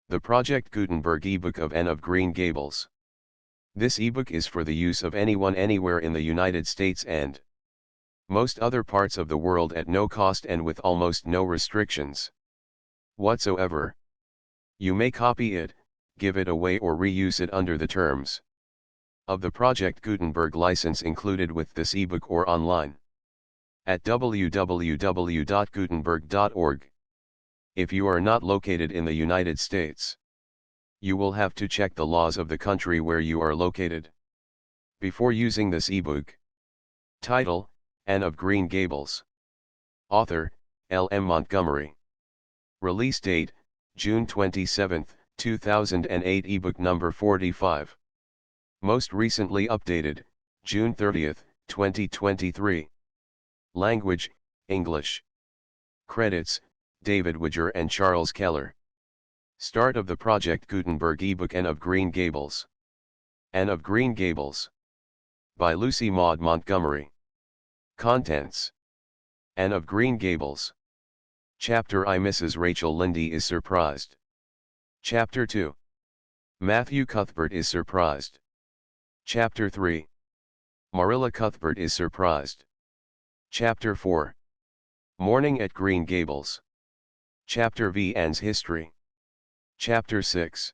The Project Gutenberg ebook of Anne of Green Gables. This ebook is for the use of anyone anywhere in the United States and most other parts of the world at no cost and with almost no restrictions whatsoever. You may copy it, give it away or reuse it under the terms of the Project Gutenberg license included with this ebook or online at www.gutenberg.org. If you are not located in the United States, you will have to check the laws of the country where you are located before using this ebook. Title: Anne of Green Gables. Author: L. M. Montgomery. Release date: June 27, 2008. Ebook number 45. Most recently updated, June 30, 2023. Language: English. Credits: David Widger and Charles Keller. Start of the Project Gutenberg ebook Anne of Green Gables. Anne of Green Gables. By Lucy Maud Montgomery. Contents: Anne of Green Gables. Chapter I. Mrs. Rachel Lynde is surprised. Chapter 2. Matthew Cuthbert is surprised. Chapter 3. Marilla Cuthbert is surprised. Chapter 4. Morning at Green Gables. Chapter V. Anne's history. Chapter 6.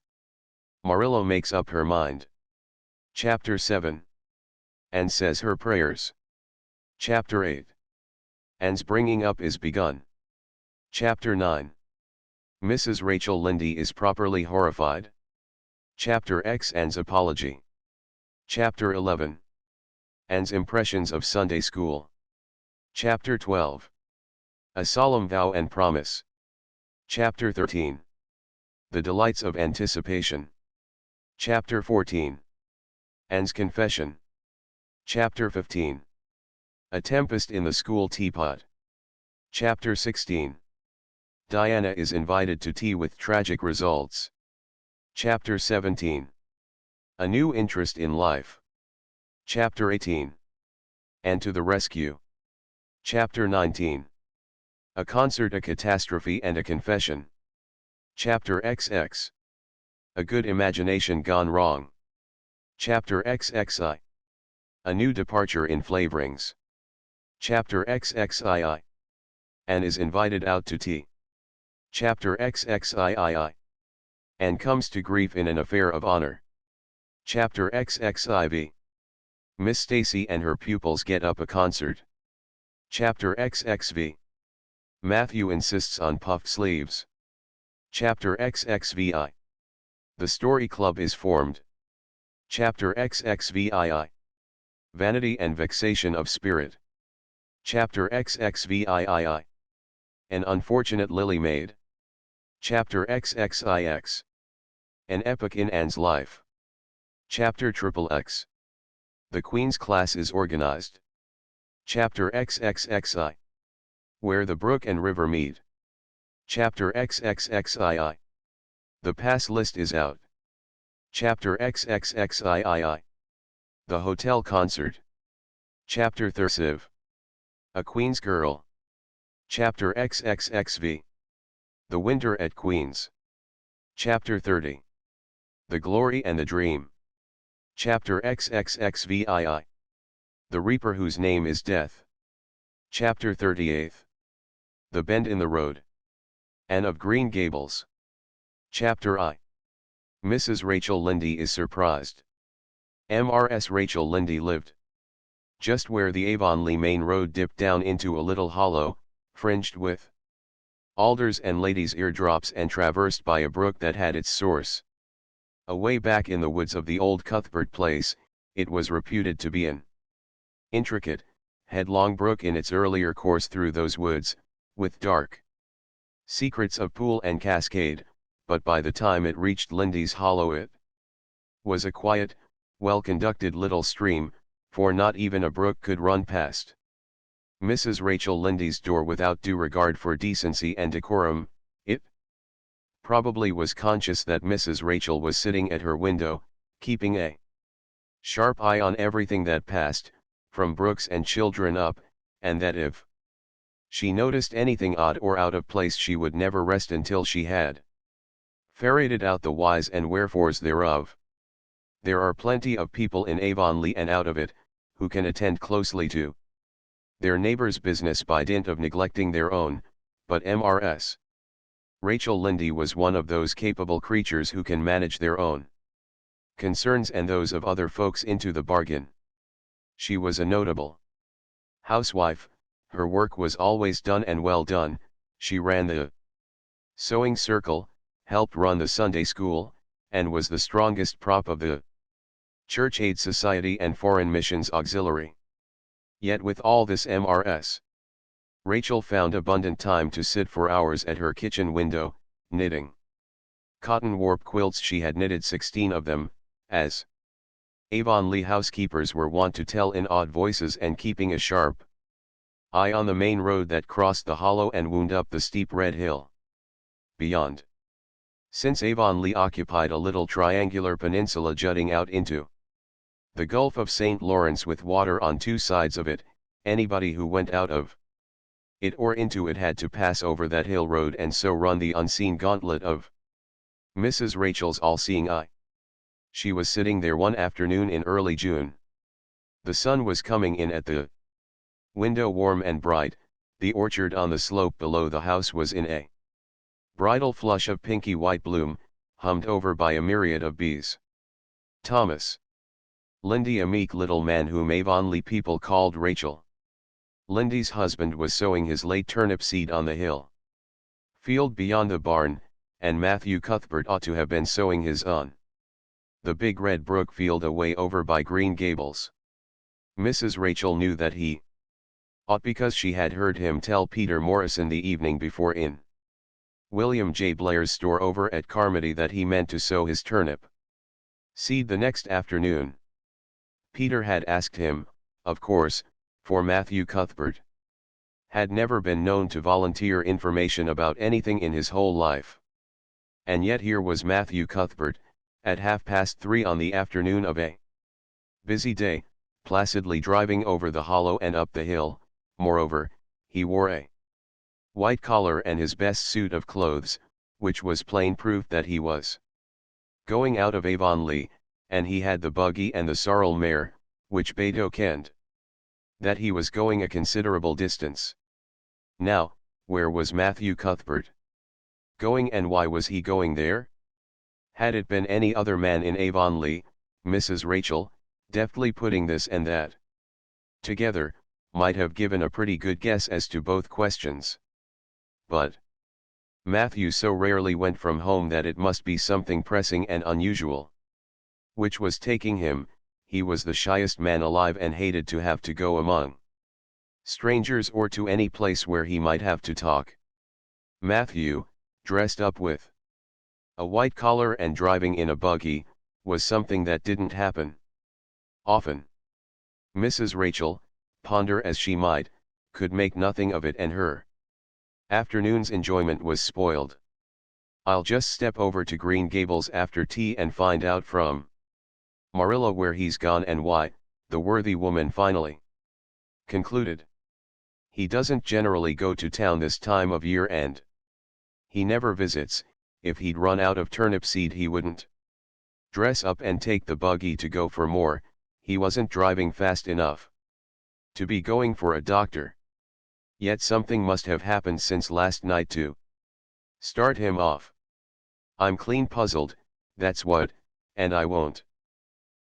Marilla makes up her mind. Chapter 7. Anne says her prayers. Chapter 8. Anne's bringing up is begun. Chapter 9. Mrs. Rachel Lynde is properly horrified. Chapter X. Anne's apology. Chapter 11. Anne's impressions of Sunday school. Chapter 12. A solemn vow and promise. Chapter 13. The delights of anticipation. Chapter 14. Anne's confession. Chapter 15. A tempest in the school teapot. Chapter 16. Diana is invited to tea with tragic results. Chapter 17. A new interest in life. Chapter 18. Anne to the rescue. Chapter 19. A concert, a catastrophe and a confession. Chapter XX. A good imagination gone wrong. Chapter XXI. A new departure in flavorings. Chapter XXII. Anne is invited out to tea. Chapter XXIII. Anne comes to grief in an affair of honor. Chapter XXIV. Miss Stacy and her pupils get up a concert. Chapter XXV. Matthew insists on puffed sleeves. Chapter XXVI. The story club is formed. Chapter XXVII. Vanity and vexation of spirit. Chapter XXVIII. An unfortunate lily maid. Chapter XXIX. An epoch in Anne's life. Chapter XXX. The Queen's class is organized. Chapter XXXI. Where the brook and river meet. Chapter XXXII. The pass list is out. Chapter XXXIII. The hotel concert. Chapter XXXV. A Queen's girl. Chapter XXXV. The winter at Queen's. Chapter 30. The glory and the dream. Chapter XXXVII. The reaper whose name is death. Chapter 38. The bend in the road. Anne of Green Gables. Chapter I. Mrs. Rachel Lynde is surprised. Mrs. Rachel Lynde lived just where the Avonlea main road dipped down into a little hollow, fringed with alders and ladies' eardrops and traversed by a brook that had its source away back in the woods of the old Cuthbert place. It was reputed to be an intricate, headlong brook in its earlier course through those woods, with dark secrets of pool and cascade, but by the time it reached Lynde's Hollow it was a quiet, well-conducted little stream, for not even a brook could run past Mrs. Rachel Lynde's door without due regard for decency and decorum. It probably was conscious that Mrs. Rachel was sitting at her window, keeping a sharp eye on everything that passed, from brooks and children up, and that if she noticed anything odd or out of place she would never rest until she had Ferreted out the whys and wherefores thereof. There are plenty of people in Avonlea and out of it, who can attend closely to their neighbor's business by dint of neglecting their own, but Mrs. Rachel Lynde was one of those capable creatures who can manage their own concerns and those of other folks into the bargain. She was a notable housewife, her work was always done and well done, she ran the sewing circle, helped run the Sunday school, and was the strongest prop of the Church Aid Society and Foreign Missions Auxiliary. Yet with all this Mrs. Rachel found abundant time to sit for hours at her kitchen window, knitting cotton warp quilts. She had knitted 16 of them, as Avonlea housekeepers were wont to tell in awed voices, and keeping a sharp eye on the main road that crossed the hollow and wound up the steep red hill beyond. Since Avonlea occupied a little triangular peninsula jutting out into the Gulf of St. Lawrence with water on two sides of it, anybody who went out of it or into it had to pass over that hill road and so run the unseen gauntlet of Mrs. Rachel's all-seeing eye. She was sitting there one afternoon in early June. The sun was coming in at the window warm and bright, the orchard on the slope below the house was in a bridal flush of pinky white bloom, hummed over by a myriad of bees. Thomas Lynde, a meek little man whom Avonlea people called Rachel Lynde's husband, was sowing his late turnip seed on the hill field beyond the barn, and Matthew Cuthbert ought to have been sowing his on the big red brook field away over by Green Gables. Mrs. Rachel knew that he ought because she had heard him tell Peter Morrison the evening before in William J. Blair's store over at Carmody that he meant to sow his turnip seed the next afternoon. Peter had asked him, of course, for Matthew Cuthbert had never been known to volunteer information about anything in his whole life. And yet here was Matthew Cuthbert, at 3:30 on the afternoon of a busy day, placidly driving over the hollow and up the hill. Moreover, he wore a white collar and his best suit of clothes, which was plain proof that he was going out of Avonlea, and he had the buggy and the sorrel mare, which betokened that he was going a considerable distance. Now, where was Matthew Cuthbert going, and why was he going there? Had it been any other man in Avonlea, Mrs. Rachel, deftly putting this and that together, might have given a pretty good guess as to both questions. But Matthew so rarely went from home that it must be something pressing and unusual which was taking him. He was the shyest man alive and hated to have to go among strangers or to any place where he might have to talk. Matthew, dressed up with a white collar and driving in a buggy, was something that didn't happen often. Mrs. Rachel, ponder as she might, could make nothing of it, and her afternoon's enjoyment was spoiled. "I'll just step over to Green Gables after tea and find out from Marilla where he's gone and why," the worthy woman finally concluded. "He doesn't generally go to town this time of year, and he never visits. If he'd run out of turnip seed he wouldn't dress up and take the buggy to go for more. He wasn't driving fast enough to be going for a doctor. Yet something must have happened since last night to start him off. I'm clean puzzled, that's what, and I won't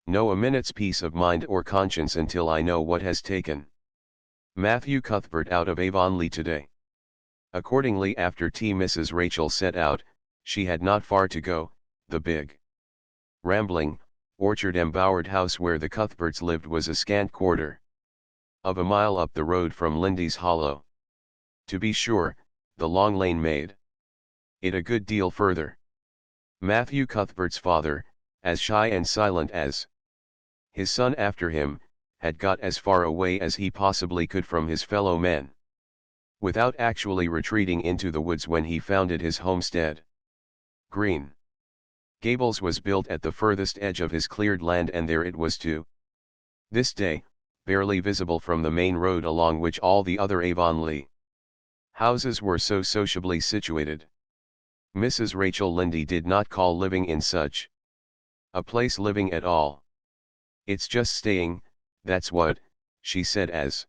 know a minute's peace of mind or conscience until I know what has taken Matthew Cuthbert out of Avonlea today." Accordingly, after tea Mrs. Rachel set out. She had not far to go. The big, rambling, orchard-embowered house where the Cuthberts lived was a scant quarter of a mile up the road from Lynde's Hollow. To be sure, the long lane made it a good deal further. Matthew Cuthbert's father, as shy and silent as his son after him, had got as far away as he possibly could from his fellow men, without actually retreating into the woods when he founded his homestead. Green Gables was built at the furthest edge of his cleared land, and there it was to this day, barely visible from the main road along which all the other Avonlea houses were so sociably situated. Mrs. Rachel Lynde did not call living in such a place living at all. "It's just staying, that's what," she said as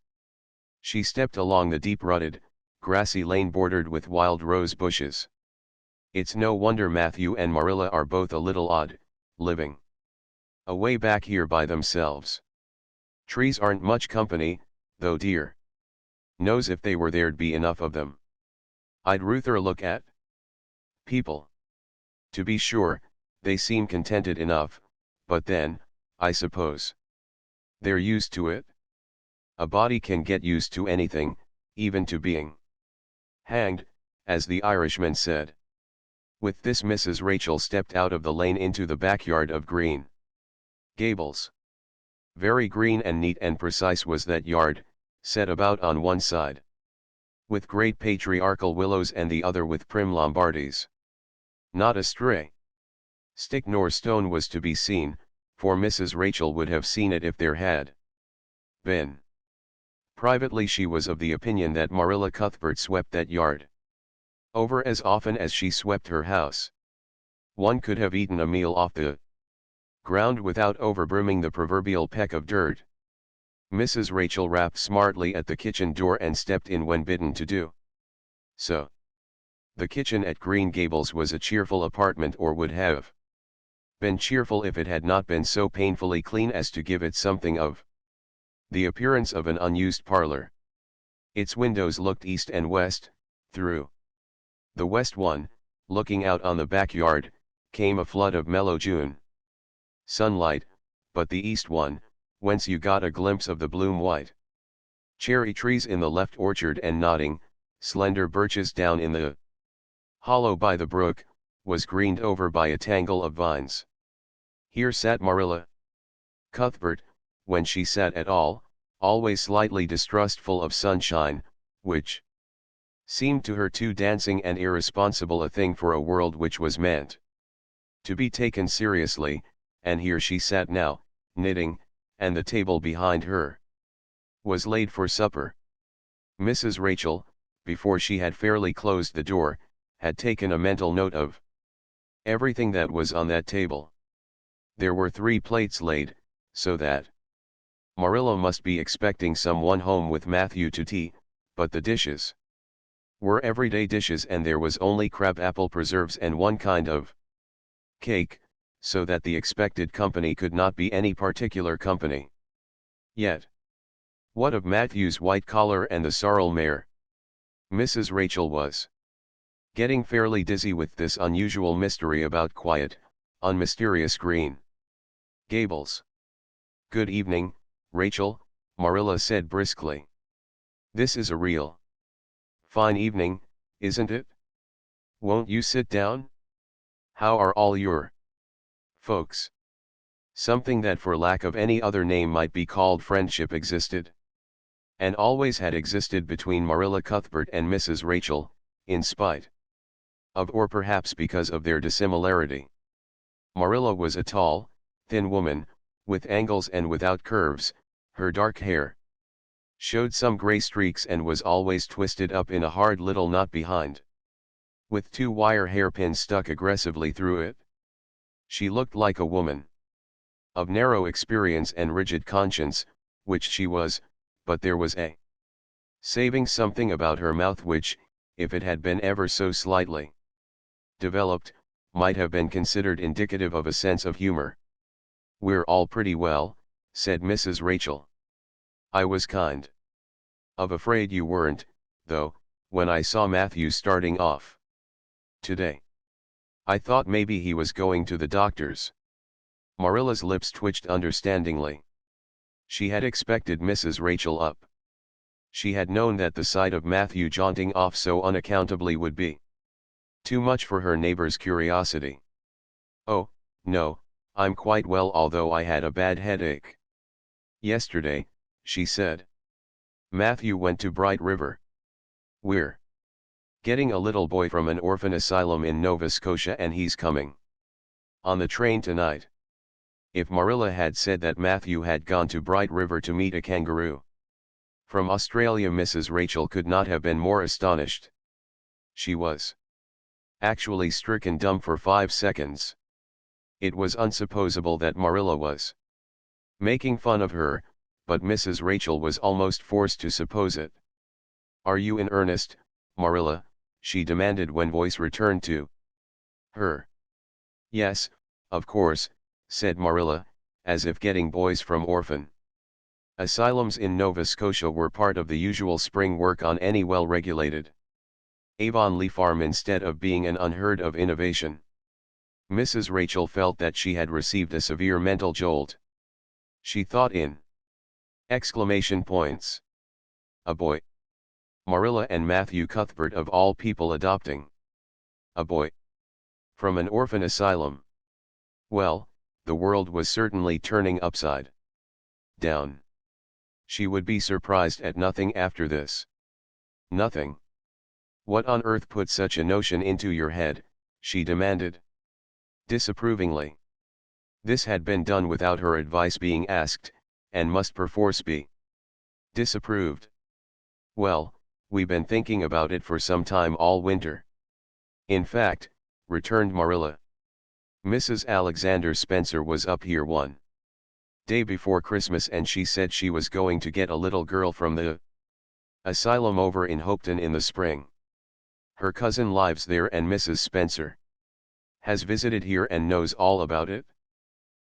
she stepped along the deep-rutted, grassy lane bordered with wild rose bushes. "It's no wonder Matthew and Marilla are both a little odd, living away back here by themselves. Trees aren't much company, though, dear. Knows if they were there'd be enough of them. I'd ruther look at people. To be sure, they seem contented enough, but then, I suppose, they're used to it. A body can get used to anything, even to being hanged, as the Irishman said." With this Mrs. Rachel stepped out of the lane into the backyard of Green Gables. Very green and neat and precise was that yard, set about on one side with great patriarchal willows and the other with prim Lombardies. Not a stray stick nor stone was to be seen, for Mrs. Rachel would have seen it if there had been. Privately she was of the opinion that Marilla Cuthbert swept that yard over as often as she swept her house. One could have eaten a meal off the ground without overbrimming the proverbial peck of dirt. Mrs. Rachel rapped smartly at the kitchen door and stepped in when bidden to do so. The kitchen at Green Gables was a cheerful apartment, or would have been cheerful if it had not been so painfully clean as to give it something of the appearance of an unused parlor. Its windows looked east and west. Through the west one, looking out on the backyard, came a flood of mellow June sunlight, but the east one, whence you got a glimpse of the bloom-white cherry trees in the left orchard and nodding, slender birches down in the hollow by the brook, was greened over by a tangle of vines. Here sat Marilla Cuthbert, when she sat at all, always slightly distrustful of sunshine, which seemed to her too dancing and irresponsible a thing for a world which was meant to be taken seriously, and here she sat now, knitting, and the table behind her was laid for supper. Mrs. Rachel, before she had fairly closed the door, had taken a mental note of everything that was on that table. There were 3 plates laid, so that Marilla must be expecting someone home with Matthew to tea, but the dishes were everyday dishes and there was only crab-apple preserves and one kind of cake, so that the expected company could not be any particular company. Yet, what of Matthew's white collar and the sorrel mare? Mrs. Rachel was getting fairly dizzy with this unusual mystery about quiet, unmysterious Green Gables. "Good evening, Rachel," Marilla said briskly. "This is a real fine evening, isn't it? Won't you sit down? How are all your folks?" Something that for lack of any other name might be called friendship existed, and always had existed between Marilla Cuthbert and Mrs. Rachel, in spite of, or perhaps because of, their dissimilarity. Marilla was a tall, thin woman, with angles and without curves. Her dark hair showed some gray streaks and was always twisted up in a hard little knot behind, with 2 wire hairpins stuck aggressively through it. She looked like a woman of narrow experience and rigid conscience, which she was, but there was a saving something about her mouth which, if it had been ever so slightly developed, might have been considered indicative of a sense of humor. "We're all pretty well," said Mrs. Rachel. "I was kind of afraid you weren't, though, when I saw Matthew starting off today. I thought maybe he was going to the doctor's." Marilla's lips twitched understandingly. She had expected Mrs. Rachel up. She had known that the sight of Matthew jaunting off so unaccountably would be too much for her neighbor's curiosity. "Oh, no, I'm quite well, although I had a bad headache yesterday," she said. "Matthew went to Bright River. We're getting a little boy from an orphan asylum in Nova Scotia and he's coming on the train tonight." If Marilla had said that Matthew had gone to Bright River to meet a kangaroo from Australia, Mrs. Rachel could not have been more astonished. She was actually stricken dumb for 5 seconds. It was unsupposable that Marilla was making fun of her, but Mrs. Rachel was almost forced to suppose it. "Are you in earnest, Marilla?" she demanded when voice returned to her. "Yes, of course," said Marilla, as if getting boys from orphan asylums in Nova Scotia were part of the usual spring work on any well-regulated Avonlea farm instead of being an unheard of innovation. Mrs. Rachel felt that she had received a severe mental jolt. She thought in exclamation points. A boy. Marilla and Matthew Cuthbert of all people adopting a boy from an orphan asylum. Well, the world was certainly turning upside down. She would be surprised at nothing after this. Nothing. "What on earth put such a notion into your head?" she demanded disapprovingly. This had been done without her advice being asked, and must perforce be disapproved. "Well, we've been thinking about it for some time all winter." "In fact," returned Marilla, "Mrs. Alexander Spencer was up here one day before Christmas and she said she was going to get a little girl from the asylum over in Hopeton in the spring. Her cousin lives there and Mrs. Spencer has visited here and knows all about it.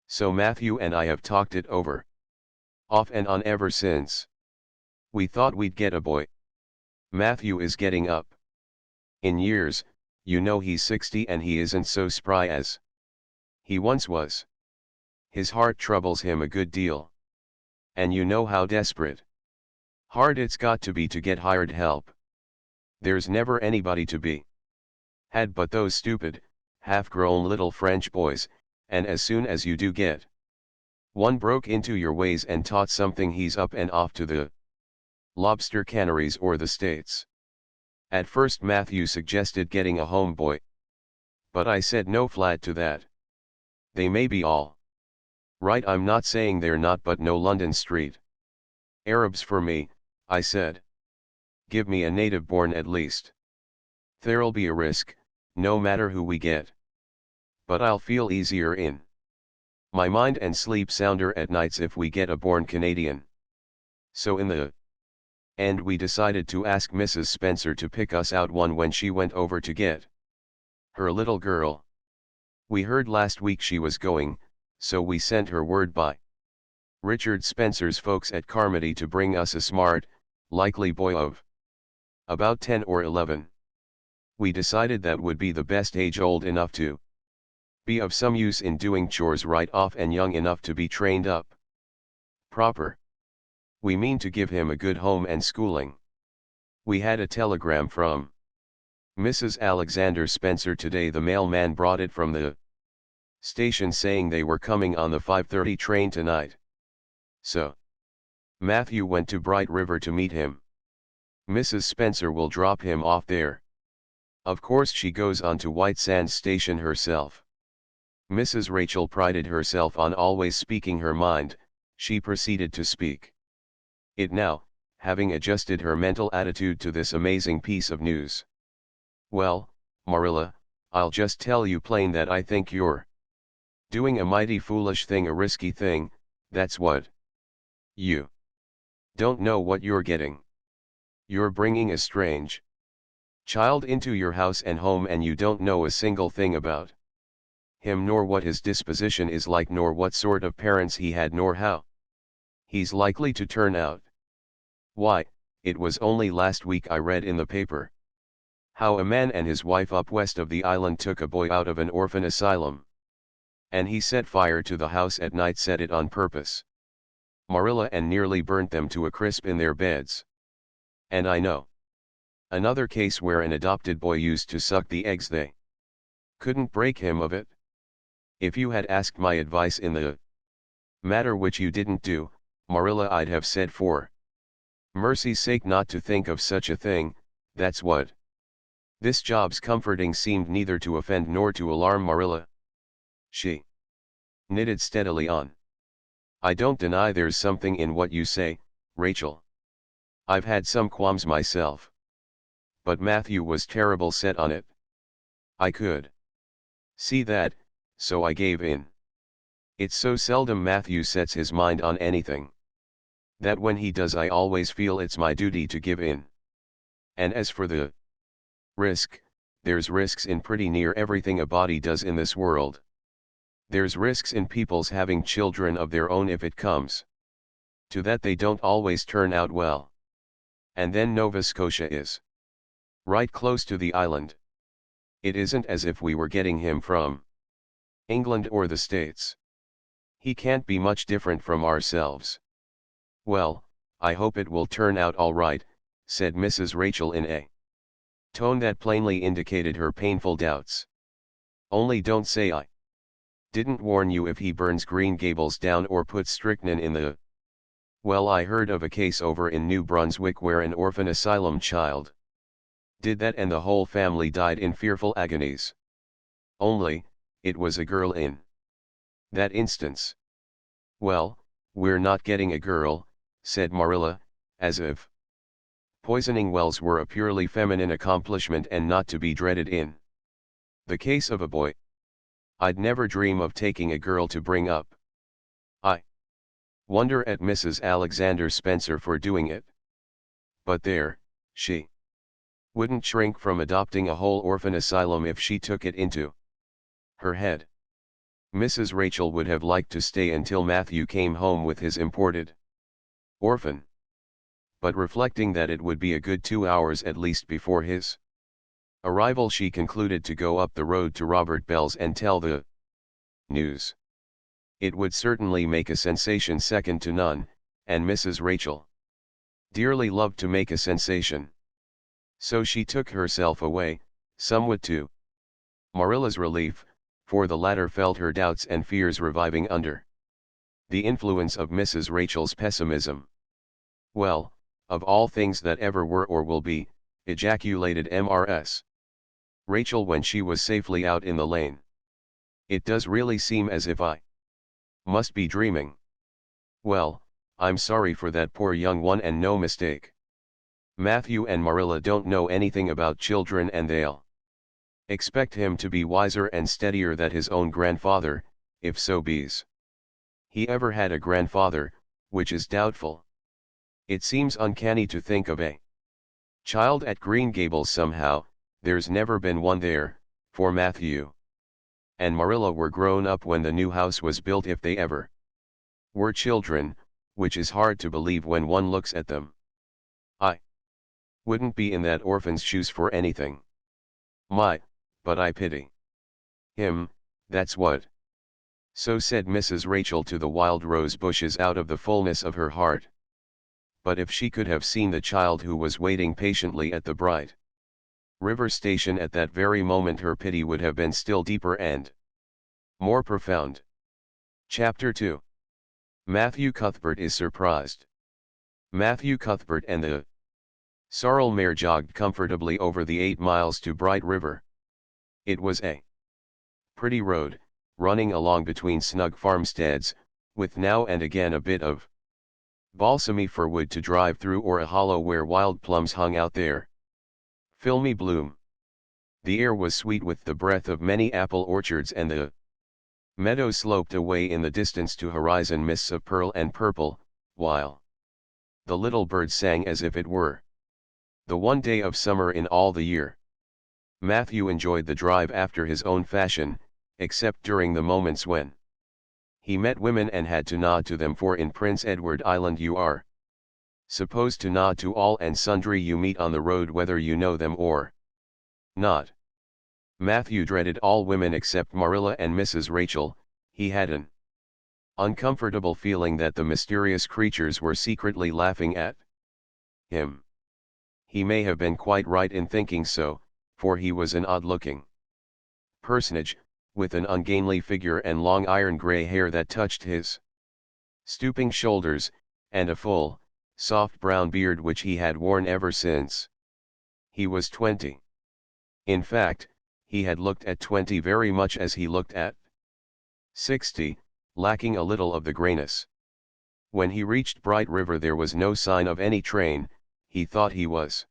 So Matthew and I have talked it over off and on ever since. We thought we'd get a boy. Matthew is getting up in years, you know he's 60 and he isn't so spry as he once was. His heart troubles him a good deal. And you know how desperate hard it's got to be to get hired help. There's never anybody to be had but those stupid, half-grown little French boys, and as soon as you do get one broke into your ways and taught something he's up and off to the lobster canneries or the States. At first Matthew suggested getting a homeboy. But I said no flat to that. They may be all right, I'm not saying they're not, but no London Street Arabs for me, I said. Give me a native born at least. There'll be a risk, no matter who we get. But I'll feel easier in my mind and sleep sounder at nights if we get a born Canadian. So in the end we decided to ask Mrs. Spencer to pick us out one when she went over to get her little girl. We heard last week she was going, so we sent her word by Richard Spencer's folks at Carmody to bring us a smart, likely boy of about 10 or 11. We decided that would be the best age, old enough to be of some use in doing chores right off and young enough to be trained up proper. We mean to give him a good home and schooling. We had a telegram from Mrs. Alexander Spencer today. The mailman brought it from the station saying they were coming on the 5:30 train tonight. So Matthew went to Bright River to meet him. Mrs. Spencer will drop him off there. Of course she goes on to White Sands Station herself. Mrs. Rachel prided herself on always speaking her mind. She proceeded to speak it now, having adjusted her mental attitude to this amazing piece of news. "Well, Marilla, I'll just tell you plain that I think you're doing a mighty foolish thing, a risky thing, that's what. You don't know what you're getting. You're bringing a strange child into your house and home and you don't know a single thing about him, nor what his disposition is like, nor what sort of parents he had, nor how he's likely to turn out. Why, it was only last week I read in the paper how a man and his wife up west of the island took a boy out of an orphan asylum. And he set fire to the house at night, set it on purpose, Marilla, and nearly burnt them to a crisp in their beds. And I know another case where an adopted boy used to suck the eggs. They couldn't break him of it. If you had asked my advice in the matter, which you didn't do, Marilla, I'd have said for mercy's sake not to think of such a thing. That's what this job's comforting seemed neither to offend nor to alarm Marilla. She knitted steadily on. "I don't deny there's something in what you say, Rachel. I've had some qualms myself. But Matthew was terrible set on it. I could see that, so I gave in. It's so seldom Matthew sets his mind on anything, that when he does I always feel it's my duty to give in. And as for the risk, there's risks in pretty near everything a body does in this world. There's risks in people's having children of their own if it comes to that they don't always turn out well. And then Nova Scotia is right close to the island. It isn't as if we were getting him from England or the States. He can't be much different from ourselves. Well, I hope it will turn out all right, said Mrs. Rachel in a tone that plainly indicated her painful doubts. Only don't say I didn't warn you if he burns Green Gables down or puts strychnine in the... Well, I heard of a case over in New Brunswick where an orphan asylum child did that and the whole family died in fearful agonies. Only, it was a girl in that instance. Well, we're not getting a girl, said Marilla, as if poisoning wells were a purely feminine accomplishment and not to be dreaded in the case of a boy. I'd never dream of taking a girl to bring up. I wonder at Mrs. Alexander Spencer for doing it. But there, she wouldn't shrink from adopting a whole orphan asylum if she took it into her head. Mrs. Rachel would have liked to stay until Matthew came home with his imported orphan. But reflecting that it would be a good 2 hours at least before his arrival, she concluded to go up the road to Robert Bell's and tell the news. It would certainly make a sensation second to none, and Mrs. Rachel dearly loved to make a sensation. So she took herself away, somewhat to Marilla's relief, for the latter felt her doubts and fears reviving under the influence of Mrs. Rachel's pessimism. Well, of all things that ever were or will be, ejaculated Mrs. Rachel when she was safely out in the lane. It does really seem as if I must be dreaming. Well, I'm sorry for that poor young one and no mistake. Matthew and Marilla don't know anything about children and they'll expect him to be wiser and steadier than his own grandfather, if so be's he ever had a grandfather, which is doubtful. It seems uncanny to think of a child at Green Gables somehow. There's never been one there, for Matthew and Marilla were grown up when the new house was built if they ever were children, which is hard to believe when one looks at them. I wouldn't be in that orphan's shoes for anything. My, but I pity him, that's what. So said Mrs. Rachel to the wild rose bushes out of the fullness of her heart. But if she could have seen the child who was waiting patiently at the Bright River station at that very moment, her pity would have been still deeper and more profound. Chapter 2. Matthew Cuthbert is surprised. Matthew Cuthbert and the sorrel mare jogged comfortably over the 8 miles to Bright River. It was a pretty road, running along between snug farmsteads, with now and again a bit of balsamy fir wood to drive through or a hollow where wild plums hung out their filmy bloom. The air was sweet with the breath of many apple orchards and the meadows sloped away in the distance to horizon mists of pearl and purple, while the little birds sang as if it were the one day of summer in all the year. Matthew enjoyed the drive after his own fashion, except during the moments when he met women and had to nod to them, for in Prince Edward Island you are supposed to nod to all and sundry you meet on the road whether you know them or not. Matthew dreaded all women except Marilla and Mrs. Rachel. He had an uncomfortable feeling that the mysterious creatures were secretly laughing at him. He may have been quite right in thinking so, for he was an odd-looking personage, with an ungainly figure and long iron gray hair that touched his stooping shoulders, and a full, soft brown beard which he had worn ever since he was 20. In fact, he had looked at 20 very much as he looked at 60, lacking a little of the grayness. When he reached Bright River there was no sign of any train. He thought he was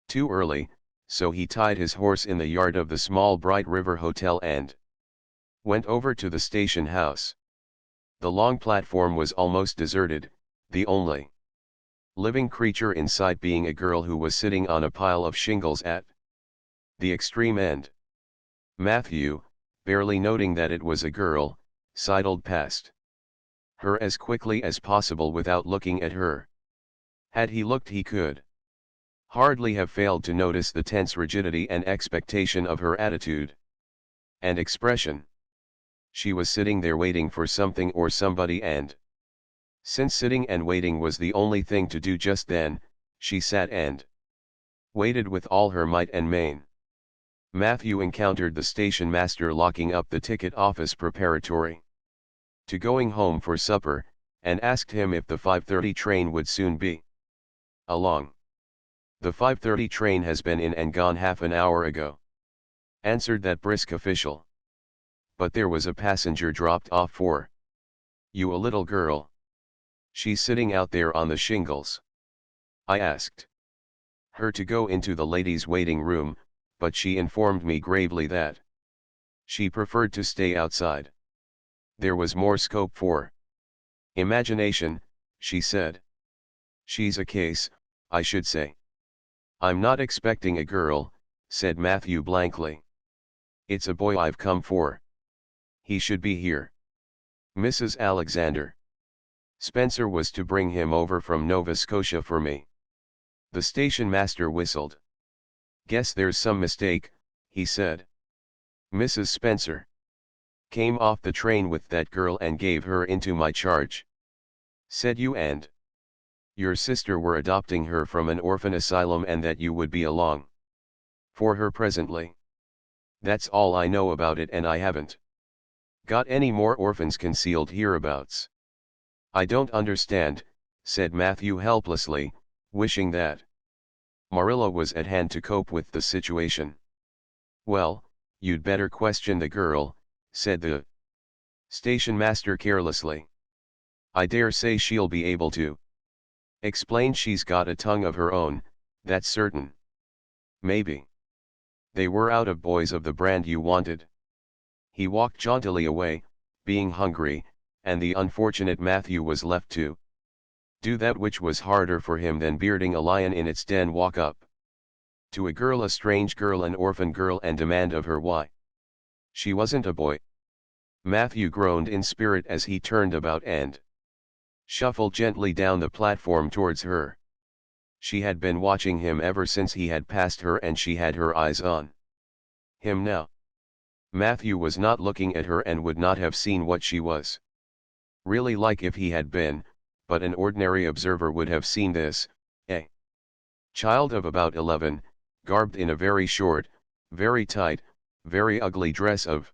too early, so he tied his horse in the yard of the small Bright River Hotel and went over to the station house. The long platform was almost deserted, the only living creature in sight being a girl who was sitting on a pile of shingles at the extreme end. Matthew, barely noting that it was a girl, sidled past her as quickly as possible without looking at her. Had he looked, he could hardly have failed to notice the tense rigidity and expectation of her attitude and expression. She was sitting there waiting for something or somebody, and since sitting and waiting was the only thing to do just then, she sat and waited with all her might and main. Matthew encountered the station master locking up the ticket office preparatory to going home for supper, and asked him if the 5:30 train would soon be along. "The 5:30 train has been in and gone half an hour ago," answered that brisk official. "But there was a passenger dropped off for you, a little girl. She's sitting out there on the shingles. I asked her to go into the ladies' waiting room, but she informed me gravely that she preferred to stay outside. There was more scope for imagination, she said. She's a case, I should say." "I'm not expecting a girl," said Matthew blankly. "It's a boy I've come for. He should be here. Mrs. Alexander Spencer was to bring him over from Nova Scotia for me." The station master whistled. "Guess there's some mistake," he said. "Mrs. Spencer came off the train with that girl and gave her into my charge. Said you and your sister were adopting her from an orphan asylum and that you would be along for her presently. That's all I know about it, and I haven't got any more orphans concealed hereabouts." "I don't understand," said Matthew helplessly, wishing that Marilla was at hand to cope with the situation. "Well, you'd better question the girl," said the station master carelessly. "I dare say she'll be able to explain. She's got a tongue of her own, that's certain. Maybe they were out of boys of the brand you wanted." He walked jauntily away, being hungry, and the unfortunate Matthew was left to do that which was harder for him than bearding a lion in its den: walk up to a girl, a strange girl, an orphan girl, and demand of her why she wasn't a boy. Matthew groaned in spirit as he turned about and shuffled gently down the platform towards her. She had been watching him ever since he had passed her, and she had her eyes on him now. Matthew was not looking at her and would not have seen what she was really like if he had been, but an ordinary observer would have seen this: a child of about 11, garbed in a very short, very tight, very ugly dress of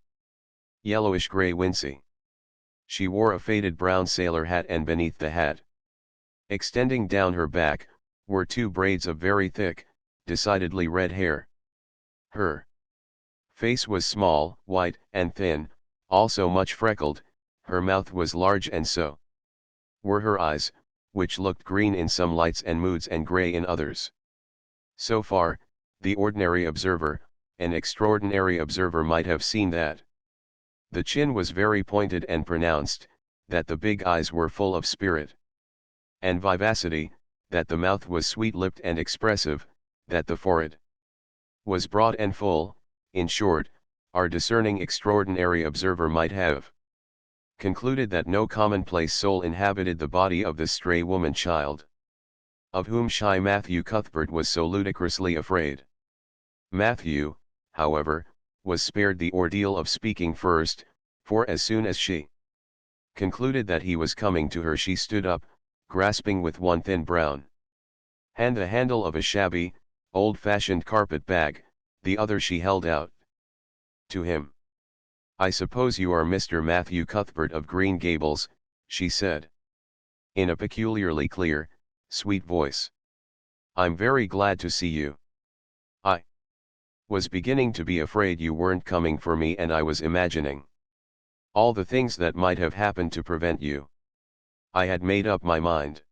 yellowish gray wincey. She wore a faded brown sailor hat, and beneath the hat, extending down her back, were 2 braids of very thick, decidedly red hair. Her face was small, white, and thin, also much freckled. Her mouth was large, and so were her eyes, which looked green in some lights and moods and gray in others. So far, the ordinary observer, an extraordinary observer, might have seen that the chin was very pointed and pronounced, that the big eyes were full of spirit and vivacity, that the mouth was sweet-lipped and expressive, that the forehead was broad and full. In short, our discerning extraordinary observer might have concluded that no commonplace soul inhabited the body of this stray woman-child, of whom shy Matthew Cuthbert was so ludicrously afraid. Matthew, however, was spared the ordeal of speaking first, for as soon as she concluded that he was coming to her, she stood up, grasping with one thin brown hand the handle of a shabby, old-fashioned carpet bag, the other she held out to him. "I suppose you are Mr. Matthew Cuthbert of Green Gables," she said, in a peculiarly clear, sweet voice. "I'm very glad to see you. I was beginning to be afraid you weren't coming for me, and I was imagining all the things that might have happened to prevent you. I had made up my mind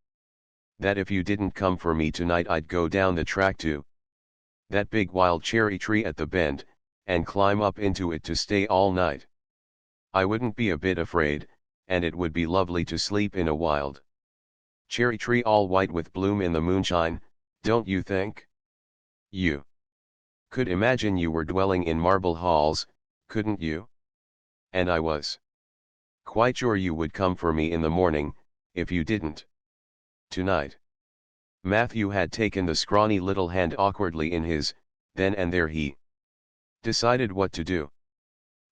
that if you didn't come for me tonight, I'd go down the track to that big wild cherry tree at the bend, and climb up into it to stay all night. I wouldn't be a bit afraid, and it would be lovely to sleep in a wild cherry tree all white with bloom in the moonshine, don't you think? You could imagine you were dwelling in marble halls, couldn't you? And I was quite sure you would come for me in the morning, if you didn't. Tonight. Matthew had taken the scrawny little hand awkwardly in his, then and there he decided what to do.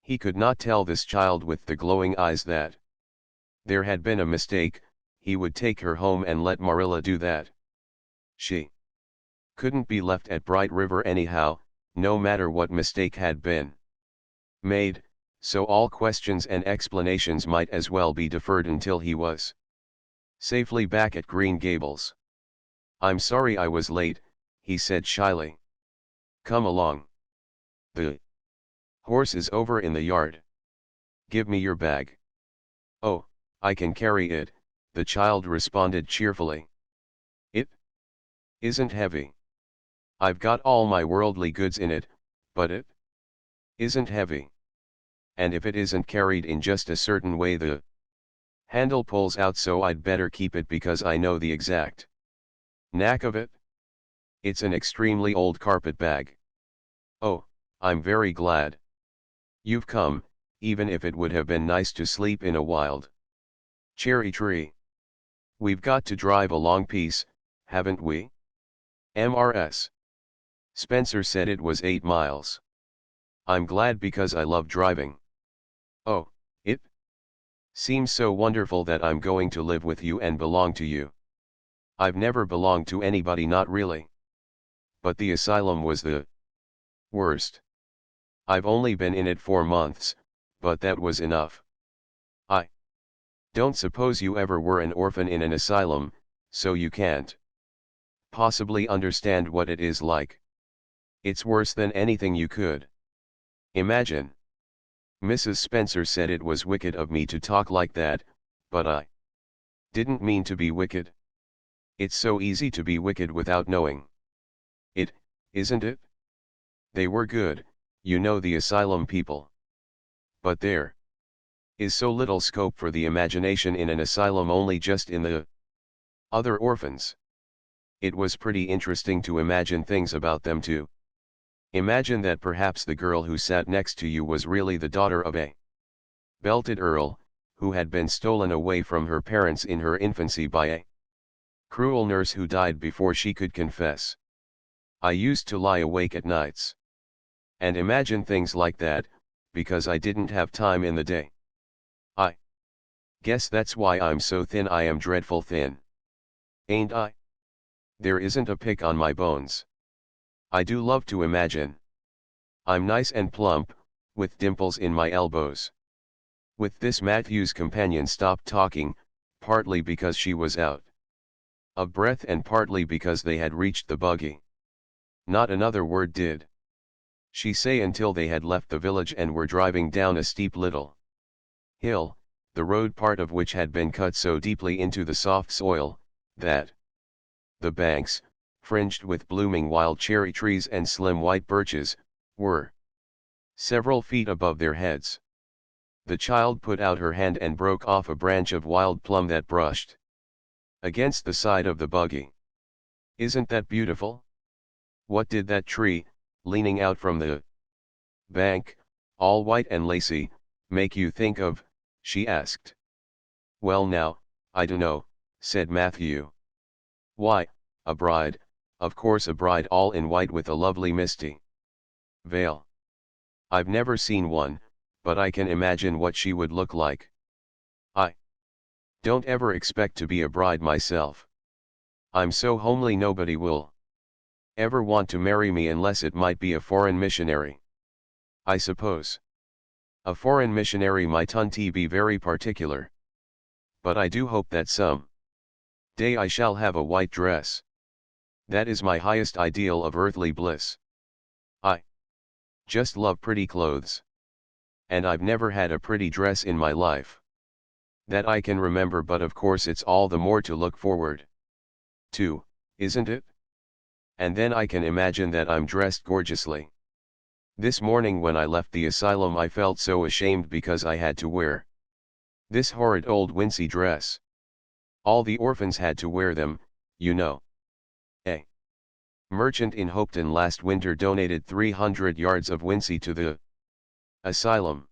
He could not tell this child with the glowing eyes that there had been a mistake. He would take her home and let Marilla do that. She couldn't be left at Bright River anyhow, no matter what mistake had been made, so all questions and explanations might as well be deferred until he was safely back at Green Gables. "I'm sorry I was late," he said shyly. "Come along. The horse is over in the yard. Give me your bag." "Oh, I can carry it," the child responded cheerfully. "It isn't heavy. I've got all my worldly goods in it, but it isn't heavy. And if it isn't carried in just a certain way, the handle pulls out, so I'd better keep it because I know the exact knack of it. It's an extremely old carpet bag." "Oh, I'm very glad you've come, even if it would have been nice to sleep in a wild cherry tree. We've got to drive a long piece, haven't we?" "Mrs. Spencer said it was 8 miles. I'm glad because I love driving." "Oh, it seems so wonderful that I'm going to live with you and belong to you. I've never belonged to anybody, not really. But the asylum was the worst. I've only been in it 4 months, but that was enough. I don't suppose you ever were an orphan in an asylum, so you can't possibly understand what it is like. It's worse than anything you could imagine." Mrs. Spencer said it was wicked of me to talk like that, but I didn't mean to be wicked. It's so easy to be wicked without knowing it, isn't it? They were good, you know, the asylum people. But there is so little scope for the imagination in an asylum, only just in the other orphans. It was pretty interesting to imagine things about them too. Imagine that perhaps the girl who sat next to you was really the daughter of a belted earl, who had been stolen away from her parents in her infancy by a cruel nurse who died before she could confess. I used to lie awake at nights and imagine things like that, because I didn't have time in the day. I guess that's why I'm so thin. I am dreadful thin. Ain't I? There isn't a pick on my bones. I do love to imagine. I'm nice and plump, with dimples in my elbows." With this, Matthew's companion stopped talking, partly because she was out of breath and partly because they had reached the buggy. Not another word did she say until they had left the village and were driving down a steep little hill, the road part of which had been cut so deeply into the soft soil, that the banks, fringed with blooming wild cherry trees and slim white birches, were several feet above their heads. The child put out her hand and broke off a branch of wild plum that brushed against the side of the buggy. "Isn't that beautiful? What did that tree, leaning out from the bank, all white and lacy, make you think of?" she asked. "Well now, I dunno," said Matthew. "Why, a bride, of course, a bride all in white with a lovely misty veil. I've never seen one, but I can imagine what she would look like. I don't ever expect to be a bride myself. I'm so homely nobody will ever want to marry me unless it might be a foreign missionary. I suppose a foreign missionary might be very particular. But I do hope that some day I shall have a white dress. That is my highest ideal of earthly bliss. I just love pretty clothes. And I've never had a pretty dress in my life that I can remember, but of course it's all the more to look forward to, isn't it? And then I can imagine that I'm dressed gorgeously. This morning when I left the asylum I felt so ashamed because I had to wear this horrid old wincey dress. All the orphans had to wear them, you know. A merchant in Hopeton last winter donated 300 yards of wincey to the asylum.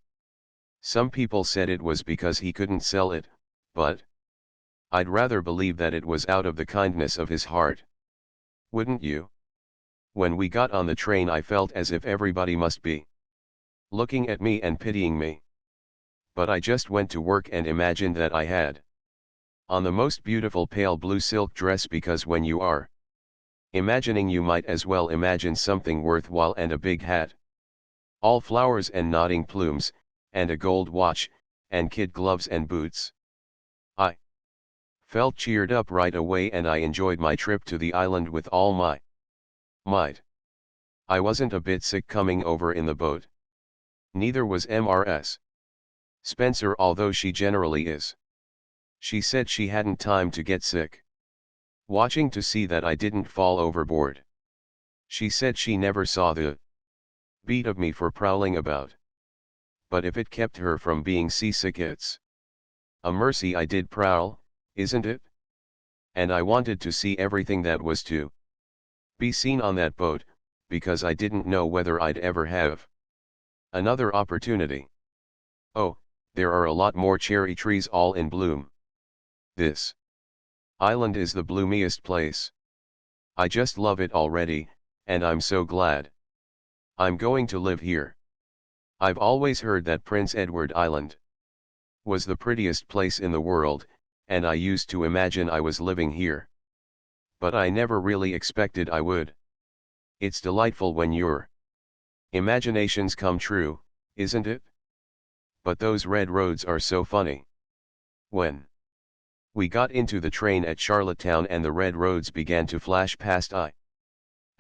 Some people said it was because he couldn't sell it, but I'd rather believe that it was out of the kindness of his heart. Wouldn't you? When we got on the train I felt as if everybody must be looking at me and pitying me. But I just went to work and imagined that I had on the most beautiful pale blue silk dress, because when you are imagining you might as well imagine something worthwhile, and a big hat. All flowers and nodding plumes, and a gold watch, and kid gloves and boots. I felt cheered up right away and I enjoyed my trip to the island with all my might. I wasn't a bit sick coming over in the boat. Neither was Mrs. Spencer, although she generally is. She said she hadn't time to get sick, watching to see that I didn't fall overboard. She said she never saw the beat of me for prowling about. But if it kept her from being seasick, it's a mercy I did prowl, isn't it? And I wanted to see everything that was to be seen on that boat, because I didn't know whether I'd ever have another opportunity. Oh, there are a lot more cherry trees all in bloom. This island is the bloomiest place. I just love it already, and I'm so glad I'm going to live here. I've always heard that Prince Edward Island was the prettiest place in the world, and I used to imagine I was living here. But I never really expected I would. It's delightful when your imaginations come true, isn't it? But those red roads are so funny. When we got into the train at Charlottetown and the red roads began to flash past, I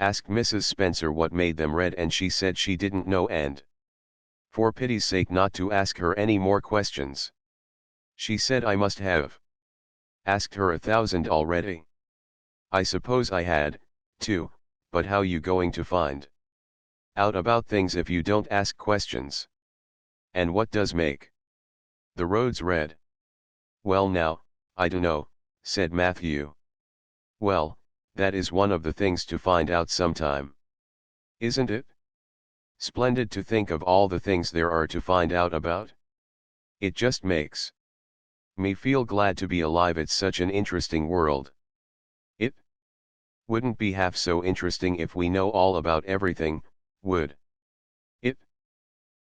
asked Mrs. Spencer what made them red, and she said she didn't know, and for pity's sake not to ask her any more questions. She said I must have asked her 1,000 already. I suppose I had, too, but how you going to find out about things if you don't ask questions? And what does make the roads red? Well now, I dunno, said Matthew. Well, that is one of the things to find out sometime. Isn't it? Splendid to think of all the things there are to find out about. It just makes me feel glad to be alive. It's such an interesting world. It wouldn't be half so interesting if we know all about everything, would it?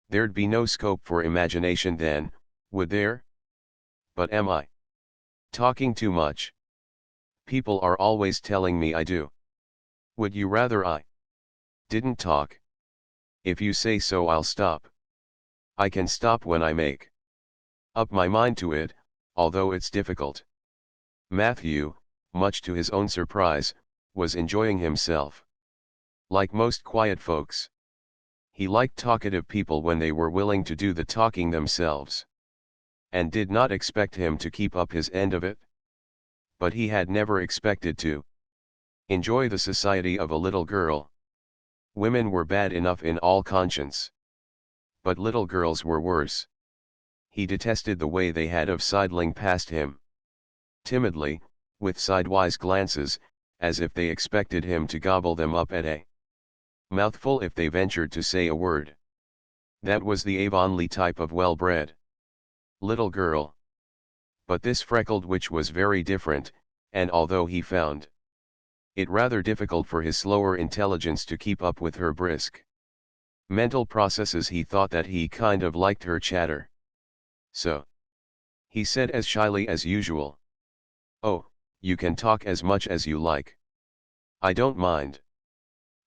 There'd be no scope for imagination then, would there? But am I talking too much? People are always telling me I do. Would you rather I didn't talk? If you say so, I'll stop. I can stop when I make up my mind to it, although it's difficult. Matthew, much to his own surprise, was enjoying himself. Like most quiet folks, he liked talkative people when they were willing to do the talking themselves, and did not expect him to keep up his end of it. But he had never expected to enjoy the society of a little girl. Women were bad enough in all conscience, but little girls were worse. He detested the way they had of sidling past him timidly, with sidewise glances, as if they expected him to gobble them up at a mouthful if they ventured to say a word. That was the Avonlea type of well-bred little girl. But this freckled witch was very different, and although he found it rather difficult for his slower intelligence to keep up with her brisk mental processes, he thought that he kind of liked her chatter. So he said as shyly as usual, "Oh, you can talk as much as you like. I don't mind."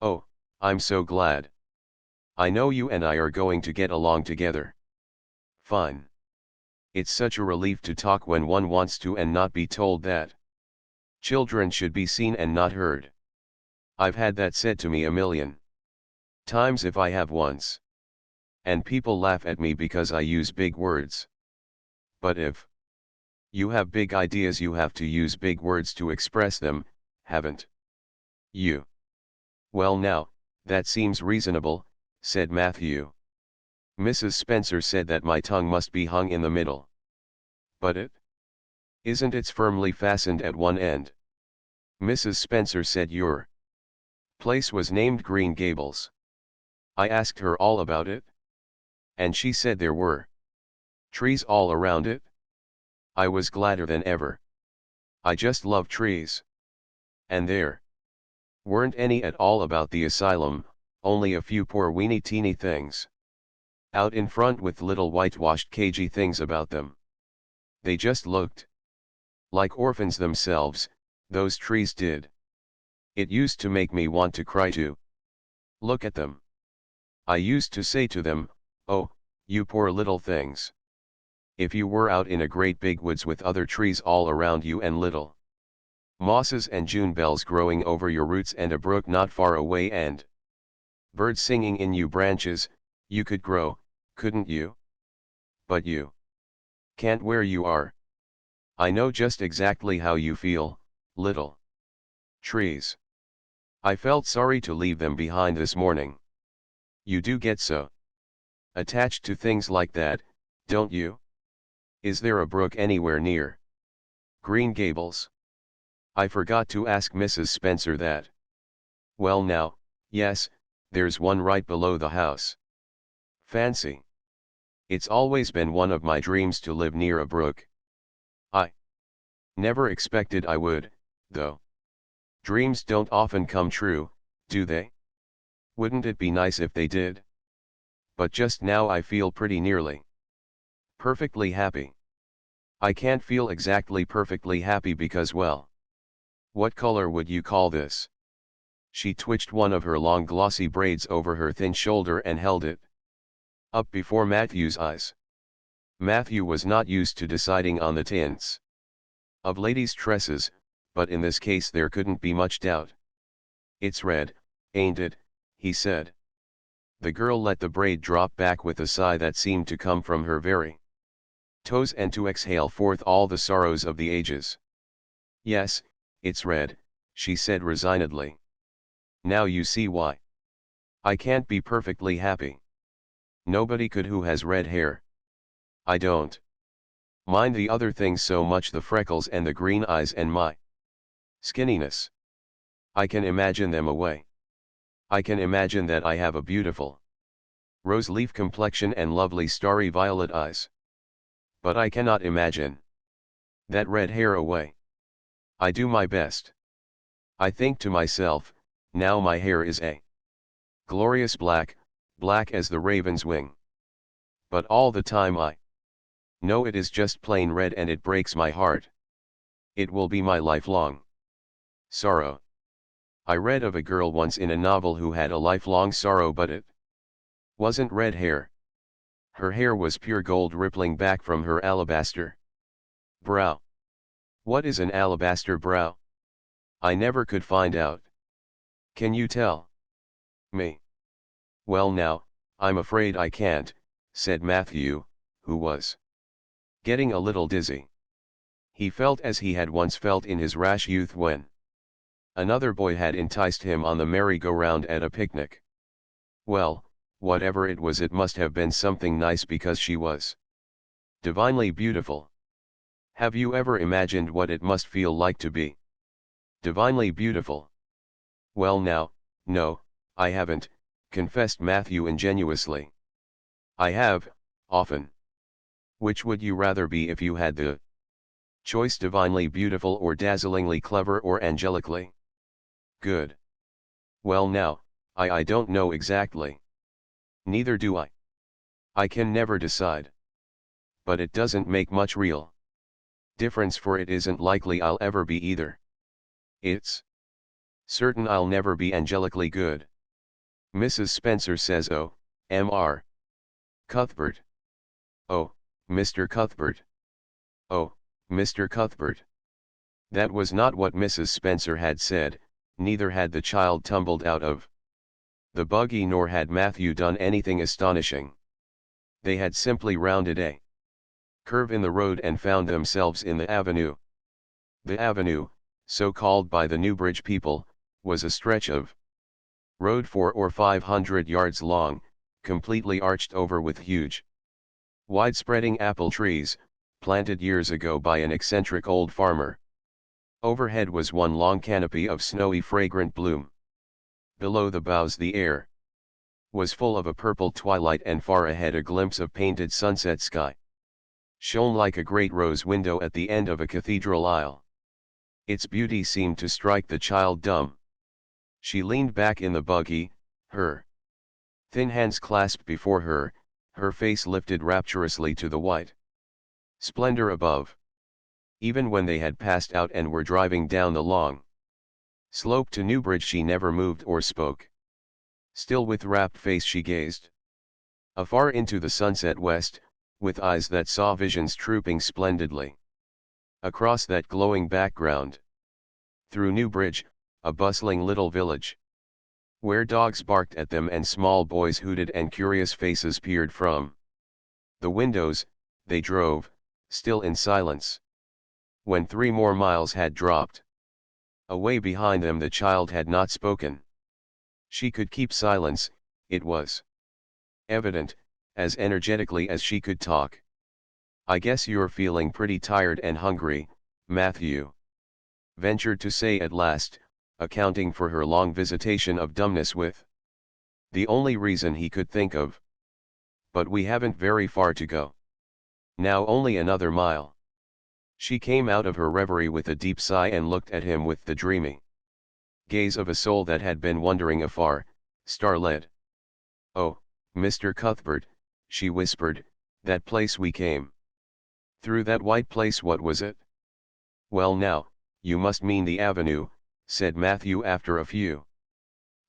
"Oh, I'm so glad. I know you and I are going to get along together." "Fine. It's such a relief to talk when one wants to and not be told that children should be seen and not heard. I've had that said to me a million times if I have once. And people laugh at me because I use big words. But if you have big ideas, you have to use big words to express them, haven't you?" Well now, that seems reasonable, said Matthew. Mrs. Spencer said that my tongue must be hung in the middle. But it isn't, it's firmly fastened at one end. Mrs. Spencer said your place was named Green Gables. I asked her all about it. And she said there were trees all around it. I was gladder than ever. I just love trees. And there weren't any at all about the asylum, only a few poor weeny teeny things out in front with little whitewashed cagey things about them. They just looked like orphans themselves, those trees did. It used to make me want to cry to look at them. I used to say to them, oh, you poor little things. If you were out in a great big woods with other trees all around you and little mosses and June bells growing over your roots and a brook not far away and birds singing in you branches, you could grow, couldn't you? But you can't where you are. I know just exactly how you feel, little trees. I felt sorry to leave them behind this morning. You do get so attached to things like that, don't you? Is there a brook anywhere near Green Gables? I forgot to ask Mrs. Spencer that. Well now, yes, there's one right below the house. Fancy. It's always been one of my dreams to live near a brook. I never expected I would, though. Dreams don't often come true, do they? Wouldn't it be nice if they did? But just now I feel pretty nearly perfectly happy. I can't feel exactly perfectly happy because, well, what color would you call this? She twitched one of her long glossy braids over her thin shoulder and held it up before Matthew's eyes. Matthew was not used to deciding on the tints of ladies' tresses, but in this case there couldn't be much doubt. It's red, ain't it? He said. The girl let the braid drop back with a sigh that seemed to come from her very toes and to exhale forth all the sorrows of the ages. Yes, it's red, she said resignedly. Now you see why I can't be perfectly happy. Nobody could who has red hair. I don't mind the other things so much, the freckles and the green eyes and my skinniness. I can imagine them away. I can imagine that I have a beautiful rose leaf complexion and lovely starry violet eyes. But I cannot imagine that red hair away. I do my best. I think to myself, now my hair is a glorious black, black as the raven's wing. But all the time I know it is just plain red and it breaks my heart. It will be my lifelong sorrow. I read of a girl once in a novel who had a lifelong sorrow, but it wasn't red hair. Her hair was pure gold rippling back from her alabaster brow. What is an alabaster brow? I never could find out. Can you tell me? Well now, I'm afraid I can't, said Matthew, who was getting a little dizzy. He felt as he had once felt in his rash youth when another boy had enticed him on the merry-go-round at a picnic. Well, whatever it was, it must have been something nice because she was divinely beautiful. Have you ever imagined what it must feel like to be divinely beautiful? Well now, no, I haven't, confessed Matthew ingenuously. I have, often. Which would you rather be if you had the choice, divinely beautiful or dazzlingly clever or angelically good? Well now, I don't know exactly. Neither do I. I can never decide. But it doesn't make much real difference, for it isn't likely I'll ever be either. It's certain I'll never be angelically good. Mrs. Spencer says, oh, Mr. Cuthbert. Oh, Mr. Cuthbert. Oh, Mr. Cuthbert. That was not what Mrs. Spencer had said, neither had the child tumbled out of the buggy, nor had Matthew done anything astonishing. They had simply rounded a curve in the road and found themselves in the avenue. The avenue, so called by the Newbridge people, was a stretch of Road 4 or 500 yards long, completely arched over with huge, wide-spreading apple trees, planted years ago by an eccentric old farmer. Overhead was one long canopy of snowy fragrant bloom. Below the boughs the air was full of a purple twilight, and far ahead a glimpse of painted sunset sky shone like a great rose window at the end of a cathedral aisle. Its beauty seemed to strike the child dumb. She leaned back in the buggy, her thin hands clasped before her, her face lifted rapturously to the white splendor above. Even when they had passed out and were driving down the long slope to Newbridge, she never moved or spoke. Still with rapt face she gazed afar into the sunset west, with eyes that saw visions trooping splendidly across that glowing background. Through Newbridge, a bustling little village, where dogs barked at them and small boys hooted and curious faces peered from the windows, they drove, still in silence. When 3 more miles had dropped away behind them, the child had not spoken. She could keep silence, it was evident, as energetically as she could talk. "I guess you're feeling pretty tired and hungry, Matthew," ventured to say at last, accounting for her long visitation of dumbness with the only reason he could think of. "But we haven't very far to go. Now only another mile." She came out of her reverie with a deep sigh and looked at him with the dreamy gaze of a soul that had been wandering afar, star-led. "Oh, Mr. Cuthbert," she whispered, "that place we came through, that white place, what was it?" "Well now, you must mean the avenue," said Matthew after a few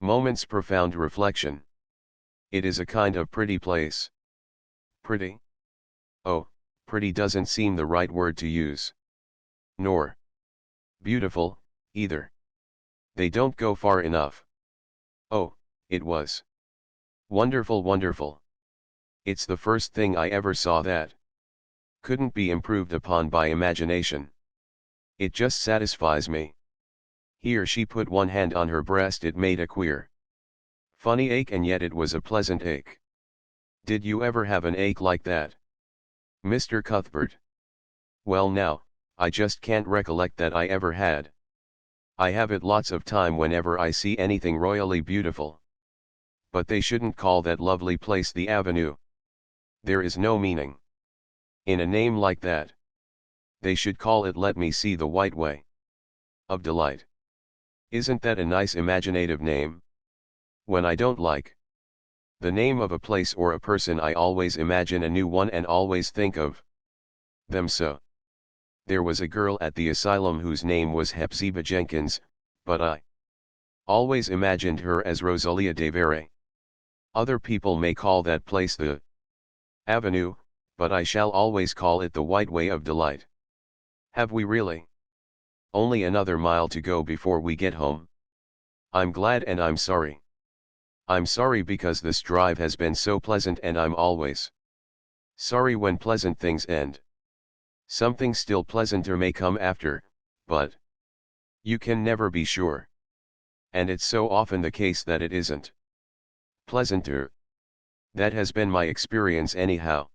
moments' profound reflection. "It is a kind of pretty place." "Pretty? Oh, pretty doesn't seem the right word to use. Nor beautiful, either. They don't go far enough." "Oh, it was wonderful, wonderful. It's the first thing I ever saw that couldn't be improved upon by imagination. It just satisfies me." Here she put one hand on her breast. It made a queer, funny ache, and yet it was a pleasant ache. "Did you ever have an ache like that, Mr. Cuthbert?" "Well now, I just can't recollect that I ever had. I have it lots of time whenever I see anything royally beautiful. But they shouldn't call that lovely place the Avenue. There is no meaning in a name like that. They should call it Let Me See the White Way of Delight. Isn't that a nice imaginative name? When I don't like the name of a place or a person, I always imagine a new one and always think of them so. There was a girl at the asylum whose name was Hepzibah Jenkins, but I always imagined her as Rosalia de Vere. Other people may call that place the Avenue, but I shall always call it the White Way of Delight." "Have we really only another mile to go before we get home? I'm glad and I'm sorry. I'm sorry because this drive has been so pleasant, and I'm always sorry when pleasant things end. Something still pleasanter may come after, but you can never be sure. And it's so often the case that it isn't pleasanter. That has been my experience anyhow.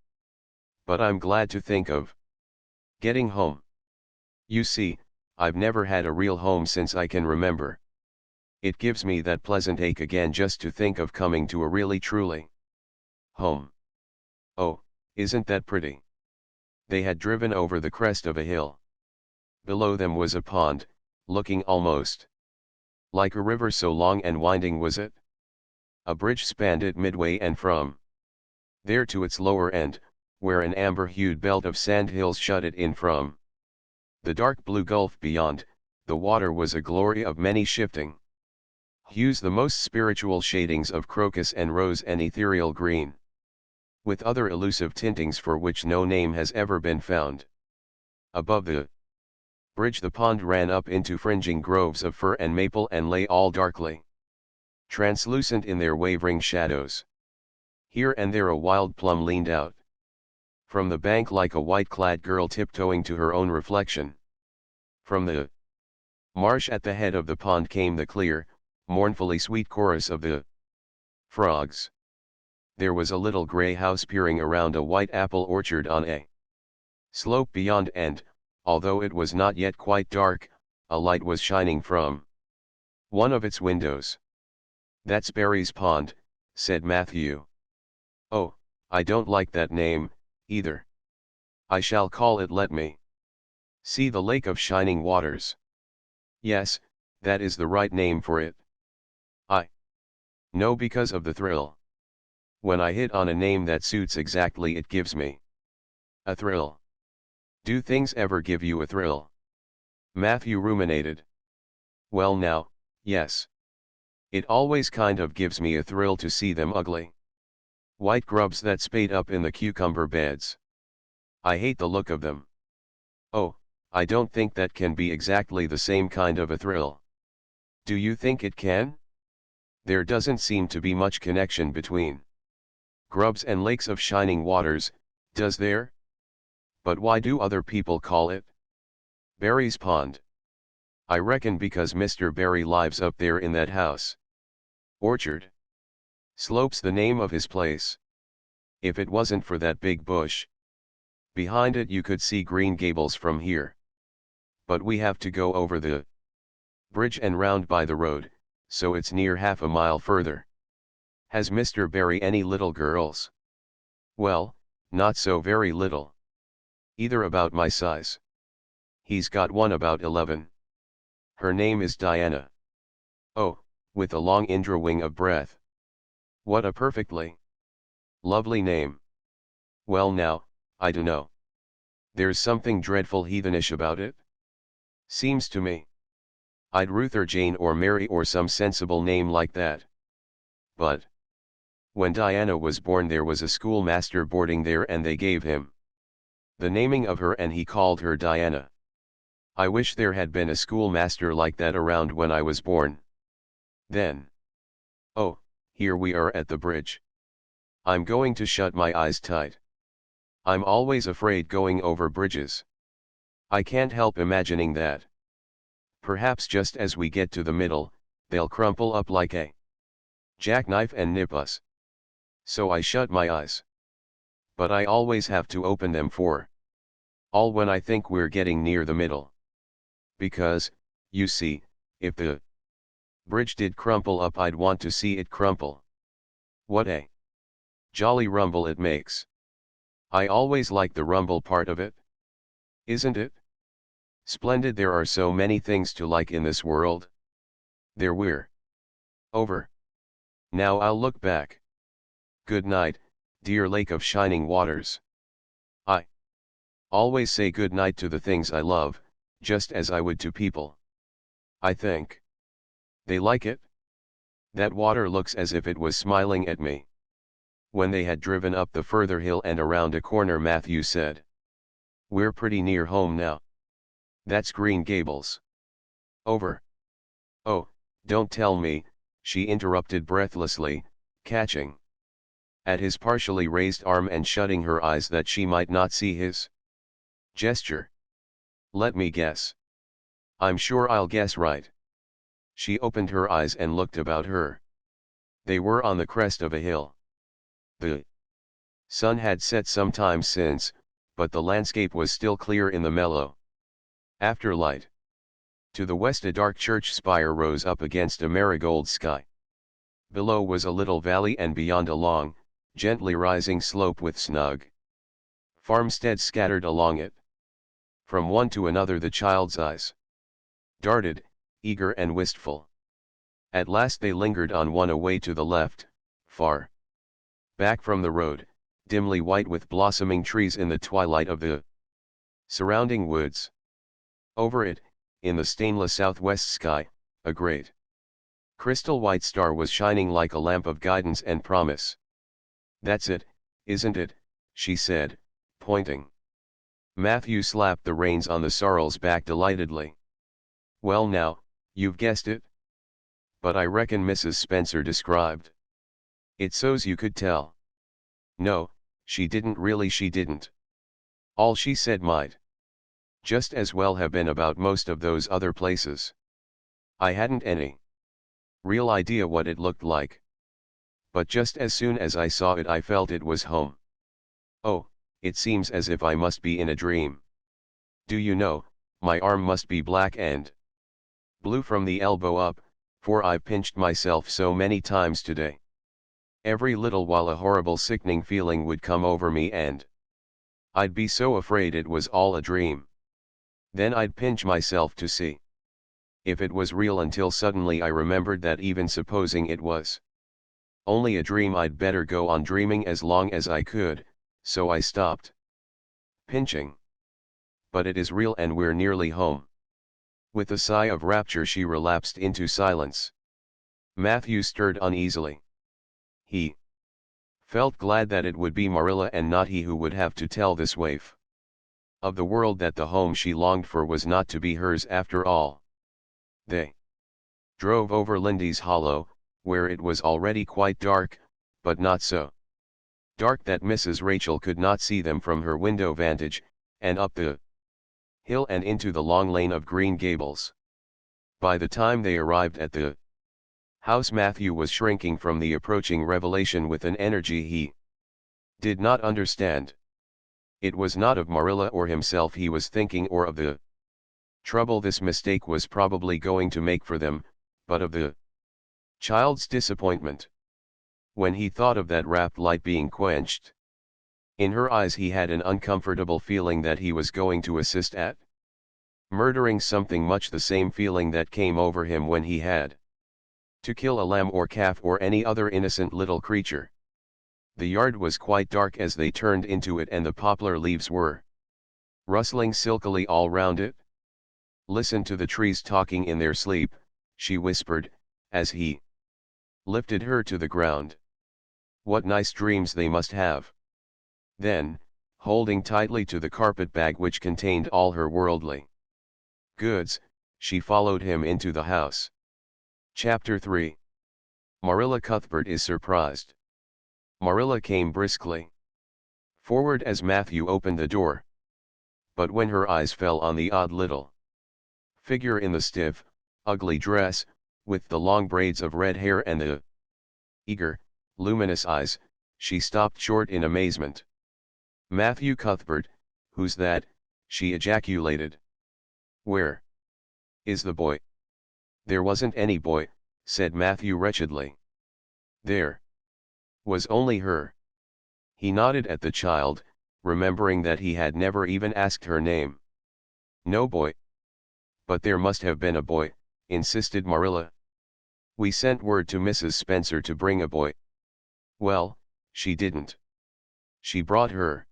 But I'm glad to think of getting home. You see, I've never had a real home since I can remember. It gives me that pleasant ache again just to think of coming to a really truly home. Oh, isn't that pretty?" They had driven over the crest of a hill. Below them was a pond, looking almost like a river, so long and winding was it. A bridge spanned it midway, and from there to its lower end, where an amber-hued belt of sand hills shut it in from the dark blue gulf beyond, the water was a glory of many shifting hues, the most spiritual shadings of crocus and rose and ethereal green, with other elusive tintings for which no name has ever been found. Above the bridge the pond ran up into fringing groves of fir and maple, and lay all darkly translucent in their wavering shadows. Here and there a wild plum leaned out from the bank like a white-clad girl tiptoeing to her own reflection. From the marsh at the head of the pond came the clear, mournfully sweet chorus of the frogs. There was a little gray house peering around a white apple orchard on a slope beyond, and, although it was not yet quite dark, a light was shining from one of its windows. "That's Barry's Pond," said Matthew. "Oh, I don't like that name, either. I shall call it Let Me See the Lake of Shining Waters." "Yes, that is the right name for it." "I know, because of the thrill. When I hit on a name that suits exactly, it gives me a thrill." "Do things ever give you a thrill?" Matthew ruminated. "Well now, yes. It always kind of gives me a thrill to see them ugly white grubs that spade up in the cucumber beds. I hate the look of them." "Oh, I don't think that can be exactly the same kind of a thrill." "Do you think it can? There doesn't seem to be much connection between grubs and lakes of shining waters, does there? But why do other people call it Barry's Pond?" "I reckon because Mr. Barry lives up there in that house. Orchard. Slope's the name of his place. If it wasn't for that big bush behind it, you could see Green Gables from here. But we have to go over the bridge and round by the road, so it's near half a mile further." "Has Mr. Barry any little girls?" "Well, not so very little. Either about my size. He's got one about 11. Her name is Diana." "Oh," with a long indrawing of breath. "What a perfectly lovely name." "Well now, I dunno. There's something dreadful heathenish about it, seems to me. I'd Ruth or Jane or Mary or some sensible name like that. But when Diana was born, there was a schoolmaster boarding there, and they gave him the naming of her, and he called her Diana. I wish there had been a schoolmaster like that around when I was born. Then. Oh, here we are at the bridge. I'm going to shut my eyes tight. I'm always afraid going over bridges. I can't help imagining that perhaps just as we get to the middle, they'll crumple up like a jackknife and nip us. So I shut my eyes. But I always have to open them for all when I think we're getting near the middle. Because, you see, if the bridge did crumple up, I'd want to see it crumple. What a jolly rumble it makes. I always like the rumble part of it. Isn't it splendid? There are so many things to like in this world. There we're over. Now I'll look back. Good night, dear Lake of Shining Waters. I always say good night to the things I love, just as I would to people. I think they like it. That water looks as if it was smiling at me." When they had driven up the further hill and around a corner, Matthew said, "We're pretty near home now." "That's Green Gables." "Over." "Oh, don't tell me," she interrupted breathlessly, catching at his partially raised arm and shutting her eyes that she might not see his gesture. "Let me guess. I'm sure I'll guess right." She opened her eyes and looked about her. They were on the crest of a hill. The sun had set some time since, but the landscape was still clear in the mellow afterlight. To the west a dark church spire rose up against a marigold sky. Below was a little valley, and beyond a long, gently rising slope with snug farmsteads scattered along it. From one to another the child's eyes darted, eager and wistful. At last they lingered on one away to the left, far back from the road, dimly white with blossoming trees in the twilight of the surrounding woods. Over it, in the stainless southwest sky, a great crystal white star was shining like a lamp of guidance and promise. "That's it, isn't it?" she said, pointing. Matthew slapped the reins on the sorrel's back delightedly. "Well now, you've guessed it. But I reckon Mrs. Spencer described it so's you could tell." "No, she didn't really, she didn't. All she said might just as well have been about most of those other places. I hadn't any Real idea what it looked like. But just as soon as I saw it I felt it was home. Oh, it seems as if I must be in a dream. Do you know, my arm must be black and blue from the elbow up, for I've pinched myself so many times today. Every little while a horrible sickening feeling would come over me and I'd be so afraid it was all a dream. Then I'd pinch myself to see if it was real until suddenly I remembered that even supposing it was only a dream I'd better go on dreaming as long as I could, so I stopped pinching. But it is real and we're nearly home. With a sigh of rapture she relapsed into silence. Matthew stirred uneasily. He felt glad that it would be Marilla and not he who would have to tell this waif of the world that the home she longed for was not to be hers after all. They drove over Lindy's Hollow, where it was already quite dark, but not so dark that Mrs. Rachel could not see them from her window vantage, and up the hill and into the long lane of Green Gables. By the time they arrived at the house Matthew was shrinking from the approaching revelation with an energy he did not understand. It was not of Marilla or himself he was thinking or of the trouble this mistake was probably going to make for them, but of the child's disappointment. When he thought of that rapt light being quenched in her eyes he had an uncomfortable feeling that he was going to assist at murdering something, much the same feeling that came over him when he had to kill a lamb or calf or any other innocent little creature. The yard was quite dark as they turned into it and the poplar leaves were rustling silkily all round it. Listen to the trees talking in their sleep, she whispered, as he lifted her to the ground. What nice dreams they must have. Then, holding tightly to the carpet bag which contained all her worldly goods, she followed him into the house. Chapter 3. Marilla Cuthbert is surprised. Marilla came briskly forward as Matthew opened the door. But when her eyes fell on the odd little figure in the stiff, ugly dress, with the long braids of red hair and the eager, luminous eyes, she stopped short in amazement. Matthew Cuthbert, who's that? She ejaculated. Where is the boy? There wasn't any boy, said Matthew wretchedly. There was only her. He nodded at the child, remembering that he had never even asked her name. No boy. But there must have been a boy, insisted Marilla. We sent word to Mrs. Spencer to bring a boy. Well, she didn't. She brought her.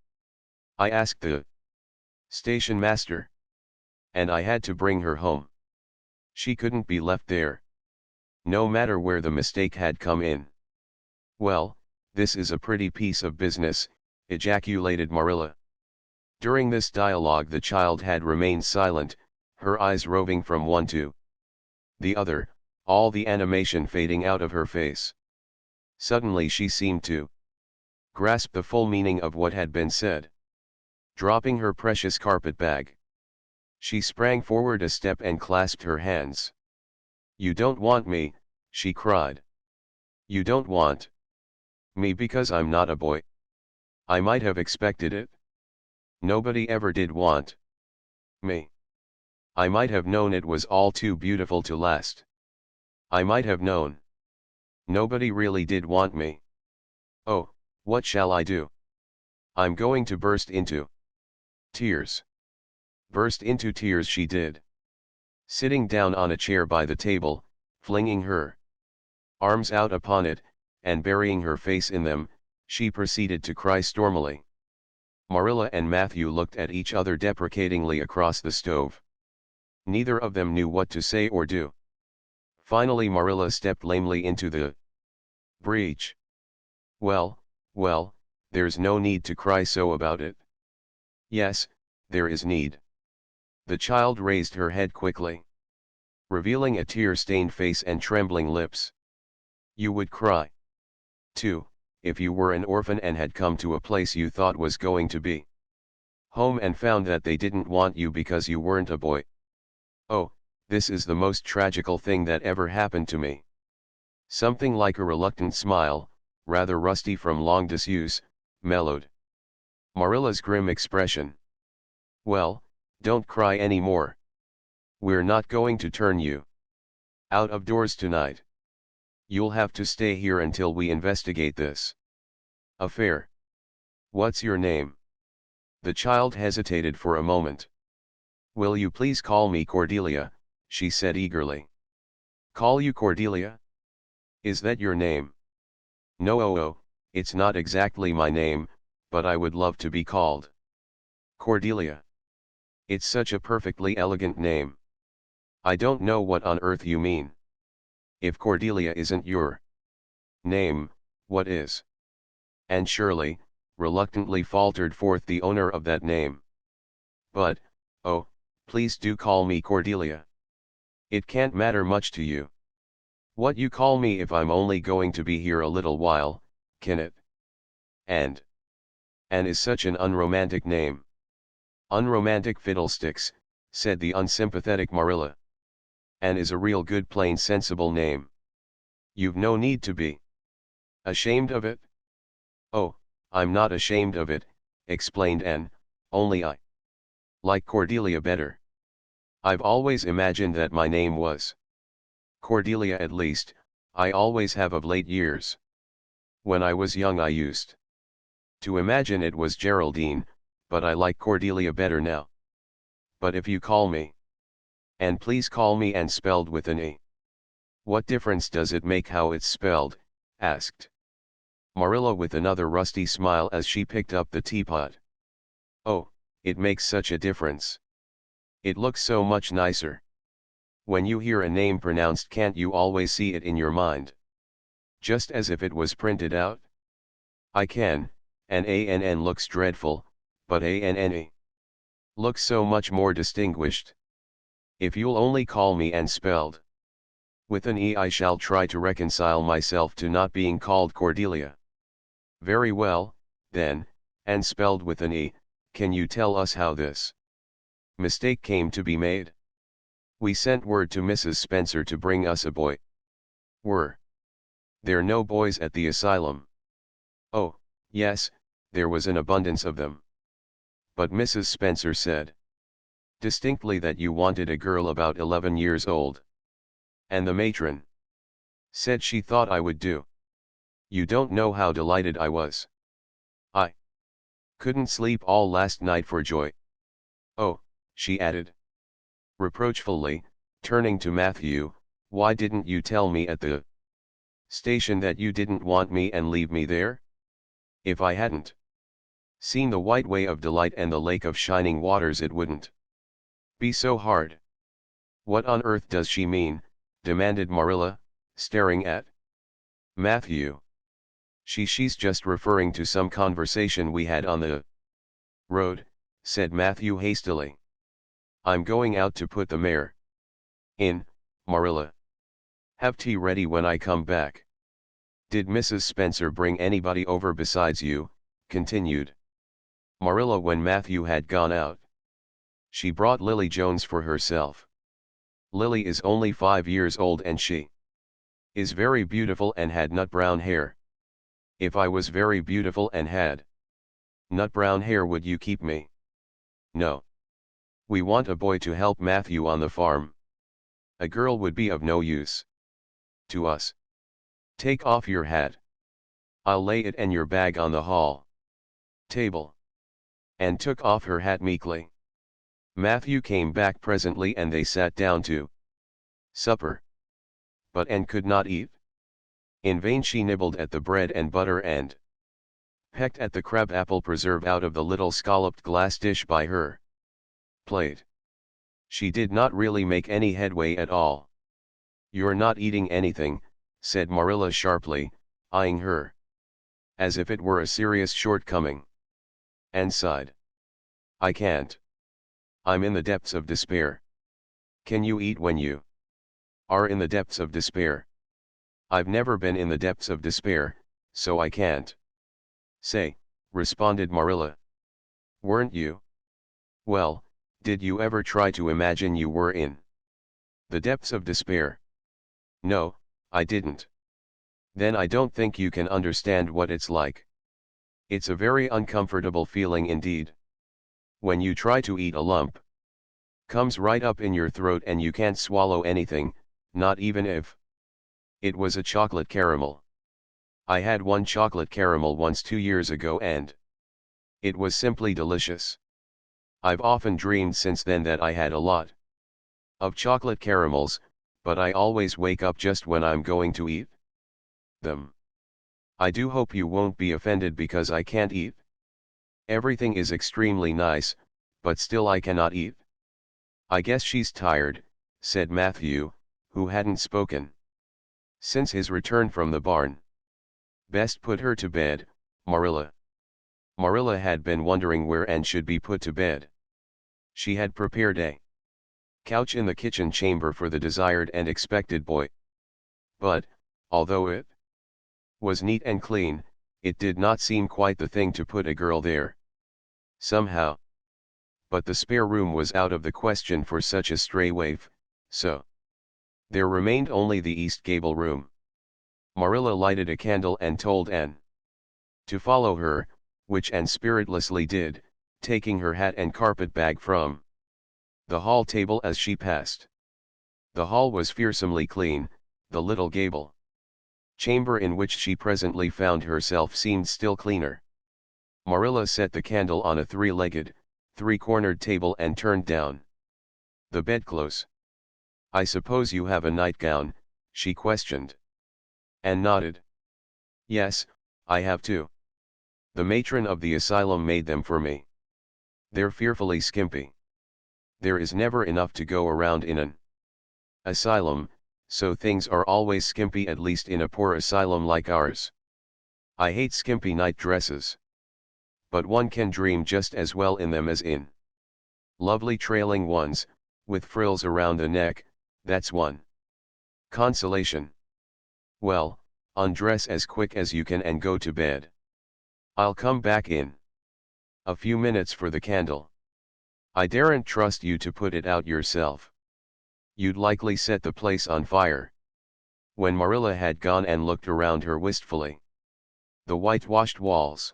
I asked the station master. And I had to bring her home. She couldn't be left there. No matter where the mistake had come in. Well, this is a pretty piece of business, ejaculated Marilla. During this dialogue the child had remained silent, her eyes roving from one to the other, all the animation fading out of her face. Suddenly she seemed to grasp the full meaning of what had been said. Dropping her precious carpet bag, she sprang forward a step and clasped her hands. You don't want me, she cried. You don't want me because I'm not a boy. I might have expected it. Nobody ever did want me. I might have known it was all too beautiful to last. I might have known. Nobody really did want me. Oh, what shall I do? I'm going to burst into tears. Burst into tears she did. Sitting down on a chair by the table, flinging her arms out upon it, and burying her face in them, she proceeded to cry stormily. Marilla and Matthew looked at each other deprecatingly across the stove. Neither of them knew what to say or do. Finally Marilla stepped lamely into the breach. Well, well, there's no need to cry so about it. Yes, there is need. The child raised her head quickly, revealing a tear-stained face and trembling lips. You would cry, too, if you were an orphan and had come to a place you thought was going to be home and found that they didn't want you because you weren't a boy. Oh, this is the most tragical thing that ever happened to me. Something like a reluctant smile, rather rusty from long disuse, mellowed Marilla's grim expression. Well, don't cry any more. We're not going to turn you out of doors tonight. You'll have to stay here until we investigate this affair. What's your name? The child hesitated for a moment. Will you please call me Cordelia, she said eagerly. Call you Cordelia? Is that your name? No, it's not exactly my name, but I would love to be called Cordelia. It's such a perfectly elegant name. I don't know what on earth you mean. If Cordelia isn't your name, what is? And Shirley, reluctantly faltered forth the owner of that name. But, oh, please do call me Cordelia. It can't matter much to you what you call me if I'm only going to be here a little while, can it? And is such an unromantic name. Unromantic fiddlesticks, said the unsympathetic Marilla. Anne is a real good plain sensible name. You've no need to be ashamed of it. Oh, I'm not ashamed of it, explained Anne, only I like Cordelia better. I've always imagined that my name was Cordelia, at least, I always have of late years. When I was young I used to imagine it was Geraldine, but I like Cordelia better now. But if you call me Anne, please call me Anne spelled with an E. What difference does it make how it's spelled? Asked Marilla with another rusty smile as she picked up the teapot. Oh, it makes such a difference. It looks so much nicer. When you hear a name pronounced, can't you always see it in your mind? Just as if it was printed out? I can, and ANN looks dreadful, but ANNE looks so much more distinguished. If you'll only call me Anne spelled with an E, I shall try to reconcile myself to not being called Cordelia. Very well, then, Anne spelled with an E. Can you tell us how this mistake came to be made? We sent word to Mrs. Spencer to bring us a boy. Were there no boys at the asylum? Oh, yes, there was an abundance of them. But Mrs. Spencer said distinctly that you wanted a girl about 11 years old. And the matron said she thought I would do. You don't know how delighted I was. I couldn't sleep all last night for joy. Oh, she added reproachfully, turning to Matthew, why didn't you tell me at the station that you didn't want me and leave me there? If I hadn't seen the white way of delight and the lake of shining waters, it wouldn't be so hard. What on earth does she mean? Demanded Marilla, staring at Matthew. She's just referring to some conversation we had on the road, said Matthew hastily. I'm going out to put the mare in, Marilla. Have tea ready when I come back. Did Mrs. Spencer bring anybody over besides you? Continued Marilla when Matthew had gone out. She brought Lily Jones for herself. Lily is only 5 years old and she is very beautiful and had nut brown hair. If I was very beautiful and had nut brown hair, would you keep me? No. We want a boy to help Matthew on the farm. A girl would be of no use to us. Take off your hat. I'll lay it and your bag on the hall table. And took off her hat meekly. Matthew came back presently and they sat down to supper. But Anne could not eat. In vain she nibbled at the bread and butter and pecked at the crab apple preserve out of the little scalloped glass dish by her plate. She did not really make any headway at all. You're not eating anything, said Marilla sharply, eyeing her as if it were a serious shortcoming. Anne sighed. I can't. I'm in the depths of despair. Can you eat when you are in the depths of despair? I've never been in the depths of despair, so I can't. Say, responded Marilla. Weren't you? Well, did you ever try to imagine you were in the depths of despair? No, I didn't. then I don't think you can understand what it's like. It's a very uncomfortable feeling indeed. When you try to eat a lump, comes right up in your throat and you can't swallow anything, not even if it was a chocolate caramel. I had one chocolate caramel once 2 years ago and it was simply delicious. I've often dreamed since then that I had a lot of chocolate caramels, but I always wake up just when I'm going to eat them. I do hope you won't be offended because I can't eat. Everything is extremely nice, but still I cannot eat. I guess she's tired, said Matthew, who hadn't spoken since his return from the barn. Best put her to bed, Marilla. Marilla had been wondering where Anne should be put to bed. She had prepared a couch in the kitchen chamber for the desired and expected boy. But, although it was neat and clean, it did not seem quite the thing to put a girl there. Somehow. But the spare room was out of the question for such a stray waif, so there remained only the east gable room. Marilla lighted a candle and told Anne to follow her, which Anne spiritlessly did, taking her hat and carpet bag from the hall table as she passed. The hall was fearsomely clean, the little gable chamber in which she presently found herself seemed still cleaner. Marilla set the candle on a three-legged, three-cornered table and turned down the bedclothes. I suppose you have a nightgown, she questioned. Anne nodded. Yes, I have two. The matron of the asylum made them for me. They're fearfully skimpy. There is never enough to go around in an asylum, so things are always skimpy, at least in a poor asylum like ours. I hate skimpy night dresses. But one can dream just as well in them as in lovely trailing ones, with frills around the neck, that's one consolation. Well, undress as quick as you can and go to bed. I'll come back in a few minutes for the candle. I daren't trust you to put it out yourself. You'd likely set the place on fire. When Marilla had gone and looked around her wistfully, the whitewashed walls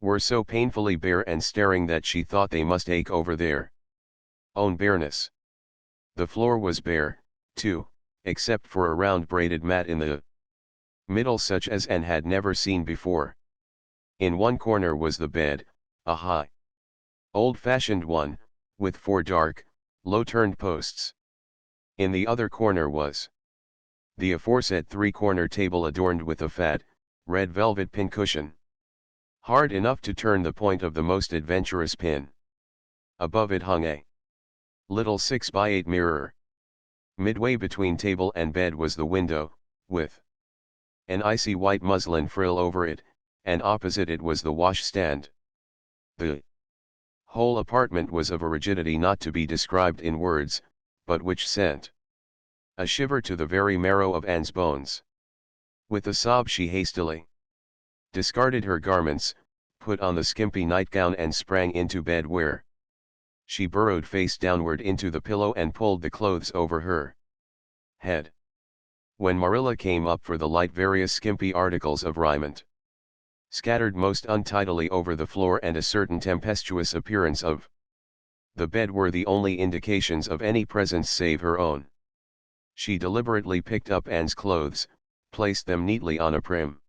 were so painfully bare and staring that she thought they must ache over their own bareness. The floor was bare, too, except for a round braided mat in the middle such as Anne had never seen before. In one corner was the bed, a high, old-fashioned one, with four dark, low-turned posts. In the other corner was the aforesaid three-corner table adorned with a fat, red velvet pincushion, hard enough to turn the point of the most adventurous pin. Above it hung a little 6x8 mirror. Midway between table and bed was the window, with an icy white muslin frill over it, and opposite it was the washstand. The whole apartment was of a rigidity not to be described in words, but which sent a shiver to the very marrow of Anne's bones. With a sob she hastily discarded her garments, put on the skimpy nightgown and sprang into bed, where she burrowed face downward into the pillow and pulled the clothes over her head. When Marilla came up for the light, various skimpy articles of raiment scattered most untidily over the floor, and a certain tempestuous appearance of the bed were the only indications of any presence save her own. She deliberately picked up Anne's clothes, placed them neatly on a prim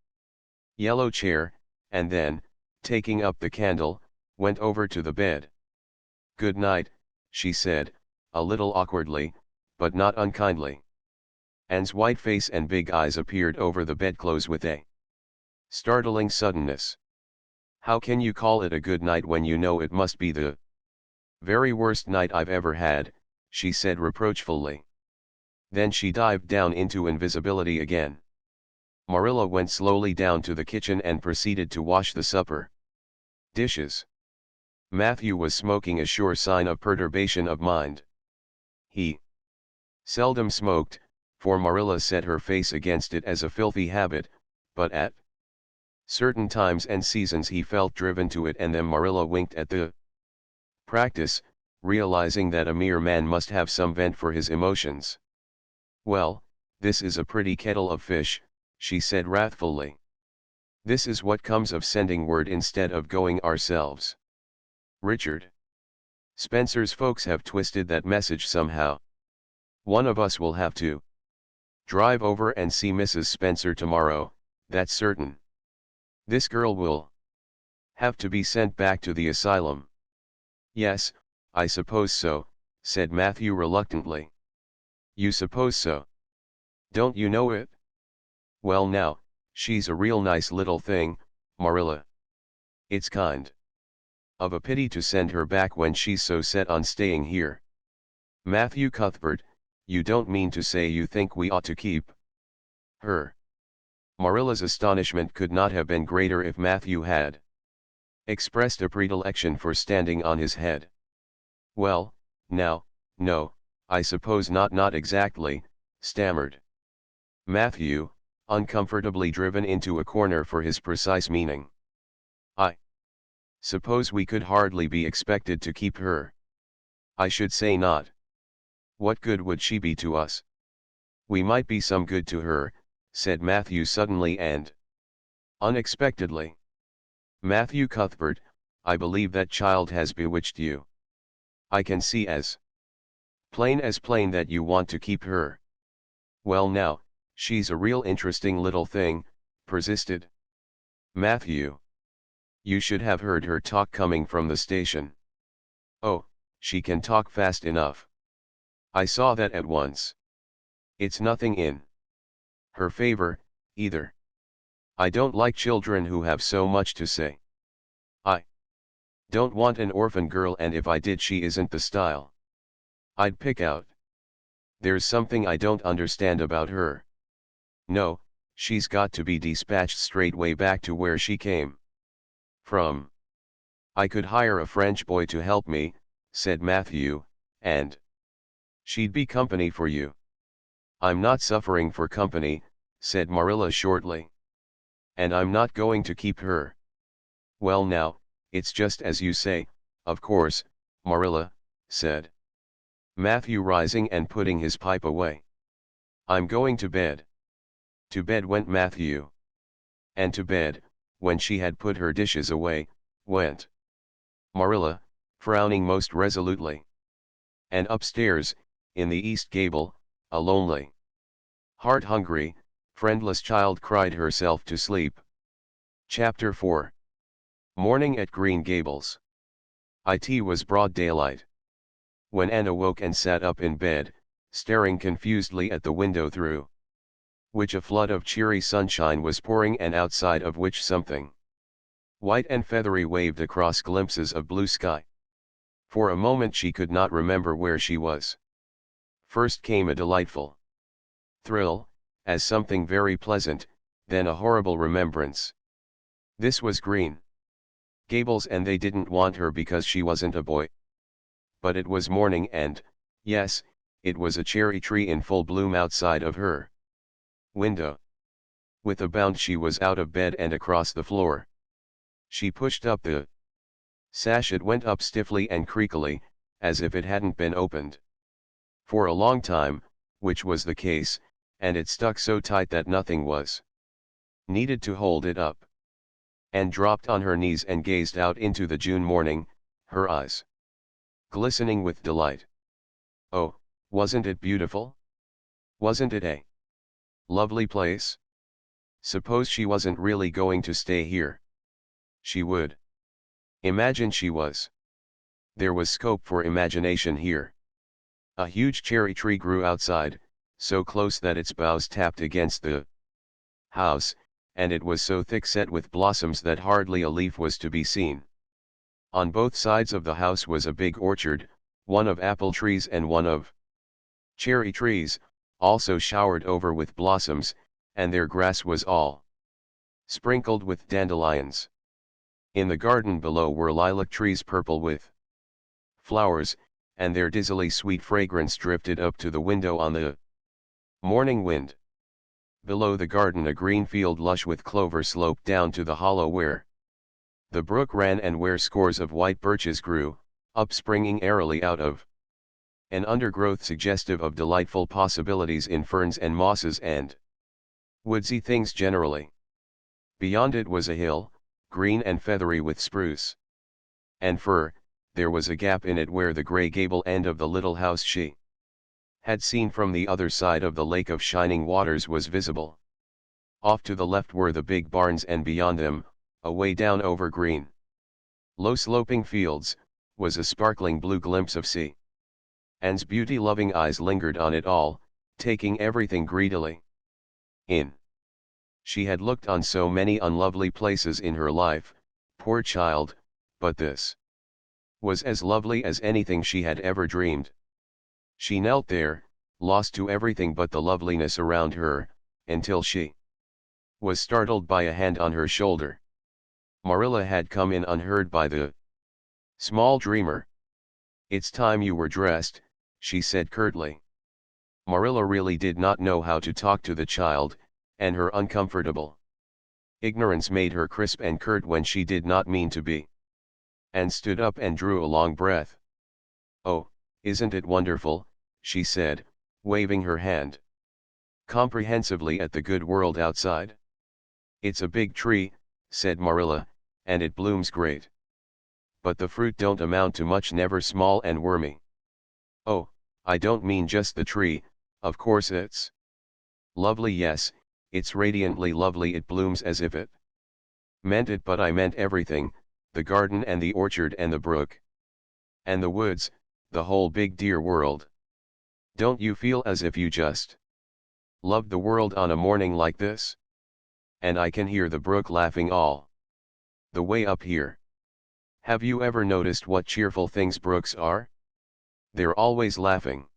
yellow chair, and then, taking up the candle, went over to the bed. "Good night," she said, a little awkwardly, but not unkindly. Anne's white face and big eyes appeared over the bedclothes with a startling suddenness. "How can you call it a good night when you know it must be the very worst night I've ever had," she said reproachfully. Then she dived down into invisibility again. Marilla went slowly down to the kitchen and proceeded to wash the supper dishes. Matthew was smoking, a sure sign of perturbation of mind. He seldom smoked, for Marilla set her face against it as a filthy habit, but at certain times and seasons he felt driven to it, and then Marilla winked at the practice, realizing that a mere man must have some vent for his emotions. "Well, this is a pretty kettle of fish," she said wrathfully. This is what comes of sending word instead of going ourselves. Richard. Spencer's folks have twisted that message somehow. One of us will have to drive over and see Mrs. Spencer tomorrow, that's certain. This girl will have to be sent back to the asylum. Yes, I suppose so, said Matthew reluctantly. You suppose so? Don't you know it? Well now, she's a real nice little thing, Marilla. It's kind of a pity to send her back when she's so set on staying here. Matthew Cuthbert, you don't mean to say you think we ought to keep her? Marilla's astonishment could not have been greater if Matthew had expressed a predilection for standing on his head. Well, now, no, I suppose not exactly, stammered Matthew, uncomfortably driven into a corner for his precise meaning. I suppose we could hardly be expected to keep her. I should say not. What good would she be to us? We might be some good to her, said Matthew suddenly and unexpectedly. Matthew Cuthbert, I believe that child has bewitched you. I can see as plain that you want to keep her. Well now, she's a real interesting little thing, persisted Matthew. You should have heard her talk coming from the station. Oh, she can talk fast enough. I saw that at once. It's nothing in her favor, either. I don't like children who have so much to say. I don't want an orphan girl, and if I did, she isn't the style I'd pick out. There's something I don't understand about her. No, she's got to be dispatched straightway back to where she came from. I could hire a French boy to help me, said Matthew, and she'd be company for you. I'm not suffering for company, said Marilla shortly. And I'm not going to keep her. Well now, it's just as you say, of course, Marilla, said Matthew, rising and putting his pipe away. I'm going to bed. To bed went Matthew. And to bed, when she had put her dishes away, went Marilla, frowning most resolutely. And upstairs, in the east gable, a lonely, heart-hungry, friendless child cried herself to sleep. Chapter 4. Morning at Green Gables. It was broad daylight when Anne awoke and sat up in bed, staring confusedly at the window through which a flood of cheery sunshine was pouring and outside of which something white and feathery waved across glimpses of blue sky. For a moment she could not remember where she was. First came a delightful thrill, as something very pleasant, then a horrible remembrance. This was Green Gables, and they didn't want her because she wasn't a boy. But it was morning, and, yes, it was a cherry tree in full bloom outside of her window. With a bound she was out of bed and across the floor. She pushed up the sash. It went up stiffly and creakily, as if it hadn't been opened for a long time, which was the case, and it stuck so tight that nothing was needed to hold it up. Anne dropped on her knees and gazed out into the June morning, her eyes glistening with delight. Oh, wasn't it beautiful? Wasn't it a lovely place? Suppose she wasn't really going to stay here. She would. Imagine she was. There was scope for imagination here. A huge cherry tree grew outside, so close that its boughs tapped against the house, and it was so thick set with blossoms that hardly a leaf was to be seen. On both sides of the house was a big orchard, one of apple trees and one of cherry trees, also showered over with blossoms, and their grass was all sprinkled with dandelions. In the garden below were lilac trees purple with flowers, and their dizzily sweet fragrance drifted up to the window on the morning wind. Below the garden a green field lush with clover sloped down to the hollow where the brook ran and where scores of white birches grew, upspringing airily out of an undergrowth suggestive of delightful possibilities in ferns and mosses and Woodsy things generally. Beyond it was a hill, green and feathery with spruce and fir. There was a gap in it where the gray gable end of the little house she had seen from the other side of the lake of shining waters was visible. Off to the left were the big barns, and beyond them, away down over green, low sloping fields, was a sparkling blue glimpse of sea. Anne's beauty-loving eyes lingered on it all, taking everything greedily in. She had looked on so many unlovely places in her life, poor child, but this was as lovely as anything she had ever dreamed. She knelt there, lost to everything but the loveliness around her, until she was startled by a hand on her shoulder. Marilla had come in unheard by the small dreamer. "It's time you were dressed," she said curtly. Marilla really did not know how to talk to the child, and her uncomfortable ignorance made her crisp and curt when she did not mean to be. Anne stood up and drew a long breath. "Oh, isn't it wonderful," she said, waving her hand comprehensively at the good world outside. "It's a big tree," said Marilla, "and it blooms great. But the fruit don't amount to much, never small and wormy." "Oh, I don't mean just the tree, of course it's lovely, yes, it's radiantly lovely, it blooms as if it meant it, but I meant everything, the garden and the orchard and the brook and the woods, the whole big dear world. Don't you feel as if you just loved the world on a morning like this? And I can hear the brook laughing all the way up here. Have you ever noticed what cheerful things brooks are? They're always laughing.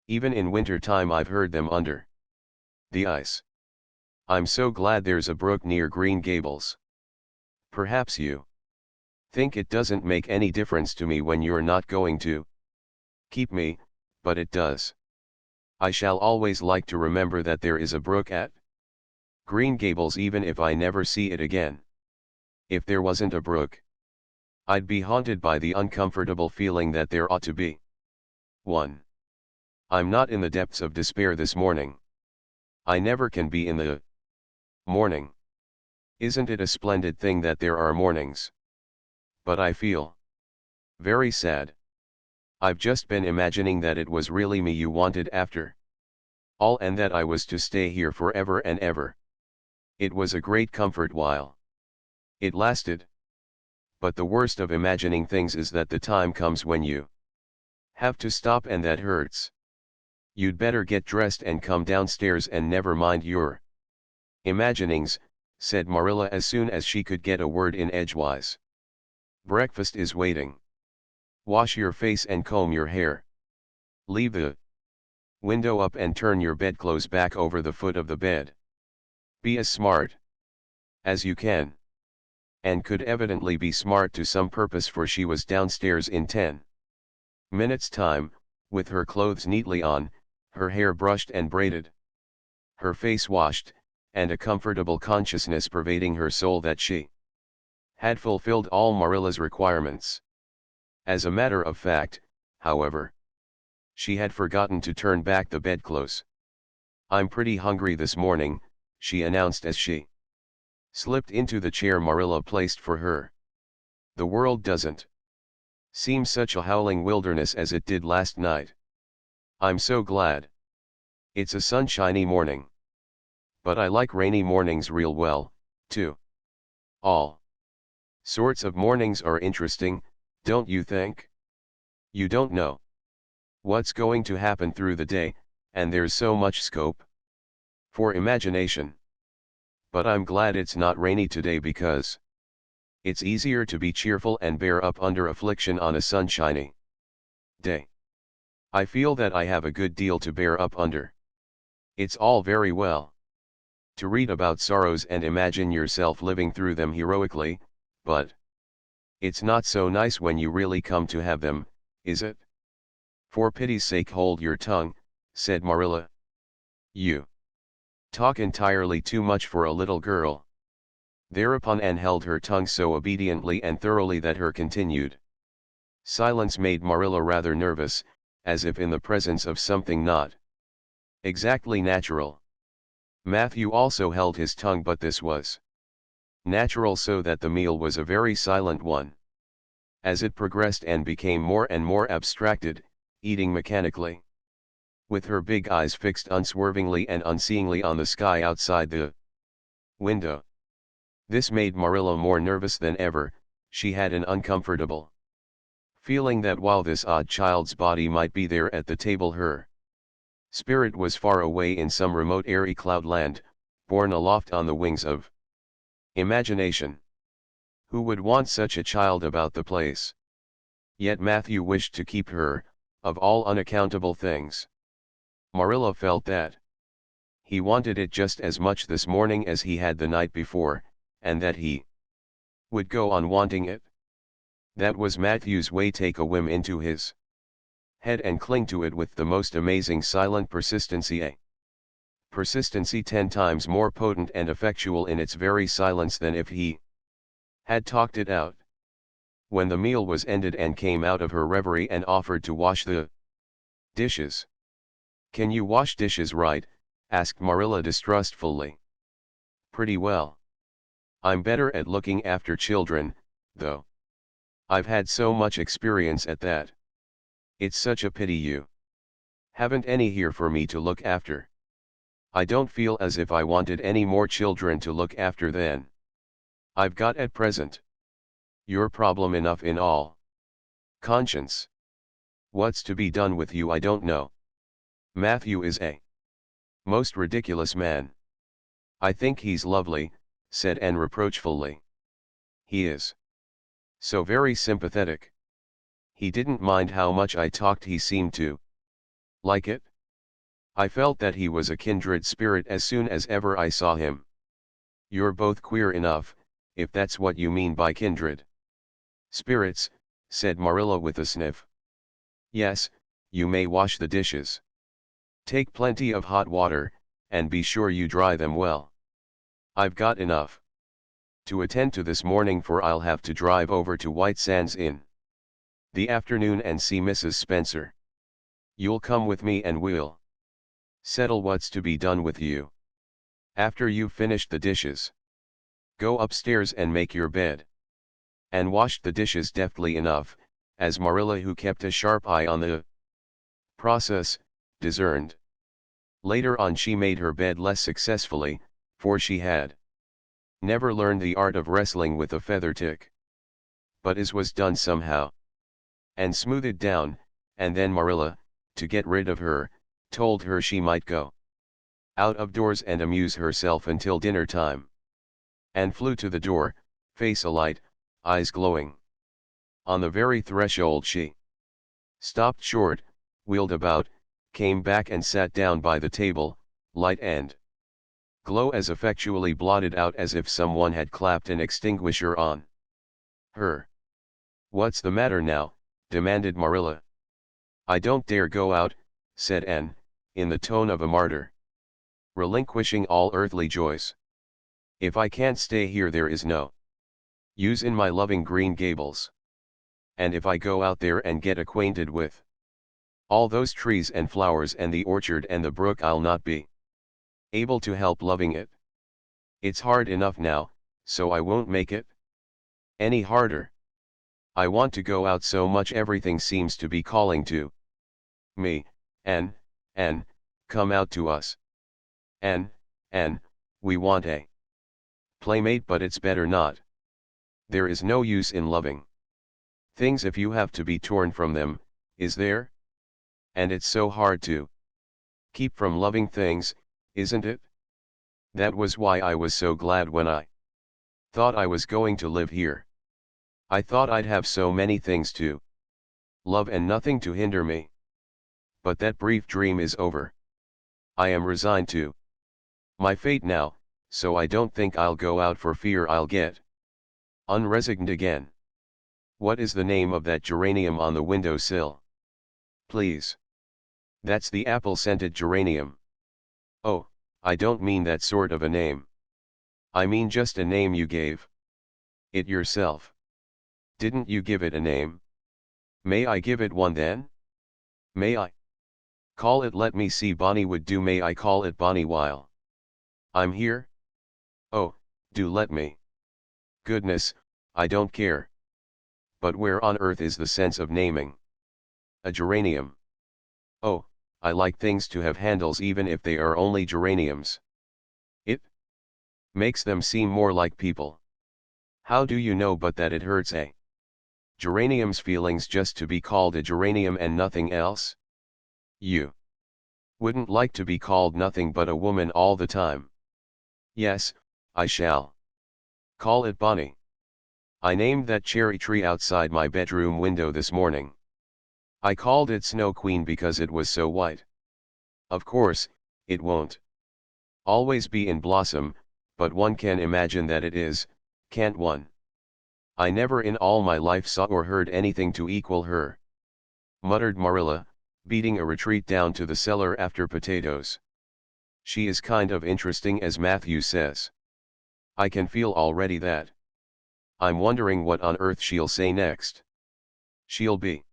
Even in winter time I've heard them under the ice. I'm so glad there's a brook near Green Gables. Perhaps you think it doesn't make any difference to me when you're not going to keep me, but it does. I shall always like to remember that there is a brook at Green Gables, even if I never see it again. If there wasn't a brook, I'd be haunted by the uncomfortable feeling that there ought to be one. I'm not in the depths of despair this morning. I never can be in the morning. Isn't it a splendid thing that there are mornings? But I feel very sad. I've just been imagining that it was really me you wanted after all, and that I was to stay here forever and ever. It was a great comfort while it lasted. But the worst of imagining things is that the time comes when you have to stop, and that hurts. You'd better get dressed and come downstairs and never mind your imaginings," said Marilla as soon as she could get a word in edgewise. "Breakfast is waiting. Wash your face and comb your hair. Leave the window up and turn your bedclothes back over the foot of the bed. Be as smart as you can." And could evidently be smart to some purpose, for she was downstairs in 10 minutes' time, with her clothes neatly on, her hair brushed and braided, her face washed, and a comfortable consciousness pervading her soul that she had fulfilled all Marilla's requirements. As a matter of fact, however, she had forgotten to turn back the bedclothes. "I'm pretty hungry this morning," she announced as she slipped into the chair Marilla placed for her. "The world doesn't seem such a howling wilderness as it did last night. I'm so glad. It's a sunshiny morning. But I like rainy mornings real well, too. All sorts of mornings are interesting, don't you think? You don't know what's going to happen through the day, and there's so much scope for imagination. But I'm glad it's not rainy today, because it's easier to be cheerful and bear up under affliction on a sunshiny day. I feel that I have a good deal to bear up under. It's all very well to read about sorrows and imagine yourself living through them heroically, but it's not so nice when you really come to have them, is it?" "For pity's sake hold your tongue," said Marilla. "You talk entirely too much for a little girl." Thereupon Anne held her tongue so obediently and thoroughly that her continued silence made Marilla rather nervous, as if in the presence of something not exactly natural. Matthew also held his tongue, but this was natural, so that the meal was a very silent one. As it progressed and became more and more abstracted, eating mechanically, with her big eyes fixed unswervingly and unseeingly on the sky outside the window. This made Marilla more nervous than ever. She had an uncomfortable feeling that while this odd child's body might be there at the table, her spirit was far away in some remote airy cloudland, borne aloft on the wings of imagination. Who would want such a child about the place? Yet Matthew wished to keep her, of all unaccountable things. Marilla felt that he wanted it just as much this morning as he had the night before, and that he would go on wanting it. That was Matthew's way: take a whim into his head and cling to it with the most amazing silent persistency, a persistency 10 times more potent and effectual in its very silence than if he had talked it out. When the meal was ended and came out of her reverie and offered to wash the dishes. "Can you wash dishes right?" asked Marilla distrustfully. "Pretty well. I'm better at looking after children, though. I've had so much experience at that. It's such a pity you haven't any here for me to look after. I don't feel as if I wanted any more children to look after than I've got at present. You're problem enough in all conscience. What's to be done with you I don't know. Matthew is a most ridiculous man." "I think he's lovely," said Anne reproachfully. "He is so very sympathetic. He didn't mind how much I talked. He seemed to like it. I felt that he was a kindred spirit as soon as ever I saw him." "You're both queer enough, if that's what you mean by kindred spirits," said Marilla with a sniff. "Yes, you may wash the dishes. Take plenty of hot water, and be sure you dry them well. I've got enough to attend to this morning, for I'll have to drive over to White Sands in the afternoon and see Mrs. Spencer. You'll come with me and we'll settle what's to be done with you. After you've finished the dishes, go upstairs and make your bed." And washed the dishes deftly enough, as Marilla, who kept a sharp eye on the process, discerned. Later on she made her bed less successfully, for she had never learned the art of wrestling with a feather tick. But as was done somehow, and smoothed down, and then Marilla, to get rid of her, told her she might go out of doors and amuse herself until dinner time. And flew to the door, face alight, eyes glowing. On the very threshold she stopped short, wheeled about, came back and sat down by the table, light and glow as effectually blotted out as if someone had clapped an extinguisher on her. "What's the matter now?" demanded Marilla. "I don't dare go out," said Anne, in the tone of a martyr, relinquishing all earthly joys. "If I can't stay here, there is no use in my loving Green Gables. And if I go out there and get acquainted with all those trees and flowers and the orchard and the brook, I'll not be able to help loving it. It's hard enough now, so I won't make it any harder. I want to go out so much, everything seems to be calling to me. Anne, come out to us. Anne, we want a playmate, but it's better not. There is no use in loving things if you have to be torn from them, is there? And it's so hard to keep from loving things, isn't it? That was why I was so glad when I thought I was going to live here. I thought I'd have so many things to love and nothing to hinder me. But that brief dream is over. I am resigned to my fate now, so I don't think I'll go out for fear I'll get unresigned again. What is the name of that geranium on the window sill? Please. That's the apple-scented geranium. Oh, I don't mean that sort of a name. I mean just a name you gave it yourself. Didn't you give it a name? May I give it one then? May I call it, let me see, Bonnie would do. May I call it Bonnie while I'm here? Oh, do let me. Goodness, I don't care. But where on earth is the sense of naming? A geranium. Oh, I like things to have handles even if they are only geraniums. It makes them seem more like people. How do you know but that it hurts a geranium's feelings just to be called a geranium and nothing else? You wouldn't like to be called nothing but a woman all the time. Yes, I shall. Call it Bonnie. I named that cherry tree outside my bedroom window this morning. I called it Snow Queen because it was so white. Of course, it won't always be in blossom, but one can imagine that it is, can't one? I never in all my life saw or heard anything to equal her, muttered Marilla, beating a retreat down to the cellar after potatoes. She is kind of interesting as Matthew says. I can feel already that. I'm wondering what on earth she'll say next. She'll be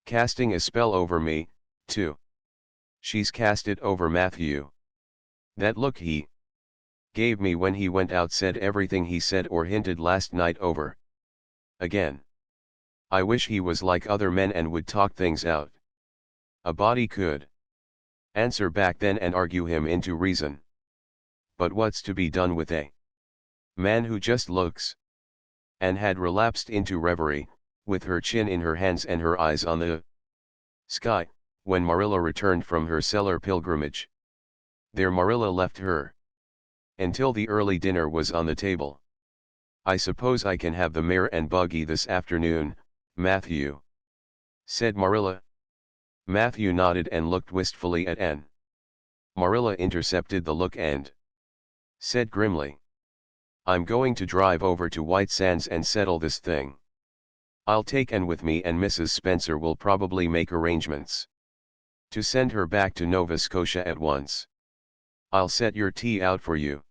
casting a spell over me, too. She's cast it over Matthew. That look he gave me when he went out said everything he said or hinted last night over again. I wish he was like other men and would talk things out. A body could answer back then and argue him into reason. But what's to be done with a man who just looks? Anne had relapsed into reverie, with her chin in her hands and her eyes on the sky, when Marilla returned from her cellar pilgrimage. There Marilla left her until the early dinner was on the table. I suppose I can have the mare and buggy this afternoon, Matthew, said Marilla. Matthew nodded and looked wistfully at Anne. Marilla intercepted the look and said grimly, I'm going to drive over to White Sands and settle this thing. I'll take Anne with me and Mrs. Spencer will probably make arrangements to send her back to Nova Scotia at once. I'll set your tea out for you.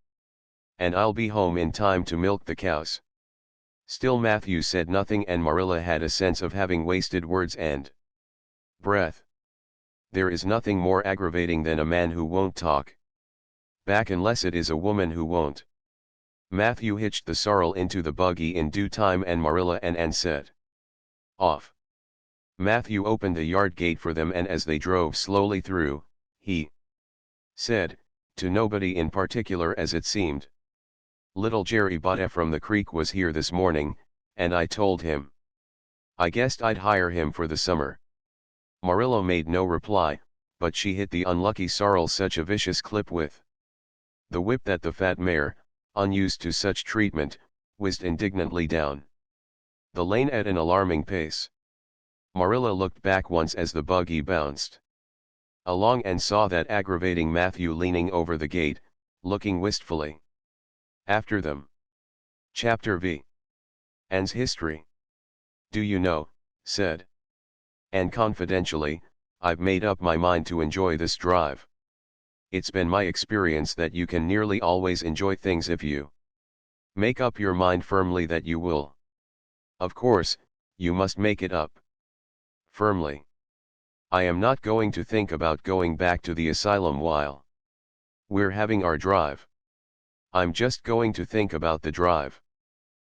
And I'll be home in time to milk the cows. Still Matthew said nothing and Marilla had a sense of having wasted words and breath. There is nothing more aggravating than a man who won't talk back unless it is a woman who won't. Matthew hitched the sorrel into the buggy in due time and Marilla and Anne set off. Matthew opened the yard gate for them and as they drove slowly through, he said, to nobody in particular as it seemed, little Jerry Butta from the creek was here this morning, and I told him I guessed I'd hire him for the summer. Marilla made no reply, but she hit the unlucky sorrel such a vicious clip with the whip that the fat mare, unused to such treatment, whizzed indignantly down the lane at an alarming pace. Marilla looked back once as the buggy bounced along and saw that aggravating Matthew leaning over the gate, looking wistfully after them. Chapter V. Anne's history. Do you know, said Anne confidentially, I've made up my mind to enjoy this drive. It's been my experience that you can nearly always enjoy things if you make up your mind firmly that you will. Of course, you must make it up firmly. I am not going to think about going back to the asylum while we're having our drive. I'm just going to think about the drive.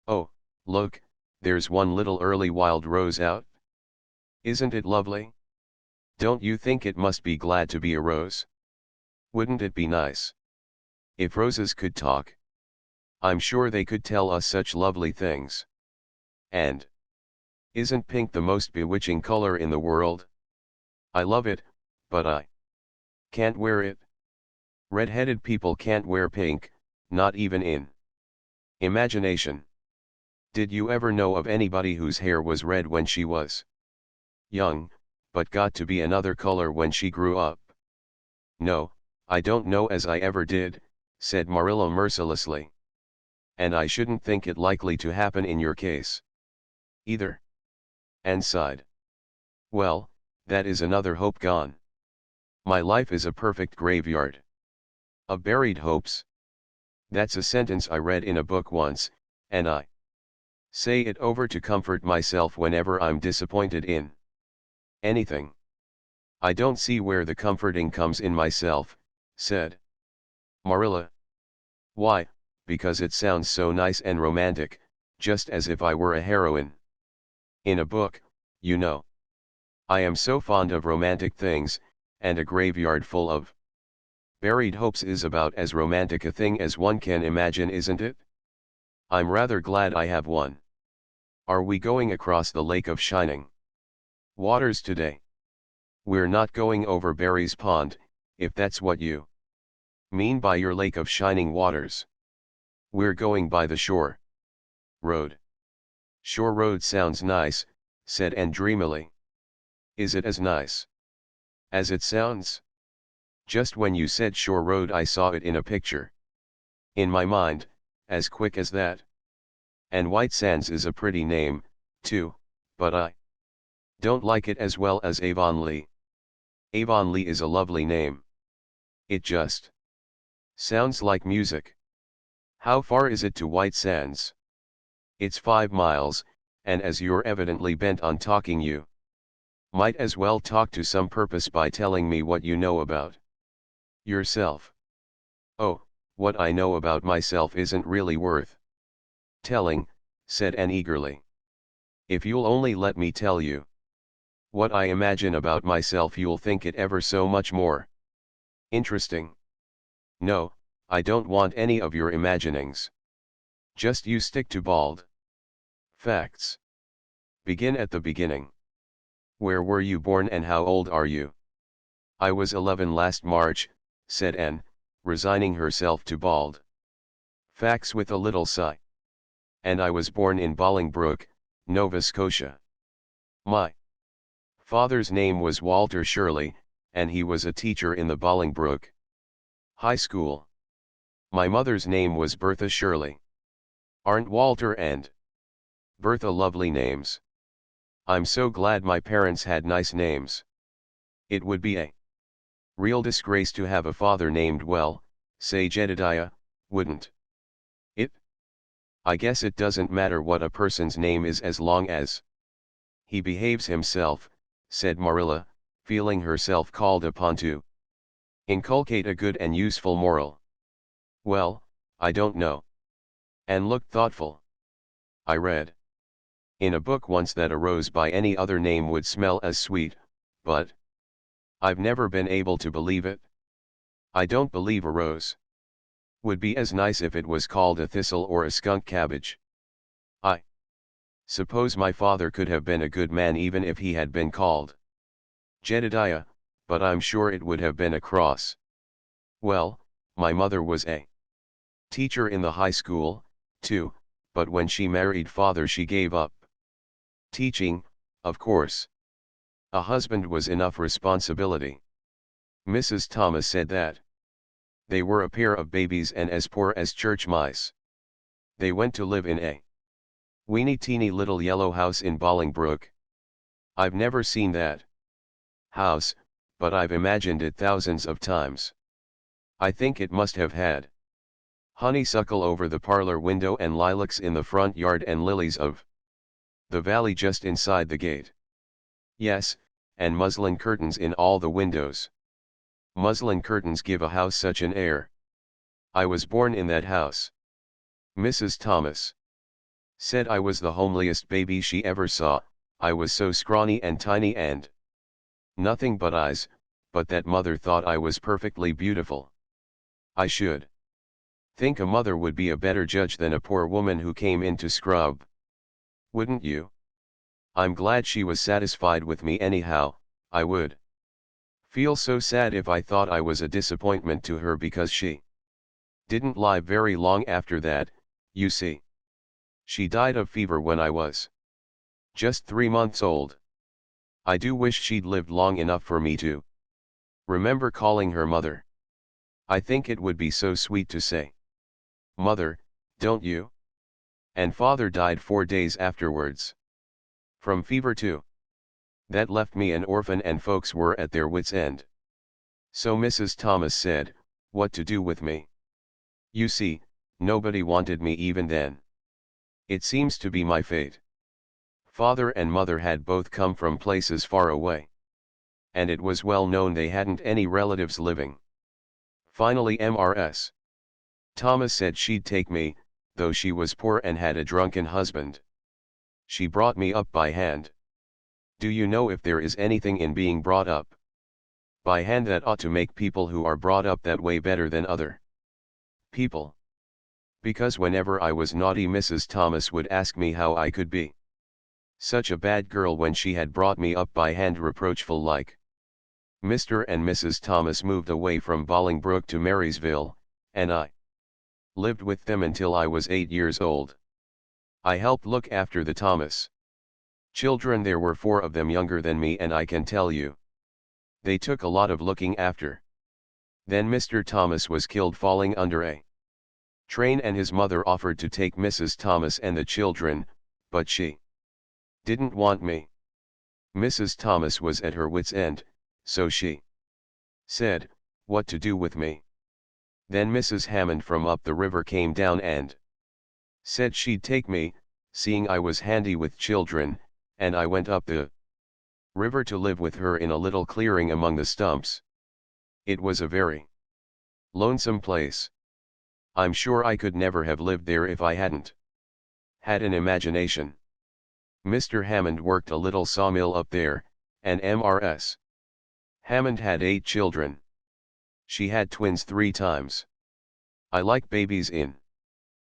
Oh, look, there's one little early wild rose out. Isn't it lovely? Don't you think it must be glad to be a rose? Wouldn't it be nice if roses could talk? I'm sure they could tell us such lovely things. And isn't pink the most bewitching color in the world? I love it, but I can't wear it. Red-headed people can't wear pink, not even in imagination. Did you ever know of anybody whose hair was red when she was young, but got to be another color when she grew up? No, I don't know as I ever did, said Marilla mercilessly. And I shouldn't think it likely to happen in your case either. Anne sighed. Well, that is another hope gone. My life is a perfect graveyard of buried hopes. That's a sentence I read in a book once, and I say it over to comfort myself whenever I'm disappointed in anything. I don't see where the comforting comes in myself, said Marilla. Why? Because it sounds so nice and romantic, just as if I were a heroine. In a book, you know. I am so fond of romantic things, and a graveyard full of buried hopes is about as romantic a thing as one can imagine, isn't it? I'm rather glad I have one. Are we going across the Lake of Shining Waters today? We're not going over Barry's Pond, if that's what you mean by your Lake of Shining Waters. We're going by the shore road. Shore road sounds nice, said Anne dreamily. Is it as nice as it sounds? Just when you said shore road I saw it in a picture in my mind, as quick as that. And White Sands is a pretty name, too, but I don't like it as well as Avonlea. Avonlea is a lovely name. It just sounds like music. How far is it to White Sands? It's 5 miles, and as you're evidently bent on talking, you might as well talk to some purpose by telling me what you know about yourself. Oh, what I know about myself isn't really worth telling, said Anne eagerly. If you'll only let me tell you what I imagine about myself, you'll think it ever so much more interesting. No, I don't want any of your imaginings. Just you stick to bald facts. Begin at the beginning. Where were you born and how old are you? I was 11 last March, said Anne, resigning herself to bald facts with a little sigh. And I was born in Bolingbroke, Nova Scotia. My father's name was Walter Shirley, and he was a teacher in the Bolingbroke High School. My mother's name was Bertha Shirley. Aren't Walter and Bertha lovely names? I'm so glad my parents had nice names. It would be a real disgrace to have a father named, well, say Jedediah, wouldn't it? I guess it doesn't matter what a person's name is as long as he behaves himself, said Marilla, feeling herself called upon to inculcate a good and useful moral. Well, I don't know. Anne looked thoughtful. I read in a book once that a rose by any other name would smell as sweet, but I've never been able to believe it. I don't believe a rose would be as nice if it was called a thistle or a skunk cabbage. I suppose my father could have been a good man even if he had been called Jedediah, but I'm sure it would have been a cross. Well, my mother was a teacher in the high school, too, but when she married father she gave up teaching, of course. A husband was enough responsibility. Mrs. Thomas said that they were a pair of babies and as poor as church mice. They went to live in a weeny teeny little yellow house in Bolingbroke. I've never seen that house, but I've imagined it thousands of times. I think it must have had honeysuckle over the parlor window and lilacs in the front yard and lilies of the valley just inside the gate. Yes, and muslin curtains in all the windows. Muslin curtains give a house such an air. I was born in that house. Mrs. Thomas said I was the homeliest baby she ever saw. I was so scrawny and tiny and nothing but eyes, but that mother thought I was perfectly beautiful. I should think a mother would be a better judge than a poor woman who came in to scrub. Wouldn't you? I'm glad she was satisfied with me anyhow. I would feel so sad if I thought I was a disappointment to her, because she didn't live very long after that, you see. She died of fever when I was just 3 months old. I do wish she'd lived long enough for me to remember calling her mother. I think it would be so sweet to say mother, don't you? And father died 4 days afterwards. From fever too. That left me an orphan and folks were at their wits' end. So Mrs. Thomas said, what to do with me? You see, nobody wanted me even then. It seems to be my fate. Father and mother had both come from places far away. And it was well known they hadn't any relatives living. Finally Mrs. Thomas said she'd take me, though she was poor and had a drunken husband. She brought me up by hand. Do you know if there is anything in being brought up by hand that ought to make people who are brought up that way better than other people? Because whenever I was naughty, Mrs. Thomas would ask me how I could be such a bad girl when she had brought me up by hand, reproachful like. Mr. and Mrs. Thomas moved away from Bolingbroke to Marysville, and I lived with them until I was 8 years old. I helped look after the Thomas children. There were 4 of them younger than me, and I can tell you, they took a lot of looking after. Then Mr. Thomas was killed falling under a train, and his mother offered to take Mrs. Thomas and the children, but she didn't want me. Mrs. Thomas was at her wit's end, so she said, what to do with me. Then Mrs. Hammond from up the river came down and said she'd take me, seeing I was handy with children, and I went up the river to live with her in a little clearing among the stumps. It was a very lonesome place. I'm sure I could never have lived there if I hadn't had an imagination. Mr. Hammond worked a little sawmill up there, and Mrs. Hammond had 8 children. She had twins 3 times. I like babies in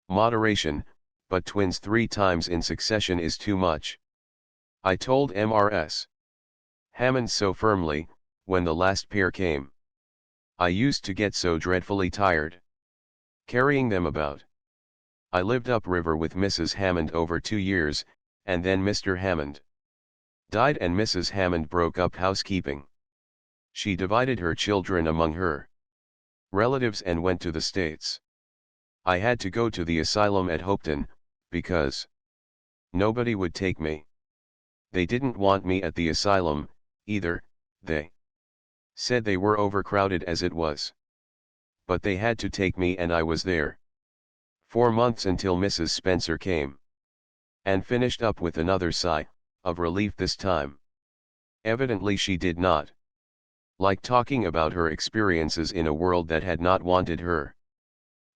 moderation, but twins 3 times in succession is too much. I told Mrs. Hammond so firmly, when the last pair came. I used to get so dreadfully tired carrying them about. I lived upriver with Mrs. Hammond over 2 years, and then Mr. Hammond died and Mrs. Hammond broke up housekeeping. She divided her children among her relatives and went to the States. I had to go to the asylum at Hopeton, because nobody would take me. They didn't want me at the asylum, either. They said they were overcrowded as it was. But they had to take me, and I was there 4 months until Mrs. Spencer came and finished up with another sigh of relief this time. Evidently she did not like talking about her experiences in a world that had not wanted her.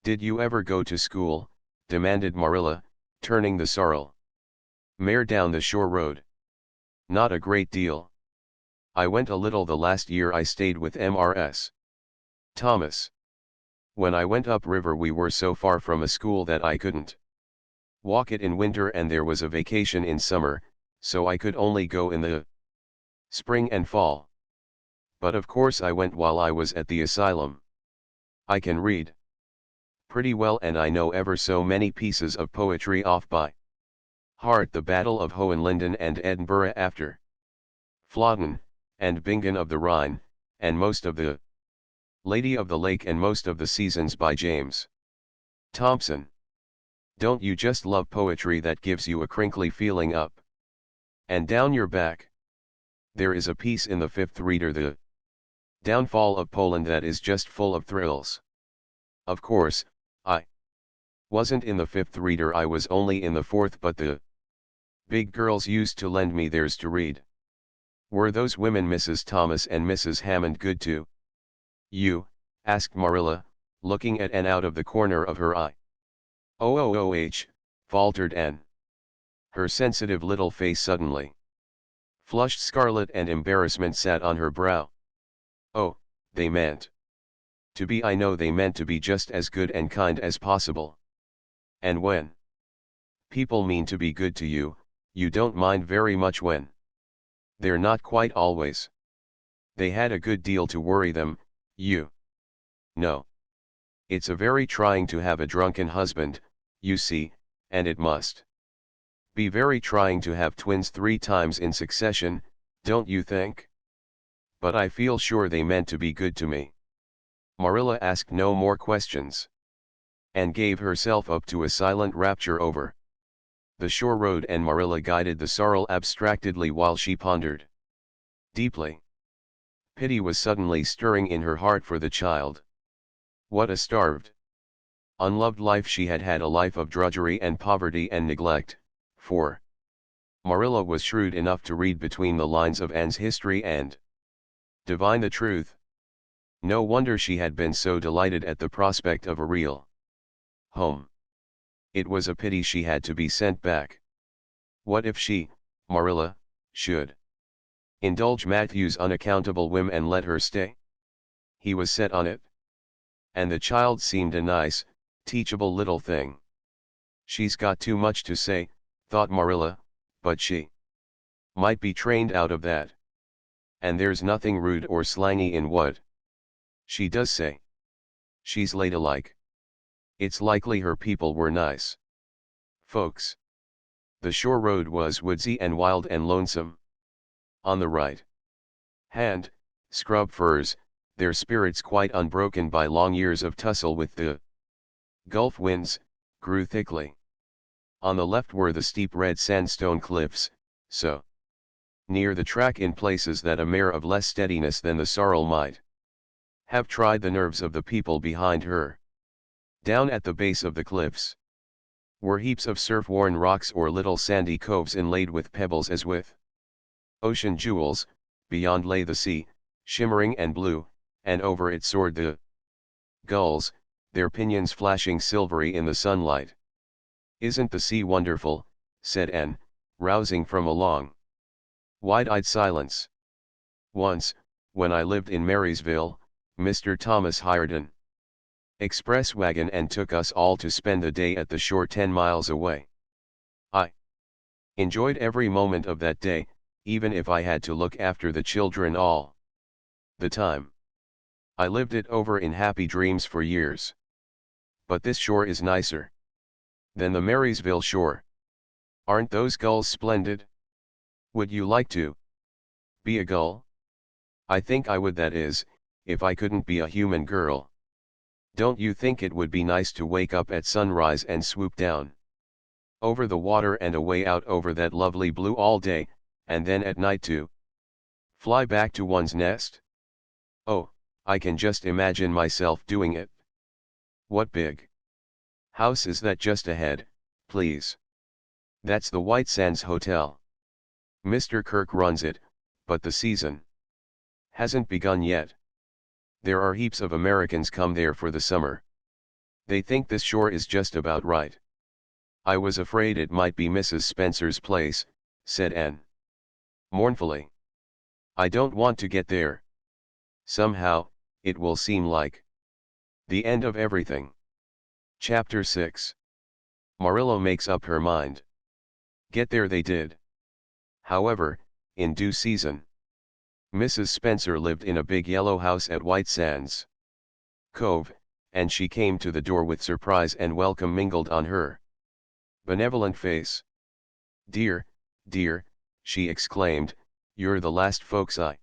Did you ever go to school? Demanded Marilla, turning the sorrel mare down the shore road. Not a great deal. I went a little the last year I stayed with Mrs. Thomas. When I went up river we were so far from a school that I couldn't walk it in winter, and there was a vacation in summer, so I could only go in the spring and fall. But of course I went while I was at the asylum. I can read pretty well, and I know ever so many pieces of poetry off by heart: the Battle of Hohenlinden and Edinburgh after Flodden, and Bingen of the Rhine, and most of the Lady of the Lake, and most of the Seasons by James Thompson. Don't you just love poetry that gives you a crinkly feeling up and down your back? There is a piece in the Fifth Reader, The Downfall of Poland, that is just full of thrills. Of course, I wasn't in the Fifth Reader, I was only in the fourth, but the big girls used to lend me theirs to read. Were those women, Mrs. Thomas and Mrs. Hammond, good to you? Asked Marilla, looking at Anne out of the corner of her eye. Oh, faltered Anne. Her sensitive little face suddenly flushed scarlet, and embarrassment sat on her brow. Oh, they meant to be. I know they meant to be just as good and kind as possible. And when people mean to be good to you, you don't mind very much when they're not quite always. They had a good deal to worry them, you know. It's a very trying to have a drunken husband, you see, and it must be very trying to have twins 3 times in succession, don't you think? But I feel sure they meant to be good to me. Marilla asked no more questions, and gave herself up to a silent rapture over the shore road, and Marilla guided the sorrel abstractedly while she pondered deeply. Pity was suddenly stirring in her heart for the child. What a starved, unloved life she had had, a life of drudgery and poverty and neglect, for Marilla was shrewd enough to read between the lines of Anne's history and divine the truth. No wonder she had been so delighted at the prospect of a real home. It was a pity she had to be sent back. What if she, Marilla, should indulge Matthew's unaccountable whim and let her stay? He was set on it. And the child seemed a nice, teachable little thing. She's got too much to say, thought Marilla, but she might be trained out of that. And there's nothing rude or slangy in what she does say. She's ladylike. It's likely her people were nice folks. The shore road was woodsy and wild and lonesome. On the right hand, scrub firs, their spirits quite unbroken by long years of tussle with the Gulf winds, grew thickly. On the left were the steep red sandstone cliffs, so near the track in places that a mare of less steadiness than the sorrel might have tried the nerves of the people behind her. Down at the base of the cliffs were heaps of surf-worn rocks or little sandy coves inlaid with pebbles as with ocean jewels. Beyond lay the sea, shimmering and blue, and over it soared the gulls, their pinions flashing silvery in the sunlight. "Isn't the sea wonderful?" said Anne, rousing from a long, wide-eyed silence. "Once, when I lived in Marysville, Mr. Thomas hired an express wagon and took us all to spend the day at the shore 10 miles away. I enjoyed every moment of that day, even if I had to look after the children all the time. I lived it over in happy dreams for years. But this shore is nicer than the Marysville shore. Aren't those gulls splendid? Would you like to be a gull?" "I think I would, that is, if I couldn't be a human girl. Don't you think it would be nice to wake up at sunrise and swoop down over the water and away out over that lovely blue all day, and then at night to fly back to one's nest? Oh, I can just imagine myself doing it." "What big house is that just ahead, please?" "That's the White Sands Hotel. Mr. Kirk runs it, but the season hasn't begun yet. There are heaps of Americans come there for the summer. They think this shore is just about right." "I was afraid it might be Mrs. Spencer's place," said Anne mournfully. "I don't want to get there. Somehow, it will seem like the end of everything." Chapter 6. Marilla makes up her mind. Get there they did. However, in due season. Mrs. Spencer lived in a big yellow house at White Sands Cove, and she came to the door with surprise and welcome mingled on her benevolent face. "Dear, dear," she exclaimed, "you're the last folks I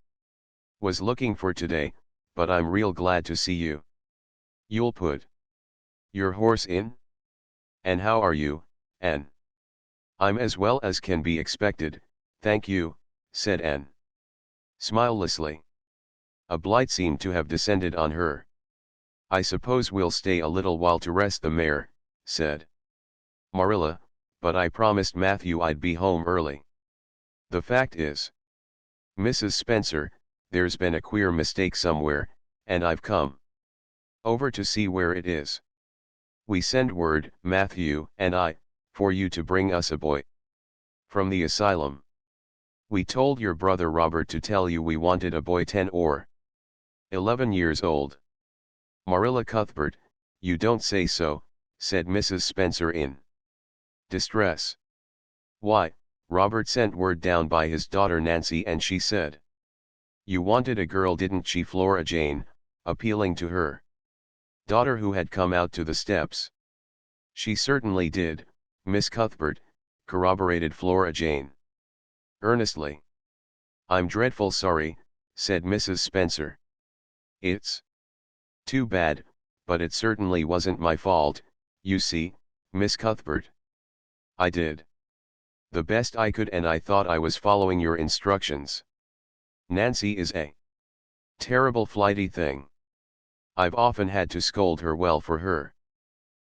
was looking for today, but I'm real glad to see you. You'll put your horse in? And how are you, Anne?" "I'm as well as can be expected, thank you," said Anne smilelessly. A blight seemed to have descended on her. "I suppose we'll stay a little while to rest the mare," said Marilla, "but I promised Matthew I'd be home early. The fact is, Mrs. Spencer, there's been a queer mistake somewhere, and I've come over to see where it is. We send word, Matthew and I, for you to bring us a boy from the asylum. We told your brother Robert to tell you we wanted a boy 10 or 11 years old." "Marilla Cuthbert, you don't say so," said Mrs. Spencer in distress. "Why, Robert sent word down by his daughter Nancy and she said you wanted a girl, didn't she?" Flora Jane, appealing to her daughter who had come out to the steps. "She certainly did, Miss Cuthbert," corroborated Flora Jane earnestly. "I'm dreadful sorry," said Mrs. Spencer. "It's too bad, but it certainly wasn't my fault, you see, Miss Cuthbert. I did the best I could and I thought I was following your instructions. Nancy is a terrible flighty thing. I've often had to scold her well for her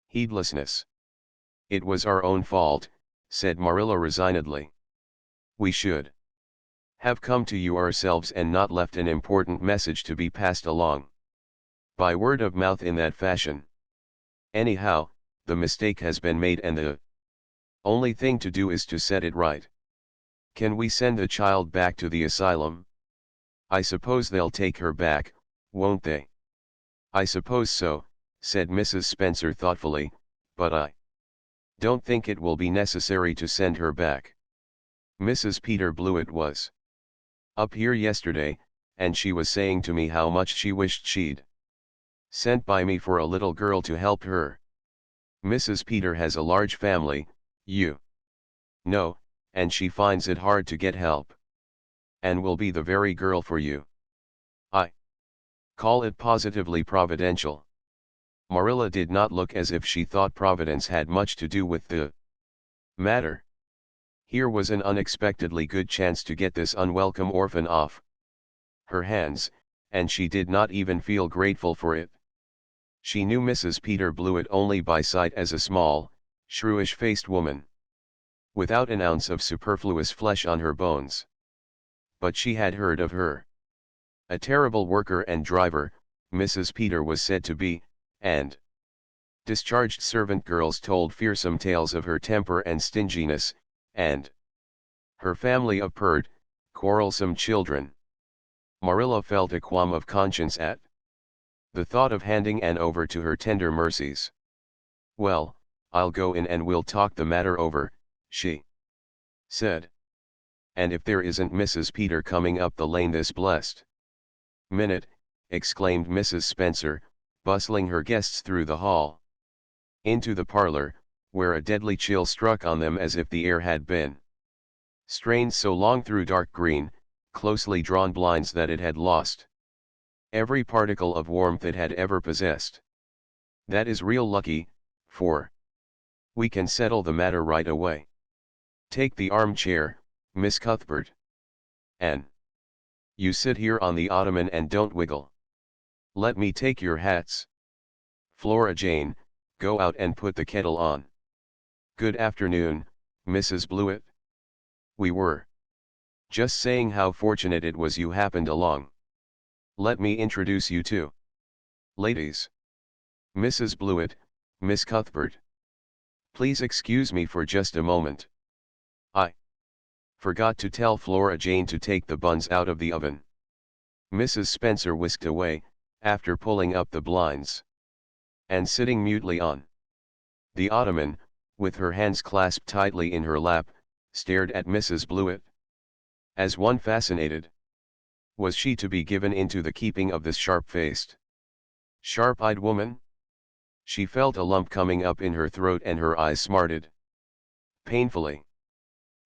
heedlessness." "It was our own fault," said Marilla resignedly. "We should have come to you ourselves and not left an important message to be passed along by word of mouth in that fashion. Anyhow, the mistake has been made and the only thing to do is to set it right. Can we send the child back to the asylum? I suppose they'll take her back, won't they? I suppose so, said Mrs. Spencer thoughtfully, but I don't think it will be necessary to send her back. Mrs. Peter Blewett was up here yesterday, and she was saying to me how much she wished she'd sent by me for a little girl to help her. Mrs. Peter has a large family, you know, and she finds it hard to get help. And will be the very girl for you. I call it positively providential. Marilla did not look as if she thought Providence had much to do with the matter. Here was an unexpectedly good chance to get this unwelcome orphan off her hands, and she did not even feel grateful for it. She knew Mrs. Peter Blewett only by sight as a small, shrewish-faced woman, without an ounce of superfluous flesh on her bones. But she had heard of her. A terrible worker and driver, Mrs. Peter was said to be, and discharged servant girls told fearsome tales of her temper and stinginess, and her family of pert, quarrelsome children. Marilla felt a qualm of conscience at the thought of handing Anne over to her tender mercies. Well, I'll go in and we'll talk the matter over, she said. And if there isn't Mrs. Peter coming up the lane this blessed minute, exclaimed Mrs. Spencer, bustling her guests through the hall into the parlor, where a deadly chill struck on them as if the air had been strained so long through dark green, closely drawn blinds that it had lost every particle of warmth it had ever possessed. That is real lucky, for we can settle the matter right away. Take the armchair, Miss Cuthbert. And you sit here on the ottoman and don't wiggle. Let me take your hats. Flora Jane, go out and put the kettle on. Good afternoon, Mrs. Blewett. We were just saying how fortunate it was you happened along. Let me introduce you to ladies. Mrs. Blewett, Miss Cuthbert. Please excuse me for just a moment. I forgot to tell Flora Jane to take the buns out of the oven. Mrs. Spencer whisked away, after pulling up the blinds. And sitting mutely on the ottoman, with her hands clasped tightly in her lap, stared at Mrs. Blewett as one fascinated. Was she to be given into the keeping of this sharp-faced, sharp-eyed woman? She felt a lump coming up in her throat and her eyes smarted painfully.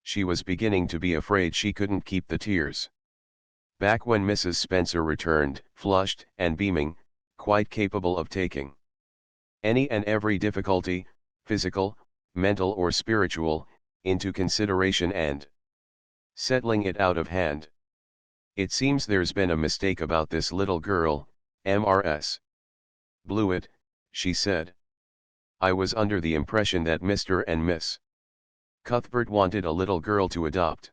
She was beginning to be afraid she couldn't keep the tears back when Mrs. Spencer returned, flushed and beaming, quite capable of taking any and every difficulty, physical, mental or spiritual, into consideration and settling it out of hand. It seems there's been a mistake about this little girl, Mrs. Blewett, she said. I was under the impression that Mr. and Miss Cuthbert wanted a little girl to adopt.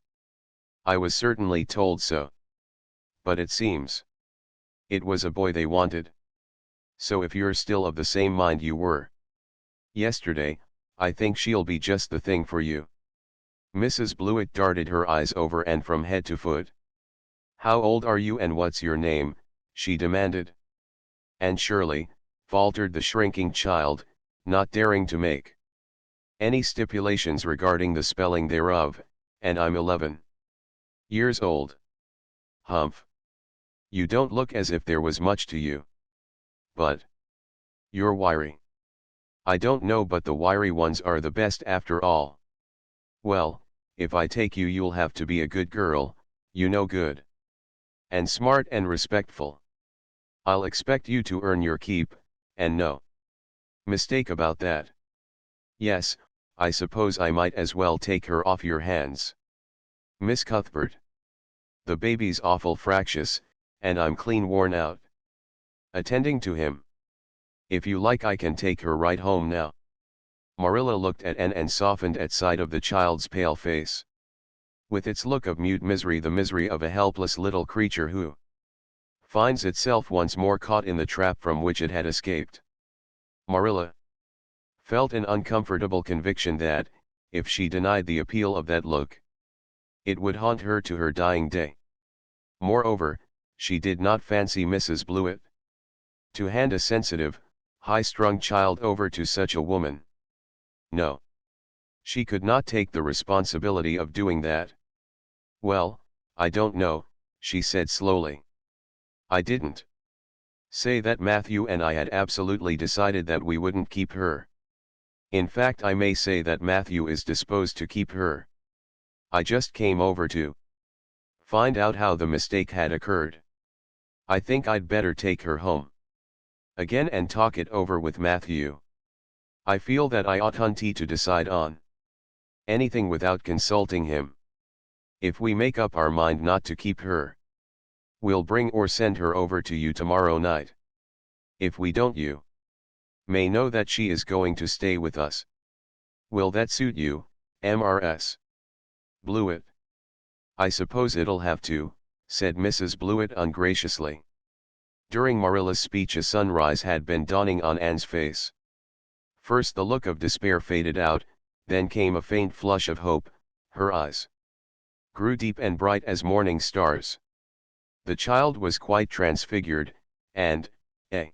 I was certainly told so. But it seems it was a boy they wanted. So if you're still of the same mind you were yesterday, I think she'll be just the thing for you. Mrs. Blewett darted her eyes over and from head to foot. How old are you and what's your name? She demanded. And Shirley, faltered the shrinking child, not daring to make any stipulations regarding the spelling thereof, and I'm 11 years old. Humph. You don't look as if there was much to you. But you're wiry. I don't know, but the wiry ones are the best after all. Well, if I take you, you'll have to be a good girl, you know, good and smart and respectful. I'll expect you to earn your keep, and no mistake about that. Yes, I suppose I might as well take her off your hands, Miss Cuthbert. The baby's awful fractious, and I'm clean worn out attending to him. If you like, I can take her right home now. Marilla looked at Anne and softened at sight of the child's pale face, with its look of mute misery, the misery of a helpless little creature who finds itself once more caught in the trap from which it had escaped. Marilla Felt an uncomfortable conviction that, if she denied the appeal of that look, it would haunt her to her dying day. Moreover, she did not fancy Mrs. Blewett. To hand a sensitive, high-strung child over to such a woman. No. She could not take the responsibility of doing that. Well, I don't know, she said slowly. I didn't say that Matthew and I had absolutely decided that we wouldn't keep her. In fact, I may say that Matthew is disposed to keep her. I just came over to find out how the mistake had occurred. I think I'd better take her home again and talk it over with Matthew. I feel that I oughtn't to decide on anything without consulting him. If we make up our mind not to keep her, we'll bring or send her over to you tomorrow night. If we don't, you may know that she is going to stay with us. Will that suit you, Mrs. Blewett? I suppose it'll have to, said Mrs. Blewett ungraciously. During Marilla's speech a sunrise had been dawning on Anne's face. First the look of despair faded out, then came a faint flush of hope, her eyes grew deep and bright as morning stars. The child was quite transfigured, and, a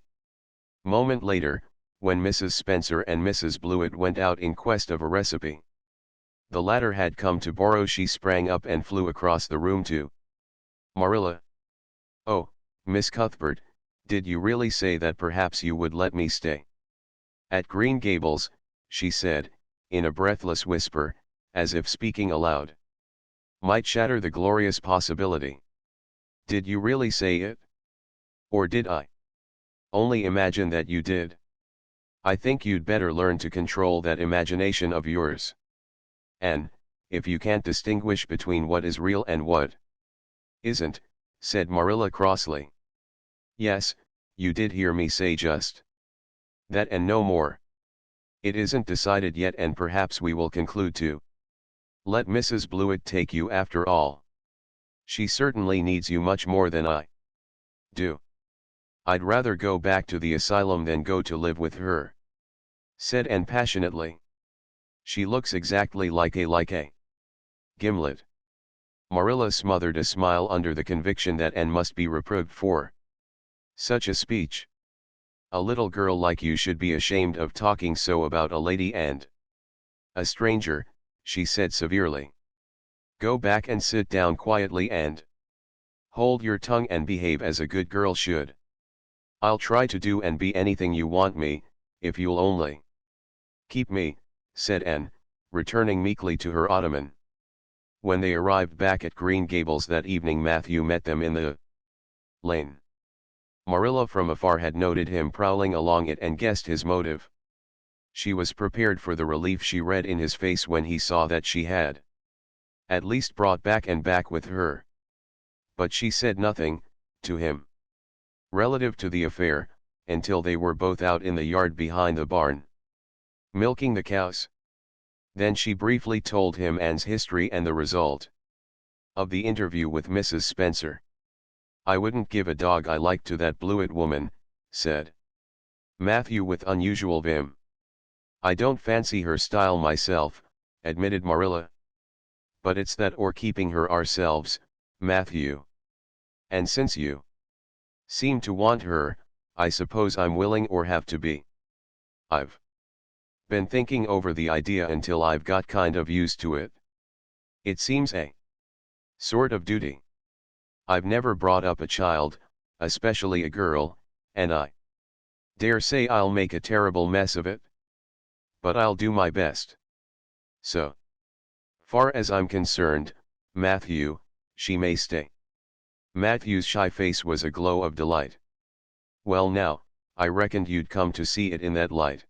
moment later, when Mrs. Spencer and Mrs. Blewett went out in quest of a recipe the latter had come to borrow, she sprang up and flew across the room to Marilla. Oh, Miss Cuthbert, did you really say that perhaps you would let me stay at Green Gables, she said, in a breathless whisper, as if speaking aloud. Might shatter the glorious possibility. Did you really say it? Or did I only imagine that you did? I think you'd better learn to control that imagination of yours. And, if you can't distinguish between what is real and what isn't, said Marilla crossly. Yes, you did hear me say just that and no more. It isn't decided yet, and perhaps we will conclude to let Mrs. Blewett take you after all. She certainly needs you much more than I do. I'd rather go back to the asylum than go to live with her, said Anne passionately. She looks exactly like a gimlet. Marilla smothered a smile under the conviction that Anne must be reproved for such a speech. A little girl like you should be ashamed of talking so about a lady and a stranger, she said severely. Go back and sit down quietly and hold your tongue and behave as a good girl should. I'll try to do and be anything you want me, if you'll only keep me, said Anne, returning meekly to her ottoman. When they arrived back at Green Gables that evening, Matthew met them in the lane. Marilla from afar had noted him prowling along it and guessed his motive. She was prepared for the relief she read in his face when he saw that she had at least brought back and back with her. But she said nothing to him relative to the affair, until they were both out in the yard behind the barn, milking the cows. Then she briefly told him Anne's history and the result of the interview with Mrs. Spencer. I wouldn't give a dog I like to that Blewett woman, said Matthew with unusual vim. I don't fancy her style myself, admitted Marilla. But it's that or keeping her ourselves, Matthew. And since you seem to want her, I suppose I'm willing or have to be. I've been thinking over the idea until I've got kind of used to it. It seems a sort of duty. I've never brought up a child, especially a girl, and I dare say I'll make a terrible mess of it. But I'll do my best. So far as I'm concerned, Matthew, she may stay. Matthew's shy face was a glow of delight. Well now, I reckoned you'd come to see it in that light.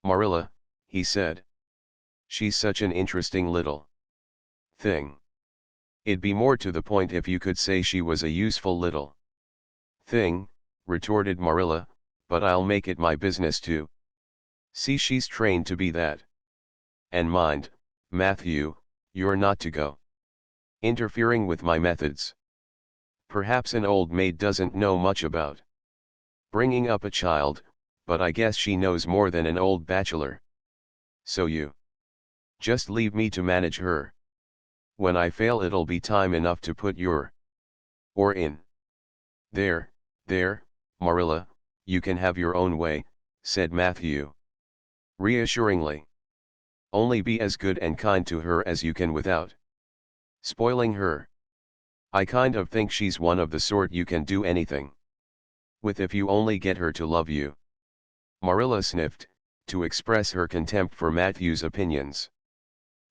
Marilla, he said. She's such an interesting little thing. It'd be more to the point if you could say she was a useful little thing, retorted Marilla, but I'll make it my business to see she's trained to be that. And mind, Matthew, you're not to go interfering with my methods. Perhaps an old maid doesn't know much about bringing up a child, but I guess she knows more than an old bachelor. So you just leave me to manage her. When I fail it'll be time enough to put your oar in. There, Marilla, you can have your own way, said Matthew reassuringly. Only be as good and kind to her as you can without spoiling her. I kind of think she's one of the sort you can do anything with if you only get her to love you. Marilla sniffed, to express her contempt for Matthew's opinions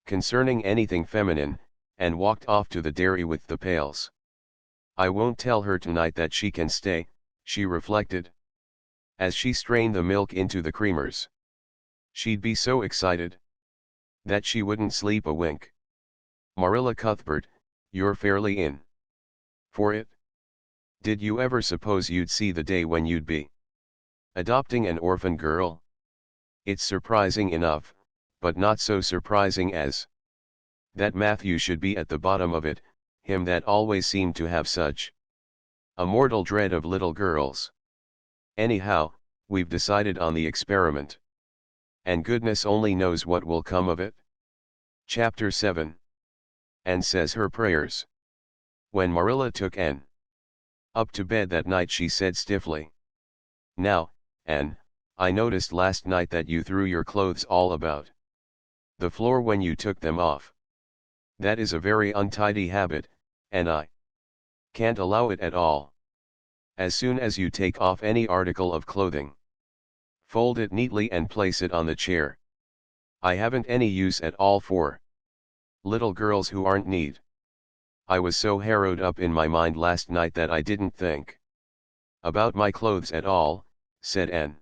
concerning anything feminine, and walked off to the dairy with the pails. I won't tell her tonight that she can stay, she reflected, as she strained the milk into the creamers. She'd be so excited that she wouldn't sleep a wink. Marilla Cuthbert, you're fairly in for it. Did you ever suppose you'd see the day when you'd be adopting an orphan girl? It's surprising enough, but not so surprising as that Matthew should be at the bottom of it, him that always seemed to have such a mortal dread of little girls. Anyhow, we've decided on the experiment. And goodness only knows what will come of it. Chapter 7. Anne says her prayers. When Marilla took Anne up to bed that night she said stiffly, "Now, Anne, I noticed last night that you threw your clothes all about the floor when you took them off. That is a very untidy habit, and I can't allow it at all. As soon as you take off any article of clothing, fold it neatly and place it on the chair. I haven't any use at all for little girls who aren't neat. I was so harrowed up in my mind last night that I didn't think about my clothes at all," said Anne.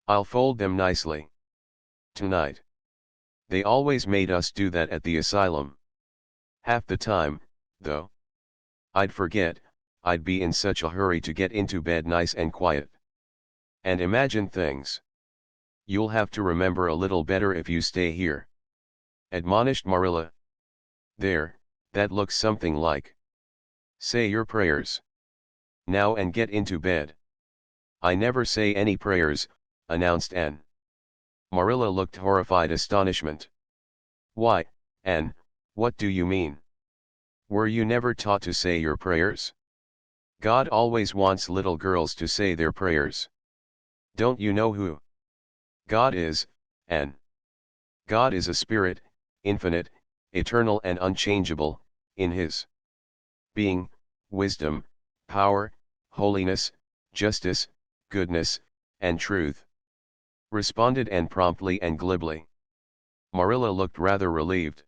"I'll fold them nicely tonight. They always made us do that at the asylum. Half the time, though, I'd forget, I'd be in such a hurry to get into bed nice and quiet and imagine things. You'll have to remember a little better if you stay here," admonished Marilla. "There, that looks something like. Say your prayers now and get into bed." "I never say any prayers," announced Anne. Marilla looked horrified astonishment. "Why, Anne, what do you mean? Were you never taught to say your prayers? God always wants little girls to say their prayers. Don't you know who God is, Anne? God is a spirit, infinite, eternal and unchangeable, in his being, wisdom, power, holiness, justice, goodness, and truth," responded Anne promptly and glibly. Marilla looked rather relieved.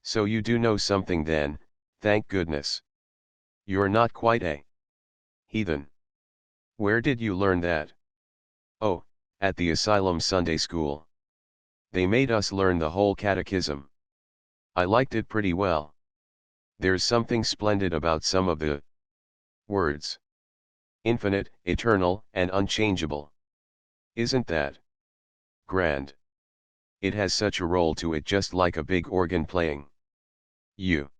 "So you do know something then, thank goodness. You're not quite a heathen. Where did you learn that?" "Oh, at the asylum Sunday school. They made us learn the whole catechism. I liked it pretty well. There's something splendid about some of the words. Infinite, eternal, and unchangeable. Isn't that grand? It has such a roll to it, just like a big organ playing. You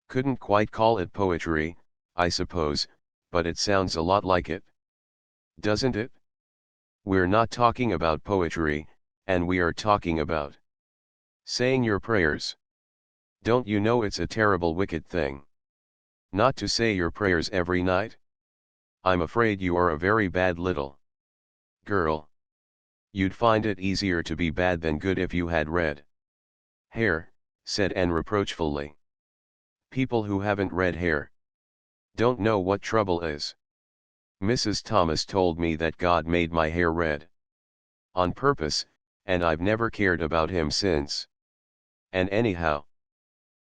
couldn't quite call it poetry, I suppose, but it sounds a lot like it. Doesn't it? We're not talking about poetry, and we are talking about saying your prayers. Don't you know it's a terrible wicked thing not to say your prayers every night? I'm afraid you are a very bad little girl. You'd find it easier to be bad than good if you had red hair," said Anne reproachfully. "People who haven't red hair don't know what trouble is. Mrs. Thomas told me that God made my hair red on purpose, and I've never cared about him since. And anyhow,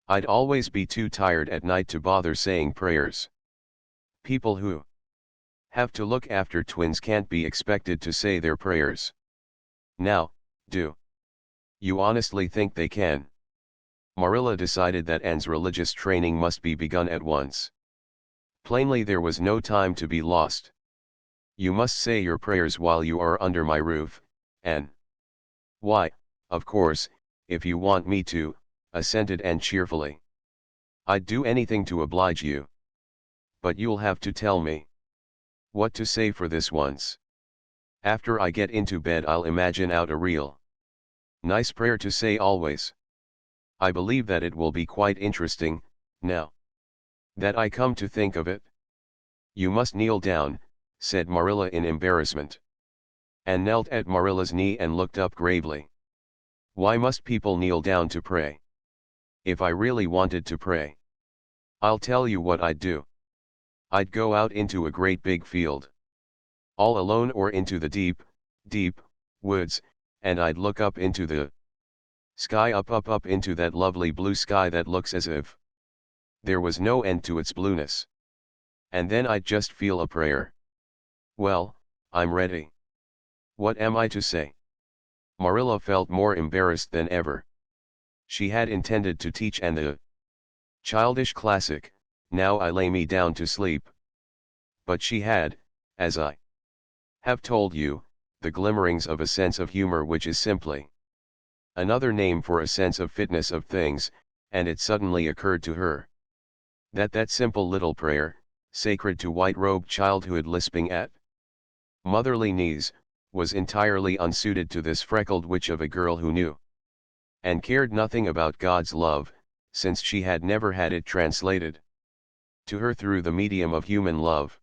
I'd always be too tired at night to bother saying prayers. People who have to look after twins can't be expected to say their prayers. Now, do you honestly think they can?" Marilla decided that Anne's religious training must be begun at once. Plainly there was no time to be lost. "You must say your prayers while you are under my roof, Anne." "Why, of course, if you want me to," assented Anne cheerfully. "I'd do anything to oblige you. But you'll have to tell me what to say for this once." After I get into bed I'll imagine out a real nice prayer to say always. I believe that it will be quite interesting, now that I come to think of it. You must kneel down, said Marilla in embarrassment. Anne knelt at Marilla's knee and looked up gravely. Why must people kneel down to pray? If I really wanted to pray, I'll tell you what I'd do. I'd go out into a great big field, all alone, or into the deep, deep woods, and I'd look up into the sky, up into that lovely blue sky that looks as if there was no end to its blueness. And then I'd just feel a prayer. Well, I'm ready. What am I to say? Marilla felt more embarrassed than ever. She had intended to teach Anne the childish classic, Now I Lay Me Down to Sleep. But she had, as I have told you, the glimmerings of a sense of humor, which is simply another name for a sense of fitness of things, and it suddenly occurred to her that simple little prayer, sacred to white-robed childhood lisping at motherly knees, was entirely unsuited to this freckled witch of a girl who knew and cared nothing about God's love, since she had never had it translated to her through the medium of human love.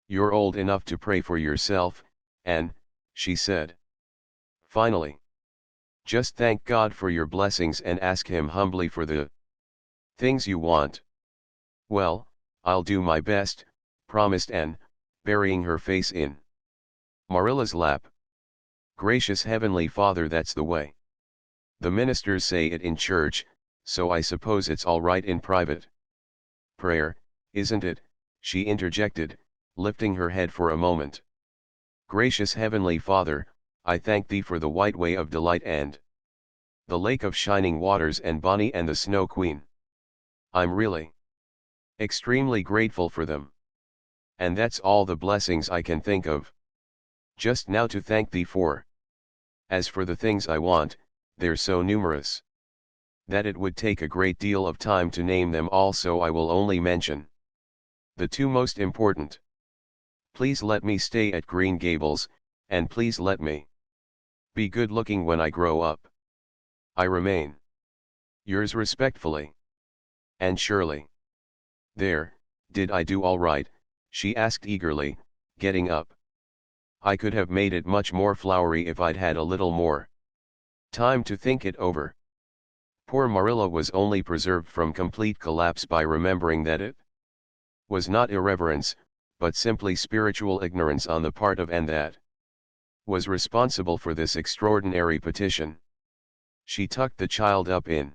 You're old enough to pray for yourself, Anne, she said. Finally. Just thank God for your blessings and ask Him humbly for the things you want. Well, I'll do my best, promised Anne, burying her face in Marilla's lap. Gracious Heavenly Father, that's the way the ministers say it in church, so I suppose it's all right in private prayer, isn't it? She interjected, lifting her head for a moment. Gracious Heavenly Father, I thank Thee for the white way of delight and the lake of shining waters and Bonnie and the Snow Queen. I'm really extremely grateful for them. And that's all the blessings I can think of just now to thank Thee for. As for the things I want, they're so numerous that it would take a great deal of time to name them all, so I will only mention the two most important. Please let me stay at Green Gables, and please let me be good looking when I grow up. I remain yours respectfully, Anne Shirley. There, did I do all right? She asked eagerly, getting up. I could have made it much more flowery if I'd had a little more time to think it over. Poor Marilla was only preserved from complete collapse by remembering that it was not irreverence, but simply spiritual ignorance on the part of Anne that was responsible for this extraordinary petition. She tucked the child up in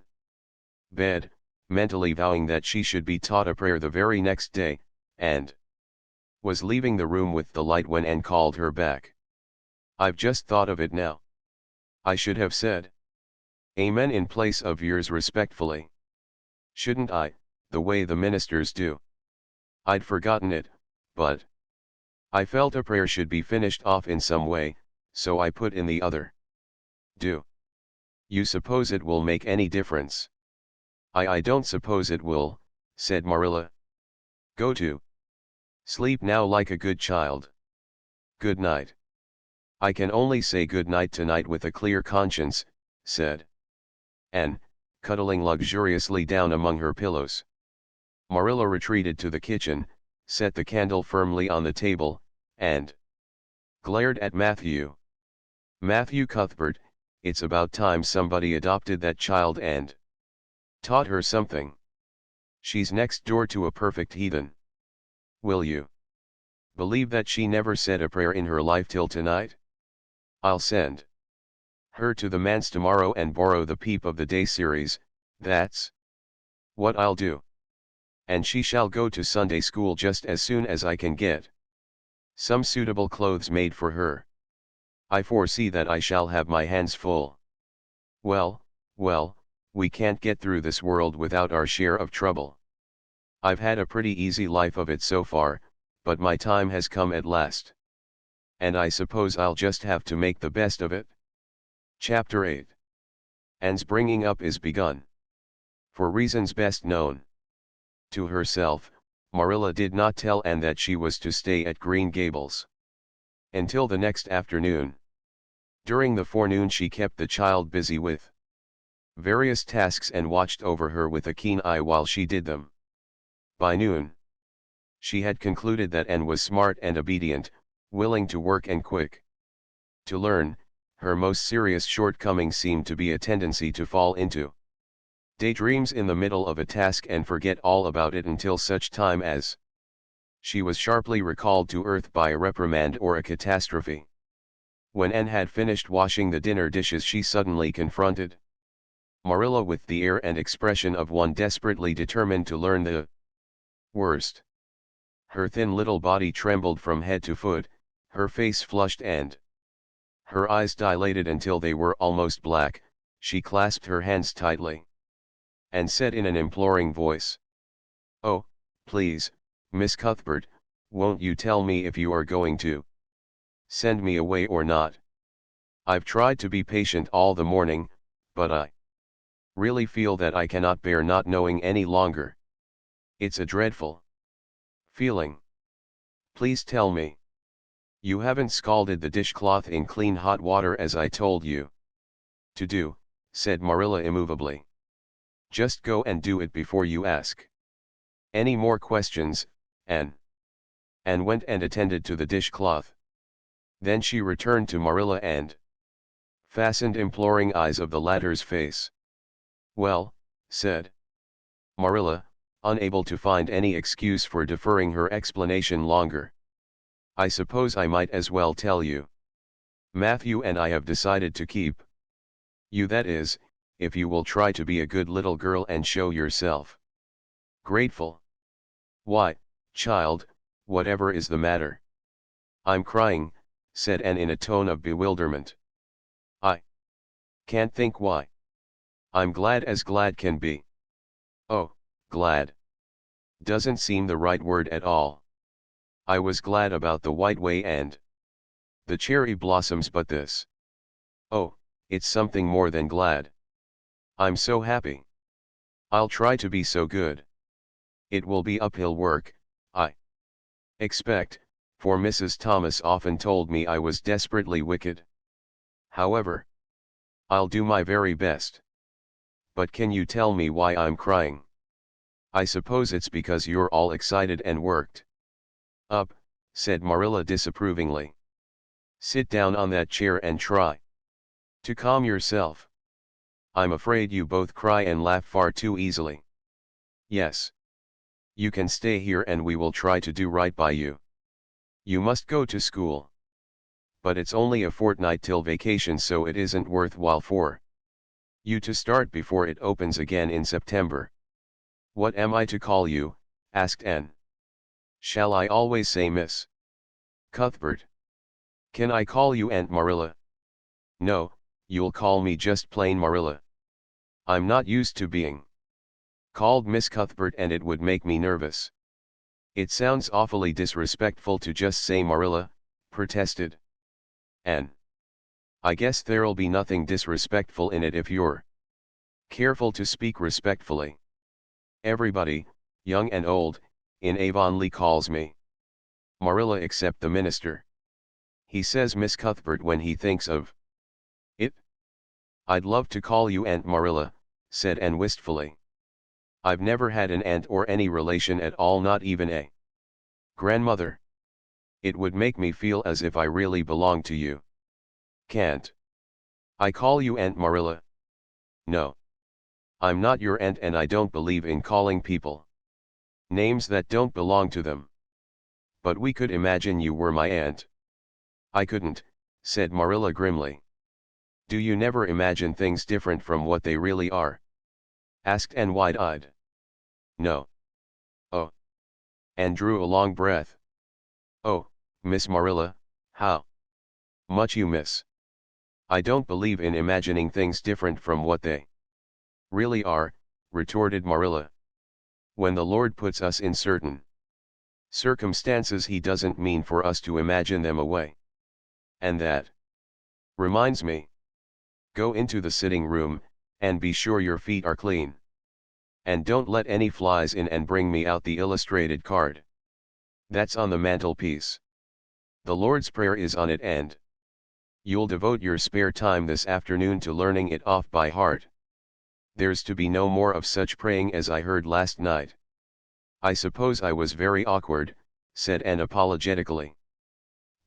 bed, mentally vowing that she should be taught a prayer the very next day, and was leaving the room with the light when Anne called her back. I've just thought of it now. I should have said Amen in place of yours respectfully. Shouldn't I, the way the ministers do? I'd forgotten it, but I felt a prayer should be finished off in some way, so I put in the other. Do you suppose it will make any difference? I don't suppose it will, said Marilla. Go to sleep now like a good child. Good night. I can only say good night tonight with a clear conscience, said Anne, cuddling luxuriously down among her pillows. Marilla retreated to the kitchen, set the candle firmly on the table, and glared at Matthew. Matthew Cuthbert, it's about time somebody adopted that child and taught her something. She's next door to a perfect heathen. Will you believe that she never said a prayer in her life till tonight? I'll send her to the manse tomorrow and borrow the Peep of the Day series, that's what I'll do. And she shall go to Sunday school just as soon as I can get some suitable clothes made for her. I foresee that I shall have my hands full. Well, we can't get through this world without our share of trouble. I've had a pretty easy life of it so far, but my time has come at last. And I suppose I'll just have to make the best of it. Chapter 8. Anne's bringing up is begun. For reasons best known to herself, Marilla did not tell Anne that she was to stay at Green Gables until the next afternoon. During the forenoon she kept the child busy with various tasks and watched over her with a keen eye while she did them. By noon, she had concluded that Anne was smart and obedient, willing to work and quick to learn. Her most serious shortcoming seemed to be a tendency to fall into daydreams in the middle of a task and forget all about it until such time as she was sharply recalled to earth by a reprimand or a catastrophe. When Anne had finished washing the dinner dishes she suddenly confronted Marilla with the air and expression of one desperately determined to learn the worst. Her thin little body trembled from head to foot, her face flushed and her eyes dilated until they were almost black. She clasped her hands tightly and said in an imploring voice, "Oh, please, Miss Cuthbert, won't you tell me if you are going to send me away or not? I've tried to be patient all the morning, but I really feel that I cannot bear not knowing any longer. It's a dreadful feeling. Please tell me. You haven't scalded the dishcloth in clean hot water as I told you to do," said Marilla immovably. "Just go and do it before you ask any more questions." Anne went and attended to the dishcloth. Then she returned to Marilla and fastened imploring eyes of the latter's face. "Well," said Marilla, unable to find any excuse for deferring her explanation longer, "I suppose I might as well tell you. Matthew and I have decided to keep you, that is, if you will try to be a good little girl and show yourself grateful." "Why, child, whatever is the matter?" "I'm crying," said Anne in a tone of bewilderment. "I can't think why. I'm glad as glad can be." "Oh, glad doesn't seem the right word at all. I was glad about the white way and the cherry blossoms, but this, oh, it's something more than glad. I'm so happy. I'll try to be so good. It will be uphill work, I expect, for Mrs. Thomas often told me I was desperately wicked. However, I'll do my very best. But can you tell me why I'm crying? I suppose it's because you're all excited and worked up," said Marilla disapprovingly. "Sit down on that chair and try to calm yourself. I'm afraid you both cry and laugh far too easily. Yes. You can stay here and we will try to do right by you. You must go to school. But it's only a fortnight till vacation, so it isn't worthwhile for you to start before it opens again in September." "What am I to call you?" asked Anne. "Shall I always say Miss Cuthbert? Can I call you Aunt Marilla?" "No, you'll call me just plain Marilla. I'm not used to being called Miss Cuthbert and it would make me nervous." "It sounds awfully disrespectful to just say Marilla," protested Anne. "I guess there'll be nothing disrespectful in it if you're careful to speak respectfully. Everybody, young and old, in Avonlea calls me Marilla except the minister. He says Miss Cuthbert when he thinks of it." "I'd love to call you Aunt Marilla," said Anne wistfully. "I've never had an aunt or any relation at all, not even a grandmother. It would make me feel as if I really belonged to you." "Can't I call you Aunt Marilla?" "No. I'm not your aunt and I don't believe in calling people names that don't belong to them. But we could imagine you were my aunt." "I couldn't," said Marilla grimly. "Do you never imagine things different from what they really are?" asked Anne wide-eyed. "No." "Oh." Anne drew a long breath. "Oh, Miss Marilla, how much you miss." "I don't believe in imagining things different from what they really are," retorted Marilla. "When the Lord puts us in certain circumstances, he doesn't mean for us to imagine them away. And that reminds me. Go into the sitting room, and be sure your feet are clean. And don't let any flies in, and bring me out the illustrated card that's on the mantelpiece. The Lord's Prayer is on it and you'll devote your spare time this afternoon to learning it off by heart. There's to be no more of such praying as I heard last night. I suppose I was very awkward, said Anne apologetically.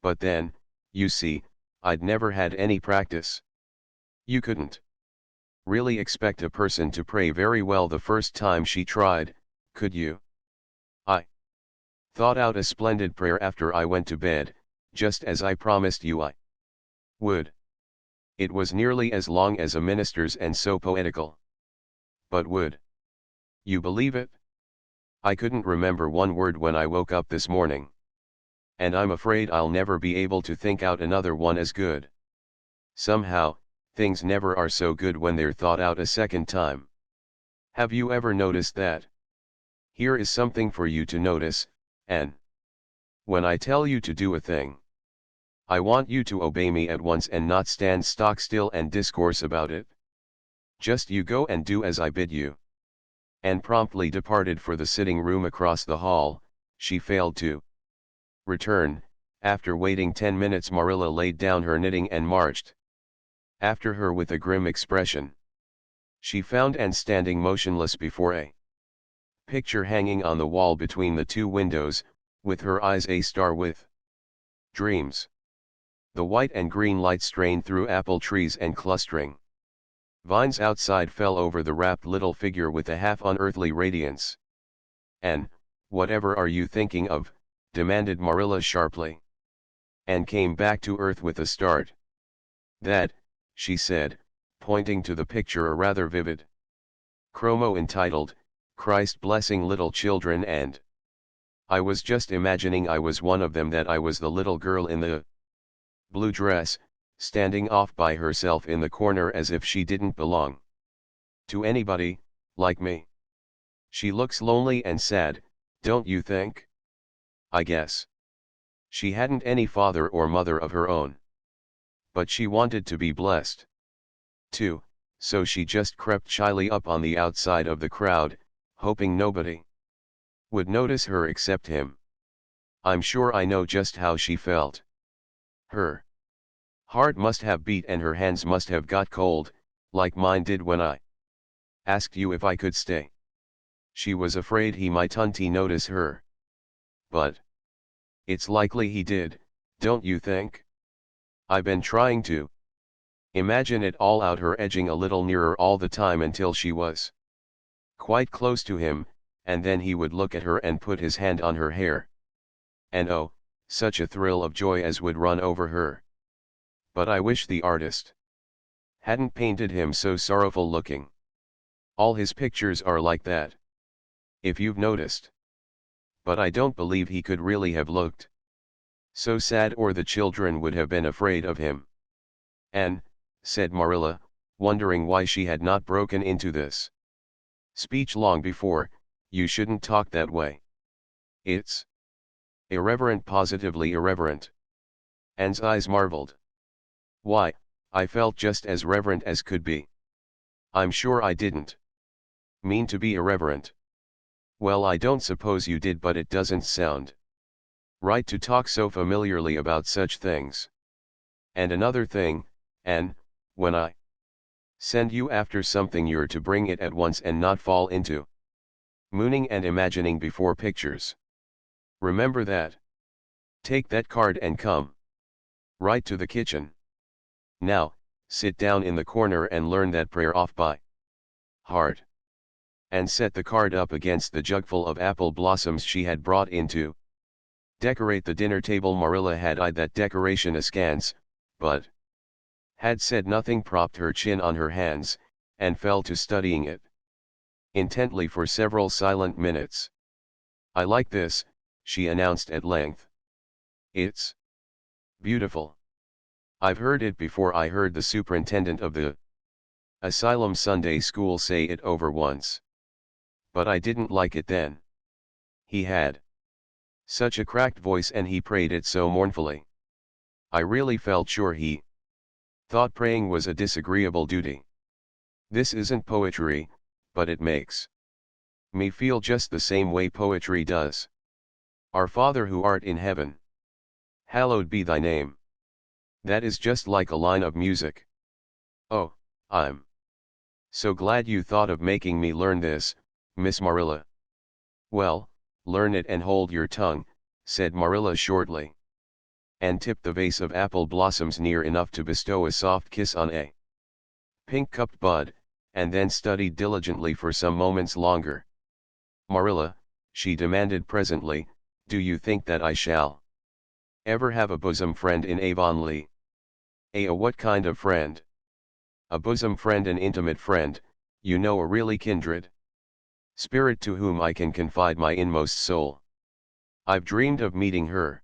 But then, you see, I'd never had any practice. You couldn't really expect a person to pray very well the first time she tried, could you? I thought out a splendid prayer after I went to bed, just as I promised you I would. It was nearly as long as a minister's and so poetical. But would you believe it? I couldn't remember one word when I woke up this morning. And I'm afraid I'll never be able to think out another one as good. Somehow, things never are so good when they're thought out a second time. Have you ever noticed that? Here is something for you to notice, Anne. When I tell you to do a thing, I want you to obey me at once and not stand stock still and discourse about it. Just you go and do as I bid you. Anne promptly departed for the sitting room across the hall. She failed to return. After waiting 10 minutes, Marilla laid down her knitting and marched after her with a grim expression. She found Anne standing motionless before a picture hanging on the wall between the two windows, with her eyes a-star with dreams. The white and green light strained through apple trees and clustering vines outside fell over the wrapped little figure with a half-unearthly radiance. "Anne, whatever are you thinking of?" demanded Marilla sharply. Anne came back to earth with a start. "That," she said, pointing to the picture, a rather vivid chromo entitled, "Christ Blessing Little Children," and I was just imagining I was one of them, that I was the little girl in the blue dress, standing off by herself in the corner as if she didn't belong to anybody, like me. She looks lonely and sad, don't you think? I guess she hadn't any father or mother of her own. But she wanted to be blessed too, so she just crept shyly up on the outside of the crowd, hoping nobody would notice her except him. I'm sure I know just how she felt. Her heart must have beat and her hands must have got cold, like mine did when I asked you if I could stay. She was afraid he mightn't notice her. But it's likely he did, don't you think? I've been trying to imagine it all out, her edging a little nearer all the time until she was quite close to him, and then he would look at her and put his hand on her hair. And oh, such a thrill of joy as would run over her. But I wish the artist hadn't painted him so sorrowful looking. All his pictures are like that, if you've noticed. But I don't believe he could really have looked so sad, or the children would have been afraid of him. Anne, said Marilla, wondering why she had not broken into this speech long before, you shouldn't talk that way. It's irreverent, positively irreverent. Anne's eyes marveled. Why, I felt just as reverent as could be. I'm sure I didn't mean to be irreverent. Well, I don't suppose you did, but it doesn't sound right to talk so familiarly about such things. And another thing, Anne, when I send you after something, you're to bring it at once and not fall into mooning and imagining before pictures. Remember that. Take that card and come right to the kitchen. Now, sit down in the corner and learn that prayer off by heart. And set the card up against the jugful of apple blossoms she had brought in to decorate the dinner table. Marilla had eyed that decoration askance, but had said nothing, propped her chin on her hands, and fell to studying it intently for several silent minutes. I like this, she announced at length. It's beautiful. I've heard it before. I heard the superintendent of the Asylum Sunday School say it over once. But I didn't like it then. He had such a cracked voice and he prayed it so mournfully. I really felt sure he thought praying was a disagreeable duty. This isn't poetry, but it makes me feel just the same way poetry does. Our Father who art in heaven, Hallowed be thy name. That is just like a line of music. Oh, I'm so glad you thought of making me learn this, Miss Marilla. Well, learn it and hold your tongue, said Marilla shortly. And tipped the vase of apple blossoms near enough to bestow a soft kiss on a pink-cupped bud, and then studied diligently for some moments longer. Marilla, she demanded presently, do you think that I shall ever have a bosom friend in Avonlea? What kind of friend? A bosom friend, an intimate friend, you know, a really kindred spirit to whom I can confide my inmost soul. I've dreamed of meeting her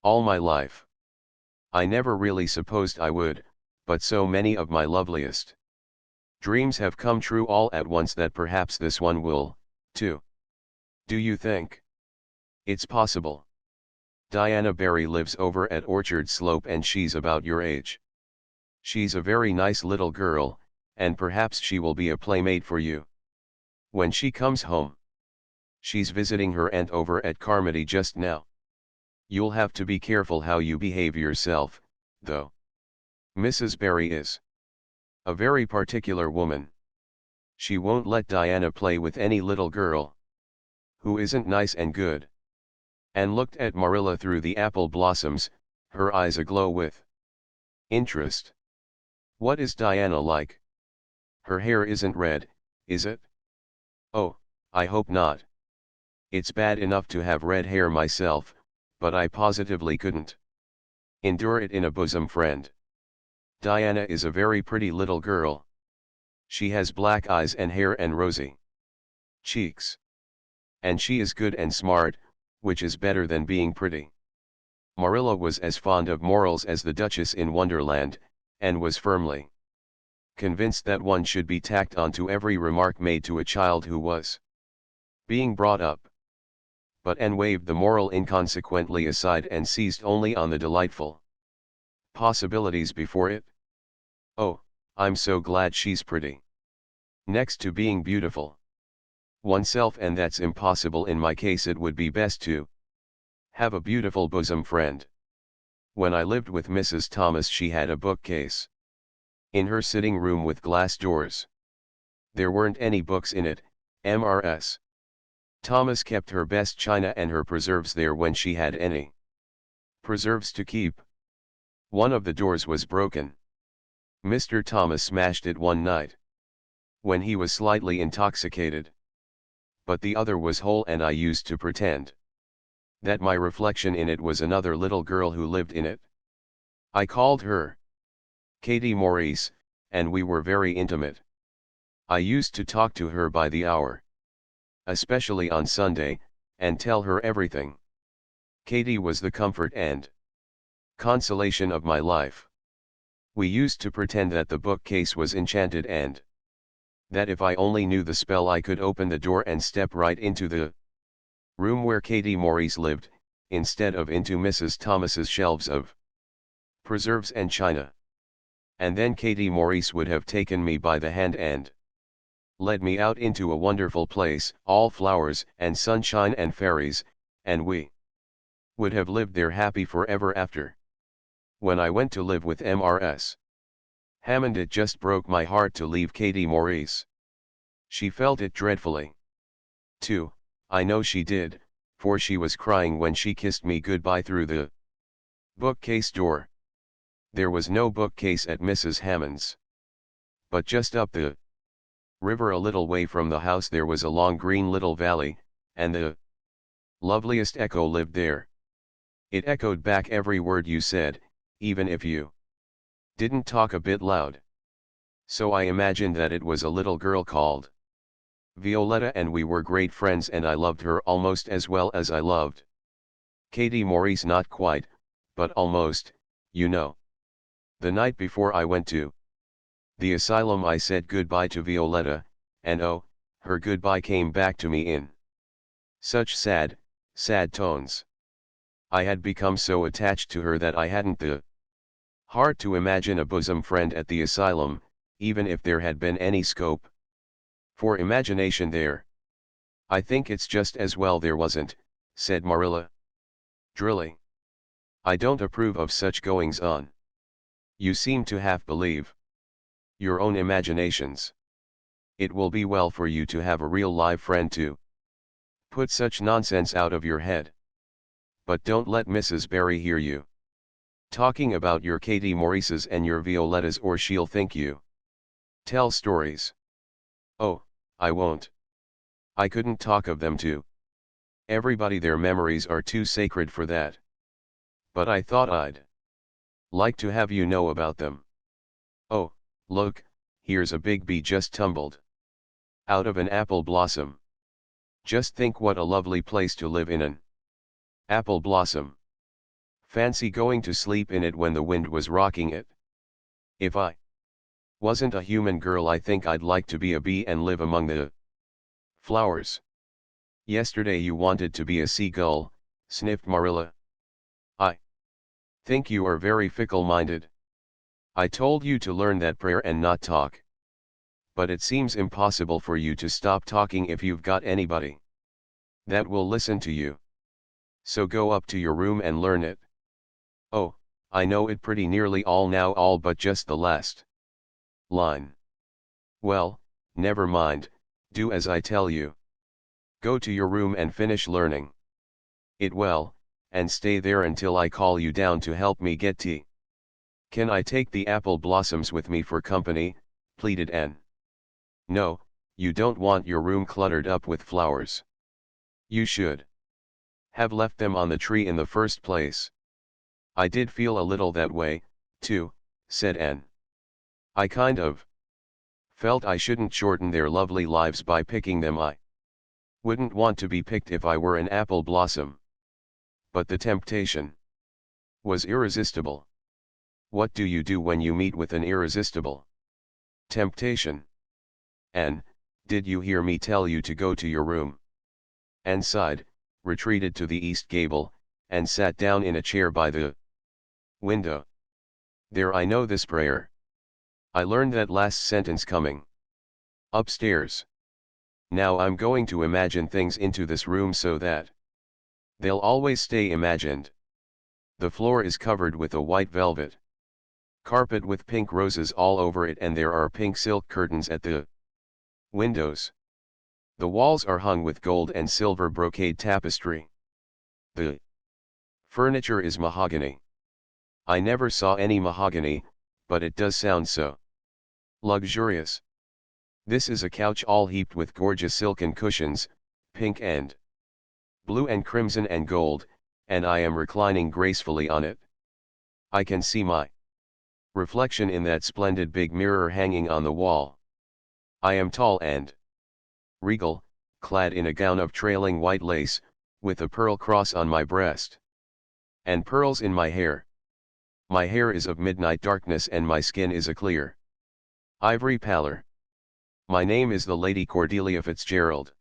all my life. I never really supposed I would, but so many of my loveliest dreams have come true all at once that perhaps this one will, too. Do you think it's possible? Diana Barry lives over at Orchard Slope and she's about your age. She's a very nice little girl, and perhaps she will be a playmate for you when she comes home. She's visiting her aunt over at Carmody just now. You'll have to be careful how you behave yourself, though. Mrs. Barry is a very particular woman. She won't let Diana play with any little girl who isn't nice and good. And looked at Marilla through the apple blossoms, her eyes aglow with interest. What is Diana like? Her hair isn't red, is it? Oh, I hope not. It's bad enough to have red hair myself, but I positively couldn't endure it in a bosom friend. Diana is a very pretty little girl. She has black eyes and hair and rosy cheeks. And she is good and smart, which is better than being pretty. Marilla was as fond of morals as the Duchess in Wonderland, and was firmly convinced that one should be tacked on to every remark made to a child who was being brought up. But Anne waved the moral inconsequently aside and seized only on the delightful possibilities before it. Oh, I'm so glad she's pretty. Next to being beautiful oneself, and that's impossible in my case, it would be best to have a beautiful bosom friend. When I lived with Mrs. Thomas, she had a bookcase in her sitting room with glass doors. There weren't any books in it, Mrs. Thomas kept her best china and her preserves there when she had any preserves to keep. One of the doors was broken. Mr. Thomas smashed it one night when he was slightly intoxicated. But the other was whole, and I used to pretend that my reflection in it was another little girl who lived in it. I called her Katie Maurice, and we were very intimate. I used to talk to her by the hour, especially on Sunday, and tell her everything. Katie was the comfort and consolation of my life. We used to pretend that the bookcase was enchanted, and that if I only knew the spell I could open the door and step right into the room where Katie Maurice lived, instead of into Mrs. Thomas's shelves of preserves and china. And then Katie Maurice would have taken me by the hand and led me out into a wonderful place, all flowers and sunshine and fairies, and we would have lived there happy forever after. When I went to live with Mrs. Hammond, it just broke my heart to leave Katie Maurice. She felt it dreadfully too, I know she did, for she was crying when she kissed me goodbye through the bookcase door. There was no bookcase at Mrs. Hammond's. But just up the river a little way from the house there was a long green little valley, and the loveliest echo lived there. It echoed back every word you said, even if you didn't talk a bit loud. So I imagined that it was a little girl called Violetta, and we were great friends, and I loved her almost as well as I loved Katie Maurice. Not quite, but almost, you know. The night before I went to the asylum I said goodbye to Violetta, and oh, her goodbye came back to me in such sad, sad tones. I had become so attached to her that I hadn't the heart to imagine a bosom friend at the asylum, even if there had been any scope for imagination there. I think it's just as well there wasn't, said Marilla dryly. I don't approve of such goings on. You seem to half believe your own imaginations. It will be well for you to have a real live friend to put such nonsense out of your head. But don't let Mrs. Barry hear you talking about your Katie Maurices and your Violettas, or she'll think you tell stories. Oh, I won't. I couldn't talk of them to everybody, their memories are too sacred for that. But I thought I'd like to have you know about them. Oh, look, here's a big bee just tumbled out of an apple blossom. Just think what a lovely place to live in, an apple blossom. Fancy going to sleep in it when the wind was rocking it. If I wasn't a human girl, I think I'd like to be a bee and live among the flowers. Yesterday you wanted to be a seagull, sniffed Marilla. I think you are very fickle-minded. I told you to learn that prayer and not talk. But it seems impossible for you to stop talking if you've got anybody that will listen to you. So go up to your room and learn it. Oh, I know it pretty nearly all now, all but just the last line. Well, never mind, do as I tell you. Go to your room and finish learning it well, and stay there until I call you down to help me get tea. Can I take the apple blossoms with me for company? Pleaded Anne. No, you don't want your room cluttered up with flowers. You should have left them on the tree in the first place. I did feel a little that way, too, said Anne. I kind of felt I shouldn't shorten their lovely lives by picking them. I wouldn't want to be picked if I were an apple blossom. But the temptation was irresistible. What do you do when you meet with an irresistible temptation? Anne, did you hear me tell you to go to your room? Anne sighed, retreated to the east gable, and sat down in a chair by the window. There, I know this prayer. I learned that last sentence coming upstairs. Now I'm going to imagine things into this room so that they'll always stay imagined. The floor is covered with a white velvet carpet with pink roses all over it, and there are pink silk curtains at the windows. The walls are hung with gold and silver brocade tapestry. The furniture is mahogany. I never saw any mahogany, but it does sound so luxurious. This is a couch all heaped with gorgeous silken cushions, pink and blue and crimson and gold, and I am reclining gracefully on it. I can see my reflection in that splendid big mirror hanging on the wall. I am tall and regal, clad in a gown of trailing white lace, with a pearl cross on my breast, and pearls in my hair. My hair is of midnight darkness, and my skin is a clear ivory pallor. My name is the Lady Cordelia Fitzgerald.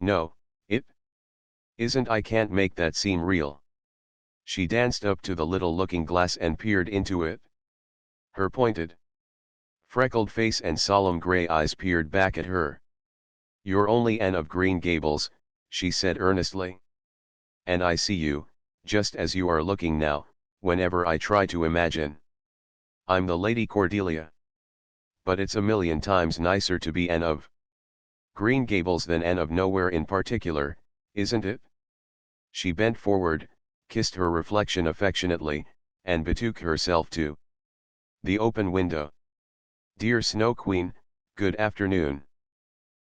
No, it isn't. I can't make that seem real. She danced up to the little looking glass and peered into it. Her pointed, freckled face and solemn gray eyes peered back at her. You're only Anne of Green Gables, she said earnestly. And I see you, just as you are looking now, whenever I try to imagine I'm the Lady Cordelia. But it's a million times nicer to be Anne of Green Gables than Anne of nowhere in particular, isn't it? She bent forward, kissed her reflection affectionately, and betook herself to the open window. Dear Snow Queen, good afternoon.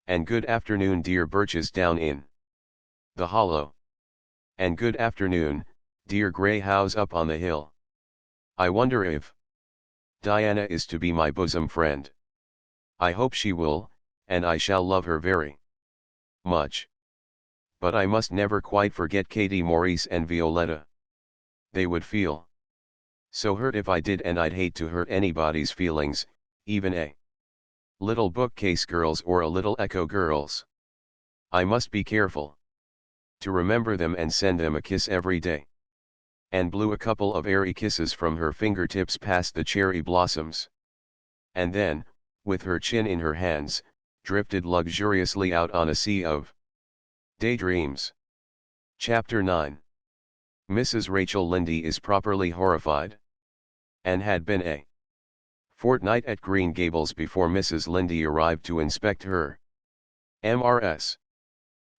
And good afternoon, dear birches down in the hollow. And good afternoon, dear grey house up on the hill. I wonder if Diana is to be my bosom friend. I hope she will, and I shall love her very much. But I must never quite forget Katie Maurice and Violetta. They would feel so hurt if I did, and I'd hate to hurt anybody's feelings, even a little bookcase girl's or a little echo girl's. I must be careful to remember them and send them a kiss every day. Anne blew a couple of airy kisses from her fingertips past the cherry blossoms. And then, with her chin in her hands, drifted luxuriously out on a sea of daydreams. Chapter 9. Mrs. Rachel Lindy is properly horrified. And had been a fortnight at Green Gables before Mrs. Lindy arrived to inspect her. Mrs.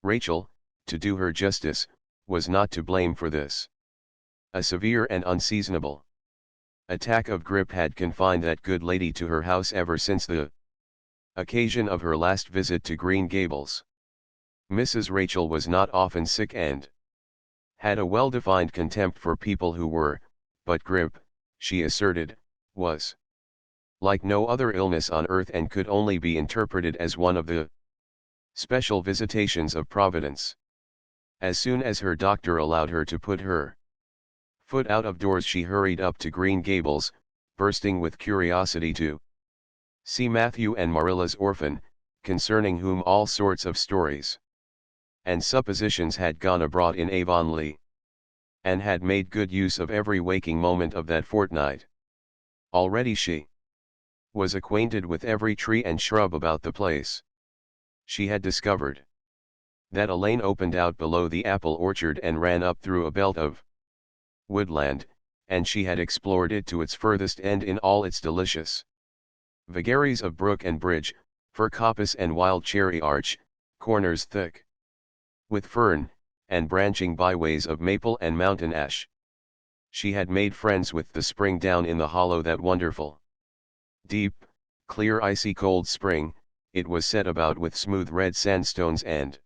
Rachel, to do her justice, was not to blame for this. A severe and unseasonable attack of grippe had confined that good lady to her house ever since the occasion of her last visit to Green Gables. Mrs. Rachel was not often sick and had a well-defined contempt for people who were, but grippe, she asserted, was like no other illness on earth and could only be interpreted as one of the special visitations of Providence. As soon as her doctor allowed her to put her foot out of doors, she hurried up to Green Gables, bursting with curiosity to see Matthew and Marilla's orphan, concerning whom all sorts of stories and suppositions had gone abroad in Avonlea, and had made good use of every waking moment of that fortnight. Already she was acquainted with every tree and shrub about the place. She had discovered that a lane opened out below the apple orchard and ran up through a belt of woodland, and she had explored it to its furthest end in all its delicious vagaries of brook and bridge, fir coppice and wild cherry arch, corners thick with fern, and branching byways of maple and mountain ash. She had made friends with the spring down in the hollow, that wonderful, deep, clear icy cold spring. It was set about with smooth red sandstones and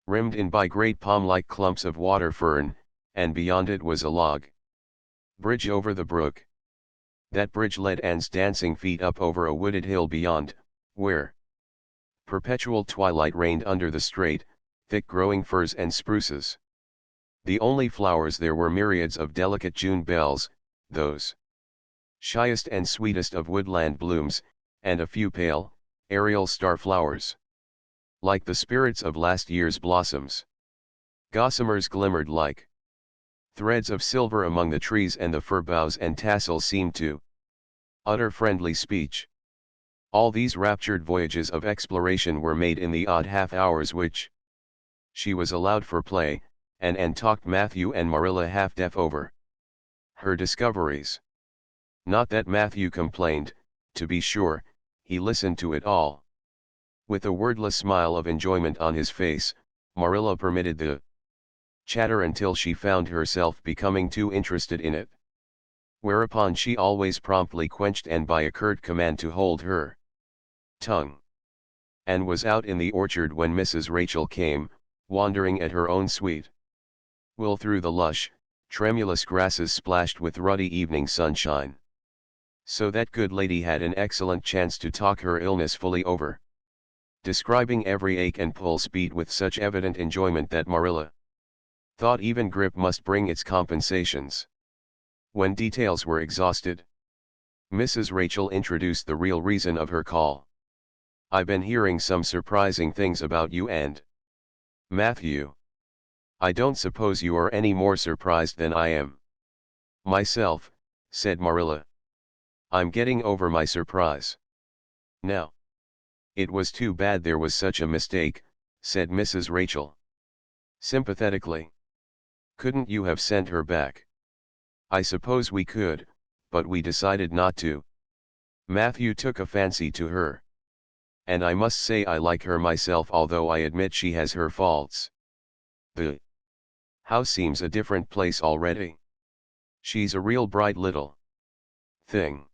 rimmed in by great palm-like clumps of water fern, and beyond it was a log bridge over the brook. That bridge led Anne's dancing feet up over a wooded hill beyond, where perpetual twilight reigned under the straight, thick-growing firs and spruces. The only flowers there were myriads of delicate June bells, those shyest and sweetest of woodland blooms, and a few pale, aerial star-flowers, like the spirits of last year's blossoms. Gossamers glimmered like threads of silver among the trees, and the fir boughs and tassels seemed to utter friendly speech. All these raptured voyages of exploration were made in the odd half-hours which she was allowed for play, and Anne talked Matthew and Marilla half-deaf over her discoveries. Not that Matthew complained, to be sure, he listened to it all with a wordless smile of enjoyment on his face. Marilla permitted the chatter until she found herself becoming too interested in it, whereupon she always promptly quenched Anne by a curt command to hold her tongue. Anne was out in the orchard when Mrs. Rachel came, wandering at her own sweet will through the lush, tremulous grasses splashed with ruddy evening sunshine. So that good lady had an excellent chance to talk her illness fully over, describing every ache and pulse beat with such evident enjoyment that Marilla thought even grippe must bring its compensations. When details were exhausted, Mrs. Rachel introduced the real reason of her call. "I've been hearing some surprising things about you and Matthew. I don't suppose you are any more surprised than I am." "Myself," said Marilla. "I'm getting over my surprise now." "It was too bad there was such a mistake," said Mrs. Rachel sympathetically. "Couldn't you have sent her back?" "I suppose we could, but we decided not to. Matthew took a fancy to her. And I must say I like her myself, although I admit she has her faults. The house seems a different place already. She's a real bright little thing."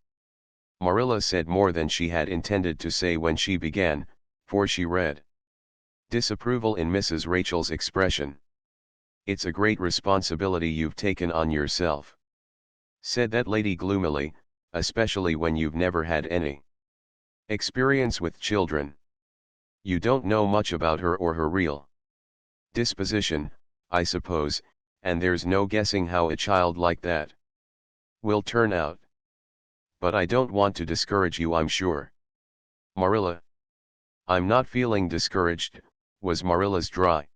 Marilla said more than she had intended to say when she began, for she read disapproval in Mrs. Rachel's expression. "It's a great responsibility you've taken on yourself," said that lady gloomily, "especially when you've never had any experience with children. You don't know much about her or her real disposition, I suppose, and there's no guessing how a child like that will turn out. But I don't want to discourage you, I'm sure." "Marilla." "I'm not feeling discouraged," was Marilla's dry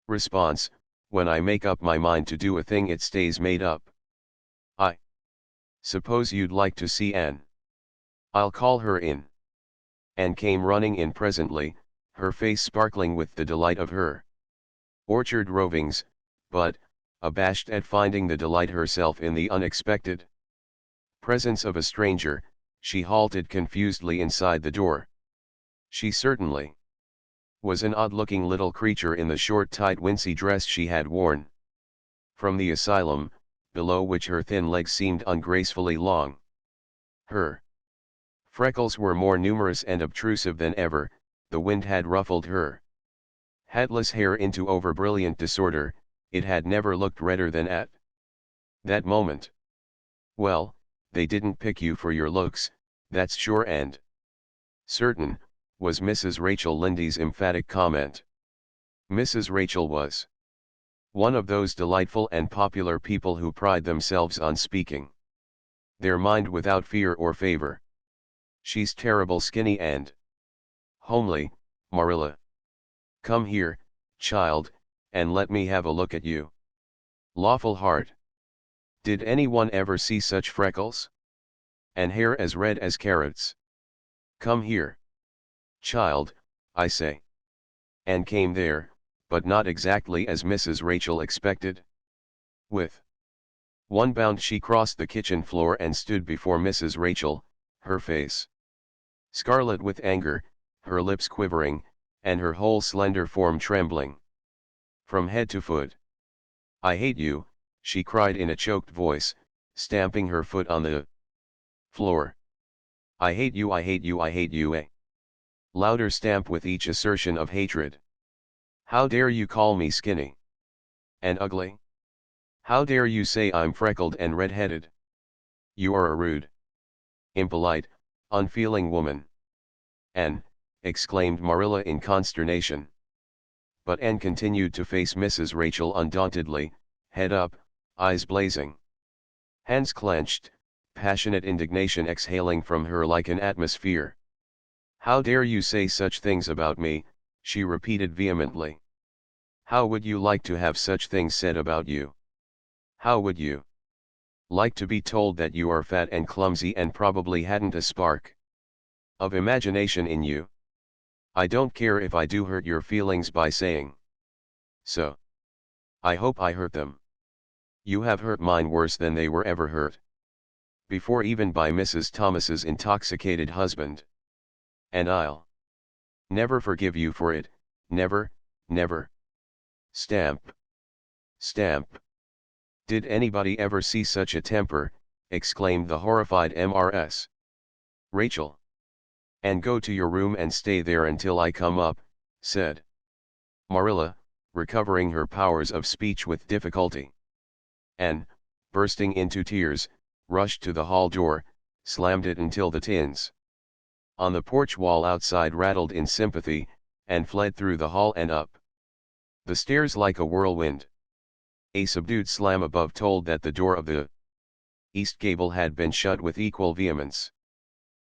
response. "When I make up my mind to do a thing, it stays made up. I suppose you'd like to see Anne. I'll call her in." Anne came running in presently, her face sparkling with the delight of her orchard rovings, but, abashed at finding the delight herself in the unexpected presence of a stranger, she halted confusedly inside the door. She certainly was an odd-looking little creature in the short tight wincey dress she had worn from the asylum, below which her thin legs seemed ungracefully long. Her freckles were more numerous and obtrusive than ever, the wind had ruffled her hatless hair into over-brilliant disorder, it had never looked redder than at that moment. "Well, they didn't pick you for your looks, that's sure and certain," was Mrs. Rachel Lindy's emphatic comment. Mrs. Rachel was one of those delightful and popular people who pride themselves on speaking their mind without fear or favor. "She's terrible skinny and homely, Marilla. Come here, child, and let me have a look at you. Lawful heart. Did anyone ever see such freckles? And hair as red as carrots? Come here, child, I say." And came there, but not exactly as Mrs. Rachel expected. With one bound she crossed the kitchen floor and stood before Mrs. Rachel, her face scarlet with anger, her lips quivering, and her whole slender form trembling from head to foot. "I hate you," she cried in a choked voice, stamping her foot on the floor. "I hate you, I hate you, I hate you, eh?" Louder stamp with each assertion of hatred. "How dare you call me skinny and ugly? How dare you say I'm freckled and red-headed? You are a rude, impolite, unfeeling woman." "Anne," exclaimed Marilla in consternation. But Anne continued to face Mrs. Rachel undauntedly, head up, eyes blazing, hands clenched, passionate indignation exhaling from her like an atmosphere. "How dare you say such things about me," she repeated vehemently. "How would you like to have such things said about you? How would you like to be told that you are fat and clumsy and probably hadn't a spark of imagination in you? I don't care if I do hurt your feelings by saying so. I hope I hurt them. You have hurt mine worse than they were ever hurt before, even by Mrs. Thomas's intoxicated husband. And I'll never forgive you for it, never, never." Stamp. Stamp. "Did anybody ever see such a temper?" exclaimed the horrified Mrs. Rachel. "And go to your room and stay there until I come up," said Marilla, recovering her powers of speech with difficulty. And, bursting into tears, rushed to the hall door, slammed it until the tins on the porch wall outside rattled in sympathy, and fled through the hall and up the stairs like a whirlwind. A subdued slam above told that the door of the east gable had been shut with equal vehemence.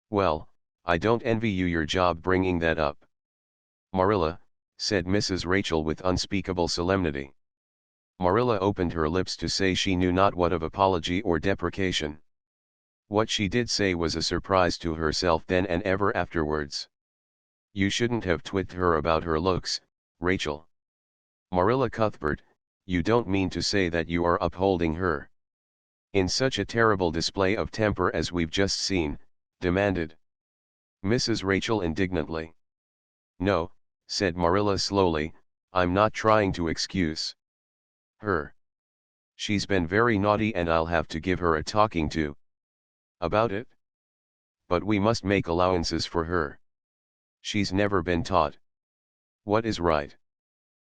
"Well, I don't envy you your job bringing that up, Marilla," said Mrs. Rachel with unspeakable solemnity. Marilla opened her lips to say she knew not what of apology or deprecation. What she did say was a surprise to herself then and ever afterwards. "You shouldn't have twigged her about her looks, Rachel. Marilla Cuthbert, you don't mean to say that you are upholding her in such a terrible display of temper as we've just seen?" demanded Mrs. Rachel indignantly. "No," said Marilla slowly, "I'm not trying to excuse her. She's been very naughty and I'll have to give her a talking to about it. But we must make allowances for her. She's never been taught what is right.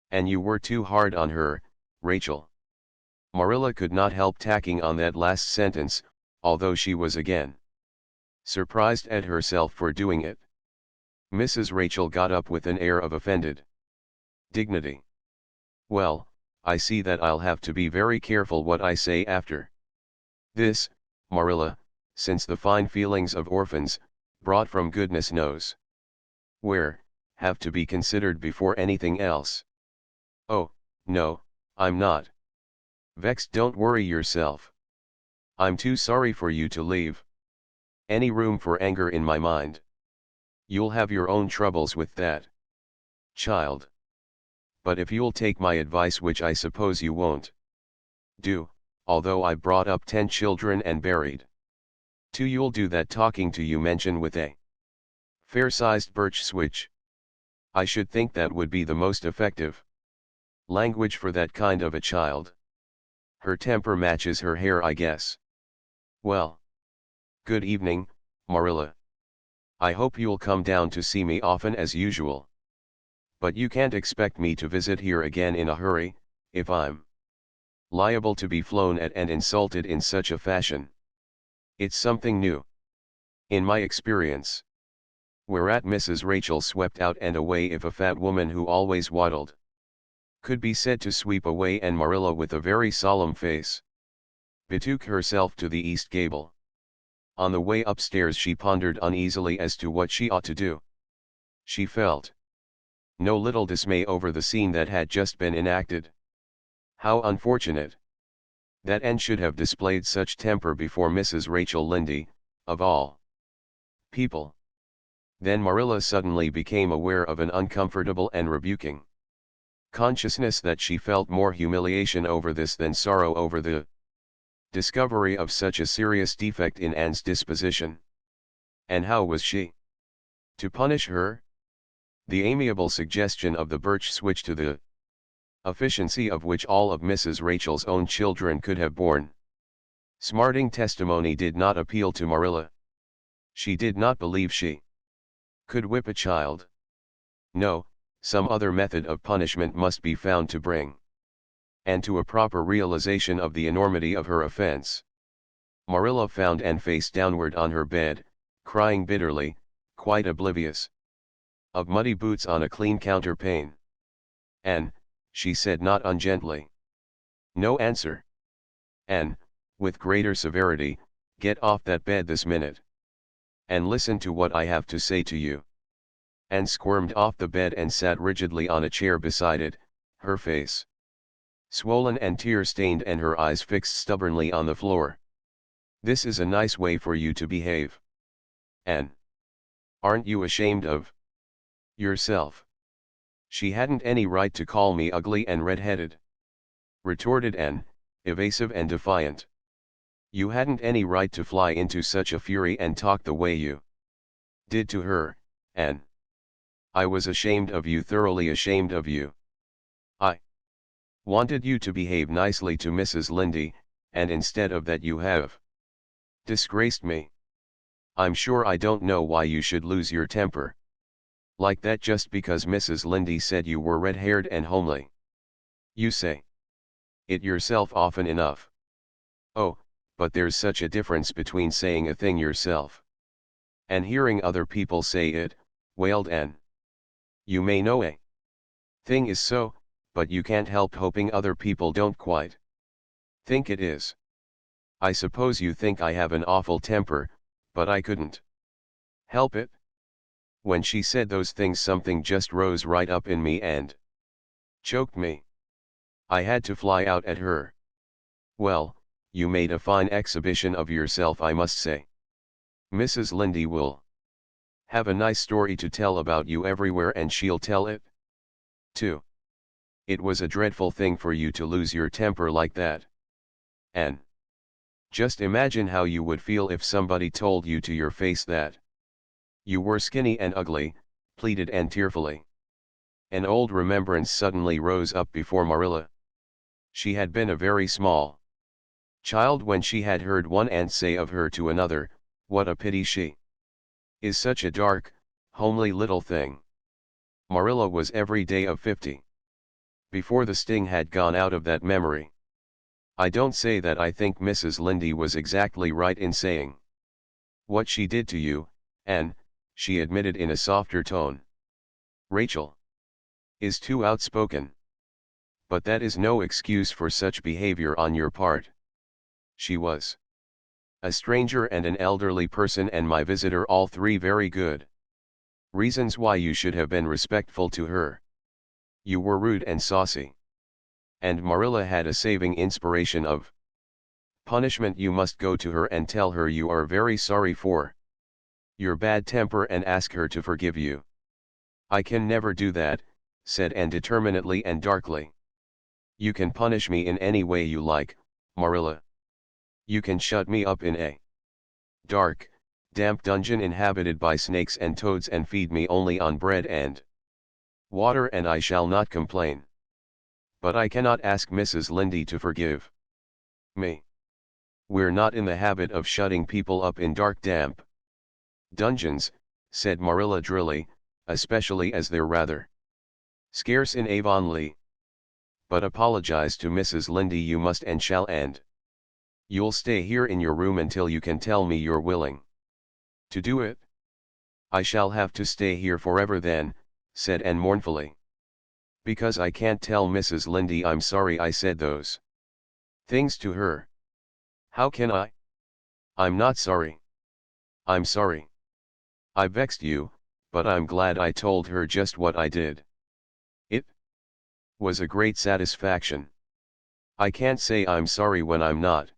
And you were too hard on her, Rachel." Marilla could not help tacking on that last sentence, although she was again surprised at herself for doing it. Mrs. Rachel got up with an air of offended dignity. "Well, I see that I'll have to be very careful what I say after this, Marilla, since the fine feelings of orphans, brought from goodness knows where, have to be considered before anything else." "Oh, no, I'm not vexed, don't worry yourself. I'm too sorry for you to leave any room for anger in my mind. You'll have your own troubles with that, child. But if you'll take my advice, which I suppose you won't, Do, although I brought up 10 children and buried 2, you'll do that talking to you mention with a fair-sized birch switch. I should think that would be the most effective language for that kind of a child. Her temper matches her hair, I guess. Well, good evening, Marilla. I hope you'll come down to see me often as usual. But you can't expect me to visit here again in a hurry, if I'm liable to be flown at and insulted in such a fashion. It's something new, in my experience. Whereat Mrs. Rachel swept out and away. If a fat woman who always waddled could be said to sweep away, and Marilla, with a very solemn face, betook herself to the east gable. On the way upstairs she pondered uneasily as to what she ought to do. She felt no little dismay over the scene that had just been enacted. How unfortunate that Anne should have displayed such temper before Mrs. Rachel Lynde, of all people. Then Marilla suddenly became aware of an uncomfortable and rebuking consciousness that she felt more humiliation over this than sorrow over the discovery of such a serious defect in Anne's disposition. And how was she to punish her? The amiable suggestion of the birch switch, to the efficiency of which all of Mrs. Rachel's own children could have borne smarting testimony, did not appeal to Marilla. She did not believe she could whip a child. No, some other method of punishment must be found to bring Anne to a proper realization of the enormity of her offense. Marilla found Anne face downward on her bed, crying bitterly, quite oblivious of muddy boots on a clean counterpane. "Anne," she said not ungently. No answer. "Anne," with greater severity, "get off that bed this minute and listen to what I have to say to you." Anne squirmed off the bed and sat rigidly on a chair beside it, her face swollen and tear-stained and her eyes fixed stubbornly on the floor. "This is a nice way for you to behave, Anne. Aren't you ashamed of yourself?" "She hadn't any right to call me ugly and red-headed," retorted Anne, evasive and defiant. "You hadn't any right to fly into such a fury and talk the way you did to her, Anne. I was ashamed of you, thoroughly ashamed of you. I wanted you to behave nicely to Mrs. Lynde, and instead of that you have disgraced me. I'm sure I don't know why you should lose your temper like that just because Mrs. Lynde said you were red-haired and homely. You say it yourself often enough." "Oh, but there's such a difference between saying a thing yourself and hearing other people say it," wailed Anne. "You may know a thing is so, but you can't help hoping other people don't quite think it is. I suppose you think I have an awful temper, but I couldn't help it." When she said those things something just rose right up in me and choked me. I had to fly out at her. "Well, you made a fine exhibition of yourself, I must say. Mrs. Lynde will have a nice story to tell about you everywhere, and she'll tell it too. It was a dreadful thing for you to lose your temper like that, Anne. Just imagine how you would feel if somebody told you to your face that you were skinny and ugly," pleaded Anne tearfully. An old remembrance suddenly rose up before Marilla. She had been a very small child when she had heard one aunt say of her to another, "What a pity she is such a dark, homely little thing." Marilla was every day of 50 before the sting had gone out of that memory. "I don't say that I think Mrs. Lynde was exactly right in saying what she did to you, Anne," she admitted in a softer tone. "Rachel is too outspoken. But that is no excuse for such behavior on your part. She was a stranger and an elderly person and my visitor, all three very good reasons why you should have been respectful to her. You were rude and saucy." And Marilla had a saving inspiration of punishment. "You must go to her and tell her you are very sorry for your bad temper and ask her to forgive you." "I can never do that," said Anne determinedly and darkly. "You can punish me in any way you like, Marilla. You can shut me up in a dark, damp dungeon inhabited by snakes and toads and feed me only on bread and water and I shall not complain. But I cannot ask Mrs. Lynde to forgive me. We're not in the habit of shutting people up in dark damp dungeons, said Marilla drily, especially as they're rather scarce in Avonlea. But apologize to Mrs. Lynde you must and shall, and you'll stay here in your room until you can tell me you're willing to do it. I shall have to stay here forever then, said Anne mournfully. Because I can't tell Mrs. Lynde I'm sorry I said those things to her. How can I? I'm not sorry. I'm sorry I vexed you, but I'm glad I told her just what I did. It was a great satisfaction. I can't say I'm sorry when I'm not.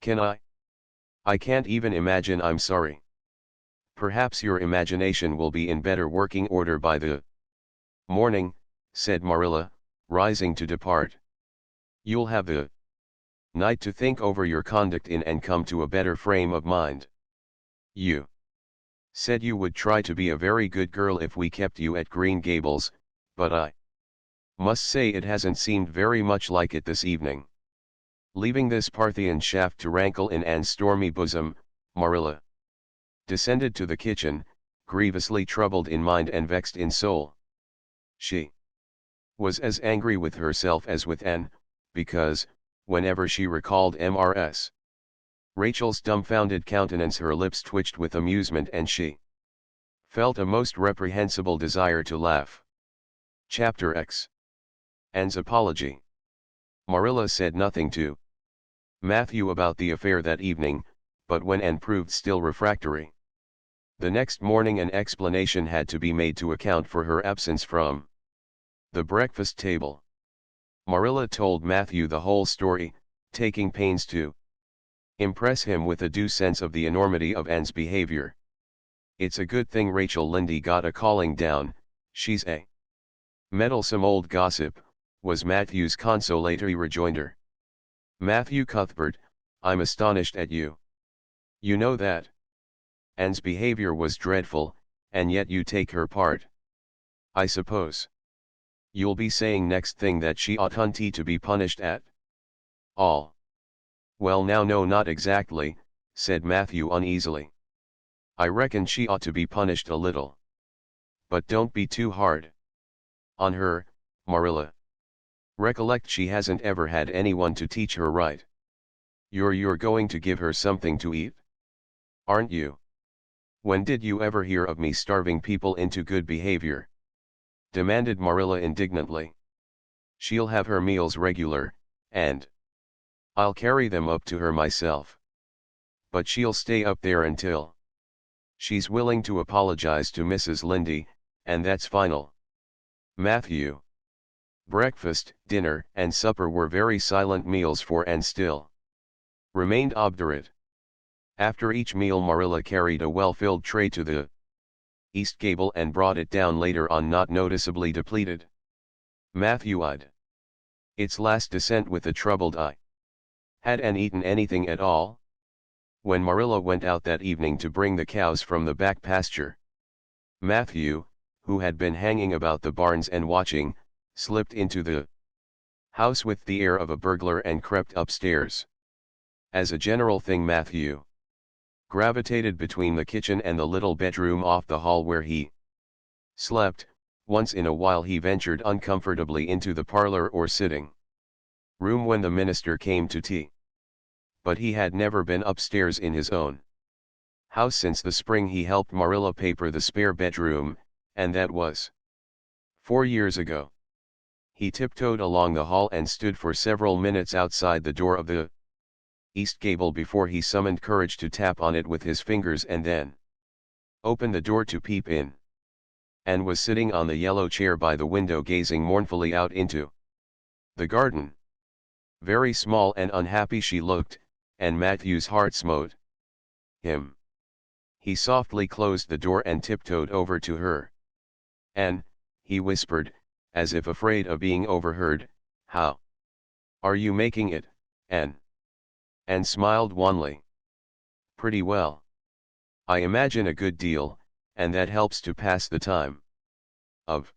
Can I? I can't even imagine I'm sorry. Perhaps your imagination will be in better working order by the morning, said Marilla, rising to depart. You'll have the night to think over your conduct in and come to a better frame of mind. You said you would try to be a very good girl if we kept you at Green Gables, but I must say it hasn't seemed very much like it this evening. Leaving this Parthian shaft to rankle in Anne's stormy bosom, Marilla descended to the kitchen, grievously troubled in mind and vexed in soul. She was as angry with herself as with Anne, because, whenever she recalled Mrs. Rachel's dumbfounded countenance her lips twitched with amusement and she felt a most reprehensible desire to laugh. Chapter X. Anne's apology. Marilla said nothing to Matthew about the affair that evening, but when Anne proved still refractory, the next morning an explanation had to be made to account for her absence from the breakfast table. Marilla told Matthew the whole story, taking pains to impress him with a due sense of the enormity of Anne's behavior. It's a good thing Rachel Lynde got a calling down, she's a meddlesome old gossip, was Matthew's consolatory rejoinder. Matthew Cuthbert, I'm astonished at you. You know that Anne's behavior was dreadful, and yet you take her part. I suppose you'll be saying next thing that she oughtn't to be punished at all. Well now no not exactly, said Matthew uneasily. I reckon she ought to be punished a little. But don't be too hard on her, Marilla. Recollect she hasn't ever had anyone to teach her right. You're going to give her something to eat? Aren't you? When did you ever hear of me starving people into good behavior? Demanded Marilla indignantly. She'll have her meals regular, and I'll carry them up to her myself. But she'll stay up there until she's willing to apologize to Mrs. Lynde, and that's final. Matthew. Breakfast, dinner, and supper were very silent meals for Anne still remained obdurate. After each meal Marilla carried a well-filled tray to the east gable and brought it down later on not noticeably depleted. Matthew eyed its last descent with a troubled eye. Had Anne eaten anything at all? When Marilla went out that evening to bring the cows from the back pasture, Matthew, who had been hanging about the barns and watching, slipped into the house with the air of a burglar and crept upstairs. As a general thing Matthew gravitated between the kitchen and the little bedroom off the hall where he slept. Once in a while he ventured uncomfortably into the parlor or sitting room when the minister came to tea. But he had never been upstairs in his own house since the spring he helped Marilla paper the spare bedroom, and that was 4 years ago. He tiptoed along the hall and stood for several minutes outside the door of the east gable before he summoned courage to tap on it with his fingers and then opened the door to peep in. Anne was sitting on the yellow chair by the window gazing mournfully out into the garden. Very small and unhappy she looked, and Matthew's heart smote him. He softly closed the door and tiptoed over to her. "Anne," he whispered, as if afraid of being overheard, "how are you making it, Anne?" Anne smiled wanly. Pretty well. I imagine a good deal, and that helps to pass the time. Of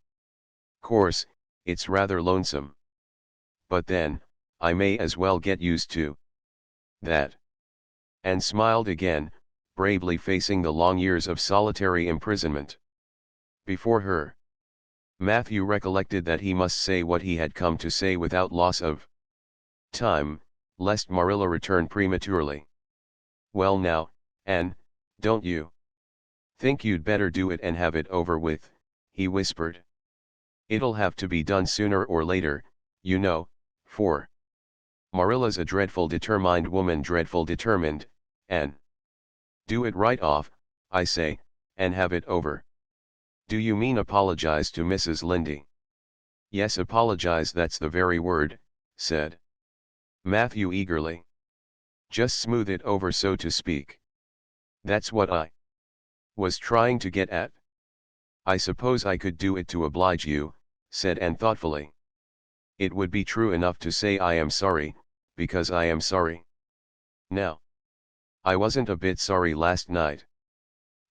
course, it's rather lonesome. But then, I may as well get used to that. And smiled again, bravely facing the long years of solitary imprisonment. Before her, Matthew recollected that he must say what he had come to say without loss of time, lest Marilla return prematurely. Well now, Anne, don't you think you'd better do it and have it over with, he whispered. It'll have to be done sooner or later, you know, for Marilla's a dreadful determined woman, dreadful determined, and do it right off, I say, and have it over. Do you mean apologize to Mrs. Lynde? Yes, apologize, that's the very word, said Matthew eagerly. Just smooth it over, so to speak. That's what I was trying to get at. I suppose I could do it to oblige you, said Anne thoughtfully. It would be true enough to say I am sorry, because I am sorry. Now, I wasn't a bit sorry last night.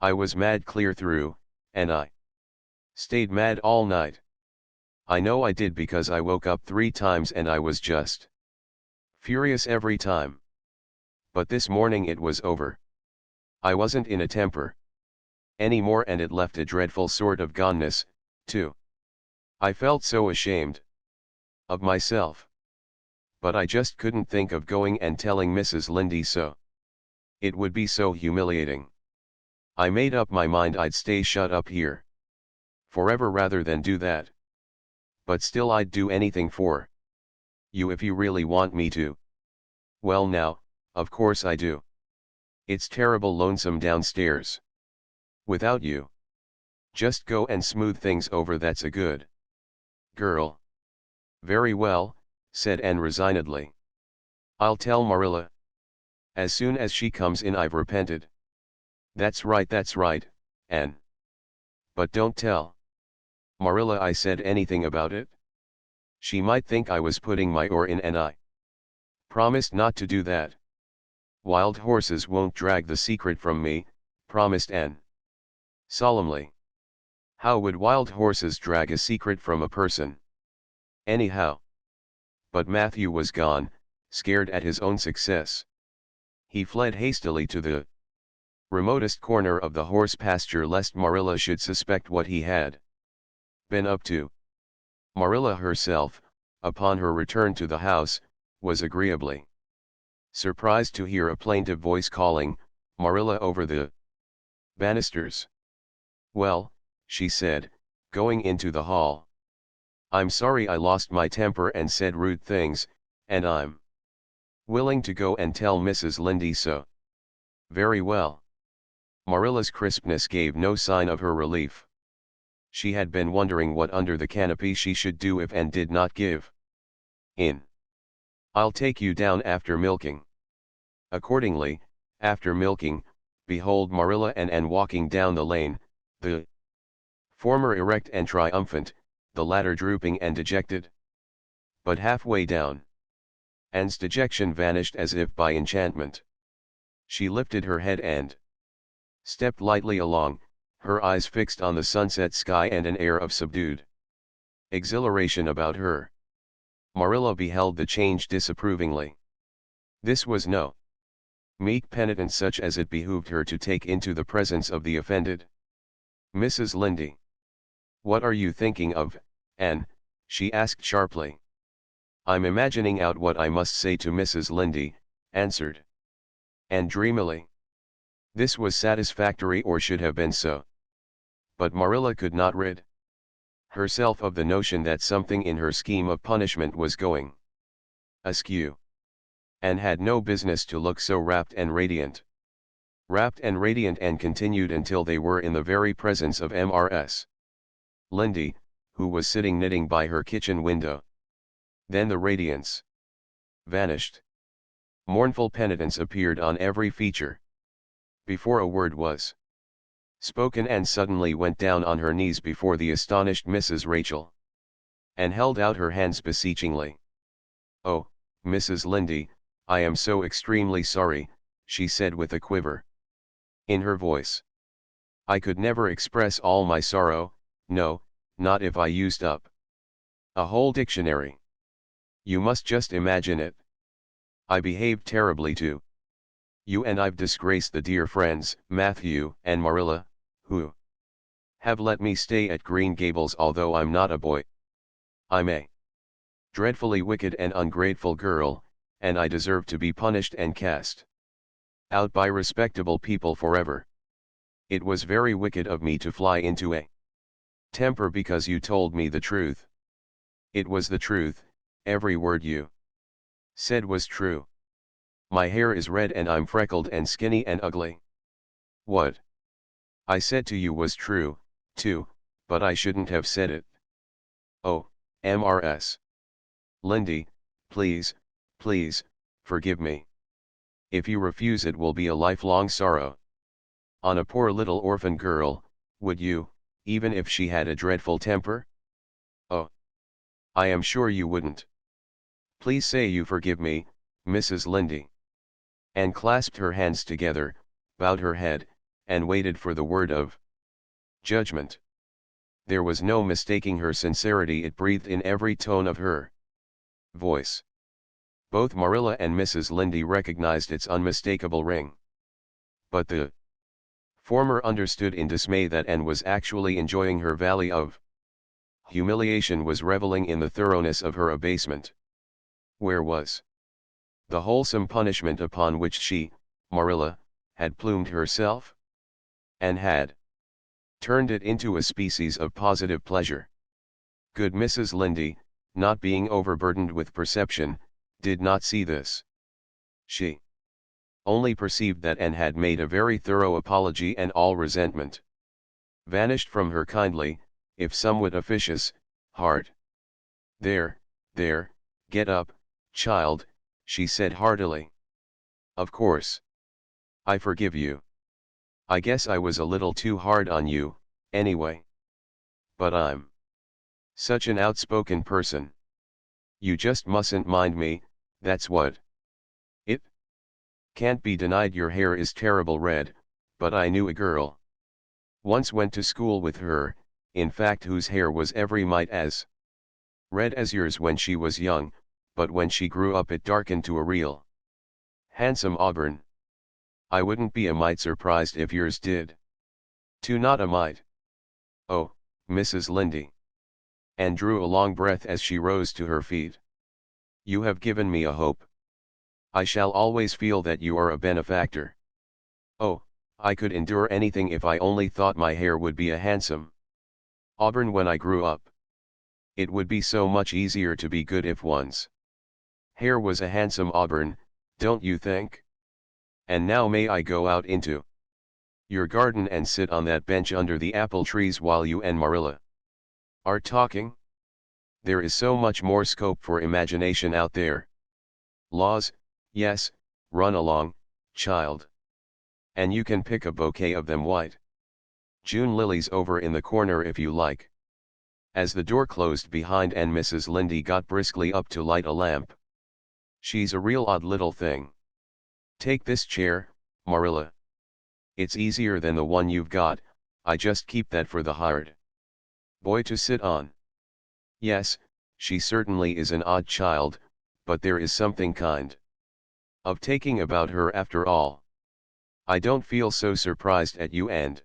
I was mad clear through, and I stayed mad all night. I know I did, because I woke up 3 times and I was just furious every time. But this morning it was over. I wasn't in a temper any more, and it left a dreadful sort of goneness, too. I felt so ashamed of myself. But I just couldn't think of going and telling Mrs. Lynde so. It would be so humiliating. I made up my mind I'd stay shut up here forever rather than do that. But still, I'd do anything for you if you really want me to. Well now, of course I do. It's terrible lonesome downstairs without you. Just go and smooth things over, that's a good girl. Very well, said Anne resignedly. I'll tell Marilla as soon as she comes in I've repented. That's right, Anne. But don't tell Marilla I said anything about it. She might think I was putting my oar in, and I promised not to do that. Wild horses won't drag the secret from me, promised Anne solemnly. How would wild horses drag a secret from a person? Anyhow. But Matthew was gone, scared at his own success. He fled hastily to the remotest corner of the horse pasture lest Marilla should suspect what he had been up to. Marilla herself, upon her return to the house, was agreeably surprised to hear a plaintive voice calling Marilla over the banisters. Well, she said, going into the hall. I'm sorry I lost my temper and said rude things, and I'm willing to go and tell Mrs. Lynde so. Very well. Marilla's crispness gave no sign of her relief. She had been wondering what under the canopy she should do if Anne did not give in. I'll take you down after milking. Accordingly, after milking, behold Marilla and Anne walking down the lane, the former erect and triumphant, the latter drooping and dejected. But halfway down, Anne's dejection vanished as if by enchantment. She lifted her head and stepped lightly along, her eyes fixed on the sunset sky and an air of subdued exhilaration about her. Marilla beheld the change disapprovingly. This was no meek penitence such as it behooved her to take into the presence of the offended. Mrs. Lynde. What are you thinking of, Anne? She asked sharply. I'm imagining out what I must say to Mrs. Lynde, answered Anne dreamily. This was satisfactory, or should have been so. But Marilla could not rid herself of the notion that something in her scheme of punishment was going askew. Anne had no business to look so rapt and radiant. Rapt and radiant Anne continued until they were in the very presence of Mrs. Lynde, who was sitting knitting by her kitchen window. Then the radiance vanished. Mournful penitence appeared on every feature. Before a word was spoken, Anne suddenly went down on her knees before the astonished Mrs. Rachel, and held out her hands beseechingly. Oh, Mrs. Lynde, I am so extremely sorry, she said with a quiver in her voice. I could never express all my sorrow, no, not if I used up a whole dictionary. You must just imagine it. I behaved terribly too. You and I've disgraced the dear friends, Matthew and Marilla, who have let me stay at Green Gables although I'm not a boy. I'm a dreadfully wicked and ungrateful girl, and I deserve to be punished and cast out by respectable people forever. It was very wicked of me to fly into a temper because you told me the truth. It was the truth, every word you said was true. My hair is red and I'm freckled and skinny and ugly. What I said to you was true, too, but I shouldn't have said it. Oh, Mrs. Lindy, please, please, forgive me. If you refuse it will be a lifelong sorrow. On a poor little orphan girl, would you, even if she had a dreadful temper? Oh, I am sure you wouldn't. Please say you forgive me, Mrs. Lindy. Anne clasped her hands together, bowed her head, and waited for the word of judgment. There was no mistaking her sincerity, it breathed in every tone of her voice. Both Marilla and Mrs. Lindy recognized its unmistakable ring. But the former understood in dismay that Anne was actually enjoying her valley of humiliation, was reveling in the thoroughness of her abasement. Where was the wholesome punishment upon which she, Marilla, had plumed herself? And had turned it into a species of positive pleasure. Good Mrs. Lindy, not being overburdened with perception, did not see this. She only perceived that Anne had made a very thorough apology, and all resentment vanished from her kindly, if somewhat officious, heart. There, get up, child, she said heartily. Of course I forgive you. I guess I was a little too hard on you, anyway. But I'm such an outspoken person. You just mustn't mind me, that's what. It can't be denied your hair is terrible red, but I knew a girl once went to school with her, in fact whose hair was every mite as red as yours when she was young, but when she grew up it darkened to a real handsome auburn. I wouldn't be a mite surprised if yours did. Too, not a mite. Oh, Mrs. Lindy. Anne drew a long breath as she rose to her feet. You have given me a hope. I shall always feel that you are a benefactor. Oh, I could endure anything if I only thought my hair would be a handsome auburn when I grew up. It would be so much easier to be good if one's hair was a handsome auburn, don't you think? And now may I go out into your garden and sit on that bench under the apple trees while you and Marilla are talking? There is so much more scope for imagination out there. Laws, yes, run along, child. And you can pick a bouquet of them white June lilies over in the corner if you like. As the door closed behind Anne, Mrs. Lindy got briskly up to light a lamp. She's a real odd little thing. Take this chair, Marilla. It's easier than the one you've got, I just keep that for the hired boy to sit on. Yes, she certainly is an odd child, but there is something kind of taking about her after all. I don't feel so surprised at you and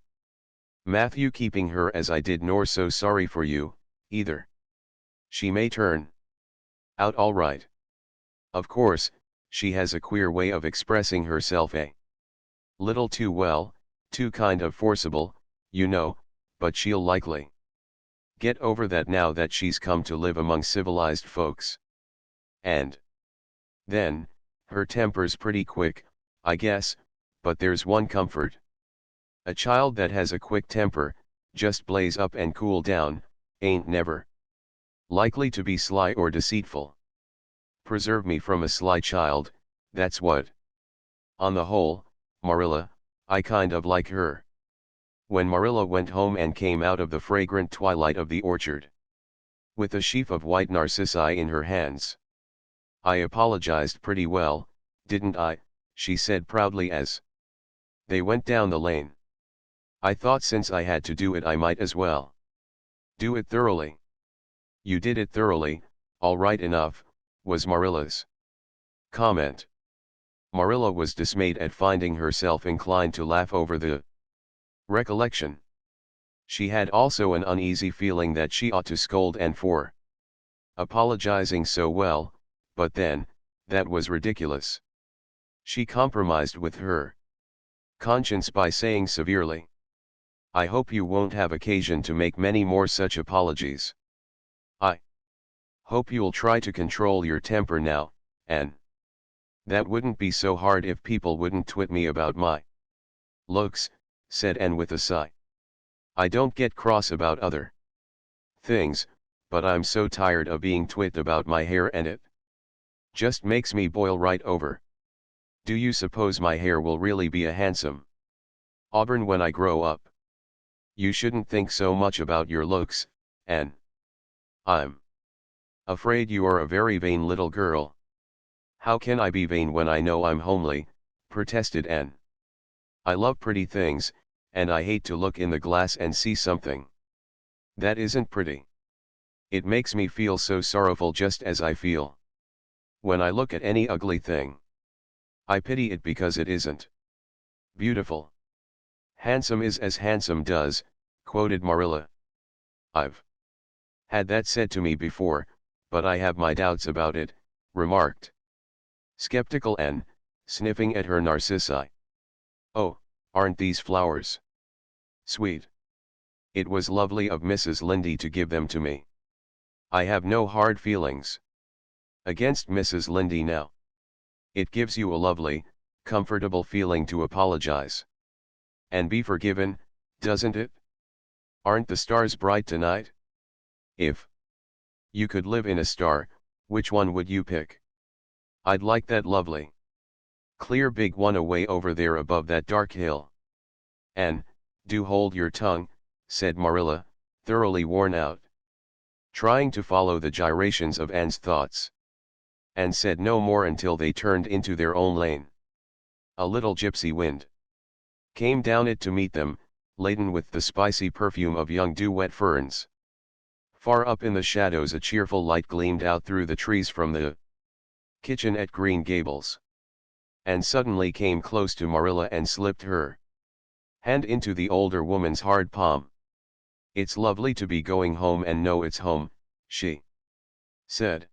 Matthew keeping her as I did, nor so sorry for you, either. She may turn out all right. Of course, she has a queer way of expressing herself, a little too well, too kind of forcible, you know, but she'll likely get over that now that she's come to live among civilized folks. And then, her temper's pretty quick, I guess, but there's one comfort. A child that has a quick temper, just blaze up and cool down, ain't never likely to be sly or deceitful. Preserve me from a sly child, that's what. On the whole, Marilla, I kind of like her. When Marilla went home and came out of the fragrant twilight of the orchard with a sheaf of white narcissi in her hands, I apologized pretty well, Didn't I? She said proudly as they went down the lane. I thought since I had to do it I might as well do it thoroughly. You did it thoroughly, all right enough, was Marilla's comment. Marilla was dismayed at finding herself inclined to laugh over the recollection. She had also an uneasy feeling that she ought to scold Anne for apologizing so well, but then, that was ridiculous. She compromised with her conscience by saying severely, I hope you won't have occasion to make many more such apologies. I hope you'll try to control your temper now, Anne. That wouldn't be so hard if people wouldn't twit me about my looks, said Anne with a sigh. I don't get cross about other things, but I'm so tired of being twit about my hair and it just makes me boil right over. Do you suppose my hair will really be a handsome auburn when I grow up? You shouldn't think so much about your looks, Anne. I'm afraid you are a very vain little girl. How can I be vain when I know I'm homely, protested Anne. I love pretty things, and I hate to look in the glass and see something that isn't pretty. It makes me feel so sorrowful just as I feel when I look at any ugly thing. I pity it because it isn't beautiful. Handsome is as handsome does, quoted Marilla. I've had that said to me before, but I have my doubts about it, remarked skeptical Anne, sniffing at her narcissi. Oh, aren't these flowers sweet? It was lovely of Mrs. Lynde to give them to me. I have no hard feelings against Mrs. Lynde now. It gives you a lovely, comfortable feeling to apologize and be forgiven, doesn't it? Aren't the stars bright tonight? If you could live in a star, which one would you pick? I'd like that lovely, clear big one away over there above that dark hill. Anne, do hold your tongue, said Marilla, thoroughly worn out, trying to follow the gyrations of Anne's thoughts. Anne said no more until they turned into their own lane. A little gypsy wind came down it to meet them, laden with the spicy perfume of young dew-wet ferns. Far up in the shadows a cheerful light gleamed out through the trees from the kitchen at Green Gables. Anne suddenly came close to Marilla and slipped her hand into the older woman's hard palm. It's lovely to be going home and know it's home, she said.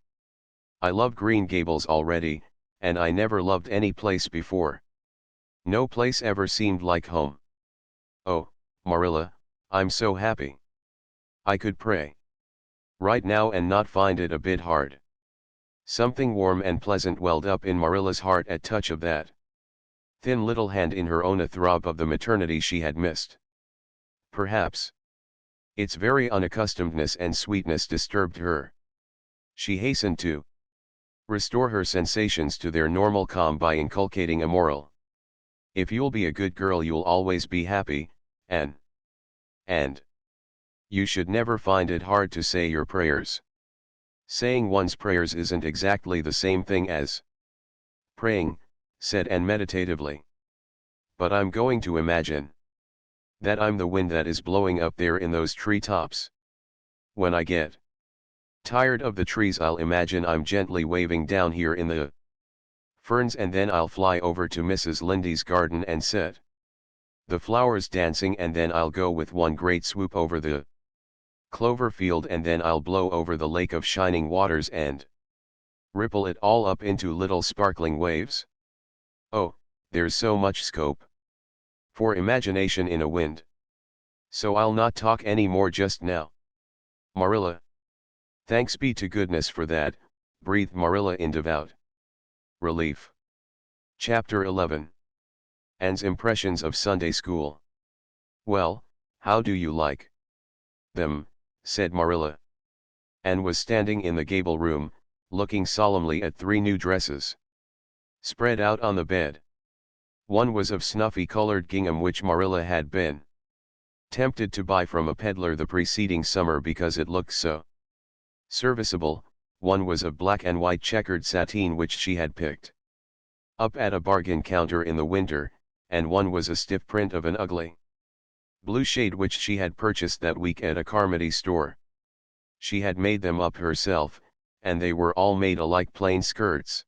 I love Green Gables already, and I never loved any place before. No place ever seemed like home. Oh, Marilla, I'm so happy. I could pray right now and not find it a bit hard. Something warm and pleasant welled up in Marilla's heart at touch of that thin little hand in her own, a throb of the maternity she had missed. Perhaps its very unaccustomedness and sweetness disturbed her. She hastened to restore her sensations to their normal calm by inculcating a moral. If you'll be a good girl you'll always be happy, Anne. And you should never find it hard to say your prayers. Saying one's prayers isn't exactly the same thing as praying, said Anne meditatively. But I'm going to imagine that I'm the wind that is blowing up there in those treetops. When I get tired of the trees I'll imagine I'm gently waving down here in the ferns, and then I'll fly over to Mrs. Lynde's garden and set the flowers dancing, and then I'll go with one great swoop over the clover field, and then I'll blow over the lake of shining waters and ripple it all up into little sparkling waves. Oh, there's so much scope for imagination in a wind. So I'll not talk any more just now. Marilla. Thanks be to goodness for that, breathed Marilla in devout relief. Chapter 11. Anne's impressions of Sunday school. Well, how do you like them? Said Marilla. Anne was standing in the gable room, looking solemnly at 3 new dresses spread out on the bed. One was of snuffy-colored gingham which Marilla had been tempted to buy from a peddler the preceding summer because it looked so serviceable. One was of black and white checkered sateen which she had picked up at a bargain counter in the winter, and one was a stiff print of an ugly blue shade which she had purchased that week at a Carmody store. She had made them up herself, and they were all made alike plain skirts.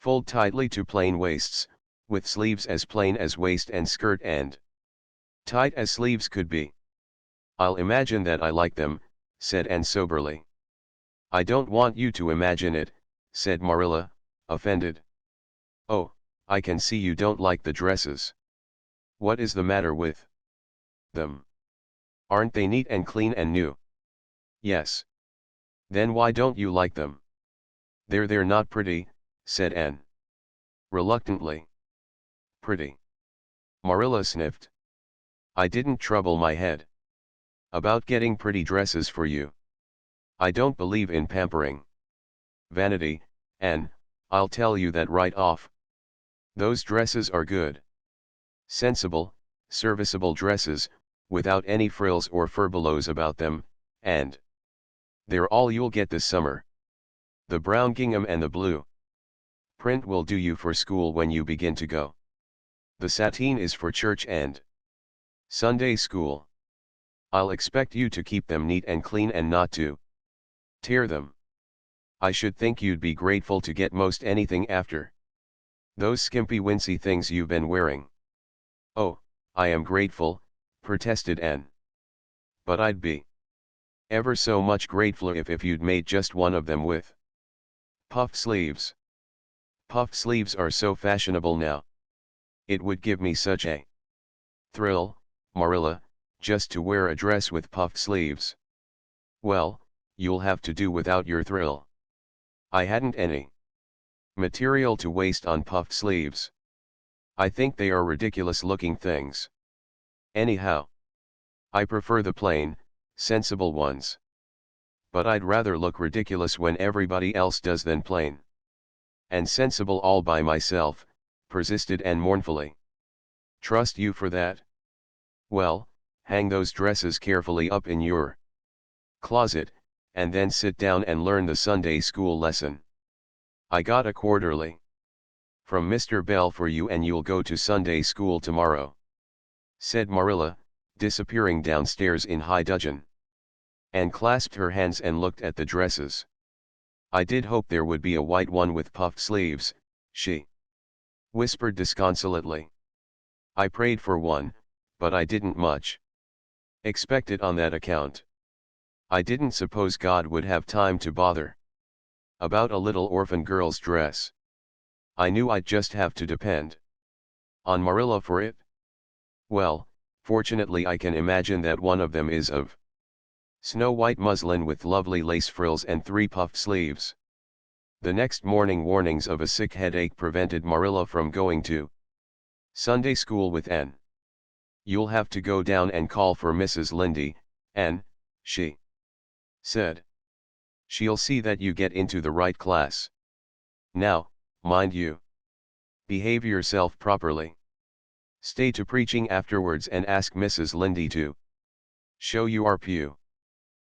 Fulled tightly to plain waists, with sleeves as plain as waist and skirt and tight as sleeves could be. "I'll imagine that I like them," said Anne soberly. "I don't want you to imagine it," said Marilla, offended. "Oh, I can see you don't like the dresses. What is the matter with them? Aren't they neat and clean and new?" "Yes." "Then why don't you like them?" They're not pretty," said Anne reluctantly. "Pretty?" Marilla sniffed. "I didn't trouble my head about getting pretty dresses for you. I don't believe in pampering. Vanity, and I'll tell you that right off. Those dresses are good. Sensible, serviceable dresses, without any frills or furbelows about them, and they're all you'll get this summer. The brown gingham and the blue print will do you for school when you begin to go. The sateen is for church and Sunday school. I'll expect you to keep them neat and clean and not to tear them. I should think you'd be grateful to get most anything after those skimpy wincey things you've been wearing." "Oh, I am grateful," protested Anne. "But I'd be ever so much gratefuler if you'd made just one of them with puffed sleeves. Puffed sleeves are so fashionable now. It would give me such a thrill, Marilla, just to wear a dress with puffed sleeves." "Well, you'll have to do without your thrill. I hadn't any material to waste on puffed sleeves. I think they are ridiculous looking things. Anyhow, I prefer the plain, sensible ones. But I'd rather look ridiculous when everybody else does than plain and sensible all by myself," persisted Anne mournfully. "Trust you for that? Well, hang those dresses carefully up in your closet, and then sit down and learn the Sunday school lesson. I got a quarterly from Mr. Bell for you and you'll go to Sunday school tomorrow," said Marilla, disappearing downstairs in high dudgeon. Anne clasped her hands and looked at the dresses. "I did hope there would be a white one with puffed sleeves," she whispered disconsolately. "I prayed for one, but I didn't much expect it on that account. I didn't suppose God would have time to bother about a little orphan girl's dress. I knew I'd just have to depend on Marilla for it. Well, fortunately I can imagine that one of them is of snow-white muslin with lovely lace frills and 3 puffed sleeves." The next morning warnings of a sick headache prevented Marilla from going to Sunday school with Anne. "You'll have to go down and call for Mrs. Lynde, Anne," she said. "She'll see that you get into the right class. Now, mind you behave yourself properly. Stay to preaching afterwards and ask Mrs. Lynde to show you our pew.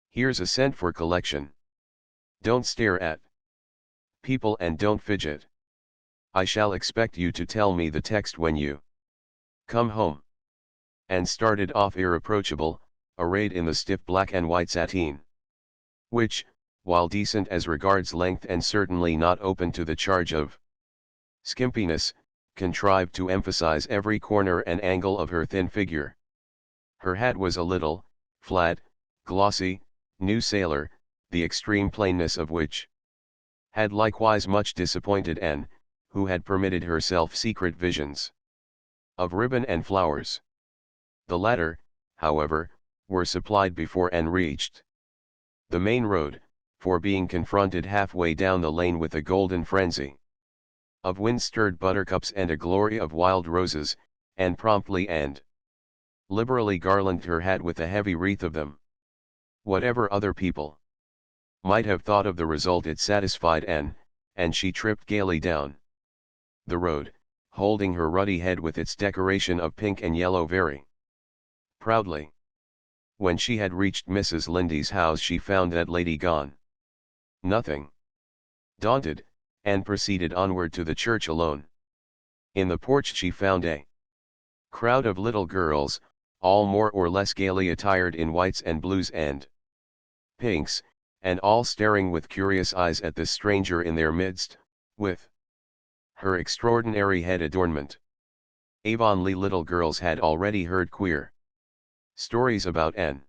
Here's a cent for collection. Don't stare at people and don't fidget. I shall expect you to tell me the text when you come home." And started off irreproachable, arrayed in the stiff black and white sateen, which, while decent as regards length and certainly not open to the charge of skimpiness, contrived to emphasize every corner and angle of her thin figure. Her hat was a little, flat, glossy, new sailor, the extreme plainness of which had likewise much disappointed Anne, who had permitted herself secret visions of ribbon and flowers. The latter, however, were supplied before Anne reached the main road, for being confronted halfway down the lane with a golden frenzy of wind-stirred buttercups and a glory of wild roses, Anne promptly and liberally garlanded her hat with a heavy wreath of them. Whatever other people might have thought of the result, it satisfied Anne, and she tripped gaily down the road, holding her ruddy head with its decoration of pink and yellow very proudly. When she had reached Mrs. Lynde's house she found that lady gone. Nothing daunted, Anne proceeded onward to the church alone. In the porch she found a crowd of little girls, all more or less gaily attired in whites and blues and pinks, and all staring with curious eyes at this stranger in their midst, with her extraordinary head adornment. Avonlea little girls had already heard queer stories about N.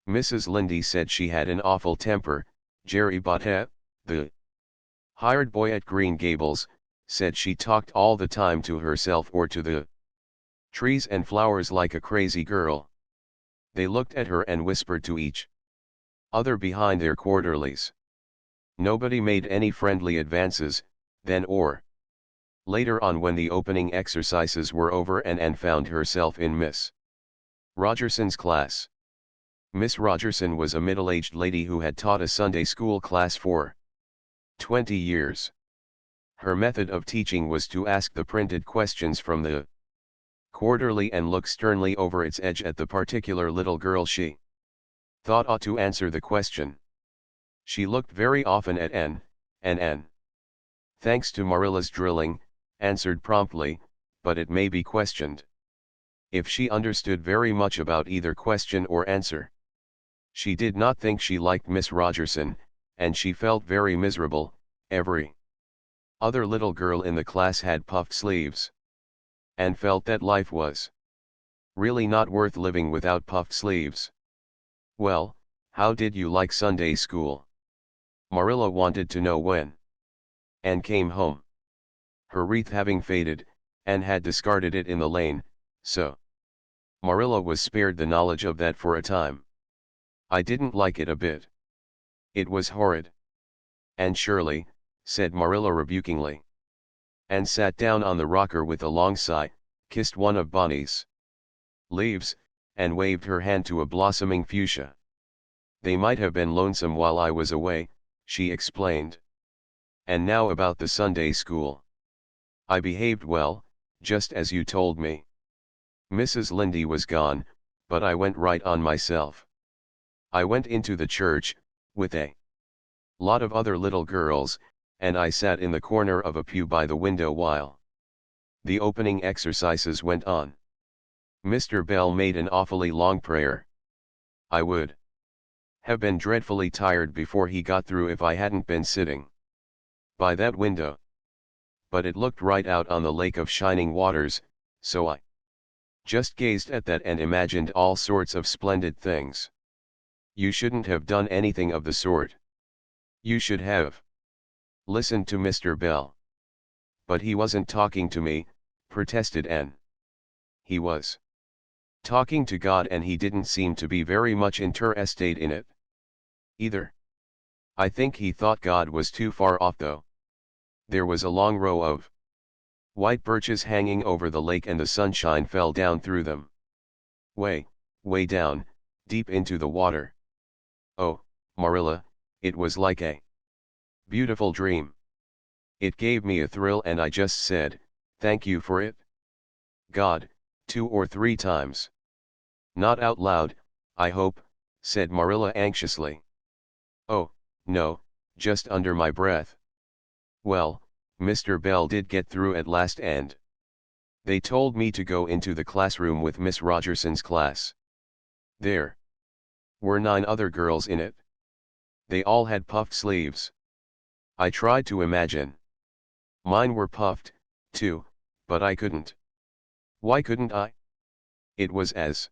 Mrs. Lindy said she had an awful temper. Jerry Botte, the hired boy at Green Gables, said she talked all the time to herself or to the trees and flowers like a crazy girl. They looked at her and whispered to each other behind their quarterlies. Nobody made any friendly advances, then or later on when the opening exercises were over and Anne found herself in Miss Rogerson's class. Miss Rogerson was a middle-aged lady who had taught a Sunday school class for 20 years. Her method of teaching was to ask the printed questions from the quarterly and look sternly over its edge at the particular little girl she thought ought to answer the question. She looked very often at Anne, and Anne, thanks to Marilla's drilling, answered promptly, but it may be questioned if she understood very much about either question or answer. She did not think she liked Miss Rogerson, and she felt very miserable. Every other little girl in the class had puffed sleeves, and felt that life was really not worth living without puffed sleeves. Well, how did you like Sunday school? Marilla wanted to know when Anne came home. Her wreath having faded, Anne had discarded it in the lane, so Marilla was spared the knowledge of that for a time. I didn't like it a bit. It was horrid. And Shirley, said Marilla rebukingly. Anne sat down on the rocker with a long sigh, kissed one of Bonnie's leaves, and waved her hand to a blossoming fuchsia. They might have been lonesome while I was away, she explained. And now about the Sunday school. I behaved well, just as you told me. Mrs. Lindy was gone, but I went right on myself. I went into the church, with a lot of other little girls, and I sat in the corner of a pew by the window while the opening exercises went on. Mr. Bell made an awfully long prayer. I would have been dreadfully tired before he got through if I hadn't been sitting by that window. But it looked right out on the lake of shining waters, so I just gazed at that and imagined all sorts of splendid things. You shouldn't have done anything of the sort. You should have listened to Mr. Bell. But he wasn't talking to me, protested Anne. He was talking to God, and he didn't seem to be very much interested in it either. I think he thought God was too far off though. There was a long row of white birches hanging over the lake and the sunshine fell down through them. Way down, deep into the water. Oh, Marilla, it was like a beautiful dream. It gave me a thrill and I just said, thank you for it, God, 2 or 3 times. Not out loud, I hope, said Marilla anxiously. Oh, no, just under my breath. Well, Mr. Bell did get through at last and they told me to go into the classroom with Miss Rogerson's class. There were 9 other girls in it. They all had puffed sleeves. I tried to imagine. Mine were puffed, too, but I couldn't. Why couldn't I? It was as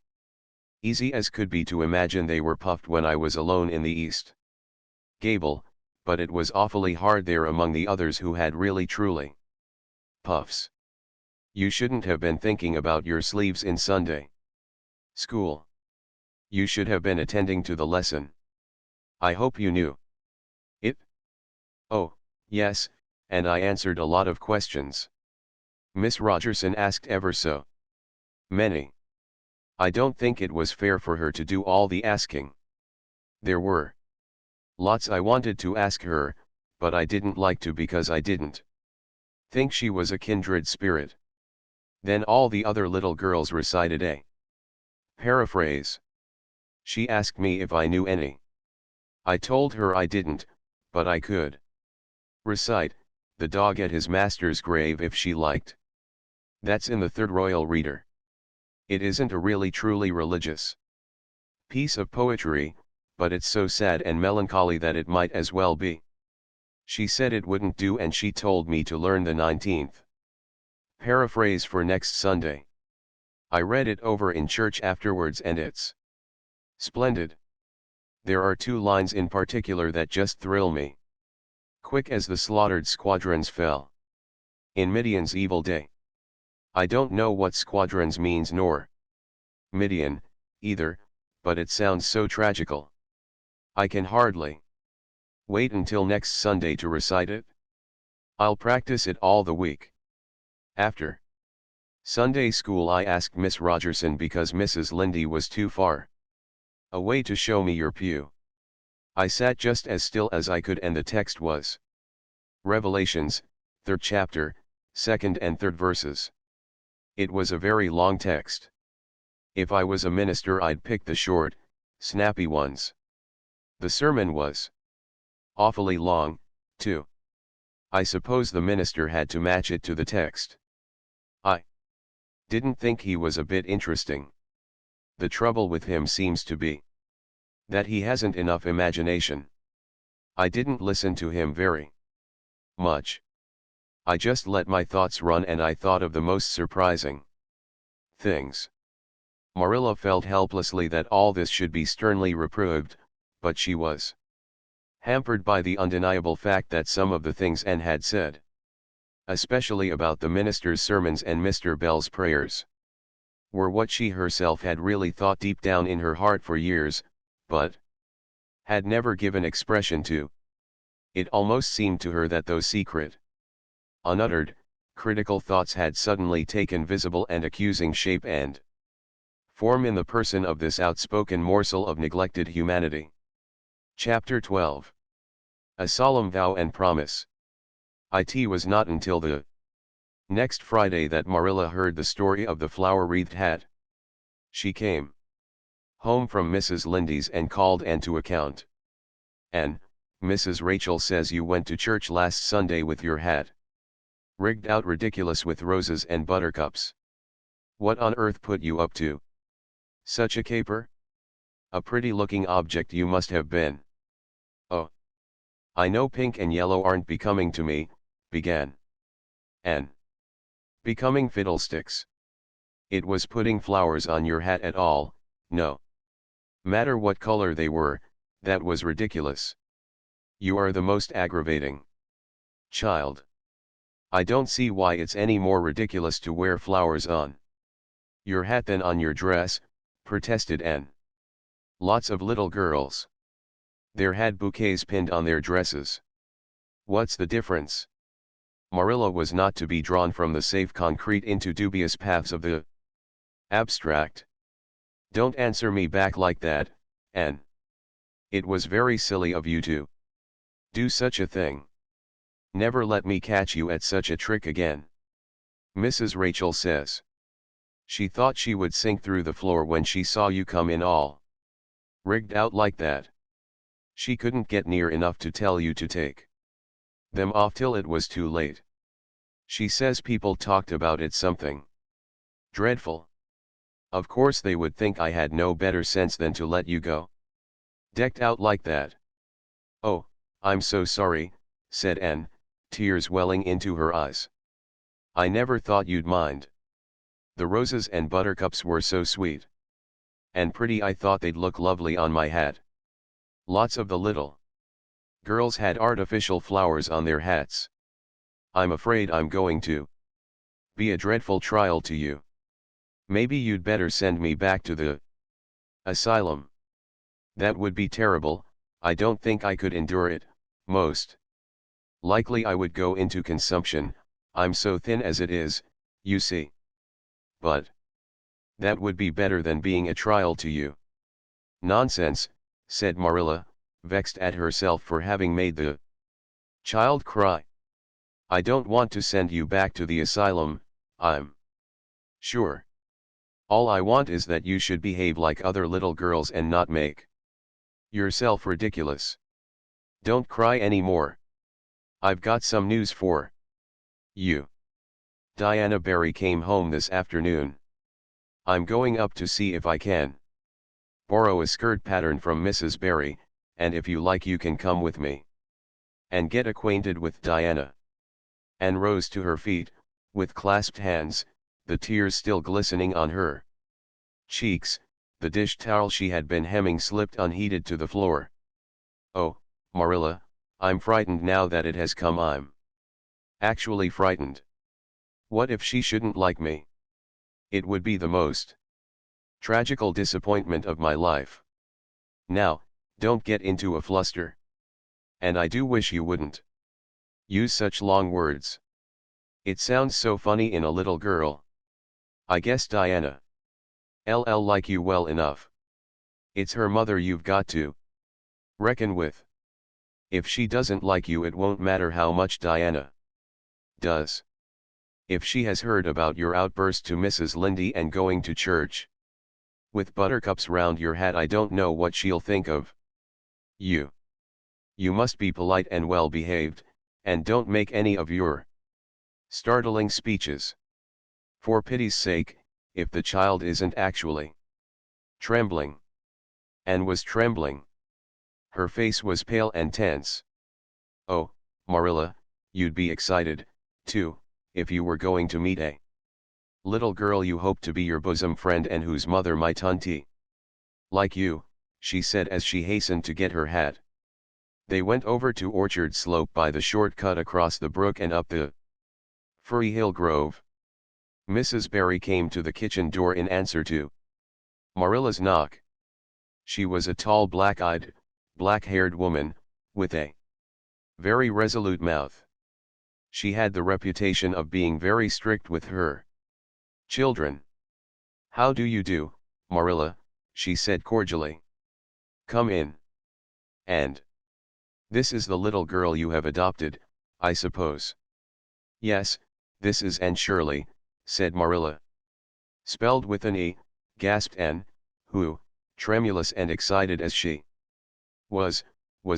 easy as could be to imagine they were puffed when I was alone in the East Gable, but it was awfully hard there among the others who had really truly puffs. You shouldn't have been thinking about your sleeves in Sunday school. You should have been attending to the lesson. I hope you knew it. Oh, yes, and I answered a lot of questions. Miss Rogerson asked ever so many. I don't think it was fair for her to do all the asking. There were lots I wanted to ask her, but I didn't like to because I didn't think she was a kindred spirit. Then all the other little girls recited a paraphrase. She asked me if I knew any. I told her I didn't, but I could recite, "The dog at his master's grave" if she liked. That's in the Third Royal Reader. It isn't a really truly religious piece of poetry, but it's so sad and melancholy that it might as well be. She said it wouldn't do and she told me to learn the 19th paraphrase for next Sunday. I read it over in church afterwards and it's splendid. There are two lines in particular that just thrill me. Quick as the slaughtered squadrons fell in Midian's evil day. I don't know what squadrons means nor Midian, either, but it sounds so tragical. I can hardly wait until next Sunday to recite it. I'll practice it all the week. After Sunday school I asked Miss Rogerson because Mrs. Lindy was too far away to show me your pew. I sat just as still as I could and the text was Revelations, 3rd chapter, 2nd and 3rd verses. It was a very long text. If I was a minister I'd pick the short, snappy ones. The sermon was awfully long, too. I suppose the minister had to match it to the text. I didn't think he was a bit interesting. The trouble with him seems to be that he hasn't enough imagination. I didn't listen to him very much. I just let my thoughts run and I thought of the most surprising things. Marilla felt helplessly that all this should be sternly reproved, but she was hampered by the undeniable fact that some of the things Anne had said, especially about the minister's sermons and Mr. Bell's prayers, were what she herself had really thought deep down in her heart for years, but had never given expression to. It almost seemed to her that those secret, unuttered, critical thoughts had suddenly taken visible and accusing shape and form in the person of this outspoken morsel of neglected humanity. Chapter 12. A Solemn Vow and Promise. It was not until the next Friday that Marilla heard the story of the flower-wreathed hat. She came home from Mrs. Lindy's and called Anne to account. Anne, Mrs. Rachel says you went to church last Sunday with your hat rigged out ridiculous with roses and buttercups. What on earth put you up to such a caper? A pretty-looking object you must have been. Oh, I know pink and yellow aren't becoming to me, began Anne. Becoming fiddlesticks. It was putting flowers on your hat at all, no matter what color they were, that was ridiculous. You are the most aggravating child. I don't see why it's any more ridiculous to wear flowers on your hat than on your dress, protested Anne. Lots of little girls there had bouquets pinned on their dresses. What's the difference? Marilla was not to be drawn from the safe concrete into dubious paths of the abstract. Don't answer me back like that, Anne. It was very silly of you to do such a thing. Never let me catch you at such a trick again. Mrs. Rachel says she thought she would sink through the floor when she saw you come in all rigged out like that. She couldn't get near enough to tell you to take them off till it was too late. She says people talked about it something dreadful. Of course they would think I had no better sense than to let you go decked out like that. Oh, I'm so sorry, said Anne, tears welling into her eyes. I never thought you'd mind. The roses and buttercups were so sweet and pretty. I thought they'd look lovely on my hat. Lots of the little girls had artificial flowers on their hats. I'm afraid I'm going to be a dreadful trial to you. Maybe you'd better send me back to the asylum. That would be terrible. I don't think I could endure it. Most likely I would go into consumption. I'm so thin as it is, you see. But that would be better than being a trial to you. Nonsense, said Marilla, vexed at herself for having made the child cry. I don't want to send you back to the asylum, I'm sure. All I want is that you should behave like other little girls and not make yourself ridiculous. Don't cry any more. I've got some news for you. Diana Barry came home this afternoon. I'm going up to see if I can borrow a skirt pattern from Mrs. Barry, and if you like you can come with me and get acquainted with Diana. Anne rose to her feet, with clasped hands, the tears still glistening on her cheeks. The dish towel she had been hemming slipped unheeded to the floor. Oh, Marilla, I'm frightened now that it has come. I'm actually frightened. What if she shouldn't like me? It would be the most tragical disappointment of my life. Now, don't get into a fluster. And I do wish you wouldn't use such long words. It sounds so funny in a little girl. I guess Diana LL like you well enough. It's her mother you've got to reckon with. If she doesn't like you it won't matter how much Diana does. If she has heard about your outburst to Mrs. Lynde and going to church with buttercups round your hat, I don't know what she'll think of you. You must be polite and well behaved, and don't make any of your startling speeches. For pity's sake, if the child isn't actually trembling. Anne was trembling. Her face was pale and tense. Oh, Marilla, you'd be excited, too, if you were going to meet a little girl you hoped to be your bosom friend and whose mother might hunty like you, she said as she hastened to get her hat. They went over to Orchard Slope by the short cut across the brook and up the Furry Hill Grove. Mrs. Barry came to the kitchen door in answer to Marilla's knock. She was a tall black-eyed, black-haired woman, with a very resolute mouth. She had the reputation of being very strict with her children. How do you do, Marilla, she said cordially. Come in. And this is the little girl you have adopted, I suppose. Yes, this is Anne Shirley, said Marilla. Spelled with an E, gasped Anne, who, tremulous and excited as she was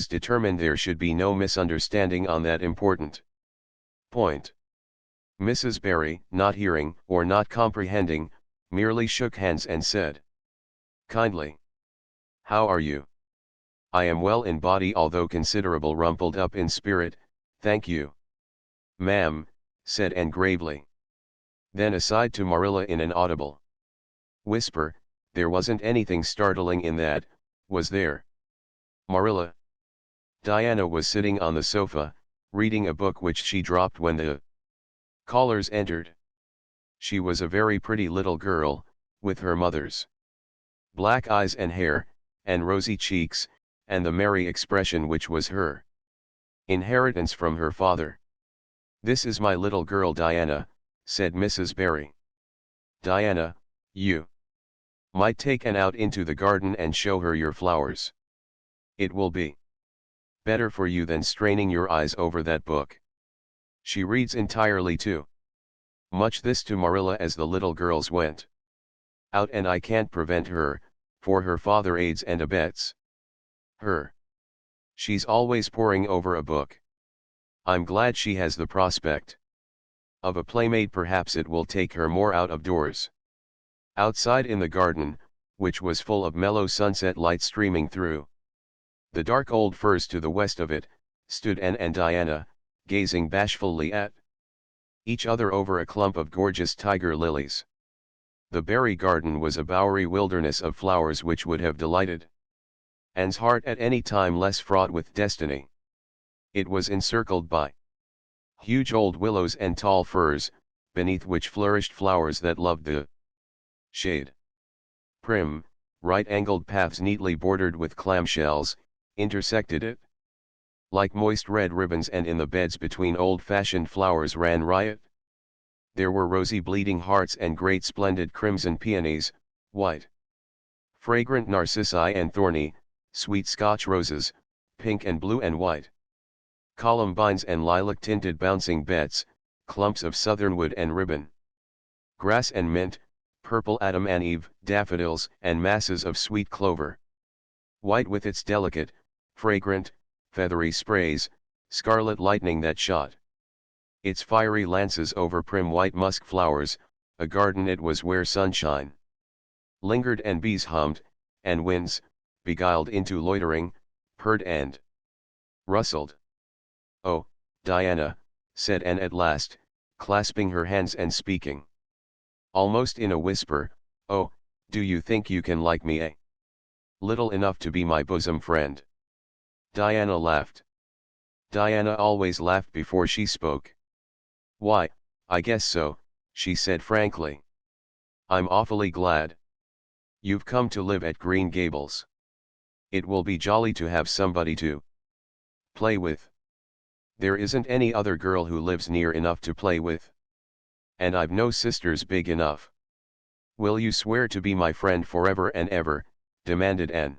determined there should be no misunderstanding on that important point. Mrs. Barry, not hearing or not comprehending, merely shook hands and said kindly, how are you? I am well in body although considerable rumpled up in spirit, thank you. Ma'am, said Anne gravely. Then aside to Marilla in an audible whisper, there wasn't anything startling in that, was there? Marilla. Diana was sitting on the sofa, reading a book which she dropped when the callers entered. She was a very pretty little girl, with her mother's black eyes and hair, and rosy cheeks, and the merry expression which was her inheritance from her father. This is my little girl Diana, said Mrs. Barry. Diana, you might take Anne out into the garden and show her your flowers. It will be better for you than straining your eyes over that book. She reads entirely too much. This to Marilla as the little girls went out, and I can't prevent her, for her father aids and abets her. She's always poring over a book. I'm glad she has the prospect of a playmate. Perhaps it will take her more out of doors. Outside in the garden, which was full of mellow sunset light streaming through the dark old firs to the west of it, stood Anne and Diana, gazing bashfully at each other over a clump of gorgeous tiger lilies. The Barry garden was a bowery wilderness of flowers which would have delighted Anne's heart at any time less fraught with destiny. It was encircled by huge old willows and tall firs, beneath which flourished flowers that loved the shade. Prim, right-angled paths neatly bordered with clamshells, intersected it like moist red ribbons, and in the beds between old-fashioned flowers ran riot. There were rosy bleeding hearts and great splendid crimson peonies, white, fragrant narcissi and thorny, sweet Scotch roses, pink and blue and white, columbines and lilac-tinted bouncing bets, clumps of southernwood and ribbon grass and mint, purple Adam and Eve, daffodils, and masses of sweet clover. White with its delicate, fragrant, feathery sprays, scarlet lightning that shot Its fiery lances over prim white musk flowers, a garden it was where sunshine lingered and bees hummed, and winds, beguiled into loitering, purred and rustled. "Oh, Diana," said Anne at last, clasping her hands and speaking almost in a whisper, "oh, do you think you can like me little enough to be my bosom friend?" Diana laughed. Diana always laughed before she spoke. "Why, I guess so," she said frankly. "I'm awfully glad you've come to live at Green Gables. It will be jolly to have somebody to play with. There isn't any other girl who lives near enough to play with. And I've no sisters big enough." "Will you swear to be my friend forever and ever?" demanded Anne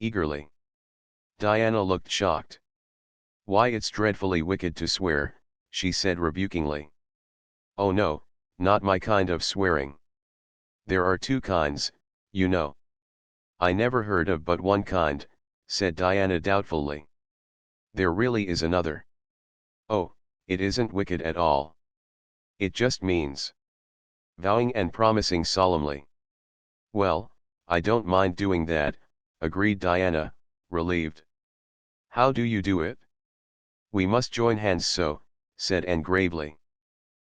eagerly. Diana looked shocked. "Why, it's dreadfully wicked to swear," she said rebukingly. "Oh no, not my kind of swearing. There are two kinds, you know." "I never heard of but one kind," said Diana doubtfully. "There really is another." "Oh, it isn't wicked at all. It just means vowing and promising solemnly." "Well, I don't mind doing that," agreed Diana, relieved. "How do you do it?" "We must join hands so," said Anne gravely.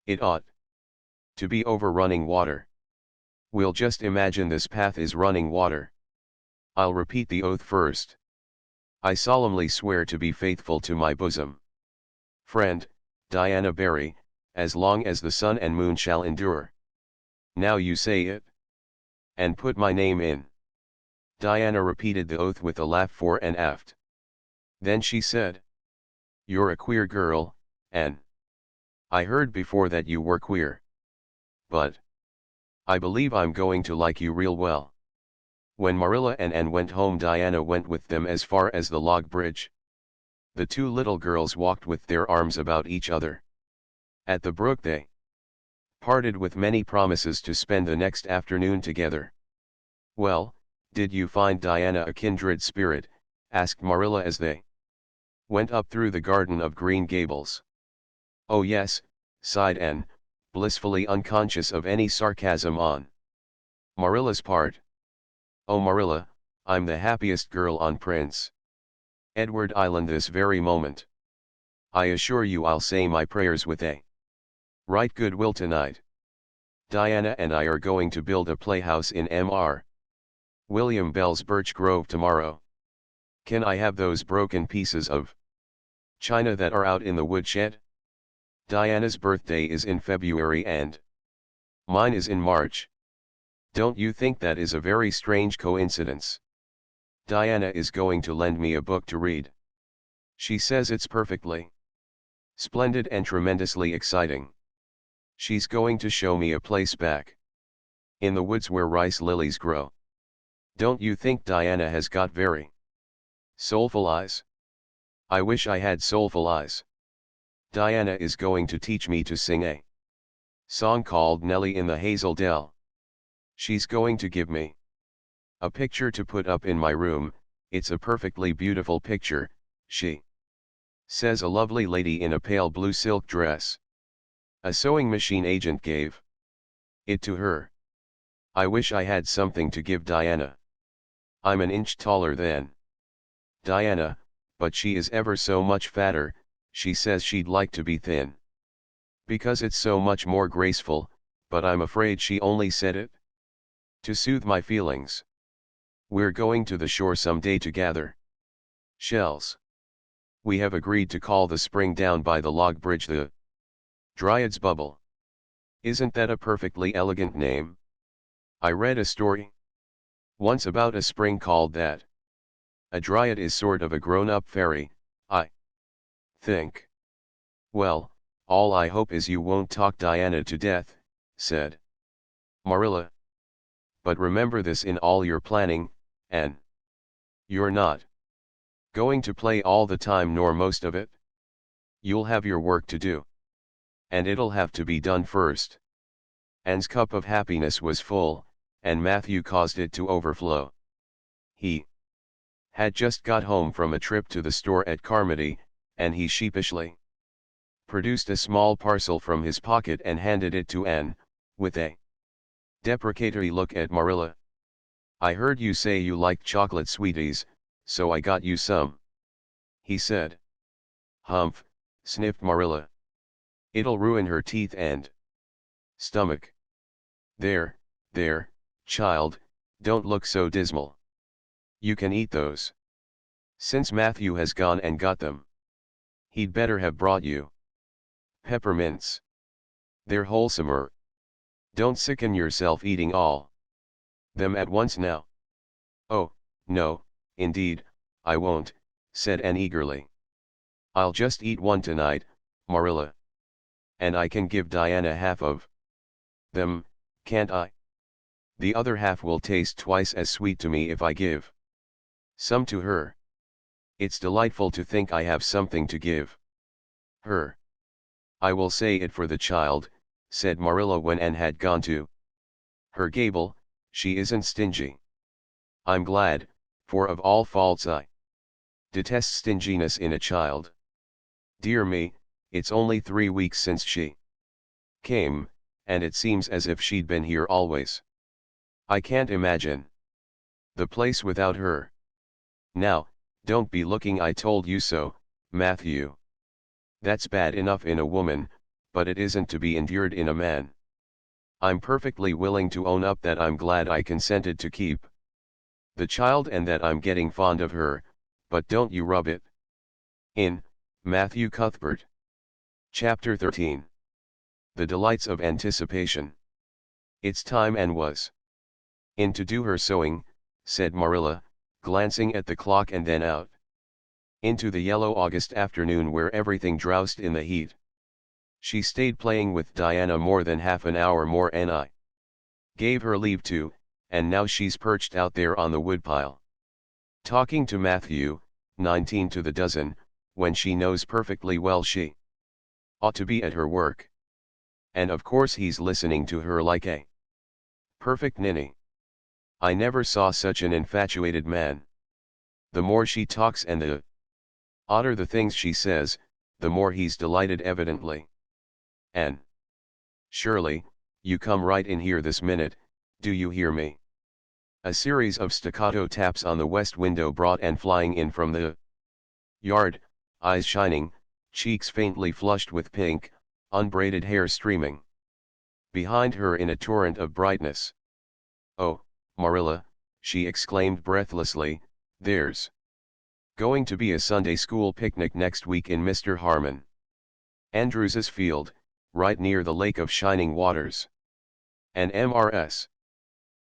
"It ought to be over running water. We'll just imagine this path is running water. I'll repeat the oath first. I solemnly swear to be faithful to my bosom friend, Diana Barry, as long as the sun and moon shall endure. Now you say it. And put my name in." Diana repeated the oath with a laugh fore and aft. Then she said, "You're a queer girl, Anne. I heard before that you were queer. But I believe I'm going to like you real well." When Marilla and Anne went home, Diana went with them as far as the log bridge. The two little girls walked with their arms about each other. At the brook they parted with many promises to spend the next afternoon together. "Well, did you find Diana a kindred spirit?" asked Marilla as they went up through the garden of Green Gables. "Oh yes," sighed Anne, blissfully unconscious of any sarcasm on Marilla's part. "Oh Marilla, I'm the happiest girl on Prince Edward Island this very moment. I assure you I'll say my prayers with a right good will tonight. Diana and I are going to build a playhouse in Mr. William Bell's Birch Grove tomorrow. Can I have those broken pieces of china that are out in the woodshed? Diana's birthday is in February and mine is in March. Don't you think that is a very strange coincidence? Diana is going to lend me a book to read. She says it's perfectly splendid and tremendously exciting. She's going to show me a place back in the woods where rice lilies grow. Don't you think Diana has got very soulful eyes? I wish I had soulful eyes. Diana is going to teach me to sing a song called Nellie in the Hazel Dell. She's going to give me a picture to put up in my room. It's a perfectly beautiful picture, she says. A lovely lady in a pale blue silk dress. A sewing machine agent gave it to her. I wish I had something to give Diana. I'm an inch taller than Diana, but she is ever so much fatter. She says she'd like to be thin because it's so much more graceful, but I'm afraid she only said it to soothe my feelings. We're going to the shore someday to gather shells. We have agreed to call the spring down by the log bridge the Dryad's Bubble. Isn't that a perfectly elegant name? I read a story once about a spring called that. A dryad is sort of a grown-up fairy, I think. Well, all I hope is you won't talk Diana to death," said Marilla. "But remember this in all your planning, Anne. You're not going to play all the time nor most of it. You'll have your work to do. And it'll have to be done first." Anne's cup of happiness was full, and Matthew caused it to overflow. He had just got home from a trip to the store at Carmody, and he sheepishly produced a small parcel from his pocket and handed it to Anne, with a deprecatory look at Marilla. "I heard you say you liked chocolate sweeties, so I got you some," he said. "Humph," sniffed Marilla. "It'll ruin her teeth and stomach." There, child, don't look so dismal. You can eat those. Since Matthew has gone and got them. He'd better have brought you peppermints. They're wholesomer. Don't sicken yourself eating all them at once now." "Oh, no, indeed, I won't," said Anne eagerly. "I'll just eat one tonight, Marilla. And I can give Diana half of them, can't I? The other half will taste twice as sweet to me if I give some to her. It's delightful to think I have something to give her." "I will say it for the child," said Marilla when Anne had gone to her gable, "she isn't stingy. I'm glad, for of all faults I detest stinginess in a child. Dear me, it's only 3 weeks since she came, and it seems as if she'd been here always. I can't imagine the place without her. Now, don't be looking, I told you so, Matthew. That's bad enough in a woman, but it isn't to be endured in a man. I'm perfectly willing to own up that I'm glad I consented to keep the child and that I'm getting fond of her, but don't you rub it in, Matthew Cuthbert." Chapter 13. The Delights of Anticipation. "It's time Anne was in to do her sewing," said Marilla, glancing at the clock and then out into the yellow August afternoon where everything drowsed in the heat. "She stayed playing with Diana more than half an hour more and I gave her leave to, and now she's perched out there on the woodpile talking to Matthew, 19 to the dozen, when she knows perfectly well she ought to be at her work. And of course he's listening to her like a perfect ninny. I never saw such an infatuated man. The more she talks and the odder the things she says, the more he's delighted evidently. And Shirley, you come right in here this minute, do you hear me?" A series of staccato taps on the west window brought Anne flying in from the yard, eyes shining, cheeks faintly flushed with pink, unbraided hair streaming behind her in a torrent of brightness. "Oh, Marilla," she exclaimed breathlessly, "there's going to be a Sunday school picnic next week in Mr. Harmon Andrews's field, right near the Lake of Shining Waters. And Mrs.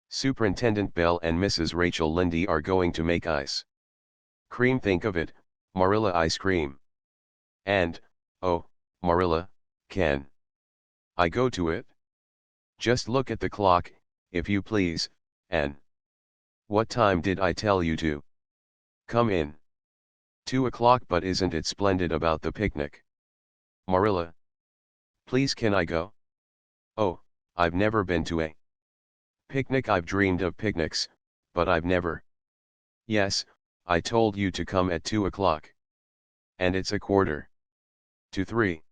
Superintendent Bell and Mrs. Rachel Lynde are going to make ice cream. Think of it, Marilla, ice cream. And, oh, Marilla, can I go to it? Just look at the clock, if you please, and what time did I tell you to come in? 2 o'clock. But isn't it splendid about the picnic? Marilla, please, can I go? Oh, I've never been to a picnic. I've dreamed of picnics, but I've never. Yes, I told you to come at 2 o'clock. And it's 2:45.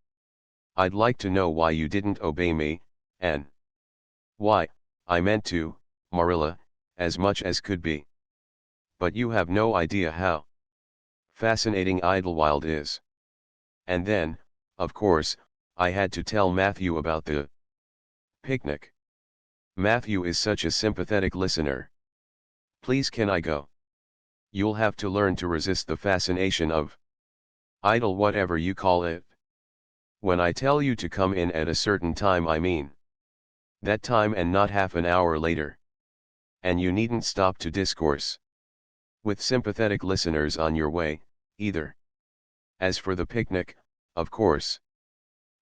I'd like to know why you didn't obey me, and why, I meant to, Marilla, as much as could be. But you have no idea how fascinating Idlewild is. And then, of course, I had to tell Matthew about the picnic. Matthew is such a sympathetic listener. Please, can I go? You'll have to learn to resist the fascination of idle, whatever you call it. When I tell you to come in at a certain time, I mean that time and not half an hour later. And you needn't stop to discourse with sympathetic listeners on your way, either. As for the picnic, of course,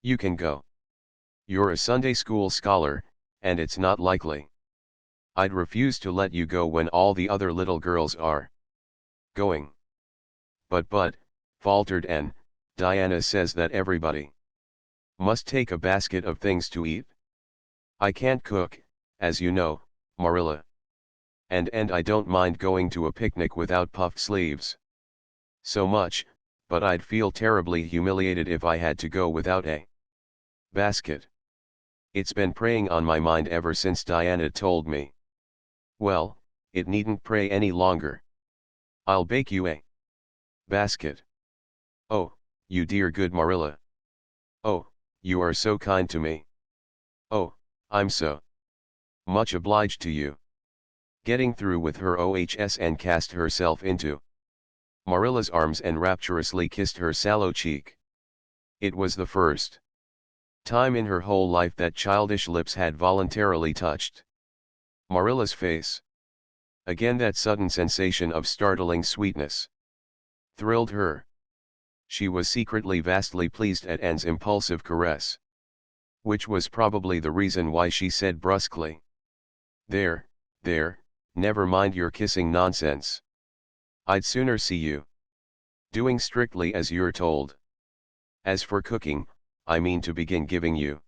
you can go. You're a Sunday school scholar, and it's not likely I'd refuse to let you go when all the other little girls are going. But, faltered Anne, Diana says that everybody must take a basket of things to eat. I can't cook, as you know, Marilla. And I don't mind going to a picnic without puffed sleeves so much, but I'd feel terribly humiliated if I had to go without a basket. It's been preying on my mind ever since Diana told me. Well, it needn't prey any longer. I'll bake you a basket. Oh, you dear good Marilla. Oh, you are so kind to me. Oh, I'm so much obliged to you. Getting through with her OHS and cast herself into Marilla's arms and rapturously kissed her sallow cheek. It was the first time in her whole life that childish lips had voluntarily touched Marilla's face. Again that sudden sensation of startling sweetness thrilled her. She was secretly vastly pleased at Anne's impulsive caress. Which was probably the reason why she said brusquely, "There, never mind your kissing nonsense. I'd sooner see you doing strictly as you're told. As for cooking, I mean to begin giving you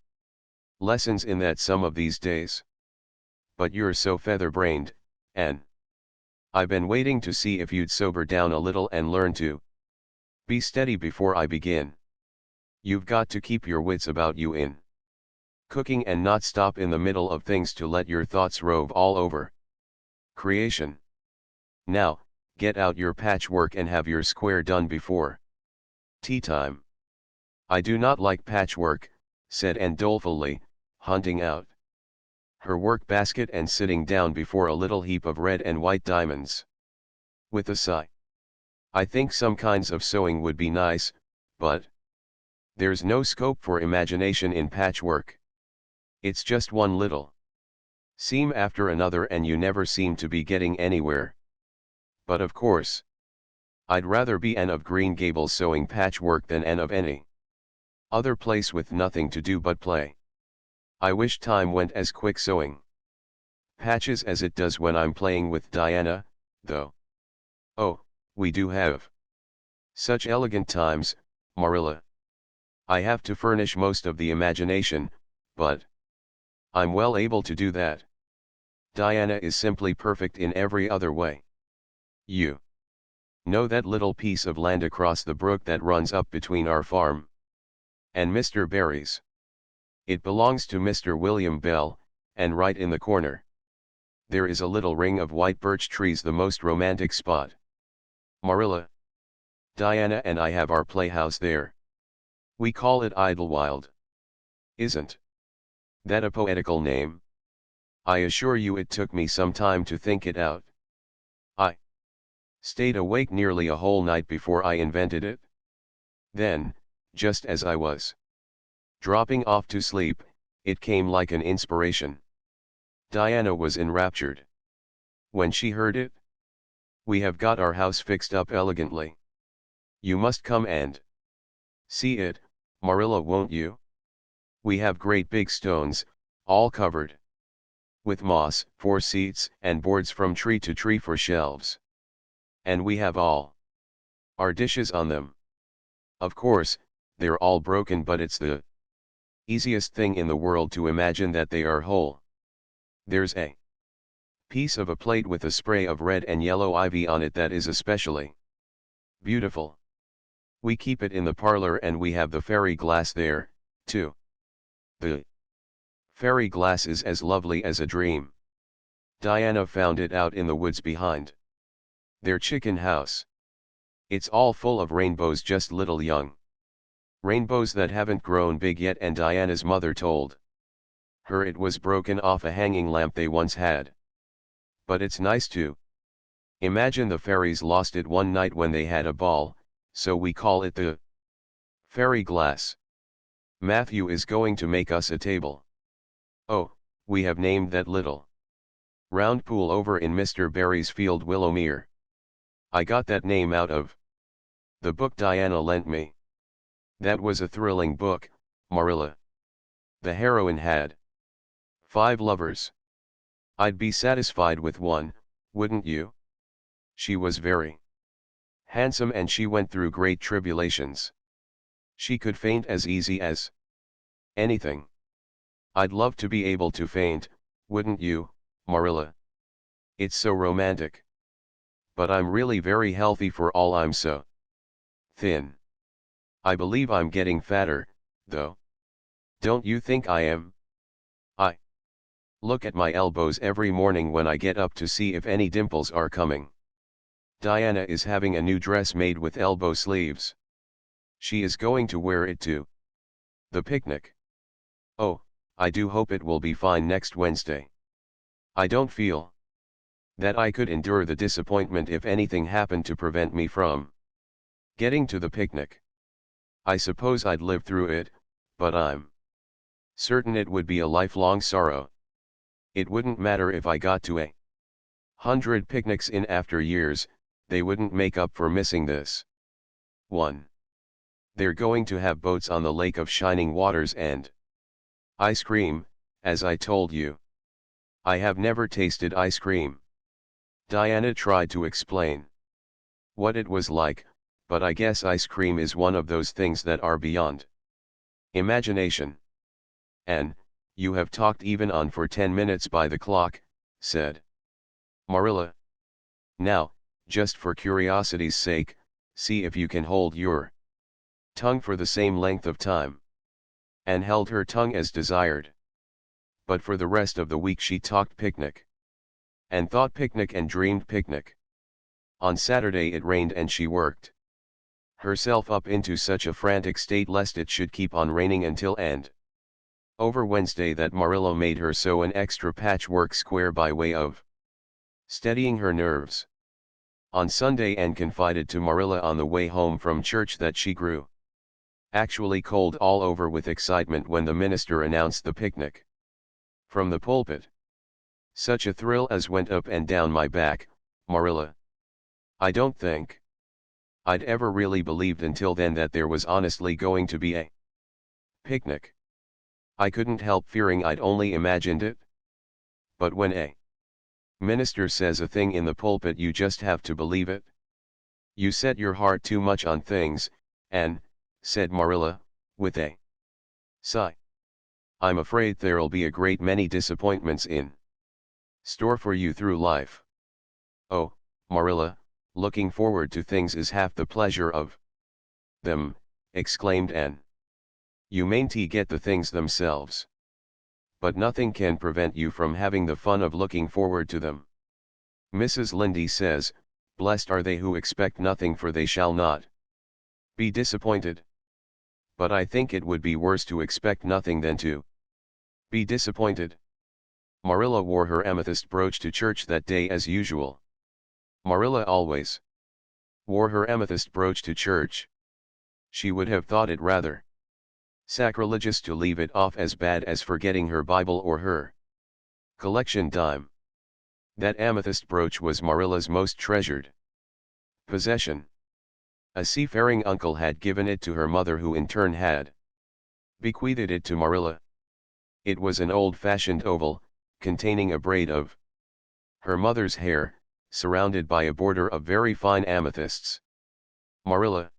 lessons in that some of these days. But you're so feather-brained, Anne. I've been waiting to see if you'd sober down a little and learn to be steady before I begin. You've got to keep your wits about you in cooking and not stop in the middle of things to let your thoughts rove all over creation. Now, get out your patchwork and have your square done before tea time." "I do not like patchwork," said Anne dolefully, hunting out her work basket and sitting down before a little heap of red and white diamonds. With a sigh. "I think some kinds of sewing would be nice, but there's no scope for imagination in patchwork. It's just one little seam after another and you never seem to be getting anywhere. But of course, I'd rather be Anne of Green Gables sewing patchwork than Anne of any other place with nothing to do but play. I wish time went as quick sewing patches as it does when I'm playing with Diana, though. Oh, we do have such elegant times, Marilla. I have to furnish most of the imagination, but I'm well able to do that. Diana is simply perfect in every other way. You know that little piece of land across the brook that runs up between our farm and Mr. Barry's? It belongs to Mr. William Bell, and right in the corner there is a little ring of white birch trees, the most romantic spot. Marilla, Diana and I have our playhouse there. We call it Idlewild. Isn't that a poetical name? I assure you it took me some time to think it out. I stayed awake nearly a whole night before I invented it. Then, just as I was dropping off to sleep, it came like an inspiration." Diana was enraptured when she heard it. "We have got our house fixed up elegantly. You must come and see it, Marilla, won't you? We have great big stones, all covered with moss, 4 seats, and boards from tree to tree for shelves. And we have all our dishes on them. Of course, they're all broken, but it's the easiest thing in the world to imagine that they are whole. There's a piece of a plate with a spray of red and yellow ivy on it that is especially beautiful. We keep it in the parlor, and we have the fairy glass there, too. The fairy glass is as lovely as a dream. Diana found it out in the woods behind their chicken house. It's all full of rainbows, just little young rainbows that haven't grown big yet, and Diana's mother told her it was broken off a hanging lamp they once had. But it's nice to imagine the fairies lost it one night when they had a ball, so we call it the fairy glass. Matthew is going to make us a table. Oh, we have named that little round pool over in Mr. Barry's field Willowmere. I got that name out of the book Diana lent me. That was a thrilling book, Marilla. The heroine had 5 lovers. I'd be satisfied with one, wouldn't you? She was very handsome and she went through great tribulations. She could faint as easy as anything. I'd love to be able to faint, wouldn't you, Marilla? It's so romantic. But I'm really very healthy for all I'm so thin. I believe I'm getting fatter, though. Don't you think I am? I look at my elbows every morning when I get up to see if any dimples are coming. Diana is having a new dress made with elbow sleeves. She is going to wear it to the picnic. Oh, I do hope it will be fine next Wednesday. I don't feel that I could endure the disappointment if anything happened to prevent me from getting to the picnic. I suppose I'd live through it, but I'm certain it would be a lifelong sorrow. It wouldn't matter if I got to 100 picnics in after years, they wouldn't make up for missing this one. They're going to have boats on the Lake of Shining Waters and ice cream, as I told you. I have never tasted ice cream. Diana tried to explain what it was like, but I guess ice cream is one of those things that are beyond imagination. And, you have talked even on for 10 minutes by the clock, said Marilla. Now, just for curiosity's sake, see if you can hold your tongue for the same length of time. Anne held her tongue as desired. But for the rest of the week she talked picnic. And thought picnic and dreamed picnic. On Saturday it rained and she worked herself up into such a frantic state lest it should keep on raining until and over Wednesday that Marilla made her sew an extra patchwork square by way of steadying her nerves. On Sunday Anne confided to Marilla on the way home from church that she grew actually cold all over with excitement when the minister announced the picnic from the pulpit. Such a thrill as went up and down my back, Marilla. I don't think I'd ever really believed until then that there was honestly going to be a picnic. I couldn't help fearing I'd only imagined it. But when a minister says a thing in the pulpit you just have to believe it. You set your heart too much on things, and, said Marilla, with a sigh. I'm afraid there'll be a great many disappointments in store for you through life. Oh, Marilla, looking forward to things is half the pleasure of them, exclaimed Anne. You mayn't get the things themselves, but nothing can prevent you from having the fun of looking forward to them. Mrs. Lynde says, blessed are they who expect nothing, for they shall not be disappointed. But I think it would be worse to expect nothing than to be disappointed. Marilla wore her amethyst brooch to church that day as usual. Marilla always wore her amethyst brooch to church. She would have thought it rather sacrilegious to leave it off, as bad as forgetting her Bible or her collection dime. That amethyst brooch was Marilla's most treasured possession. A seafaring uncle had given it to her mother, who in turn had bequeathed it to Marilla. It was an old-fashioned oval, containing a braid of her mother's hair, surrounded by a border of very fine amethysts. Marilla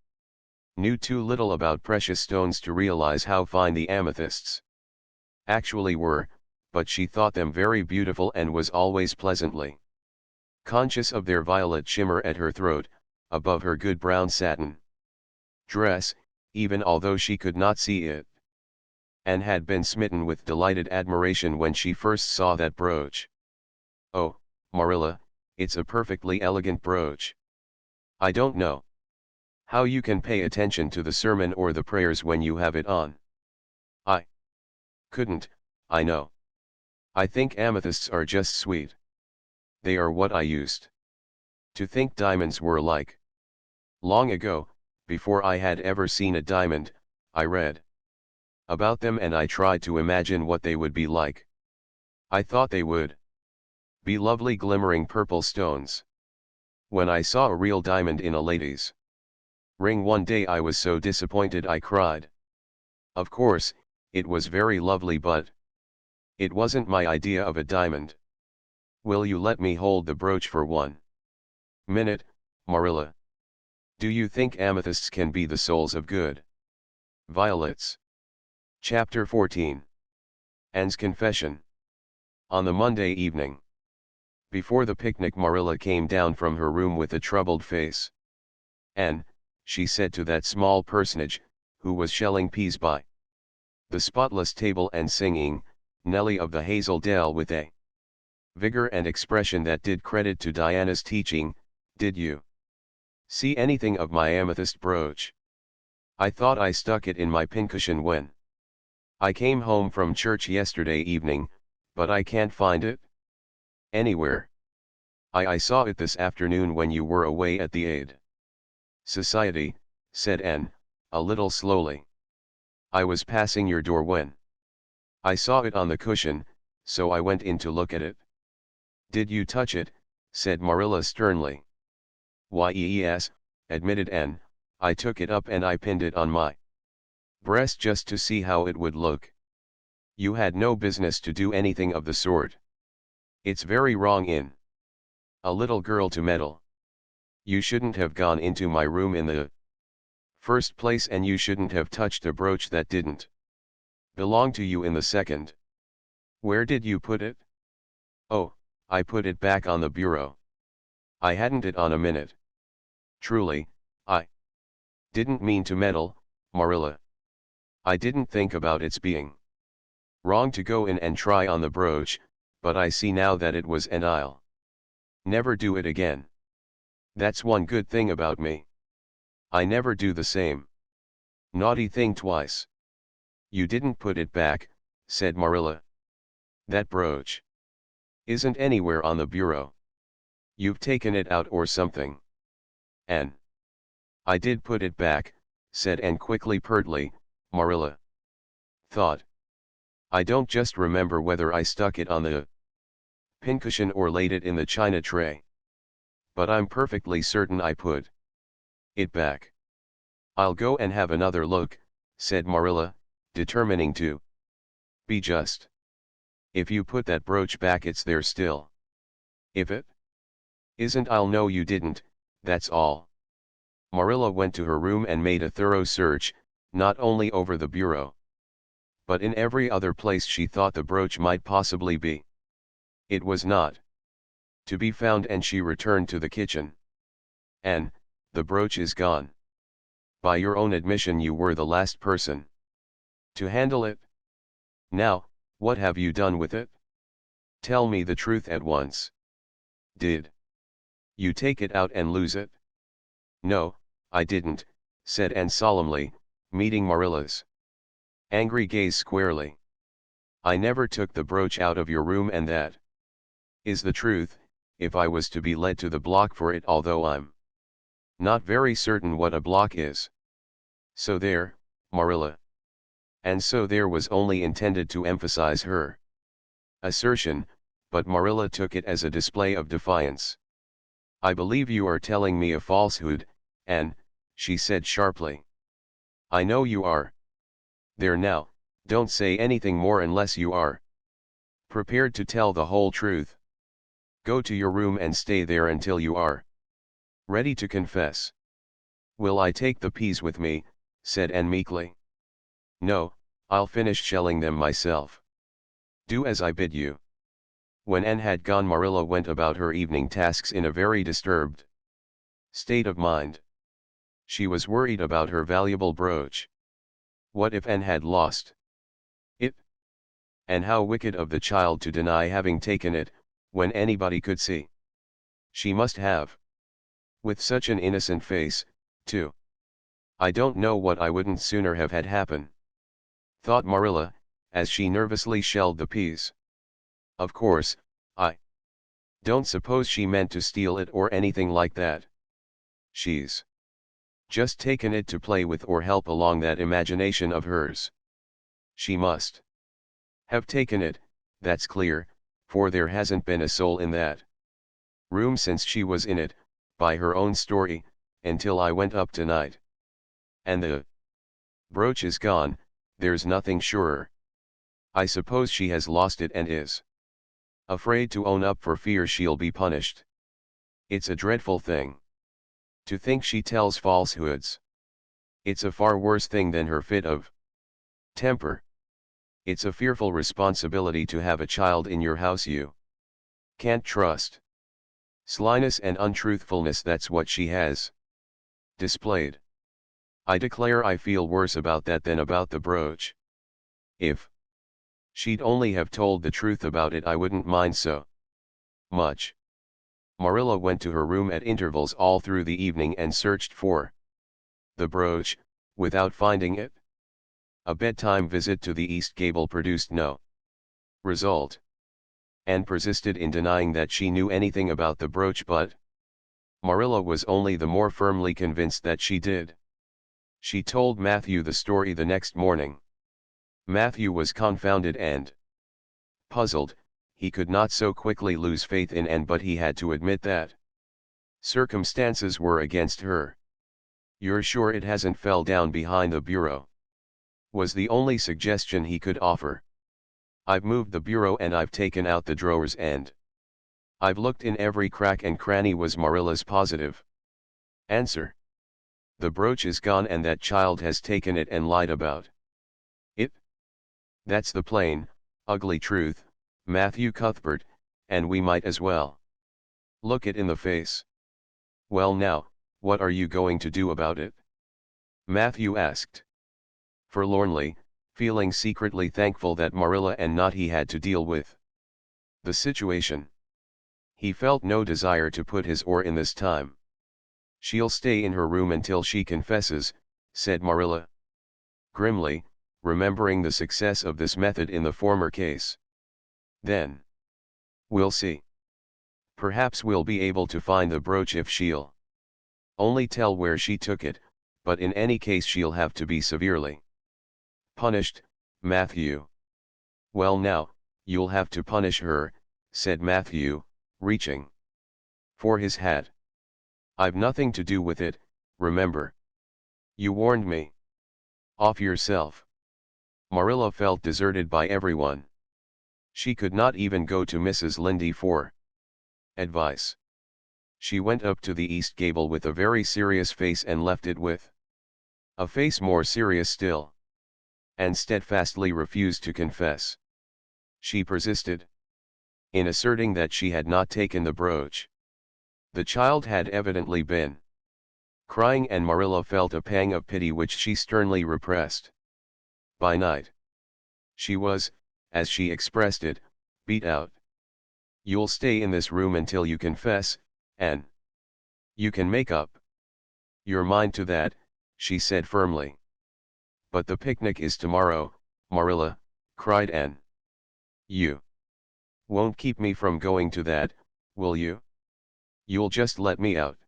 knew too little about precious stones to realize how fine the amethysts actually were, but she thought them very beautiful and was always pleasantly conscious of their violet shimmer at her throat, above her good brown satin dress, even although she could not see it. And had been smitten with delighted admiration when she first saw that brooch. Oh, Marilla, it's a perfectly elegant brooch. I don't know how you can pay attention to the sermon or the prayers when you have it on. I couldn't, I know. I think amethysts are just sweet. They are what I used to think diamonds were like. Long ago, before I had ever seen a diamond, I read about them and I tried to imagine what they would be like. I thought they would be lovely glimmering purple stones. When I saw a real diamond in a lady's ring one day, I was so disappointed I cried. Of course, it was very lovely, but it wasn't my idea of a diamond. Will you let me hold the brooch for 1 minute, Marilla? Do you think amethysts can be the souls of good violets? Chapter 14. Anne's Confession. On the Monday evening before the picnic, Marilla came down from her room with a troubled face. Anne, she said to that small personage, who was shelling peas by the spotless table and singing, Nelly of the Hazel Dell with a vigor and expression that did credit to Diana's teaching. Did you see anything of my amethyst brooch? I thought I stuck it in my pincushion when I came home from church yesterday evening, but I can't find it anywhere. I saw it this afternoon when you were away at the Aid Society, said Anne, a little slowly. I was passing your door when I saw it on the cushion, so I went in to look at it. Did you touch it? Said Marilla sternly. Why yes, admitted Anne, I took it up and I pinned it on my breast just to see how it would look. You had no business to do anything of the sort. It's very wrong in a little girl to meddle. You shouldn't have gone into my room in the first place, and you shouldn't have touched a brooch that didn't belong to you in the second. Where did you put it? Oh, I put it back on the bureau. I hadn't it on a minute. Truly, I didn't mean to meddle, Marilla. I didn't think about its being wrong to go in and try on the brooch, but I see now that it was, and I'll never do it again. That's one good thing about me. I never do the same naughty thing twice. You didn't put it back, said Marilla. That brooch isn't anywhere on the bureau. You've taken it out or something. Anne. I did put it back, said Anne quickly, pertly. Marilla thought. I don't just remember whether I stuck it on the pincushion or laid it in the china tray. But I'm perfectly certain I put it back. I'll go and have another look, said Marilla, determining to be just. If you put that brooch back, it's there still. If it isn't, I'll know you didn't, that's all. Marilla went to her room and made a thorough search, not only over the bureau, but in every other place she thought the brooch might possibly be. It was not to be found, and she returned to the kitchen. Anne, the brooch is gone. By your own admission, you were the last person to handle it. Now, what have you done with it? Tell me the truth at once. Did you take it out and lose it? No, I didn't, said Anne solemnly, meeting Marilla's angry gaze squarely. I never took the brooch out of your room, and that is the truth, if I was to be led to the block for it, although I'm not very certain what a block is. So there, Marilla. And so there was only intended to emphasize her assertion, but Marilla took it as a display of defiance. I believe you are telling me a falsehood, Anne, she said sharply. I know you are. There now, don't say anything more unless you are prepared to tell the whole truth. Go to your room and stay there until you are ready to confess. Will I take the peas with me? Said Anne meekly. No, I'll finish shelling them myself. Do as I bid you. When Anne had gone, Marilla went about her evening tasks in a very disturbed state of mind. She was worried about her valuable brooch. What if Anne had lost it? And how wicked of the child to deny having taken it, when anybody could see she must have. With such an innocent face, too. I don't know what I wouldn't sooner have had happen, thought Marilla, as she nervously shelled the peas. Of course, I don't suppose she meant to steal it or anything like that. She's just taken it to play with or help along that imagination of hers. She must have taken it, that's clear, for there hasn't been a soul in that room since she was in it, by her own story, until I went up tonight. And the brooch is gone, there's nothing surer. I suppose she has lost it and is afraid to own up for fear she'll be punished. It's a dreadful thing to think she tells falsehoods. It's a far worse thing than her fit of temper. It's a fearful responsibility to have a child in your house you can't trust. Slyness and untruthfulness, that's what she has displayed. I declare I feel worse about that than about the brooch. If she'd only have told the truth about it, I wouldn't mind so much. Marilla went to her room at intervals all through the evening and searched for the brooch, without finding it. A bedtime visit to the east gable produced no result. Anne persisted in denying that she knew anything about the brooch, but Marilla was only the more firmly convinced that she did. She told Matthew the story the next morning. Matthew was confounded and puzzled. He could not so quickly lose faith in Anne, but he had to admit that circumstances were against her. "You're sure it hasn't fell down behind the bureau?" was the only suggestion he could offer. "I've moved the bureau and I've taken out the drawers and I've looked in every crack and cranny," was Marilla's positive answer. "The brooch is gone and that child has taken it and lied about it. That's the plain, ugly truth, Matthew Cuthbert, and we might as well look it in the face." "Well now, what are you going to do about it?" Matthew asked, forlornly, feeling secretly thankful that Marilla and not he had to deal with the situation. He felt no desire to put his oar in this time. "She'll stay in her room until she confesses," said Marilla grimly, remembering the success of this method in the former case. "Then we'll see. Perhaps we'll be able to find the brooch if she'll only tell where she took it, but in any case she'll have to be severely punished, Matthew." "Well now, you'll have to punish her," said Matthew, reaching for his hat. "I've nothing to do with it, remember. You warned me off yourself." Marilla felt deserted by everyone. She could not even go to Mrs. Lynde for advice. She went up to the east gable with a very serious face and left it with a face more serious still, and steadfastly refused to confess. She persisted in asserting that she had not taken the brooch. The child had evidently been crying, and Marilla felt a pang of pity which she sternly repressed. By night she was, as she expressed it, beat out. "You'll stay in this room until you confess, and you can make up your mind to that," she said firmly. "But the picnic is tomorrow, Marilla," cried Anne. "You won't keep me from going to that, will you? You'll just let me out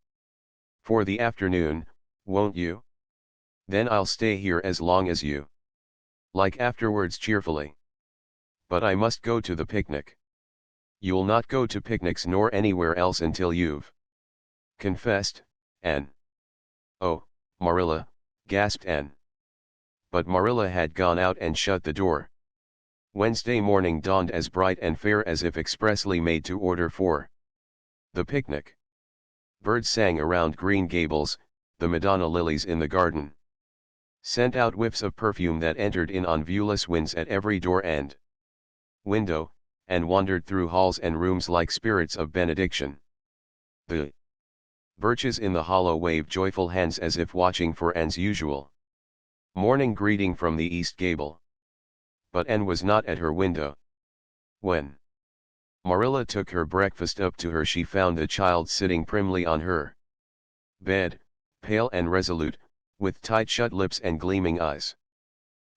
for the afternoon, won't you? Then I'll stay here as long as you like afterwards," cheerfully. "But I must go to the picnic." "You'll not go to picnics nor anywhere else until you've confessed, Anne." "Oh, Marilla," gasped Anne. But Marilla had gone out and shut the door. Wednesday morning dawned as bright and fair as if expressly made to order for the picnic. Birds sang around Green Gables, the Madonna lilies in the garden sent out whiffs of perfume that entered in on viewless winds at every door and window, and wandered through halls and rooms like spirits of benediction. The birches in the hollow waved joyful hands as if watching for Anne's usual morning greeting from the east gable. But Anne was not at her window. When Marilla took her breakfast up to her, she found the child sitting primly on her bed, pale and resolute, with tight-shut lips and gleaming eyes.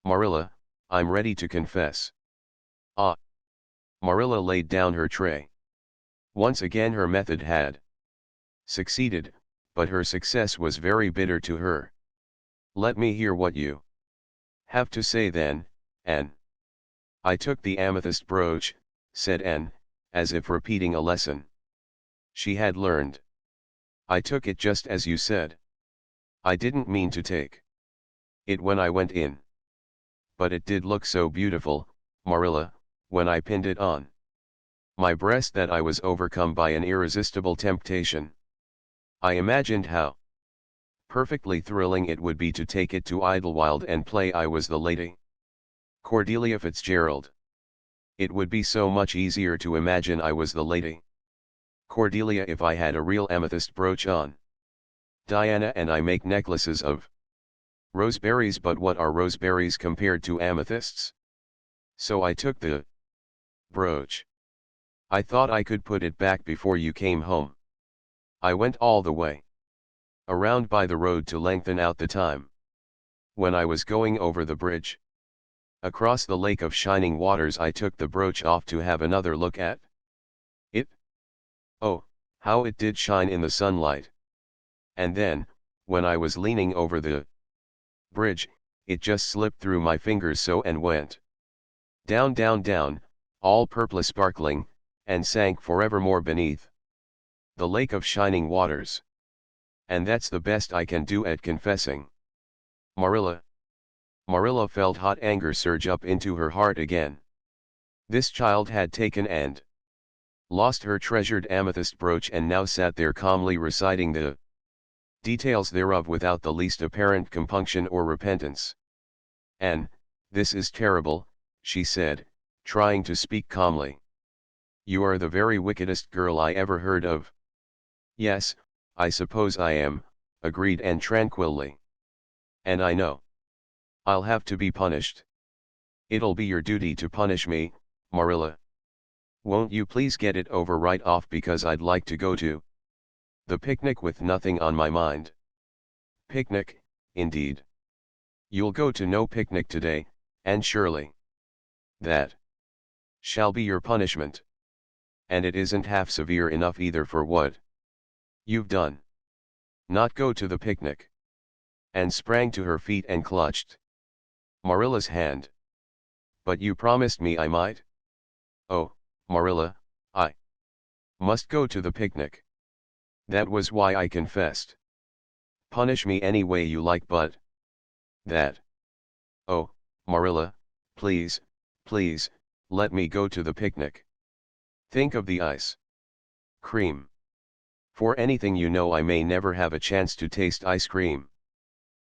"Marilla, I'm ready to confess." "Ah." Marilla laid down her tray. Once again her method had succeeded, but her success was very bitter to her. "Let me hear what you have to say then, Anne." "I took the amethyst brooch," said Anne, as if repeating a lesson she had learned. "I took it just as you said. I didn't mean to take it when I went in. But it did look so beautiful, Marilla, when I pinned it on my breast that I was overcome by an irresistible temptation. I imagined how perfectly thrilling it would be to take it to Idlewild and play I was the Lady Cordelia Fitzgerald. It would be so much easier to imagine I was the Lady Cordelia if I had a real amethyst brooch on. Diana and I make necklaces of Roseberries, but what are roseberries compared to amethysts? So I took the brooch. I thought I could put it back before you came home. I went all the way around by the road to lengthen out the time. When I was going over the bridge across the lake of shining waters, I took the brooch off to have another look at it. Oh, how it did shine in the sunlight. And then, when I was leaning over the bridge, it just slipped through my fingers so and went down, down, down, all purple sparkling, and sank forevermore beneath the lake of shining waters. And that's the best I can do at confessing. Marilla. Marilla felt hot anger surge up into her heart again. This child had taken and lost her treasured amethyst brooch and now sat there calmly reciting the details thereof without the least apparent compunction or repentance. "Anne, this is terrible," she said, trying to speak calmly. "You are the very wickedest girl I ever heard of." "Yes, I suppose I am," agreed Anne tranquilly. "And I know I'll have to be punished." "It'll be your duty to punish me, Marilla. Won't you please get it over right off, because I'd like to go to the picnic with nothing on my mind." "Picnic, indeed. You'll go to no picnic today, Anne Shirley. That shall be your punishment. And it isn't half severe enough either for what you've done. Not go to the picnic." Anne sprang to her feet and clutched Marilla's hand. "But you promised me I might." "Oh, Marilla, I must go to the picnic. That was why I confessed." "Punish me any way you like, but that—" "Oh, Marilla, please, please, let me go to the picnic. Think of the ice cream. For anything you know, I may never have a chance to taste ice cream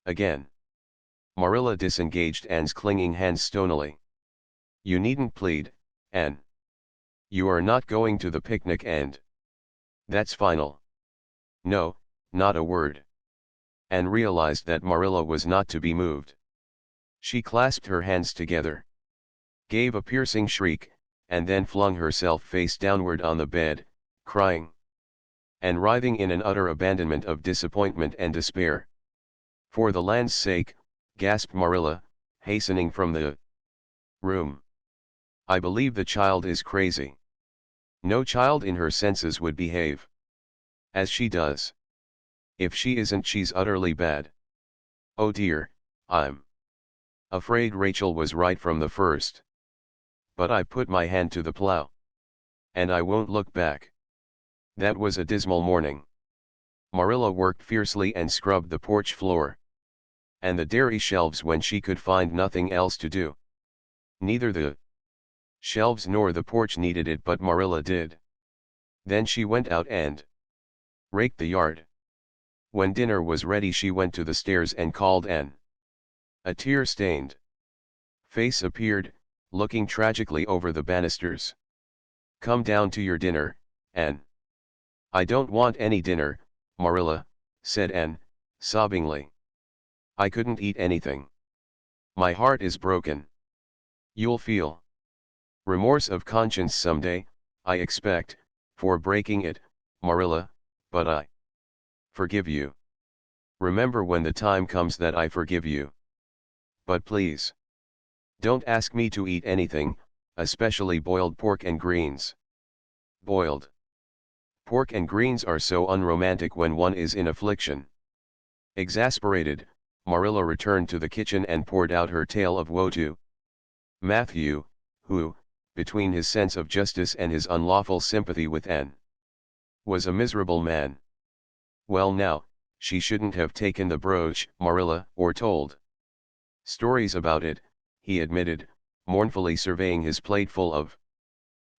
again." Marilla disengaged Anne's clinging hands stonily. "You needn't plead, Anne. You are not going to the picnic, and that's final. No, not a word." Anne realized that Marilla was not to be moved. She clasped her hands together, gave a piercing shriek, and then flung herself face downward on the bed, crying and writhing in an utter abandonment of disappointment and despair. "For the land's sake," gasped Marilla, hastening from the room. "I believe the child is crazy. No child in her senses would behave as she does. If she isn't, she's utterly bad. Oh dear, I'm afraid Rachel was right from the first. But I put my hand to the plow. And I won't look back." That was a dismal morning. Marilla worked fiercely and scrubbed the porch floor and the dairy shelves when she could find nothing else to do. Neither the shelves nor the porch needed it, but Marilla did. Then she went out and raked the yard. When dinner was ready, she went to the stairs and called Anne. A tear-stained face appeared, looking tragically over the banisters. "Come down to your dinner, Anne." "I don't want any dinner, Marilla," said Anne, sobbingly. "I couldn't eat anything. My heart is broken. You'll feel remorse of conscience someday, I expect, for breaking it, Marilla, but I forgive you. Remember when the time comes that I forgive you. But please, don't ask me to eat anything, especially boiled pork and greens." "Boiled pork and greens are so unromantic when one is in affliction." Exasperated, Marilla returned to the kitchen and poured out her tale of woe to Matthew, who, between his sense of justice and his unlawful sympathy with Anne, was a miserable man. Well now, she shouldn't have taken the brooch, Marilla, or told stories about it, he admitted, mournfully surveying his plateful of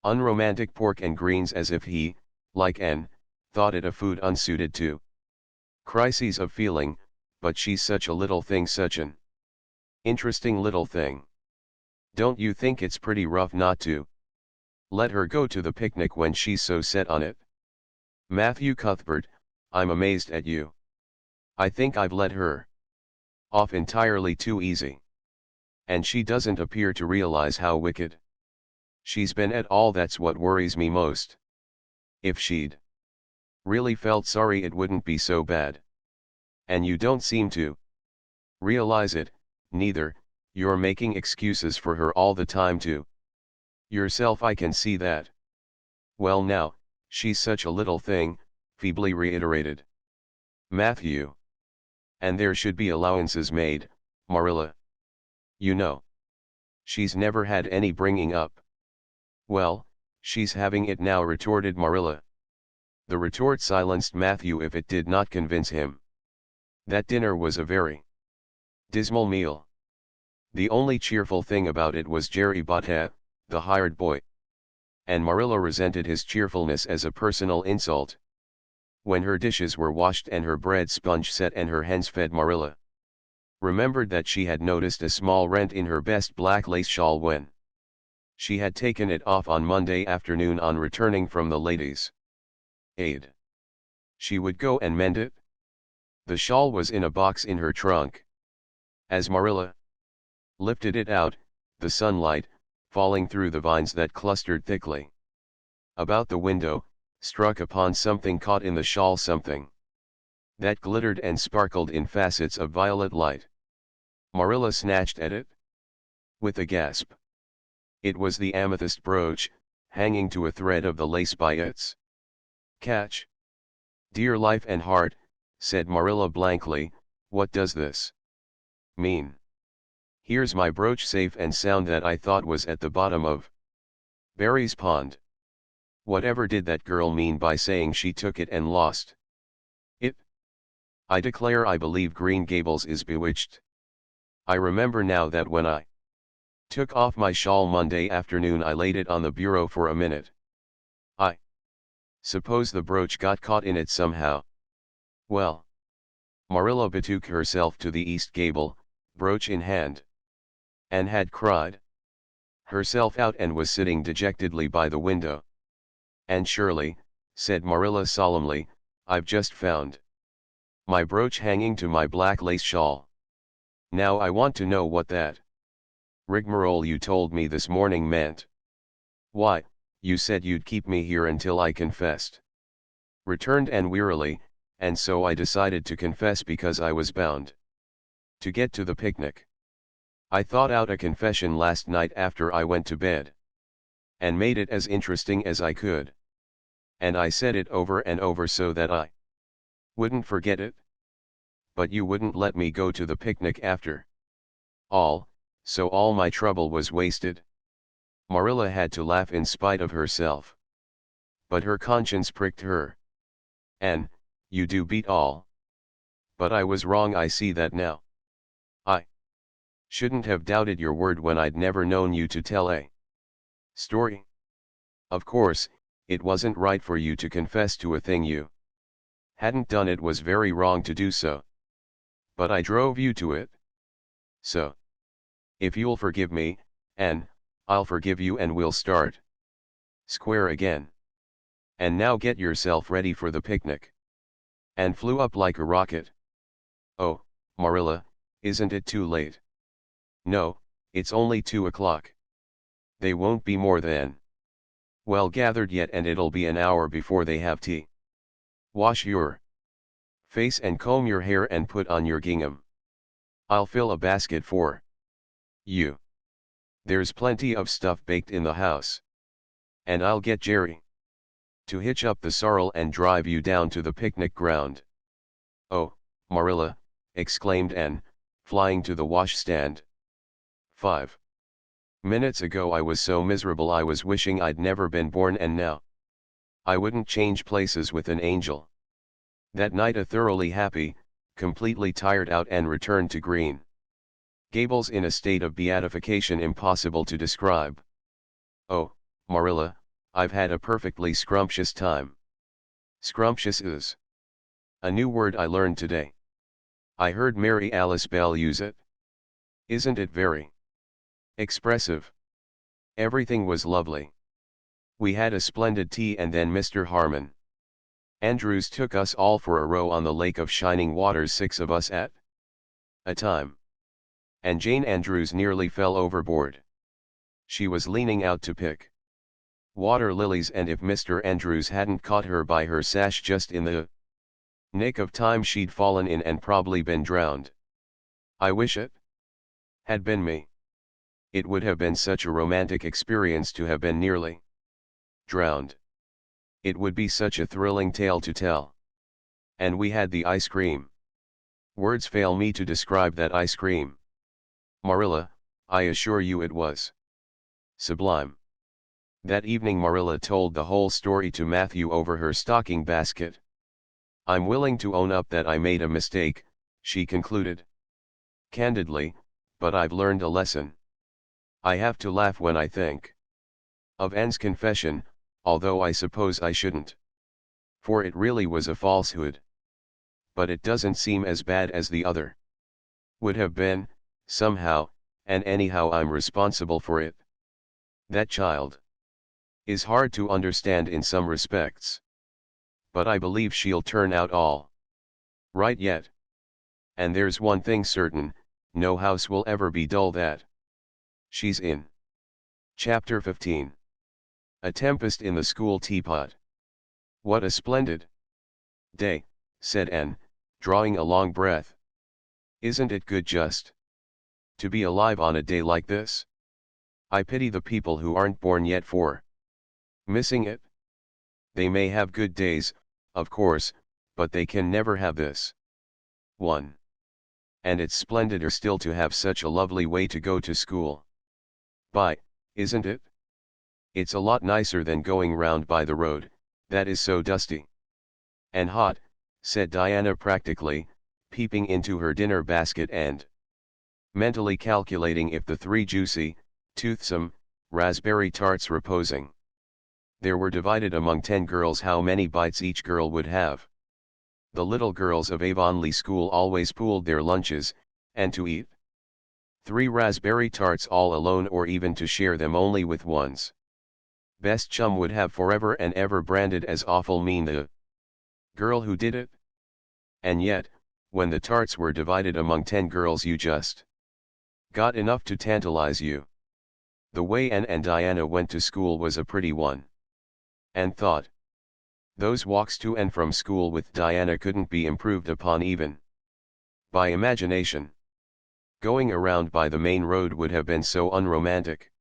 unromantic pork and greens as if he, like Anne, thought it a food unsuited to crises of feeling. "But she's such a little thing, such an interesting little thing. Don't you think it's pretty rough not to let her go to the picnic when she's so set on it?" "Matthew Cuthbert, I'm amazed at you. I think I've let her off entirely too easy. And she doesn't appear to realize how wicked she's been at all. That's what worries me most. If she'd really felt sorry, it wouldn't be so bad. And you don't seem to realize it, neither. You're making excuses for her all the time to yourself. I can see that. Well now, she's such a little thing, feebly reiterated Matthew. And there should be allowances made, Marilla. You know, she's never had any bringing up. Well, she's having it now, retorted Marilla. The retort silenced Matthew if it did not convince him. That dinner was a very dismal meal. The only cheerful thing about it was Jerry Butthead, the hired boy. And Marilla resented his cheerfulness as a personal insult. When her dishes were washed and her bread sponge set and her hens fed, Marilla remembered that she had noticed a small rent in her best black lace shawl when she had taken it off on Monday afternoon on returning from the ladies' aid. She would go and mend it. The shawl was in a box in her trunk. As Marilla lifted it out, the sunlight, falling through the vines that clustered thickly about the window, struck upon something caught in the shawl, something that glittered and sparkled in facets of violet light. Marilla snatched at it with a gasp. It was the amethyst brooch, hanging to a thread of the lace by its catch. Dear life and heart, said Marilla blankly, what does this mean? Here's my brooch safe and sound that I thought was at the bottom of Barry's pond. Whatever did that girl mean by saying she took it and lost it? I declare I believe Green Gables is bewitched. I remember now that when I took off my shawl Monday afternoon, I laid it on the bureau for a minute. I suppose the brooch got caught in it somehow. Well, Marilla betook herself to the east gable, brooch in hand, and had cried herself out and was sitting dejectedly by the window. And surely, said Marilla solemnly, I've just found my brooch hanging to my black lace shawl. Now I want to know what that rigmarole you told me this morning meant. Why, you said you'd keep me here until I confessed, returned Anne wearily, and so I decided to confess because I was bound to get to the picnic. I thought out a confession last night after I went to bed, and made it as interesting as I could. And I said it over and over so that I wouldn't forget it. But you wouldn't let me go to the picnic after all, so all my trouble was wasted. Marilla had to laugh in spite of herself. But her conscience pricked her. And, you do beat all. But I was wrong, I see that now. I shouldn't have doubted your word when I'd never known you to tell a story. Of course, it wasn't right for you to confess to a thing you hadn't done. It was very wrong to do so. But I drove you to it. So, if you'll forgive me, Anne, I'll forgive you and we'll start square again. And now get yourself ready for the picnic. Anne flew up like a rocket. Oh, Marilla, isn't it too late? No, it's only 2 o'clock. They won't be more than well gathered yet, and it'll be an hour before they have tea. Wash your face and comb your hair and put on your gingham. I'll fill a basket for you. There's plenty of stuff baked in the house. And I'll get Jerry to hitch up the sorrel and drive you down to the picnic ground. Oh, Marilla, exclaimed Anne, flying to the washstand. 5 minutes ago I was so miserable I was wishing I'd never been born, and now I wouldn't change places with an angel. That night, a thoroughly happy, completely tired out Anne returned to Green Gables in a state of beatification impossible to describe. Oh, Marilla, I've had a perfectly scrumptious time. Scrumptious is a new word I learned today. I heard Mary Alice Bell use it. Isn't it very expressive? Everything was lovely. We had a splendid tea, and then Mr. Harmon Andrews took us all for a row on the lake of shining waters, 6 of us at A time. And Jane Andrews nearly fell overboard. She was leaning out to pick water lilies, and if Mr. Andrews hadn't caught her by her sash just in the nick of time, she'd fallen in and probably been drowned. I wish it had been me. It would have been such a romantic experience to have been nearly drowned. It would be such a thrilling tale to tell. And we had the ice cream. Words fail me to describe that ice cream. Marilla, I assure you it was sublime. That evening Marilla told the whole story to Matthew over her stocking basket. I'm willing to own up that I made a mistake, she concluded candidly, but I've learned a lesson. I have to laugh when I think of Anne's confession, although I suppose I shouldn't. For it really was a falsehood. But it doesn't seem as bad as the other would have been, somehow, and anyhow I'm responsible for it. That child is hard to understand in some respects. But I believe she'll turn out all right yet. And there's one thing certain, no house will ever be dull that she's in. Chapter 15. A Tempest in the School Teapot. What a splendid day, said Anne, drawing a long breath. Isn't it good just to be alive on a day like this? I pity the people who aren't born yet for missing it. They may have good days, of course, but they can never have this one. And it's splendider still to have such a lovely way to go to school by, isn't it? It's a lot nicer than going round by the road, that is so dusty and hot, said Diana practically, peeping into her dinner basket and mentally calculating if the 3 juicy, toothsome, raspberry tarts reposing there were divided among 10 girls, how many bites each girl would have. The little girls of Avonlea School always pooled their lunches, and to eat 3 raspberry tarts all alone, or even to share them only with one's best chum, would have forever and ever branded as awful mean the girl who did it. And yet, when the tarts were divided among 10 girls, you just got enough to tantalize you. The way Anne and Diana went to school was a pretty one. Anne thought those walks to and from school with Diana couldn't be improved upon even by imagination. Going around by the main road would have been so unromantic.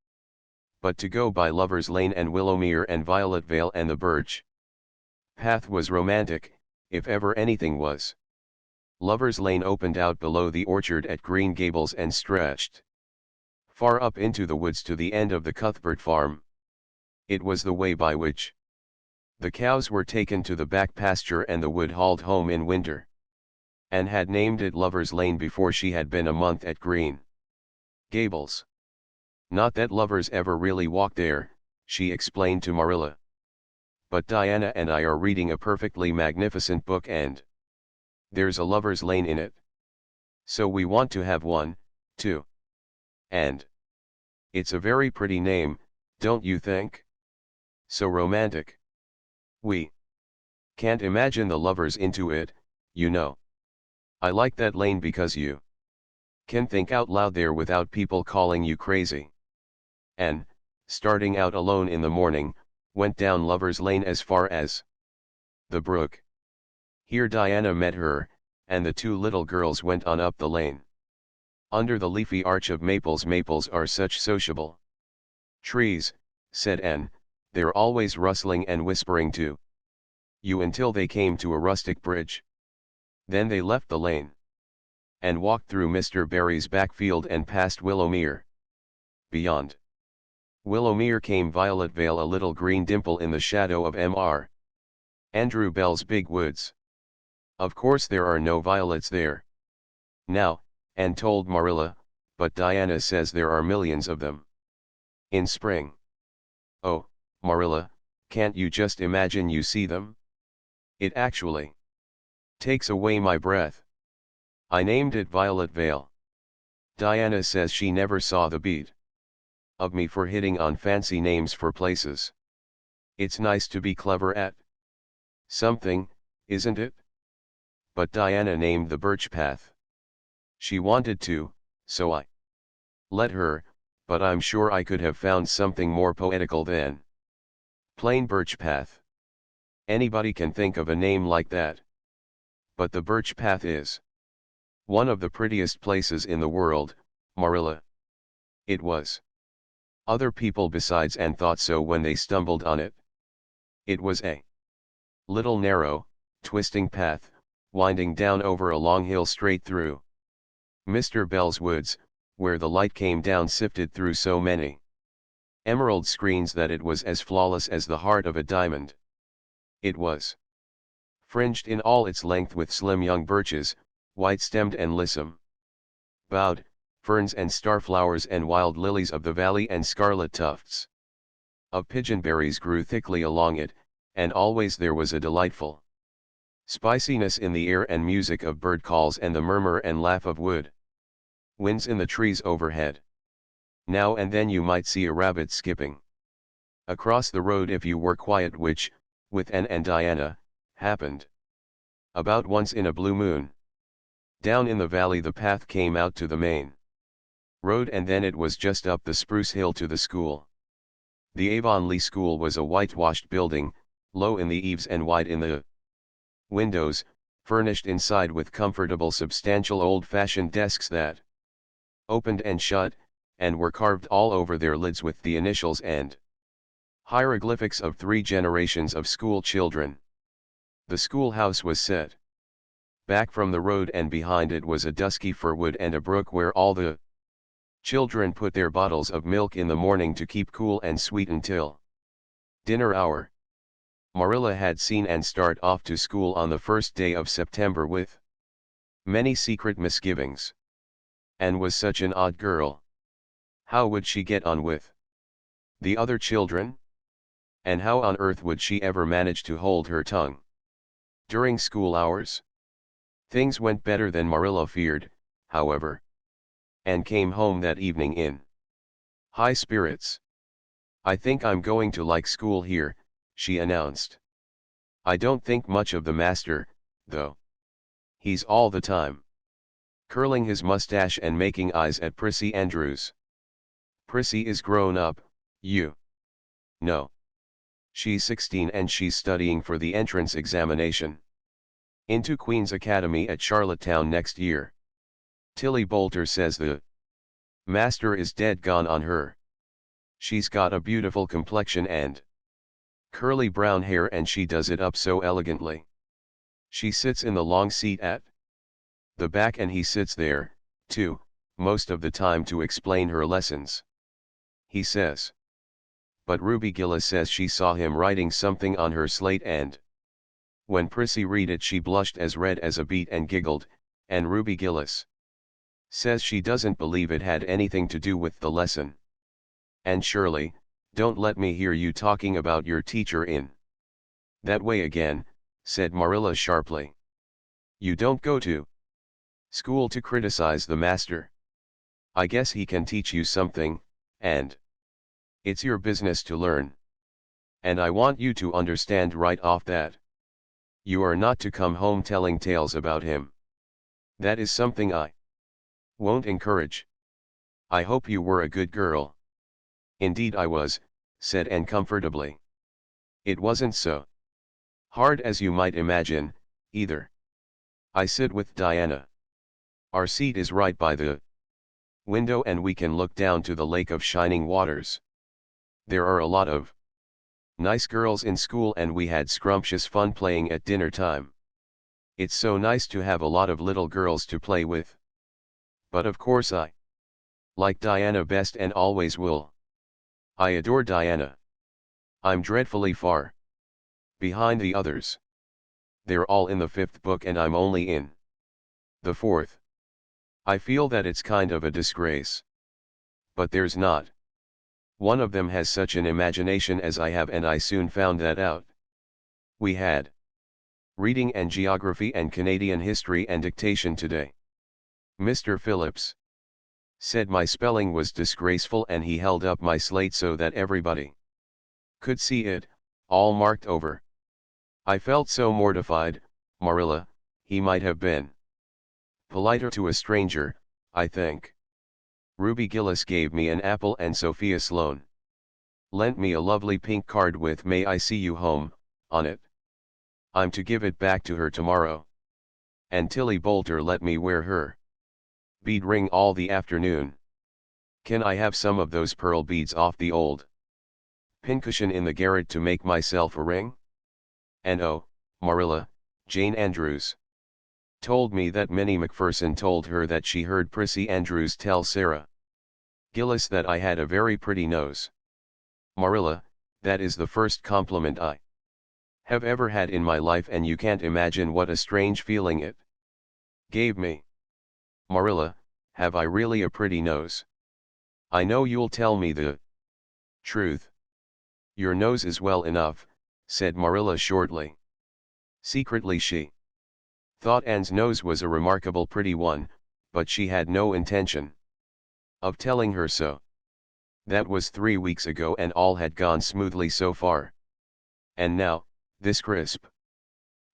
But to go by Lover's Lane and Willowmere and Violet Vale and the Birch Path was romantic, if ever anything was. Lover's Lane opened out below the orchard at Green Gables and stretched far up into the woods to the end of the Cuthbert farm. It was the way by which the cows were taken to the back pasture and the wood hauled home in winter. Anne had named it Lover's Lane before she had been a month at Green Gables. Not that lovers ever really walk there, she explained to Marilla. But Diana and I are reading a perfectly magnificent book and there's a Lover's Lane in it. So we want to have one, too. And it's a very pretty name, don't you think? So romantic. We can't imagine the lovers into it, you know. I like that lane because you can think out loud there without people calling you crazy. And, starting out alone in the morning, went down Lover's Lane as far as the brook. Here Diana met her, and the 2 little girls went on up the lane. Under the leafy arch of maples. Maples are such sociable trees, said Anne, they're always rustling and whispering to you until they came to a rustic bridge. Then they left the lane and walked through Mr. Barry's back field and past Willowmere. Beyond Willowmere came Violet Vale, a little green dimple in the shadow of Mr. Andrew Bell's big woods. Of course there are no violets there now, Anne told Marilla, but Diana says there are millions of them in spring. Oh, Marilla, can't you just imagine you see them? It actually takes away my breath. I named it Violet Vale. Diana says she never saw the beat of me for hitting on fancy names for places. It's nice to be clever at something, isn't it? But Diana named the Birch Path She wanted to, so I let her, but I'm sure I could have found something more poetical than plain birch path. Anybody can think of a name like that. But the birch path is one of the prettiest places in the world, Marilla. It was. Other people besides Anne thought so when they stumbled on it. It was a little narrow, twisting path, winding down over a long hill straight through Mr. Bell's woods, where the light came down sifted through so many emerald screens that it was as flawless as the heart of a diamond. It was fringed in all its length with slim young birches, white-stemmed and lissom boughed, ferns and starflowers and wild lilies of the valley and scarlet tufts of pigeonberries grew thickly along it, and always there was a delightful spiciness in the air and music of bird calls and the murmur and laugh of wood winds in the trees overhead. Now and then you might see a rabbit skipping across the road if you were quiet, which, with Anne and Diana, happened about once in a blue moon. Down in the valley the path came out to the main road, and then it was just up the spruce hill to the school. The Avonlea School was a whitewashed building, low in the eaves and wide in the windows, furnished inside with comfortable substantial old-fashioned desks that opened and shut, and were carved all over their lids with the initials and hieroglyphics of 3 generations of school children. The schoolhouse was set back from the road, and behind it was a dusky fir wood and a brook where all the children put their bottles of milk in the morning to keep cool and sweet until dinner hour. Marilla had seen Anne start off to school on the first day of September with many secret misgivings. Anne was such an odd girl. How would she get on with the other children? And how on earth would she ever manage to hold her tongue during school hours? Things went better than Marilla feared, however. Anne came home that evening in high spirits. "I think I'm going to like school here," she announced. "I don't think much of the master, though. He's all the time curling his mustache and making eyes at Prissy Andrews. Prissy is grown up, you know. She's 16 and she's studying for the entrance examination into Queen's Academy at Charlottetown next year. Tilly Boulter says the master is dead gone on her. She's got a beautiful complexion and curly brown hair, and she does it up so elegantly. She sits in the long seat at the back, and he sits there, too, most of the time to explain her lessons. He says. But Ruby Gillis says she saw him writing something on her slate, and when Prissy read it she blushed as red as a beet and giggled, and Ruby Gillis says she doesn't believe it had anything to do with the lesson. And Shirley, don't let me hear you talking about your teacher in that way again, said Marilla sharply. You don't go to school to criticize the master. I guess he can teach you something, and it's your business to learn. And I want you to understand right off that you are not to come home telling tales about him. That is something I won't encourage. I hope you were a good girl." "Indeed I was," said Anne comfortably. "It wasn't so hard as you might imagine, either. I sit with Diana. Our seat is right by the window and we can look down to the lake of shining waters. There are a lot of nice girls in school and we had scrumptious fun playing at dinner time. It's so nice to have a lot of little girls to play with. But of course I like Diana best and always will. I adore Diana. I'm dreadfully far behind the others. They're all in the 5th book and I'm only in the 4th. I feel that it's kind of a disgrace. But there's not one of them has such an imagination as I have, and I soon found that out. We had reading and geography and Canadian history and dictation today. Mr. Phillips said my spelling was disgraceful, and he held up my slate so that everybody could see it, all marked over. I felt so mortified, Marilla. He might have been Politer to a stranger, I think. Ruby Gillis gave me an apple and Sophia Sloane lent me a lovely pink card with "May I see you home" on it. I'm to give it back to her tomorrow. And Tilly Boulter let me wear her bead ring all the afternoon. Can I have some of those pearl beads off the old pincushion in the garret to make myself a ring? And oh, Marilla, Jane Andrews told me that Minnie Macpherson told her that she heard Prissy Andrews tell Sarah Gillis that I had a very pretty nose. Marilla, that is the first compliment I have ever had in my life, and you can't imagine what a strange feeling it gave me. Marilla, have I really a pretty nose? I know you'll tell me the truth. Your nose is well enough, said Marilla shortly. Secretly she thought Anne's nose was a remarkable pretty one, but she had no intention of telling her so. That was 3 weeks ago and all had gone smoothly so far. And now, this crisp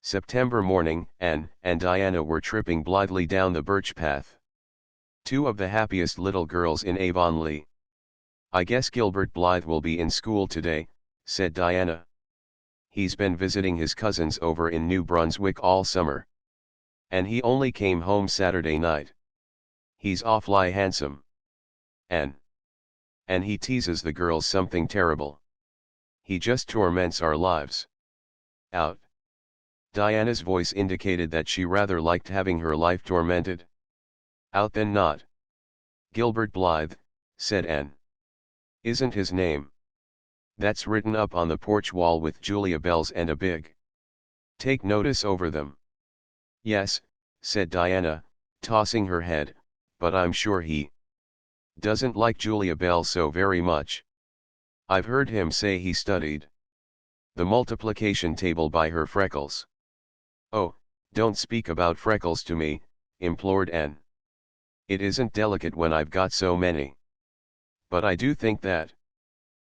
September morning, Anne and Diana were tripping blithely down the birch path. Two of the happiest little girls in Avonlea. I guess Gilbert Blythe will be in school today, said Diana. He's been visiting his cousins over in New Brunswick all summer. And he only came home Saturday night. He's awfully handsome. And he teases the girls something terrible. He just torments our lives. Out. Diana's voice indicated that she rather liked having her life tormented. Out than not. Gilbert Blythe, said Anne. Isn't his name? That's written up on the porch wall with Julia bells and a big take notice over them. Yes, said Diana, tossing her head, but I'm sure he doesn't like Julia Bell so very much. I've heard him say he studied the multiplication table by her freckles. Oh, don't speak about freckles to me, implored Anne. It isn't delicate when I've got so many. But I do think that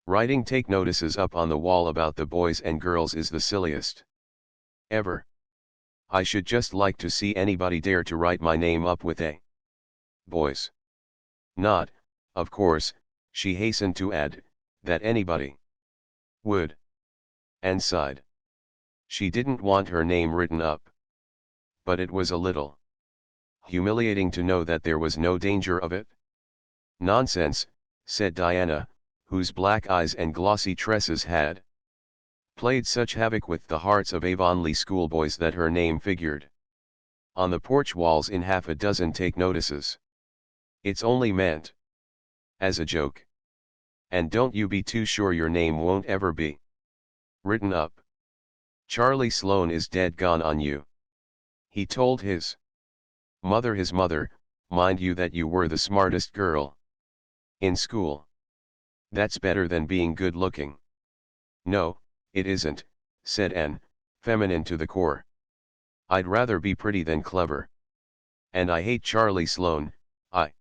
writing take notices up on the wall about the boys and girls is the silliest ever. I should just like to see anybody dare to write my name up with a boys. Not, of course, she hastened to add, that anybody would. Anne sighed. She didn't want her name written up. But it was a little humiliating to know that there was no danger of it. Nonsense, said Diana, whose black eyes and glossy tresses had played such havoc with the hearts of Avonlea schoolboys that her name figured on the porch walls in half a dozen take notices. It's only meant as a joke. And don't you be too sure your name won't ever be written up. Charlie Sloane is dead gone on you. He told his mother, mind you, that you were the smartest girl in school. That's better than being good looking. No, it isn't, said Anne, feminine to the core. I'd rather be pretty than clever. And I hate Charlie Sloane. I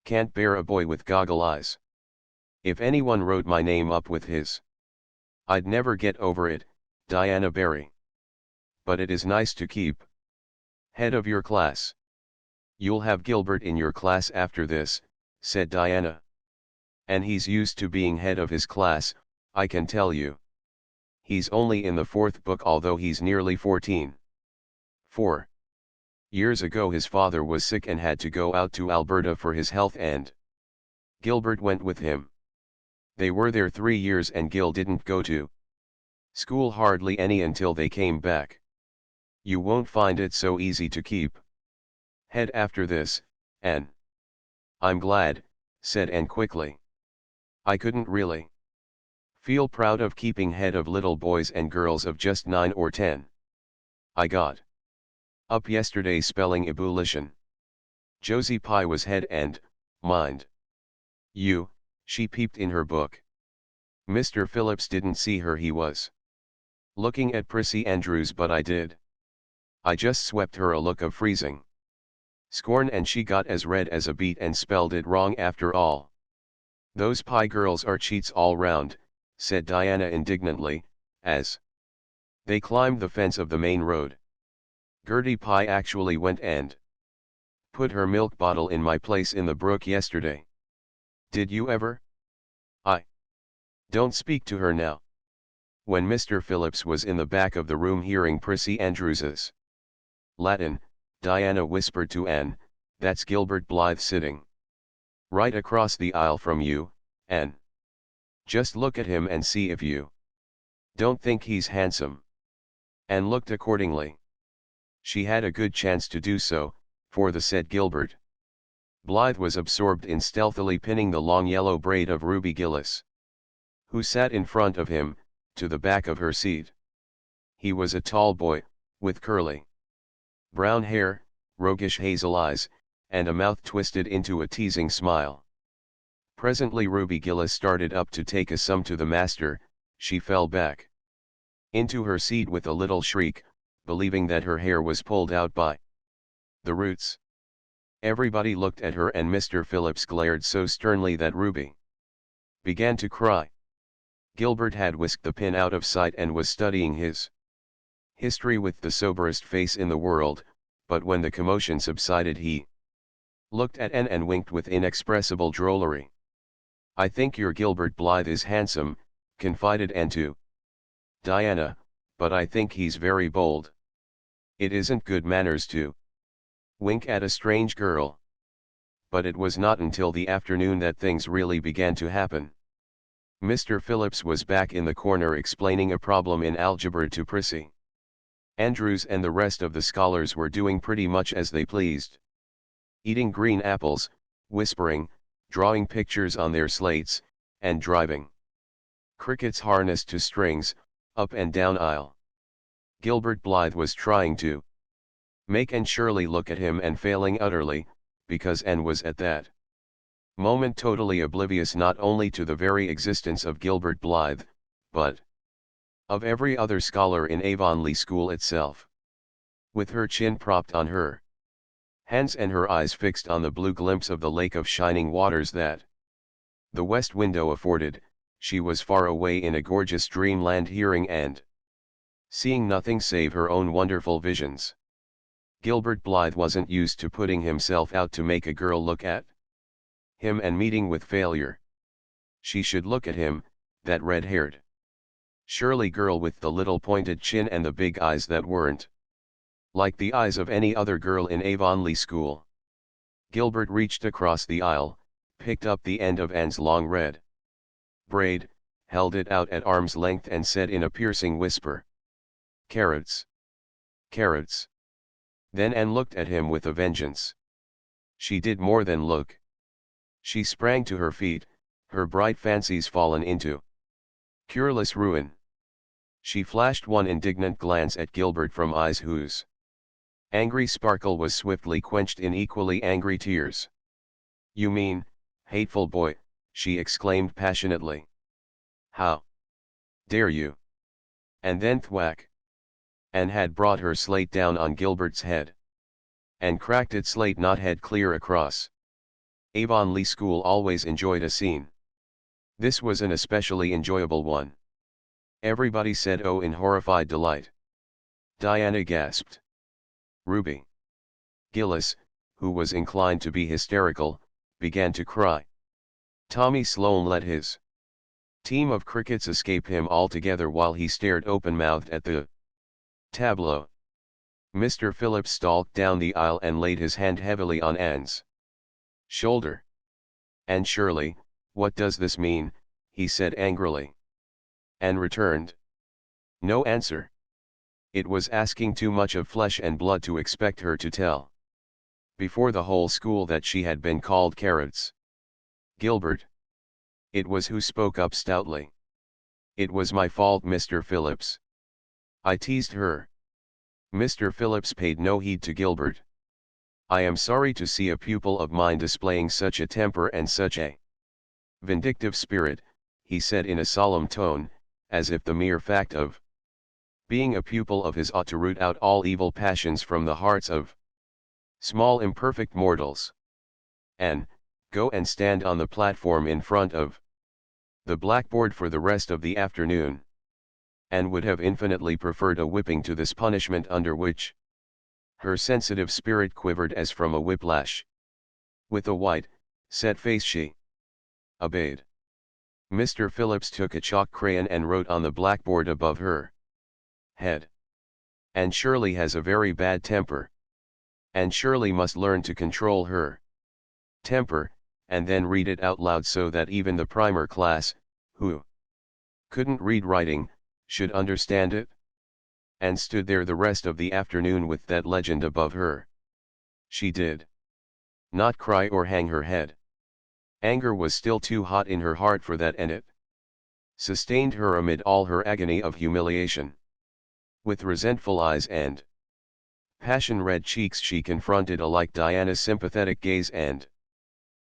can't bear a boy with goggle eyes. If anyone wrote my name up with his, I'd never get over it, Diana Barry. But it is nice to keep head of your class. You'll have Gilbert in your class after this, said Diana. And he's used to being head of his class, I can tell you. He's only in the 4th book, although he's nearly 14. 4 years ago his father was sick and had to go out to Alberta for his health, and Gilbert went with him. They were there 3 years and Gil didn't go to school hardly any until they came back. You won't find it so easy to keep head after this, Anne. I'm glad, said Anne quickly. I couldn't really feel proud of keeping head of little boys and girls of just 9 or 10. I got up yesterday spelling ebullition. Josie Pye was head and, mind you, she peeped in her book. Mr. Phillips didn't see her, he was looking at Prissy Andrews, but I did. I just swept her a look of freezing scorn and she got as red as a beet and spelled it wrong after all. Those Pye girls are cheats all round, said Diana indignantly, as they climbed the fence of the main road. Gertie Pye actually went and put her milk bottle in my place in the brook yesterday. Did you ever? I. Don't speak to her now. When Mr. Phillips was in the back of the room hearing Prissy Andrews's Latin, Diana whispered to Anne, "That's Gilbert Blythe sitting right across the aisle from you, Anne. Just look at him and see if you don't think he's handsome." Anne looked accordingly. She had a good chance to do so, for the said Gilbert Blythe was absorbed in stealthily pinning the long yellow braid of Ruby Gillis, who sat in front of him, to the back of her seat. He was a tall boy, with curly brown hair, roguish hazel eyes, and a mouth twisted into a teasing smile. Presently Ruby Gillis started up to take a sum to the master. She fell back into her seat with a little shriek, believing that her hair was pulled out by the roots. Everybody looked at her and Mr. Phillips glared so sternly that Ruby began to cry. Gilbert had whisked the pin out of sight and was studying his history with the soberest face in the world, but when the commotion subsided he looked at Anne and winked with inexpressible drollery. "I think your Gilbert Blythe is handsome," confided Anne to Diana, "but I think he's very bold. It isn't good manners to wink at a strange girl." But it was not until the afternoon that things really began to happen. Mr. Phillips was back in the corner explaining a problem in algebra to Prissy Andrews, and the rest of the scholars were doing pretty much as they pleased. Eating green apples, whispering, drawing pictures on their slates, and driving crickets harnessed to strings, up and down aisle. Gilbert Blythe was trying to make Anne Shirley look at him and failing utterly, because Anne was at that moment totally oblivious not only to the very existence of Gilbert Blythe, but of every other scholar in Avonlea School itself. With her chin propped on her hands and her eyes fixed on the blue glimpse of the lake of shining waters that the west window afforded, she was far away in a gorgeous dreamland, hearing and seeing nothing save her own wonderful visions. Gilbert Blythe wasn't used to putting himself out to make a girl look at him and meeting with failure. She should look at him, that red-haired Shirley girl with the little pointed chin and the big eyes that weren't like the eyes of any other girl in Avonlea School. Gilbert reached across the aisle, picked up the end of Anne's long red braid, held it out at arm's length and said in a piercing whisper, "Carrots. Carrots." Then Anne looked at him with a vengeance. She did more than look. She sprang to her feet, her bright fancies fallen into cureless ruin. She flashed one indignant glance at Gilbert from eyes whose angry sparkle was swiftly quenched in equally angry tears. "You mean, hateful boy," she exclaimed passionately. "How dare you?" And then thwack! Anne had brought her slate down on Gilbert's head and cracked its slate knot head clear across. Avonlea School always enjoyed a scene. This was an especially enjoyable one. Everybody said "oh" in horrified delight. Diana gasped. Ruby Gillis, who was inclined to be hysterical, began to cry. Tommy Sloane let his team of crickets escape him altogether while he stared open-mouthed at the tableau. Mr. Phillips stalked down the aisle and laid his hand heavily on Anne's shoulder. "Anne Shirley, what does this mean?" he said angrily. Anne returned no answer. It was asking too much of flesh and blood to expect her to tell before the whole school that she had been called carrots. Gilbert it was who spoke up stoutly. "It was my fault, Mr. Phillips. I teased her." Mr. Phillips paid no heed to Gilbert. "I am sorry to see a pupil of mine displaying such a temper and such a vindictive spirit," he said in a solemn tone, as if the mere fact of being a pupil of his ought to root out all evil passions from the hearts of small imperfect mortals. "And, go and stand on the platform in front of the blackboard for the rest of the afternoon." And would have infinitely preferred a whipping to this punishment under which Her sensitive spirit quivered as from a whiplash. With a white, set face she obeyed. Mr. Phillips took a chalk crayon and wrote on the blackboard above her head. And Shirley has a very bad temper. And Shirley must learn to control her temper, and then read it out loud so that even the primer class, who couldn't read writing, should understand it. And stood there the rest of the afternoon with that legend above her. She did not cry or hang her head. Anger was still too hot in her heart for that, and it sustained her amid all her agony of humiliation. With resentful eyes and passion-red cheeks she confronted alike Diana's sympathetic gaze and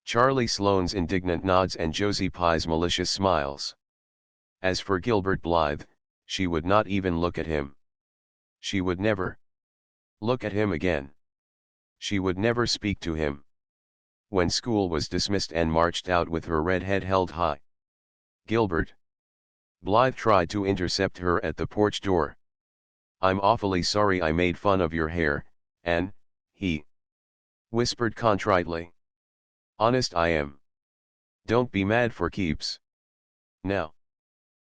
Charlie Sloane's indignant nods and Josie Pye's malicious smiles. As for Gilbert Blythe, she would not even look at him. She would never look at him again. She would never speak to him. When school was dismissed and marched out with her red head held high, Gilbert Blythe tried to intercept her at the porch door. "I'm awfully sorry I made fun of your hair, Anne," he whispered contritely. "Honest I am. Don't be mad for keeps. Now."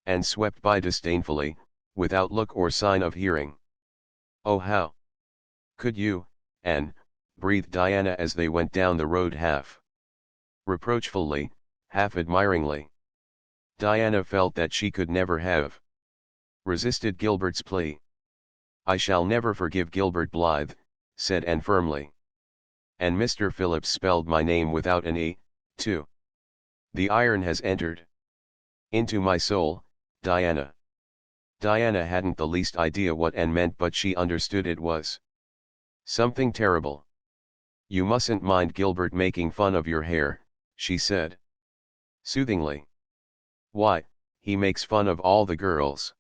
And swept by disdainfully, without look or sign of hearing. "Oh, how could you, Anne?" breathed Diana as they went down the road half reproachfully, half admiringly. Diana felt that she could never have resisted Gilbert's plea. "I shall never forgive Gilbert Blythe," said Anne firmly. "And Mr. Phillips spelled my name without an E, too. The iron has entered into my soul, Diana." Diana hadn't the least idea what Anne meant, but she understood it was something terrible. "You mustn't mind Gilbert making fun of your hair," she said soothingly. "Why, he makes fun of all the girls.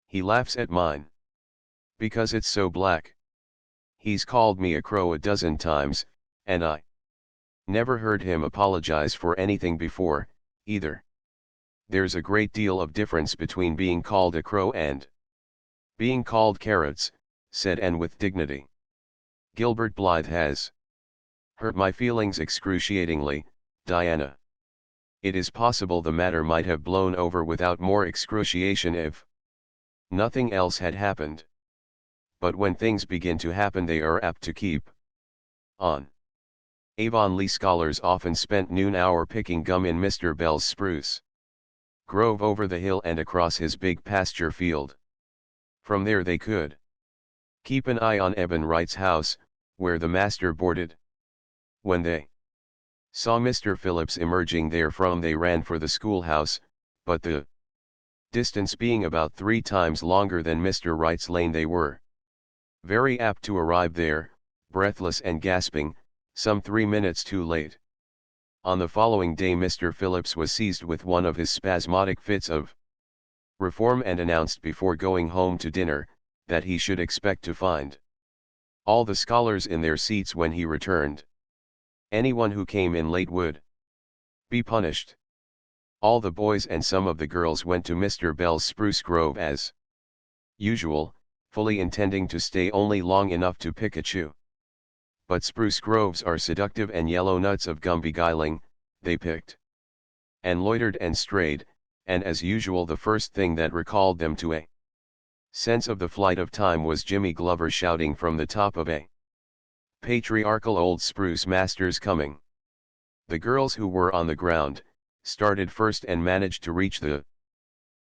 He laughs at mine. Because it's so black. He's called me a crow a dozen times, and I never heard him apologize for anything before, either. There's a great deal of difference between being called a crow and being called carrots," said Anne with dignity. "Gilbert Blythe has hurt my feelings excruciatingly, Diana. It is possible the matter might have blown over without more excruciation if nothing else had happened. But when things begin to happen they are apt to keep on. Avonlea scholars often spent noon hour picking gum in Mr. Bell's spruce grove over the hill and across his big pasture field. From there they could keep an eye on Eben Wright's house, where the master boarded. When they saw Mr. Phillips emerging therefrom they ran for the schoolhouse, but the distance being about 3 times longer than Mr. Wright's lane they were very apt to arrive there, breathless and gasping, some 3 minutes too late. On the following day Mr. Phillips was seized with one of his spasmodic fits of reform and announced before going home to dinner, that he should expect to find all the scholars in their seats when he returned. Anyone who came in late would be punished. All the boys and some of the girls went to Mr. Bell's spruce grove as usual, fully intending to stay only long enough to pick a chew. But spruce groves are seductive and yellow nuts of gum beguiling. They picked and loitered and strayed, and as usual the first thing that recalled them to a sense of the flight of time was Jimmy Glover shouting from the top of a patriarchal old spruce, "Master's coming." The girls who were on the ground started first and managed to reach the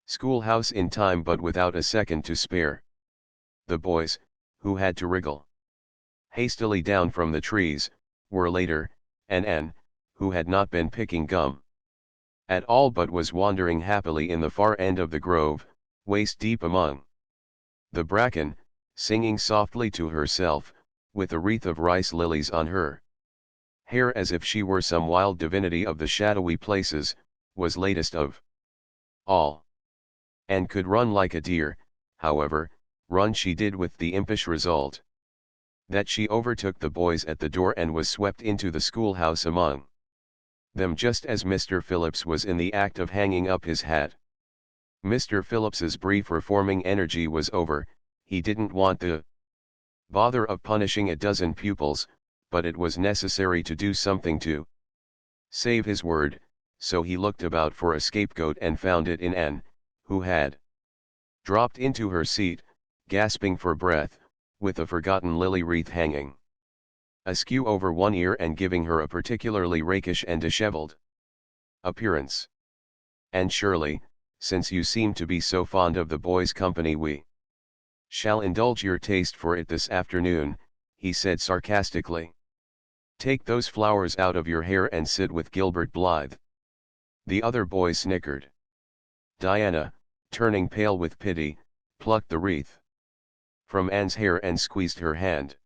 schoolhouse in time, but without a second to spare. The boys, who had to wriggle hastily down from the trees, were later, and Anne, who had not been picking gum at all but was wandering happily in the far end of the grove, waist deep among the bracken, singing softly to herself, with a wreath of rice lilies on her hair as if she were some wild divinity of the shadowy places, was latest of all. And could run like a deer, however, run she did with the impish result that she overtook the boys at the door and was swept into the schoolhouse among them just as Mr. Phillips was in the act of hanging up his hat. Mr. Phillips's brief reforming energy was over. He didn't want the bother of punishing a dozen pupils, but it was necessary to do something to save his word, so he looked about for a scapegoat and found it in Anne, who had dropped into her seat, gasping for breath, with a forgotten lily wreath hanging askew over one ear and giving her a particularly rakish and dishevelled appearance. "And surely, since you seem to be so fond of the boys' company, we shall indulge your taste for it this afternoon," he said sarcastically. "Take those flowers out of your hair and sit with Gilbert Blythe." The other boys snickered. Diana, turning pale with pity, plucked the wreath from Anne's hair and squeezed her hand,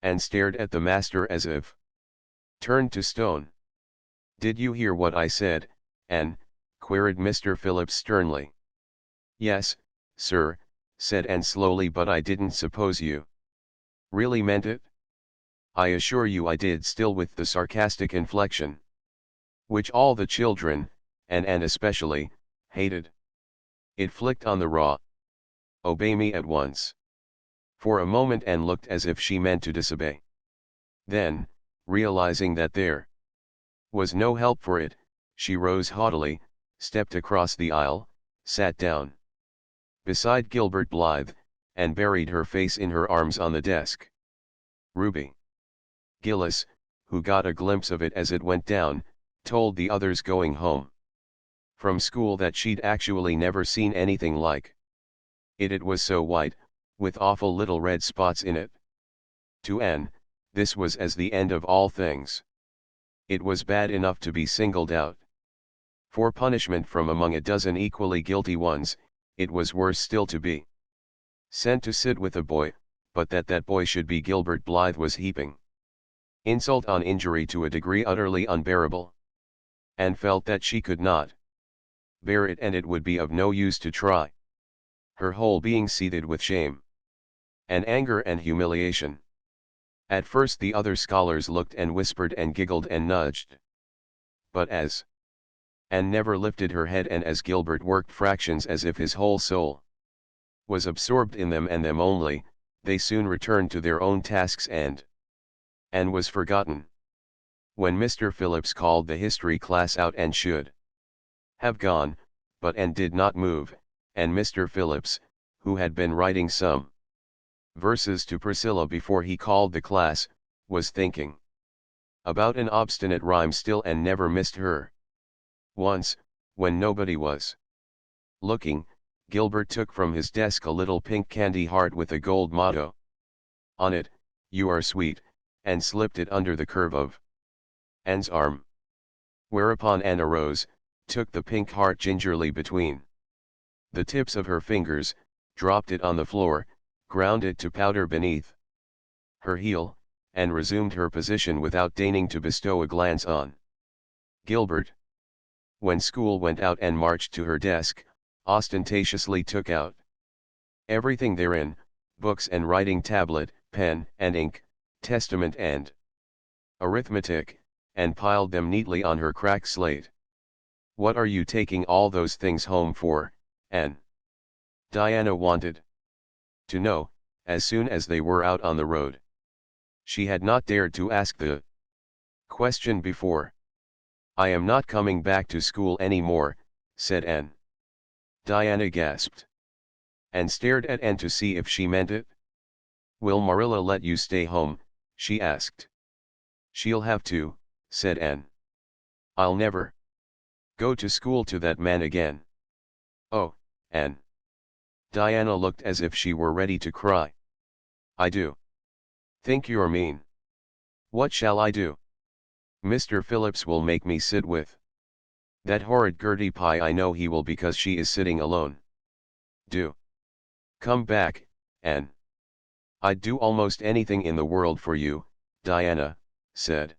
and stared at the master as if turned to stone. "Did you hear what I said, Anne?" queried Mr. Phillips sternly. "Yes, sir," said Anne slowly, "but I didn't suppose you really meant it." "I assure you I did," still with the sarcastic inflection, which all the children, and Anne especially, hated. It flicked on the raw. "Obey me at once." For a moment Anne looked as if she meant to disobey. Then, realizing that there was no help for it, she rose haughtily, stepped across the aisle, sat down beside Gilbert Blythe, and buried her face in her arms on the desk. Ruby Gillis, who got a glimpse of it as it went down, told the others going home from school that she'd actually never seen anything like it. It was so white, with awful little red spots in it. To Anne, this was as the end of all things. It was bad enough to be singled out for punishment from among a dozen equally guilty ones, it was worse still to be sent to sit with a boy, but that boy should be Gilbert Blythe was heaping insult on injury to a degree utterly unbearable. Anne felt that she could not bear it, and it would be of no use to try. Her whole being seethed with shame and anger and humiliation. At first the other scholars looked and whispered and giggled and nudged. But as Anne never lifted her head, and as Gilbert worked fractions as if his whole soul was absorbed in them and them only, they soon returned to their own tasks, and Anne was forgotten. When Mr. Phillips called the history class out, Anne should have gone, but Anne did not move, and Mr. Phillips, who had been writing some verses to Priscilla before he called the class, was thinking about an obstinate rhyme still, and never missed her. Once, when nobody was looking, Gilbert took from his desk a little pink candy heart with a gold motto on it, "You are sweet," and slipped it under the curve of Anne's arm. Whereupon Anne arose, took the pink heart gingerly between the tips of her fingers, dropped it on the floor, ground it to powder beneath her heel, and resumed her position without deigning to bestow a glance on Gilbert. When school went out and marched to her desk, ostentatiously took out everything therein, books and writing tablet, pen and ink, testament and arithmetic, and piled them neatly on her cracked slate. "What are you taking all those things home for, Anne?" Diana wanted to know, as soon as they were out on the road. She had not dared to ask the question before. "I am not coming back to school any more," said Anne. Diana gasped and stared at Anne to see if she meant it. "Will Marilla let you stay home?" she asked. "She'll have to," said Anne. "I'll never go to school to that man again." "Oh, Anne." Diana looked as if she were ready to cry. "I do think you're mean." "What shall I do?" "Mr. Phillips will make me sit with that horrid Gertie Pye. I know he will, because she is sitting alone." "Do come back, Anne." "I'd do almost anything in the world for you," Diana said.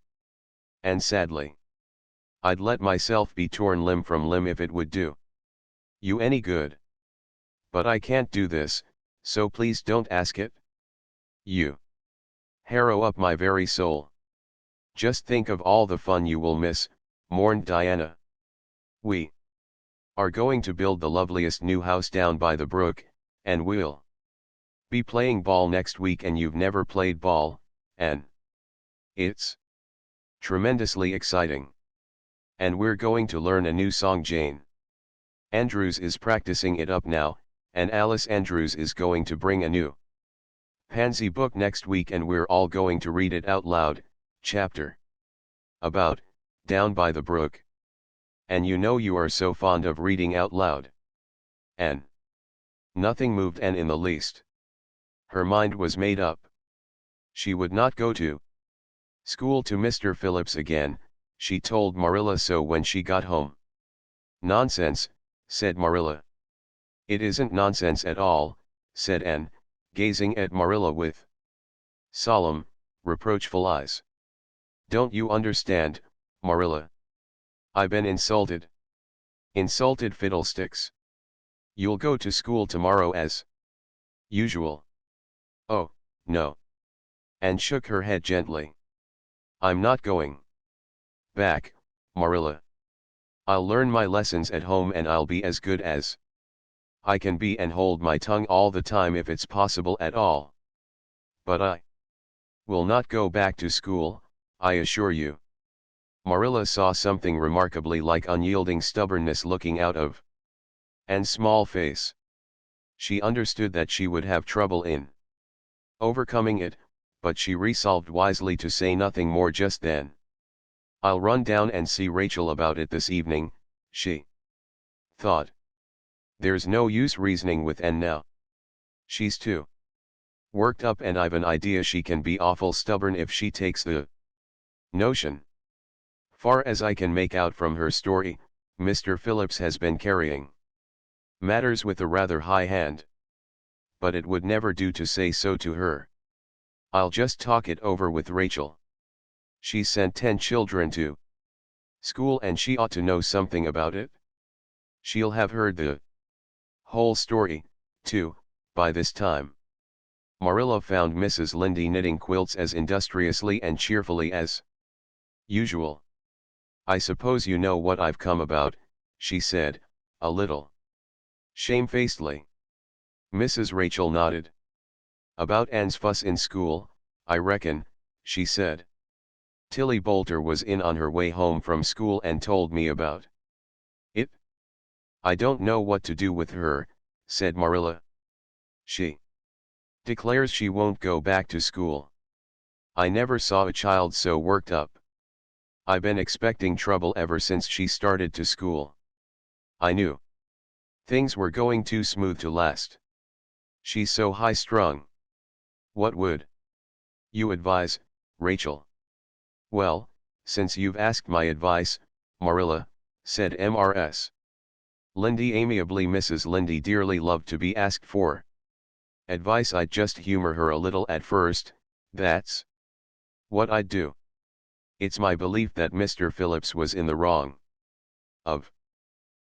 And sadly, "I'd let myself be torn limb from limb if it would do you any good. But I can't do this, so please don't ask it. You harrow up my very soul. Just think of all the fun you will miss," mourned Diana. "We are going to build the loveliest new house down by the brook, and we'll Be playing ball next week and you've never played ball, and it's tremendously exciting. And we're going to learn a new song, Jane. Andrews is practicing it up now, and Alice Andrews is going to bring a new Pansy book next week and we're all going to read it out loud, chapter about, Down by the Brook. And you know you are so fond of reading out loud. And nothing moved Anne in the least. Her mind was made up. She would not go to school to Mr. Phillips again, she told Marilla so when she got home. Nonsense, said Marilla. It isn't nonsense at all, said Anne, gazing at Marilla with solemn, reproachful eyes. Don't you understand, Marilla? I been insulted. Insulted fiddlesticks. You'll go to school tomorrow as usual. Oh, no. Anne shook her head gently. I'm not going back, Marilla. I'll learn my lessons at home and I'll be as good as I can be and hold my tongue all the time if it's possible at all. But I will not go back to school, I assure you. Marilla saw something remarkably like unyielding stubbornness looking out of Anne's small face. She understood that she would have trouble in overcoming it, but she resolved wisely to say nothing more just then. I'll run down and see Rachel about it this evening, she thought. There's no use reasoning with Anne now. She's too worked up and I've an idea she can be awful stubborn if she takes the notion. Far as I can make out from her story, Mr. Phillips has been carrying matters with a rather high hand. But it would never do to say so to her. I'll just talk it over with Rachel. She sent 10 children to school and she ought to know something about it. She'll have heard the whole story, too, by this time. Marilla found Mrs. Lynde knitting quilts as industriously and cheerfully as usual. I suppose you know what I've come about, she said, a little shamefacedly. Mrs. Rachel nodded. About Anne's fuss in school, I reckon, she said. Tilly Boulter was in on her way home from school and told me about it. I don't know what to do with her, said Marilla. She declares she won't go back to school. I never saw a child so worked up. I been expecting trouble ever since she started to school. I knew things were going too smooth to last. She's so high-strung. What would you advise, Rachel? Well, since you've asked my advice, Marilla, said Mrs. Lynde amiably. Mrs. Lynde dearly loved to be asked for advice. I'd just humor her a little at first, that's what I'd do. It's my belief that Mr. Phillips was in the wrong. Of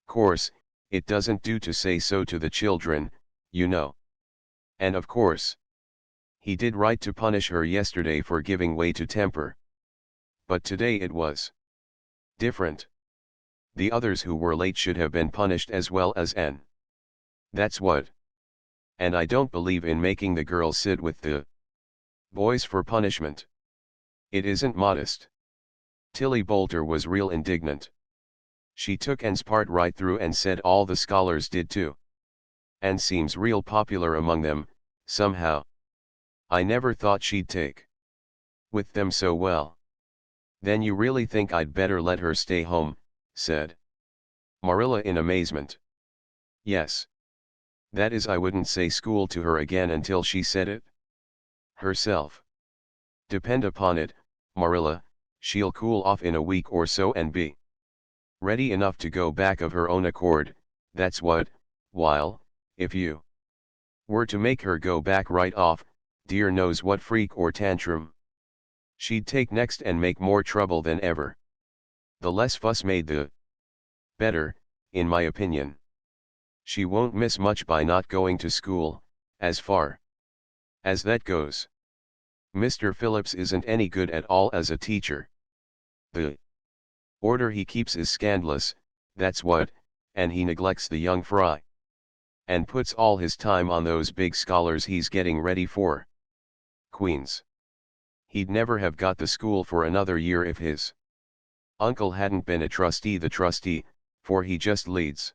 course, it doesn't do to say so to the children, you know. And of course, he did right to punish her yesterday for giving way to temper. But today it was different. The others who were late should have been punished as well as Anne. That's what. And I don't believe in making the girls sit with the boys for punishment. It isn't modest. Tilly Boulter was real indignant. She took Anne's part right through and said all the scholars did too. Anne seems real popular among them, somehow. I never thought she'd take with them so well. Then you really think I'd better let her stay home, said Marilla in amazement. Yes. That is, I wouldn't say school to her again until she said it herself. Depend upon it, Marilla, she'll cool off in a week or so and be ready enough to go back of her own accord, that's what, while, if you were to make her go back right off, dear knows what freak or tantrum she'd take next and make more trouble than ever. The less fuss made the better, in my opinion. She won't miss much by not going to school, as far as that goes. Mr. Phillips isn't any good at all as a teacher. The order he keeps is scandalous, that's what, and he neglects the young fry. and puts all his time on those big scholars he's getting ready for Queens. He'd never have got the school for another year if his uncle hadn't been a trustee. The trustee, for he just leads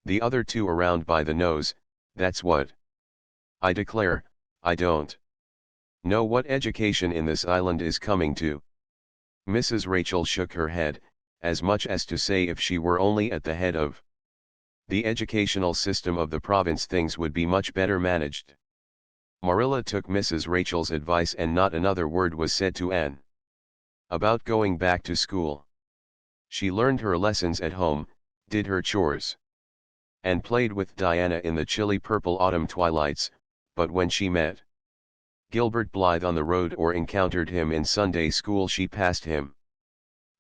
the other two around by the nose, that's what. I declare, I don't know what education in this island is coming to. Mrs. Rachel shook her head, as much as to say if she were only at the head of the educational system of the province things would be much better managed. Marilla took Mrs. Rachel's advice and not another word was said to Anne about going back to school. She learned her lessons at home, did her chores, and played with Diana in the chilly purple autumn twilights, but when she met Gilbert Blythe on the road or encountered him in Sunday school she passed him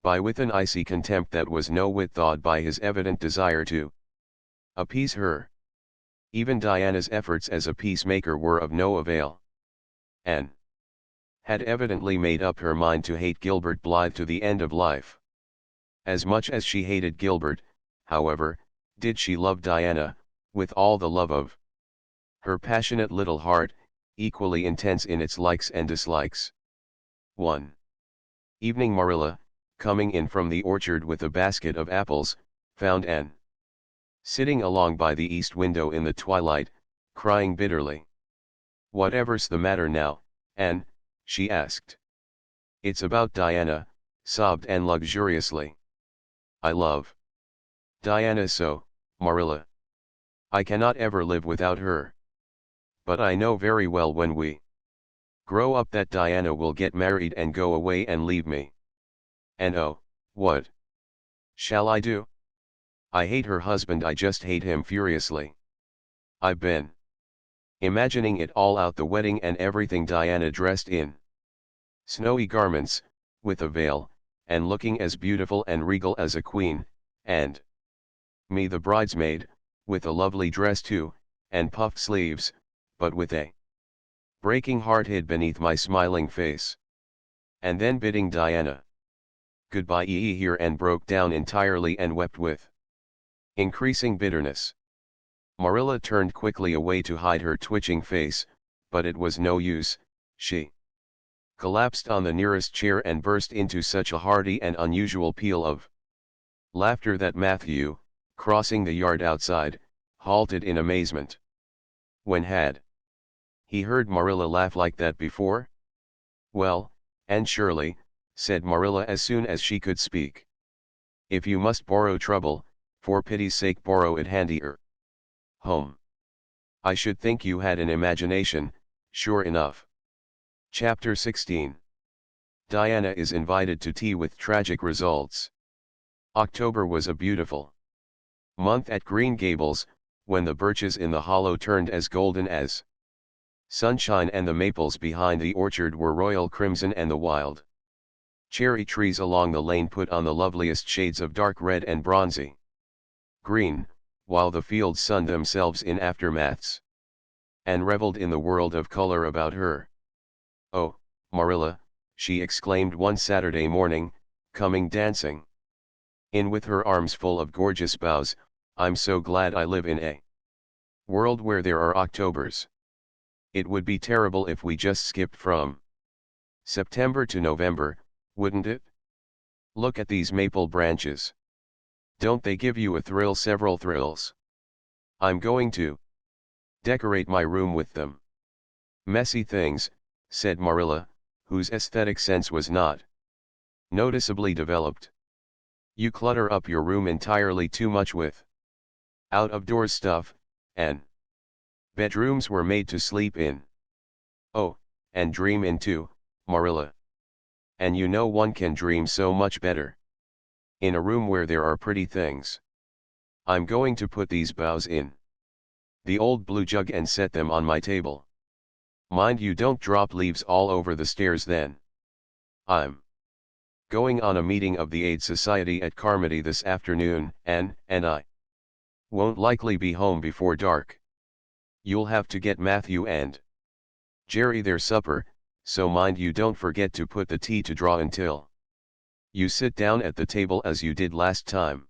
by with an icy contempt that was no whit thawed by his evident desire to appease her. Even Diana's efforts as a peacemaker were of no avail. Anne had evidently made up her mind to hate Gilbert Blythe to the end of life. As much as she hated Gilbert, however, did she love Diana, with all the love of her passionate little heart, equally intense in its likes and dislikes. One evening Marilla, coming in from the orchard with a basket of apples, found Anne sitting along by the east window in the twilight, crying bitterly. "Whatever's the matter now, Anne?" she asked. "It's about Diana," sobbed Anne luxuriously. "I love Diana so, Marilla. I cannot ever live without her. But I know very well when we grow up that Diana will get married and go away and leave me. And oh, what shall I do? I hate her husband, I just hate him furiously. I've been imagining it all out, the wedding and everything, Diana dressed in snowy garments, with a veil, and looking as beautiful and regal as a queen, and me the bridesmaid, with a lovely dress too, and puffed sleeves, but with a breaking heart hid beneath my smiling face. And then bidding Diana goodbye here and broke down entirely and wept with increasing bitterness. Marilla turned quickly away to hide her twitching face, but it was no use, she collapsed on the nearest chair and burst into such a hearty and unusual peal of laughter that Matthew, crossing the yard outside, halted in amazement. When had he heard Marilla laugh like that before? "Well, Anne Shirley," said Marilla as soon as she could speak, "if you must borrow trouble, for pity's sake borrow it handier. Home. I should think you had an imagination, sure enough." Chapter 16. Diana is invited to tea with tragic results. October was a beautiful month at Green Gables, when the birches in the hollow turned as golden as sunshine and the maples behind the orchard were royal crimson and the wild cherry trees along the lane put on the loveliest shades of dark red and bronzy green, while the fields sunned themselves in aftermaths and reveled in the world of color about her. "Oh, Marilla," she exclaimed one Saturday morning, coming dancing in with her arms full of gorgeous boughs, "I'm so glad I live in a world where there are Octobers. It would be terrible if we just skipped from September to November, wouldn't it? Look at these maple branches. Don't they give you a thrill, several thrills? I'm going to decorate my room with them." "Messy things," said Marilla, whose aesthetic sense was not noticeably developed. "You clutter up your room entirely too much with out-of-doors stuff, and bedrooms were made to sleep in. Oh, and dream in too, Marilla. And you know one can dream so much better in a room where there are pretty things. I'm going to put these boughs in the old blue jug and set them on my table. Mind you don't drop leaves all over the stairs then. I'm going on a meeting of the Aid Society at Carmody this afternoon, and I won't likely be home before dark. You'll have to get Matthew and Jerry their supper, so mind you don't forget to put the tea to draw until you sit down at the table as you did last time.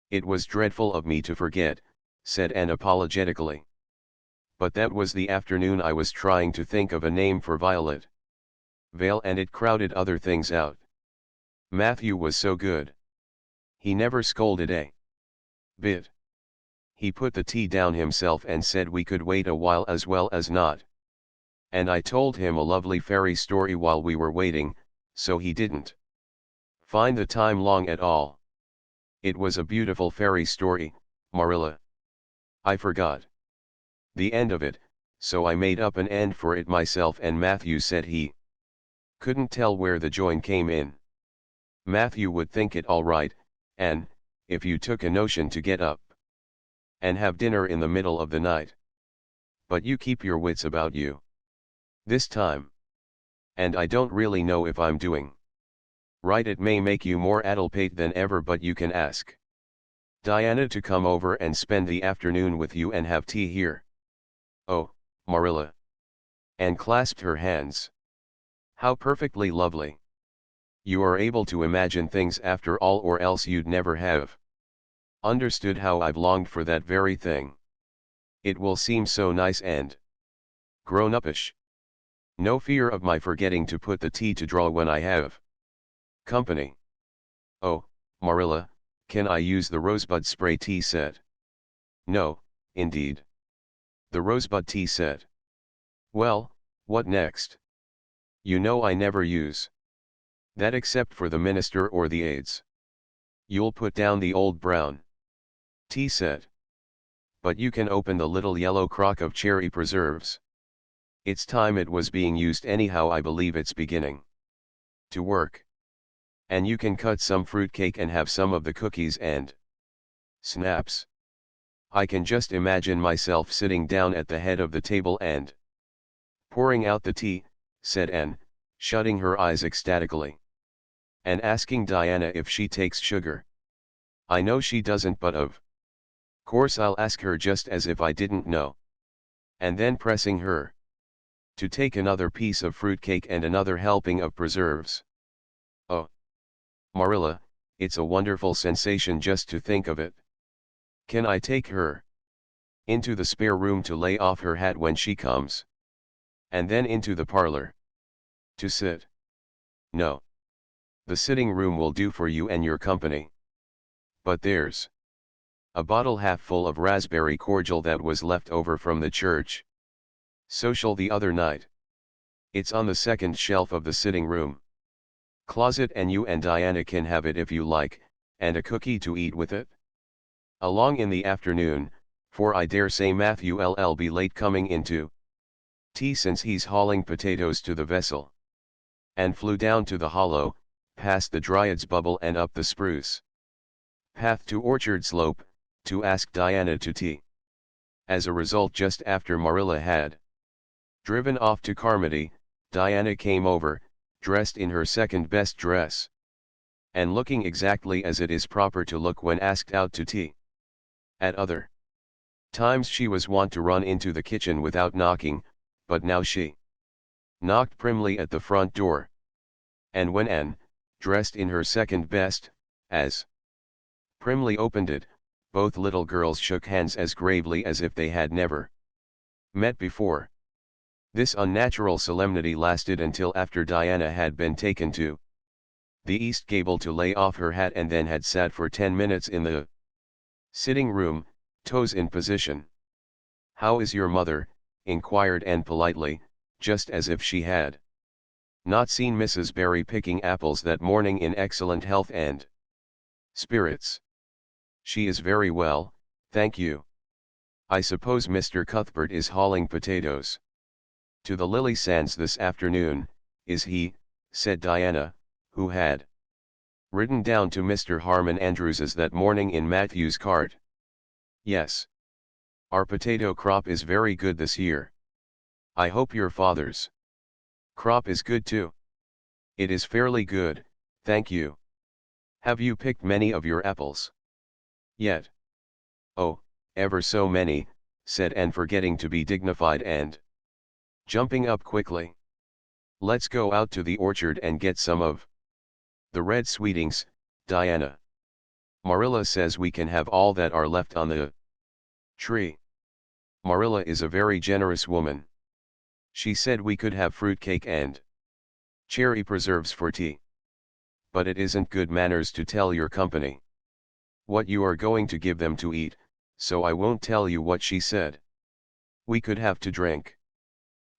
It was dreadful of me to forget, said Anne apologetically. But that was the afternoon I was trying to think of a name for Violet Vale, and it crowded other things out. Matthew was so good. He never scolded a bit. He put the tea down himself and said we could wait a while as well as not. And I told him a lovely fairy story while we were waiting, so he didn't find the time long at all. It was a beautiful fairy story, Marilla. I forgot the end of it, so I made up an end for it myself, and Matthew said he couldn't tell where the join came in. Matthew would think it all right, and, if you took a notion to get up and have dinner in the middle of the night. But you keep your wits about you this time. And I don't really know if I'm doing right. It may make you more addlepate than ever, but you can ask Diana to come over and spend the afternoon with you and have tea here. Oh, Marilla. Anne clasped her hands. How perfectly lovely. You are able to imagine things after all, or else you'd never have understood how I've longed for that very thing. It will seem so nice and grown-uppish. No fear of my forgetting to put the tea to draw when I have company. Oh, Marilla, can I use the rosebud spray tea set? No, indeed. The rosebud tea set. Well, what next? You know I never use that except for the minister or the aides. You'll put down the old brown tea set. But you can open the little yellow crock of cherry preserves. It's time it was being used anyhow. I believe it's beginning to work. And you can cut some fruitcake and have some of the cookies and snaps. I can just imagine myself sitting down at the head of the table and pouring out the tea, said Anne, shutting her eyes ecstatically. And asking Diana if she takes sugar. I know she doesn't, but of course I'll ask her, just as if I didn't know. And then pressing her to take another piece of fruitcake and another helping of preserves. Oh, Marilla, it's a wonderful sensation just to think of it. Can I take her into the spare room to lay off her hat when she comes? And then into the parlor to sit? No. The sitting room will do for you and your company. But there's a bottle half full of raspberry cordial that was left over from the church social the other night. It's on the second shelf of the sitting room closet, and you and Diana can have it if you like, and a cookie to eat with it. Along in the afternoon, for I dare say Matthew'll be late coming into tea since he's hauling potatoes to the vessel. And flew down to the hollow, past the Dryad's Bubble and up the spruce path to Orchard Slope, to ask Diana to tea. As a result, just after Marilla had driven off to Carmody, Diana came over, dressed in her second best dress, and looking exactly as it is proper to look when asked out to tea. At other times she was wont to run into the kitchen without knocking, but now she knocked primly at the front door. And when Anne, dressed in her second best, as primly opened it, both little girls shook hands as gravely as if they had never met before. This unnatural solemnity lasted until after Diana had been taken to the east gable to lay off her hat, and then had sat for 10 minutes in the sitting room, toes in position. "How is your mother?" inquired Anne politely, just as if she had not seen Mrs. Barry picking apples that morning. "In excellent health and spirits. She is very well, thank you. I suppose Mr. Cuthbert is hauling potatoes to the lily sands this afternoon, is he?" said Diana, who had ridden down to Mr. Harmon Andrews's that morning in Matthew's cart. "Yes. Our potato crop is very good this year. I hope your father's crop is good too." "It is fairly good, thank you. Have you picked many of your apples yet?" "Oh, ever so many," said Anne, forgetting to be dignified and jumping up quickly. "Let's go out to the orchard and get some of the red sweetings, Diana. Marilla says we can have all that are left on the Tree. Marilla is a very generous woman. She said we could have fruitcake and cherry preserves for tea. But it isn't good manners to tell your company what you are going to give them to eat, so I won't tell you what she said. We could have to drink.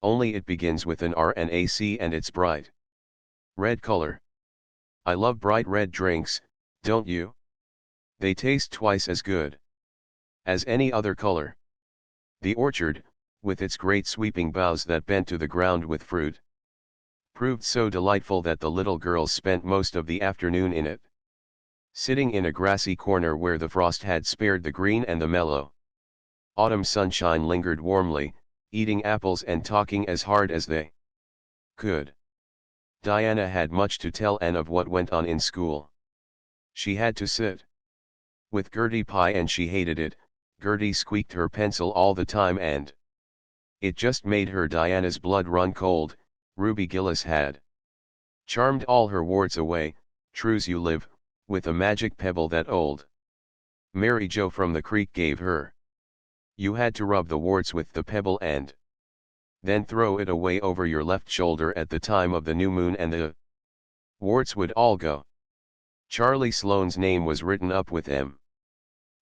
Only it begins with an R and a C and it's bright red color. I love bright red drinks, don't you? They taste twice as good as any other color. The orchard, with its great sweeping boughs that bent to the ground with fruit, proved so delightful that the little girls spent most of the afternoon in it, sitting in a grassy corner where the frost had spared the green and the mellow autumn sunshine lingered warmly, eating apples and talking as hard as they could. Diana had much to tell Anne of what went on in school. She had to sit with Gertie Pye and she hated it. Gertie squeaked her pencil all the time and it just made her Diana's blood run cold. Ruby Gillis had charmed all her warts away, true's you live, with a magic pebble that old Mary Jo from the creek gave her. You had to rub the warts with the pebble and then throw it away over your left shoulder at the time of the new moon and the warts would all go. Charlie Sloane's name was written up with M.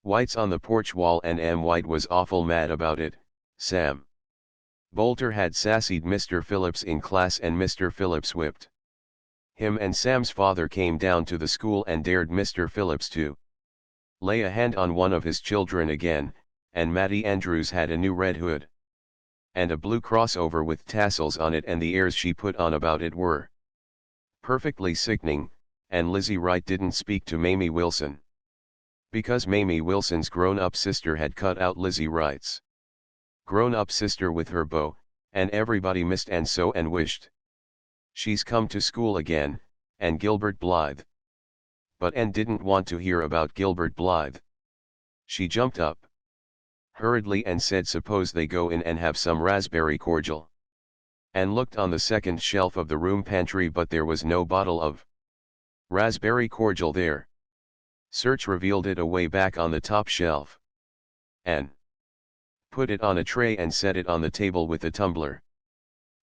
White's on the porch wall and M. White was awful mad about it. Sam Bolter had sassied Mr. Phillips in class and Mr. Phillips whipped him and Sam's father came down to the school and dared Mr. Phillips to lay a hand on one of his children again, and Mattie Andrews had a new red hood and a blue crossover with tassels on it and the airs she put on about it were perfectly sickening, and Lizzie Wright didn't speak to Mamie Wilson because Mamie Wilson's grown-up sister had cut out Lizzie Wright's grown-up sister with her beau, and everybody missed Anne so and wished she's come to school again, and Gilbert Blythe. But Anne didn't want to hear about Gilbert Blythe. She jumped up hurriedly and said suppose they go in and have some raspberry cordial. Anne looked on the second shelf of the room pantry but there was no bottle of raspberry cordial there. Search revealed it away back on the top shelf. Anne put it on a tray and set it on the table with a tumbler.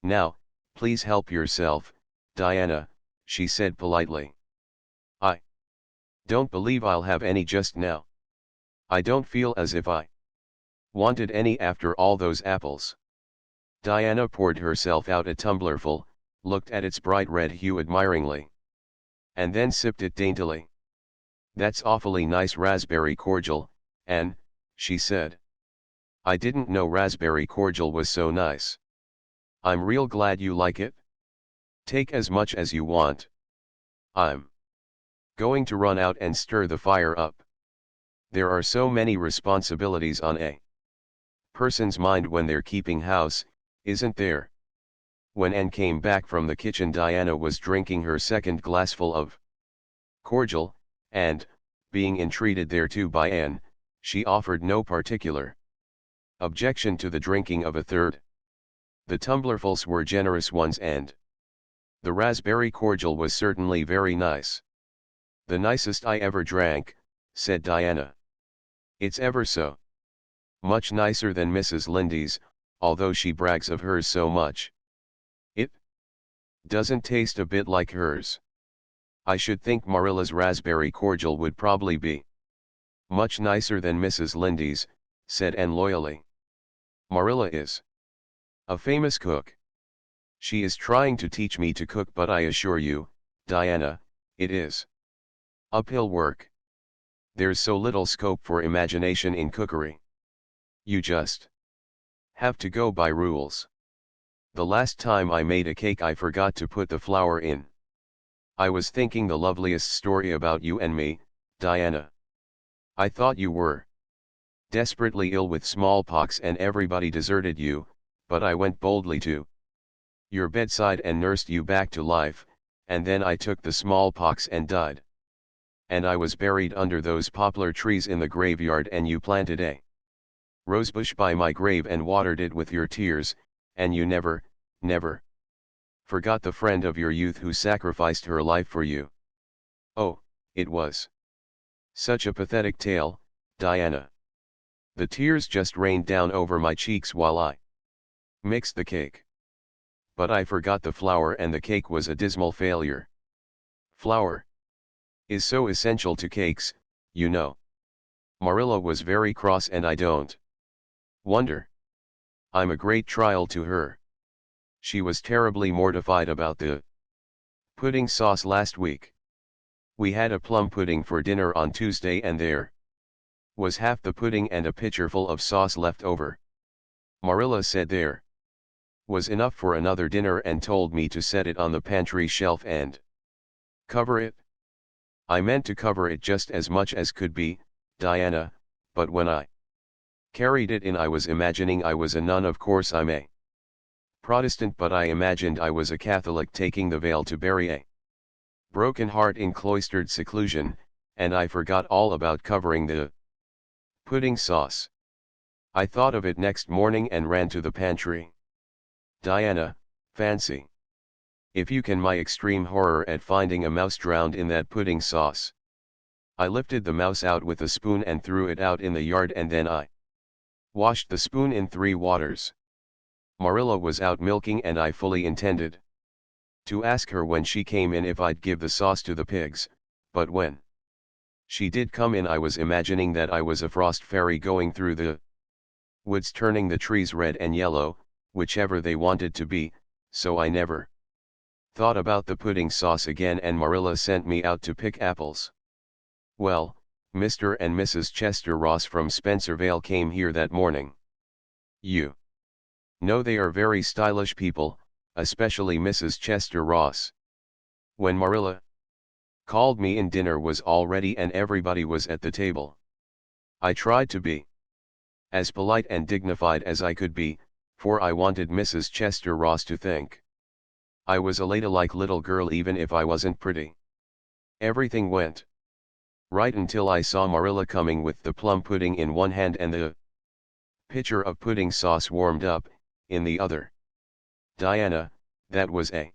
Now, please help yourself, Diana, she said politely. I don't believe I'll have any just now. I don't feel as if I wanted any after all those apples. Diana poured herself out a tumblerful, looked at its bright red hue admiringly, and then sipped it daintily. That's awfully nice raspberry cordial, Anne, she said. I didn't know raspberry cordial was so nice. I'm real glad you like it. Take as much as you want. I'm going to run out and stir the fire up. There are so many responsibilities on a person's mind when they're keeping house, isn't there? When Anne came back from the kitchen, Diana was drinking her second glassful of cordial, and, being entreated thereto by Anne, she offered no particular objection to the drinking of a third. The tumblerfuls were generous ones and the raspberry cordial was certainly very nice. The nicest I ever drank, said Diana. It's ever so much nicer than Mrs. Lindy's, although she brags of hers so much. It doesn't taste a bit like hers. I should think Marilla's raspberry cordial would probably be much nicer than Mrs. Lindy's, said Anne loyally. Marilla is a famous cook. She is trying to teach me to cook, but I assure you, Diana, it is uphill work. There's so little scope for imagination in cookery. You just have to go by rules. The last time I made a cake I forgot to put the flour in. I was thinking the loveliest story about you and me, Diana. I thought you were desperately ill with smallpox and everybody deserted you, but I went boldly to your bedside and nursed you back to life, and then I took the smallpox and died. And I was buried under those poplar trees in the graveyard, and you planted a rosebush by my grave and watered it with your tears, and you never forgot the friend of your youth who sacrificed her life for you. Oh, it was such a pathetic tale, Diana. The tears just rained down over my cheeks while I mixed the cake. But I forgot the flour and the cake was a dismal failure. Flour is so essential to cakes, you know. Marilla was very cross and I don't wonder. I'm a great trial to her. She was terribly mortified about the pudding sauce last week. We had a plum pudding for dinner on Tuesday and there was half the pudding and a pitcherful of sauce left over. Marilla said there was enough for another dinner and told me to set it on the pantry shelf and cover it. I meant to cover it just as much as could be, Diana, but when I carried it in I was imagining I was a nun. Of course I'm a Protestant, but I imagined I was a Catholic taking the veil to bury a broken heart in cloistered seclusion, and I forgot all about covering the pudding sauce. I thought of it next morning and ran to the pantry. Diana, fancy if you can my extreme horror at finding a mouse drowned in that pudding sauce. I lifted the mouse out with a spoon and threw it out in the yard, and then I washed the spoon in 3 waters. Marilla was out milking and I fully intended to ask her when she came in if I'd give the sauce to the pigs, but when she did come in I was imagining that I was a frost fairy going through the woods turning the trees red and yellow, whichever they wanted to be, so I never thought about the pudding sauce again, and Marilla sent me out to pick apples. Well, Mr. and Mrs. Chester Ross from Spencervale came here that morning. You know they are very stylish people, especially Mrs. Chester Ross. When Marilla called me in, dinner was all ready and everybody was at the table. I tried to be as polite and dignified as I could be, for I wanted Mrs. Chester Ross to think I was a ladylike little girl even if I wasn't pretty. Everything went right until I saw Marilla coming with the plum pudding in one hand and the pitcher of pudding sauce warmed up in the other. Diana, that was a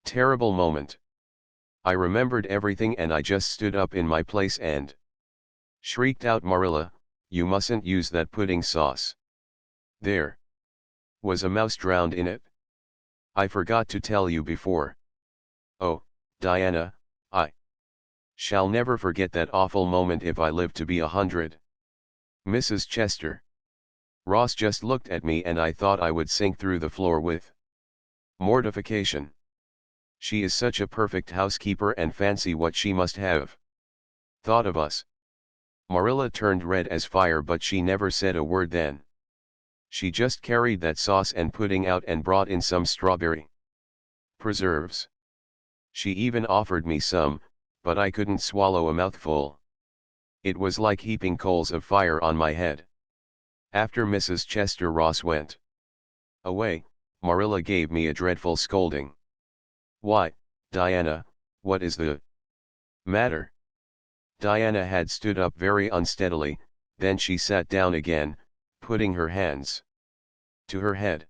terrible moment. I remembered everything and I just stood up in my place and shrieked out, Marilla, you mustn't use that pudding sauce. There was a mouse drowned in it. I forgot to tell you before. Oh, Diana, I shall never forget that awful moment if I live to be 100. Mrs. Chester Ross just looked at me and I thought I would sink through the floor with mortification. She is such a perfect housekeeper, and fancy what she must have thought of us. Marilla turned red as fire, but she never said a word then. She just carried that sauce and pudding out and brought in some strawberry preserves. She even offered me some, but I couldn't swallow a mouthful. It was like heaping coals of fire on my head. After Mrs. Chester Ross went away, Marilla gave me a dreadful scolding. Why, Diana, what is the matter? Diana had stood up very unsteadily, then she sat down again, putting her hands to her head.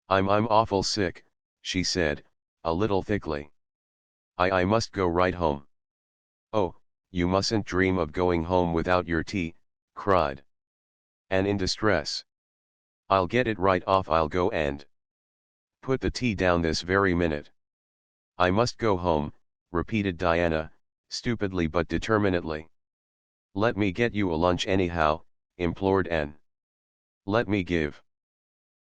I'm awful sick, she said, a little thickly. I must go right home. Oh, you mustn't dream of going home without your tea, cried Anne in distress. I'll get it right off. I'll go and put the tea down this very minute. I must go home, repeated Diana, stupidly but determinedly. Let me get you a lunch anyhow, implored Anne. Let me give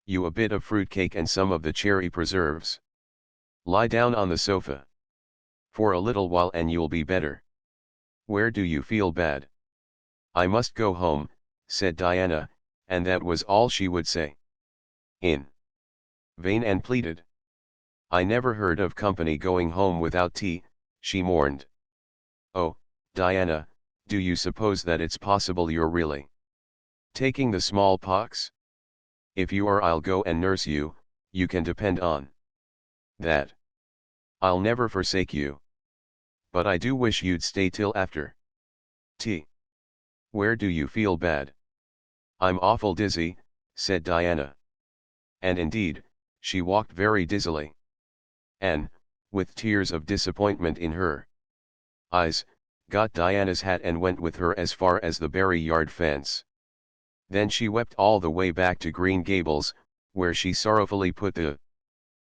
you a bit of fruitcake and some of the cherry preserves. Lie down on the sofa for a little while and you'll be better. Where do you feel bad? I must go home, said Diana, and that was all she would say. In vain Anne pleaded. I never heard of company going home without tea, she mourned. Oh, Diana, do you suppose that it's possible you're really taking the smallpox? If you are, I'll go and nurse you, you can depend on that. I'll never forsake you. But I do wish you'd stay till after tea. Where do you feel bad? I'm awful dizzy, said Diana. And indeed, she walked very dizzily. Anne, with tears of disappointment in her eyes, got Diana's hat and went with her as far as the Berry Yard fence. Then she wept all the way back to Green Gables, where she sorrowfully put the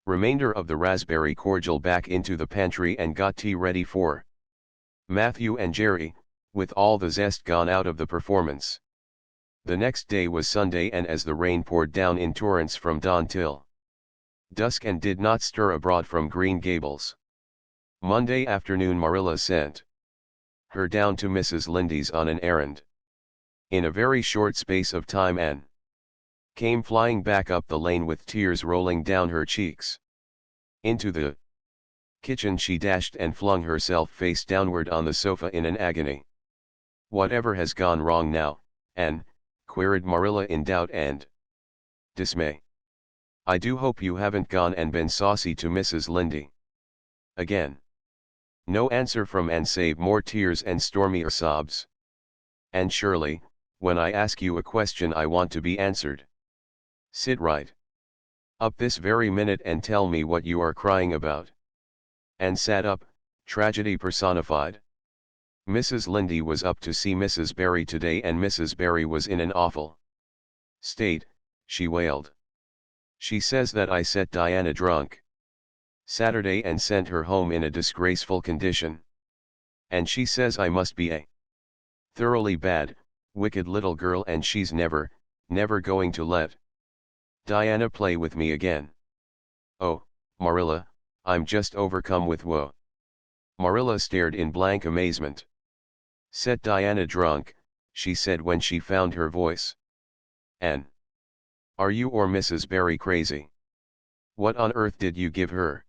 remainder of the raspberry cordial back into the pantry and got tea ready for Matthew and Jerry, with all the zest gone out of the performance. The next day was Sunday, and as the rain poured down in torrents from dawn till dusk and did not stir abroad from Green Gables, Monday afternoon Marilla sent her down to Mrs. Lindy's on an errand. In a very short space of time Anne came flying back up the lane with tears rolling down her cheeks. Into the kitchen she dashed and flung herself face downward on the sofa in an agony. "Whatever has gone wrong now, Anne?" queried Marilla in doubt and dismay. "I do hope you haven't gone and been saucy to Mrs. Lindy again." No answer from Anne save more tears and stormier sobs. "And Shirley, when I ask you a question I want to be answered. Sit right up this very minute and tell me what you are crying about." Anne sat up, tragedy personified. "Mrs. Lindy was up to see Mrs. Barry today and Mrs. Barry was in an awful state," she wailed. "She says that I set Diana drunk Saturday and sent her home in a disgraceful condition. And she says I must be a thoroughly bad, wicked little girl and she's never going to let Diana play with me again. Oh, Marilla, I'm just overcome with woe." Marilla stared in blank amazement. "Set Diana drunk," she said when she found her voice. "Anne, are you or Mrs. Barry crazy? What on earth did you give her?"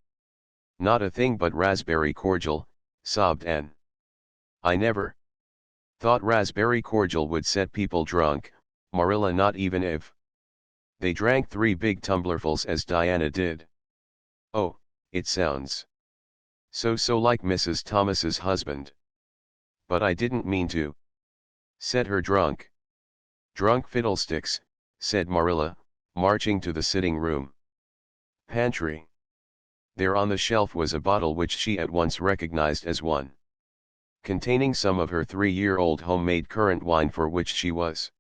"Not a thing but raspberry cordial," sobbed Anne. "I never thought raspberry cordial would set people drunk, Marilla, not even if they drank 3 big tumblerfuls as Diana did. Oh, it sounds so like Mrs. Thomas's husband. But I didn't mean to set her drunk." "Drunk fiddlesticks," said Marilla, marching to the sitting room pantry. There on the shelf was a bottle which she at once recognized as one containing some of her 3-year-old homemade currant wine for which she was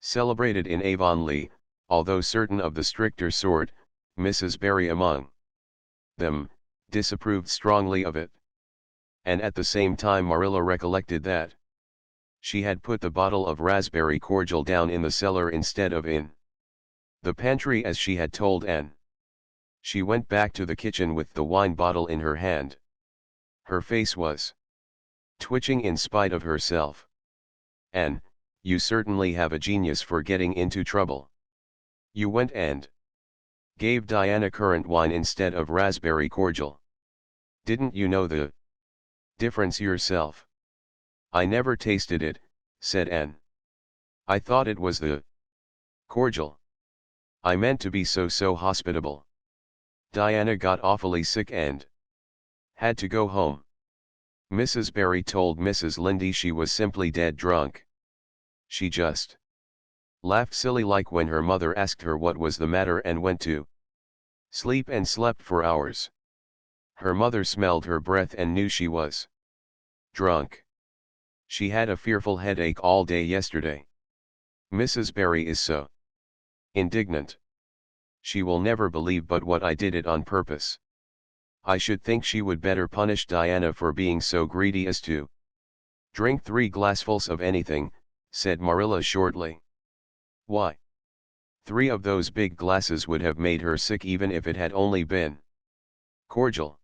celebrated in Avonlea, although certain of the stricter sort, Mrs. Barry among them, disapproved strongly of it. And at the same time Marilla recollected that she had put the bottle of raspberry cordial down in the cellar instead of in the pantry as she had told Anne. She went back to the kitchen with the wine bottle in her hand. Her face was twitching in spite of herself. "Anne, you certainly have a genius for getting into trouble. You went and gave Diana currant wine instead of raspberry cordial. Didn't you know the difference yourself?" "I never tasted it," said Anne. "I thought it was the cordial. I meant to be so hospitable. Diana got awfully sick and had to go home. Mrs. Barry told Mrs. Lindy she was simply dead drunk. She just laughed silly like when her mother asked her what was the matter and went to sleep and slept for hours. Her mother smelled her breath and knew she was drunk. She had a fearful headache all day yesterday. Mrs. Barry is so indignant. She will never believe but what I did it on purpose. I should think she would better punish Diana for being so greedy as to drink 3 glassfuls of anything," said Marilla shortly. "Why, 3 of those big glasses would have made her sick even if it had only been cordial.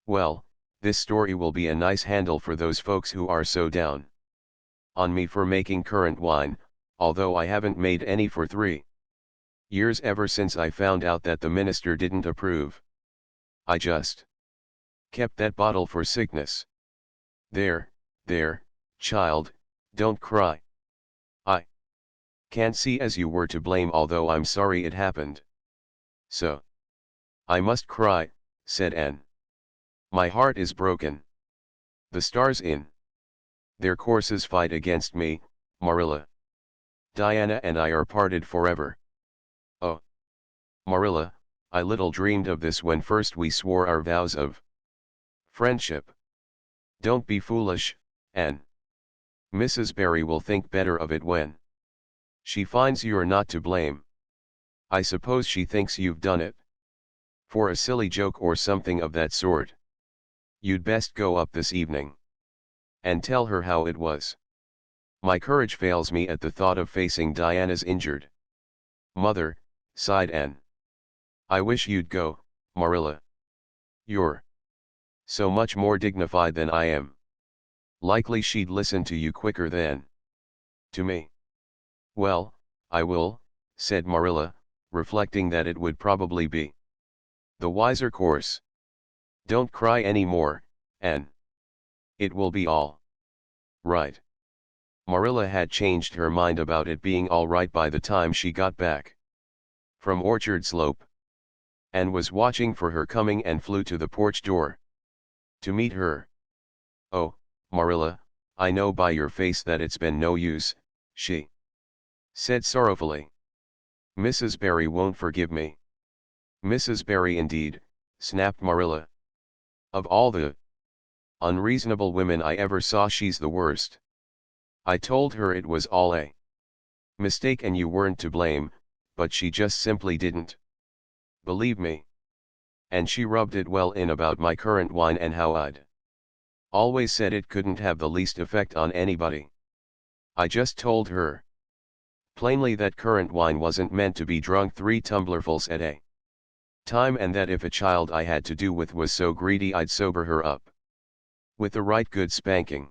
Well, this story will be a nice handle for those folks who are so down on me for making currant wine, although I haven't made any for 3 years ever since I found out that the minister didn't approve. I just kept that bottle for sickness. There, child, don't cry. I can't see as you were to blame, although I'm sorry it happened. So I must cry," said Anne. "My heart is broken. The stars in their courses fight against me, Marilla. Diana and I are parted forever. Oh, Marilla, I little dreamed of this when first we swore our vows of friendship. Don't be foolish, Anne. Mrs. Barry will think better of it when She finds you're not to blame. I suppose she thinks you've done it for a silly joke or something of that sort. You'd best go up this evening and tell her how it was. My courage fails me at the thought of facing Diana's injured mother, sighed Anne. I wish you'd go, Marilla. You're so much more dignified than I am. Likely she'd listen to you quicker than to me. Well, I will, said Marilla, reflecting that it would probably be the wiser course. Don't cry any more, Anne. It will be all right. Marilla had changed her mind about it being all right by the time she got back from Orchard Slope. Anne was watching for her coming and flew to the porch door to meet her. Oh, Marilla, I know by your face that it's been no use, she said sorrowfully. Mrs. Barry won't forgive me. Mrs. Barry indeed, snapped Marilla. Of all the unreasonable women I ever saw, she's the worst. I told her it was all a mistake and you weren't to blame, but she just simply didn't believe me. And she rubbed it well in about my currant wine and how I'd always said it couldn't have the least effect on anybody. I just told her plainly that currant wine wasn't meant to be drunk 3 tumblerfuls at a time, and that if a child I had to do with was so greedy I'd sober her up with the right good spanking.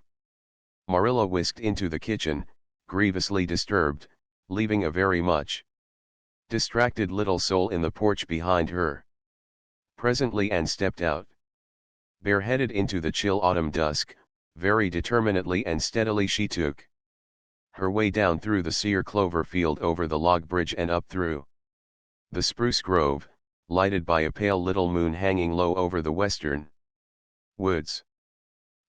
Marilla whisked into the kitchen, grievously disturbed, leaving a very much distracted little soul in the porch behind her. Presently Anne stepped out, bareheaded into the chill autumn dusk. Very determinedly and steadily she took her way down through the sere clover field, over the log bridge and up through the spruce grove, lighted by a pale little moon hanging low over the western woods.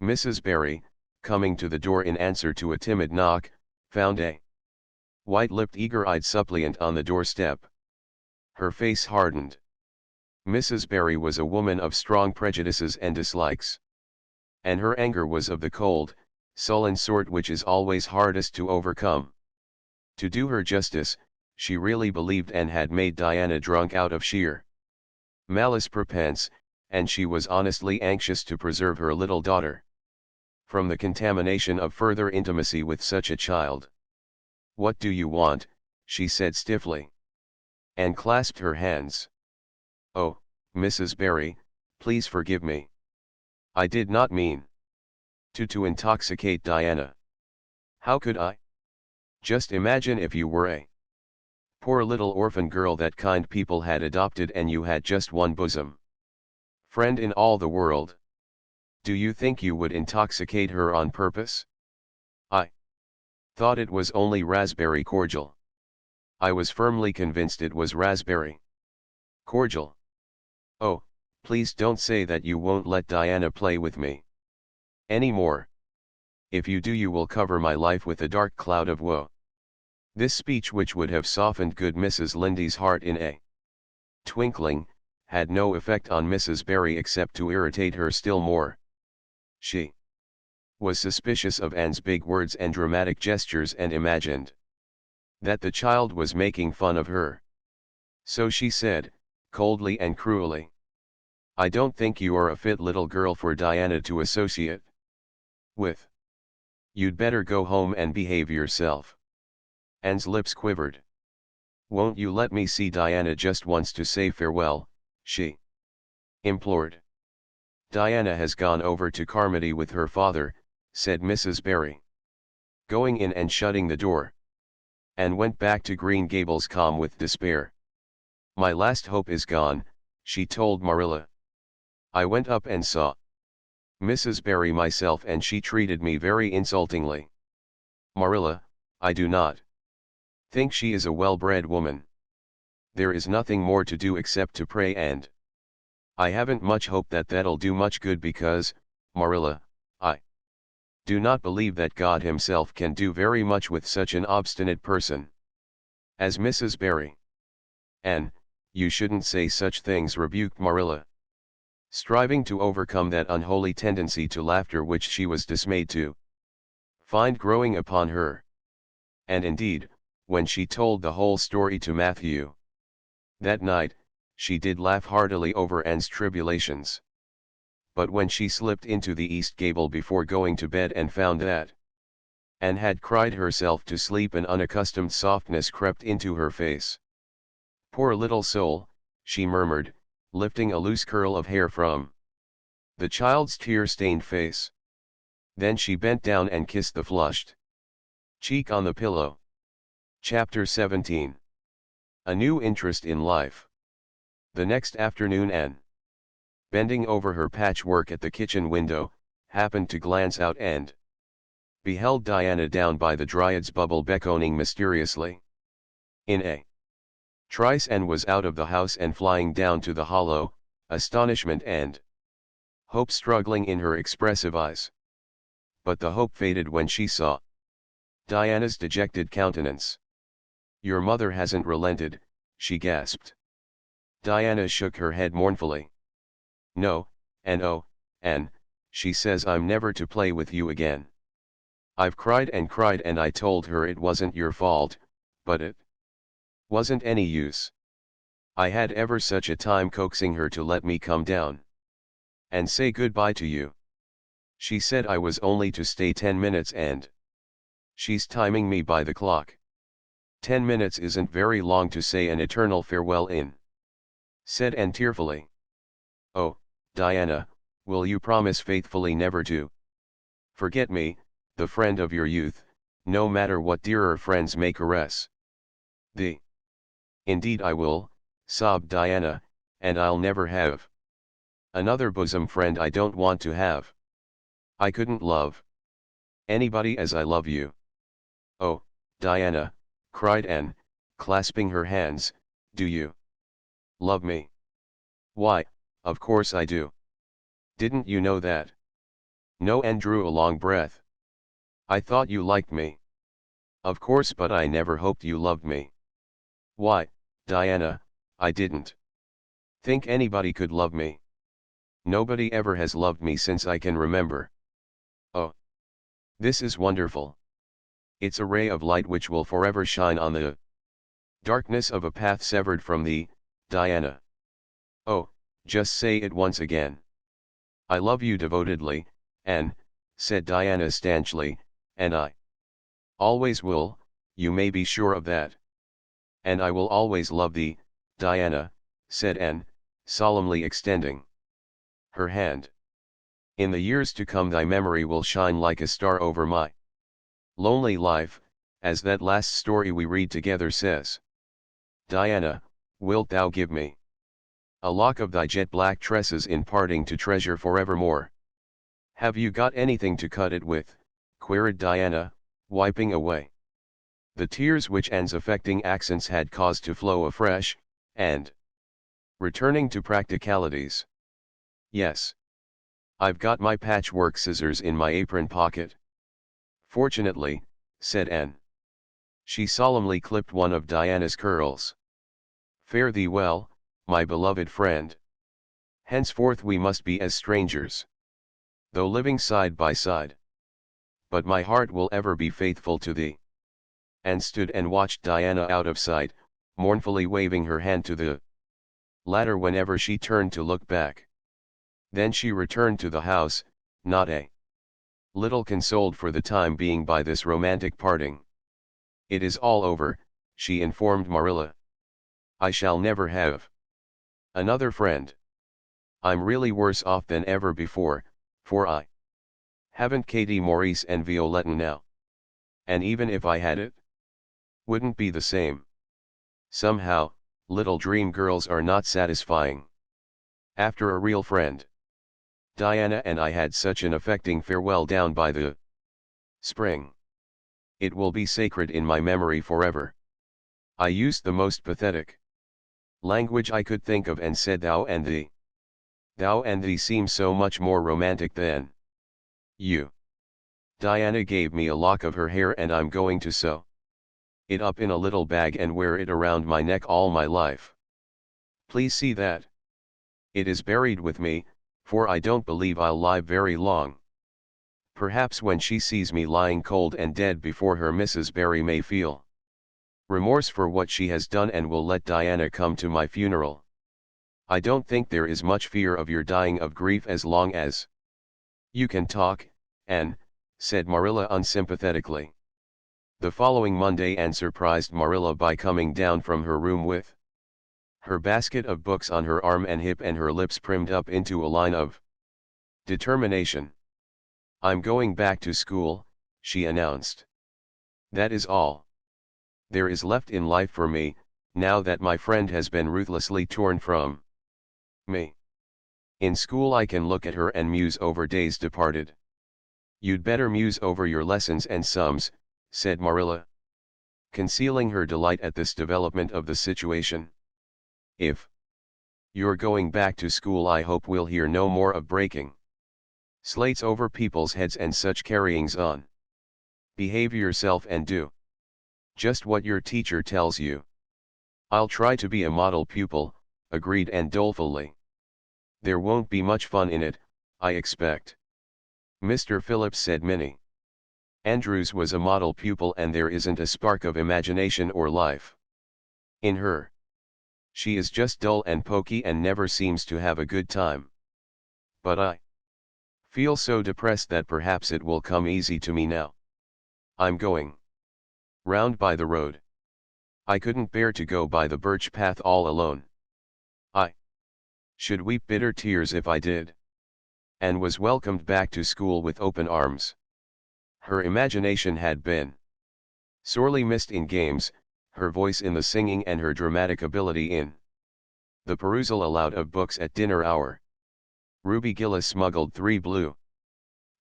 Mrs. Barry, coming to the door in answer to a timid knock, found a white-lipped, eager-eyed suppliant on the doorstep. Her face hardened. Mrs. Barry was a woman of strong prejudices and dislikes, and her anger was of the cold, sullen sort which is always hardest to overcome. To do her justice, she really believed Anne had made Diana drunk out of sheer malice prepense, and she was honestly anxious to preserve her little daughter from the contamination of further intimacy with such a child. What do you want? She said stiffly. Anne clasped her hands. Oh, Mrs. Barry, please forgive me. I did not mean to intoxicate Diana. How could I? Just imagine if you were a poor little orphan girl that kind people had adopted and you had just one bosom friend in all the world. Do you think you would intoxicate her on purpose? I thought it was only raspberry cordial. I was firmly convinced it was raspberry cordial. Oh, please don't say that you won't let Diana play with me any more. If you do, you will cover my life with a dark cloud of woe. This speech, which would have softened good Mrs. Lindy's heart in a twinkling, had no effect on Mrs. Barry except to irritate her still more. She was suspicious of Anne's big words and dramatic gestures and imagined that the child was making fun of her. So she said, coldly and cruelly, I don't think you are a fit little girl for Diana to associate with. You'd better go home and behave yourself. Anne's lips quivered. Won't you let me see Diana just once to say farewell? She implored. Diana has gone over to Carmody with her father, said Mrs. Barry, going in and shutting the door. Anne went back to Green Gables calm with despair. My last hope is gone, she told Marilla. I went up and saw Mrs. Barry myself and she treated me very insultingly. Marilla, I do not think she is a well-bred woman. There is nothing more to do except to pray, and I haven't much hope that that'll do much good because, Marilla, I do not believe that God himself can do very much with such an obstinate person as Mrs. Barry. Anne, you shouldn't say such things, rebuked Marilla, striving to overcome that unholy tendency to laughter which she was dismayed to find growing upon her. And indeed, when she told the whole story to Matthew. That night, she did laugh heartily over Anne's tribulations. But when she slipped into the east gable before going to bed and found that Anne had cried herself to sleep, an unaccustomed softness crept into her face. "Poor little soul," she murmured, lifting a loose curl of hair from the child's tear-stained face. Then she bent down and kissed the flushed cheek on the pillow. Chapter 17. A new interest in life. The next afternoon Anne, bending over her patchwork at the kitchen window, happened to glance out and beheld Diana down by the Dryad's bubble beckoning mysteriously. In a trice Anne was out of the house and flying down to the hollow, astonishment and hope struggling in her expressive eyes. But the hope faded when she saw Diana's dejected countenance. "Your mother hasn't relented," she gasped. Diana shook her head mournfully. "No, and oh, Anne, she says I'm never to play with you again. I've cried and I told her it wasn't your fault, but it wasn't any use. I had ever such a time coaxing her to let me come down and say goodbye to you. She said I was only to stay 10 minutes and she's timing me by the clock. 10 minutes isn't very long to say an eternal farewell in," said Anne tearfully. "Oh, Diana, will you promise faithfully never to forget me, the friend of your youth, no matter what dearer friends may caress?" "Indeed I will," sobbed Diana, "and I'll never have another bosom friend. I don't want to have. I couldn't love anybody as I love you." "Oh, Diana," cried Anne, clasping her hands, "do you love me?" "Why, of course I do. Didn't you know that?" "No," Anne drew a long breath. "I thought you liked me." "Of course, but I never hoped you loved me." "Why, Diana, I didn't think anybody could love me. Nobody ever has loved me since I can remember." "Oh, this is wonderful. It's a ray of light which will forever shine on the darkness of a path severed from thee, Diana. Oh, just say it once again." "I love you devotedly, Anne," said Diana stanchly, "and I always will, you may be sure of that." "And I will always love thee, Diana," said Anne, solemnly extending her hand. "In the years to come thy memory will shine like a star over my lonely life, as that last story we read together says. Diana, wilt thou give me a lock of thy jet-black tresses in parting to treasure forevermore?" "Have you got anything to cut it with?" queried Diana, wiping away the tears which Anne's affecting accents had caused to flow afresh, and returning to practicalities. "Yes. I've got my patchwork scissors in my apron pocket." "Fortunately," said Anne. She solemnly clipped one of Diana's curls. "Fare thee well, my beloved friend. Henceforth we must be as strangers, though living side by side. But my heart will ever be faithful to thee." Anne stood and watched Diana out of sight, mournfully waving her hand to the latter whenever she turned to look back. Then she returned to the house, not a little consoled for the time being by this romantic parting. "It is all over," she informed Marilla. "I shall never have another friend. I'm really worse off than ever before, for I haven't Katie Maurice and Violetta now. And even if I had it, wouldn't be the same. Somehow, little dream girls are not satisfying. After a real friend. Diana and I had such an affecting farewell down by the spring. It will be sacred in my memory forever. I used the most pathetic language I could think of and said thou and thee. Thou and thee seem so much more romantic than you. Diana gave me a lock of her hair and I'm going to sew it up in a little bag and wear it around my neck all my life. Please see that. It is buried with me, for I don't believe I'll live very long. Perhaps when she sees me lying cold and dead before her Mrs. Barry may feel remorse for what she has done, and will let Diana come to my funeral. I don't think there is much fear of your dying of grief as long as you can talk, Anne, said Marilla unsympathetically. The following Monday Anne surprised Marilla by coming down from her room with her basket of books on her arm and hip and her lips primed up into a line of determination. I'm going back to school, she announced. That is all there is left in life for me, now that my friend has been ruthlessly torn from me. In school I can look at her and muse over days departed. You'd better muse over your lessons and sums, said Marilla, concealing her delight at this development of the situation. If you're going back to school, I hope we'll hear no more of breaking slates over people's heads and such carryings on. Behave yourself and do just what your teacher tells you. I'll try to be a model pupil, agreed Anne dolefully. There won't be much fun in it, I expect, Mr. Phillips said Minnie. Andrews was a model pupil and there isn't a spark of imagination or life in her. She is just dull and poky and never seems to have a good time. But I feel so depressed that perhaps it will come easy to me now. I'm going round by the road. I couldn't bear to go by the birch path all alone. I should weep bitter tears if I did. Anne was welcomed back to school with open arms. Her imagination had been sorely missed in games, her voice in the singing and her dramatic ability in the perusal aloud of books at dinner hour. Ruby Gillis smuggled 3 blue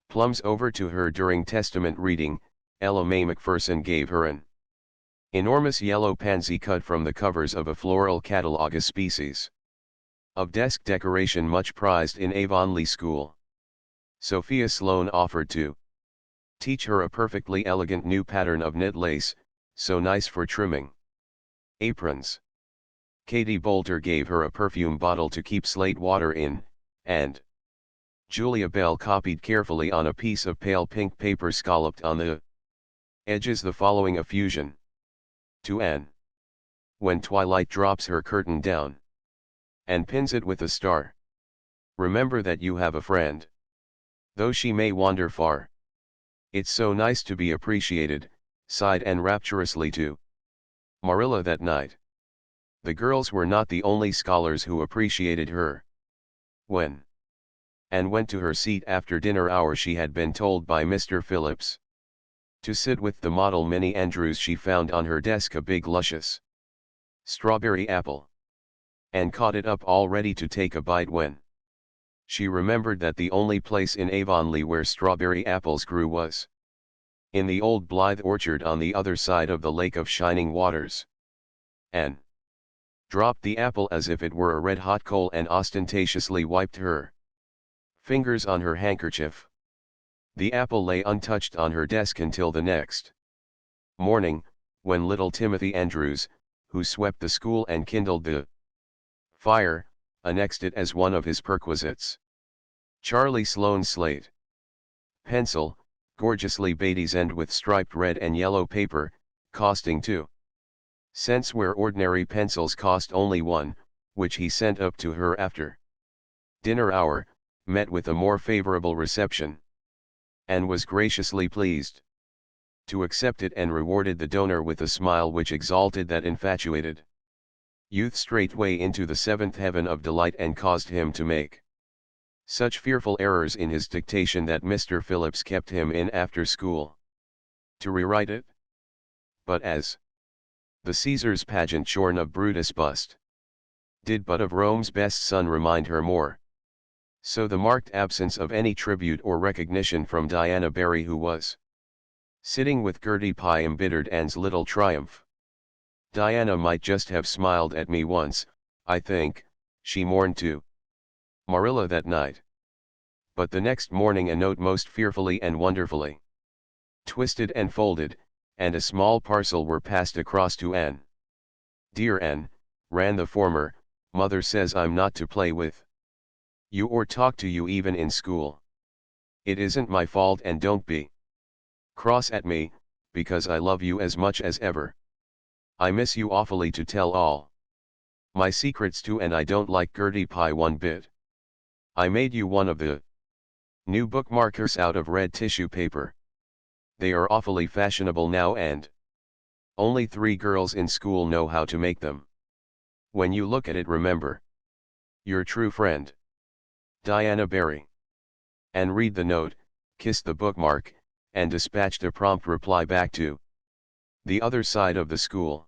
plums over to her during Testament reading. Ella Mae Macpherson gave her an enormous yellow pansy cut from the covers of a floral catalog, a species of desk decoration much prized in Avonlea School. Sophia Sloane offered to teach her a perfectly elegant new pattern of knit lace, so nice for trimming aprons. Katie Bolter gave her a perfume bottle to keep slate water in, and Julia Bell copied carefully on a piece of pale pink paper scalloped on the edges the following effusion. To Anne. When twilight drops her curtain down and pins it with a star, remember that you have a friend, though she may wander far. It's so nice to be appreciated, sighed Anne rapturously to Marilla that night. The girls were not the only scholars who appreciated her. When Anne went to her seat after dinner hour, she had been told by Mr. Phillips to sit with the model Minnie Andrews. She found on her desk a big luscious strawberry apple, and caught it up all ready to take a bite when she remembered that the only place in Avonlea where strawberry apples grew was in the old Blythe orchard on the other side of the Lake of Shining Waters. Anne dropped the apple as if it were a red-hot coal and ostentatiously wiped her fingers on her handkerchief. The apple lay untouched on her desk until the next morning, when little Timothy Andrews, who swept the school and kindled the fire, annexed it as one of his perquisites. Charlie Sloane's slate pencil, gorgeously bedizened with striped red and yellow paper, costing 2 cents where ordinary pencils cost only 1, which he sent up to her after dinner hour, met with a more favorable reception, and was graciously pleased to accept it, and rewarded the donor with a smile which exalted that infatuated youth straightway into the 7th heaven of delight, and caused him to make such fearful errors in his dictation that Mr. Phillips kept him in after school to rewrite it. But as the Caesar's pageant shorn of Brutus' bust did but of Rome's best son remind her more, so the marked absence of any tribute or recognition from Diana Barry, who was sitting with Gertie Pye, embittered Anne's little triumph. Diana might just have smiled at me once, I think, she mourned to Marilla that night. But the next morning a note most fearfully and wonderfully twisted and folded, and a small parcel were passed across to Anne. Dear Anne, ran the former, Mother says I'm not to play with you or talk to you even in school. It isn't my fault, and don't be cross at me, because I love you as much as ever. I miss you awfully to tell all my secrets too, and I don't like Gertie pie one bit. I made you one of the new bookmarkers out of red tissue paper. They are awfully fashionable now, and only 3 girls in school know how to make them. When you look at it, remember your true friend, Diana Barry. And read the note, kiss the bookmark, and dispatched a prompt reply back to the other side of the school.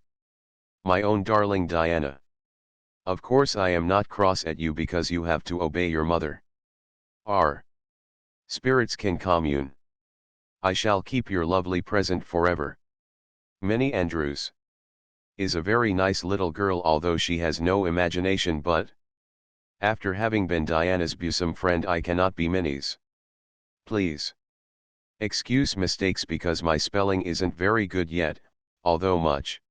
My own darling Diana. Of course I am not cross at you because you have to obey your mother. Our spirits can commune. I shall keep your lovely present forever. Minnie Andrews is a very nice little girl, although she has no imagination, but after having been Diana's bosom friend, I cannot be Minnie's. Please excuse mistakes because my spelling isn't very good yet, although much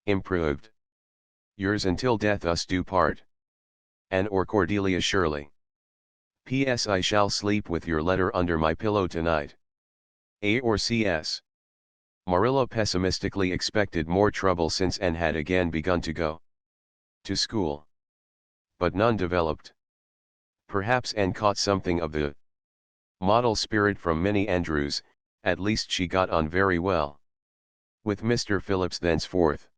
improved. Yours until death us do part. Anne or Cordelia Shirley. P.S. I shall sleep with your letter under my pillow tonight. A or C.S. Marilla pessimistically expected more trouble since Anne had again begun to go to school. But none developed. Perhaps Anne caught something of the model spirit from Minnie Andrews, at least she got on very well with Mr. Phillips thenceforth.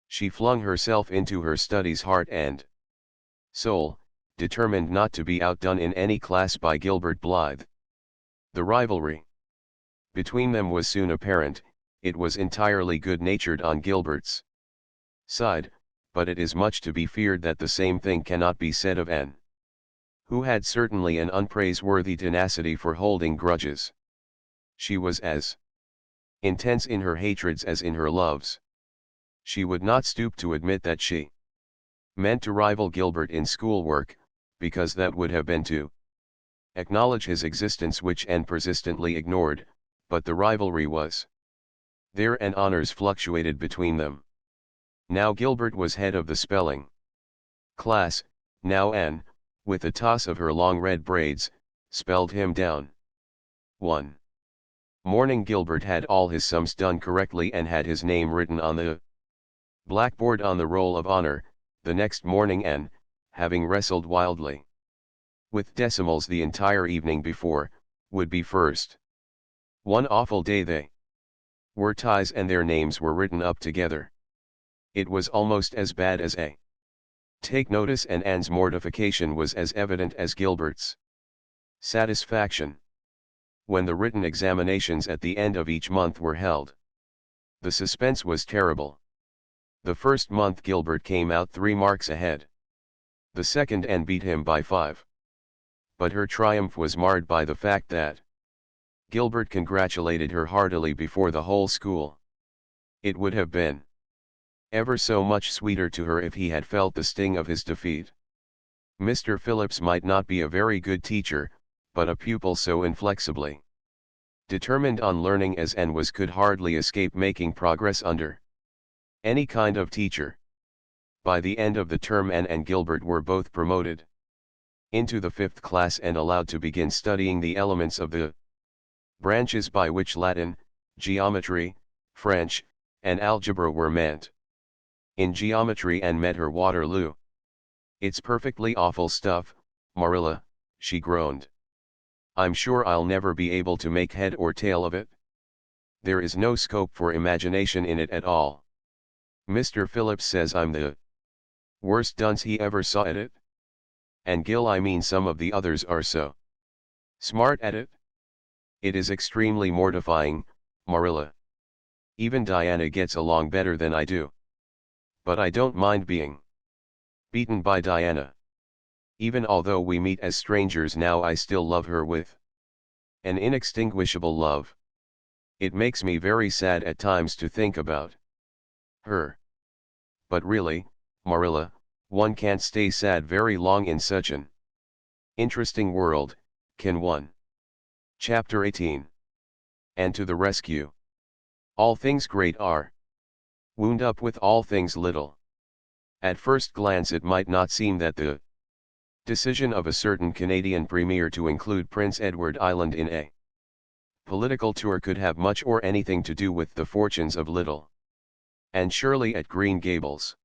She flung herself into her studies heart and soul, determined not to be outdone in any class by Gilbert Blythe. The rivalry between them was soon apparent. It was entirely good-natured on Gilbert's side, but it is much to be feared that the same thing cannot be said of Anne, who had certainly an unpraiseworthy tenacity for holding grudges. She was as intense in her hatreds as in her loves. She would not stoop to admit that she meant to rival Gilbert in schoolwork, because that would have been to acknowledge his existence, which Anne persistently ignored, but the rivalry was there and honors fluctuated between them. Now Gilbert was head of the spelling class, now Anne, with a toss of her long red braids, spelled him down. One morning Gilbert had all his sums done correctly and had his name written on the blackboard on the roll of honor. The next morning Anne, having wrestled wildly with decimals the entire evening before, would be first. One awful day they were ties and their names were written up together. It was almost as bad as a take notice, and Anne's mortification was as evident as Gilbert's satisfaction. When the written examinations at the end of each month were held, the suspense was terrible. The first month Gilbert came out 3 marks ahead. The second Anne beat him by 5. But her triumph was marred by the fact that Gilbert congratulated her heartily before the whole school. It would have been ever so much sweeter to her if he had felt the sting of his defeat. Mr. Phillips might not be a very good teacher, but a pupil so inflexibly determined on learning as Anne was could hardly escape making progress under any kind of teacher. By the end of the term Anne and Gilbert were both promoted into the 5th class and allowed to begin studying the elements of the branches by which Latin, geometry, French, and algebra were meant. In geometry Anne met her Waterloo. "It's perfectly awful stuff, Marilla," she groaned. "I'm sure I'll never be able to make head or tail of it. There is no scope for imagination in it at all. Mr. Phillips says I'm the worst dunce he ever saw at it. And Gil, I mean some of the others are so smart at it. It is extremely mortifying, Marilla. Even Diana gets along better than I do. But I don't mind being beaten by Diana. Even although we meet as strangers now, I still love her with an inextinguishable love. It makes me very sad at times to think about her. But really, Marilla, one can't stay sad very long in such an interesting world, can one?" Chapter 18. And to the rescue. All things great are wound up with all things little. At first glance it might not seem that the decision of a certain Canadian premier to include Prince Edward Island in a political tour could have much or anything to do with the fortunes of little and surely at Green Gables.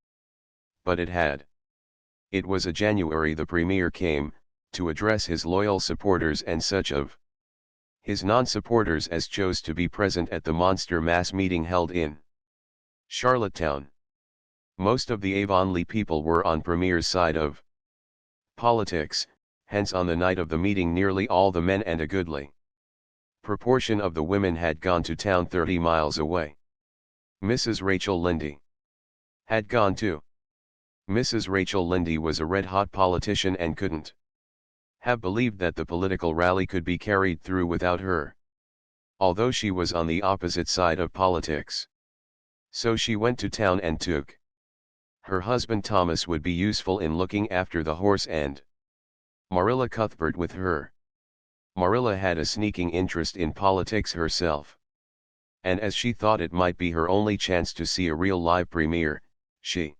But it had. It was a January the Premier came, to address his loyal supporters and such of his non-supporters as chose to be present at the monster mass meeting held in Charlottetown. Most of the Avonlea people were on Premier's side of politics, hence on the night of the meeting nearly all the men and a goodly proportion of the women had gone to town 30 miles away. Mrs. Rachel Lynde had gone too. Mrs. Rachel Lynde was a red-hot politician and couldn't have believed that the political rally could be carried through without her, although she was on the opposite side of politics. So she went to town and took her husband Thomas would be useful in looking after the horse and Marilla Cuthbert with her. Marilla had a sneaking interest in politics herself, and as she thought it might be her only chance to see a real live Premier, she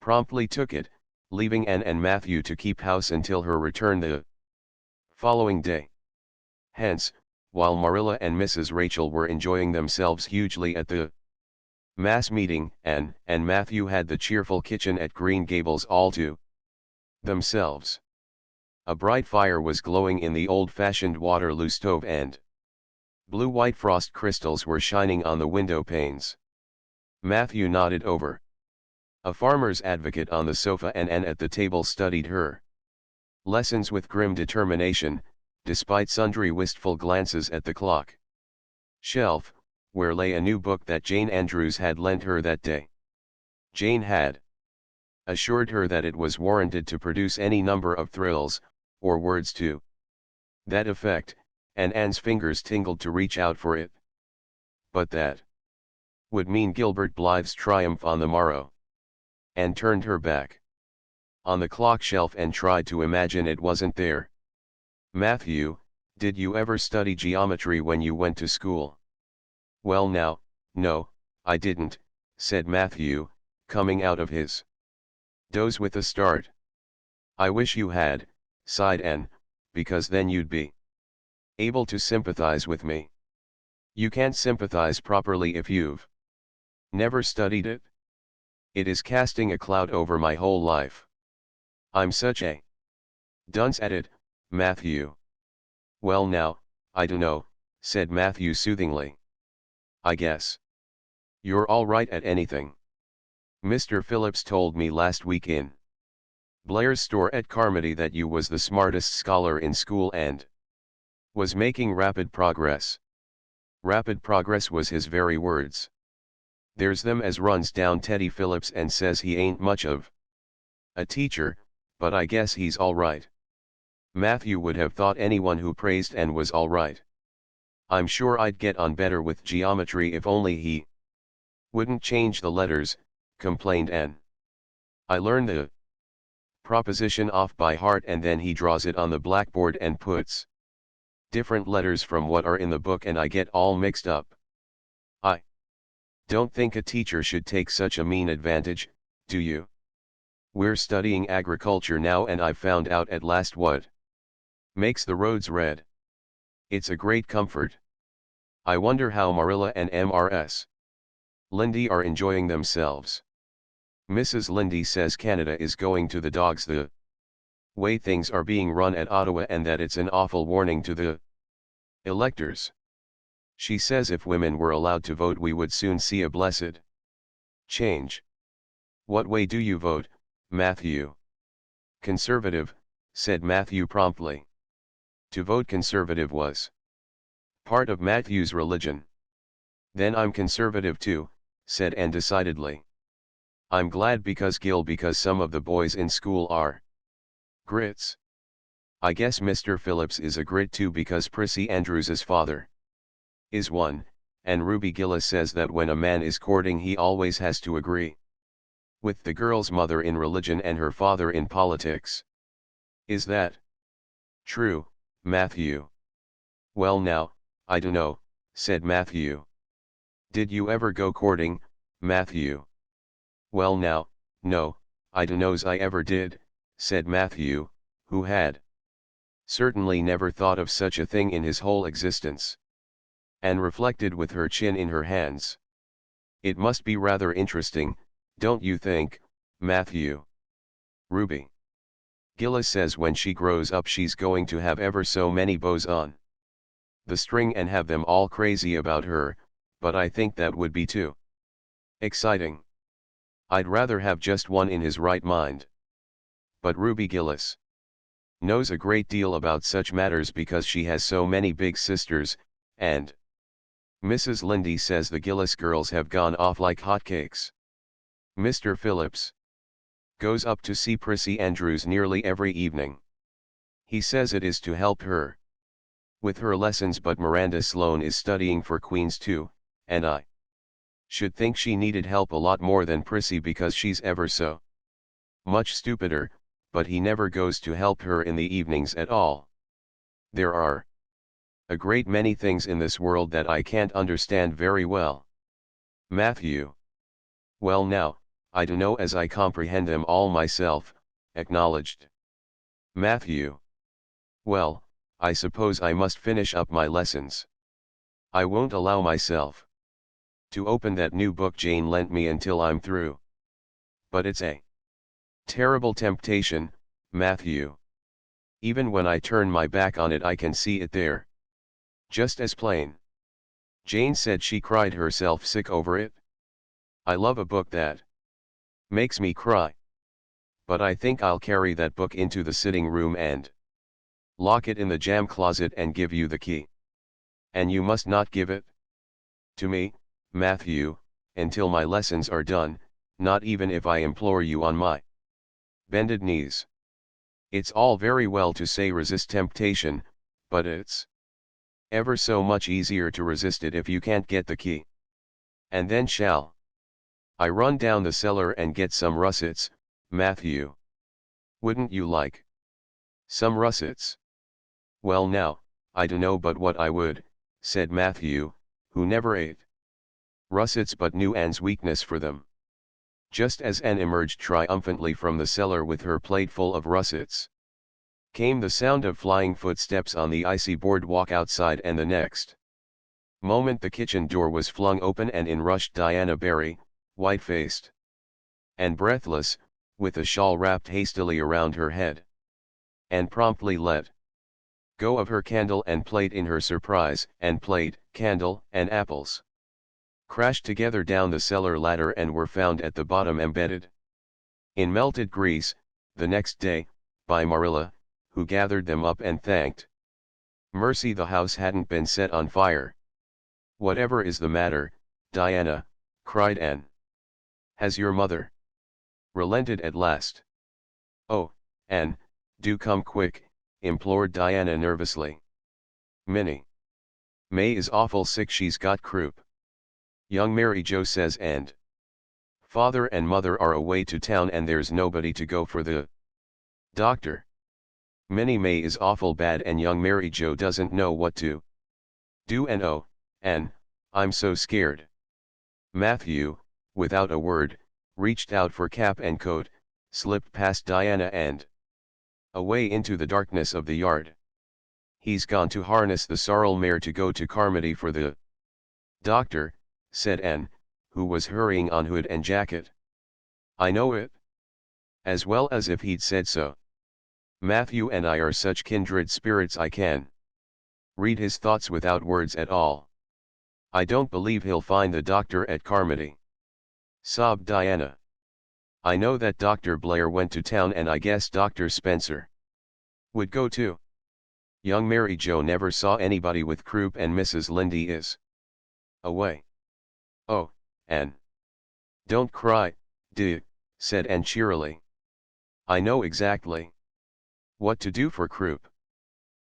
promptly took it, leaving Anne and Matthew to keep house until her return the following day. Hence, while Marilla and Mrs. Rachel were enjoying themselves hugely at the mass meeting, Anne and Matthew had the cheerful kitchen at Green Gables all to themselves. A bright fire was glowing in the old-fashioned Waterloo stove and blue-white frost crystals were shining on the window panes. Matthew nodded over a farmer's advocate on the sofa and Anne at the table studied her lessons with grim determination, despite sundry wistful glances at the clock shelf, where lay a new book that Jane Andrews had lent her that day. Jane had assured her that it was warranted to produce any number of thrills, or words to that effect, and Anne's fingers tingled to reach out for it. But that would mean Gilbert Blythe's triumph on the morrow. Anne turned her back on the clock shelf and tried to imagine it wasn't there. Matthew, did you ever study geometry when you went to school? Well now, no, I didn't, said Matthew, coming out of his doze with a start. I wish you had, sighed Anne, because then you'd be able to sympathize with me. You can't sympathize properly if you've never studied it. It is casting a cloud over my whole life. I'm such a dunce at it, Matthew. Well now, I dunno, said Matthew soothingly. I guess you're all right at anything. Mr. Phillips told me last week in Blair's store at Carmody that you was the smartest scholar in school and was making rapid progress. Rapid progress was his very words. There's them as runs down Teddy Phillips and says he ain't much of a teacher, but I guess he's all right. Matthew would have thought anyone who praised and was all right. I'm sure I'd get on better with geometry if only he wouldn't change the letters, complained Anne. I learn the proposition off by heart and then he draws it on the blackboard and puts different letters from what are in the book and I get all mixed up. I don't think a teacher should take such a mean advantage, do you? We're studying agriculture now and I've found out at last what makes the roads red. It's a great comfort. I wonder how Marilla and Mrs. Lynde are enjoying themselves. Mrs. Lynde says Canada is going to the dogs the way things are being run at Ottawa and that it's an awful warning to the electors. She says if women were allowed to vote we would soon see a blessed change. What way do you vote, Matthew? Conservative, said Matthew promptly. To vote Conservative was part of Matthew's religion. Then I'm Conservative too, said Anne decidedly. I'm glad because some of the boys in school are grits. I guess Mr. Phillips is a grit too because Prissy Andrews's father is one, and Ruby Gillis says that when a man is courting he always has to agree with the girl's mother in religion and her father in politics. Is that true, Matthew? Well now, I dunno, said Matthew. Did you ever go courting, Matthew? Well now, no, I dunno's I ever did, said Matthew, who had certainly never thought of such a thing in his whole existence. Anne reflected with her chin in her hands. It must be rather interesting, don't you think, Matthew? Ruby. Gillis says when she grows up she's going to have ever so many bows on the string and have them all crazy about her, but I think that would be too exciting. I'd rather have just one in his right mind. But Ruby Gillis knows a great deal about such matters because she has so many big sisters, and Mrs. Lindy says the Gillis girls have gone off like hotcakes. Mr. Phillips goes up to see Prissy Andrews nearly every evening. He says it is to help her with her lessons, but Miranda Sloane is studying for Queen's too, and I should think she needed help a lot more than Prissy because she's ever so much stupider, but he never goes to help her in the evenings at all. There are a great many things in this world that I can't understand very well. Matthew. Well now, I dunno as I comprehend them all myself, acknowledged Matthew. Well, I suppose I must finish up my lessons. I won't allow myself to open that new book Jane lent me until I'm through. But it's a terrible temptation, Matthew. Even when I turn my back on it I can see it there. Just as plain. Jane said she cried herself sick over it. I love a book that makes me cry. But I think I'll carry that book into the sitting room and lock it in the jam closet and give you the key. And you must not give it to me, Matthew, until my lessons are done, not even if I implore you on my bended knees. It's all very well to say resist temptation, but it's ever so much easier to resist it if you can't get the key. And then shall I run down the cellar and get some russets, Matthew? Wouldn't you like some russets? Well now, I dunno but what I would, said Matthew, who never ate russets but knew Anne's weakness for them. Just as Anne emerged triumphantly from the cellar with her plate full of russets, came the sound of flying footsteps on the icy boardwalk outside, and the next moment the kitchen door was flung open and in rushed Diana Barry, white-faced and breathless, with a shawl wrapped hastily around her head. Anne promptly let go of her candle and plate in her surprise, and plate, candle, and apples crashed together down the cellar ladder and were found at the bottom embedded in melted grease, the next day, by Marilla, who gathered them up and thanked mercy the house hadn't been set on fire. Whatever is the matter, Diana? Cried Anne. Has your mother relented at last? Oh, Anne, do come quick, implored Diana nervously. Minnie. May is awful sick, she's got croup. Young Mary Jo says, and father and mother are away to town and there's nobody to go for the doctor. Minnie May is awful bad and young Mary Jo doesn't know what to do, and oh, Anne, I'm so scared. Matthew, without a word, reached out for cap and coat, slipped past Diana and away into the darkness of the yard. He's gone to harness the sorrel mare to go to Carmody for the doctor, said Anne, who was hurrying on hood and jacket. I know it. As well as if he'd said so. Matthew and I are such kindred spirits I can read his thoughts without words at all. I don't believe he'll find the doctor at Carmody, sobbed Diana. I know that Dr. Blair went to town and I guess Dr. Spencer would go too. Young Mary Jo never saw anybody with croup and Mrs. Lindy is away. Oh, Anne. Don't cry, dear, said Anne cheerily. I know exactly what to do for croup.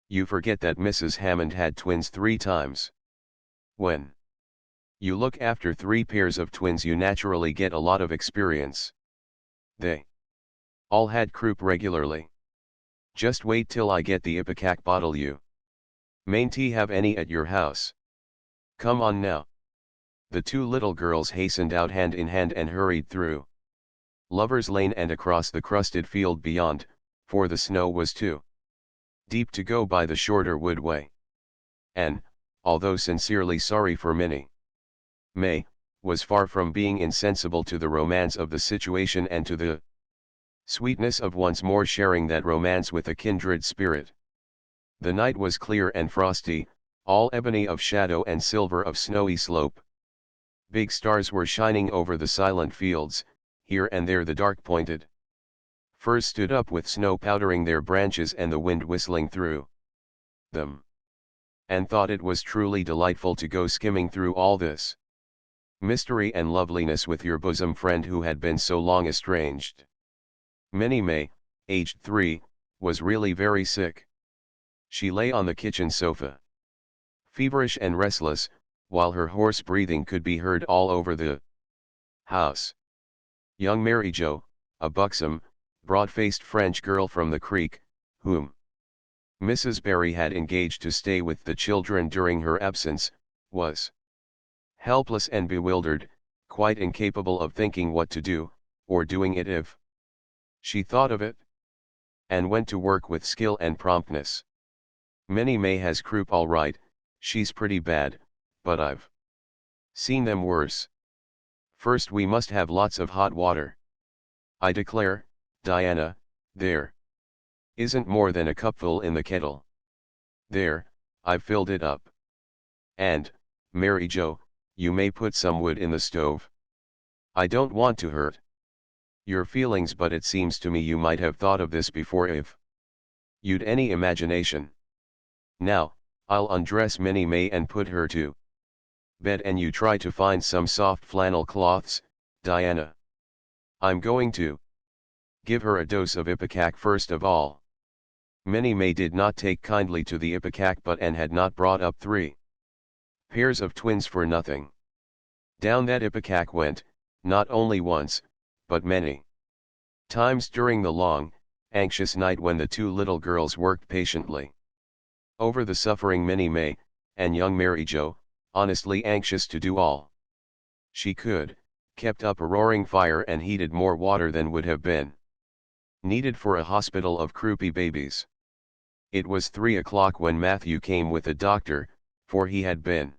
You forget that Mrs. Hammond had twins 3 times. When you look after 3 pairs of twins you naturally get a lot of experience. They all had croup regularly. Just wait till I get the ipecac bottle you. Mayn't have any at your house? Come on now. The 2 little girls hastened out hand in hand and hurried through Lover's Lane and across the crusted field beyond, for the snow was too deep to go by the shorter wood way. And, although sincerely sorry for Minnie May, was far from being insensible to the romance of the situation and to the sweetness of once more sharing that romance with a kindred spirit. The night was clear and frosty, all ebony of shadow and silver of snowy slope. Big stars were shining over the silent fields, here and there the dark-pointed firs stood up with snow powdering their branches and the wind whistling through them. And thought it was truly delightful to go skimming through all this mystery and loveliness with your bosom friend who had been so long estranged. Minnie May, aged 3, was really very sick. She lay on the kitchen sofa, feverish and restless, while her hoarse breathing could be heard all over the house. Young Mary Jo, a buxom, broad-faced French girl from the creek, whom Mrs. Barry had engaged to stay with the children during her absence, was helpless and bewildered, quite incapable of thinking what to do, or doing it if she thought of it, and went to work with skill and promptness. Minnie May has croup all right, she's pretty bad, but I've seen them worse. First we must have lots of hot water. I declare, Diana, there isn't more than a cupful in the kettle. There, I've filled it up. And, Mary Jo, you may put some wood in the stove. I don't want to hurt your feelings, but it seems to me you might have thought of this before if you'd any imagination. Now, I'll undress Minnie May and put her to bed, and you try to find some soft flannel cloths, Diana. I'm going to give her a dose of ipecac first of all. Minnie May did not take kindly to the ipecac, but and had not brought up 3 pairs of twins for nothing. Down that ipecac went, not only once, but many times during the long, anxious night when the 2 little girls worked patiently over the suffering Minnie May, and young Mary Jo, honestly anxious to do all she could, kept up a roaring fire and heated more water than would have been needed for a hospital of croupy babies. It was 3 o'clock when Matthew came with a doctor, for he had been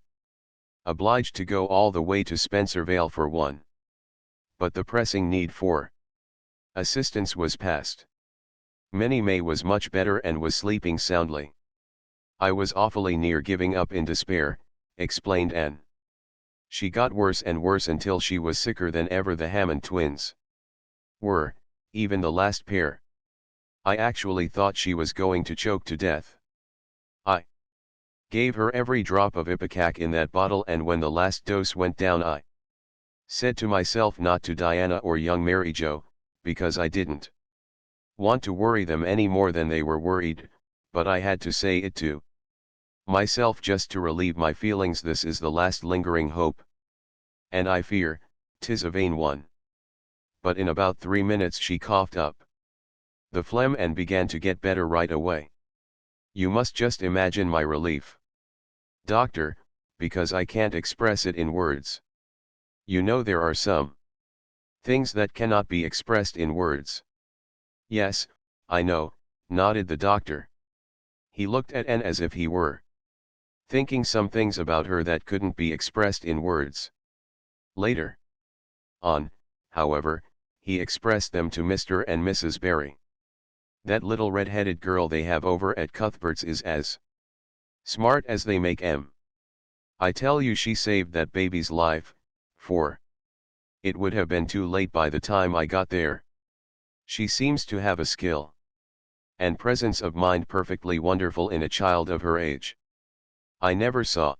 obliged to go all the way to Spencervale for one. But the pressing need for assistance was past. Minnie May was much better and was sleeping soundly. I was awfully near giving up in despair, explained Anne. She got worse and worse until she was sicker than ever. The Hammond twins were, even the last pair. I actually thought she was going to choke to death. I gave her every drop of ipecac in that bottle, and when the last dose went down I said to myself not to Diana or young Mary Jo, because I didn't want to worry them any more than they were worried, but I had to say it to myself just to relieve my feelings. This is the last lingering hope, and I fear 'tis a vain one. But in about 3 minutes she coughed up the phlegm and began to get better right away. You must just imagine my relief, doctor, because I can't express it in words. You know there are some things that cannot be expressed in words. Yes, I know, nodded the doctor. He looked at Anne as if he were thinking some things about her that couldn't be expressed in words. Later on, however, he expressed them to Mr. and Mrs. Barry. That little red-headed girl they have over at Cuthbert's is as smart as they make 'em. I tell you, she saved that baby's life, for it would have been too late by the time I got there. She seems to have a skill and presence of mind perfectly wonderful in a child of her age. I never saw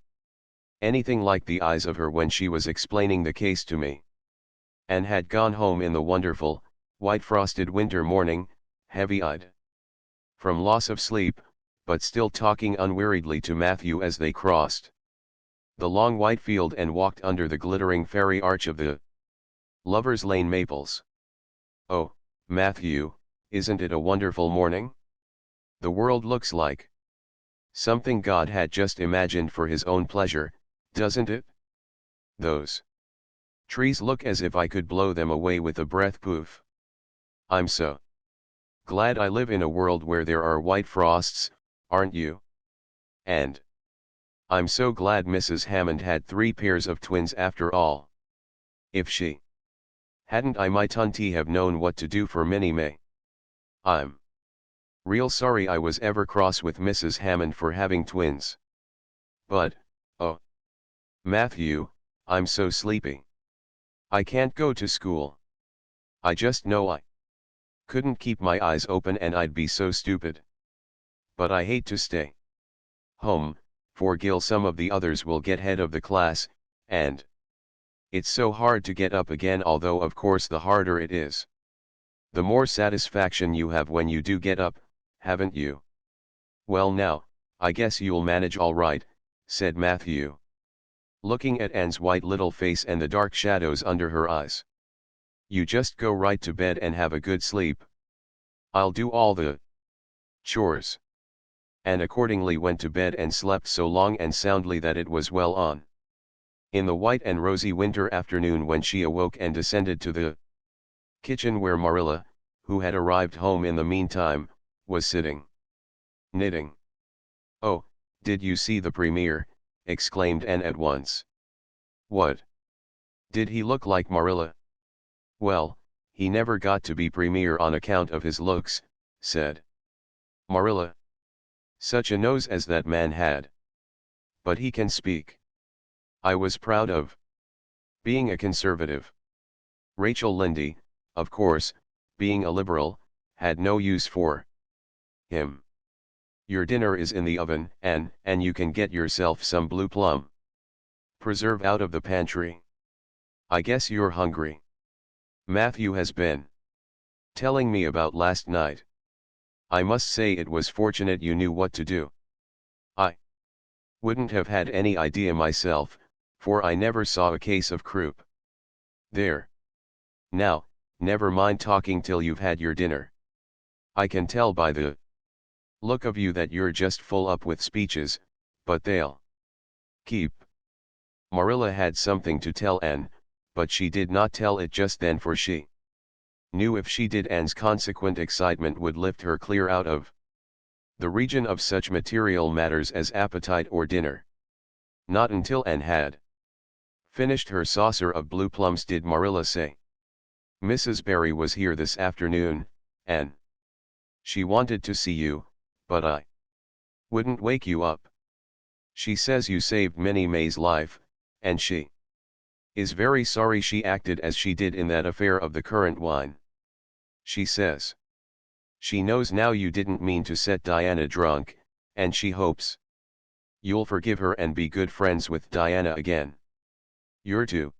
anything like the eyes of her when she was explaining the case to me. And had gone home in the wonderful, white frosted winter morning, heavy-eyed from loss of sleep, but still talking unweariedly to Matthew as they crossed the long white field and walked under the glittering fairy arch of the Lover's Lane maples. Oh, Matthew, isn't it a wonderful morning? The world looks like something God had just imagined for his own pleasure, doesn't it? Those trees look as if I could blow them away with a breath. Poof. I'm so glad I live in a world where there are white frosts, aren't you? And I'm so glad Mrs. Hammond had 3 pairs of twins after all. If she hadn't, I mightn't have known what to do for Minnie May. I'm real sorry I was ever cross with Mrs. Hammond for having twins. But, oh, Matthew, I'm so sleepy. I can't go to school. I just know I couldn't keep my eyes open and I'd be so stupid. But I hate to stay home, for Gil some of the others will get head of the class, and it's so hard to get up again, although of course the harder it is, the more satisfaction you have when you do get up, haven't you? Well now, I guess you'll manage all right, said Matthew, looking at Anne's white little face and the dark shadows under her eyes. You just go right to bed and have a good sleep. I'll do all the chores. Anne accordingly went to bed and slept so long and soundly that it was well on in the white and rosy winter afternoon when she awoke and descended to the kitchen where Marilla, who had arrived home in the meantime, was sitting knitting. Oh, did you see the premier? Exclaimed Anne at once. What? Did he look like Marilla? Well, he never got to be premier on account of his looks, said Marilla. Such a nose as that man had. But he can speak. I was proud of being a conservative. Rachel Lynde, of course, being a liberal, had no use for him. Your dinner is in the oven, and you can get yourself some blue plum preserve out of the pantry. I guess you're hungry. Matthew has been telling me about last night. I must say it was fortunate you knew what to do. I wouldn't have had any idea myself, for I never saw a case of croup. There. Now, never mind talking till you've had your dinner. I can tell by the look of you that you're just full up with speeches, but they'll keep. Marilla had something to tell Anne, but she did not tell it just then, for she knew if she did Anne's consequent excitement would lift her clear out of the region of such material matters as appetite or dinner. Not until Anne had finished her saucer of blue plums did Marilla say, Mrs. Barry was here this afternoon, and she wanted to see you, but I wouldn't wake you up. She says you saved Minnie May's life, and she is very sorry she acted as she did in that affair of the currant wine. She says she knows now you didn't mean to set Diana drunk, and she hopes you'll forgive her and be good friends with Diana again. You're to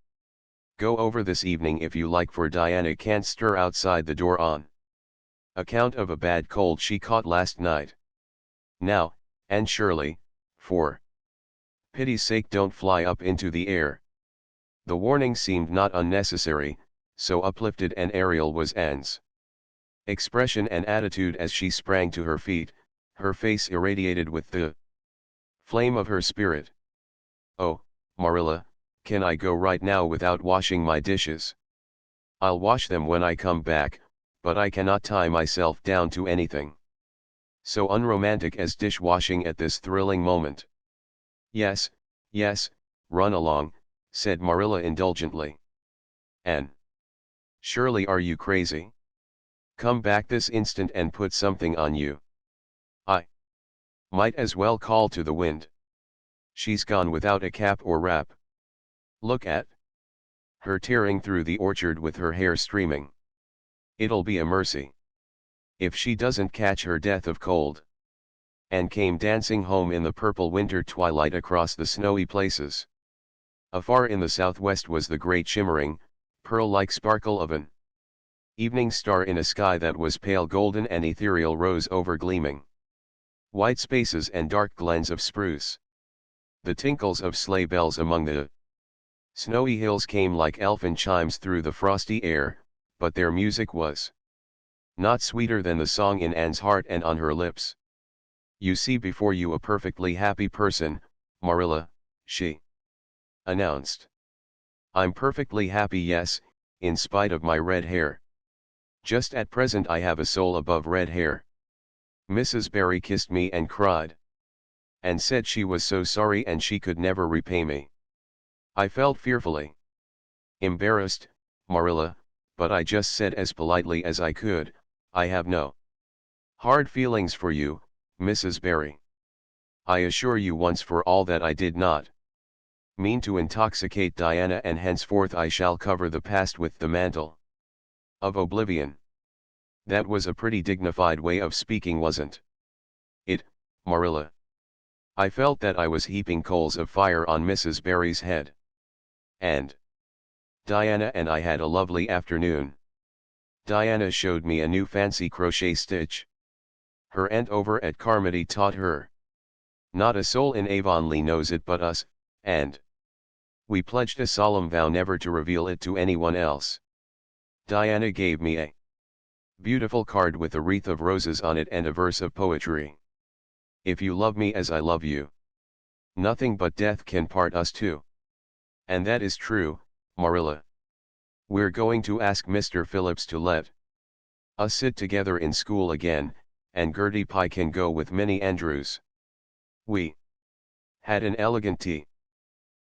go over this evening if you like, for Diana can't stir outside the door on account of a bad cold she caught last night. Now, and Shirley, for pity's sake don't fly up into the air. The warning seemed not unnecessary, so uplifted and aerial was Anne's expression and attitude as she sprang to her feet, her face irradiated with the flame of her spirit. Oh, Marilla, can I go right now without washing my dishes? I'll wash them when I come back, but I cannot tie myself down to anything so unromantic as dishwashing at this thrilling moment. Yes, yes, run along, said Marilla indulgently. Anne. Surely are you crazy? Come back this instant and put something on you. I might as well call to the wind. She's gone without a cap or wrap. Look at her tearing through the orchard with her hair streaming. It'll be a mercy if she doesn't catch her death of cold. Anne came dancing home in the purple winter twilight across the snowy places. Afar in the southwest was the great shimmering, pearl-like sparkle of an evening star in a sky that was pale golden and ethereal rose over gleaming white spaces and dark glens of spruce. The tinkles of sleigh bells among the snowy hills came like elfin chimes through the frosty air, but their music was not sweeter than the song in Anne's heart and on her lips. You see before you a perfectly happy person, Marilla, she announced. I'm perfectly happy, yes, in spite of my red hair. Just at present I have a soul above red hair. Mrs. Barry kissed me and cried, and said she was so sorry and she could never repay me. I felt fearfully Embarrassed, Marilla, but I just said as politely as I could, I have no hard feelings for you, Mrs. Barry. I assure you once for all that I did not mean to intoxicate Diana, and henceforth I shall cover the past with the mantle of oblivion. That was a pretty dignified way of speaking, wasn't it, Marilla? I felt that I was heaping coals of fire on Mrs. Barry's head. And Diana and I had a lovely afternoon. Diana showed me a new fancy crochet stitch her aunt over at Carmody taught her. Not a soul in Avonlea knows it but us, and we pledged a solemn vow never to reveal it to anyone else. Diana gave me a beautiful card with a wreath of roses on it and a verse of poetry. If you love me as I love you, nothing but death can part us two. And that is true, Marilla. We're going to ask Mr. Phillips to let us sit together in school again, and Gertie Pye can go with Minnie Andrews. We had an elegant tea.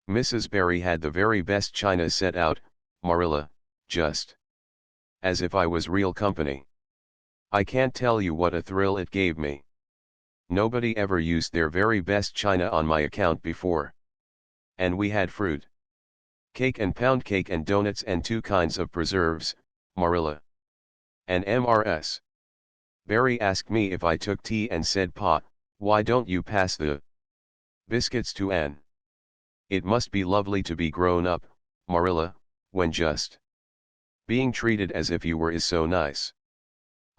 Mrs. Barry had the very best china set out, Marilla, just as if I was real company. I can't tell you what a thrill it gave me. Nobody ever used their very best china on my account before. And we had fruit cake and pound cake and donuts and 2 kinds of preserves, Marilla. And Mrs. Barry asked me if I took tea and said, Pa, why don't you pass the biscuits to Anne? It must be lovely to be grown up, Marilla, when just being treated as if you were is so nice.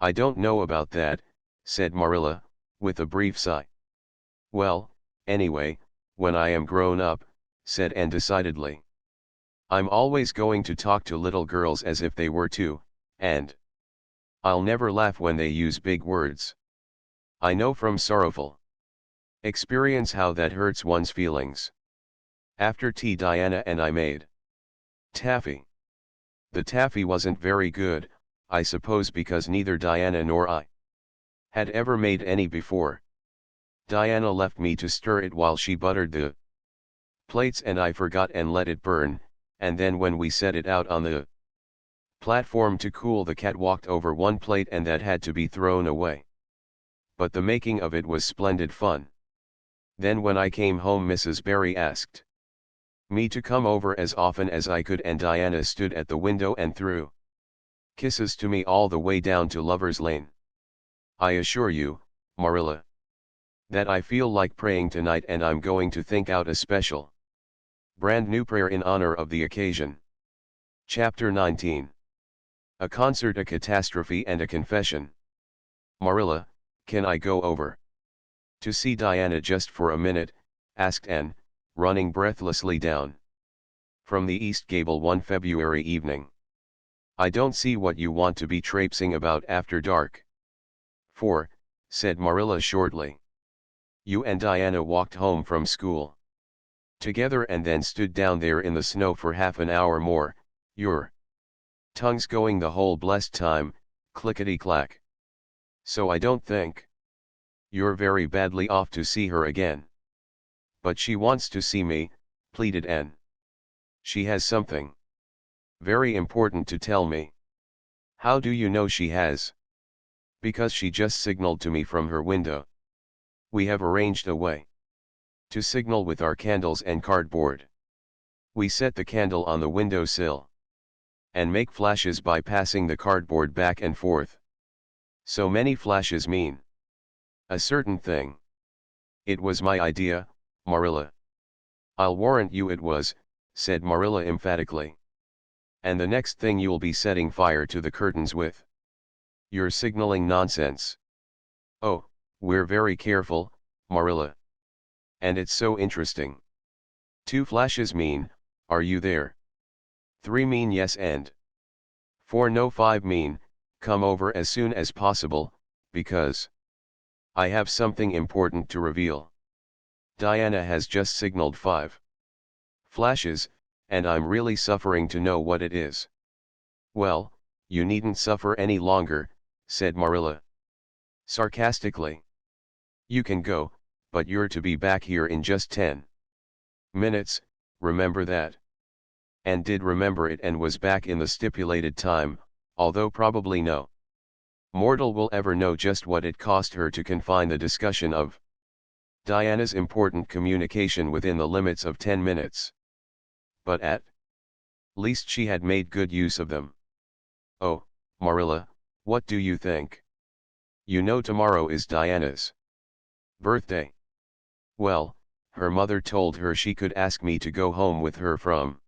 I don't know about that, said Marilla, with a brief sigh. Well, anyway, when I am grown up, said Anne decidedly, I'm always going to talk to little girls as if they were too, and I'll never laugh when they use big words. I know from sorrowful experience how that hurts one's feelings. After tea, Diana and I made taffy. The taffy wasn't very good, I suppose because neither Diana nor I had ever made any before. Diana left me to stir it while she buttered the plates, and I forgot and let it burn, and then when we set it out on the platform to cool, the cat walked over one plate and that had to be thrown away. But the making of it was splendid fun. Then when I came home, Mrs. Barry asked me to come over as often as I could, and Diana stood at the window and threw kisses to me all the way down to Lover's Lane. I assure you, Marilla, that I feel like praying tonight, and I'm going to think out a special brand new prayer in honor of the occasion. Chapter 19. A concert, a catastrophe, and a confession. Marilla, can I go over to see Diana just for a minute? Asked Anne, running breathlessly down from the East Gable one February evening. I don't see what you want to be traipsing about after dark. For, said Marilla shortly, you and Diana walked home from school together and then stood down there in the snow for half an hour more, your tongues going the whole blessed time, clickety-clack. So I don't think you're very badly off to see her again. But she wants to see me, pleaded Anne. She has something very important to tell me. How do you know she has? Because she just signaled to me from her window. We have arranged a way to signal with our candles and cardboard. We set the candle on the windowsill and make flashes by passing the cardboard back and forth. So many flashes mean a certain thing. It was my idea, Marilla. I'll warrant you it was, said Marilla emphatically. And the next thing you'll be setting fire to the curtains with your signaling nonsense. Oh, we're very careful, Marilla. And it's so interesting. 2 flashes mean, are you there? 3 mean yes, and 4 no, 5 mean, come over as soon as possible, because I have something important to reveal. Diana has just signaled 5 flashes, and I'm really suffering to know what it is. Well, you needn't suffer any longer, said Marilla sarcastically. You can go, but you're to be back here in just 10 minutes, remember that. and did remember it and was back in the stipulated time, although probably no mortal will ever know just what it cost her to confine the discussion of Diana's important communication within the limits of 10 minutes. But at least she had made good use of them. Oh, Marilla, what do you think? You know tomorrow is Diana's birthday. Well, her mother told her she could ask me to go home with her from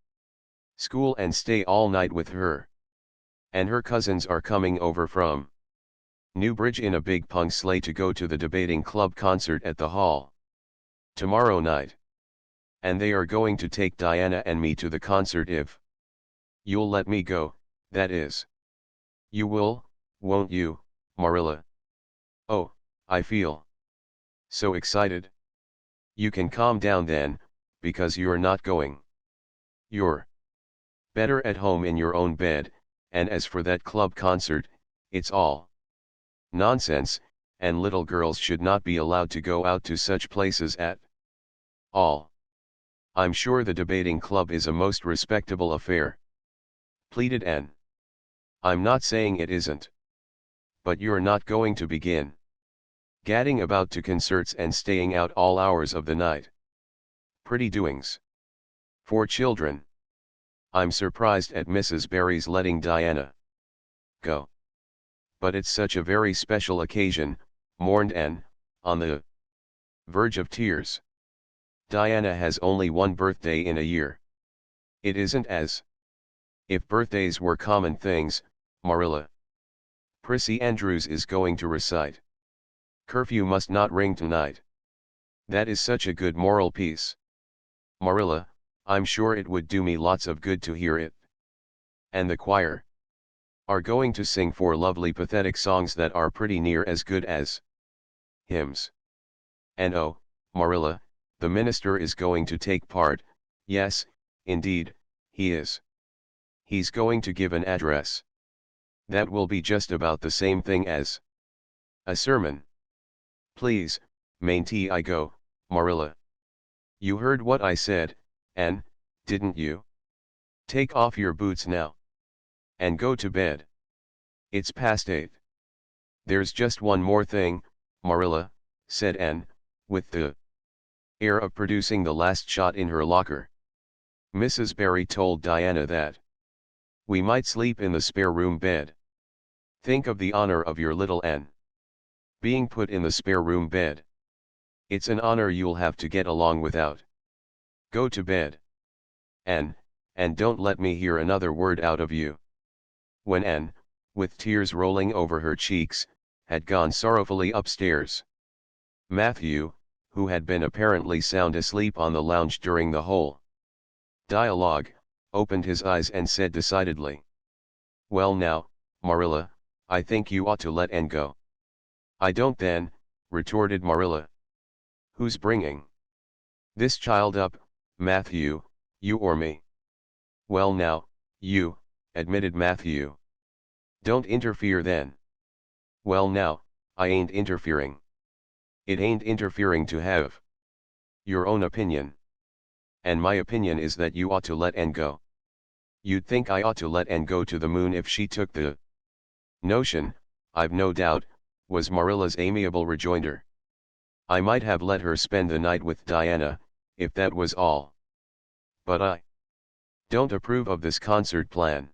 school and stay all night with her. And her cousins are coming over from Newbridge in a big punk sleigh to go to the debating club concert at the hall tomorrow night. And they are going to take Diana and me to the concert if you'll let me go, that is. You will, won't you, Marilla? Oh, I feel so excited. You can calm down then, because you're not going. You're better at home in your own bed, and as for that club concert, it's all nonsense, and little girls should not be allowed to go out to such places at all. I'm sure the debating club is a most respectable affair, pleaded Anne. I'm not saying it isn't. But you're not going to begin gadding about to concerts and staying out all hours of the night. Pretty doings for children. I'm surprised at Mrs. Barry's letting Diana go. But it's such a very special occasion, mourned Anne, on the verge of tears. Diana has only one birthday in a year. It isn't as if birthdays were common things, Marilla. Prissy Andrews is going to recite. Curfew must not ring tonight. That is such a good moral piece. Marilla, I'm sure it would do me lots of good to hear it. And the choir are going to sing 4 lovely pathetic songs that are pretty near as good as hymns. And oh, Marilla, the minister is going to take part. Yes, indeed, he is. He's going to give an address. That will be just about the same thing as a sermon. Please, mayn't I go, Marilla? You heard what I said, Anne, didn't you? Take off your boots now. And go to bed. It's past 8. There's just one more thing, Marilla, said Anne, with the air of producing the last shot in her locker. Mrs. Barry told Diana that we might sleep in the spare room bed. Think of the honor of your little Anne being put in the spare room bed. It's an honor you'll have to get along without. Go to bed, Anne, and don't let me hear another word out of you. When Anne, with tears rolling over her cheeks, had gone sorrowfully upstairs, Matthew, who had been apparently sound asleep on the lounge during the whole dialogue, opened his eyes and said decidedly, "Well now, Marilla, I think you ought to let Anne go." "I don't then," retorted Marilla. "Who's bringing this child up, Matthew, you or me?" "Well now, you," admitted Matthew. "Don't interfere then." "Well now, I ain't interfering." "It ain't interfering to have your own opinion. And my opinion is that you ought to let Anne go." "You'd think I ought to let Anne go to the moon if she took the notion, I've no doubt," was Marilla's amiable rejoinder. "I might have let her spend the night with Diana, if that was all. But I don't approve of this concert plan.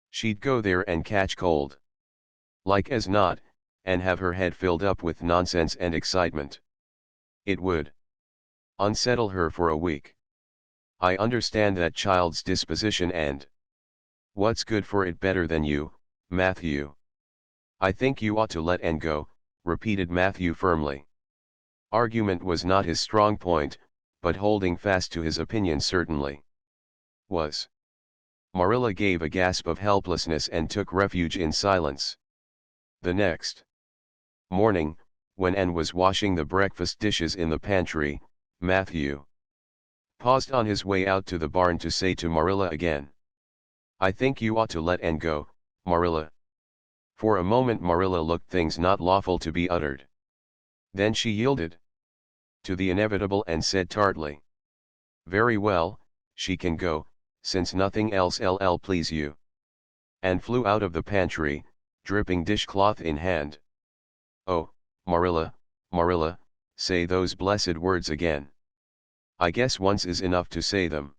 She'd go there and catch cold, like as not, and have her head filled up with nonsense and excitement. It would unsettle her for a week. I understand that child's disposition, and what's good for it better than you, Matthew?" "I think you ought to let Anne go," repeated Matthew firmly. Argument was not his strong point, but holding fast to his opinion certainly was. Marilla gave a gasp of helplessness and took refuge in silence. The next morning, when Anne was washing the breakfast dishes in the pantry, Matthew paused on his way out to the barn to say to Marilla again, "I think you ought to let Anne go, Marilla." For a moment Marilla looked things not lawful to be uttered. Then she yielded to the inevitable and said tartly, "Very well, she can go, since nothing else ll please you. And flew out of the pantry, dripping dishcloth in hand. Oh, Marilla, Marilla, say those blessed words again. I guess once is enough to say them.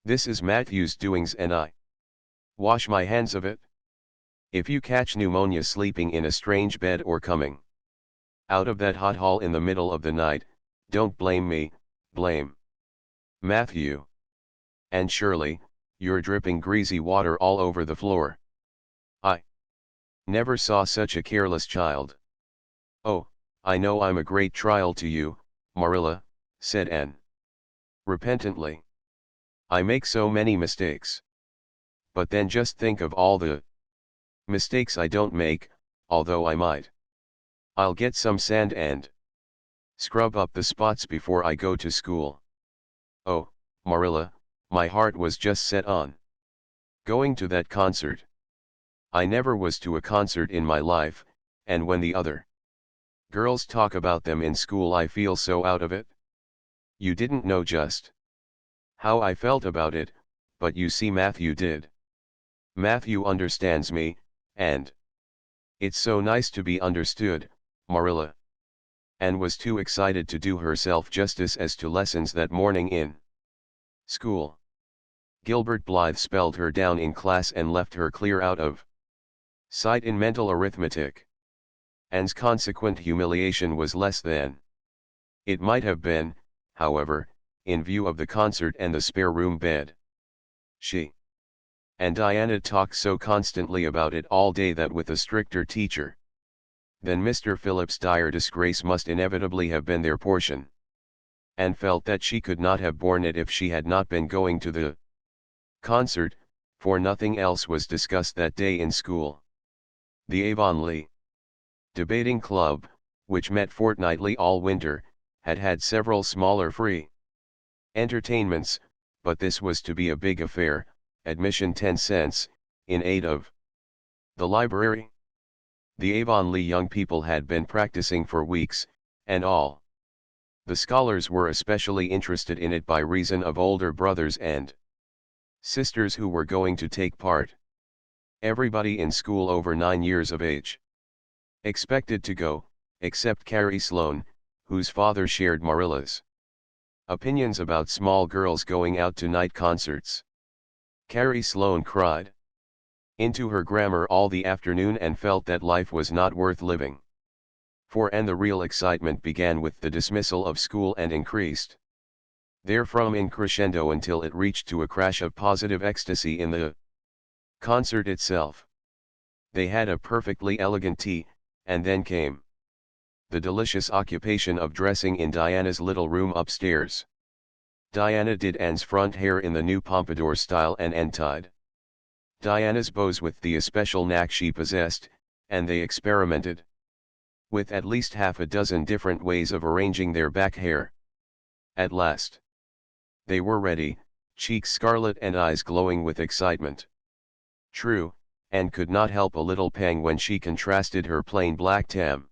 This is Matthew's doings and I wash my hands of it. If you catch pneumonia sleeping in a strange bed or coming out of that hot hall in the middle of the night, don't blame me, blame Matthew. And surely, you're dripping greasy water all over the floor. I never saw such a careless child. Oh, I know I'm a great trial to you, Marilla, said Anne repentantly. I make so many mistakes. But then just think of all the mistakes I don't make, although I might. I'll get some sand and scrub up the spots before I go to school. Oh, Marilla, my heart was just set on going to that concert. I never was to a concert in my life, and when the other girls talk about them in school I feel so out of it. You didn't know just how I felt about it, but you see Matthew did. Matthew understands me, and it's so nice to be understood, Marilla. Anne was too excited to do herself justice as to lessons that morning in school. Gilbert Blythe spelled her down in class and left her clear out of sight in mental arithmetic. Anne's consequent humiliation was less than it might have been, however, in view of the concert and the spare room bed. She and Diana talked so constantly about it all day that with a stricter teacher than Mr. Phillips' dire disgrace must inevitably have been their portion. Anne felt that she could not have borne it if she had not been going to the concert, for nothing else was discussed that day in school. The Avonlea Debating Club, which met fortnightly all winter, had had several smaller free entertainments, but this was to be a big affair, admission 10 cents, in aid of the library. The Avonlea young people had been practicing for weeks, and all the scholars were especially interested in it by reason of older brothers and sisters who were going to take part. Everybody in school over 9 years of age expected to go, except Carrie Sloane, whose father shared Marilla's opinions about small girls going out to night concerts. Carrie Sloane cried into her grammar all the afternoon and felt that life was not worth living. For Anne the real excitement began with the dismissal of school and increased therefrom in crescendo until it reached to a crash of positive ecstasy in the concert itself. They had a perfectly elegant tea, and then came the delicious occupation of dressing in Diana's little room upstairs. Diana did Anne's front hair in the new pompadour style and Anne tied Diana's bows with the especial knack she possessed, and they experimented with at least half a dozen different ways of arranging their back hair. At last they were ready, cheeks scarlet and eyes glowing with excitement. True, Anne could not help a little pang when she contrasted her plain black tam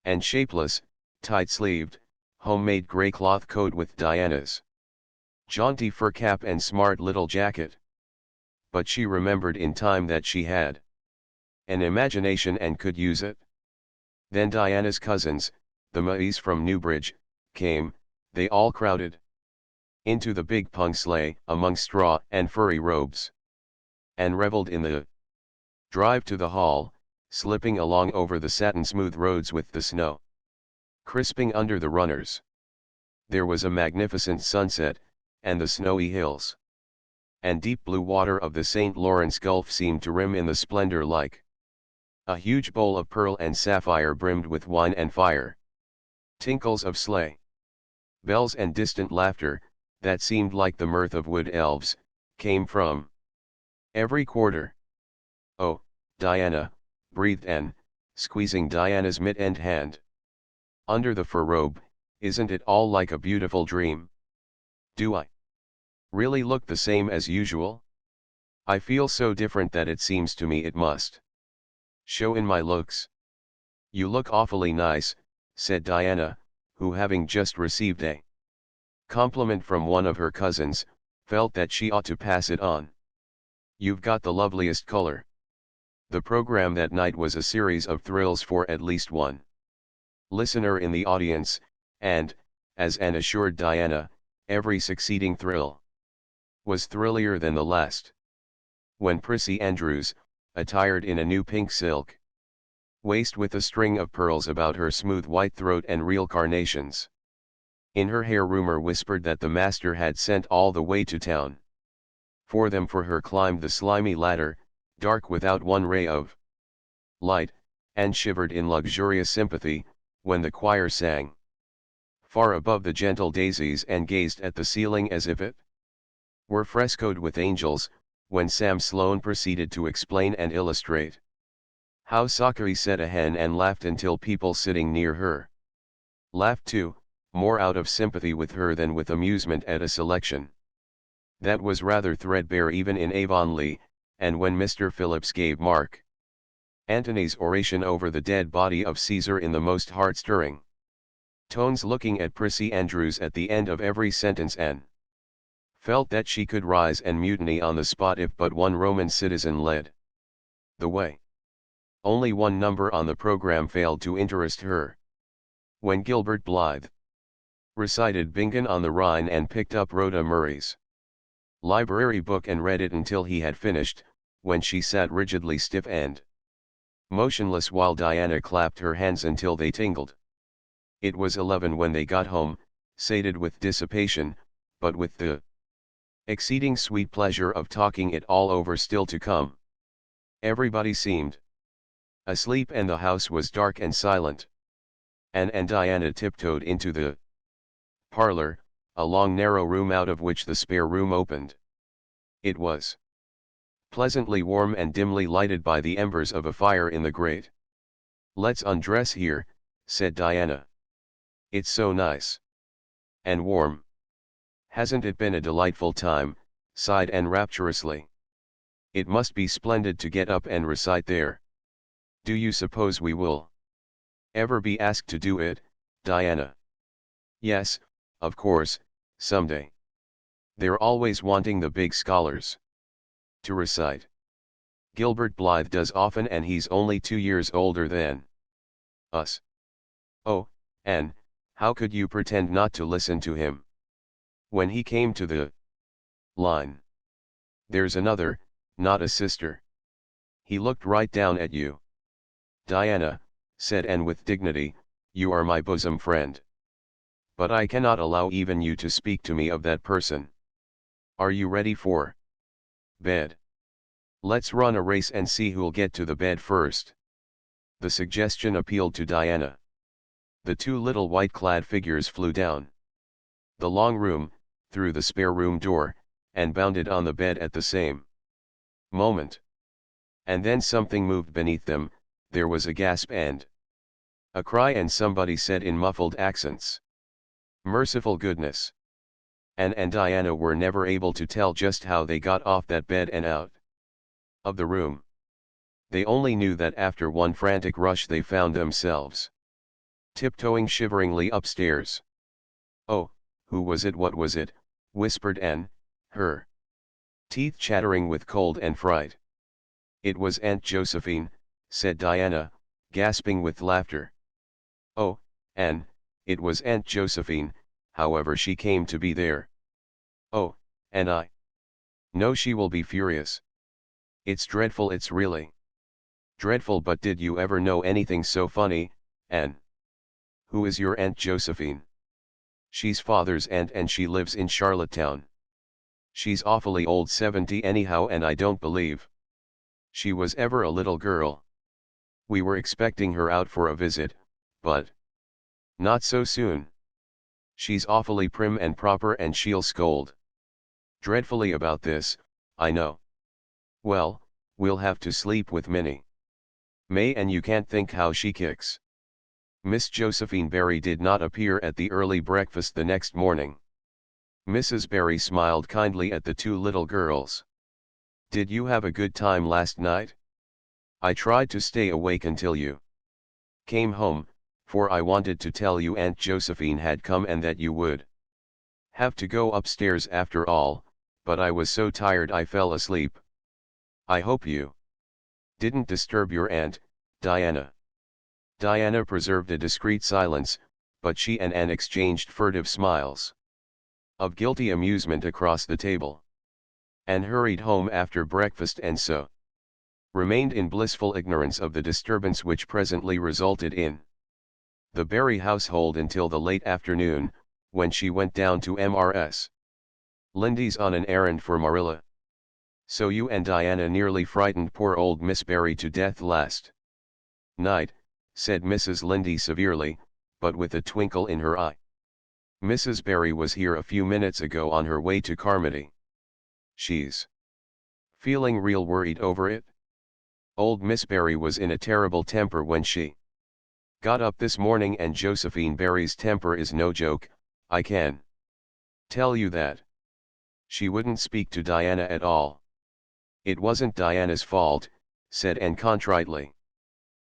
and shapeless, tight-sleeved, homemade grey cloth coat with Diana's jaunty fur cap and smart little jacket. But she remembered in time that she had an imagination and could use it. Then Diana's cousins, the Mays from Newbridge, came. They all crowded into the big pung sleigh among straw and furry robes, and reveled in the drive to the hall, slipping along over the satin-smooth roads with the snow crisping under the runners. There was a magnificent sunset, and the snowy hills and deep blue water of the St. Lawrence Gulf seemed to rim in the splendor like a huge bowl of pearl and sapphire brimmed with wine and fire. Tinkles of sleigh bells and distant laughter, that seemed like the mirth of wood elves, came from every quarter. Oh, Diana, breathed Anne, squeezing Diana's mid-end hand. Under the fur robe, isn't it all like a beautiful dream? Do I really look the same as usual? I feel so different that it seems to me it must show in my looks. You look awfully nice, said Diana, who having just received a compliment from one of her cousins, Felt that she ought to pass it on. You've got the loveliest color. The program that night was a series of thrills for at least one listener in the audience, and, as Anne assured Diana, every succeeding thrill was thrillier than the last. When Prissy Andrews, attired in a new pink silk waist with a string of pearls about her smooth white throat and real carnations in her hair, rumor whispered that the master had sent all the way to town for them, for her climbed the slimy ladder, dark without one ray of light, and shivered in luxurious sympathy when the choir sang far above the gentle daisies and gazed at the ceiling as if it were frescoed with angels, when Sam Sloane proceeded to explain and illustrate how Sakari set a hen and laughed until people sitting near her laughed too, more out of sympathy with her than with amusement at a selection that was rather threadbare even in Avonlea, and when Mr. Phillips gave Mark Antony's oration over the dead body of Caesar in the most heart-stirring tones, looking at Prissy Andrews at the end of every sentence, and felt that she could rise and mutiny on the spot if but one Roman citizen led the way. Only one number on the program failed to interest her. When Gilbert Blythe recited Bingen on the Rhine and picked up Rhoda Murray's library book and read it until he had finished, when she sat rigidly stiff and motionless while Diana clapped her hands until they tingled. It was 11 when they got home, sated with dissipation, but with the exceeding sweet pleasure of talking it all over still to come. Everybody seemed asleep and the house was dark and silent. Anne and Diana tiptoed into the parlor, a long narrow room out of which the spare room opened. It was pleasantly warm and dimly lighted by the embers of a fire in the grate. "Let's undress here," said Diana. "It's so nice. And warm. Hasn't it been a delightful time?" sighed Anne rapturously. "It must be splendid to get up and recite there. Do you suppose we will ever be asked to do it, Diana?" "Yes, of course, someday. They're always wanting the big scholars to recite. Gilbert Blythe does often, and he's only 2 years older than us." "Oh, Anne, how could you pretend not to listen to him? When he came to the line, 'There's another, not a sister,' he looked right down at you." "Diana," said Anne with dignity, "you are my bosom friend. But I cannot allow even you to speak to me of that person. Are you ready for bed? Let's run a race and see who'll get to the bed first." The suggestion appealed to Diana. The two little white-clad figures flew down the long room, through the spare room door, and bounded on the bed at the same moment. And then something moved beneath them, there was a gasp and a cry, and somebody said in muffled accents, "Merciful goodness!" Anne and Diana were never able to tell just how they got off that bed and out of the room. They only knew that after one frantic rush they found themselves tiptoeing shiveringly upstairs. "Oh, who was it? What was it?" whispered Anne, her teeth chattering with cold and fright. "It was Aunt Josephine," said Diana, gasping with laughter. "Oh, Anne, it was Aunt Josephine, however she came to be there." "Oh, and I know she will be furious. It's dreadful, it's really dreadful, but did you ever know anything so funny, Anne?" "Who is your Aunt Josephine?" "She's father's aunt and she lives in Charlottetown. She's awfully old, 70 anyhow, and I don't believe she was ever a little girl. We were expecting her out for a visit, but not so soon. She's awfully prim and proper and she'll scold dreadfully about this, I know. Well, we'll have to sleep with Minnie May, and you can't think how she kicks." Miss Josephine Barry did not appear at the early breakfast the next morning. Mrs. Barry smiled kindly at the two little girls. "Did you have a good time last night? I tried to stay awake until you came home, for I wanted to tell you Aunt Josephine had come and that you would have to go upstairs after all, but I was so tired I fell asleep. I hope you didn't disturb your aunt, Diana. Diana preserved a discreet silence, but she and Anne exchanged furtive smiles of guilty amusement across the table. Anne hurried home after breakfast and so remained in blissful ignorance of the disturbance which presently resulted in the Barry household until the late afternoon, when she went down to Mrs. Lindy's on an errand for Marilla. So you and Diana nearly frightened poor old Miss Barry to death last night, said Mrs. Lindy severely, but with a twinkle in her eye. Mrs. Barry was here a few minutes ago on her way to Carmody. She's feeling real worried over it. Old Miss Barry was in a terrible temper when she got up this morning, and Josephine Barry's temper is no joke, I can tell you that. She wouldn't speak to Diana at all. It wasn't Diana's fault, said Anne contritely.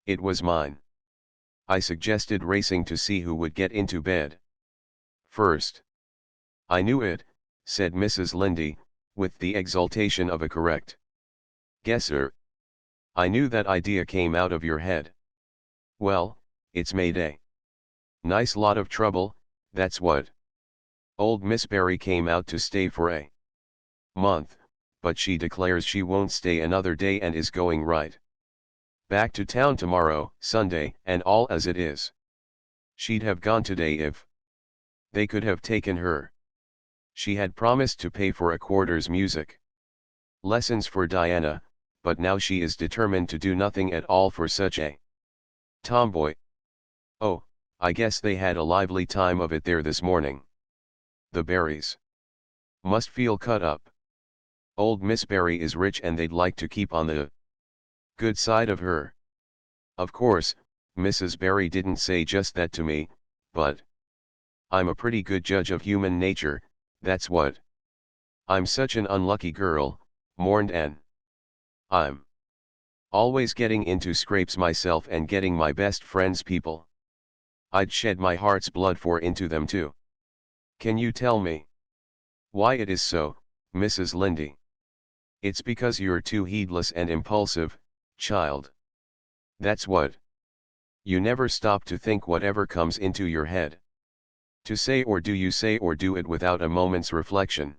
It was mine. I suggested racing to see who would get into bed first. I knew it, said Mrs. Lindy, with the exultation of a correct guesser. I knew that idea came out of your head. Well, it's made a nice lot of trouble, that's what. Old Miss Barry came out to stay for a month, but she declares she won't stay another day and is going right back to town tomorrow, Sunday, and all as it is. She'd have gone today if they could have taken her. She had promised to pay for a quarter's music lessons for Diana, but now she is determined to do nothing at all for such a tomboy. Oh, I guess they had a lively time of it there this morning. The Barrys must feel cut up. Old Miss Barry is rich and they'd like to keep on the good side of her. Of course, Mrs. Barry didn't say just that to me, but I'm a pretty good judge of human nature, that's what. I'm such an unlucky girl, mourned Anne. I'm always getting into scrapes myself and getting my best friends people I'd shed my heart's blood for into them too. Can you tell me why it is so, Mrs. Lindy? It's because you're too heedless and impulsive, child. That's what. You never stop to think whatever comes into your head to say, or do you say or do it without a moment's reflection?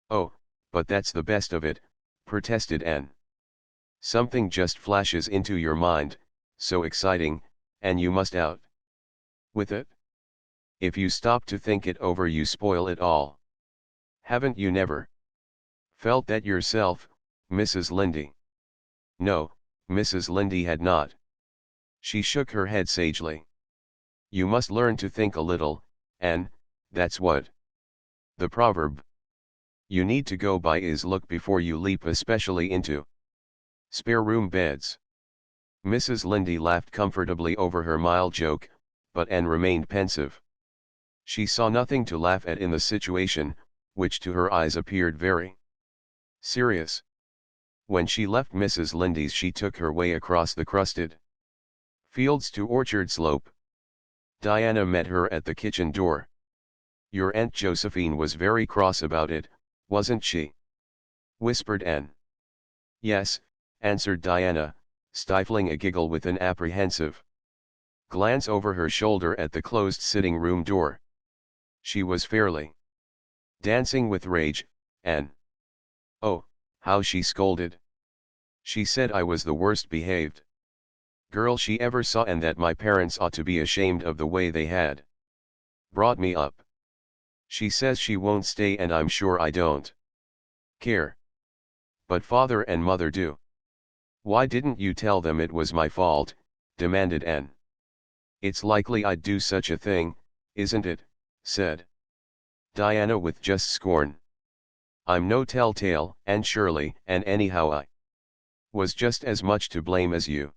Oh, but that's the best of it, protested Anne. Something just flashes into your mind, so exciting, and you must out with it. If you stop to think it over, you spoil it all. Haven't you never felt that yourself, Mrs. Lindy? No, Mrs. Lindy had not. She shook her head sagely. You must learn to think a little, and that's what the proverb you need to go by is look before you leap, especially into spare room beds. Mrs. Lindy laughed comfortably over her mild joke, but Anne remained pensive. She saw nothing to laugh at in the situation, which to her eyes appeared very serious. When she left Mrs. Lindy's, she took her way across the crusted fields to Orchard Slope. Diana met her at the kitchen door. Your Aunt Josephine was very cross about it, wasn't she? Whispered Anne. Yes, answered Diana, stifling a giggle with an apprehensive glance over her shoulder at the closed sitting room door. She was fairly dancing with rage, and oh, how she scolded. She said I was the worst behaved girl she ever saw, and that my parents ought to be ashamed of the way they had brought me up. She says she won't stay, and I'm sure I don't care. But father and mother do. Why didn't you tell them it was my fault? Demanded Anne. It's likely I'd do such a thing, isn't it? Said Diana with just scorn. I'm no telltale, Anne Shirley, and anyhow I was just as much to blame as you.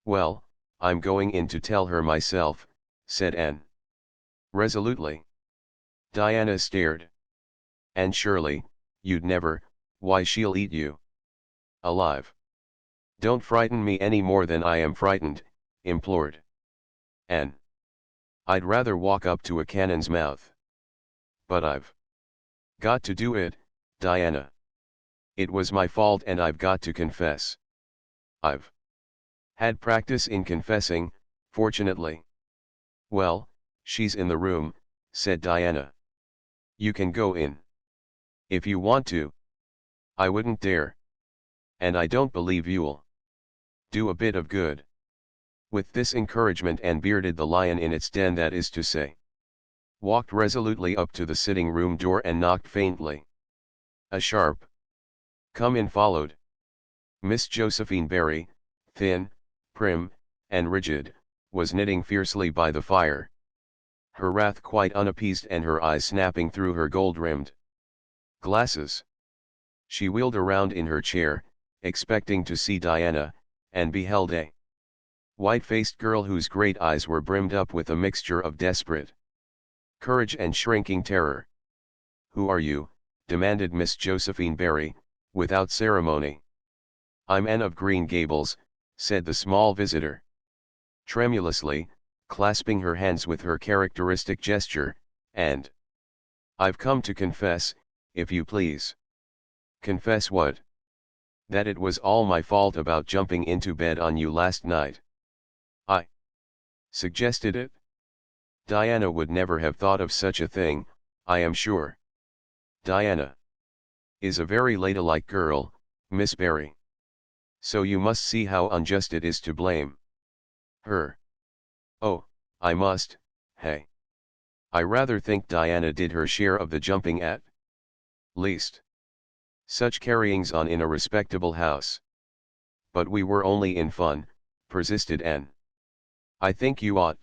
Well, I'm going in to tell her myself, said Anne resolutely. Diana stared. Anne Shirley, you'd never, why she'll eat you alive. Don't frighten me any more than I am frightened, implored Anne. I'd rather walk up to a cannon's mouth. But I've got to do it, Diana. It was my fault and I've got to confess. I've had practice in confessing, fortunately. Well, she's in the room, said Diana. You can go in. If you want to. I wouldn't dare. And I don't believe you'll do a bit of good. With this encouragement Anne bearded the lion in its den, that is to say, walked resolutely up to the sitting room door and knocked faintly. A sharp "Come in" followed. Miss Josephine Barry, thin, prim, and rigid, was knitting fiercely by the fire, her wrath quite unappeased and her eyes snapping through her gold-rimmed glasses. She wheeled around in her chair, expecting to see Diana, and beheld a white-faced girl whose great eyes were brimmed up with a mixture of desperate courage and shrinking terror. "Who are you?" demanded Miss Josephine Barry, without ceremony. "I'm Anne of Green Gables," said the small visitor, tremulously, clasping her hands with her characteristic gesture, "and I've come to confess, if you please." "Confess what?" "That it was all my fault about jumping into bed on you last night. I suggested it. Diana would never have thought of such a thing, I am sure. Diana is a very ladylike girl, Miss Barry. So you must see how unjust it is to blame her." "Oh, I must, hey. I rather think Diana did her share of the jumping at least. Such carryings on in a respectable house." "But we were only in fun," persisted Anne. "I think you ought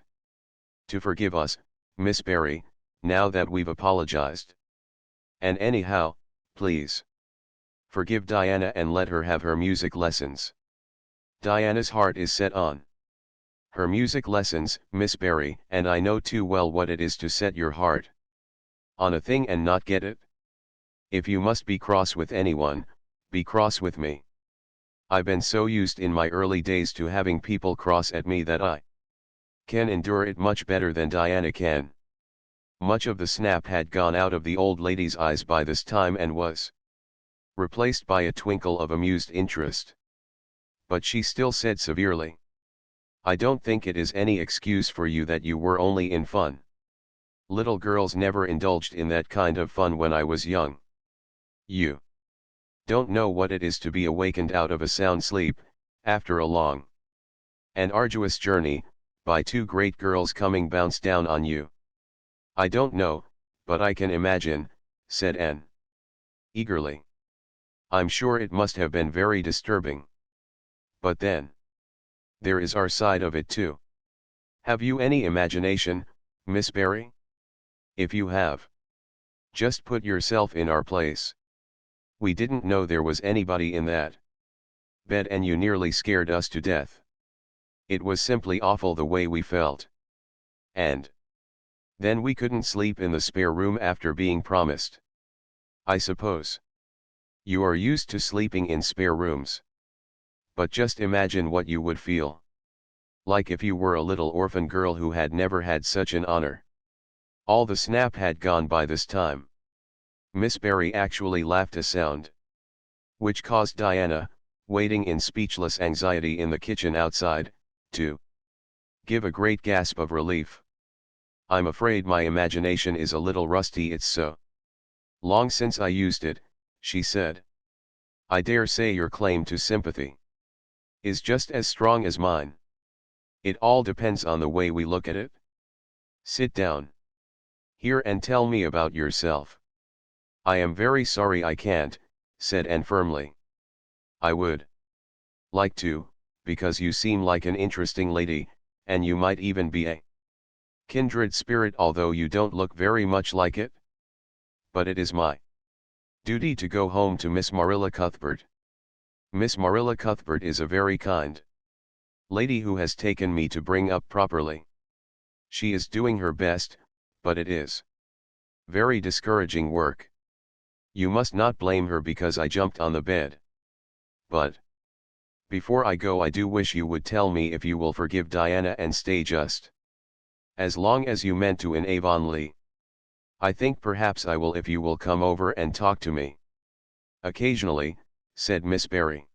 to forgive us, Miss Barry, now that we've apologized. And anyhow, please forgive Diana and let her have her music lessons. Diana's heart is set on her music lessons, Miss Barry, and I know too well what it is to set your heart on a thing and not get it. If you must be cross with anyone, be cross with me. I've been so used in my early days to having people cross at me that I can endure it much better than Diana can." Much of the snap had gone out of the old lady's eyes by this time and was replaced by a twinkle of amused interest. But she still said severely, "I don't think it is any excuse for you that you were only in fun. Little girls never indulged in that kind of fun when I was young. You don't know what it is to be awakened out of a sound sleep, after a long and arduous journey, by two great girls coming bounce down on you." "I don't know, but I can imagine," said Anne eagerly. "I'm sure it must have been very disturbing. But then, there is our side of it too. Have you any imagination, Miss Barry? If you have, just put yourself in our place. We didn't know there was anybody in that bed and you nearly scared us to death. It was simply awful the way we felt. And then we couldn't sleep in the spare room after being promised. I suppose you are used to sleeping in spare rooms. But just imagine what you would feel like if you were a little orphan girl who had never had such an honor." All the snap had gone by this time. Miss Barry actually laughed a sound which caused Diana, waiting in speechless anxiety in the kitchen outside, to give a great gasp of relief. "I'm afraid my imagination is a little rusty, it's so long since I used it," she said. "I dare say your claim to sympathy is just as strong as mine. It all depends on the way we look at it. Sit down here and tell me about yourself." "I am very sorry I can't," said Anne firmly. "I would like to, because you seem like an interesting lady, and you might even be a kindred spirit although you don't look very much like it. But it is my duty to go home to Miss Marilla Cuthbert. Miss Marilla Cuthbert is a very kind lady who has taken me to bring up properly. She is doing her best, but it is very discouraging work. You must not blame her because I jumped on the bed. But before I go, I do wish you would tell me if you will forgive Diana and stay just as long as you meant to in Avonlea. I think perhaps I will if you will come over and talk to me." Occasionally, said Miss Barry.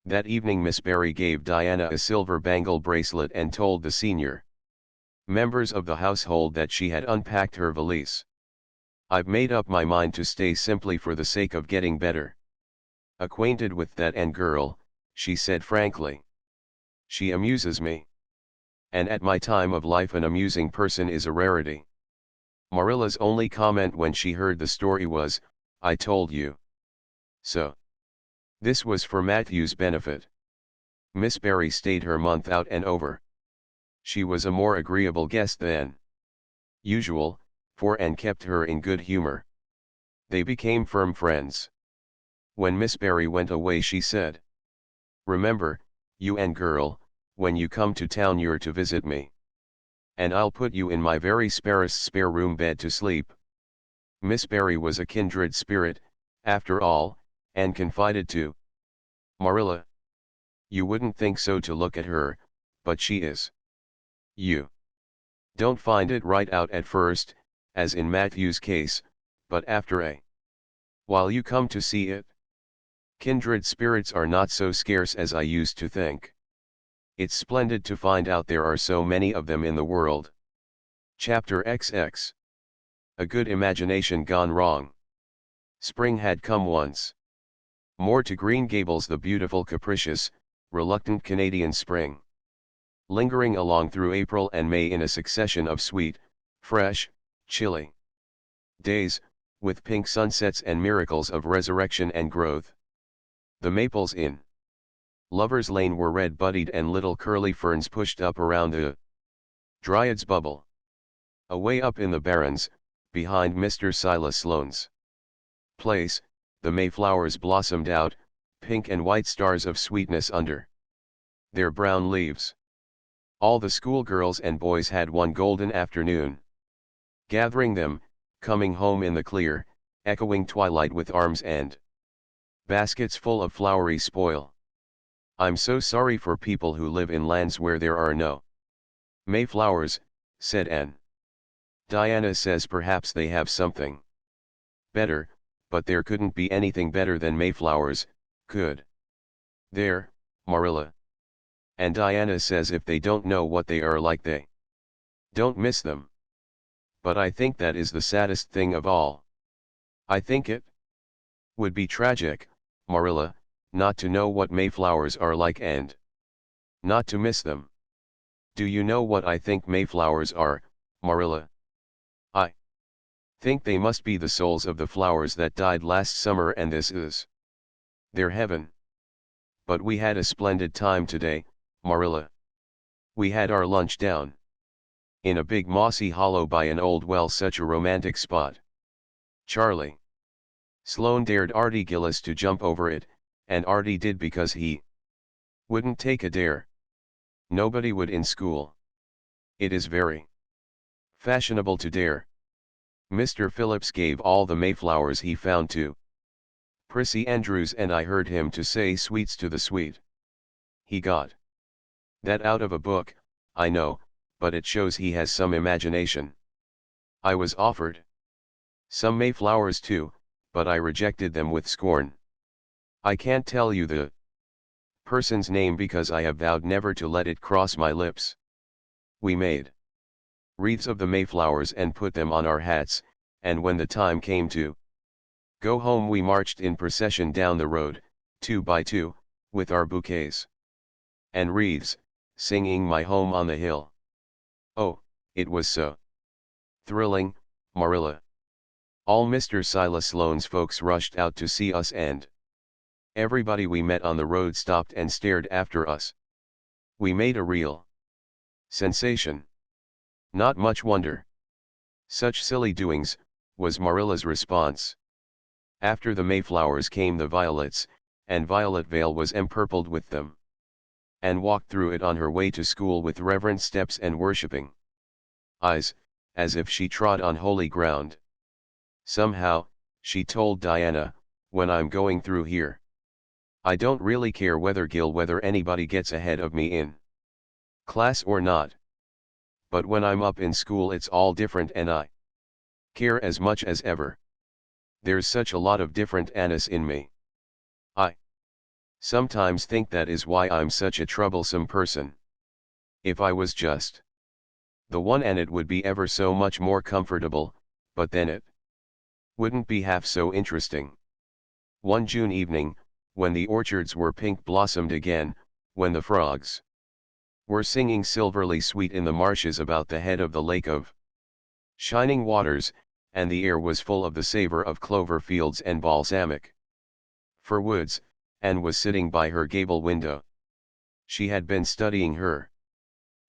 That evening Miss Barry gave Diana a silver bangle bracelet and told the senior members of the household that she had unpacked her valise. I've made up my mind to stay simply for the sake of getting better acquainted with that Anne girl, she said frankly. She amuses me. And at my time of life an amusing person is a rarity. Marilla's only comment when she heard the story was, I told you so. This was for Matthew's benefit. Miss Barry stayed her month out and over. She was a more agreeable guest than usual, for Anne kept her in good humor. They became firm friends. When Miss Barry went away she said, remember, you Anne girl, when you come to town you're to visit me. And I'll put you in my very sparest spare room bed to sleep. Miss Barry was a kindred spirit, after all, Anne confided to Marilla. You wouldn't think so to look at her, but she is. You don't find it right out at first, as in Matthew's case, but after a while you come to see it. Kindred spirits are not so scarce as I used to think. It's splendid to find out there are so many of them in the world. Chapter XX. A good imagination gone wrong. Spring had come once more to Green Gables, the beautiful, capricious, reluctant Canadian spring. Lingering along through April and May in a succession of sweet, fresh, chilly days, with pink sunsets and miracles of resurrection and growth. The maples in Lover's Lane were red-buddied and little curly ferns pushed up around the Dryad's bubble. Away up in the barrens, behind Mr. Silas Sloane's place, the mayflowers blossomed out, pink and white stars of sweetness under their brown leaves. All the schoolgirls and boys had one golden afternoon gathering them, coming home in the clear, echoing twilight with arms and baskets full of flowery spoil. I'm so sorry for people who live in lands where there are no mayflowers, said Anne. Diana says perhaps they have something better, but there couldn't be anything better than mayflowers, could there, Marilla? And Diana says if they don't know what they are like they don't miss them. But I think that is the saddest thing of all. I think it would be tragic, Marilla, not to know what mayflowers are like and not to miss them. Do you know what I think mayflowers are, Marilla? I think they must be the souls of the flowers that died last summer, and this is their heaven. But we had a splendid time today, Marilla. We had our lunch down in a big mossy hollow by an old well, such a romantic spot. Charlie Sloane dared Artie Gillis to jump over it, and Artie did because he wouldn't take a dare. Nobody would in school. It is very fashionable to dare. Mr. Phillips gave all the mayflowers he found to Prissy Andrews, and I heard him to say sweets to the sweet. He got that out of a book, I know, but it shows he has some imagination. I was offered some mayflowers too, but I rejected them with scorn. I can't tell you the person's name because I have vowed never to let it cross my lips. We made wreaths of the mayflowers and put them on our hats, and when the time came to go home we marched in procession down the road, 2 by 2, with our bouquets and wreaths, singing My Home on the Hill. Oh, it was so thrilling, Marilla. All Mr. Silas Sloane's folks rushed out to see us, and everybody we met on the road stopped and stared after us. We made a real sensation. Not much wonder. Such silly doings, was Marilla's response. After the mayflowers came the violets, and Violet Vale was empurpled with them. Anne walked through it on her way to school with reverent steps and worshipping eyes, as if she trod on holy ground. Somehow, she told Diana, when I'm going through here, I don't really care whether anybody gets ahead of me in class or not. But when I'm up in school it's all different, and I care as much as ever. There's such a lot of different Annas in me. I sometimes think that is why I'm such a troublesome person. If I was just the one, and it would be ever so much more comfortable, but then it wouldn't be half so interesting. One June evening, when the orchards were pink blossomed again, when the frogs were singing silverly sweet in the marshes about the head of the lake of shining waters, and the air was full of the savor of clover fields and balsamic fir woods, Anne was sitting by her gable window. She had been studying her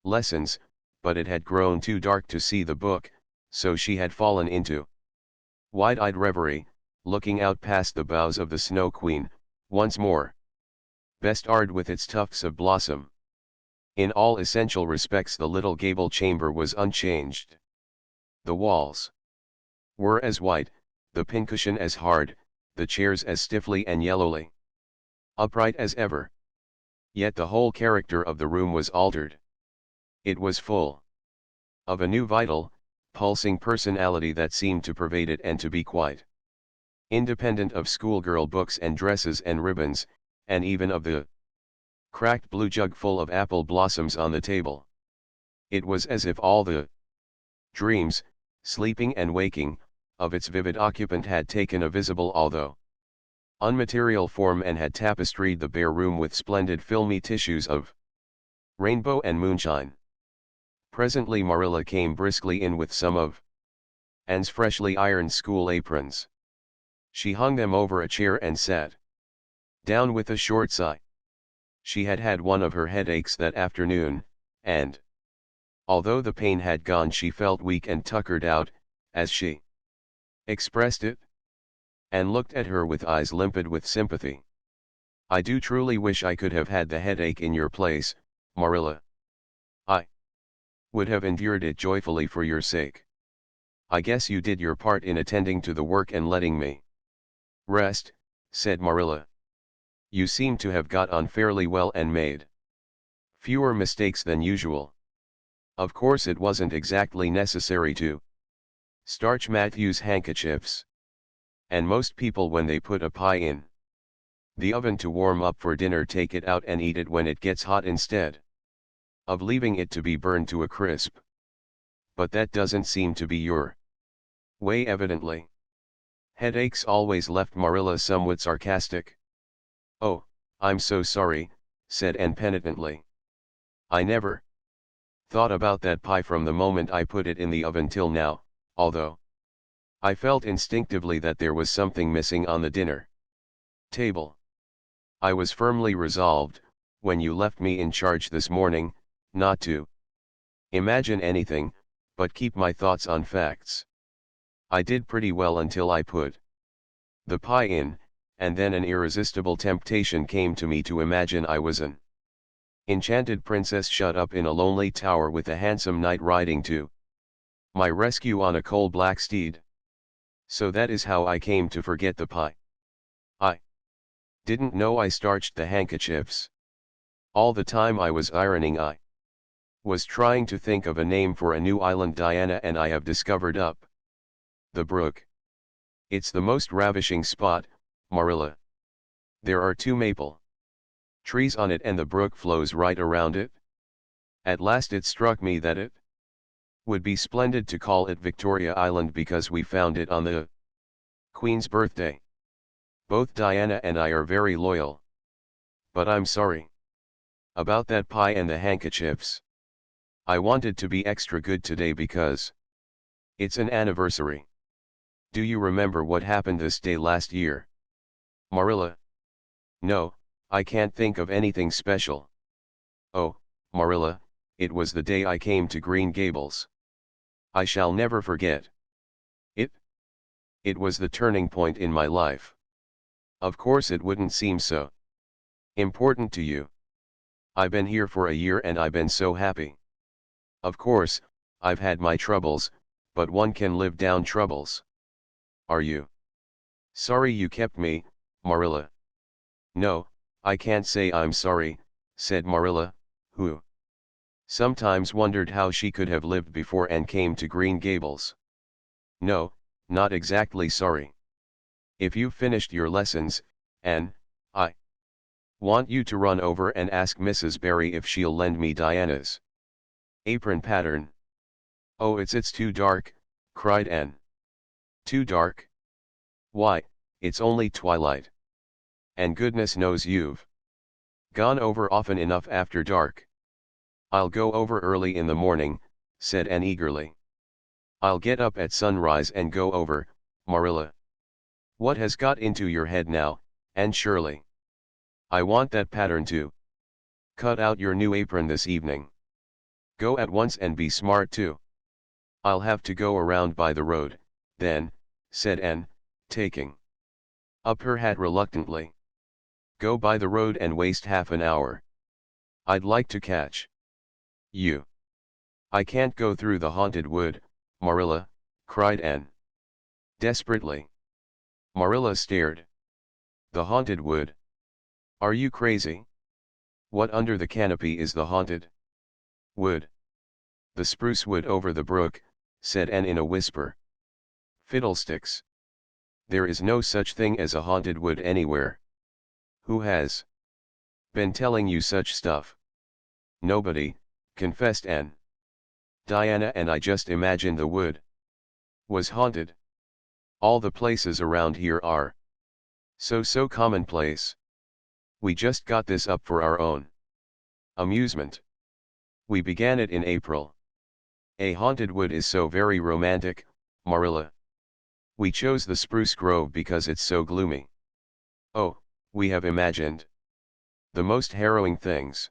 lessons, but it had grown too dark to see the book, so she had fallen into wide-eyed reverie, looking out past the boughs of the Snow Queen, once more bestarred with its tufts of blossom. In all essential respects the little gable chamber was unchanged. The walls were as white, the pincushion as hard, the chairs as stiffly and yellowly upright as ever. Yet the whole character of the room was altered. It was full of a new vital, pulsing personality that seemed to pervade it and to be quite independent of schoolgirl books and dresses and ribbons, and even of the cracked blue jug full of apple blossoms on the table. It was as if all the dreams, sleeping and waking, of its vivid occupant had taken a visible although unmaterial form and had tapestried the bare room with splendid filmy tissues of rainbow and moonshine. Presently Marilla came briskly in with some of Anne's freshly ironed school aprons. She hung them over a chair and sat down with a short sigh. She had had one of her headaches that afternoon, and although the pain had gone she felt weak and tuckered out, as she expressed it. Anne looked at her with eyes limpid with sympathy. "I do truly wish I could have had the headache in your place, Marilla. I would have endured it joyfully for your sake. I guess you did your part in attending to the work and letting me rest," said Marilla. "You seem to have got on fairly well and made fewer mistakes than usual. Of course it wasn't exactly necessary to starch Matthew's handkerchiefs. And most people when they put a pie in the oven to warm up for dinner take it out and eat it when it gets hot instead of leaving it to be burned to a crisp. But that doesn't seem to be your way evidently." Headaches always left Marilla somewhat sarcastic. "Oh, I'm so sorry," said Anne penitently. "I never thought about that pie from the moment I put it in the oven till now, although I felt instinctively that there was something missing on the dinner table. I was firmly resolved, when you left me in charge this morning, not to imagine anything, but keep my thoughts on facts. I did pretty well until I put the pie in, and then an irresistible temptation came to me to imagine I was an enchanted princess shut up in a lonely tower with a handsome knight riding to my rescue on a coal black steed. So that is how I came to forget the pie. I didn't know I starched the handkerchiefs. All the time I was ironing I was trying to think of a name for a new island Diana and I have discovered up the brook. It's the most ravishing spot, Marilla. There are 2 maple trees on it and the brook flows right around it. At last it struck me that it would be splendid to call it Victoria Island because we found it on the Queen's birthday. Both Diana and I are very loyal. But I'm sorry about that pie and the handkerchiefs. I wanted to be extra good today because it's an anniversary. Do you remember what happened this day last year, Marilla?" "No, I can't think of anything special." "Oh, Marilla, it was the day I came to Green Gables. I shall never forget it. It was the turning point in my life. Of course it wouldn't seem so important to you. I've been here for a year and I've been so happy. Of course, I've had my troubles, but one can live down troubles. Are you sorry you kept me, Marilla?" "No, I can't say I'm sorry," said Marilla, who sometimes wondered how she could have lived before and came to Green Gables. "No, not exactly sorry. If you've finished your lessons, and I want you to run over and ask Mrs. Barry if she'll lend me Diana's apron pattern. Oh, it's too dark, cried Anne. Too dark? Why, it's only twilight. And goodness knows you've gone over often enough after dark. I'll go over early in the morning, said Anne eagerly. I'll get up at sunrise and go over, Marilla. What has got into your head now, Anne Shirley? I want that pattern too. Cut out your new apron this evening. Go at once and be smart too. I'll have to go around by the road, then, said Anne, taking up her hat reluctantly. Go by the road and waste half an hour. I'd like to catch you. I can't go through the haunted wood, Marilla, cried Anne desperately. Marilla stared. The haunted wood? Are you crazy? What under the canopy is the haunted wood? The spruce wood over the brook, said Anne in a whisper. Fiddlesticks. There is no such thing as a haunted wood anywhere. Who has been telling you such stuff? Nobody, confessed Anne. Diana and I just imagined the wood was haunted. All the places around here are so commonplace. We just got this up for our own amusement. We began it in April. A haunted wood is so very romantic, Marilla. We chose the spruce grove because it's so gloomy. Oh, we have imagined the most harrowing things.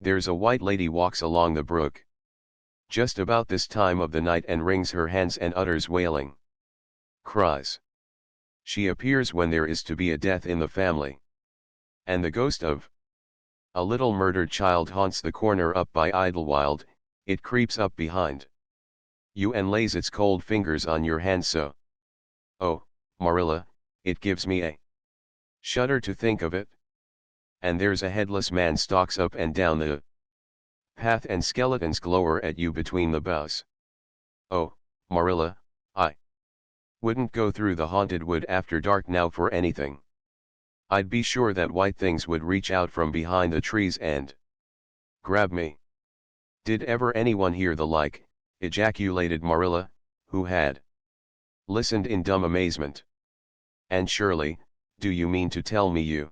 There's a white lady walks along the brook just about this time of the night and wrings her hands and utters wailing cries. She appears when there is to be a death in the family. And the ghost of a little murdered child haunts the corner up by Idlewild. It creeps up behind you and lays its cold fingers on your hand so. Oh, Marilla, it gives me a shudder to think of it. And there's a headless man stalks up and down the path and skeletons glower at you between the boughs. Oh, Marilla, I wouldn't go through the haunted wood after dark now for anything. I'd be sure that white things would reach out from behind the trees and grab me. Did ever anyone hear the like? Ejaculated Marilla, who had listened in dumb amazement. And Shirley, do you mean to tell me you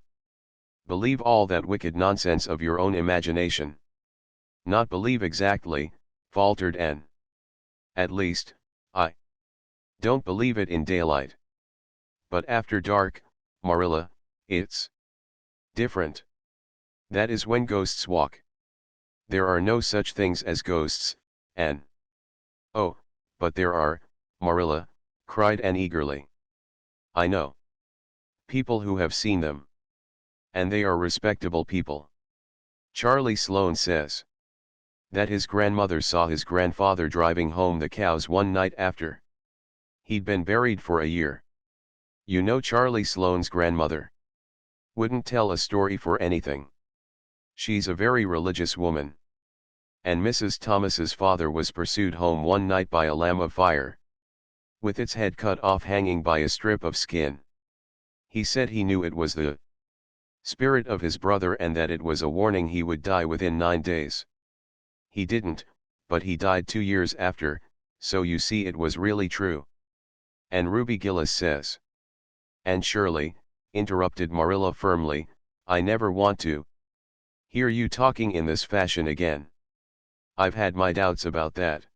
believe all that wicked nonsense of your own imagination? Not believe exactly, faltered Anne. At least, I don't believe it in daylight. But after dark, Marilla, it's different. That is when ghosts walk. There are no such things as ghosts, Anne. Oh, but there are, Marilla, cried Anne eagerly. I know people who have seen them. And they are respectable people. Charlie Sloane says that his grandmother saw his grandfather driving home the cows one night after he'd been buried for a year. You know Charlie Sloane's grandmother wouldn't tell a story for anything. She's a very religious woman. And Mrs. Thomas's father was pursued home one night by a lamb of fire, with its head cut off hanging by a strip of skin. He said he knew it was the spirit of his brother and that it was a warning he would die within 9 days. He didn't, but he died 2 years after, so you see it was really true. And Ruby Gillis says. And Shirley, interrupted Marilla firmly, I never want to hear you talking in this fashion again. I've had my doubts about that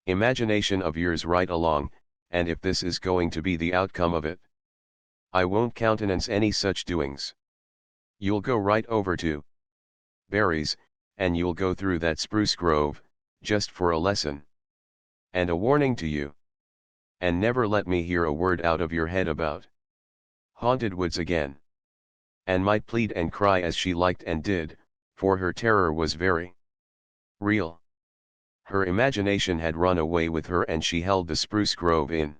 imagination of yours right along, and if this is going to be the outcome of it, I won't countenance any such doings. You'll go right over to Barry's, and you'll go through that spruce grove, just for a lesson. And a warning to you. And never let me hear a word out of your head about haunted woods again. Anne might plead and cry as she liked and did, for her terror was very real. Her imagination had run away with her and she held the spruce grove in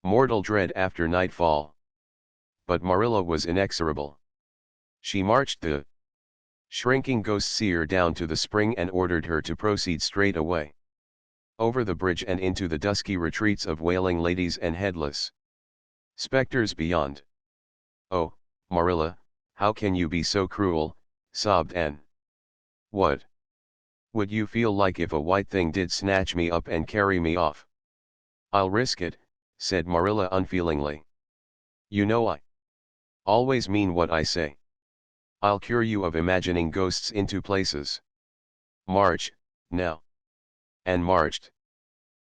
mortal dread after nightfall. But Marilla was inexorable. She marched the shrinking ghost seer down to the spring and ordered her to proceed straight away over the bridge and into the dusky retreats of wailing ladies and headless Spectres beyond. Oh, Marilla, how can you be so cruel, sobbed Anne. What would you feel like if a white thing did snatch me up and carry me off? I'll risk it, said Marilla unfeelingly. You know I always mean what I say. I'll cure you of imagining ghosts into places. March, now. Anne marched.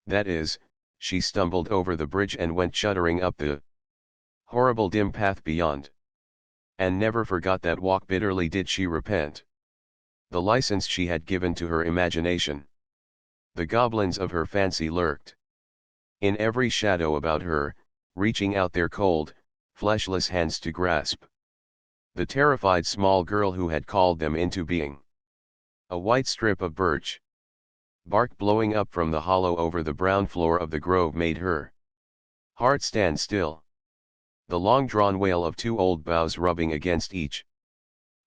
That is, she stumbled over the bridge and went shuddering up the horrible dim path beyond. And never forgot that walk. Bitterly did she repent the license she had given to her imagination. The goblins of her fancy lurked in every shadow about her, reaching out their cold, fleshless hands to grasp the terrified small girl who had called them into being. A white strip of birch bark blowing up from the hollow over the brown floor of the grove made her heart stand still. The long-drawn wail of two old boughs rubbing against each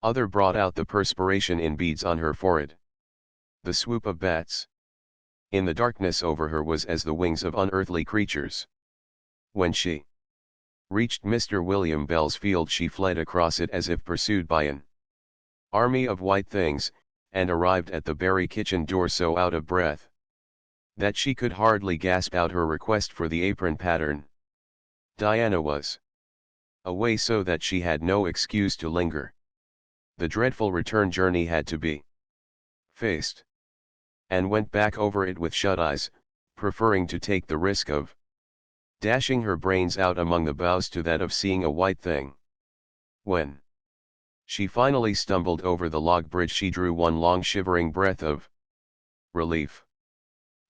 other brought out the perspiration in beads on her forehead. The swoop of bats in the darkness over her was as the wings of unearthly creatures. When she reached Mr. William Bell's field, she fled across it as if pursued by an army of white things, and arrived at the Berry kitchen door so out of breath that she could hardly gasp out her request for the apron pattern. Diana was away, so that she had no excuse to linger. The dreadful return journey had to be faced, and went back over it with shut eyes, preferring to take the risk of dashing her brains out among the boughs to that of seeing a white thing. When she finally stumbled over the log bridge, she drew one long shivering breath of relief.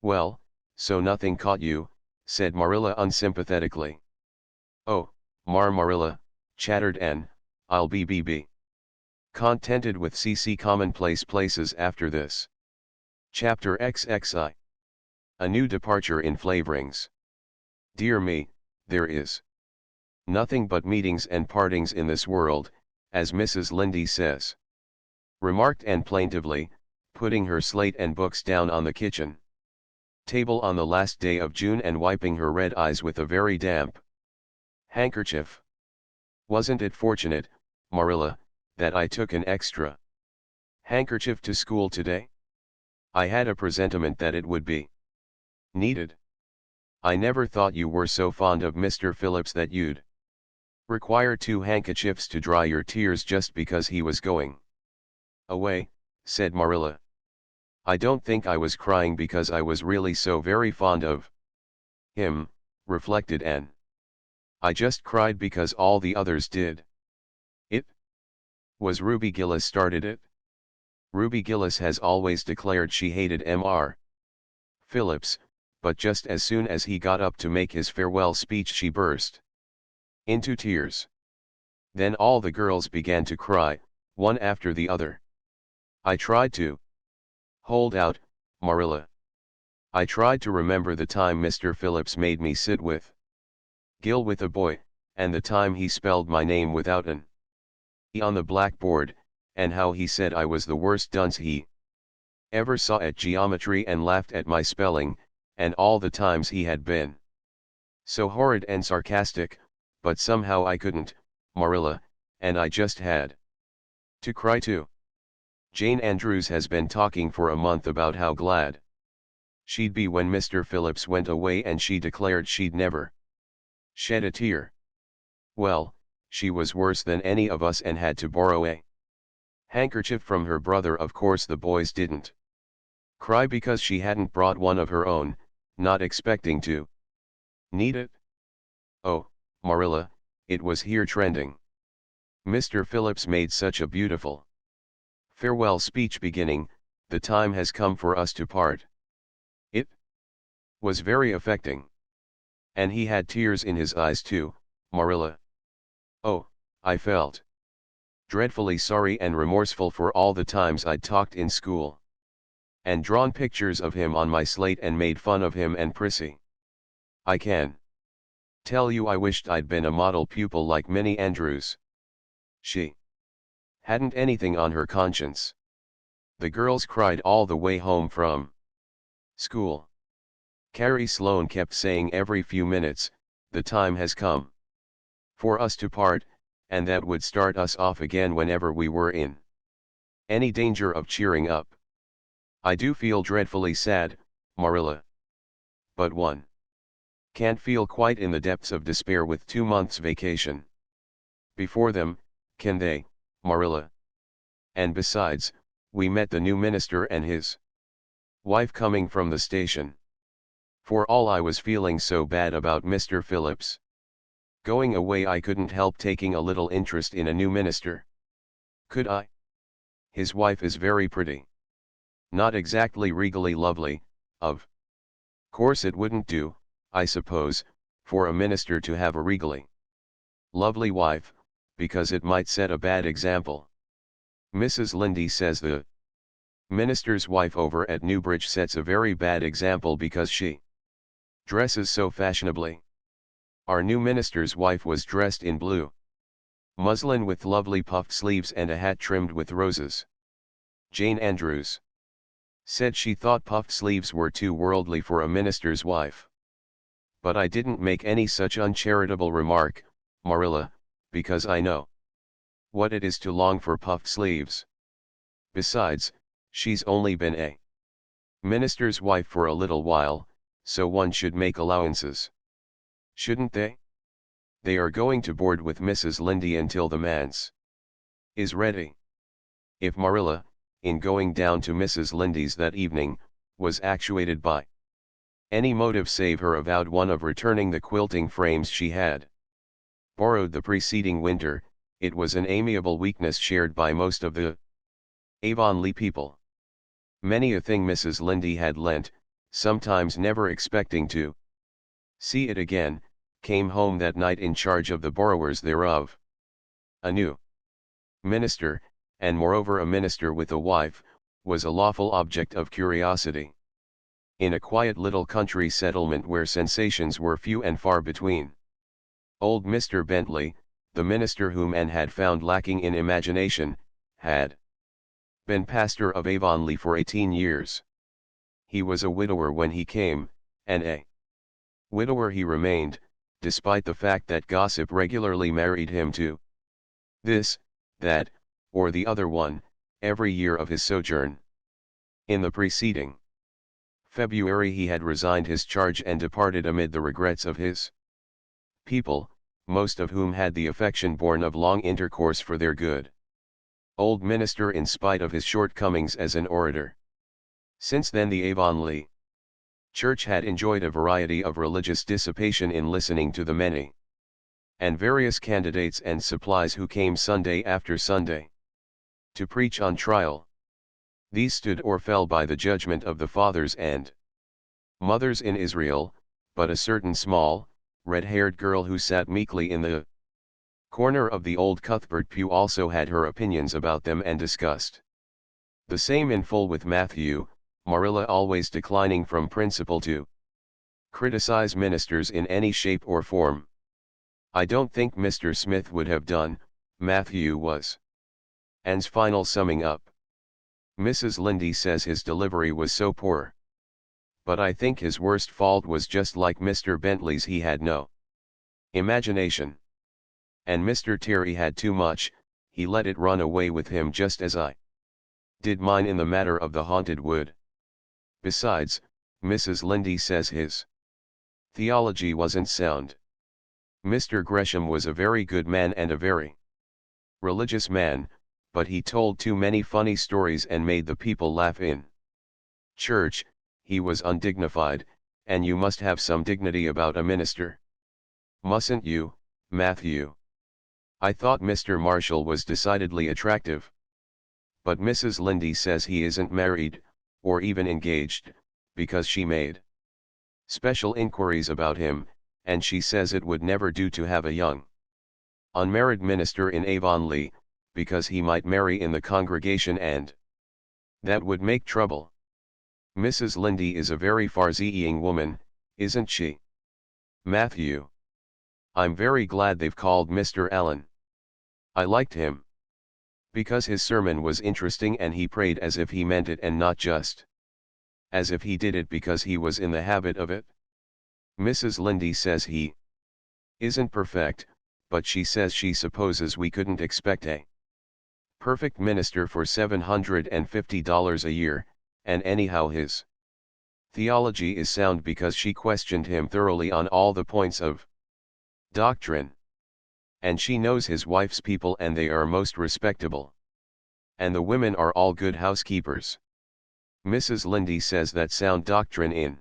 Well, so nothing caught you, said Marilla unsympathetically. Oh, Marilla, chattered Anne, I'll be contented with CC commonplace places after this. Chapter XXI. A new departure in flavorings. Dear me, there is nothing but meetings and partings in this world, as Mrs. Lynde says, remarked Anne plaintively, putting her slate and books down on the kitchen table on the last day of June and wiping her red eyes with a very damp handkerchief. Wasn't it fortunate, Marilla, that I took an extra handkerchief to school today? I had a presentiment that it would be needed. I never thought you were so fond of Mr. Phillips that you'd require two handkerchiefs to dry your tears just because he was going away, said Marilla. I don't think I was crying because I was really so very fond of him, reflected Anne. I just cried because all the others did. It was Ruby Gillis started it. Ruby Gillis has always declared she hated Mr. Phillips, but just as soon as he got up to make his farewell speech she burst into tears. Then all the girls began to cry, one after the other. I tried to hold out, Marilla. I tried to remember the time Mr. Phillips made me sit with Gil with a boy, and the time he spelled my name without an E on the blackboard, and how he said I was the worst dunce he ever saw at geometry and laughed at my spelling, and all the times he had been so horrid and sarcastic, but somehow I couldn't, Marilla, and I just had to cry too. Jane Andrews has been talking for a month about how glad she'd be when Mr. Phillips went away, and she declared she'd never shed a tear. Well, she was worse than any of us and had to borrow a handkerchief from her brother. Of course the boys didn't cry because she hadn't brought one of her own, not expecting to need it. Oh, Marilla, it was here trending. Mr. Phillips made such a beautiful farewell speech beginning, "The time has come for us to part." It was very affecting. And he had tears in his eyes too, Marilla. Oh, I felt dreadfully sorry and remorseful for all the times I'd talked in school and drawn pictures of him on my slate and made fun of him and Prissy. I can tell you I wished I'd been a model pupil like Minnie Andrews. She hadn't anything on her conscience. The girls cried all the way home from school. Carrie Sloane kept saying every few minutes, "The time has come." for us to part, and that would start us off again whenever we were in any danger of cheering up. I do feel dreadfully sad, Marilla. But one can't feel quite in the depths of despair with 2 months vacation before them, can they, Marilla? And besides, we met the new minister and his wife coming from the station. For all I was feeling so bad about Mr. Phillips going away, I couldn't help taking a little interest in a new minister. Could I? His wife is very pretty. Not exactly regally lovely, of course it wouldn't do, I suppose, for a minister to have a regally lovely wife, because it might set a bad example. Mrs. Lindy says the minister's wife over at Newbridge sets a very bad example because she dresses so fashionably. Our new minister's wife was dressed in blue muslin with lovely puffed sleeves and a hat trimmed with roses. Jane Andrews said she thought puffed sleeves were too worldly for a minister's wife. But I didn't make any such uncharitable remark, Marilla, because I know what it is to long for puffed sleeves. Besides, she's only been a minister's wife for a little while, so one should make allowances. Shouldn't they? They are going to board with Mrs. Lindy until the manse is ready. If Marilla, in going down to Mrs. Lindy's that evening, was actuated by any motive save her avowed one of returning the quilting frames she had borrowed the preceding winter, it was an amiable weakness shared by most of the Avonlea people. Many a thing Mrs. Lindy had lent, sometimes never expecting to see it again, came home that night in charge of the borrowers thereof. A new minister, and moreover a minister with a wife, was a lawful object of curiosity. In a quiet little country settlement where sensations were few and far between, old Mr. Bentley, the minister whom Anne had found lacking in imagination, had been pastor of Avonlea for 18 years. He was a widower when he came, and a widower he remained, despite the fact that gossip regularly married him to this, that, or the other one, every year of his sojourn. In the preceding February he had resigned his charge and departed amid the regrets of his people, most of whom had the affection born of long intercourse for their good old minister in spite of his shortcomings as an orator. Since then the Avonlea church had enjoyed a variety of religious dissipation in listening to the many and various candidates and supplies who came Sunday after Sunday to preach on trial. These stood or fell by the judgment of the fathers and mothers in Israel, but a certain small, red-haired girl who sat meekly in the corner of the old Cuthbert pew also had her opinions about them and discussed the same in full with Matthew, Marilla always declining from principle to criticize ministers in any shape or form. I don't think Mr. Smith would have done, Matthew was Anne's final summing up. Mrs. Lindy says his delivery was so poor. But I think his worst fault was just like Mr. Bentley's, he had no imagination. And Mr. Terry had too much, he let it run away with him just as I did mine in the matter of the haunted wood. Besides, Mrs. Lindy says his theology wasn't sound. Mr. Gresham was a very good man and a very religious man, but he told too many funny stories and made the people laugh in church. He was undignified, and you must have some dignity about a minister. Mustn't you, Matthew? I thought Mr. Marshall was decidedly attractive. But Mrs. Lindy says he isn't married, or even engaged, because she made special inquiries about him, and she says it would never do to have a young unmarried minister in Avonlea, because he might marry in the congregation and that would make trouble. Mrs. Lindy is a very far-seeing woman, isn't she, Matthew? I'm very glad they've called Mr. Allen. I liked him because his sermon was interesting and he prayed as if he meant it and not just as if he did it because he was in the habit of it. Mrs. Lindy says he isn't perfect, but she says she supposes we couldn't expect a perfect minister for $750 a year, and anyhow his theology is sound because she questioned him thoroughly on all the points of doctrine. And she knows his wife's people and they are most respectable. And the women are all good housekeepers. Mrs. Lindy says that sound doctrine in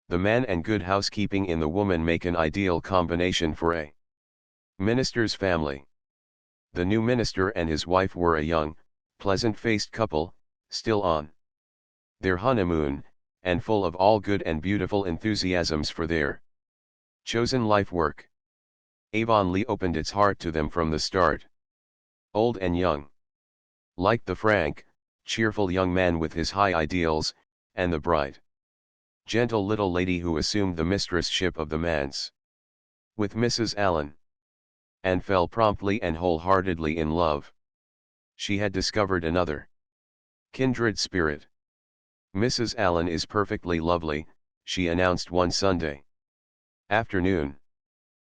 the man and good housekeeping in the woman make an ideal combination for a minister's family. The new minister and his wife were a young, pleasant-faced couple, still on their honeymoon, and full of all good and beautiful enthusiasms for their chosen life work. Avonlea opened its heart to them from the start. Old and young. Like the frank, cheerful young man with his high ideals, and the bright, gentle little lady who assumed the mistressship of the manse with Mrs. Allen, and fell promptly and wholeheartedly in love. She had discovered another kindred spirit. Mrs. Allen is perfectly lovely, she announced one Sunday afternoon.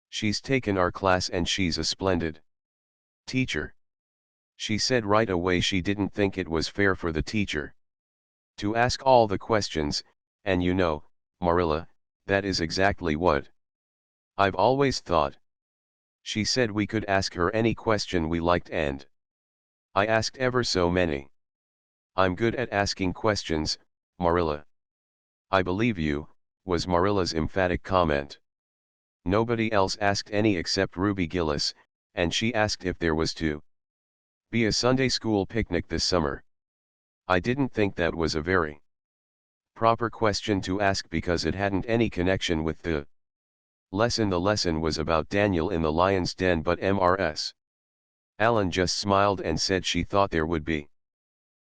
She's taken our class and she's a splendid teacher. She said right away she didn't think it was fair for the teacher to ask all the questions, and you know, Marilla, that is exactly what I've always thought. She said we could ask her any question we liked and I asked ever so many. I'm good at asking questions, Marilla. I believe you, was Marilla's emphatic comment. Nobody else asked any except Ruby Gillis, and she asked if there was to be a Sunday school picnic this summer. I didn't think that was a very proper question to ask because it hadn't any connection with the lesson. The lesson was about Daniel in the lion's den, but Mrs. Allen just smiled and said she thought there would be.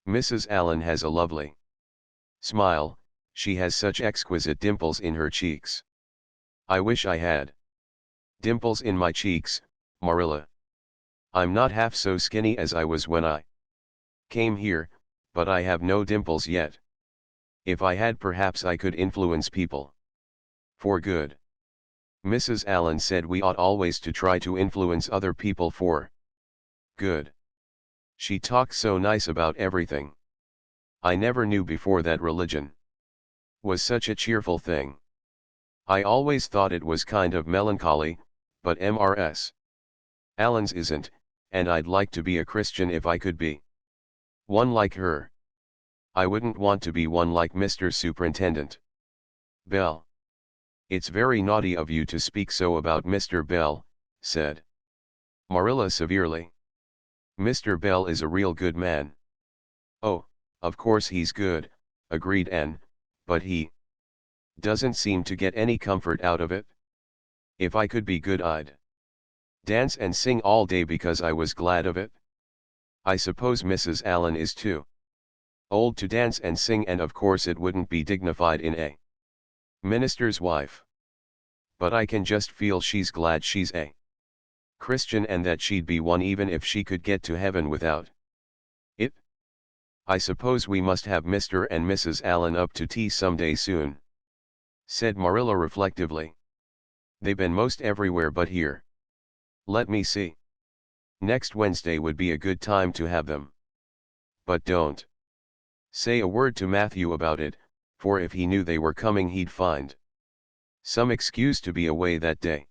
Mrs. Allen has a lovely smile, she has such exquisite dimples in her cheeks. I wish I had dimples in my cheeks, Marilla. I'm not half so skinny as I was when I came here, but I have no dimples yet. If I had, perhaps I could influence people for good. Mrs. Allen said we ought always to try to influence other people for good. She talked so nice about everything. I never knew before that religion was such a cheerful thing. I always thought it was kind of melancholy, but Mrs. Allen's isn't, and I'd like to be a Christian if I could be one like her. I wouldn't want to be one like Mr. Superintendent Bell. It's very naughty of you to speak so about Mr. Bell, said Marilla severely. Mr. Bell is a real good man. Oh, of course he's good, agreed Anne, but he doesn't seem to get any comfort out of it. If I could be good, I'd dance and sing all day because I was glad of it. I suppose Mrs. Allen is too old to dance and sing, and of course it wouldn't be dignified in a minister's wife. But I can just feel she's glad she's a Christian and that she'd be one even if she could get to heaven without it. I suppose we must have Mr. and Mrs. Allen up to tea someday soon, said Marilla reflectively. They've been most everywhere but here. Let me see. Next Wednesday would be a good time to have them. But don't say a word to Matthew about it, for if he knew they were coming he'd find some excuse to be away that day.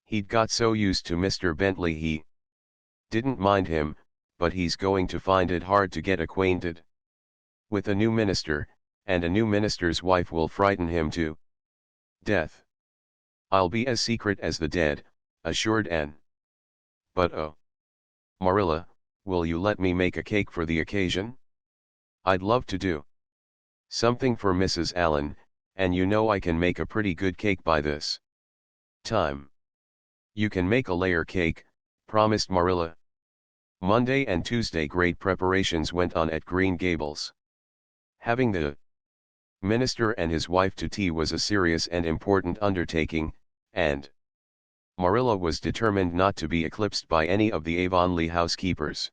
He'd got so used to Mr. Bentley he didn't mind him, but he's going to find it hard to get acquainted with a new minister, and a new minister's wife will frighten him to death. I'll be as secret as the dead, assured Anne. But oh, Marilla, will you let me make a cake for the occasion? I'd love to do something for Mrs. Allen, and you know I can make a pretty good cake by this time. You can make a layer cake, promised Marilla. Monday and Tuesday great preparations went on at Green Gables. Having the minister and his wife to tea was a serious and important undertaking, and Marilla was determined not to be eclipsed by any of the Avonlea housekeepers.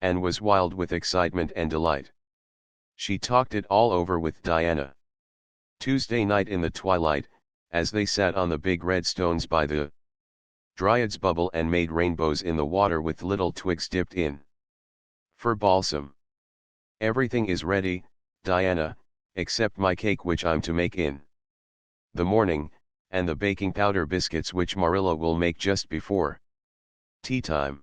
Anne was wild with excitement and delight. She talked it all over with Diana. Tuesday night in the twilight, as they sat on the big red stones by the Dryads bubble and made rainbows in the water with little twigs dipped in. For balsam. Everything is ready, Diana, except my cake which I'm to make in the morning, and the baking powder biscuits which Marilla will make just before tea time.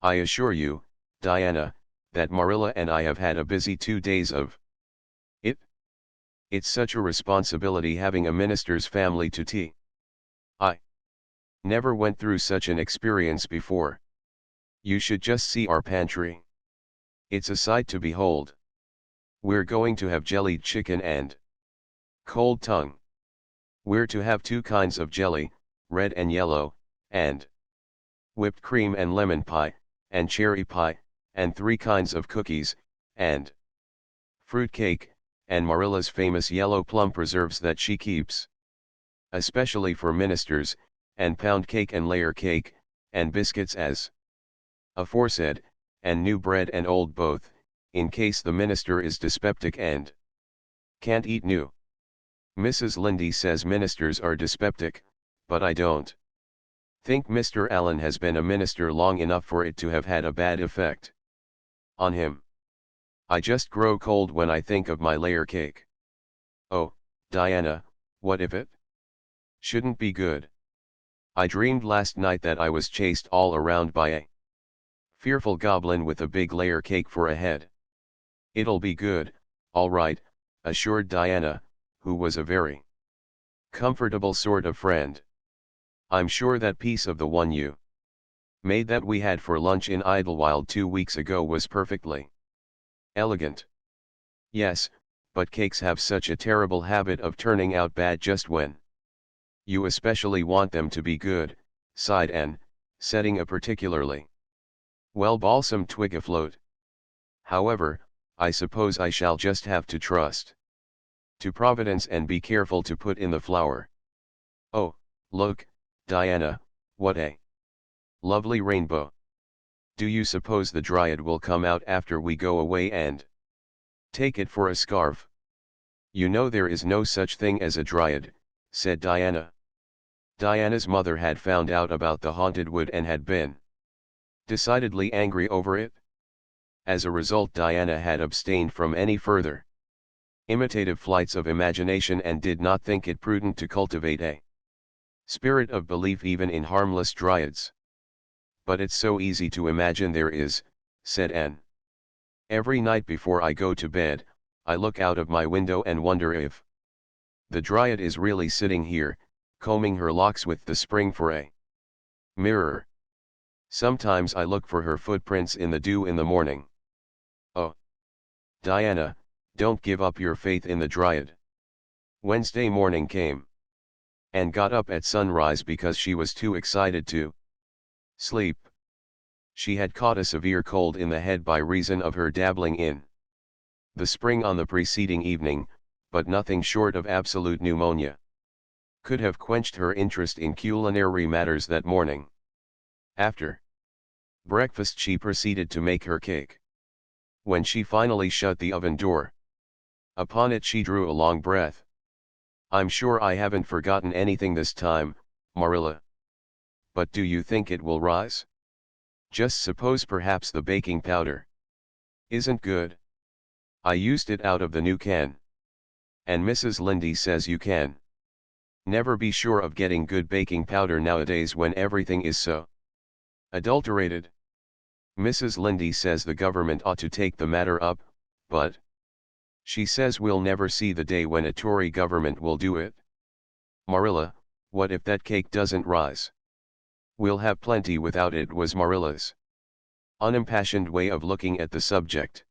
I assure you, Diana, that Marilla and I have had a busy 2 days of it. It's such a responsibility having a minister's family to tea. I never went through such an experience before. You should just see our pantry. It's a sight to behold. We're going to have jellied chicken and cold tongue. We're to have 2 kinds of jelly, red and yellow, and whipped cream and lemon pie, and cherry pie, and 3 kinds of cookies, and fruit cake, and Marilla's famous yellow plum preserves that she keeps especially for ministers, and pound cake and layer cake, and biscuits as aforesaid, and new bread and old both, in case the minister is dyspeptic and can't eat new. Mrs. Lynde says ministers are dyspeptic, but I don't think Mr. Allen has been a minister long enough for it to have had a bad effect on him. I just grow cold when I think of my layer cake. Oh, Diana, what if it shouldn't be good? I dreamed last night that I was chased all around by a fearful goblin with a big layer cake for a head. It'll be good, all right, assured Diana, who was a very comfortable sort of friend. I'm sure that piece of the one you made that we had for lunch in Idlewild 2 weeks ago was perfectly elegant. Yes, but cakes have such a terrible habit of turning out bad just when you especially want them to be good, sighed Anne, setting a particularly well balsam twig afloat. However, I suppose I shall just have to trust to Providence and be careful to put in the flour. Oh, look, Diana, what a lovely rainbow. Do you suppose the Dryad will come out after we go away and take it for a scarf? You know there is no such thing as a Dryad, said Diana. Diana's mother had found out about the haunted wood and had been decidedly angry over it. As a result, Diana had abstained from any further imitative flights of imagination and did not think it prudent to cultivate a spirit of belief even in harmless dryads. But it's so easy to imagine there is, said Anne. Every night before I go to bed, I look out of my window and wonder if the dryad is really sitting here, combing her locks with the spring for a mirror. Sometimes I look for her footprints in the dew in the morning. Oh, Diana, don't give up your faith in the dryad. Wednesday morning came. Anne got up at sunrise because she was too excited to sleep. She had caught a severe cold in the head by reason of her dabbling in the spring on the preceding evening, but nothing short of absolute pneumonia could have quenched her interest in culinary matters that morning. After breakfast she proceeded to make her cake. When she finally shut the oven door upon it, she drew a long breath. I'm sure I haven't forgotten anything this time, Marilla. But do you think it will rise? Just suppose perhaps the baking powder isn't good. I used it out of the new can. And Mrs. Lynde says you can never be sure of getting good baking powder nowadays when everything is so adulterated. Mrs. Lynde says the government ought to take the matter up, but she says we'll never see the day when a Tory government will do it. Marilla, what if that cake doesn't rise? We'll have plenty without it, was Marilla's unimpassioned way of looking at the subject.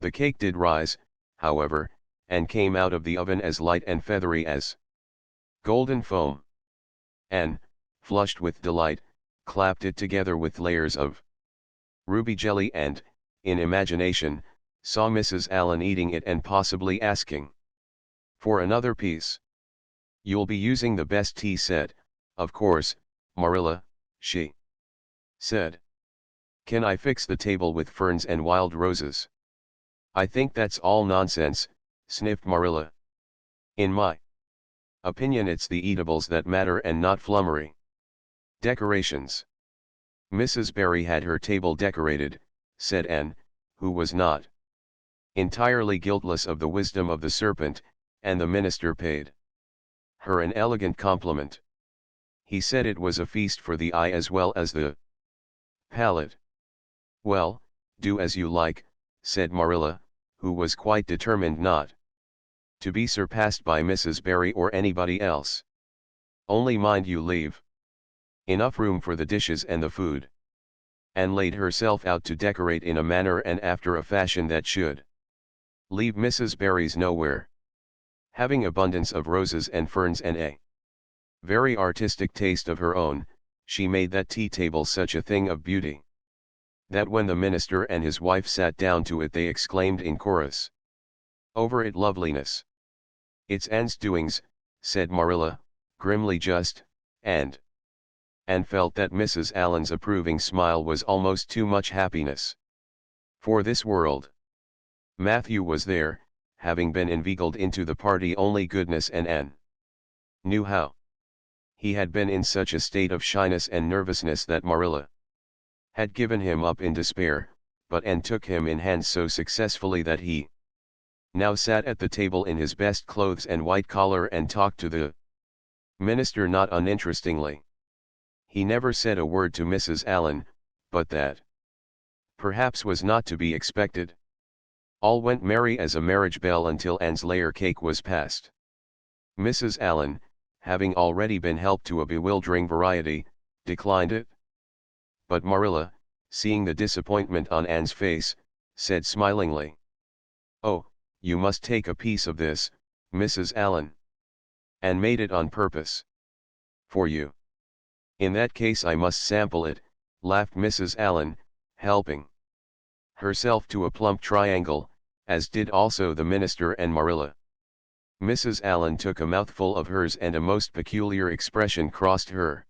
The cake did rise, however, and came out of the oven as light and feathery as golden foam. Anne, flushed with delight, clapped it together with layers of ruby jelly and, in imagination, saw Mrs. Allen eating it and possibly asking for another piece. You'll be using the best tea set, of course, Marilla, she said. Can I fix the table with ferns and wild roses? I think that's all nonsense, sniffed Marilla. In my opinion it's the eatables that matter and not flummery. Decorations. Mrs. Barry had her table decorated, said Anne, who was not entirely guiltless of the wisdom of the serpent, and the minister paid her an elegant compliment. He said it was a feast for the eye as well as the palate. Well, do as you like, said Marilla, who was quite determined not to be surpassed by Mrs. Barry or anybody else. Only mind you leave enough room for the dishes and the food. And laid herself out to decorate in a manner and after a fashion that should leave Mrs. Barry's nowhere. Having abundance of roses and ferns and a very artistic taste of her own, she made that tea table such a thing of beauty that when the minister and his wife sat down to it they exclaimed in chorus over its loveliness. It's Anne's doings, said Marilla, grimly just, and felt that Mrs. Allen's approving smile was almost too much happiness for this world. Matthew was there, having been inveigled into the party only goodness and Anne knew how. He had been in such a state of shyness and nervousness that Marilla had given him up in despair, but Anne took him in hand so successfully that he now sat at the table in his best clothes and white collar and talked to the minister not uninterestingly. He never said a word to Mrs. Allen, but that perhaps was not to be expected. All went merry as a marriage bell until Anne's layer cake was passed. Mrs. Allen, having already been helped to a bewildering variety, declined it. But Marilla, seeing the disappointment on Anne's face, said smilingly, "Oh, you must take a piece of this, Mrs. Allen. Anne made it on purpose for you." "In that case I must sample it," laughed Mrs. Allen, helping herself to a plump triangle, as did also the minister and Marilla. Mrs. Allen took a mouthful of hers and a most peculiar expression crossed her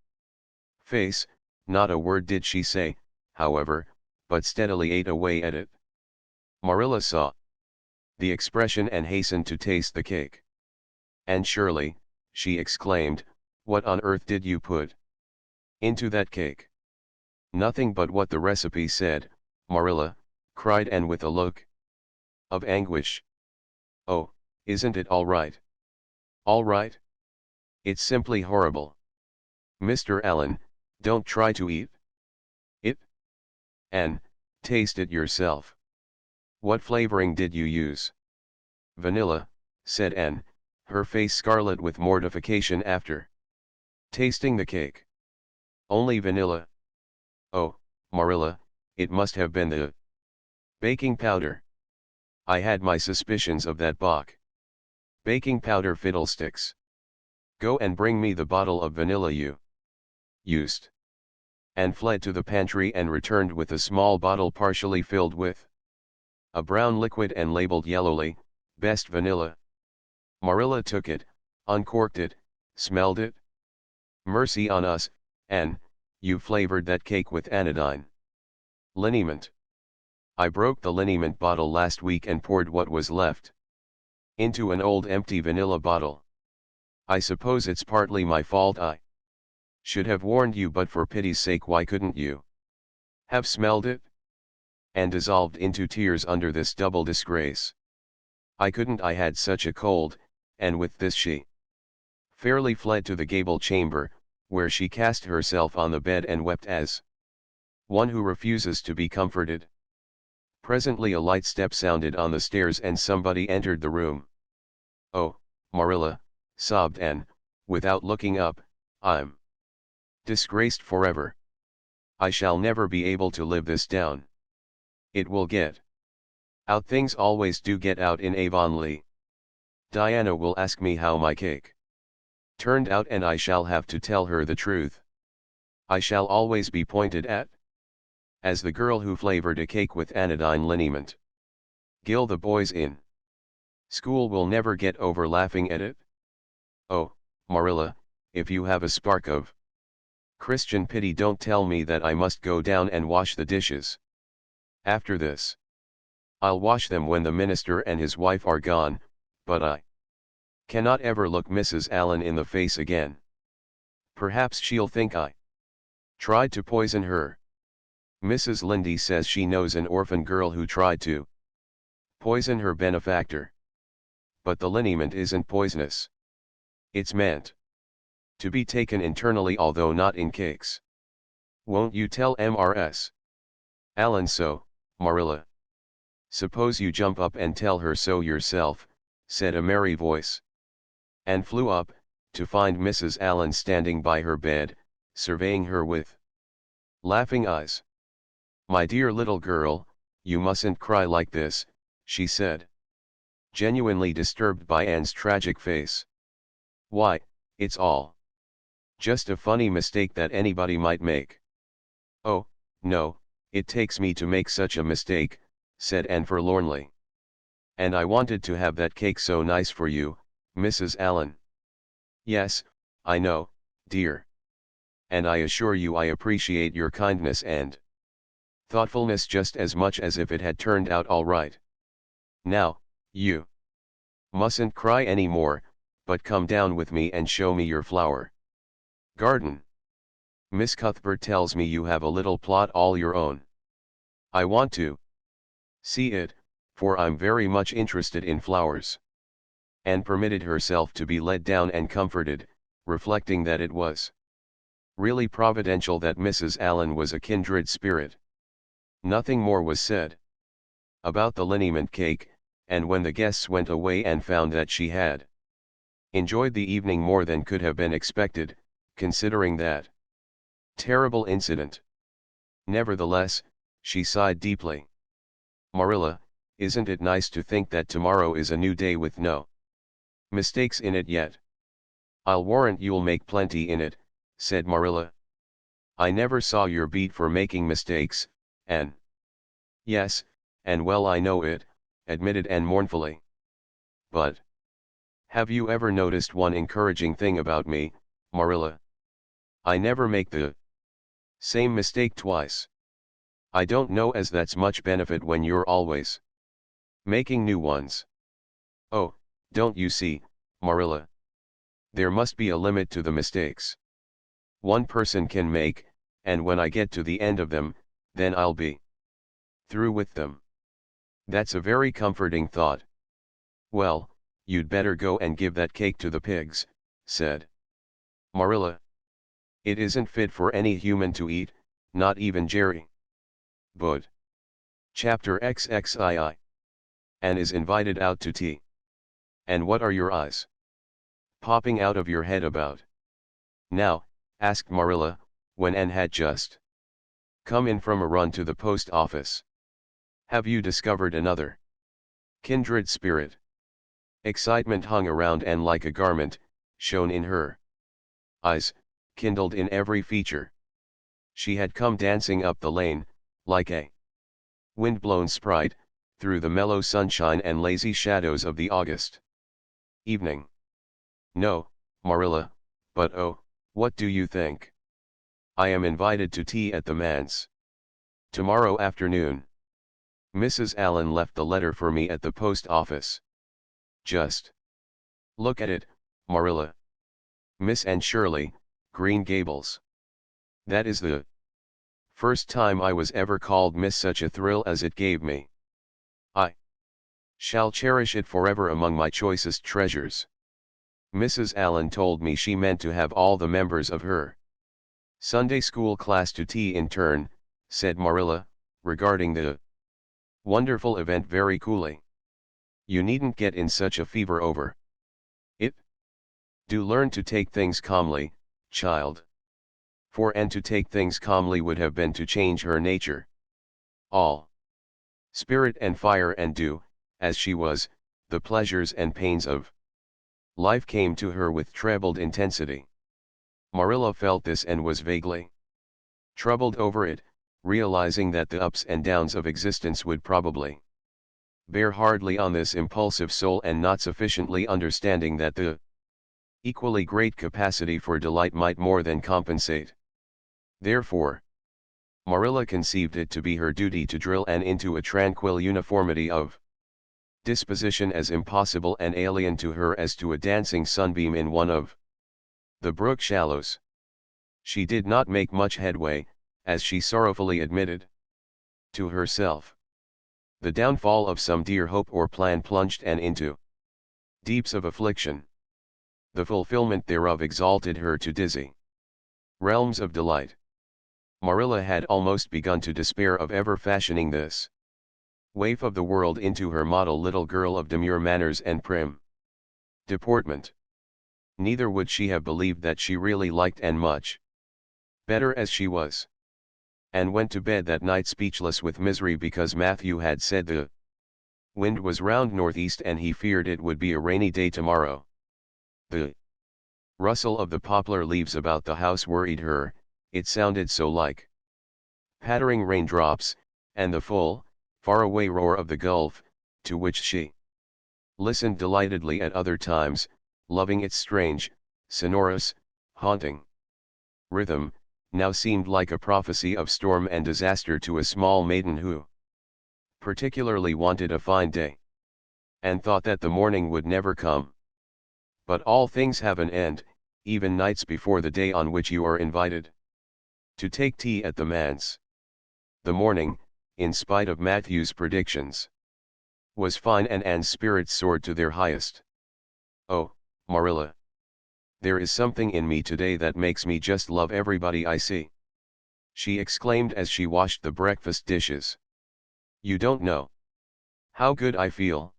face. Not a word did she say, however, but steadily ate away at it. Marilla saw the expression and hastened to taste the cake. "And Shirley," she exclaimed, "what on earth did you put into that cake?" "Nothing but what the recipe said, Marilla," cried Anne with a look of anguish. "Oh, isn't it all right?" "All right? It's simply horrible. Mr. Allen, don't try to eat it. Anne, taste it yourself. What flavoring did you use?" "Vanilla," said Anne, her face scarlet with mortification after tasting the cake. "Only vanilla? Oh, Marilla, it must have been the baking powder. I had my suspicions of that Bach. Baking powder fiddlesticks. Go and bring me the bottle of vanilla you used." Anne fled to the pantry and returned with a small bottle partially filled with a brown liquid and labeled yellowly, "Best vanilla." Marilla took it, uncorked it, smelled it. "Mercy on us, Anne, you flavored that cake with anodyne liniment. I broke the liniment bottle last week and poured what was left into an old empty vanilla bottle. I suppose it's partly my fault. I should have warned you, but for pity's sake why couldn't you have smelled it?" And dissolved into tears under this double disgrace. "I couldn't, I had such a cold," and with this she fairly fled to the gable chamber, where she cast herself on the bed and wept as one who refuses to be comforted. Presently a light step sounded on the stairs and somebody entered the room. "Oh, Marilla," sobbed Anne, without looking up, "I'm disgraced forever. I shall never be able to live this down. It will get out. Things always do get out in Avonlea. Diana will ask me how my cake turned out and I shall have to tell her the truth. I shall always be pointed at as the girl who flavored a cake with anodyne liniment. Gil, the boys in school will never get over laughing at it. Oh, Marilla, if you have a spark of Christian pity, don't tell me that I must go down and wash the dishes. After this, I'll wash them when the minister and his wife are gone, but I cannot ever look Mrs. Allen in the face again. Perhaps she'll think I Tried to poison her. Mrs. Lindy says she knows an orphan girl who tried to poison her benefactor. But the liniment isn't poisonous. It's meant to be taken internally, although not in cakes. Won't you tell Mrs. Allen so, Marilla? Suppose you jump up and tell her so yourself, said a merry voice. And flew up, to find Mrs. Allen standing by her bed, surveying her with laughing eyes. My dear little girl, you mustn't cry like this, she said, genuinely disturbed by Anne's tragic face. Why, it's all just a funny mistake that anybody might make. Oh, no, it takes me to make such a mistake, said Anne forlornly. And I wanted to have that cake so nice for you, Mrs. Allen. Yes, I know, dear. And I assure you I appreciate your kindness and thoughtfulness just as much as if it had turned out all right. Now, you mustn't cry any more, but come down with me and show me your flower garden. Miss Cuthbert tells me you have a little plot all your own. I want to see it, for I'm very much interested in flowers. Anne permitted herself to be led down and comforted, reflecting that it was really providential that Mrs. Allen was a kindred spirit. Nothing more was said about the liniment cake, and when the guests went away and found that she had enjoyed the evening more than could have been expected, considering that terrible incident. Nevertheless, she sighed deeply. Marilla, isn't it nice to think that tomorrow is a new day with no mistakes in it yet? I'll warrant you'll make plenty in it, said Marilla. I never saw your beat for making mistakes, Anne. Yes, and well I know it, admitted Anne mournfully. But have you ever noticed one encouraging thing about me, Marilla? I never make the same mistake twice. I don't know as that's much benefit when you're always making new ones. Oh, don't you see, Marilla? There must be a limit to the mistakes one person can make, and when I get to the end of them, then I'll be through with them. That's a very comforting thought. Well, you'd better go and give that cake to the pigs, said Marilla. It isn't fit for any human to eat, not even Jerry. But Chapter XXII. Anne is invited out to tea. And what are your eyes popping out of your head about now? Asked Marilla, when Anne had just come in from a run to the post office. Have you discovered another kindred spirit? Excitement hung around Anne like a garment, shone in her eyes, kindled in every feature. She had come dancing up the lane, like a wind-blown sprite, through the mellow sunshine and lazy shadows of the August evening. No, Marilla, but oh, what do you think? I am invited to tea at the manse tomorrow afternoon. Mrs. Allen left the letter for me at the post office. Just look at it, Marilla. Miss Anne Shirley, Green Gables. That is the first time I was ever called Miss. Such a thrill as it gave me. I shall cherish it forever among my choicest treasures. Mrs. Allen told me she meant to have all the members of her Sunday school class to tea in turn, said Marilla, regarding the wonderful event very coolly. You needn't get in such a fever over it. Do learn to take things calmly, child. For Anne to take things calmly would have been to change her nature. All spirit and fire and do, as she was, the pleasures and pains of life came to her with trebled intensity. Marilla felt this and was vaguely troubled over it, realizing that the ups and downs of existence would probably bear hardly on this impulsive soul, and not sufficiently understanding that the equally great capacity for delight might more than compensate. Therefore, Marilla conceived it to be her duty to drill Anne into a tranquil uniformity of disposition as impossible and alien to her as to a dancing sunbeam in one of the brook shallows. She did not make much headway, as she sorrowfully admitted to herself. The downfall of some dear hope or plan plunged Anne into deeps of affliction. The fulfillment thereof exalted her to dizzy realms of delight. Marilla had almost begun to despair of ever fashioning this waif of the world into her model little girl of demure manners and prim deportment. Neither would she have believed that she really liked Anne much better as she was. Anne went to bed that night speechless with misery because Matthew had said the wind was round northeast and he feared it would be a rainy day tomorrow. The rustle of the poplar leaves about the house worried her, it sounded so like pattering raindrops, and the full, faraway roar of the Gulf, to which she listened delightedly at other times, loving its strange, sonorous, haunting rhythm, now seemed like a prophecy of storm and disaster to a small maiden who particularly wanted a fine day, and thought that the morning would never come. But all things have an end, even nights before the day on which you are invited to take tea at the manse. The morning, in spite of Matthew's predictions, was fine and Anne's spirits soared to their highest. "Oh, Marilla. There is something in me today that makes me just love everybody I see," she exclaimed as she washed the breakfast dishes. "You don't know how good I feel.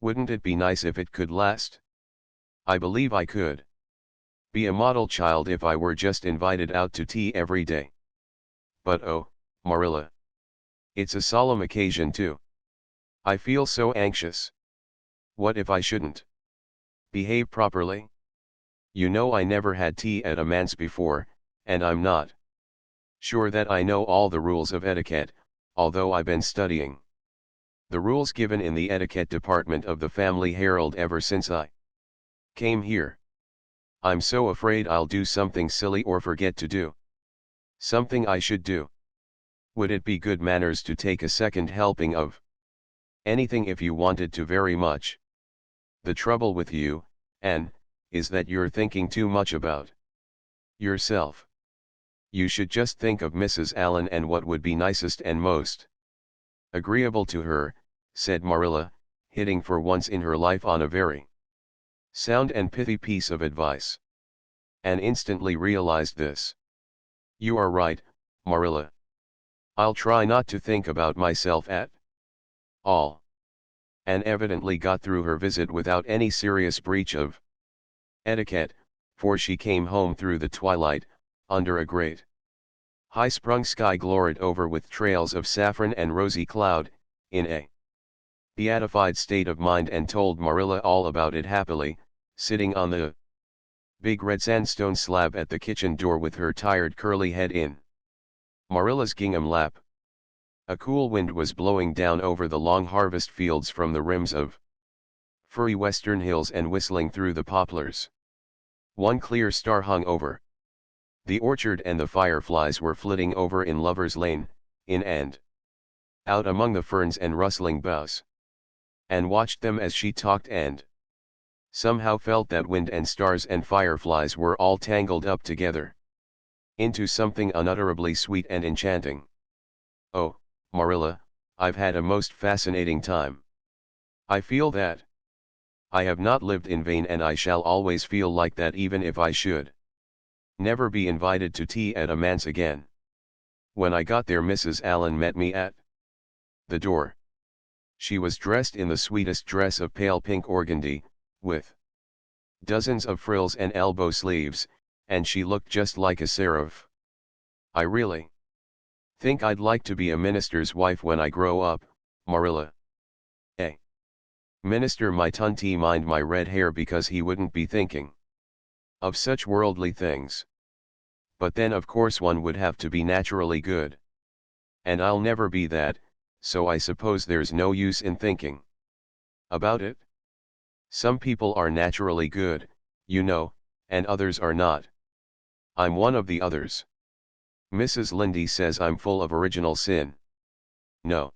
Wouldn't it be nice if it could last? I believe I could be a model child if I were just invited out to tea every day. But oh, Marilla. It's a solemn occasion too. I feel so anxious. What if I shouldn't behave properly? You know I never had tea at a manse before, and I'm not sure that I know all the rules of etiquette, although I've been studying the rules given in the etiquette department of the Family Herald ever since I came here. I'm so afraid I'll do something silly or forget to do something I should do. Would it be good manners to take a second helping of anything if you wanted to very much? The trouble with you, Anne, is that you're thinking too much about yourself. You should just think of Mrs. Allen and what would be nicest and most agreeable to her," said Marilla, hitting for once in her life on a very sound and pithy piece of advice. Anne instantly realized this. "You are right, Marilla. I'll try not to think about myself at all." Anne evidently got through her visit without any serious breach of etiquette, for she came home through the twilight, under a great high-sprung sky gloried over with trails of saffron and rosy cloud, in a beatified state of mind, and told Marilla all about it happily, sitting on the big red sandstone slab at the kitchen door with her tired curly head in Marilla's gingham lap. A cool wind was blowing down over the long harvest fields from the rims of furry western hills and whistling through the poplars. One clear star hung over the orchard, and the fireflies were flitting over in Lover's Lane, in and out among the ferns and rustling boughs. Anne watched them as she talked and somehow felt that wind and stars and fireflies were all tangled up together into something unutterably sweet and enchanting. "Oh, Marilla, I've had a most fascinating time. I feel that I have not lived in vain, and I shall always feel like that even if I should never be invited to tea at a manse again." When I got there, Mrs. Allen met me at the door. She was dressed in the sweetest dress of pale pink organdy, with dozens of frills and elbow sleeves, and she looked just like a seraph. "I really think I'd like to be a minister's wife when I grow up, Marilla. A minister might mind my red hair because he wouldn't be thinking of such worldly things. But then of course one would have to be naturally good. And I'll never be that, so I suppose there's no use in thinking about it. Some people are naturally good, you know, and others are not. I'm one of the others. Mrs. Lynde says I'm full of original sin. No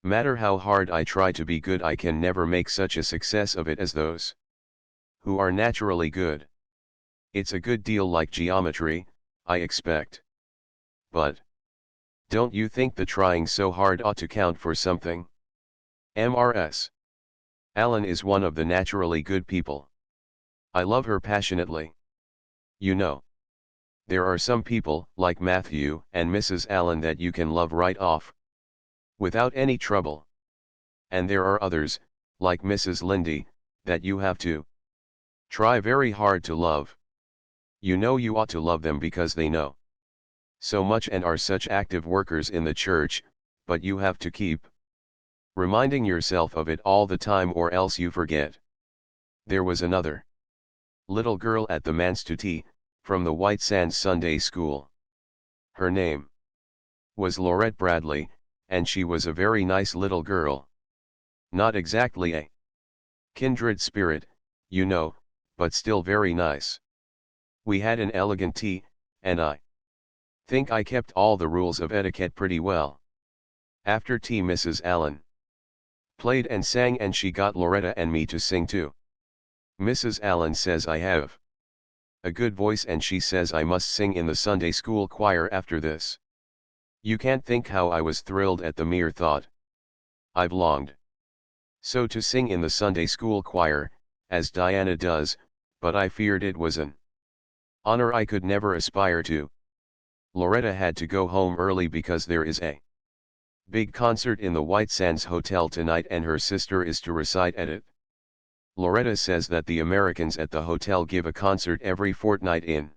matter how hard I try to be good, I can never make such a success of it as those who are naturally good. It's a good deal like geometry, I expect. But don't you think the trying so hard ought to count for something? Mrs. Allen is one of the naturally good people. I love her passionately. You know, there are some people, like Matthew and Mrs. Allen, that you can love right off, without any trouble. And there are others, like Mrs. Lindy, that you have to try very hard to love. You know you ought to love them because they know so much and are such active workers in the church, but you have to keep reminding yourself of it all the time or else you forget. There was another little girl at the manse to tea, from the White Sands Sunday School. Her name was Laurette Bradley, and she was a very nice little girl. Not exactly a kindred spirit, you know, but still very nice. We had an elegant tea, and I think I kept all the rules of etiquette pretty well. After tea Mrs. Allen played and sang, and she got Loretta and me to sing too. Mrs. Allen says I have a good voice, and she says I must sing in the Sunday school choir after this. You can't think how I was thrilled at the mere thought. I've longed so to sing in the Sunday school choir, as Diana does, but I feared it was an honor I could never aspire to. Loretta had to go home early because there is a big concert in the White Sands Hotel tonight and her sister is to recite at it. Loretta says that the Americans at the hotel give a concert every fortnight in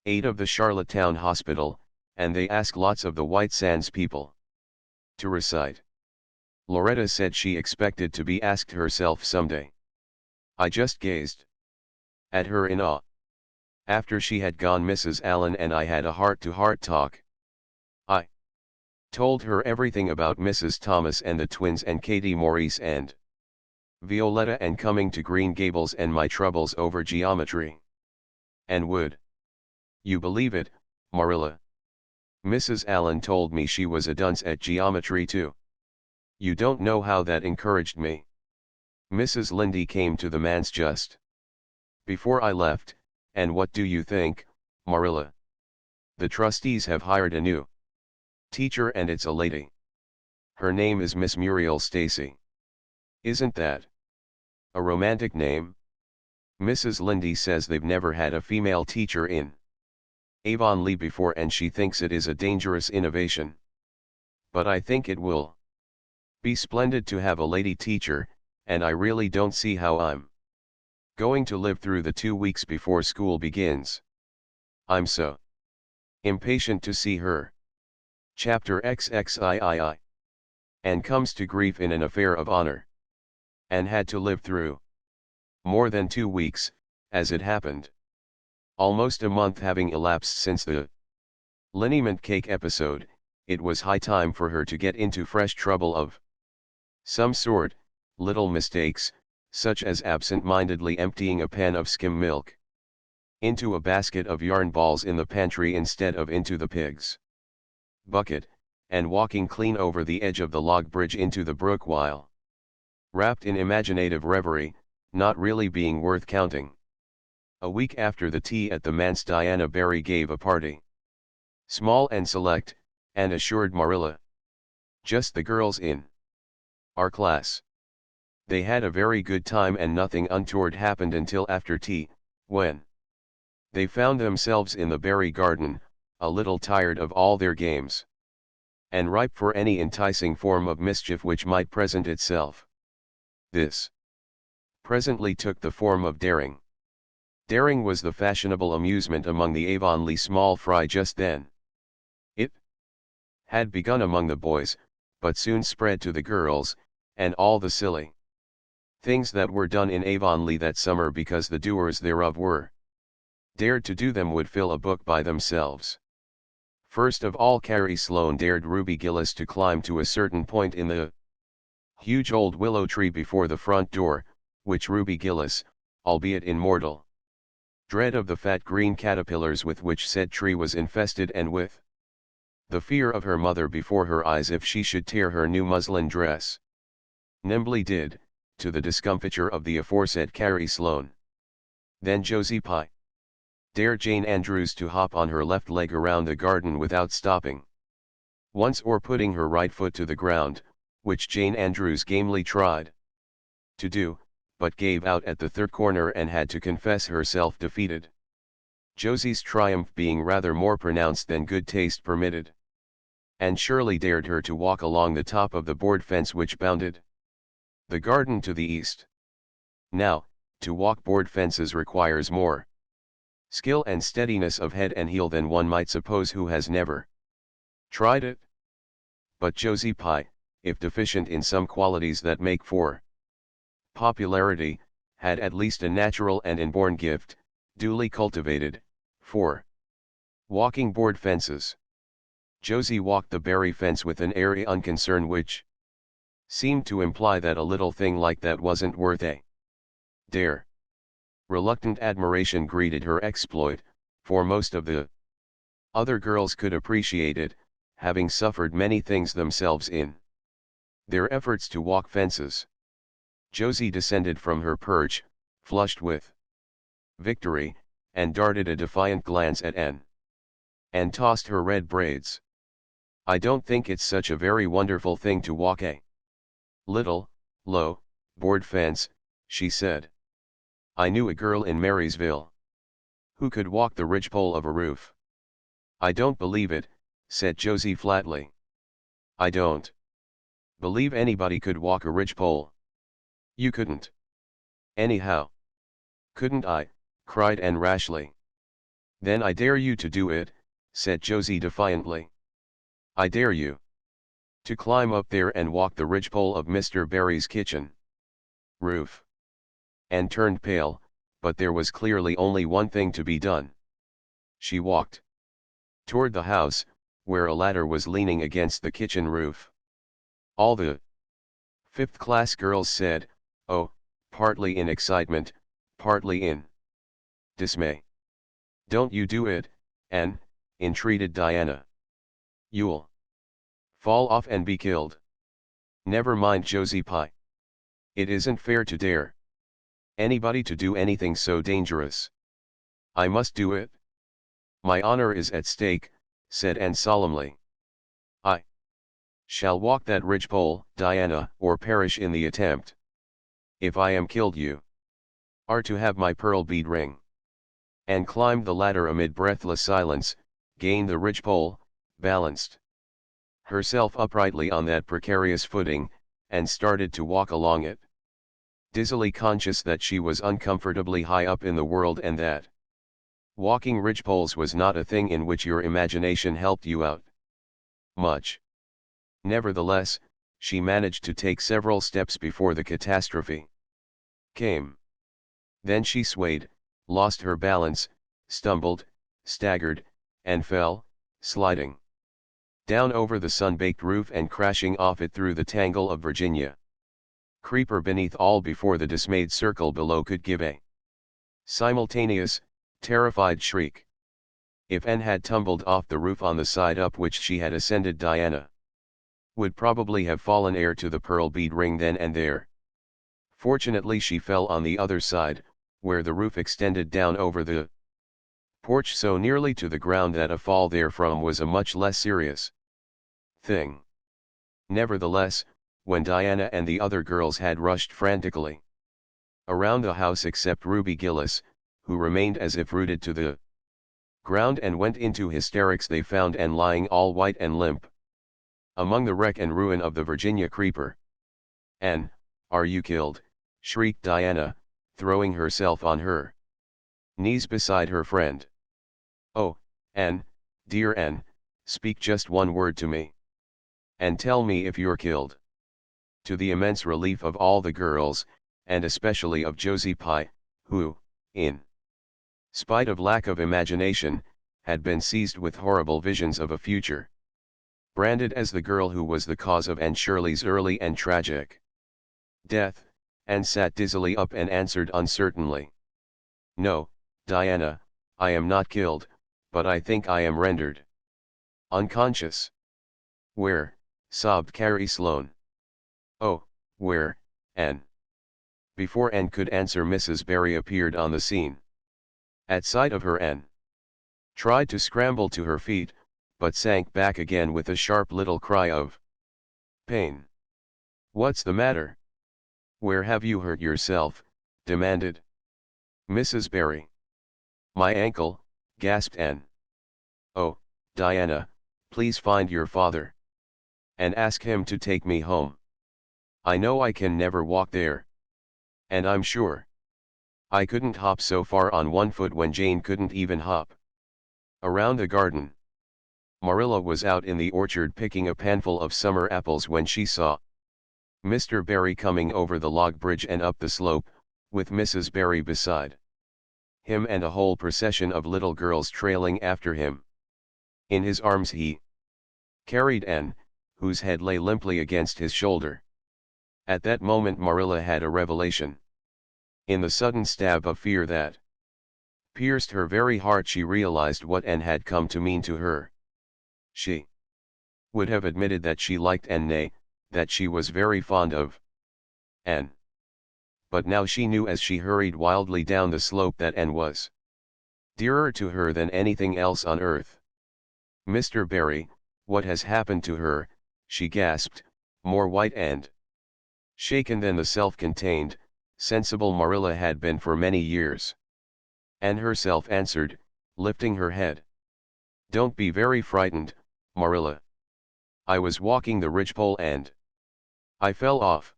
aid of the Charlottetown Hospital, and they ask lots of the White Sands people to recite. Loretta said she expected to be asked herself someday. I just gazed at her in awe. After she had gone, Mrs. Allen and I had a heart-to-heart talk. I told her everything about Mrs. Thomas and the twins and Katie Maurice and Violetta and coming to Green Gables and my troubles over geometry. And would you believe it, Marilla? Mrs. Allen told me she was a dunce at geometry too. You don't know how that encouraged me. Mrs. Lindy came to the manse just before I left, and what do you think, Marilla? The trustees have hired a new teacher, and it's a lady. Her name is Miss Muriel Stacy. Isn't that a romantic name? Mrs. Lindy says they've never had a female teacher in Avonlea before, and she thinks it is a dangerous innovation. But I think it will be splendid to have a lady teacher, and I really don't see how I'm going to live through the 2 weeks before school begins. I'm so impatient to see her. Chapter XXIII. And comes to grief in an affair of honor. And had to live through more than 2 weeks, as it happened. Almost a month having elapsed since the liniment cake episode, it was high time for her to get into fresh trouble of some sort, little mistakes, such as absent-mindedly emptying a pan of skim milk into a basket of yarn balls in the pantry instead of into the pig's bucket, and walking clean over the edge of the log bridge into the brook while wrapped in imaginative reverie, not really being worth counting. A week after the tea at the manse, Diana Barry gave a party. Small and select, and assured Marilla. Just the girls in our class. They had a very good time and nothing untoward happened until after tea, when they found themselves in the berry garden, a little tired of all their games, and ripe for any enticing form of mischief which might present itself. This presently took the form of daring. Daring was the fashionable amusement among the Avonlea small fry just then. It had begun among the boys, but soon spread to the girls, and all the silly things that were done in Avonlea that summer because the doers thereof were dared to do them would fill a book by themselves. First of all, Carrie Sloane dared Ruby Gillis to climb to a certain point in the huge old willow tree before the front door, which Ruby Gillis, albeit in mortal dread of the fat green caterpillars with which said tree was infested, and with the fear of her mother before her eyes if she should tear her new muslin dress, nimbly did, to the discomfiture of the aforesaid Carrie Sloane. Then Josie Pye Dare Jane Andrews to hop on her left leg around the garden without stopping once or putting her right foot to the ground, which Jane Andrews gamely tried to do, but gave out at the third corner and had to confess herself defeated. Josie's triumph being rather more pronounced than good taste permitted. And Shirley dared her to walk along the top of the board fence which bounded the garden to the east. Now, to walk board fences requires more skill and steadiness of head and heel than one might suppose who has never tried it. But Josie Pye, if deficient in some qualities that make for popularity, had at least a natural and inborn gift, duly cultivated, for walking board fences. Josie walked the Barry fence with an airy unconcern which seemed to imply that a little thing like that wasn't worth a dare. Reluctant admiration greeted her exploit, for most of the other girls could appreciate it, having suffered many things themselves in their efforts to walk fences. Josie descended from her perch, flushed with victory, and darted a defiant glance at Anne. Anne tossed her red braids. "I don't think it's such a very wonderful thing to walk a little, low, board fence," she said. "I knew a girl in Marysville who could walk the ridgepole of a roof." "I don't believe it," said Josie flatly. "I don't believe anybody could walk a ridgepole." "You couldn't." "Anyhow." "Couldn't I?" cried Anne rashly. "Then I dare you to do it," said Josie defiantly. "I dare you to climb up there and walk the ridgepole of Mr. Barry's kitchen roof." Anne turned pale, but there was clearly only one thing to be done. She walked toward the house, where a ladder was leaning against the kitchen roof. All the fifth-class girls said, "Oh," partly in excitement, partly in dismay. "Don't you do it, Anne," entreated Diana. "You'll fall off and be killed." "Never mind, Josie Pye. It isn't fair to dare anybody to do anything so dangerous." "I must do it. My honor is at stake," said Anne solemnly. "I shall walk that ridgepole, Diana, or perish in the attempt. If I am killed, you are to have my pearl bead ring." Anne climbed the ladder amid breathless silence, gained the ridgepole, balanced herself uprightly on that precarious footing, and started to walk along it, dizzily conscious that she was uncomfortably high up in the world and that walking ridgepoles was not a thing in which your imagination helped you out much. Nevertheless, she managed to take several steps before the catastrophe came. Then she swayed, lost her balance, stumbled, staggered, and fell, sliding down over the sun-baked roof and crashing off it through the tangle of Virginia creeper beneath all before the dismayed circle below could give a simultaneous, terrified shriek. If Anne had tumbled off the roof on the side up which she had ascended, Diana would probably have fallen heir to the pearl bead ring then and there. Fortunately she fell on the other side, where the roof extended down over the porch so nearly to the ground that a fall therefrom was a much less serious thing. Nevertheless, when Diana and the other girls had rushed frantically around the house except Ruby Gillis, who remained as if rooted to the ground and went into hysterics, they found Anne lying all white and limp among the wreck and ruin of the Virginia creeper. "Anne, are you killed?" shrieked Diana, throwing herself on her knees beside her friend. "Oh, Anne, dear Anne, speak just one word to me. And tell me if you're killed." To the immense relief of all the girls, and especially of Josie Pye, who, in spite of lack of imagination, had been seized with horrible visions of a future branded as the girl who was the cause of Anne Shirley's early and tragic death, Anne sat dizzily up and answered uncertainly, "No, Diana, I am not killed, but I think I am rendered unconscious." "Where?" sobbed Carrie Sloane. "Oh, where, Anne?" Before Anne could answer, Mrs. Barry appeared on the scene. At sight of her, Anne tried to scramble to her feet, but sank back again with a sharp little cry of pain. "What's the matter? Where have you hurt yourself?" demanded Mrs. Barry. "My ankle," gasped Anne. "Oh, Diana, please find your father. And ask him to take me home. I know I can never walk there. And I'm sure I couldn't hop so far on one foot when Jane couldn't even hop." Around the garden. Marilla was out in the orchard picking a panful of summer apples when she saw Mr. Barry coming over the log bridge and up the slope, with Mrs. Barry beside him and a whole procession of little girls trailing after him. In his arms he carried Anne, whose head lay limply against his shoulder. At that moment Marilla had a revelation. In the sudden stab of fear that pierced her very heart, she realized what Anne had come to mean to her. She would have admitted that she liked Anne, nay, that she was very fond of Anne. But now she knew as she hurried wildly down the slope that Anne was dearer to her than anything else on earth. "Mr. Barry, what has happened to her?" she gasped, more white and shaken than the self-contained, sensible Marilla had been for many years. Anne herself answered, lifting her head. "Don't be very frightened, Marilla. I was walking the ridgepole and I fell off.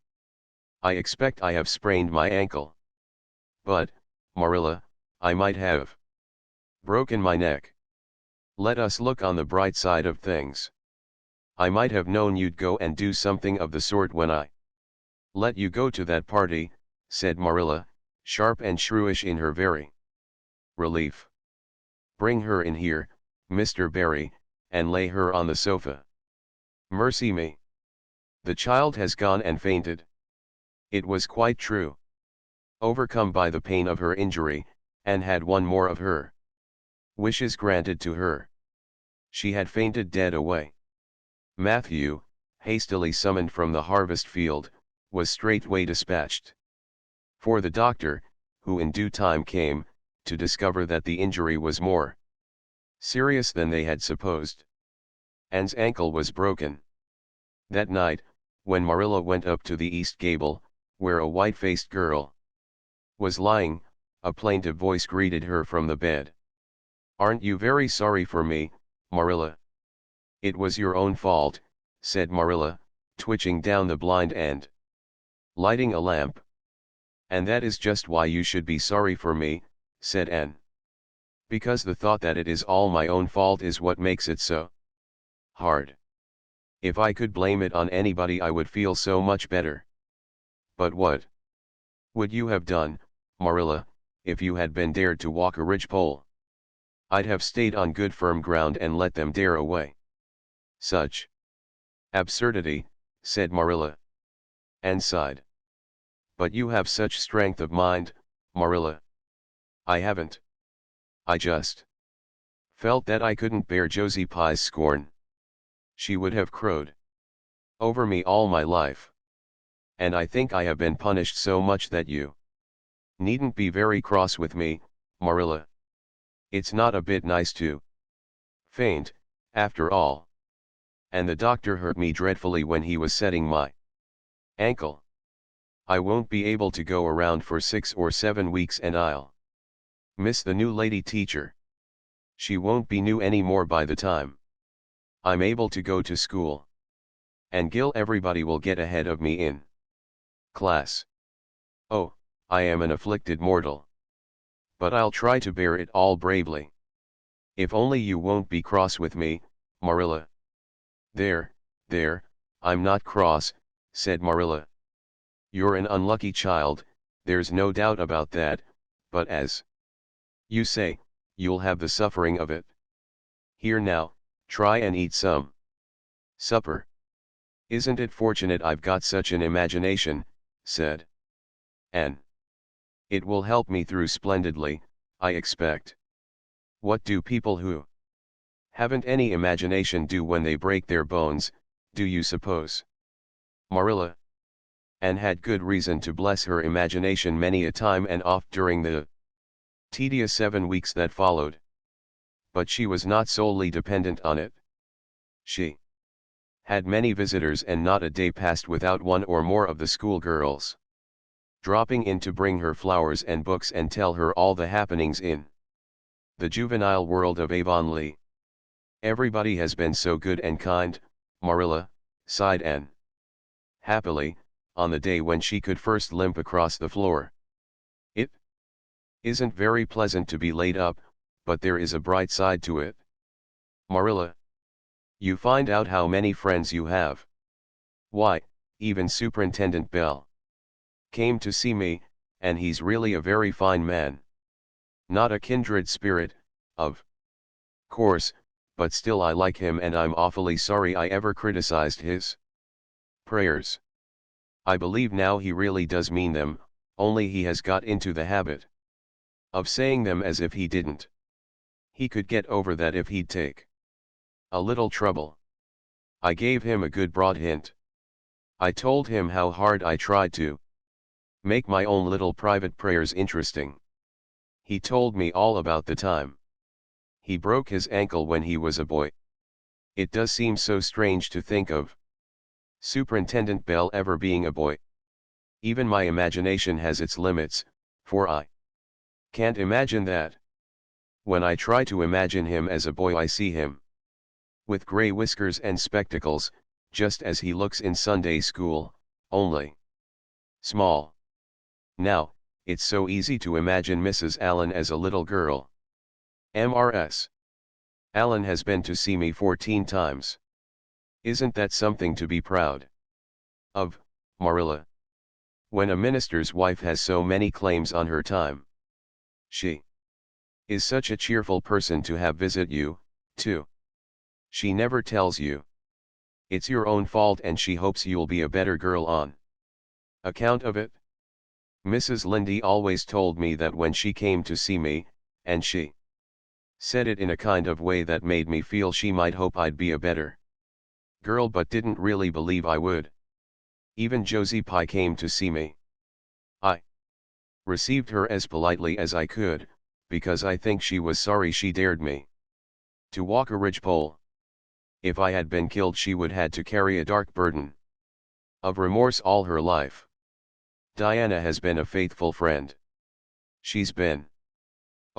I expect I have sprained my ankle. But, Marilla, I might have broken my neck. Let us look on the bright side of things. I might have known you'd go and do something of the sort when I let you go to that party," said Marilla, sharp and shrewish in her very relief. "Bring her in here, Mr. Barry, and lay her on the sofa. Mercy me! The child has gone and fainted." It was quite true. Overcome by the pain of her injury, Anne had one more of her wishes granted to her. She had fainted dead away. Matthew, hastily summoned from the harvest field, was straightway dispatched for the doctor, who in due time came, to discover that the injury was more serious than they had supposed. Anne's ankle was broken. That night, when Marilla went up to the east gable, where a white-faced girl was lying, a plaintive voice greeted her from the bed. "Aren't you very sorry for me, Marilla?" "It was your own fault," said Marilla, twitching down the blind and lighting a lamp. "And that is just why you should be sorry for me," said Anne. "Because the thought that it is all my own fault is what makes it so hard. If I could blame it on anybody I would feel so much better. But what would you have done, Marilla, if you had been dared to walk a ridgepole?" "I'd have stayed on good firm ground and let them dare away." "Such absurdity," said Marilla. Anne sighed. "But you have such strength of mind, Marilla." "I haven't. I just felt that I couldn't bear Josie Pye's scorn. She would have crowed over me all my life. And I think I have been punished so much that you needn't be very cross with me, Marilla. It's not a bit nice to faint, after all. And the doctor hurt me dreadfully when he was setting my ankle. I won't be able to go around for 6 or 7 weeks and I'll miss the new lady teacher. She won't be new anymore by the time I'm able to go to school. And Gil, everybody will get ahead of me in class. Oh, I am an afflicted mortal. But I'll try to bear it all bravely. If only you won't be cross with me, Marilla." There, I'm not cross," said Marilla. "You're an unlucky child, there's no doubt about that, but as you say, you'll have the suffering of it. Here now, try and eat some supper. Isn't it fortunate I've got such an imagination," said Anne. "It will help me through splendidly, I expect. What do people who haven't any imagination do when they break their bones, do you suppose?" Marilla. Anne had good reason to bless her imagination many a time and oft during the Tedious 7 weeks that followed. But she was not solely dependent on it. She had many visitors and not a day passed without one or more of the schoolgirls dropping in to bring her flowers and books and tell her all the happenings in the juvenile world of Avonlea. Everybody has been so good and kind, Marilla, sighed Anne. Happily, on the day when she could first limp across the floor. It isn't very pleasant to be laid up, but there is a bright side to it. Marilla, you find out how many friends you have. Why, even Superintendent Bell came to see me, and he's really a very fine man. Not a kindred spirit, of course, but still I like him and I'm awfully sorry I ever criticized his prayers. I believe now he really does mean them, only he has got into the habit of saying them as if he didn't. He could get over that if he'd take a little trouble. I gave him a good broad hint. I told him how hard I tried to make my own little private prayers interesting. He told me all about the time he broke his ankle when he was a boy. It does seem so strange to think of Superintendent Bell ever being a boy. Even my imagination has its limits, for I can't imagine that. When I try to imagine him as a boy I see him with gray whiskers and spectacles, just as he looks in Sunday school, only small. Now, it's so easy to imagine Mrs. Allen as a little girl. Mrs. Allen has been to see me 14 times. Isn't that something to be proud of, Marilla? When a minister's wife has so many claims on her time. She is such a cheerful person to have visit you, too. She never tells you it's your own fault and she hopes you'll be a better girl on account of it. Mrs. Lynde always told me that when she came to see me, and she said it in a kind of way that made me feel she might hope I'd be a better girl but didn't really believe I would. Even Josie Pye came to see me. I received her as politely as I could, because I think she was sorry she dared me to walk a ridgepole. If I had been killed she would had to carry a dark burden of remorse all her life. Diana has been a faithful friend. She's been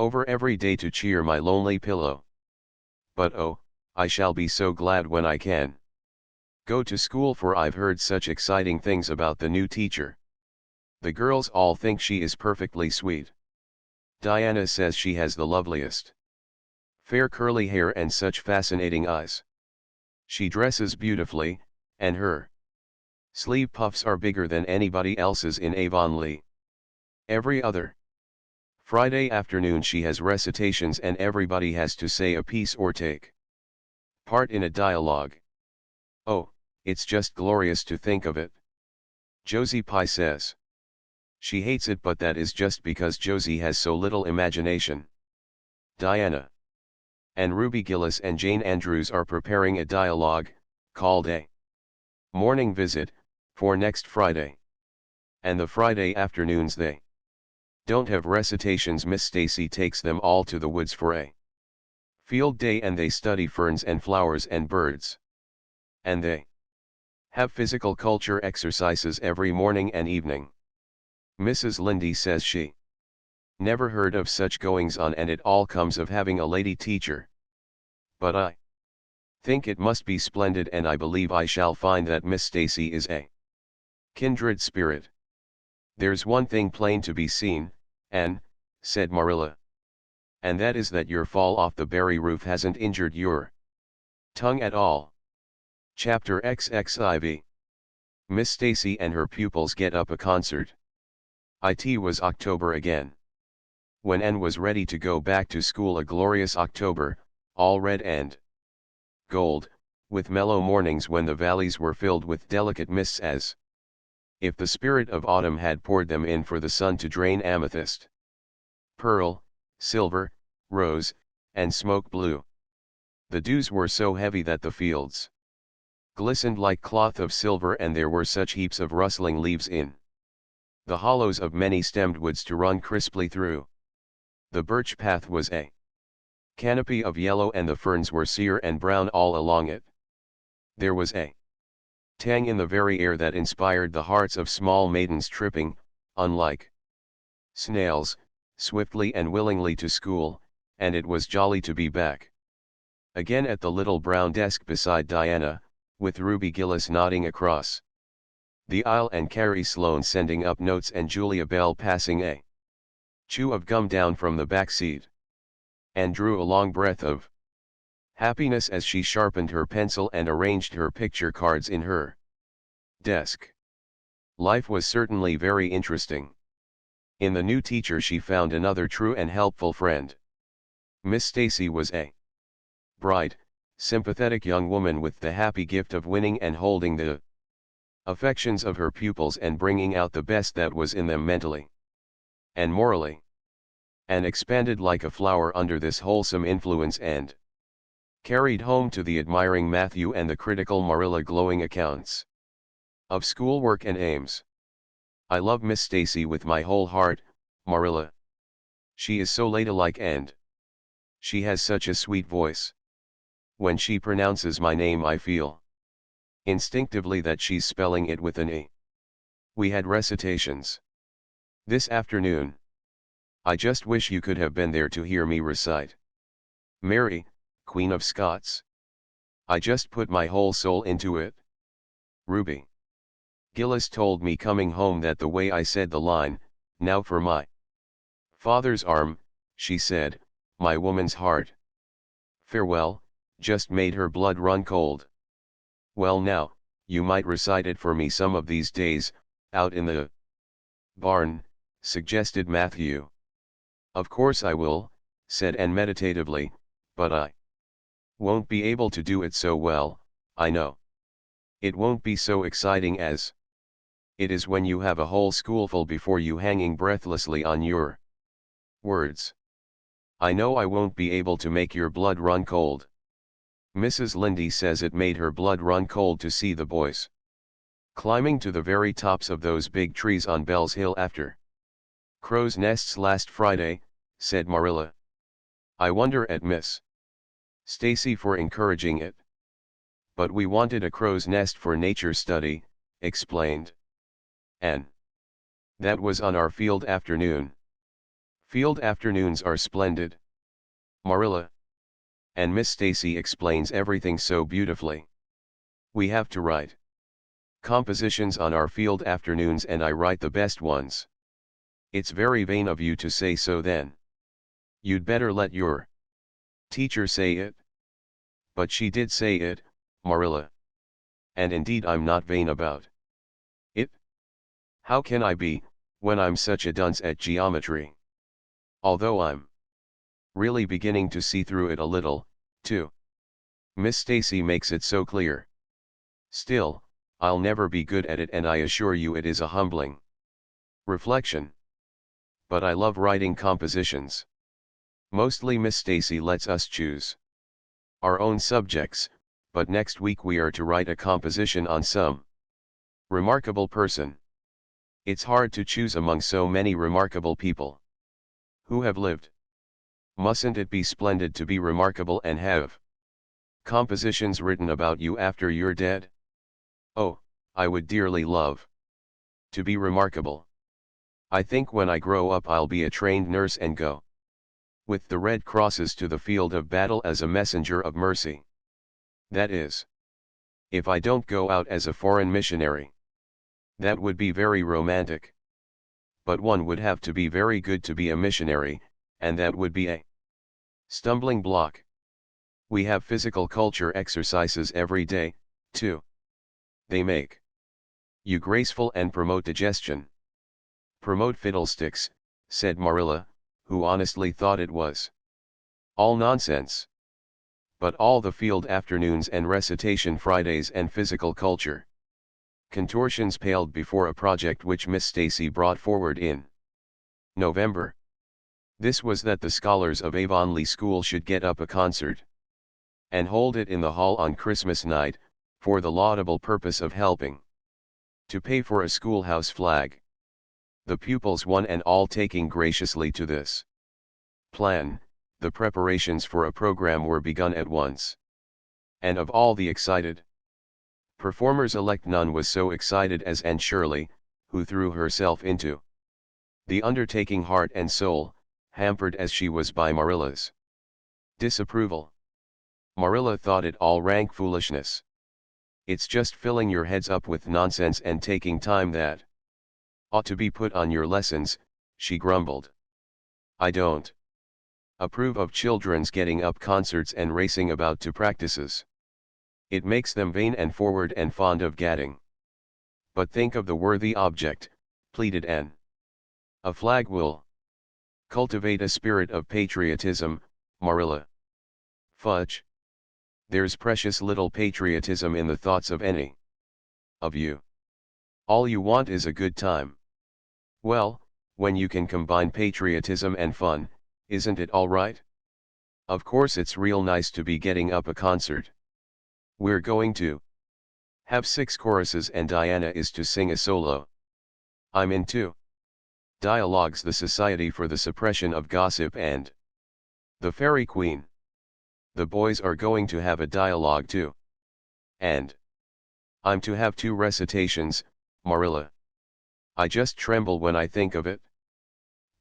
over every day to cheer my lonely pillow. But oh, I shall be so glad when I can go to school, for I've heard such exciting things about the new teacher. The girls all think she is perfectly sweet. Diana says she has the loveliest fair curly hair and such fascinating eyes. She dresses beautifully, and her sleeve puffs are bigger than anybody else's in Avonlea. Every other Friday afternoon she has recitations and everybody has to say a piece or take part in a dialogue. Oh, it's just glorious to think of it. Josie Pye says she hates it, but that is just because Josie has so little imagination. Diana and Ruby Gillis and Jane Andrews are preparing a dialogue, called A Morning Visit, for next Friday. And the Friday afternoons they don't have recitations. Miss Stacy takes them all to the woods for a field day and they study ferns and flowers and birds. And they have physical culture exercises every morning and evening. Mrs. Lynde says she never heard of such goings on and it all comes of having a lady teacher. But I think it must be splendid and I believe I shall find that Miss Stacy is a kindred spirit. There's one thing plain to be seen, Anne, said Marilla. And that is that your fall off the berry roof hasn't injured your tongue at all. Chapter XXIV. Miss Stacy and her pupils get up a concert. It was October again. When Anne was ready to go back to school, a glorious October, all red and gold, with mellow mornings when the valleys were filled with delicate mists as if the spirit of autumn had poured them in for the sun to drain amethyst, pearl, silver, rose, and smoke blue. The dews were so heavy that the fields glistened like cloth of silver and there were such heaps of rustling leaves in the hollows of many stemmed woods to run crisply through The birch path was a canopy of yellow and the ferns were sere and brown all along it. There was a tang in the very air that inspired the hearts of small maidens tripping, unlike snails, swiftly and willingly to school, and it was jolly to be back again at the little brown desk beside Diana, with Ruby Gillis nodding across the aisle and Carrie Sloane sending up notes and Julia Bell passing a chew of gum down from the back seat. Anne drew a long breath of happiness as she sharpened her pencil and arranged her picture cards in her desk. Life was certainly very interesting. In the new teacher she found another true and helpful friend. Miss Stacy was a bright, sympathetic young woman with the happy gift of winning and holding the affections of her pupils and bringing out the best that was in them mentally and morally. Anne expanded like a flower under this wholesome influence and carried home to the admiring Matthew and the critical Marilla glowing accounts of schoolwork and aims. I love Miss Stacy with my whole heart, Marilla. She is so ladylike and she has such a sweet voice. When she pronounces my name I feel instinctively that she's spelling it with an A. We had recitations this afternoon. I just wish you could have been there to hear me recite Mary, Queen of Scots. I just put my whole soul into it. Ruby Gillis told me coming home that the way I said the line, "Now for my father's arm," she said, "my woman's heart. Farewell," just made her blood run cold. Well now, you might recite it for me some of these days, out in the barn, suggested Matthew. Of course I will, said Anne meditatively, but I won't be able to do it so well, I know. It won't be so exciting as it is when you have a whole schoolful before you hanging breathlessly on your words. I know I won't be able to make your blood run cold. Mrs. Lynde says it made her blood run cold to see the boys climbing to the very tops of those big trees on Bell's Hill after crow's nests last Friday, said Marilla. I wonder at Miss Stacy for encouraging it. But we wanted a crow's nest for nature study, explained Anne. That was on our field afternoon. Field afternoons are splendid, Marilla. And Miss Stacy explains everything so beautifully. We have to write compositions on our field afternoons and I write the best ones. It's very vain of you to say so then. You'd better let your teacher say it. But she did say it, Marilla. And indeed I'm not vain about it. How can I be, when I'm such a dunce at geometry? Although I'm really beginning to see through it a little, too. Miss Stacy makes it so clear. Still, I'll never be good at it and I assure you it is a humbling reflection. But I love writing compositions. Mostly Miss Stacy lets us choose our own subjects, but next week we are to write a composition on some remarkable person. It's hard to choose among so many remarkable people who have lived. Mustn't it be splendid to be remarkable and have compositions written about you after you're dead? Oh, I would dearly love to be remarkable. I think when I grow up I'll be a trained nurse and go with the Red Crosses to the field of battle as a messenger of mercy. That is, if I don't go out as a foreign missionary. That would be very romantic. But one would have to be very good to be a missionary, and that would be a stumbling block. We have physical culture exercises every day, too. They make you graceful and promote digestion. Promote fiddlesticks, said Marilla, who honestly thought it was all nonsense. But all the field afternoons and recitation Fridays and physical culture contortions paled before a project which Miss Stacy brought forward in November. This was that the scholars of Avonlea School should get up a concert and hold it in the hall on Christmas night, for the laudable purpose of helping to pay for a schoolhouse flag. The pupils one and all taking graciously to this plan, the preparations for a program were begun at once. And of all the excited performers-elect, none was so excited as Anne Shirley, who threw herself into the undertaking heart and soul, hampered as she was by Marilla's disapproval. Marilla thought it all rank foolishness. It's just filling your heads up with nonsense and taking time that ought to be put on your lessons, she grumbled. I don't approve of children's getting up concerts and racing about to practices. It makes them vain and forward and fond of gadding. But think of the worthy object, pleaded Anne. A flag will cultivate a spirit of patriotism, Marilla. Fudge. There's precious little patriotism in the thoughts of any of you. All you want is a good time. Well, when you can combine patriotism and fun, isn't it all right? Of course it's real nice to be getting up a concert. We're going to have 6 choruses and Diana is to sing a solo. I'm in too. Dialogues, the Society for the Suppression of Gossip, and the Fairy Queen. The boys are going to have a dialogue too. And I'm to have 2 recitations, Marilla. I just tremble when I think of it.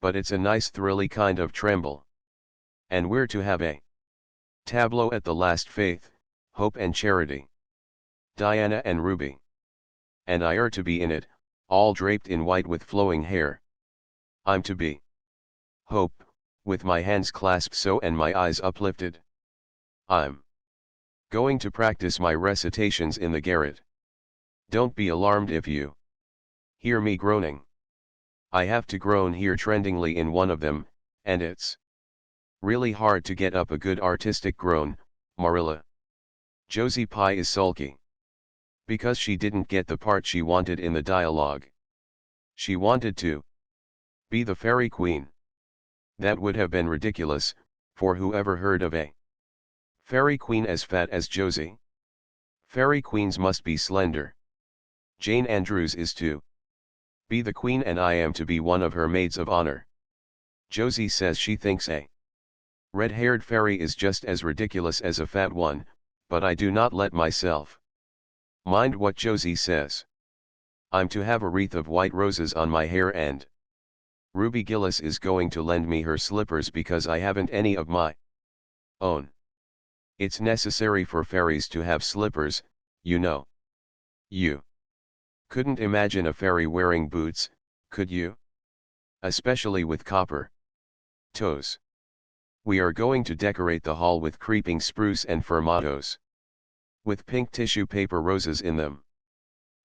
But it's a nice thrilly kind of tremble. And we're to have a tableau at the last, Faith, Hope and Charity. Diana and Ruby. And I are to be in it, all draped in white with flowing hair. I'm to be Hope, with my hands clasped so and my eyes uplifted. I'm going to practice my recitations in the garret. Don't be alarmed if you hear me groaning. I have to groan here trendingly in one of them, and it's really hard to get up a good artistic groan, Marilla. Josie Pye is sulky because she didn't get the part she wanted in the dialogue. She wanted to be the Fairy Queen. That would have been ridiculous, for whoever heard of a Fairy Queen as fat as Josie? Fairy Queens must be slender. Jane Andrews is to be the Queen and I am to be one of her maids of honor. Josie says she thinks a red-haired fairy is just as ridiculous as a fat one, but I do not let myself mind what Josie says. I'm to have a wreath of white roses on my hair and Ruby Gillis is going to lend me her slippers because I haven't any of my own. It's necessary for fairies to have slippers, you know. You couldn't imagine a fairy wearing boots, could you? Especially with copper toes. We are going to decorate the hall with creeping spruce and fir mottos, with pink tissue paper roses in them.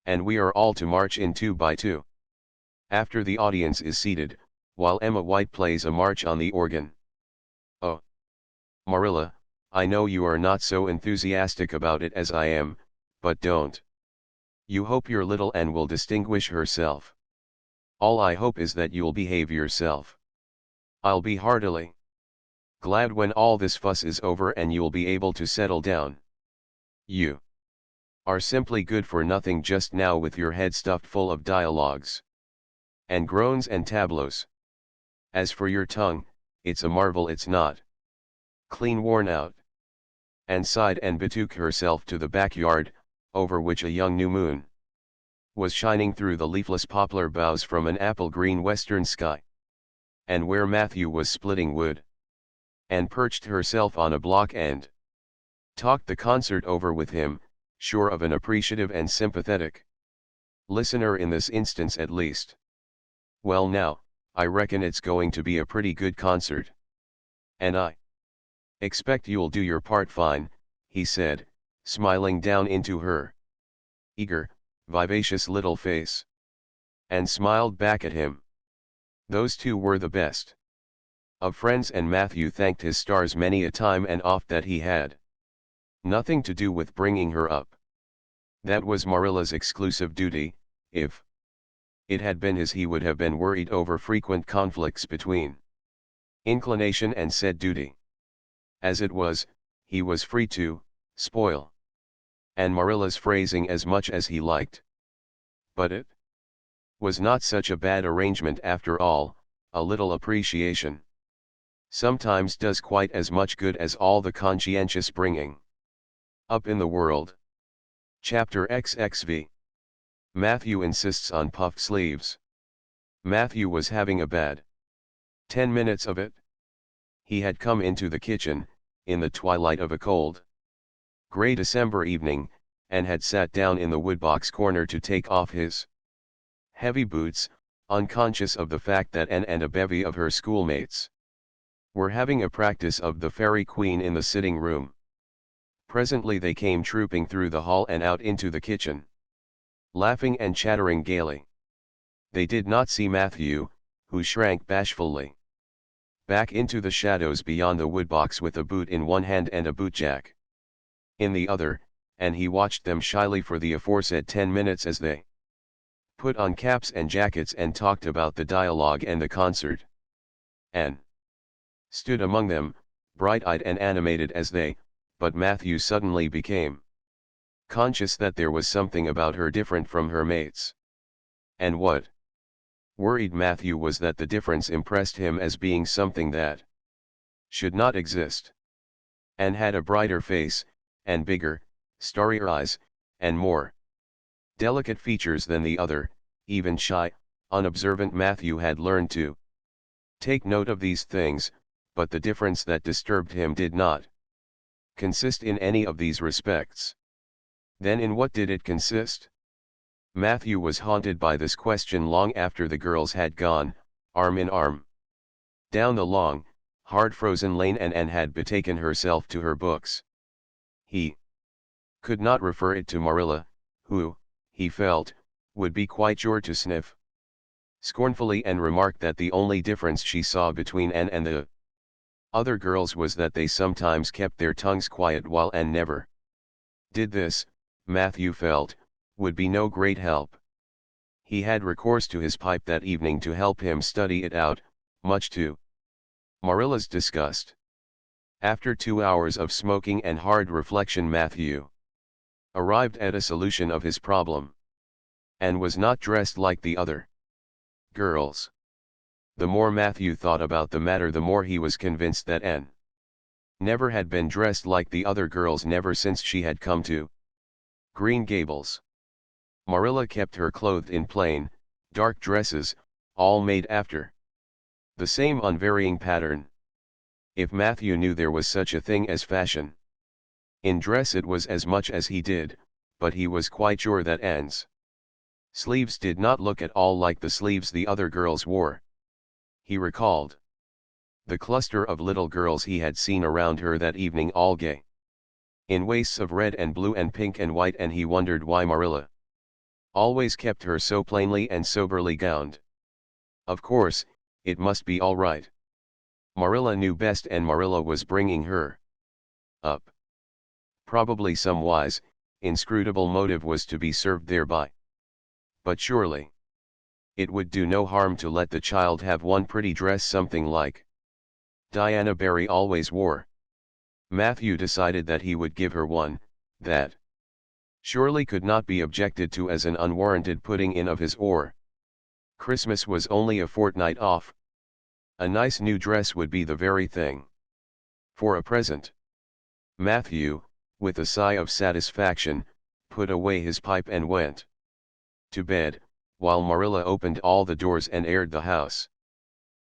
And we are all to march in 2 by 2. After the audience is seated, while Emma White plays a march on the organ. Oh, Marilla, I know you are not so enthusiastic about it as I am, but don't you hope your little Anne will distinguish herself? All I hope is that you'll behave yourself. I'll be heartily glad when all this fuss is over and you'll be able to settle down. You are simply good for nothing just now with your head stuffed full of dialogues and groans and tableaus. As for your tongue, it's a marvel it's not clean worn out. And sighed and betook herself to the backyard, over which a young new moon was shining through the leafless poplar boughs from an apple-green western sky, and where Matthew was splitting wood, and perched herself on a block and talked the concert over with him, sure of an appreciative and sympathetic listener in this instance at least. Well now, I reckon it's going to be a pretty good concert. And I expect you'll do your part fine, he said, smiling down into her eager, vivacious little face. And smiled back at him. Those 2 were the best of friends, and Matthew thanked his stars many a time and oft that he had nothing to do with bringing her up. That was Marilla's exclusive duty. If it had been his, he would have been worried over frequent conflicts between inclination and said duty. As it was, he was free to spoil and Marilla's phrasing as much as he liked. But it was not such a bad arrangement after all, a little appreciation sometimes does quite as much good as all the conscientious bringing up in the world. Chapter XXV. Matthew insists on puffed sleeves. Matthew was having a bad 10 minutes of it. He had come into the kitchen, in the twilight of a cold, gray December evening, and had sat down in the woodbox corner to take off his heavy boots, unconscious of the fact that Anne and a bevy of her schoolmates were having a practice of the Fairy Queen in the sitting room. Presently they came trooping through the hall and out into the kitchen, laughing and chattering gaily. They did not see Matthew, who shrank bashfully back into the shadows beyond the woodbox with a boot in one hand and a bootjack in the other, and he watched them shyly for the aforesaid 10 minutes as they put on caps and jackets and talked about the dialogue and the concert. Anne stood among them, bright-eyed and animated as they, but Matthew suddenly became conscious that there was something about her different from her mates. And what worried Matthew was that the difference impressed him as being something that should not exist. Anne had a brighter face, and bigger, starrier eyes, and more delicate features than the other. Even shy, unobservant Matthew had learned to take note of these things, but the difference that disturbed him did not consist in any of these respects. Then in what did it consist? Matthew was haunted by this question long after the girls had gone, arm in arm, down the long, hard-frozen lane, and Anne had betaken herself to her books. He could not refer it to Marilla, who, he felt, would be quite sure to sniff scornfully and remark that the only difference she saw between Anne and the other girls was that they sometimes kept their tongues quiet while Anne never did. This, Matthew felt, would be no great help. He had recourse to his pipe that evening to help him study it out, much to Marilla's disgust. After 2 hours of smoking and hard reflection, Matthew arrived at a solution of his problem. Anne was not dressed like the other girls. The more Matthew thought about the matter, the more he was convinced that Anne never had been dressed like the other girls, never since she had come to Green Gables. Marilla kept her clothed in plain, dark dresses, all made after the same unvarying pattern. If Matthew knew there was such a thing as fashion in dress, it was as much as he did, but he was quite sure that Anne's sleeves did not look at all like the sleeves the other girls wore. He recalled the cluster of little girls he had seen around her that evening, all gay in waists of red and blue and pink and white, and he wondered why Marilla always kept her so plainly and soberly gowned. Of course, it must be all right. Marilla knew best, and Marilla was bringing her up. Probably some wise, inscrutable motive was to be served thereby. But surely it would do no harm to let the child have one pretty dress, something like Diana Barry always wore. Matthew decided that he would give her one that surely could not be objected to as an unwarranted putting in of his oar. Christmas was only a fortnight off. A nice new dress would be the very thing for a present. Matthew, with a sigh of satisfaction, put away his pipe and went to bed, while Marilla opened all the doors and aired the house.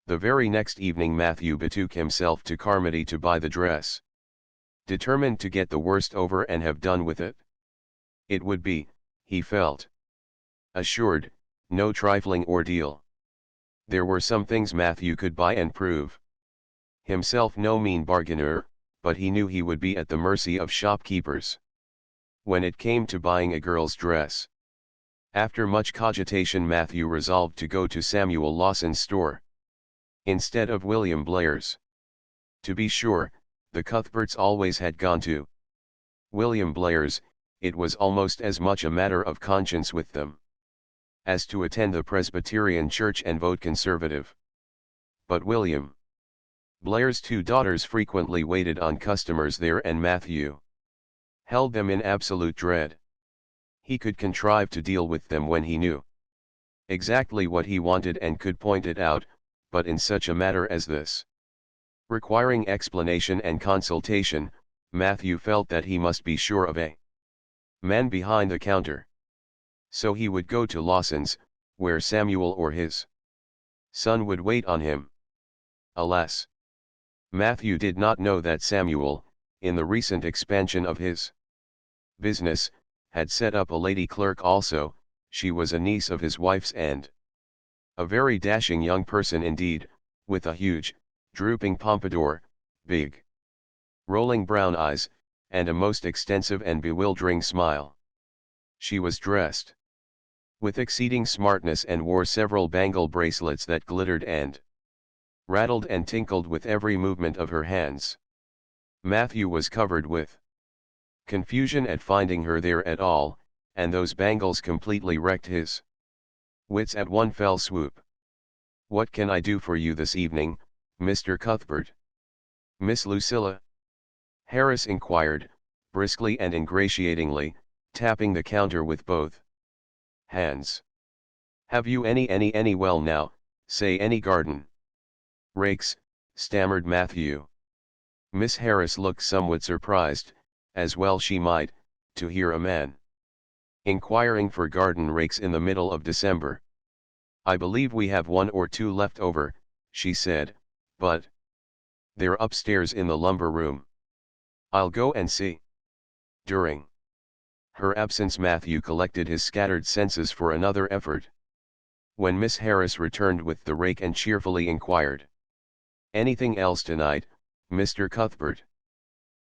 The very next evening Matthew betook himself to Carmody to buy the dress, determined to get the worst over and have done with it. It would be, he felt assured, no trifling ordeal. There were some things Matthew could buy and prove himself no mean bargainer, but he knew he would be at the mercy of shopkeepers when it came to buying a girl's dress. After much cogitation, Matthew resolved to go to Samuel Lawson's store instead of William Blair's. To be sure, the Cuthberts always had gone to William Blair's. It was almost as much a matter of conscience with them as to attend the Presbyterian church and vote Conservative. But William Blair's 2 daughters frequently waited on customers there, and Matthew held them in absolute dread. He could contrive to deal with them when he knew exactly what he wanted and could point it out, but in such a matter as this, Requiring explanation and consultation, Matthew felt that he must be sure of a man behind the counter. So he would go to Lawson's, where Samuel or his son would wait on him. Alas! Matthew did not know that Samuel, in the recent expansion of his business, had set up a lady clerk also. She was a niece of his wife's and a very dashing young person indeed, with a huge, drooping pompadour, big, rolling brown eyes, and a most extensive and bewildering smile. She was dressed with exceeding smartness and wore several bangle bracelets that glittered and rattled and tinkled with every movement of her hands. Matthew was covered with confusion at finding her there at all, and those bangles completely wrecked his wits at one fell swoop. "What can I do for you this evening, Mr. Cuthbert?" "Miss Lucilla?" Harris inquired, briskly and ingratiatingly, tapping the counter with both hands. "Have you any well now, say any garden rakes?" stammered Matthew. Miss Harris looked somewhat surprised, as well she might, to hear a man inquiring for garden rakes in the middle of December. "I believe we have one or two left over," she said, "but they're upstairs in the lumber room. I'll go and see." During her absence Matthew collected his scattered senses for another effort. When Miss Harris returned with the rake and cheerfully inquired, "Anything else tonight, Mr. Cuthbert?"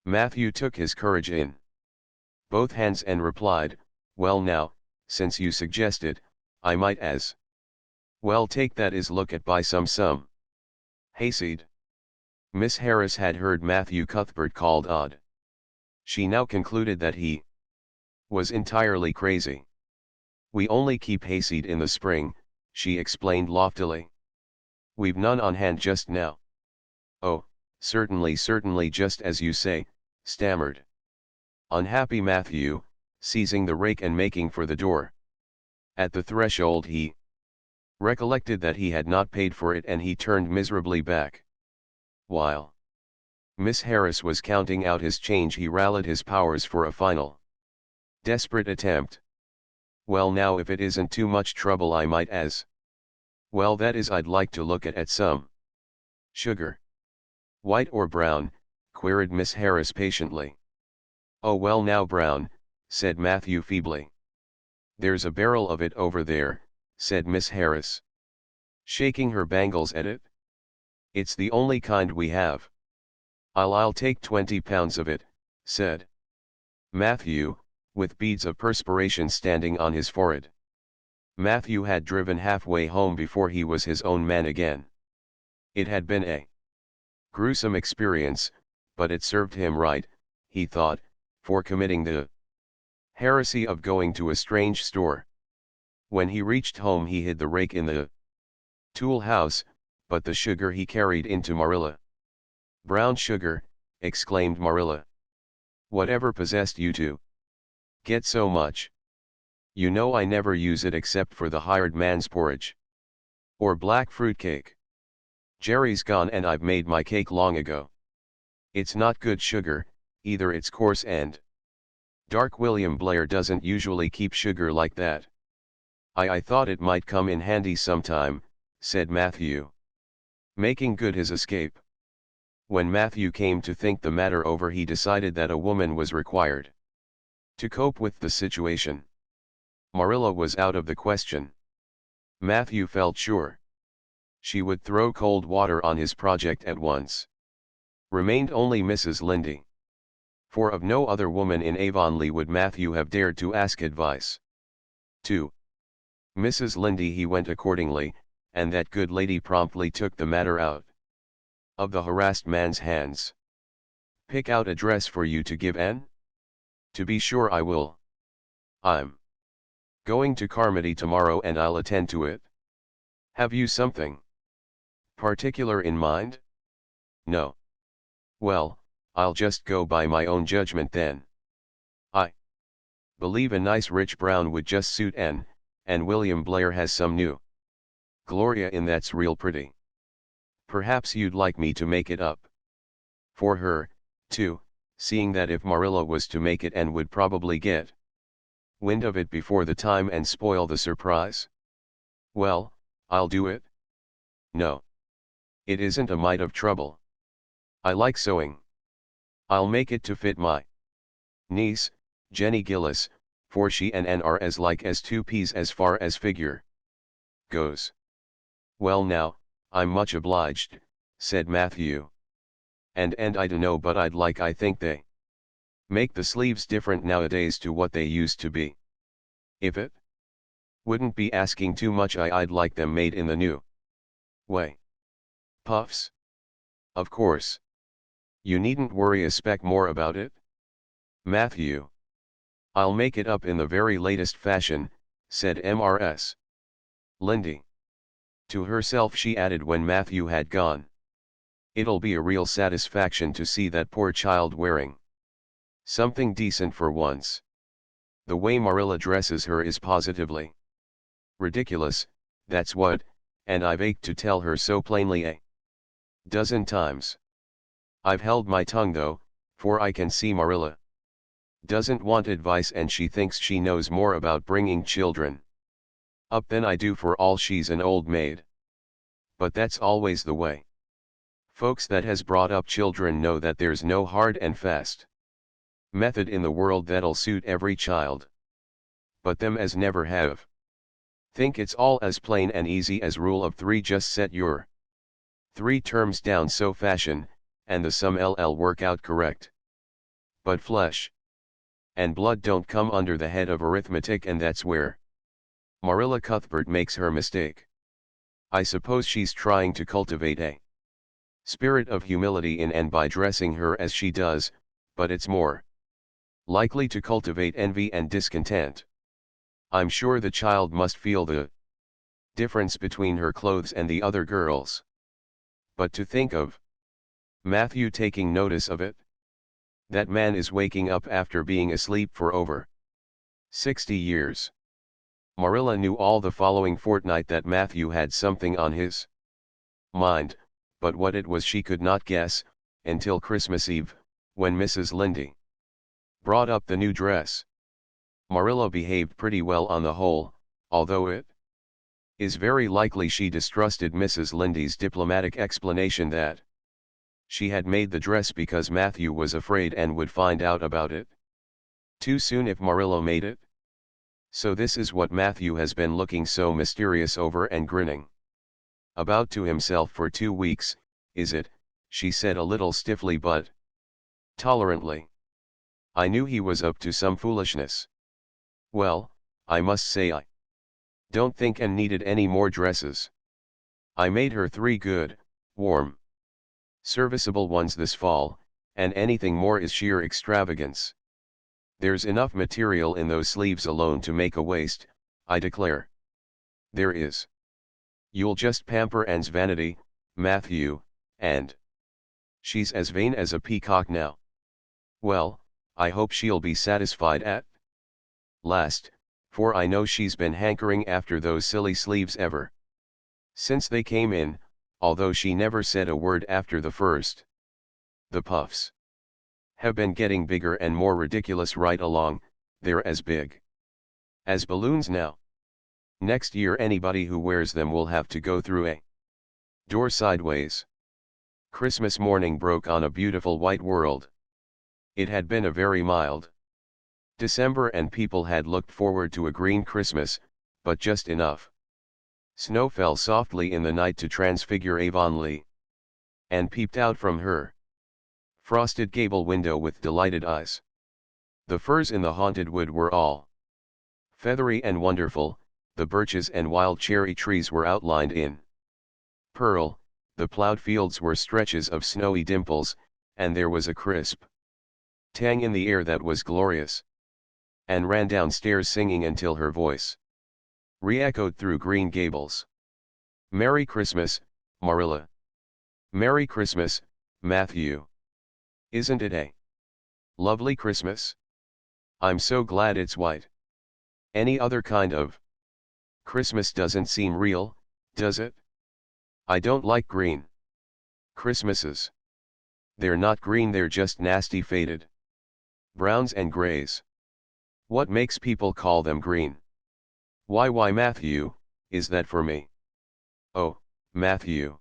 Matthew took his courage in both hands and replied, "Well now, since you suggest it, I might as well take that is look at buy some hayseed." Miss Harris had heard Matthew Cuthbert called odd. She now concluded that he was entirely crazy. "We only keep hayseed in the spring," she explained loftily. "We've none on hand just now." "Oh, certainly just as you say," stammered unhappy Matthew, seizing the rake and making for the door. At the threshold he recollected that he had not paid for it and he turned miserably back. While Miss Harris was counting out his change he rallied his powers for a final desperate attempt. "Well now if it isn't too much trouble I might as well that is I'd like to look at some sugar." "White or brown?" queried Miss Harris patiently. "Oh well now brown," said Matthew feebly. "There's a barrel of it over there," said Miss Harris, shaking her bangles at it. "It's the only kind we have." I'll take 20 pounds of it," said Matthew, with beads of perspiration standing on his forehead. Matthew had driven halfway home before he was his own man again. It had been a gruesome experience, but it served him right, he thought, for committing the heresy of going to a strange store. When he reached home he hid the rake in the tool house, but the sugar he carried into Marilla. "Brown sugar," exclaimed Marilla. "Whatever possessed you to get so much? You know I never use it except for the hired man's porridge. Or black fruit cake. Jerry's gone and I've made my cake long ago. It's not good sugar, either it's coarse and dark. William Blair doesn't usually keep sugar like that." I thought it might come in handy sometime," said Matthew, making good his escape. When Matthew came to think the matter over he decided that a woman was required to cope with the situation. Marilla was out of the question. Matthew felt sure she would throw cold water on his project at once. Remained only Mrs. Lynde. For of no other woman in Avonlea would Matthew have dared to ask advice. To Mrs. Lynde he went accordingly, and that good lady promptly took the matter out of the harassed man's hands. "Pick out a dress for you to give Anne?" "To be sure I will. I'm going to Carmody tomorrow and I'll attend to it." "Have you something particular in mind?" "No." "Well, I'll just go by my own judgment then. I believe a nice rich brown would just suit Anne, and William Blair has some new Gloria in that's real pretty. Perhaps you'd like me to make it up." For her, too, seeing that if Marilla was to make it and would probably get wind of it before the time and spoil the surprise. Well, I'll do it. No. It isn't a mite of trouble. I like sewing. I'll make it to fit my niece, Jenny Gillis, for she and Ann are as like as two peas as far as figure goes. Well now, I'm much obliged, said Matthew. And I dunno but I think they make the sleeves different nowadays to what they used to be. If it wouldn't be asking too much I'd like them made in the new way. Puffs? Of course. You needn't worry a speck more about it. Matthew. I'll make it up in the very latest fashion, said Mrs. Lindy. To herself she added when Matthew had gone. It'll be a real satisfaction to see that poor child wearing something decent for once. The way Marilla dresses her is positively ridiculous, that's what, and I've ached to tell her so plainly a dozen times. I've held my tongue though, for I can see Marilla doesn't want advice and she thinks she knows more about bringing children up than I do for all she's an old maid. But that's always the way. Folks that has brought up children know that there's no hard and fast method in the world that'll suit every child. But them as never have think it's all as plain and easy as rule of 3, just set your 3 terms down so fashion, and the sum LL work out correct. But flesh and blood don't come under the head of arithmetic, and that's where Marilla Cuthbert makes her mistake. I suppose she's trying to cultivate a spirit of humility in and by dressing her as she does, but it's more likely to cultivate envy and discontent. I'm sure the child must feel the difference between her clothes and the other girls. But to think of Matthew taking notice of it. That man is waking up after being asleep for over 60 years. Marilla knew all the following fortnight that Matthew had something on his mind, but what it was she could not guess, until Christmas Eve, when Mrs. Lindy brought up the new dress. Marilla behaved pretty well on the whole, although it is very likely she distrusted Mrs. Lindy's diplomatic explanation that she had made the dress because Matthew was afraid and would find out about it too soon if Marilla made it. So this is what Matthew has been looking so mysterious over and grinning about to himself for 2 weeks, is it? She said a little stiffly but tolerantly. I knew he was up to some foolishness. Well, I must say I don't think Anne needed any more dresses. I made her 3 good, warm, serviceable ones this fall, and anything more is sheer extravagance. There's enough material in those sleeves alone to make a waist, I declare. There is. You'll just pamper Anne's vanity, Matthew, and she's as vain as a peacock now. Well, I hope she'll be satisfied at last, for I know she's been hankering after those silly sleeves ever since they came in, although she never said a word after the first. The puffs have been getting bigger and more ridiculous right along, they're as big as balloons now. Next year anybody who wears them will have to go through a door sideways. Christmas morning broke on a beautiful white world. It had been a very mild December and people had looked forward to a green Christmas, but just enough snow fell softly in the night to transfigure Avonlea. Anne peeped out from her frosted gable window with delighted eyes. The firs in the haunted wood were all feathery and wonderful, the birches and wild cherry trees were outlined in pearl, the plowed fields were stretches of snowy dimples, and there was a crisp tang in the air that was glorious. Anne ran downstairs singing until her voice re-echoed through Green Gables. Merry Christmas, Marilla. Merry Christmas, Matthew. Isn't it a lovely Christmas? I'm so glad it's white. Any other kind of Christmas doesn't seem real, does it? I don't like green Christmases. They're not green, they're just nasty faded browns and grays. What makes people call them green? Why Matthew, is that for me? Oh, Matthew.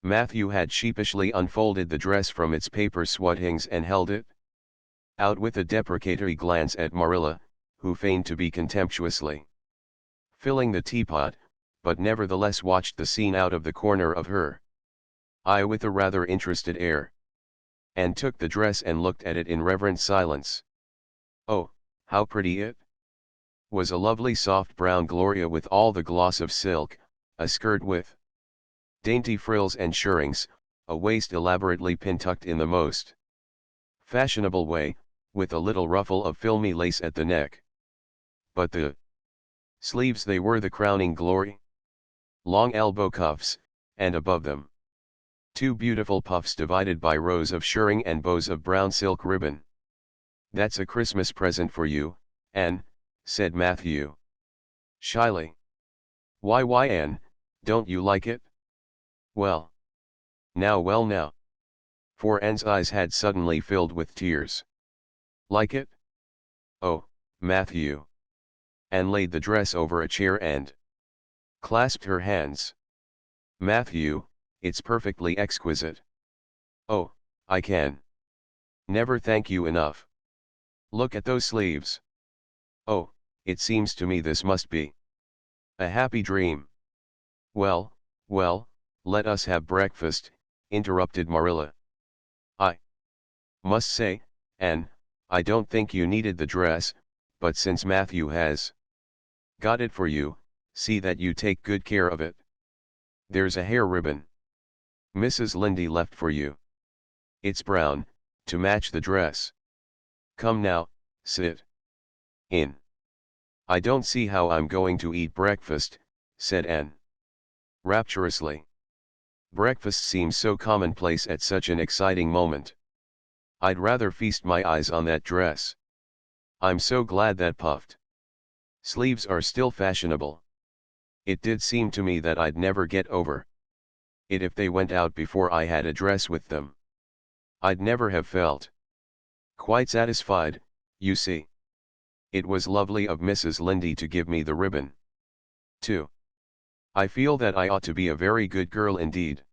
Matthew had sheepishly unfolded the dress from its paper swathings and held it out with a deprecatory glance at Marilla, who feigned to be contemptuously filling the teapot, but nevertheless watched the scene out of the corner of her eye with a rather interested air, and took the dress and looked at it in reverent silence. Oh, how pretty it was! A lovely soft brown gloria with all the gloss of silk, a skirt with dainty frills and shirrings, a waist elaborately pin-tucked in the most fashionable way, with a little ruffle of filmy lace at the neck. But the sleeves, they were the crowning glory. Long elbow cuffs, and above them, two beautiful puffs divided by rows of shirring and bows of brown silk ribbon. That's a Christmas present for you, Anne, said Matthew shyly. Why Anne, don't you like it? Well now. For Anne's eyes had suddenly filled with tears. Like it? Oh, Matthew. Anne laid the dress over a chair and clasped her hands. Matthew, it's perfectly exquisite. Oh, I can never thank you enough. Look at those sleeves. Oh, it seems to me this must be a happy dream. Well, let us have breakfast, interrupted Marilla. I must say, Anne, I don't think you needed the dress, but since Matthew has got it for you, see that you take good care of it. There's a hair ribbon Mrs. Lynde left for you. It's brown, to match the dress. Come now, sit in. I don't see how I'm going to eat breakfast, said Anne rapturously. Breakfast seems so commonplace at such an exciting moment. I'd rather feast my eyes on that dress. I'm so glad that puffed sleeves are still fashionable. It did seem to me that I'd never get over it if they went out before I had a dress with them. I'd never have felt quite satisfied, you see. It was lovely of Mrs. Lynde to give me the ribbon, too. I feel that I ought to be a very good girl indeed.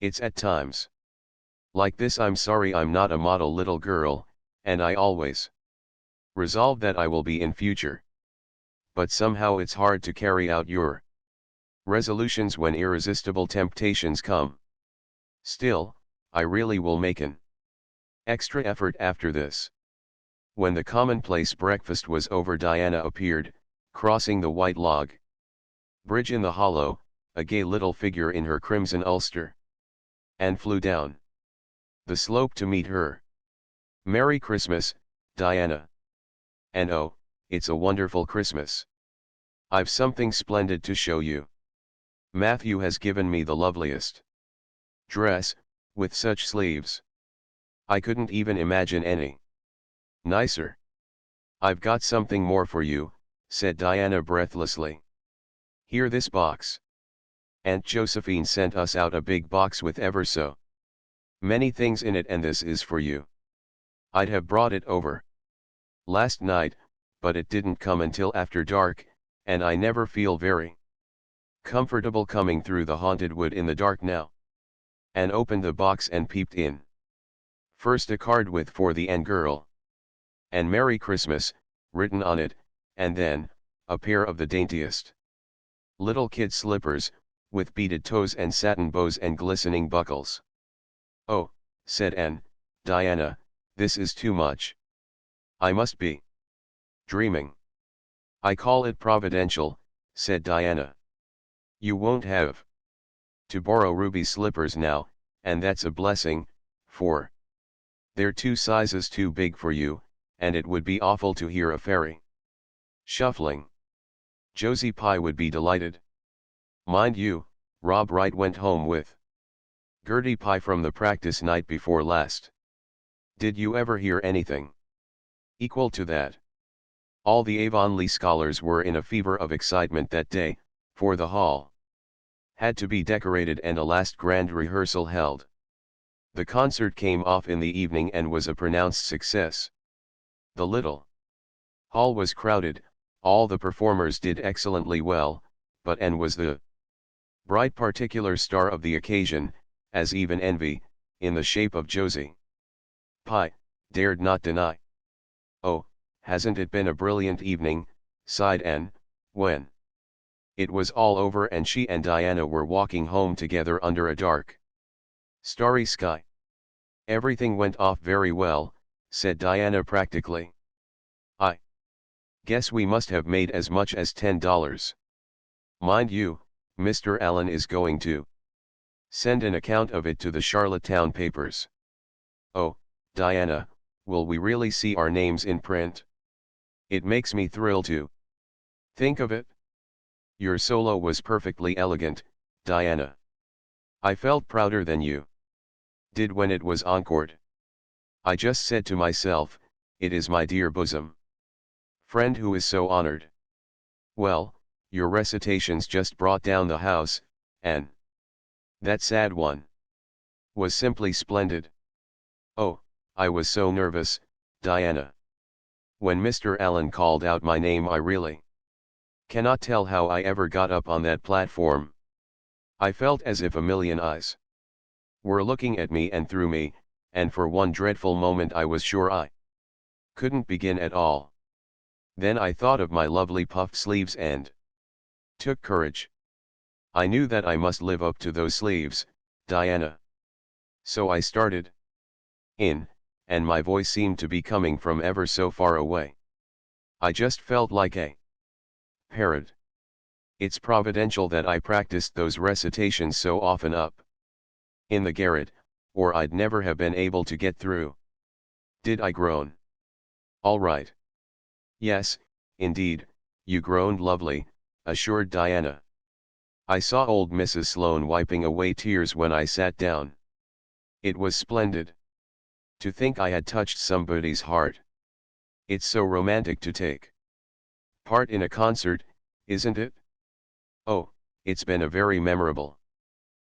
It's at times like this I'm sorry I'm not a model little girl, and I always resolve that I will be in future. But somehow it's hard to carry out your resolutions when irresistible temptations come. Still, I really will make an extra effort after this. When the commonplace breakfast was over, Diana appeared, crossing the white log bridge in the hollow, a gay little figure in her crimson ulster, and flew down the slope to meet her. Merry Christmas, Diana. And oh, it's a wonderful Christmas. I've something splendid to show you. Matthew has given me the loveliest dress, with such sleeves. I couldn't even imagine any nicer. I've got something more for you, said Diana breathlessly. Here, this box. Aunt Josephine sent us out a big box with ever so many things in it, and this is for you. I'd have brought it over last night, but it didn't come until after dark, and I never feel very comfortable coming through the haunted wood in the dark now. Anne opened the box and peeped in. First a card with "For the Anne girl," and "Merry Christmas," written on it, and then a pair of the daintiest little kid slippers, with beaded toes and satin bows and glistening buckles. Oh, said Anne, Diana, this is too much. I must be dreaming. I call it providential, said Diana. You won't have to borrow Ruby's slippers now, and that's a blessing, for they're 2 sizes too big for you, and it would be awful to hear a fairy shuffling. Josie Pye would be delighted. Mind you, Rob Wright went home with Gertie Pye from the practice night before last. Did you ever hear anything equal to that? All the Avonlea scholars were in a fever of excitement that day, for the hall had to be decorated and a last grand rehearsal held. The concert came off in the evening and was a pronounced success. The little hall was crowded, all the performers did excellently well, but Anne was the bright particular star of the occasion, as even envy, in the shape of Josie Pye, dared not deny. "Oh, hasn't it been a brilliant evening," sighed Anne, when it was all over and she and Diana were walking home together under a dark, starry sky. "Everything went off very well," said Diana practically. "I guess we must have made as much as $10. Mind you, Mr. Allen is going to send an account of it to the Charlottetown papers." "Oh, Diana, will we really see our names in print? It makes me thrill to think of it." "Your solo was perfectly elegant, Diana. I felt prouder than you did when it was encored. I just said to myself, it is my dear bosom friend who is so honored." "Well, your recitations just brought down the house, and that sad one was simply splendid." "Oh, I was so nervous, Diana. When Mr. Allen called out my name I really cannot tell how I ever got up on that platform. I felt as if a million eyes were looking at me and through me, and for one dreadful moment I was sure I couldn't begin at all. Then I thought of my lovely puffed sleeves and took courage. I knew that I must live up to those sleeves, Diana. So I started in, and my voice seemed to be coming from ever so far away. I just felt like a parrot. It's providential that I practiced those recitations so often up in the garret, or I'd never have been able to get through." "Did I groan?" "All right." "Yes, indeed, you groaned lovely," assured Diana. "I saw old Mrs. Sloane wiping away tears when I sat down. It was splendid. To think I had touched somebody's heart. It's so romantic to take part in a concert, isn't it?" "Oh, it's been a very memorable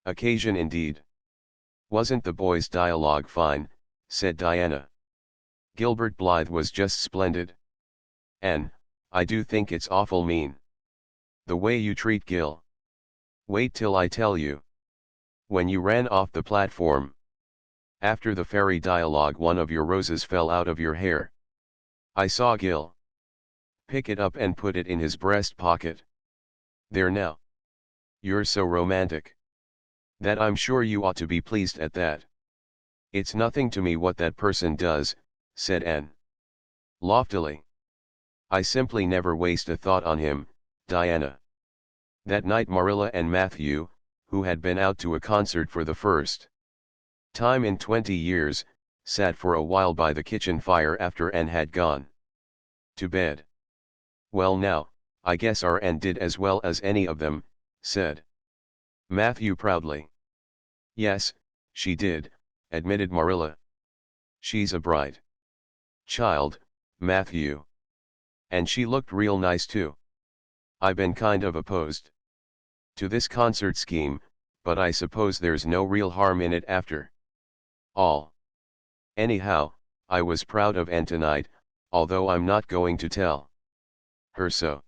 occasion indeed." "Wasn't the boys' dialogue fine?" said Diana. "Gilbert Blythe was just splendid. And I do think it's awful mean, the way you treat Gil. Wait till I tell you. When you ran off the platform after the fairy dialogue, one of your roses fell out of your hair. I saw Gil pick it up and put it in his breast pocket. There now. You're so romantic that I'm sure you ought to be pleased at that." "It's nothing to me what that person does," said Anne loftily. "I simply never waste a thought on him, Diana." That night Marilla and Matthew, who had been out to a concert for the first time in 20 years, sat for a while by the kitchen fire after Anne had gone to bed. "Well now, I guess our Anne did as well as any of them," said Matthew proudly. "Yes, she did," admitted Marilla. "She's a bright child, Matthew. And she looked real nice too. I've been kind of opposed to this concert scheme, but I suppose there's no real harm in it after all. Anyhow, I was proud of Anne tonight, although I'm not going to tell her so."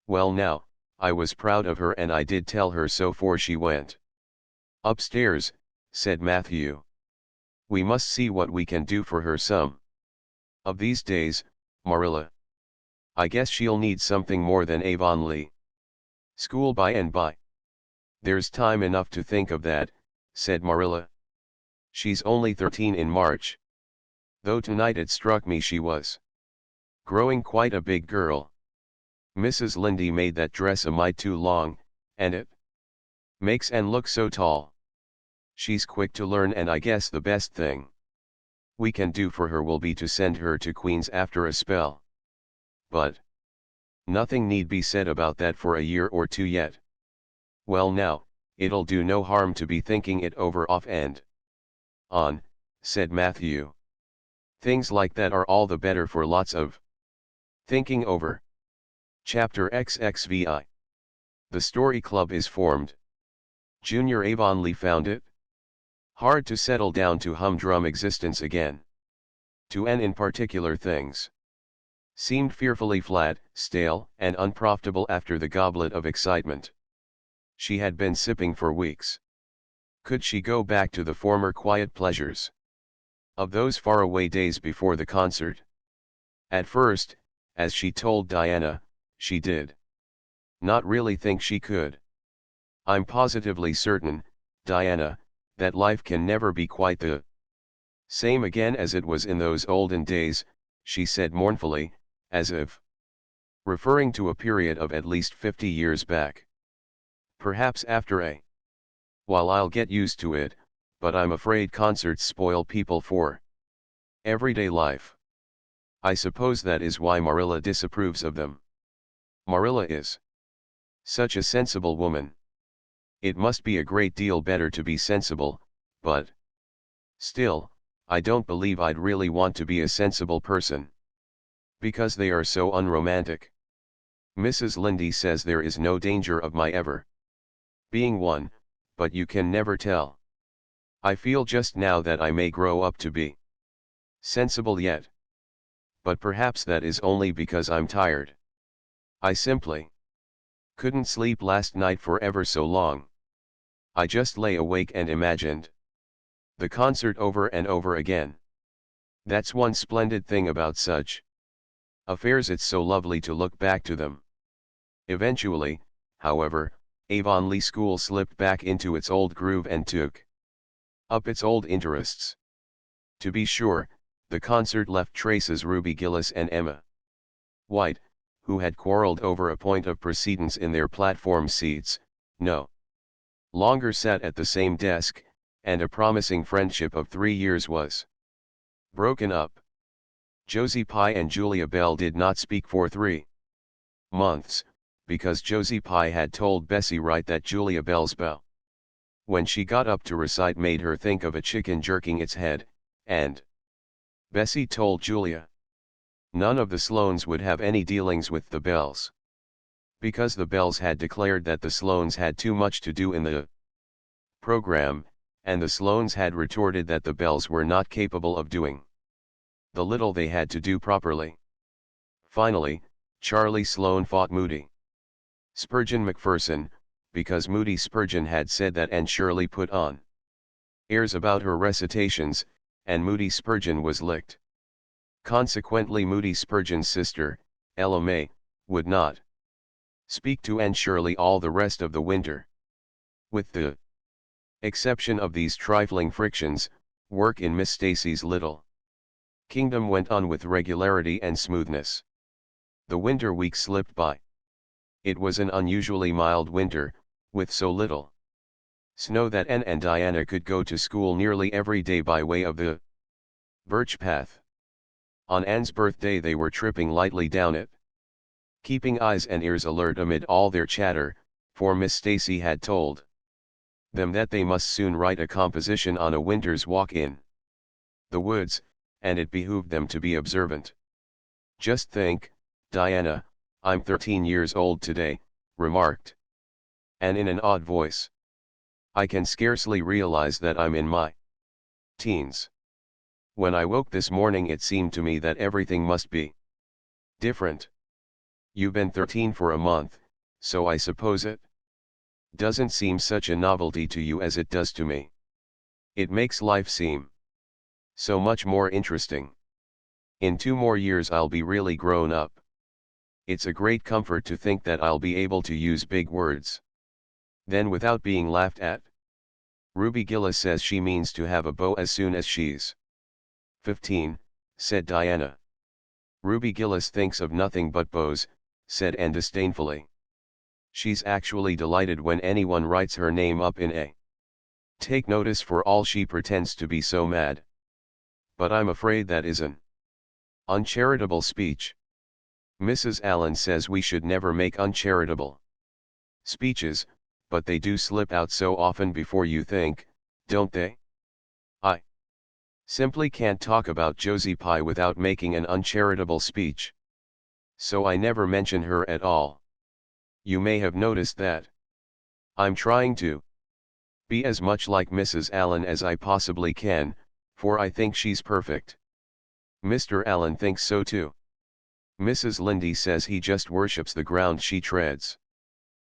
"Well now, I was proud of her and I did tell her so 'fore she went upstairs," said Matthew. "We must see what we can do for her some of these days, Marilla. I guess she'll need something more than Avonlea school by and by." "There's time enough to think of that," said Marilla. "She's only 13 in March. Though tonight it struck me she was growing quite a big girl. Mrs. Lynde made that dress a mite too long, and it makes Anne look so tall. She's quick to learn, and I guess the best thing we can do for her will be to send her to Queen's after a spell. But nothing need be said about that for a year or two yet." "Well now, it'll do no harm to be thinking it over off and on," said Matthew. "Things like that are all the better for lots of thinking over." Chapter XXVI. The Story Club is formed. Junior Avonlea found it Hard to settle down to humdrum existence again. To N in particular things seemed fearfully flat, stale, and unprofitable after the goblet of excitement she had been sipping for weeks. Could she go back to the former quiet pleasures of those faraway days before the concert? At first, as she told Diana, she did not really think she could. I'm positively certain, Diana, that life can never be quite the same again as it was in those olden days, she said mournfully, as if referring to a period of at least 50 years back. Perhaps after a while I'll get used to it, but I'm afraid concerts spoil people for everyday life. I suppose that is why Marilla disapproves of them. Marilla is such a sensible woman. It must be a great deal better to be sensible, but still, I don't believe I'd really want to be a sensible person. Because they are so unromantic. Mrs. Lynde says there is no danger of my ever being one, but you can never tell. I feel just now that I may grow up to be sensible yet. But perhaps that is only because I'm tired. I simply couldn't sleep last night for ever so long. I just lay awake and imagined the concert over and over again. That's one splendid thing about such affairs, it's so lovely to look back to them. Eventually, however, Avonlea School slipped back into its old groove and took up its old interests. To be sure, the concert left traces Ruby Gillis and Emma White, who had quarreled over a point of precedence in their platform seats, no longer sat at the same desk, and a promising friendship of 3 years was broken up. Josie Pye and Julia Bell did not speak for 3 months, because Josie Pye had told Bessie Wright that Julia Bell's bell, when she got up to recite, made her think of a chicken jerking its head, and Bessie told Julia none of the Sloanes would have any dealings with the Bells, because the Bells had declared that the Sloanes had too much to do in the program, and the Sloanes had retorted that the Bells were not capable of doing the little they had to do properly. Finally, Charlie Sloane fought Moody Spurgeon Macpherson, because Moody Spurgeon had said that Anne Shirley put on airs about her recitations, and Moody Spurgeon was licked. Consequently, Moody Spurgeon's sister, Ella May, would not speak to Anne Shirley all the rest of the winter. With the exception of these trifling frictions, work in Miss Stacy's little kingdom went on with regularity and smoothness. The winter weeks slipped by. It was an unusually mild winter, with so little snow that Anne and Diana could go to school nearly every day by way of the birch path. On Anne's birthday they were tripping lightly down it, keeping eyes and ears alert amid all their chatter, for Miss Stacy had told them that they must soon write a composition on a winter's walk in the woods, and it behooved them to be observant. "Just think, Diana, I'm 13 years old today," remarked Anne in an odd voice. "I can scarcely realize that I'm in my teens. When I woke this morning it seemed to me that everything must be different. You've been 13 for a month, so I suppose it doesn't seem such a novelty to you as it does to me. It makes life seem so much more interesting. In 2 more years I'll be really grown up. It's a great comfort to think that I'll be able to use big words then without being laughed at. Ruby Gillis says she means to have a beau as soon as she's 15, said Diana. Ruby Gillis thinks of nothing but beaux, said Anne disdainfully. She's actually delighted when anyone writes her name up in a take notice, for all she pretends to be so mad. But I'm afraid that is an uncharitable speech. Mrs. Allen says we should never make uncharitable speeches, but they do slip out so often before you think, don't they? I simply can't talk about Josie Pye without making an uncharitable speech. So I never mention her at all. You may have noticed that. I'm trying to be as much like Mrs. Allen as I possibly can, for I think she's perfect. Mr. Allen thinks so too. Mrs. Lindy says he just worships the ground she treads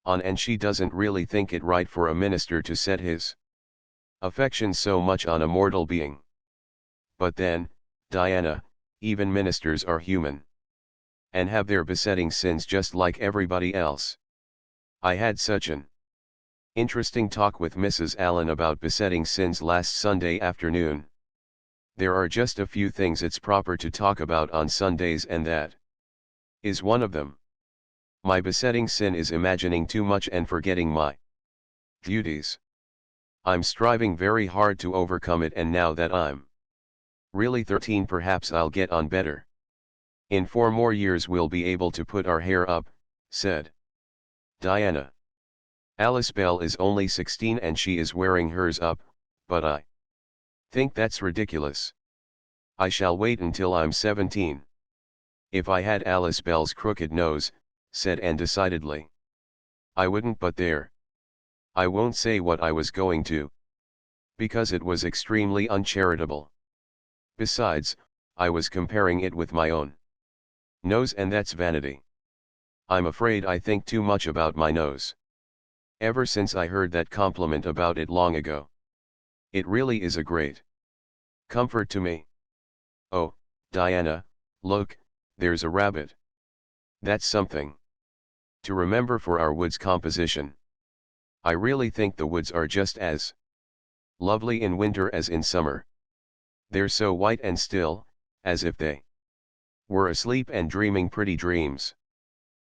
on, and she doesn't really think it right for a minister to set his affection so much on a mortal being. But then, Diana, even ministers are human and have their besetting sins just like everybody else. I had such an interesting talk with Mrs. Allen about besetting sins last Sunday afternoon. There are just a few things it's proper to talk about on Sundays, and that is one of them. My besetting sin is imagining too much and forgetting my duties. I'm striving very hard to overcome it, and now that I'm really 13, perhaps I'll get on better. In 4 more years we'll be able to put our hair up, said Diana. Alice Bell is only 16 and she is wearing hers up, but I think that's ridiculous. I shall wait until I'm 17. If I had Alice Bell's crooked nose, said Anne decidedly, I wouldn't, but there. I won't say what I was going to, because it was extremely uncharitable. Besides, I was comparing it with my own nose, and that's vanity. I'm afraid I think too much about my nose. Ever since I heard that compliment about it long ago. It really is a great comfort to me. Oh, Diana, look, there's a rabbit. That's something to remember for our woods composition. I really think the woods are just as lovely in winter as in summer. They're so white and still, as if they were asleep and dreaming pretty dreams.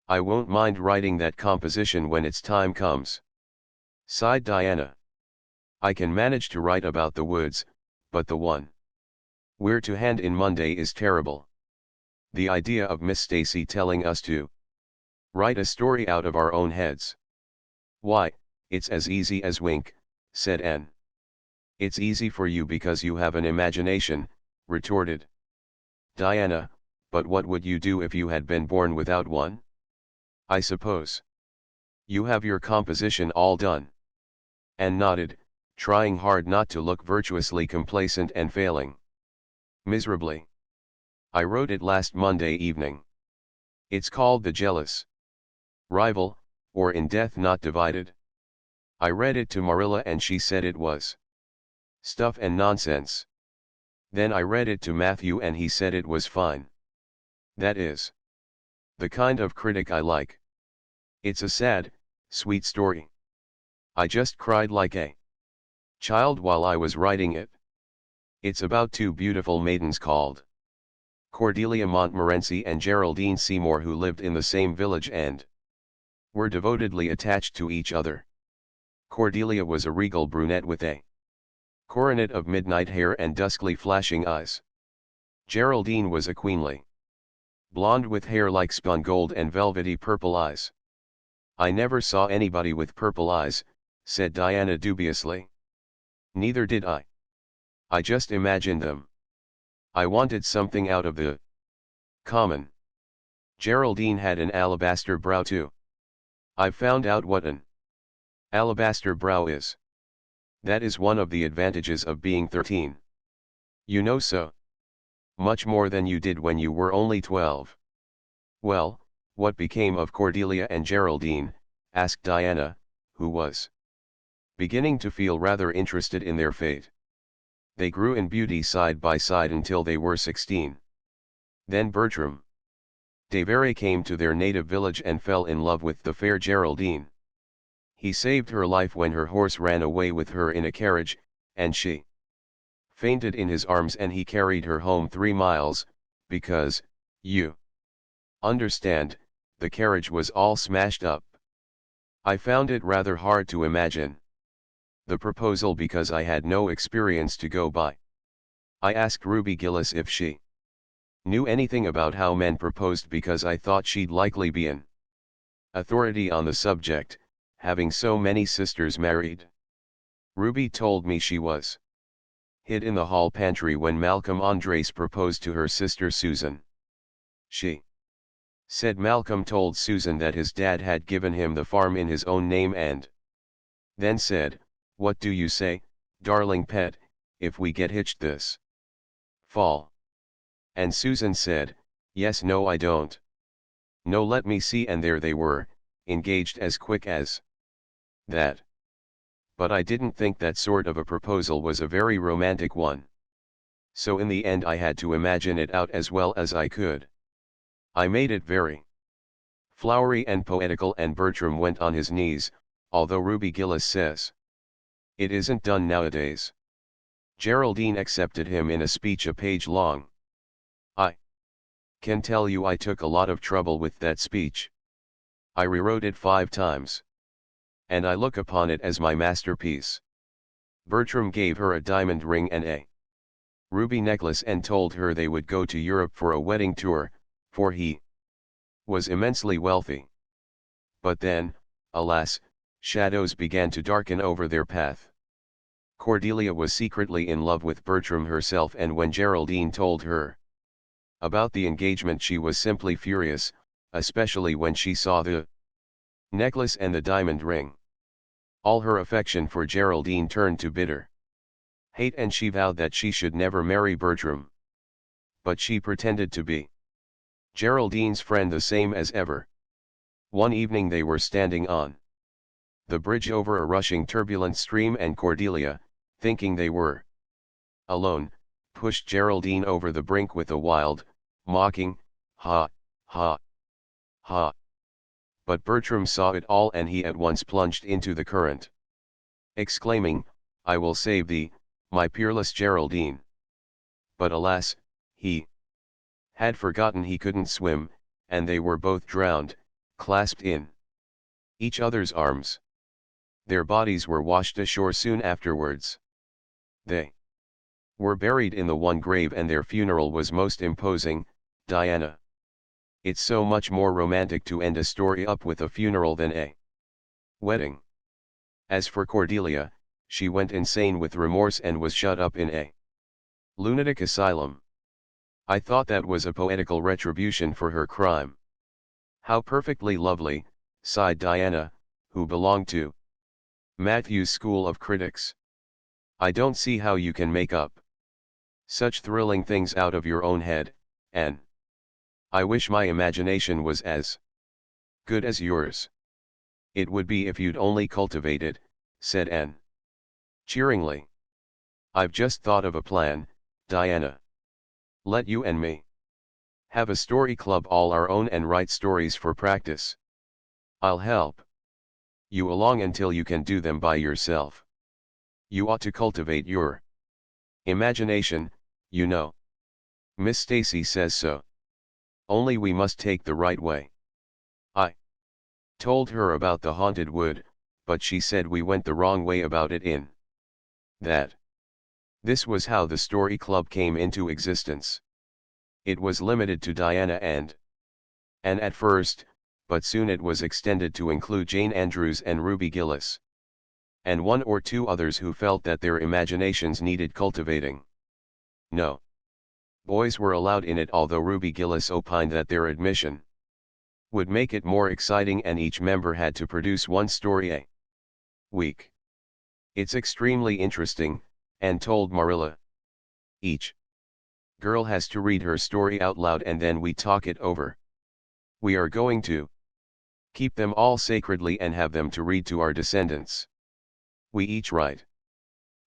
I won't mind writing that composition when its time comes, sighed Diana. I can manage to write about the woods, but the one we're to hand in Monday is terrible. The idea of Miss Stacy telling us to write a story out of our own heads. Why, it's as easy as wink, said Anne. It's easy for you because you have an imagination, retorted Diana, but what would you do if you had been born without one? I suppose you have your composition all done. Anne nodded, trying hard not to look virtuously complacent and failing miserably. I wrote it last Monday evening. It's called The Jealous Rival, or In Death Not Divided. I read it to Marilla and she said it was stuff and nonsense. Then I read it to Matthew and he said it was fine. That is the kind of critic I like. It's a sad, sweet story. I just cried like a child while I was writing it. It's about 2 beautiful maidens called Cordelia Montmorency and Geraldine Seymour, who lived in the same village and were devotedly attached to each other. Cordelia was a regal brunette with a coronet of midnight hair and duskly flashing eyes. Geraldine was a queenly blonde with hair like spun gold and velvety purple eyes. I never saw anybody with purple eyes, said Diana dubiously. Neither did I. I just imagined them. I wanted something out of the common. Geraldine had an alabaster brow too. I've found out what an alabaster brow is. That is one of the advantages of being 13. You know so much more than you did when you were only 12. Well, what became of Cordelia and Geraldine? Asked Diana, who was beginning to feel rather interested in their fate. They grew in beauty side by side until they were 16. Then Bertram Devereux came to their native village and fell in love with the fair Geraldine. He saved her life when her horse ran away with her in a carriage, and she fainted in his arms, and he carried her home 3 miles, because, you understand, the carriage was all smashed up. I found it rather hard to imagine the proposal because I had no experience to go by. I asked Ruby Gillis if she knew anything about how men proposed, because I thought she'd likely be an authority on the subject, having so many sisters married. Ruby told me she was hid in the hall pantry when Malcolm Andres proposed to her sister Susan. She said Malcolm told Susan that his dad had given him the farm in his own name, and then said, What do you say, darling pet, if we get hitched this fall? And Susan said, yes, no, I don't. No, let me see, and there they were, engaged as quick as that. But I didn't think that sort of a proposal was a very romantic one. So in the end I had to imagine it out as well as I could. I made it very flowery and poetical, and Bertram went on his knees, although Ruby Gillis says it isn't done nowadays. Geraldine accepted him in a speech a page long. I can tell you I took a lot of trouble with that speech. I rewrote it 5 times. And I look upon it as my masterpiece. Bertram gave her a diamond ring and a ruby necklace and told her they would go to Europe for a wedding tour, for he was immensely wealthy. But then, alas, shadows began to darken over their path. Cordelia was secretly in love with Bertram herself, and when Geraldine told her about the engagement she was simply furious, especially when she saw the necklace and the diamond ring. All her affection for Geraldine turned to bitter hate, and she vowed that she should never marry Bertram. But she pretended to be Geraldine's friend the same as ever. One evening they were standing on the bridge over a rushing turbulent stream, and Cordelia, thinking they were alone, pushed Geraldine over the brink with a wild, mocking, ha, ha, ha. But Bertram saw it all, and he at once plunged into the current, exclaiming, I will save thee, my peerless Geraldine. But alas, he had forgotten he couldn't swim, and they were both drowned, clasped in each other's arms. Their bodies were washed ashore soon afterwards. They were buried in the one grave, and their funeral was most imposing. Diana. It's so much more romantic to end a story up with a funeral than a wedding. As for Cordelia, she went insane with remorse and was shut up in a lunatic asylum. I thought that was a poetical retribution for her crime. How perfectly lovely, sighed Diana, who belonged to Matthew's school of critics. I don't see how you can make up such thrilling things out of your own head, Anne. I wish my imagination was as good as yours. It would be if you'd only cultivate it, said Anne cheeringly. I've just thought of a plan, Diana. Let you and me have a story club all our own and write stories for practice. I'll help you along until you can do them by yourself. You ought to cultivate your imagination, you know. Miss Stacy says so. Only we must take the right way. I told her about the haunted wood, but she said we went the wrong way about it in that. This was how the story club came into existence. It was limited to Diana and Anne at first, but soon it was extended to include Jane Andrews and Ruby Gillis, and 1 or 2 others who felt that their imaginations needed cultivating. No boys were allowed in it, although Ruby Gillis opined that their admission would make it more exciting, and each member had to produce 1 story a week. It's extremely interesting, Anne told Marilla. Each girl has to read her story out loud, and then we talk it over. We are going to keep them all sacredly and have them to read to our descendants. We each write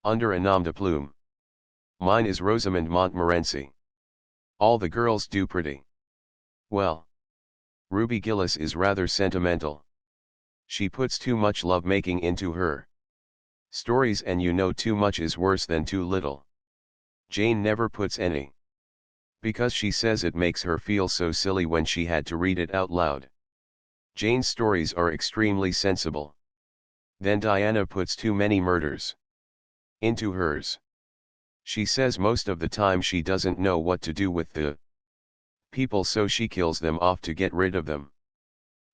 under a nom de plume. Mine is Rosamond Montmorency. All the girls do pretty well. Ruby Gillis is rather sentimental. She puts too much love-making into her stories, and you know too much is worse than too little. Jane never puts any, because she says it makes her feel so silly when she had to read it out loud. Jane's stories are extremely sensible. Then Diana puts too many murders into hers. She says most of the time she doesn't know what to do with the people, so she kills them off to get rid of them.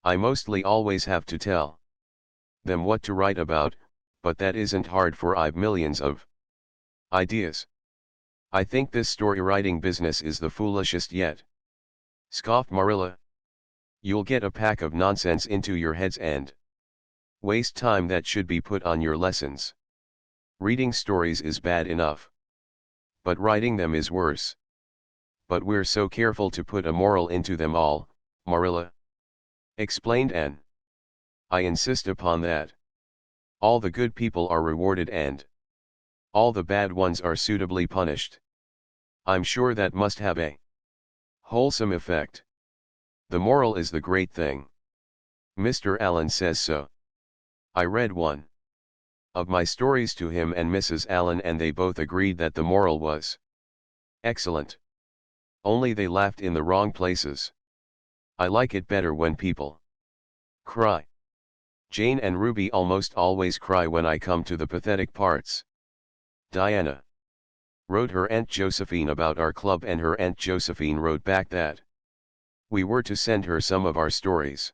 I mostly always have to tell them what to write about, but that isn't hard, for I've millions of ideas. I think this story writing business is the foolishest yet, scoffed Marilla. You'll get a pack of nonsense into your heads and waste time that should be put on your lessons. Reading stories is bad enough. But writing them is worse. But we're so careful to put a moral into them all, Marilla," explained Anne. "I insist upon that. All the good people are rewarded and all the bad ones are suitably punished. I'm sure that must have a wholesome effect. The moral is the great thing. Mr. Allen says so. I read one of my stories to him and Mrs. Allen, and they both agreed that the moral was excellent. Only they laughed in the wrong places. I like it better when people cry. Jane and Ruby almost always cry when I come to the pathetic parts. Diana wrote her Aunt Josephine about our club, and her Aunt Josephine wrote back that we were to send her some of our stories.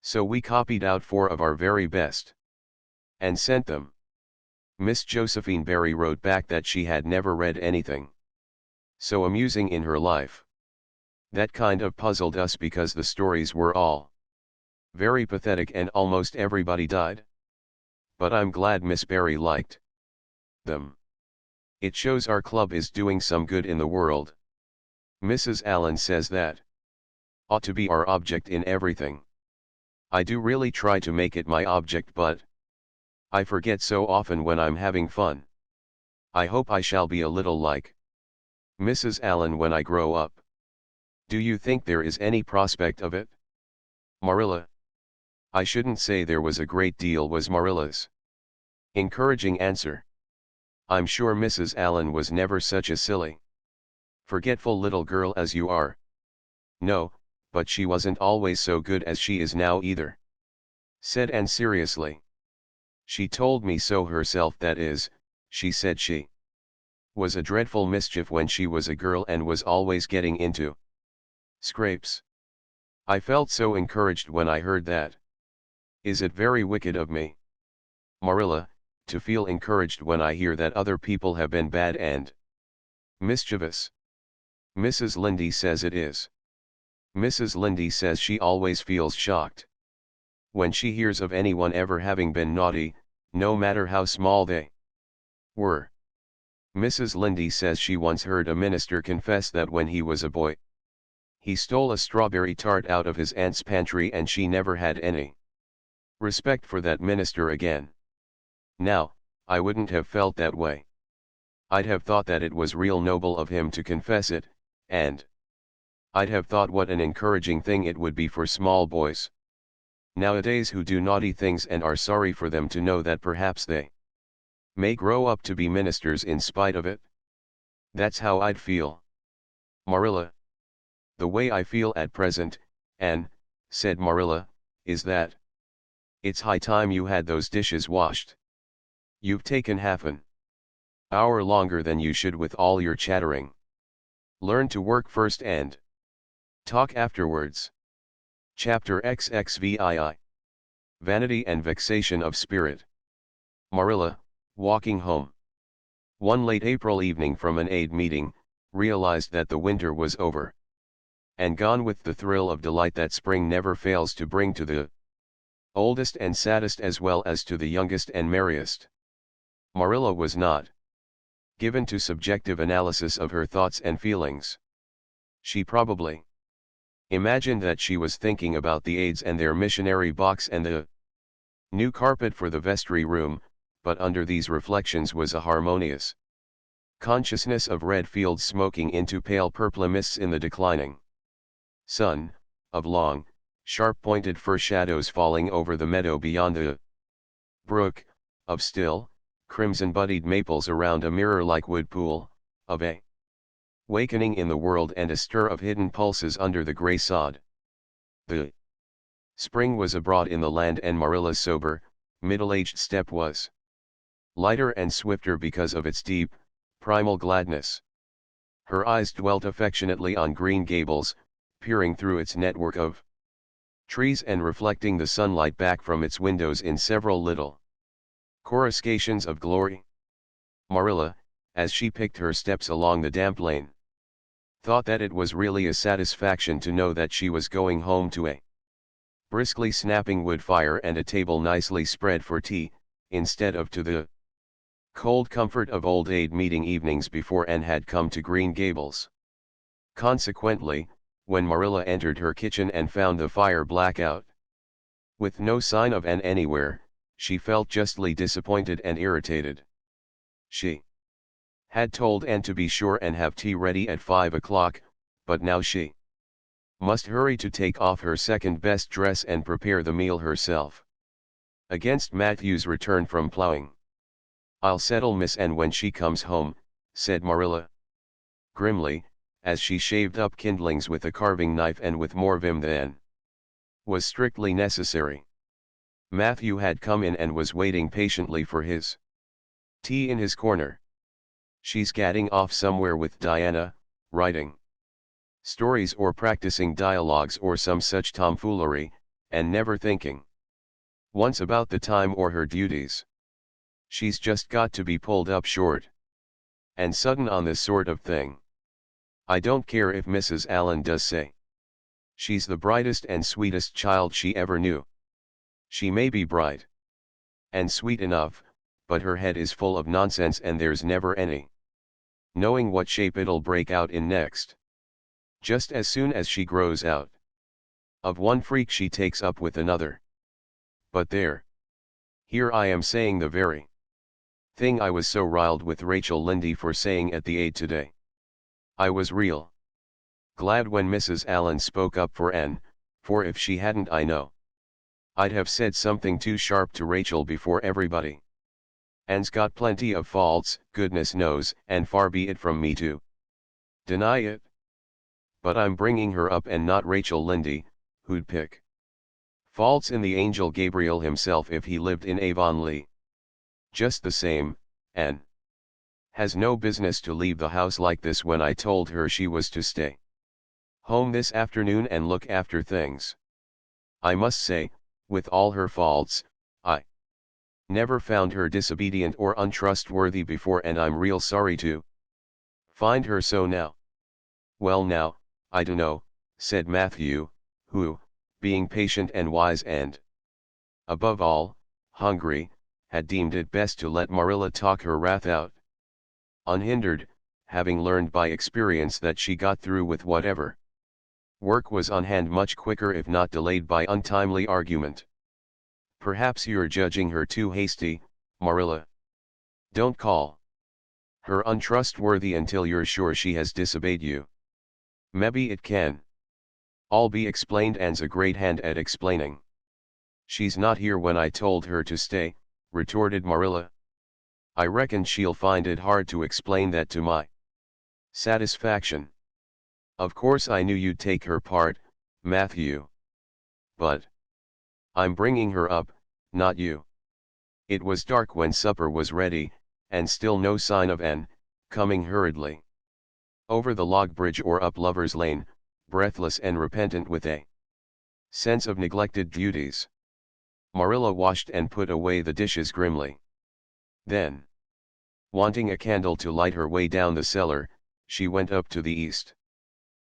So we copied out 4 of our very best and sent them. Miss Josephine Barry wrote back that she had never read anything so amusing in her life. That kind of puzzled us because the stories were all very pathetic and almost everybody died. But I'm glad Miss Barry liked them. It shows our club is doing some good in the world. Mrs. Allen says that ought to be our object in everything. I do really try to make it my object, but I forget so often when I'm having fun. I hope I shall be a little like Mrs. Allen when I grow up. Do you think there is any prospect of it, Marilla?" "I shouldn't say there was a great deal," was Marilla's encouraging answer. "I'm sure Mrs. Allen was never such a silly, forgetful little girl as you are. No, but she wasn't always so good as she is now either," said Anne seriously. "She told me so herself. That is, she said she was a dreadful mischief when she was a girl and was always getting into scrapes. I felt so encouraged when I heard that. Is it very wicked of me, Marilla, to feel encouraged when I hear that other people have been bad and mischievous?" "Mrs. Lynde says it is. Mrs. Lynde says she always feels shocked when she hears of anyone ever having been naughty, no matter how small they were. Mrs. Lynde says she once heard a minister confess that when he was a boy, he stole a strawberry tart out of his aunt's pantry, and she never had any respect for that minister again. Now, I wouldn't have felt that way. I'd have thought that it was real noble of him to confess it, and I'd have thought what an encouraging thing it would be for small boys nowadays who do naughty things and are sorry for them to know that perhaps they may grow up to be ministers in spite of it. That's how I'd feel, Marilla. The way I feel at present, Anne," said Marilla, "is that it's high time you had those dishes washed. You've taken half an hour longer than you should with all your chattering. Learn to work first and talk afterwards." Chapter XXVII. Vanity and Vexation of Spirit. Marilla, walking home one late April evening from an aid meeting, realized that the winter was over and gone with the thrill of delight that spring never fails to bring to the oldest and saddest as well as to the youngest and merriest. Marilla was not given to subjective analysis of her thoughts and feelings. She probably imagined that she was thinking about the aides and their missionary box and the new carpet for the vestry room, but under these reflections was a harmonious consciousness of red fields smoking into pale purple mists in the declining sun, of long, sharp-pointed fir shadows falling over the meadow beyond the brook, of still, crimson-buddied maples around a mirror-like wood pool, of a wakening in the world and a stir of hidden pulses under the grey sod. The spring was abroad in the land, and Marilla's sober, middle-aged step was lighter and swifter because of its deep, primal gladness. Her eyes dwelt affectionately on Green Gables, peering through its network of trees and reflecting the sunlight back from its windows in several little coruscations of glory. Marilla, as she picked her steps along the damp lane, thought that it was really a satisfaction to know that she was going home to a briskly snapping wood fire and a table nicely spread for tea, instead of to the Cold comfort of old aid meeting evenings before Anne had come to Green Gables. Consequently, when Marilla entered her kitchen and found the fire black out, with no sign of Anne anywhere, she felt justly disappointed and irritated. She had told Anne to be sure and have tea ready at 5 o'clock, but now she must hurry to take off her second best dress and prepare the meal herself. Against Matthew's return from plowing. "I'll settle Miss Anne when she comes home," said Marilla grimly, as she shaved up kindlings with a carving knife and with more vim than was strictly necessary. Matthew had come in and was waiting patiently for his tea in his corner. "She's gadding off somewhere with Diana, writing stories or practicing dialogues or some such tomfoolery, and never thinking once about the time or her duties. She's just got to be pulled up short and sudden on this sort of thing. I don't care if Mrs. Allen does say she's the brightest and sweetest child she ever knew. She may be bright and sweet enough, but her head is full of nonsense and there's never any knowing what shape it'll break out in next. Just as soon as she grows out of one freak she takes up with another. But here I am saying the very thing I was so riled with Rachel Lynde for saying at the aid today. I was real glad when Mrs. Allen spoke up for Anne, for if she hadn't I know I'd have said something too sharp to Rachel before everybody. Anne's got plenty of faults, goodness knows, and far be it from me to deny it. But I'm bringing her up and not Rachel Lynde, who'd pick faults in the angel Gabriel himself if he lived in Avonlea. Just the same, Anne has no business to leave the house like this when I told her she was to stay home this afternoon and look after things. I must say, with all her faults, I never found her disobedient or untrustworthy before, and I'm real sorry to find her so now." "Well now, I dunno," said Matthew, who, being patient and wise and, above all, hungry, had deemed it best to let Marilla talk her wrath out. Unhindered, having learned by experience that she got through with whatever work was on hand much quicker if not delayed by untimely argument. "Perhaps you're judging her too hasty, Marilla. Don't call her untrustworthy until you're sure she has disobeyed you. Maybe it can all be explained. Anne's a great hand at explaining." "She's not here when I told her to stay," retorted Marilla. "I reckon she'll find it hard to explain that to my satisfaction. Of course I knew you'd take her part, Matthew. But I'm bringing her up, not you." It was dark when supper was ready, and still no sign of Anne, coming hurriedly over the log bridge or up Lover's Lane, breathless and repentant with a sense of neglected duties. Marilla washed and put away the dishes grimly. Then, wanting a candle to light her way down the cellar, she went up to the east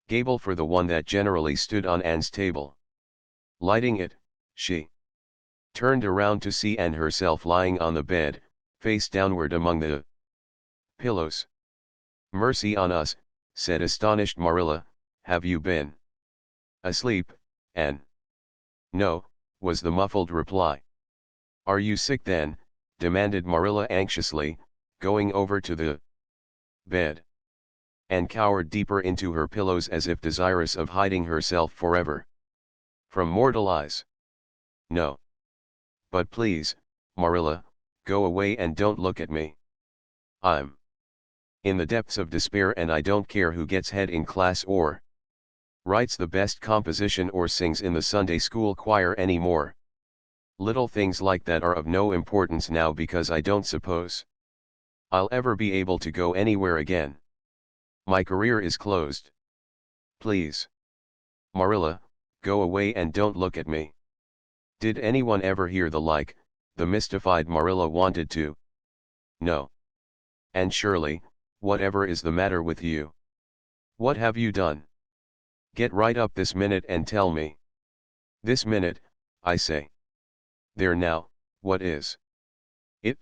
gable for the one that generally stood on Anne's table. Lighting it, she turned around to see Anne herself lying on the bed, face downward among the pillows. "Mercy on us," said astonished Marilla, "have you been asleep, Anne?" "No," was the muffled reply. "Are you sick then?" demanded Marilla anxiously, going over to the bed. Anne cowered deeper into her pillows as if desirous of hiding herself forever from mortal eyes. "No. But please, Marilla, go away and don't look at me. I'm in the depths of despair and I don't care who gets head in class or writes the best composition or sings in the Sunday school choir anymore. Little things like that are of no importance now because I don't suppose I'll ever be able to go anywhere again. My career is closed. Please, Marilla, go away and don't look at me." Did anyone ever hear the like? The mystified Marilla wanted to know. "And surely, whatever is the matter with you? What have you done? Get right up this minute and tell me. This minute, I say. There now, what is it?"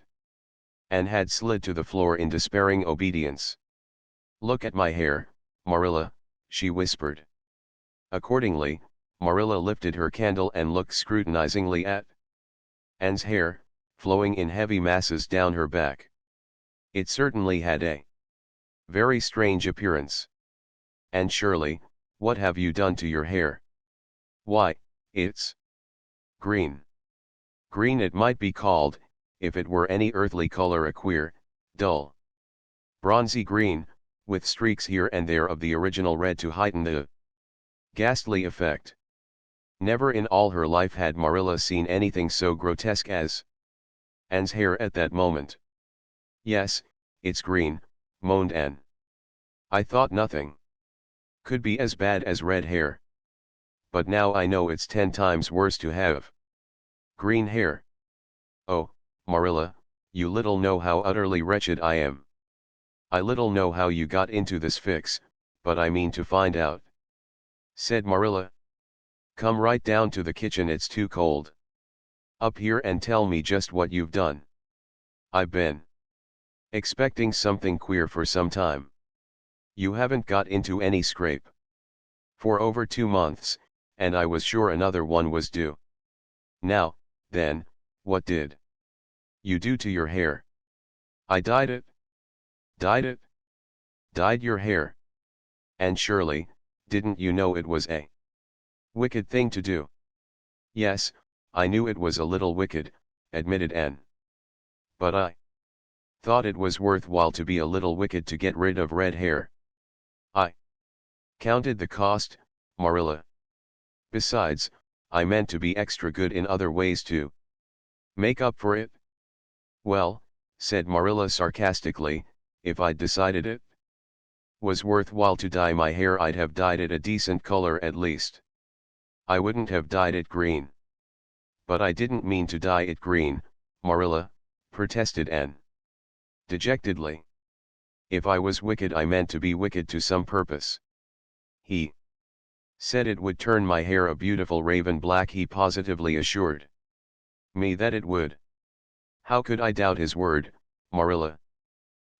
and had slid to the floor in despairing obedience. "Look at my hair, Marilla," she whispered. Accordingly, Marilla lifted her candle and looked scrutinizingly at Anne's hair, flowing in heavy masses down her back. It certainly had a very strange appearance. "And Shirley, what have you done to your hair?" "Why, it's green." Green it might be called, if it were any earthly color, a queer, dull, bronzy green, with streaks here and there of the original red to heighten the ghastly effect. Never in all her life had Marilla seen anything so grotesque as Anne's hair at that moment. "Yes, it's green," moaned Anne. "I thought nothing could be as bad as red hair. But now I know it's 10 times worse to have green hair. Oh, Marilla, you little know how utterly wretched I am. I little know how you got into this fix, but I mean to find out," said Marilla. "Come right down to the kitchen, it's too cold. Up here and tell me just what you've done. I've been expecting something queer for some time. You haven't got into any scrape for over 2 months, and I was sure another one was due. Now, then, what did you do to your hair?" "I dyed it." "Dyed it? Dyed your hair? And Shirley, didn't you know it was a wicked thing to do?" "Yes, I knew it was a little wicked," admitted Anne. "But I thought it was worthwhile to be a little wicked to get rid of red hair. I counted the cost, Marilla. Besides, I meant to be extra good in other ways to make up for it." "Well," said Marilla sarcastically, "if I'd decided it was worthwhile to dye my hair, I'd have dyed it a decent color at least. I wouldn't have dyed it green." "But I didn't mean to dye it green, Marilla," protested Anne dejectedly. "If I was wicked, I meant to be wicked to some purpose. He said it would turn my hair a beautiful raven black. He positively assured me that it would. How could I doubt his word, Marilla?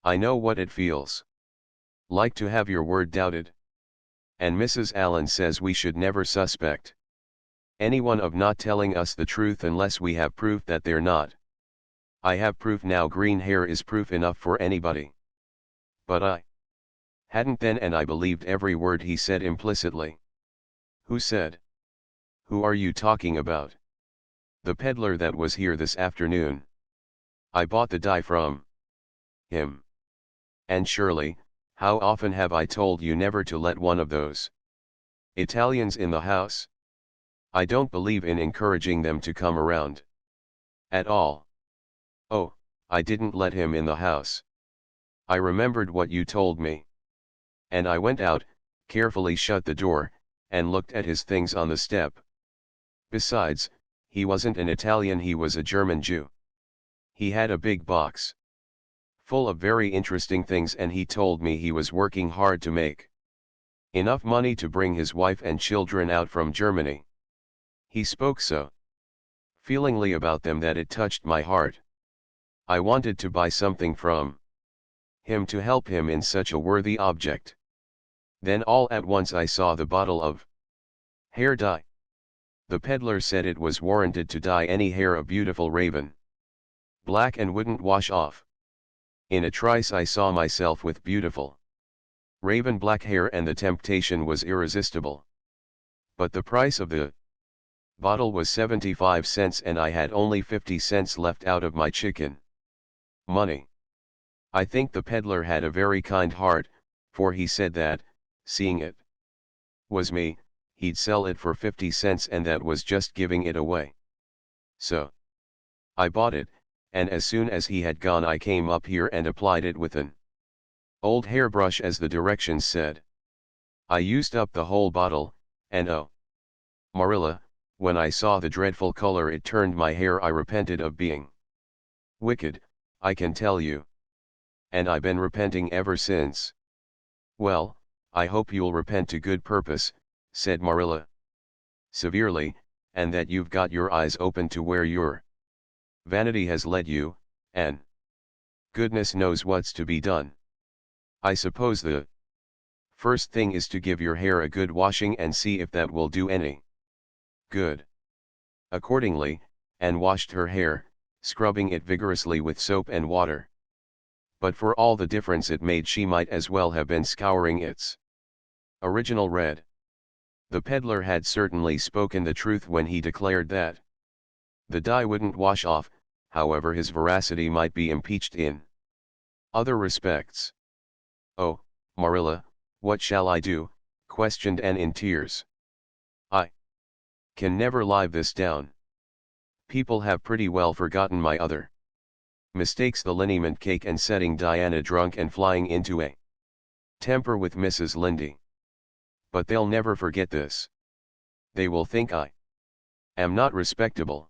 I know what it feels like to have your word doubted. And Mrs. Allen says we should never suspect anyone of not telling us the truth unless we have proof that they're not. I have proof now. Green hair is proof enough for anybody. But I hadn't then, and I believed every word he said implicitly." "Who said?" "Who are you talking about?" "The peddler that was here this afternoon. I bought the dye from him. And Shirley, how often have I told you never to let one of those Italians in the house? I don't believe in encouraging them to come around at all." "Oh, I didn't let him in the house. I remembered what you told me. And I went out, carefully shut the door, and looked at his things on the step. Besides, he wasn't an Italian, he was a German Jew. He had a big box full of very interesting things, and he told me he was working hard to make enough money to bring his wife and children out from Germany. He spoke so feelingly about them that it touched my heart. I wanted to buy something from him to help him in such a worthy object. Then all at once I saw the bottle of hair dye. The peddler said it was warranted to dye any hair a beautiful raven black and wouldn't wash off. In a trice I saw myself with beautiful raven black hair, and the temptation was irresistible. But the price of the bottle was 75 cents, and I had only 50 cents left out of my chicken money. I think the peddler had a very kind heart, for he said that, seeing it was me, he'd sell it for 50 cents, and that was just giving it away. So I bought it, and as soon as he had gone I came up here and applied it with an old hairbrush as the directions said. I used up the whole bottle, and oh, Marilla, when I saw the dreadful color it turned my hair, I repented of being wicked, I can tell you. And I been repenting ever since." "Well, I hope you'll repent to good purpose," said Marilla severely, "and that you've got your eyes open to where your vanity has led you, Anne." Goodness knows what's to be done. I suppose the first thing is to give your hair a good washing and see if that will do any good. Accordingly, Anne washed her hair, scrubbing it vigorously with soap and water. But for all the difference it made, she might as well have been scouring its original red. The peddler had certainly spoken the truth when he declared that the dye wouldn't wash off, however his veracity might be impeached in other respects. "Oh, Marilla, what shall I do?" questioned Anne in tears. "I can never live this down. People have pretty well forgotten my other mistakes, the liniment cake and setting Diana drunk and flying into a temper with Mrs. Lynde. But they'll never forget this. They will think I am not respectable.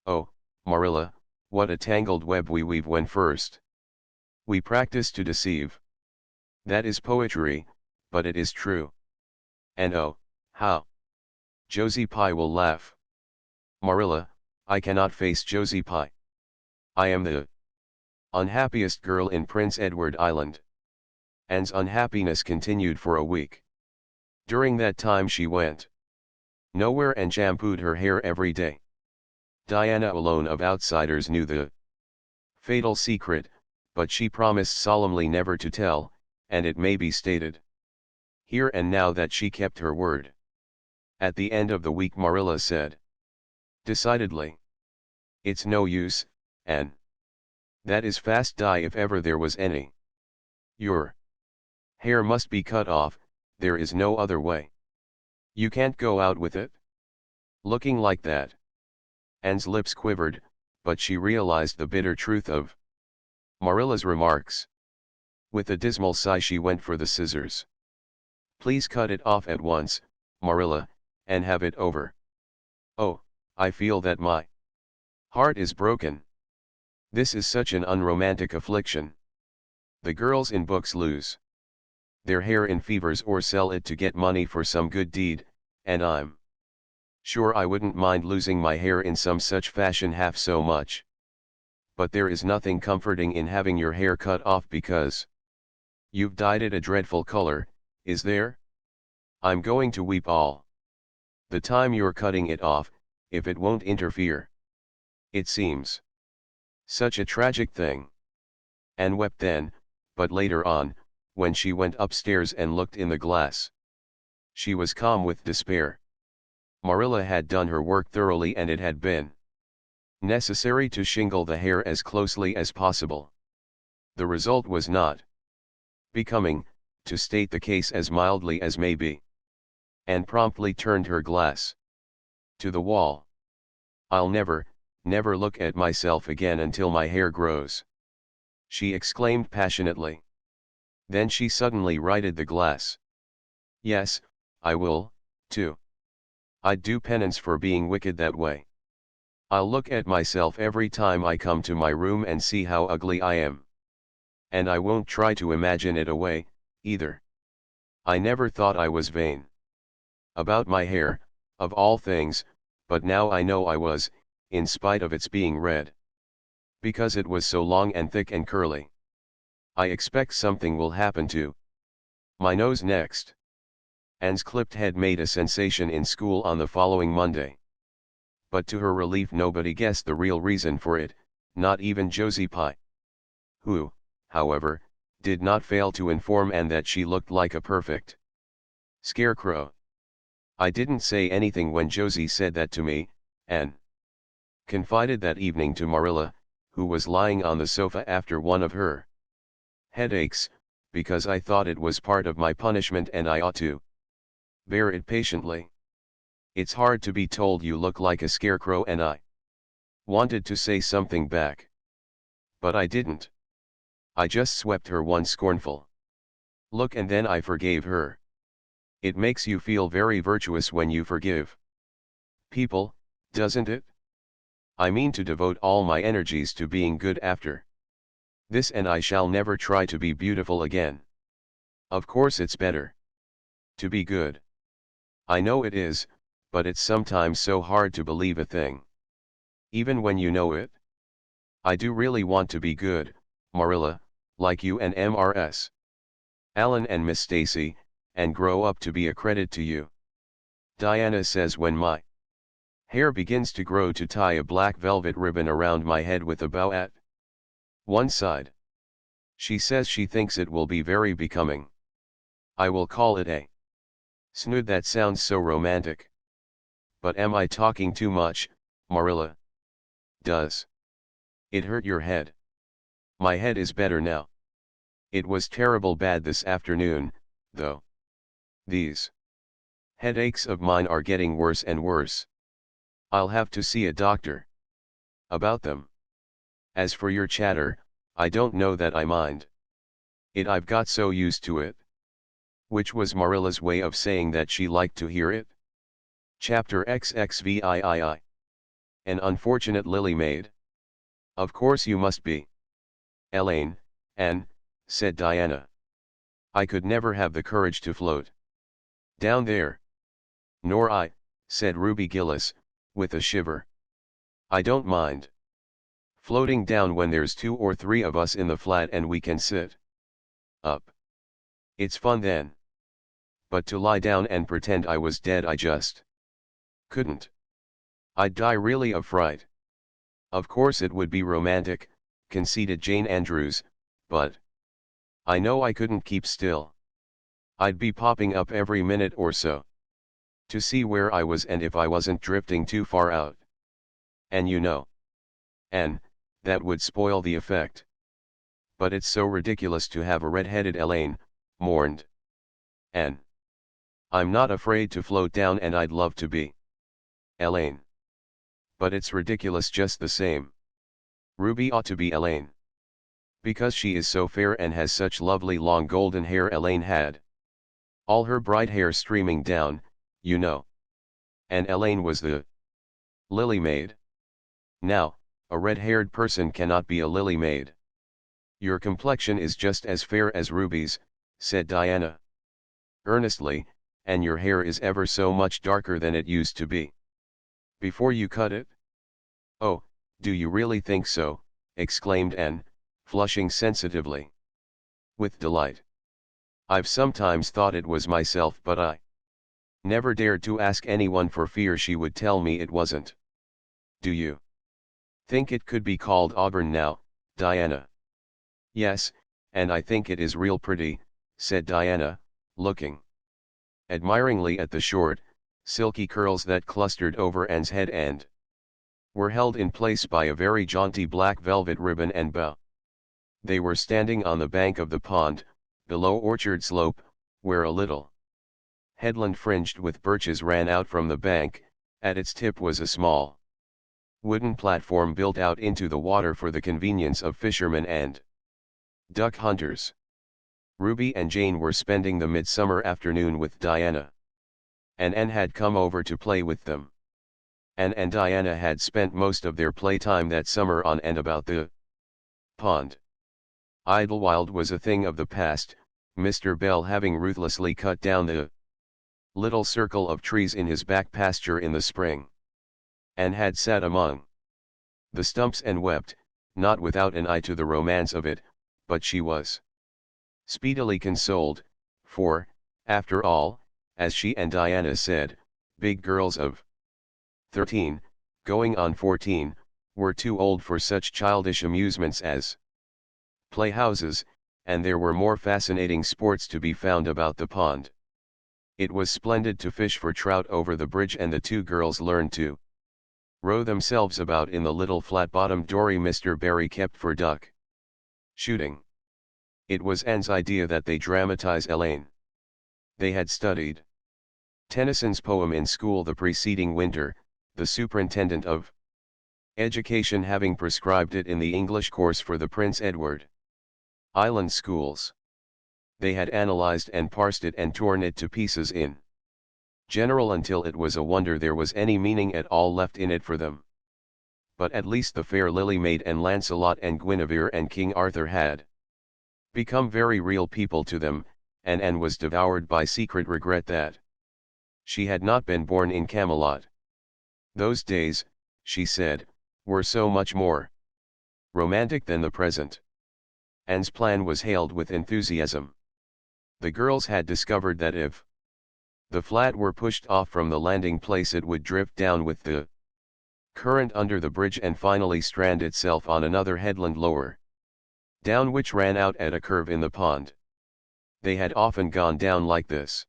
Oh, Marilla, what a tangled web we weave when first we practice to deceive. That is poetry, but it is true. And oh, how Josie Pye will laugh. Marilla, I cannot face Josie Pye. I am the unhappiest girl in Prince Edward Island." Anne's unhappiness continued for a week. During that time she went nowhere and shampooed her hair every day. Diana alone of outsiders knew the fatal secret, but she promised solemnly never to tell, and it may be stated here and now that she kept her word. At the end of the week Marilla said decidedly, "It's no use, Anne. That is fast dye if ever there was any. Your hair must be cut off, there is no other way. You can't go out with it looking like that." Anne's lips quivered, but she realized the bitter truth of Marilla's remarks. With a dismal sigh she went for the scissors. "Please cut it off at once, Marilla, and have it over. Oh, I feel that my heart is broken. This is such an unromantic affliction. The girls in books lose their hair in fevers or sell it to get money for some good deed, and I'm sure I wouldn't mind losing my hair in some such fashion half so much. But there is nothing comforting in having your hair cut off because you've dyed it a dreadful color, is there? I'm going to weep all the time you're cutting it off, if it won't interfere. It seems such a tragic thing." Anne wept then, but later on, when she went upstairs and looked in the glass, she was calm with despair. Marilla had done her work thoroughly and it had been necessary to shingle the hair as closely as possible. The result was not becoming, to state the case as mildly as may be. Anne promptly turned her glass to the wall. "I'll never look at myself again until my hair grows," she exclaimed passionately. Then she suddenly righted the glass. "Yes, I will, too. I'd do penance for being wicked that way. I'll look at myself every time I come to my room and see how ugly I am. And I won't try to imagine it away, either. I never thought I was vain about my hair, of all things, but now I know I was, in spite of its being red. Because it was so long and thick and curly. I expect something will happen to my nose next." Anne's clipped head made a sensation in school on the following Monday. But to her relief nobody guessed the real reason for it, not even Josie Pye. Who, however, did not fail to inform Anne that she looked like a perfect scarecrow. "I didn't say anything when Josie said that to me," Anne confided that evening to Marilla, who was lying on the sofa after one of her headaches, "because I thought it was part of my punishment and I ought to bear it patiently. It's hard to be told you look like a scarecrow and I wanted to say something back. But I didn't. I just swept her one scornful look and then I forgave her. It makes you feel very virtuous when you forgive people, doesn't it? I mean to devote all my energies to being good after this, and I shall never try to be beautiful again. Of course it's better to be good. I know it is, but it's sometimes so hard to believe a thing, even when you know it. I do really want to be good, Marilla, like you and Mrs. Allen and Miss Stacy, and grow up to be a credit to you. Diana says when my hair begins to grow to tie a black velvet ribbon around my head with a bow at one side. She says she thinks it will be very becoming. I will call it a snood. That sounds so romantic. But am I talking too much, Marilla? Does it hurt your head? My head is better now. It was terrible bad this afternoon, though. These headaches of mine are getting worse and worse. I'll have to see a doctor about them. As for your chatter, I don't know that I mind it. I've got so used to it. Which was Marilla's way of saying that she liked to hear it. Chapter XXVIII. An unfortunate lily maid. Of course you must be Elaine, and, said Diana. I could never have the courage to float down there. Nor I, said Ruby Gillis, with a shiver. I don't mind floating down when there's 2 or 3 of us in the flat and we can sit up. It's fun then. But to lie down and pretend I was dead, I just couldn't. I'd die really of fright. Of course it would be romantic, conceded Jane Andrews, but I know I couldn't keep still. I'd be popping up every minute or so to see where I was and if I wasn't drifting too far out. And you know, and that would spoil the effect. But it's so ridiculous to have a red-headed Elaine, mourned Anne. I'm not afraid to float down and I'd love to be Elaine. But it's ridiculous just the same. Ruby ought to be Elaine. Because she is so fair and has such lovely long golden hair. Elaine had all her bright hair streaming down, you know. And Elaine was the lily maid. Now, a red-haired person cannot be a lily maid. Your complexion is just as fair as Ruby's, said Diana earnestly, and your hair is ever so much darker than it used to be before you cut it. Oh, do you really think so? Exclaimed Anne, flushing sensitively with delight. I've sometimes thought it was myself, but I never dared to ask anyone for fear she would tell me it wasn't. Do you think it could be called auburn now, Diana? Yes, and I think it is real pretty, said Diana, looking admiringly at the short, silky curls that clustered over Anne's head and were held in place by a very jaunty black velvet ribbon and bow. They were standing on the bank of the pond, below Orchard Slope, where a little headland fringed with birches ran out from the bank. At its tip was a small wooden platform built out into the water for the convenience of fishermen and duck hunters. Ruby and Jane were spending the midsummer afternoon with Diana. And Anne had come over to play with them. Anne and Diana had spent most of their playtime that summer on and about the pond. Idlewild was a thing of the past, Mr. Bell having ruthlessly cut down the little circle of trees in his back pasture in the spring. Anne had sat among the stumps and wept, not without an eye to the romance of it, but she was speedily consoled, for, after all, as she and Diana said, big girls of 13, going on 14, were too old for such childish amusements as playhouses, and there were more fascinating sports to be found about the pond. It was splendid to fish for trout over the bridge, and the 2 girls learned to row themselves about in the little flat-bottomed dory Mr. Barry kept for duck shooting. It was Anne's idea that they dramatize Elaine. They had studied Tennyson's poem in school the preceding winter, the superintendent of education having prescribed it in the English course for the Prince Edward Island schools. They had analyzed and parsed it and torn it to pieces in general until it was a wonder there was any meaning at all left in it for them. But at least the fair Lily Maid and Lancelot and Guinevere and King Arthur had become very real people to them, and Anne was devoured by secret regret that she had not been born in Camelot. Those days, she said, were so much more romantic than the present. Anne's plan was hailed with enthusiasm. The girls had discovered that if the flat were pushed off from the landing place, it would drift down with the current under the bridge and finally strand itself on another headland lower down, which ran out at a curve in the pond. They had often gone down like this,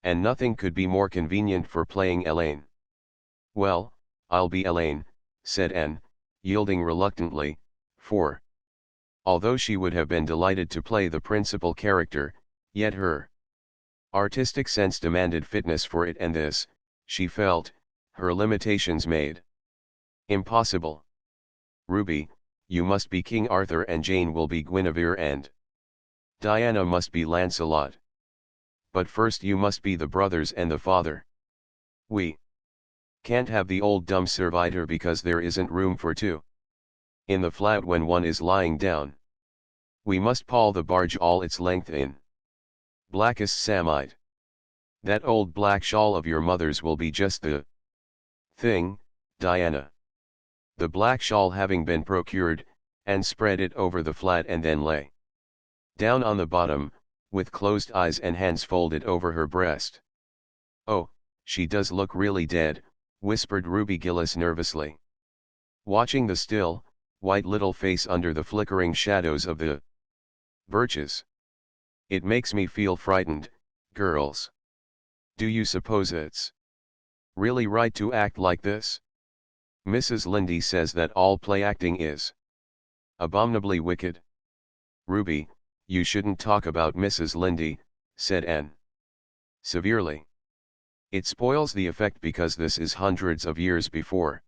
and nothing could be more convenient for playing Elaine. "Well, I'll be Elaine," said Anne, yielding reluctantly, for although she would have been delighted to play the principal character, yet her artistic sense demanded fitness for it, and this, she felt, her limitations made impossible. "Ruby, you must be King Arthur, and Jane will be Guinevere, and Diana must be Lancelot. But first you must be the brothers and the father. We can't have the old dumb servitor because there isn't room for two in the flat when one is lying down. We must pawl the barge all its length in blackest samite. That old black shawl of your mother's will be just the thing, Diana." The black shawl having been procured, and spread it over the flat and then lay down on the bottom, with closed eyes and hands folded over her breast. "Oh, she does look really dead," whispered Ruby Gillis nervously, watching the still, white little face under the flickering shadows of the birches. "It makes me feel frightened, girls. Do you suppose it's really right to act like this? Mrs. Lindy says that all play acting is abominably wicked." "Ruby, you shouldn't talk about Mrs. Lindy," said Anne severely. "It spoils the effect because this is hundreds of years before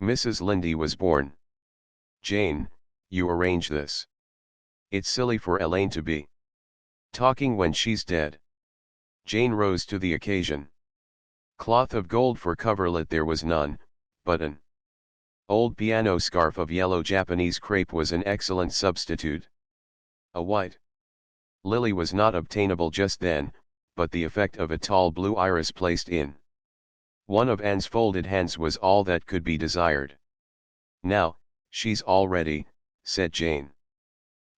Mrs. Lindy was born. Jane, you arrange this. It's silly for Elaine to be talking when she's dead." Jane rose to the occasion. Cloth of gold for coverlet there was none, but an old piano scarf of yellow Japanese crepe was an excellent substitute. A white lily was not obtainable just then, but the effect of a tall blue iris placed in one of Anne's folded hands was all that could be desired. "Now, she's all ready," said Jane.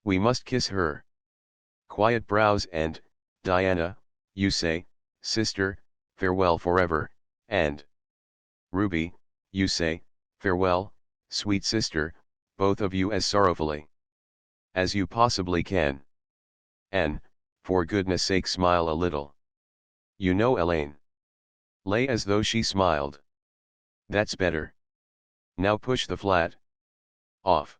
"We must kiss her. Quiet brows and, Diana, you say, 'Sister, farewell forever,' and Ruby, you say, 'Farewell, sweet sister,' both of you as sorrowfully as you possibly can. And, for goodness sake, smile a little. You know Elaine." Lay as though she smiled. "That's better. Now push the flat off."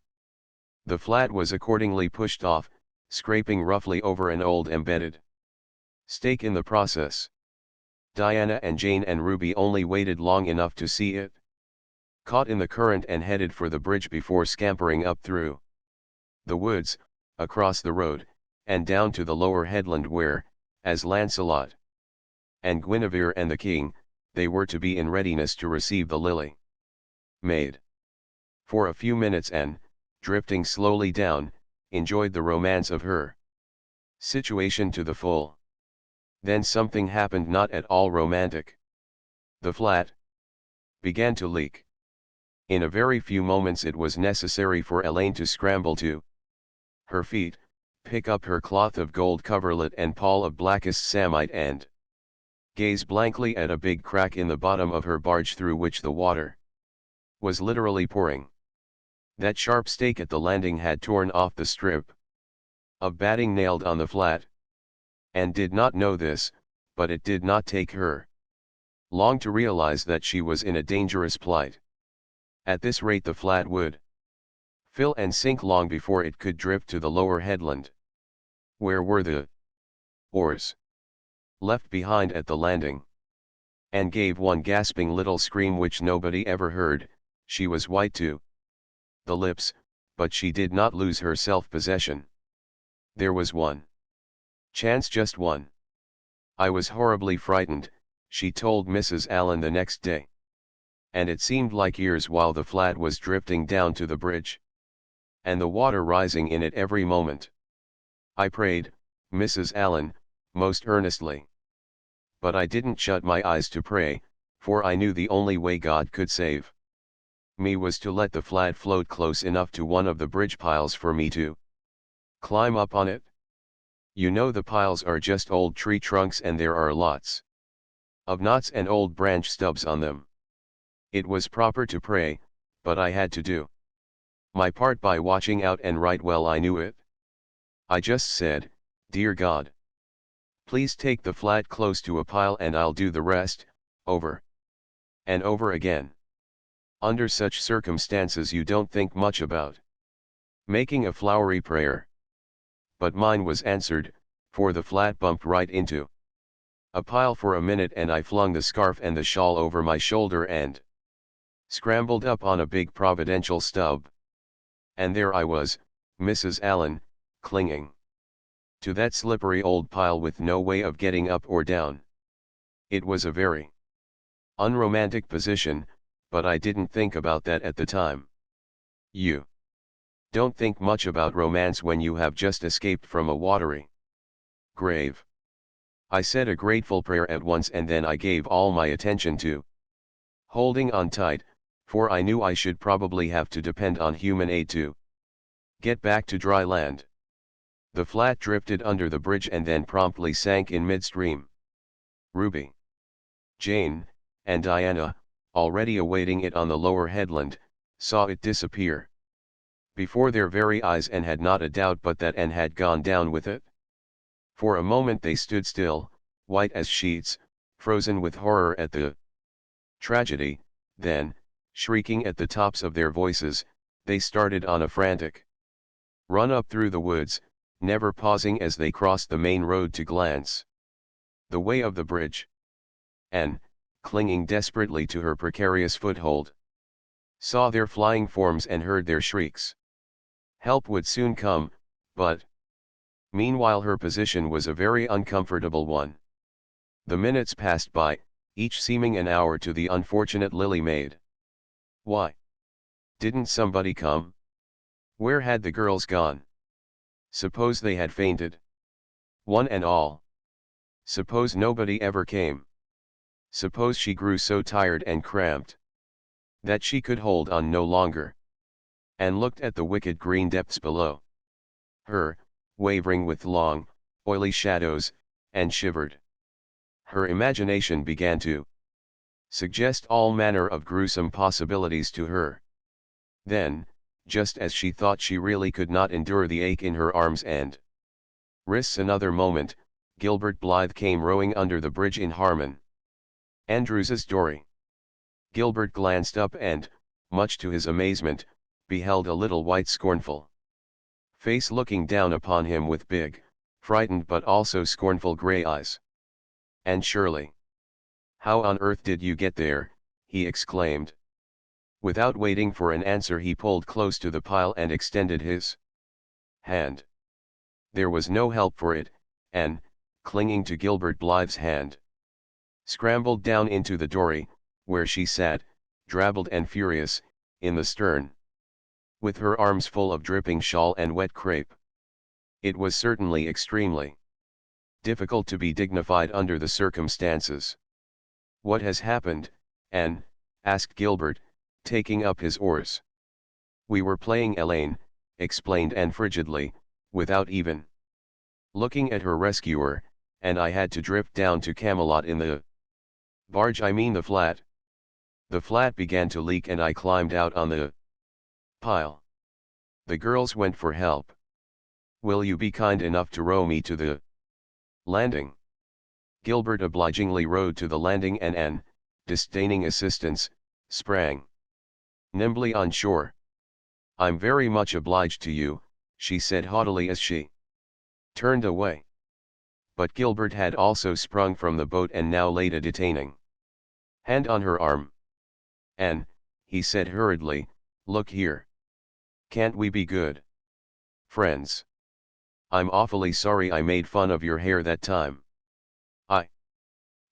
The flat was accordingly pushed off, scraping roughly over an old embedded stake in the process. Diana and Jane and Ruby only waited long enough to see it caught in the current and headed for the bridge before scampering up through the woods, across the road, and down to the lower headland where, as Lancelot and Guinevere and the king, they were to be in readiness to receive the lily maid. For a few minutes Anne, drifting slowly down, enjoyed the romance of her situation to the full. Then something happened not at all romantic. The flat began to leak. In a very few moments it was necessary for Elaine to scramble to her feet, pick up her cloth of gold coverlet and pall of blackest samite and gaze blankly at a big crack in the bottom of her barge through which the water was literally pouring. That sharp stake at the landing had torn off the strip of batting nailed on the flat. Anne did not know this, but it did not take her long to realize that she was in a dangerous plight. At this rate the flat would fill and sink long before it could drift to the lower headland. Where were the oars? Left behind at the landing. Anne gave one gasping little scream which nobody ever heard. She was white to the lips, but she did not lose her self-possession. There was one chance, just one. "I was horribly frightened," she told Mrs. Allen the next day. And it seemed like years while the flat was drifting down to the bridge, and the water rising in it every moment. "I prayed, Mrs. Allen, most earnestly. But I didn't shut my eyes to pray, for I knew the only way God could save me was to let the flat float close enough to one of the bridge piles for me to Climb up on it? You know the piles are just old tree trunks and there are lots of knots and old branch stubs on them. It was proper to pray, but I had to do my part by watching out, and right well I knew it. I just said, "Dear God, please take the flat close to a pile and I'll do the rest," over and over again. Under such circumstances you don't think much about making a flowery prayer. But mine was answered, for the flat bumped right into a pile for a minute, and I flung the scarf and the shawl over my shoulder and scrambled up on a big providential stub. And there I was, Mrs. Allen, clinging to that slippery old pile with no way of getting up or down. It was a very unromantic position, but I didn't think about that at the time. You don't think much about romance when you have just escaped from a watery grave. I said a grateful prayer at once, and then I gave all my attention to holding on tight, for I knew I should probably have to depend on human aid to get back to dry land. The flat drifted under the bridge and then promptly sank in midstream. Ruby, Jane, and Diana, already awaiting it on the lower headland, saw it disappear before their very eyes, and had not a doubt but that Anne had gone down with it. For a moment they stood still, white as sheets, frozen with horror at the tragedy. Then, shrieking at the tops of their voices, they started on a frantic run up through the woods, never pausing as they crossed the main road to glance the way of the bridge. Anne, clinging desperately to her precarious foothold, saw their flying forms and heard their shrieks. Help would soon come, but meanwhile her position was a very uncomfortable one. The minutes passed by, each seeming an hour to the unfortunate Lily Maid. Why didn't somebody come? Where had the girls gone? Suppose they had fainted? One and all. Suppose nobody ever came? Suppose she grew so tired and cramped that she could hold on no longer, and looked at the wicked green depths below her, wavering with long, oily shadows, and shivered. Her imagination began to suggest all manner of gruesome possibilities to her. Then, just as she thought she really could not endure the ache in her arms and wrists another moment, Gilbert Blythe came rowing under the bridge in Harmon Andrews's dory. Gilbert glanced up and, much to his amazement, beheld a little white scornful face looking down upon him with big, frightened but also scornful grey eyes. "And Shirley, how on earth did you get there?" he exclaimed. Without waiting for an answer he pulled close to the pile and extended his hand. There was no help for it, and, clinging to Gilbert Blythe's hand, scrambled down into the dory, where she sat, drabbled and furious, in the stern, with her arms full of dripping shawl and wet crape. It was certainly extremely difficult to be dignified under the circumstances. "What has happened, Anne?" asked Gilbert, taking up his oars. "We were playing Elaine," explained Anne frigidly, without even looking at her rescuer, "and I had to drift down to Camelot in the barge, I mean the flat. The flat began to leak and I climbed out on the pile. The girls went for help. Will you be kind enough to row me to the landing?" Gilbert obligingly rowed to the landing, and Anne, disdaining assistance, sprang nimbly on shore. "I'm very much obliged to you," she said haughtily as she turned away. But Gilbert had also sprung from the boat and now laid a detaining hand on her arm. "Anne," he said hurriedly, "look here. Can't we be good friends? I'm awfully sorry I made fun of your hair that time. I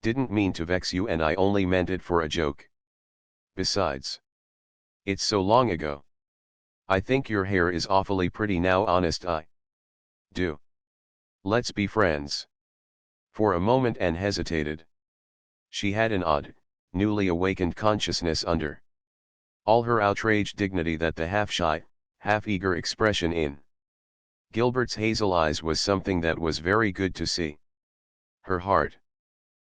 didn't mean to vex you, and I only meant it for a joke. Besides, it's so long ago. I think your hair is awfully pretty now, honest I do. Let's be friends." For a moment Anne hesitated. She had an odd, newly awakened consciousness under all her outraged dignity that the half-shy, half-eager expression in Gilbert's hazel eyes was something that was very good to see. Her heart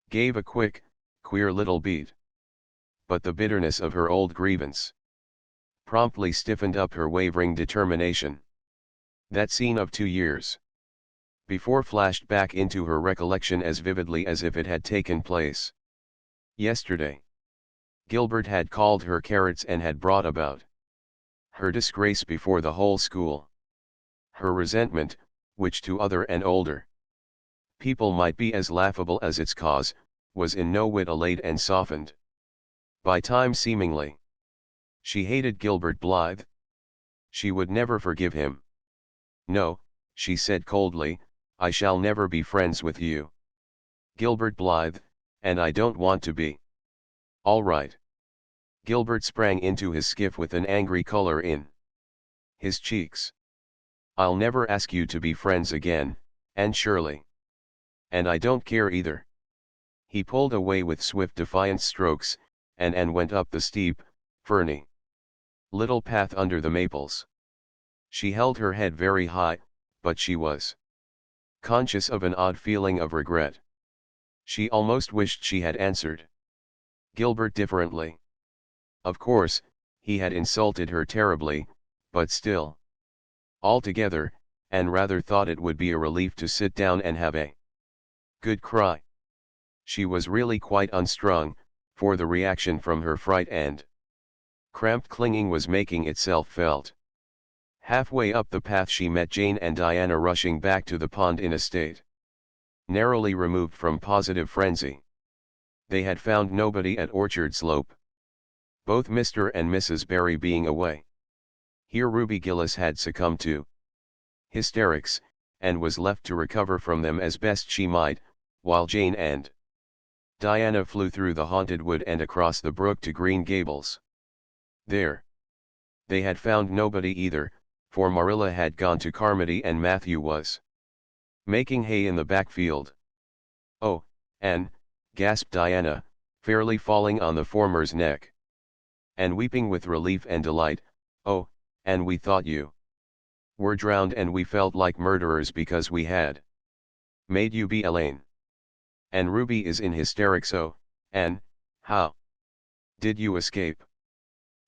gave a quick, queer little beat. But the bitterness of her old grievance promptly stiffened up her wavering determination. That scene of 2 years before flashed back into her recollection as vividly as if it had taken place yesterday. Gilbert had called her carrots and had brought about her disgrace before the whole school. Her resentment, which to other and older people might be as laughable as its cause, was in no whit allayed and softened by time seemingly. She hated Gilbert Blythe. She would never forgive him. No, she said coldly, I shall never be friends with you, Gilbert Blythe, and I don't want to be. All right. Gilbert sprang into his skiff with an angry color in his cheeks. I'll never ask you to be friends again, Anne Shirley. And I don't care either. He pulled away with swift defiant strokes, and Anne went up the steep, ferny little path under the maples. She held her head very high, but she was conscious of an odd feeling of regret. She almost wished she had answered Gilbert differently. Of course, he had insulted her terribly, but still. Altogether, Anne rather thought it would be a relief to sit down and have a good cry. She was really quite unstrung, for the reaction from her fright and cramped clinging was making itself felt. Halfway up the path she met Jane and Diana rushing back to the pond in a state narrowly removed from positive frenzy. They had found nobody at Orchard Slope, both Mr. and Mrs. Barry being away. Here Ruby Gillis had succumbed to hysterics, and was left to recover from them as best she might, while Jane and Diana flew through the haunted wood and across the brook to Green Gables. There they had found nobody either, for Marilla had gone to Carmody and Matthew was making hay in the backfield. Oh, Anne, gasped Diana, fairly falling on the former's neck. And weeping with relief and delight, oh, Anne, we thought you were drowned and we felt like murderers because we had made you be Elaine. And Ruby is in hysterics. Oh, Anne, how did you escape?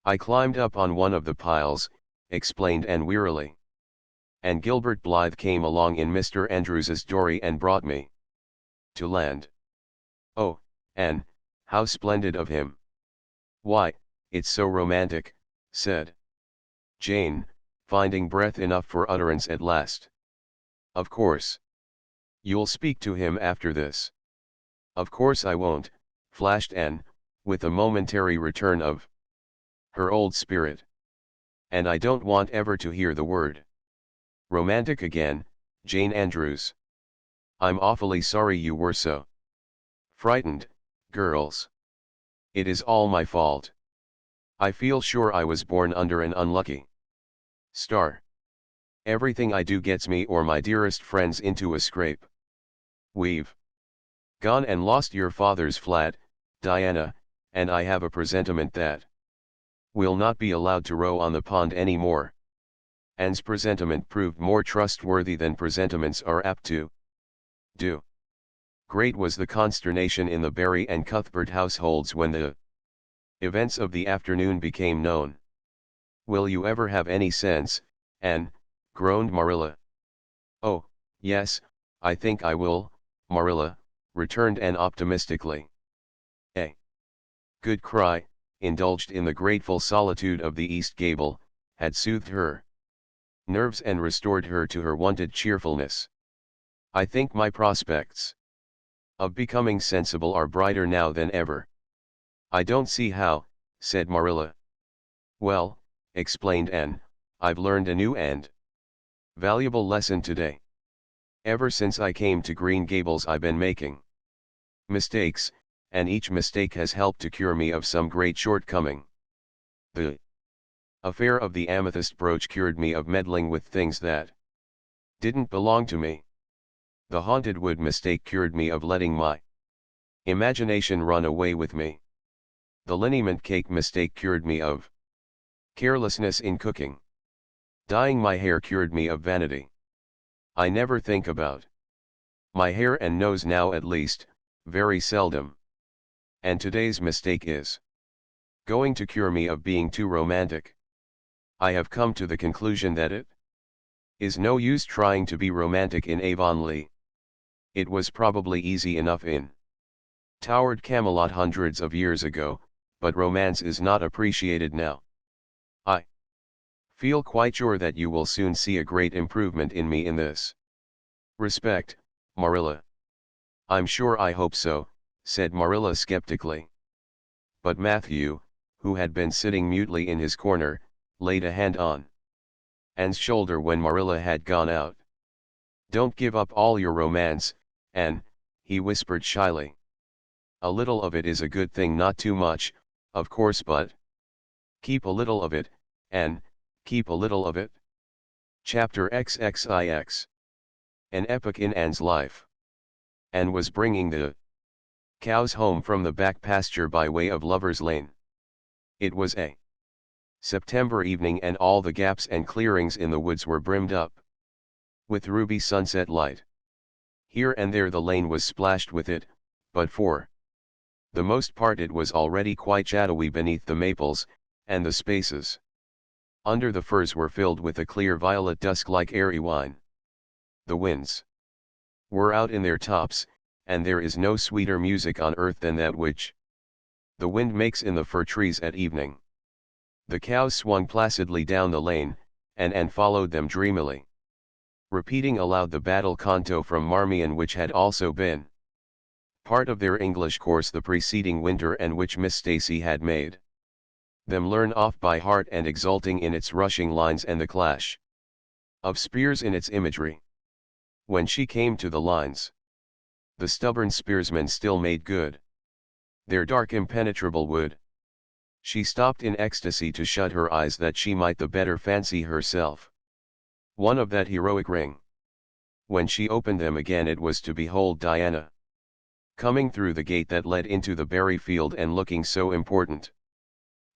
I climbed up on one of the piles, explained Anne wearily. And Gilbert Blythe came along in Mr. Andrews's dory and brought me to land. Oh, Anne, how splendid of him. Why, it's so romantic, said Jane, finding breath enough for utterance at last. Of course. You'll speak to him after this. Of course I won't, flashed Anne, with a momentary return of her old spirit. And I don't want ever to hear the word romantic again, Jane Andrews. I'm awfully sorry you were so frightened, girls. It is all my fault. I feel sure I was born under an unlucky star. Everything I do gets me or my dearest friends into a scrape. We've gone and lost your father's flat, Diana, and I have a presentiment that we'll not be allowed to row on the pond any more. Anne's presentiment proved more trustworthy than presentiments are apt to do. Great was the consternation in the Barry and Cuthbert households when the events of the afternoon became known. Will you ever have any sense, Anne? Groaned Marilla. Oh, yes, I think I will, Marilla, returned Anne optimistically. A good cry, indulged in the grateful solitude of the East Gable, had soothed her nerves and restored her to her wonted cheerfulness. I think my prospects of becoming sensible are brighter now than ever. I don't see how, said Marilla. Well, explained Anne, I've learned a new and valuable lesson today. Ever since I came to Green Gables I've been making mistakes, and each mistake has helped to cure me of some great shortcoming. The affair of the amethyst brooch cured me of meddling with things that didn't belong to me. The haunted wood mistake cured me of letting my imagination run away with me. The liniment cake mistake cured me of carelessness in cooking. Dyeing my hair cured me of vanity. I never think about my hair and nose now, at least, very seldom. And today's mistake is going to cure me of being too romantic. I have come to the conclusion that it is no use trying to be romantic in Avonlea. It was probably easy enough in towered Camelot hundreds of years ago, but romance is not appreciated now. I feel quite sure that you will soon see a great improvement in me in this respect, Marilla. I'm sure I hope so, said Marilla skeptically. But Matthew, who had been sitting mutely in his corner, laid a hand on Anne's shoulder when Marilla had gone out. Don't give up all your romance, Anne, he whispered shyly. A little of it is a good thing, not too much, of course, but keep a little of it, Anne, keep a little of it. Chapter XXIX. An epoch in Anne's life. Anne was bringing the cows home from the back pasture by way of Lover's Lane. It was a September evening, and all the gaps and clearings in the woods were brimmed up with ruby sunset light. Here and there the lane was splashed with it, but for the most part it was already quite shadowy beneath the maples, and the spaces under the firs were filled with a clear violet dusk like airy wine. The winds were out in their tops, and there is no sweeter music on earth than that which the wind makes in the fir trees at evening. The cows swung placidly down the lane, and Anne followed them dreamily, repeating aloud the battle canto from Marmion, which had also been part of their English course the preceding winter, and which Miss Stacy had made them learn off by heart, and exulting in its rushing lines and the clash of spears in its imagery. When she came to the lines, the stubborn spearsmen still made good their dark impenetrable wood. She stopped in ecstasy to shut her eyes that she might the better fancy herself one of that heroic ring. When she opened them again, it was to behold Diana coming through the gate that led into the berry field, and looking so important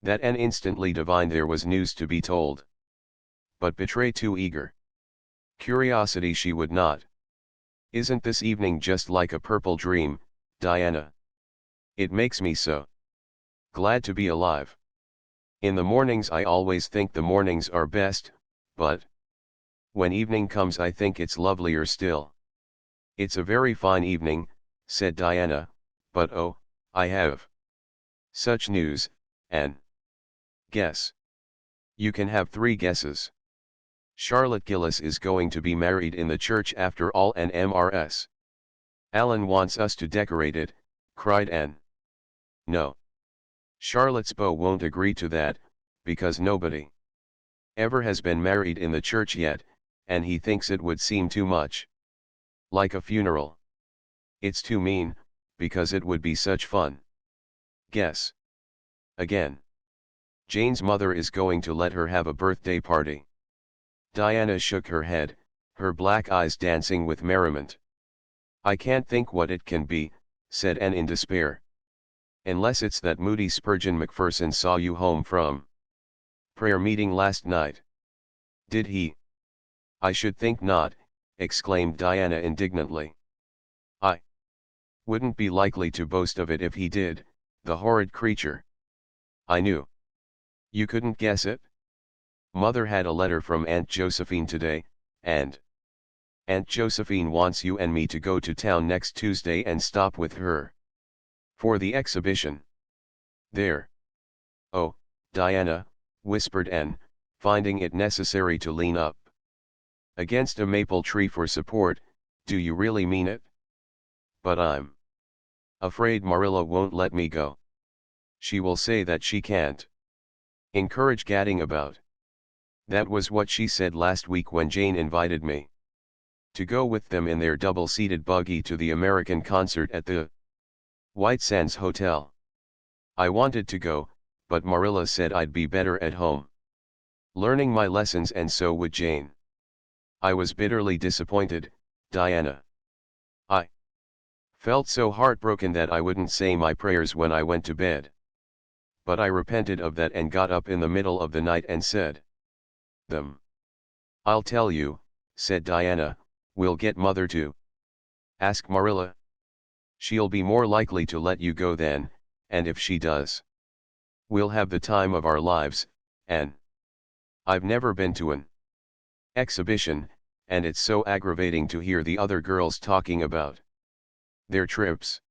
that Anne instantly divined there was news to be told. But betray too eager curiosity she would not. Isn't this evening just like a purple dream, Diana? It makes me so glad to be alive. In the mornings I always think the mornings are best, but when evening comes I think it's lovelier still. It's a very fine evening, said Diana, but oh, I have such news, Anne. Guess. You can have 3 guesses. Charlotte Gillis is going to be married in the church after all, and Mrs. Allen wants us to decorate it, cried Anne. No. Charlotte's beau won't agree to that, because nobody ever has been married in the church yet, and he thinks it would seem too much like a funeral. It's too mean, because it would be such fun. Guess. Again. Jane's mother is going to let her have a birthday party. Diana shook her head, her black eyes dancing with merriment. I can't think what it can be, said Anne in despair. Unless it's that moody Spurgeon Macpherson saw you home from prayer meeting last night. Did he? I should think not, exclaimed Diana indignantly. I wouldn't be likely to boast of it if he did, the horrid creature. I knew. You couldn't guess it? Mother had a letter from Aunt Josephine today, and Aunt Josephine wants you and me to go to town next Tuesday and stop with her for the exhibition there. Oh, Diana, whispered Anne, finding it necessary to lean up against a maple tree for support, do you really mean it? But I'm afraid Marilla won't let me go. She will say that she can't encourage gadding about. That was what she said last week when Jane invited me to go with them in their double-seated buggy to the American concert at the White Sands Hotel. I wanted to go, but Marilla said I'd be better at home learning my lessons, and so would Jane. I was bitterly disappointed, Diana. I felt so heartbroken that I wouldn't say my prayers when I went to bed. But I repented of that and got up in the middle of the night and said them. I'll tell you, said Diana, We'll get mother to ask Marilla. She'll be more likely to let you go then, and if she does, we'll have the time of our lives. And I've never been to an exhibition, and it's so aggravating to hear the other girls talking about their trips.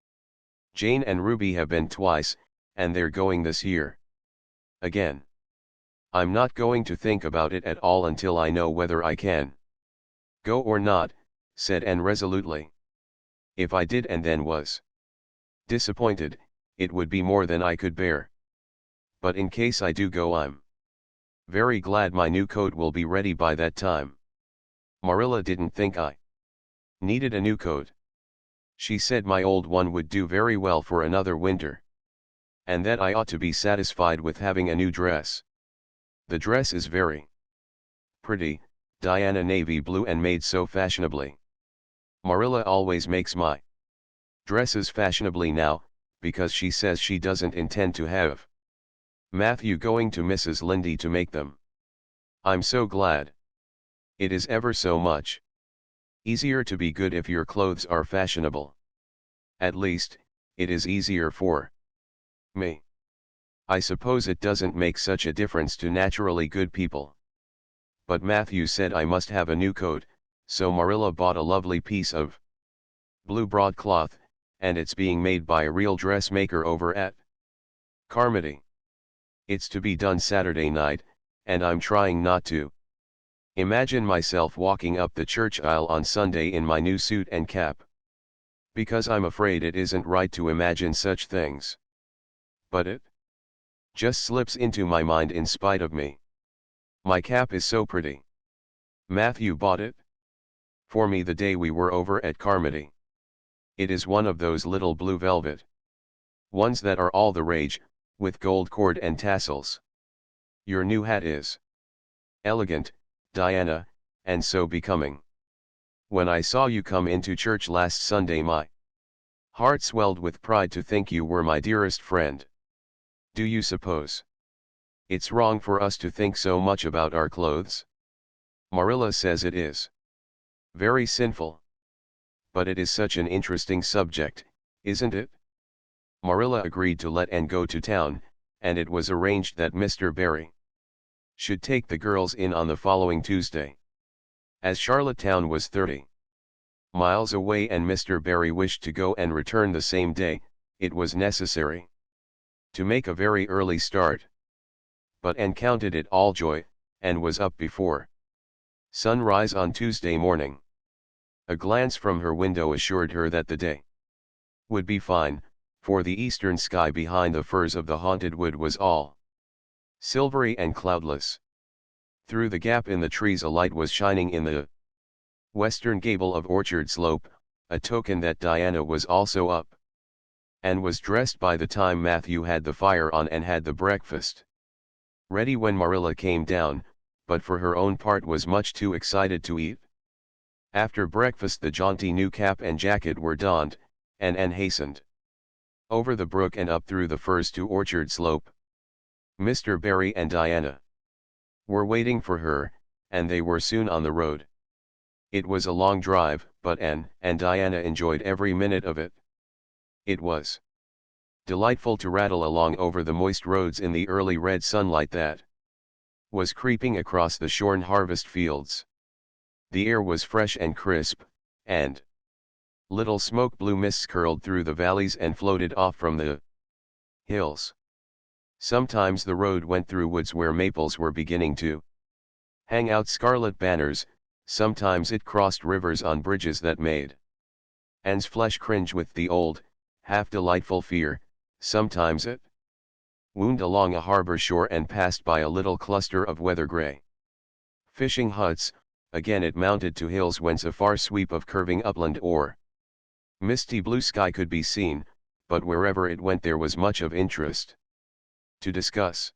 Jane and Ruby have been twice, and they're going this year again. I'm not going to think about it at all until I know whether I can go or not, said Anne resolutely. If I did and then was disappointed, it would be more than I could bear. But in case I do go, I'm very glad my new coat will be ready by that time. Marilla didn't think I needed a new coat. She said my old one would do very well for another winter, and that I ought to be satisfied with having a new dress. The dress is very pretty, Diana, navy blue and made so fashionably. Marilla always makes my dresses fashionably now, because she says she doesn't intend to have Matthew going to Mrs. Lynde to make them. I'm so glad. It is ever so much easier to be good if your clothes are fashionable. At least, it is easier for me. I suppose it doesn't make such a difference to naturally good people. But Matthew said I must have a new coat, so Marilla bought a lovely piece of blue broadcloth, and it's being made by a real dressmaker over at Carmody. It's to be done Saturday night, and I'm trying not to imagine myself walking up the church aisle on Sunday in my new suit and cap, because I'm afraid it isn't right to imagine such things. But it just slips into my mind in spite of me. My cap is so pretty. Matthew bought it for me the day we were over at Carmody. It is one of those little blue velvet ones that are all the rage, with gold cord and tassels. Your new hat is elegant, Diana, and so becoming. When I saw you come into church last Sunday, my heart swelled with pride to think you were my dearest friend. Do you suppose it's wrong for us to think so much about our clothes? Marilla says it is very sinful. But it is such an interesting subject, isn't it? Marilla agreed to let Anne go to town, and it was arranged that Mr. Barry should take the girls in on the following Tuesday. As Charlottetown was 30 miles away and Mr. Barry wished to go and return the same day, it was necessary to make a very early start. But Anne counted it all joy, and was up before sunrise on Tuesday morning. A glance from her window assured her that the day would be fine, for the eastern sky behind the firs of the haunted wood was all silvery and cloudless. Through the gap in the trees a light was shining in the western gable of Orchard Slope, a token that Diana was also up, and was dressed by the time Matthew had the fire on and had the breakfast ready when Marilla came down, but for her own part was much too excited to eat. After breakfast the jaunty new cap and jacket were donned, and Anne hastened over the brook and up through the firs to Orchard Slope. Mr. Barry and Diana were waiting for her, and they were soon on the road. It was a long drive, but Anne and Diana enjoyed every minute of it. It was delightful to rattle along over the moist roads in the early red sunlight that was creeping across the shorn harvest fields. The air was fresh and crisp, and little smoke-blue mists curled through the valleys and floated off from the hills. Sometimes the road went through woods where maples were beginning to hang out scarlet banners, sometimes it crossed rivers on bridges that made Anne's flesh cringe with the old, half-delightful fear, sometimes it wound along a harbor shore and passed by a little cluster of weather-gray fishing huts. Again it mounted to hills whence a far sweep of curving upland or misty blue sky could be seen, but wherever it went there was much of interest to discuss.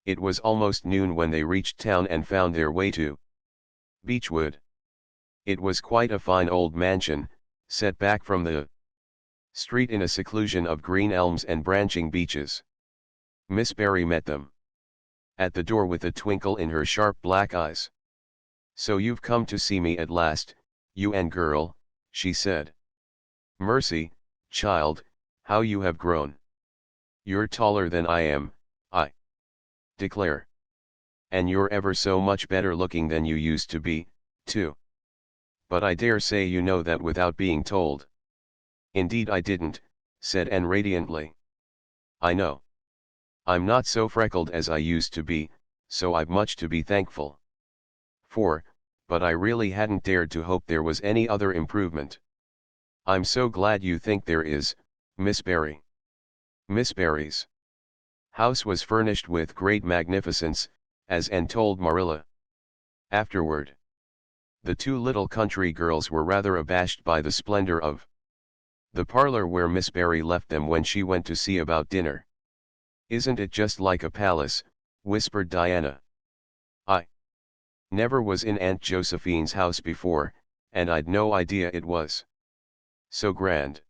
It was almost noon when they reached town and found their way to Beechwood. It was quite a fine old mansion, set back from the street in a seclusion of green elms and branching beeches. Miss Barry met them at the door with a twinkle in her sharp black eyes. "So you've come to see me at last, "You and girl," she said. "Mercy, child, how you have grown. You're taller than I am, I declare. And you're ever so much better looking than you used to be, too. But I dare say you know that without being told." "Indeed I didn't," said Anne radiantly. "I know. I'm not so freckled as I used to be, so I've much to be thankful for, but I really hadn't dared to hope there was any other improvement." "I'm so glad you think there is, Miss Barry." Miss Barry's house was furnished with great magnificence, as Anne told Marilla. Afterward, the two little country girls were rather abashed by the splendor of the parlor where Miss Barry left them when she went to see about dinner. "Isn't it just like a palace?" whispered Diana. "I never was in Aunt Josephine's house before, and I'd no idea it was so grand.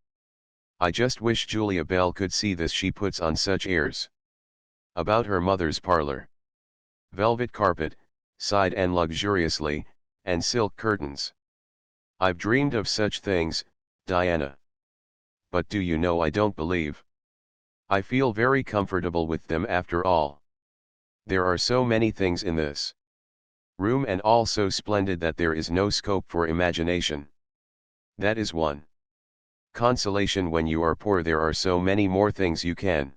I just wish Julia Bell could see this, she puts on such airs about her mother's parlor. Velvet carpet," sighed Anne luxuriously, "and silk curtains. I've dreamed of such things, Diana. But do you know, I don't believe I feel very comfortable with them after all. There are so many things in this room and all so splendid that there is no scope for imagination. That is one consolation when you are poor, there are so many more things you can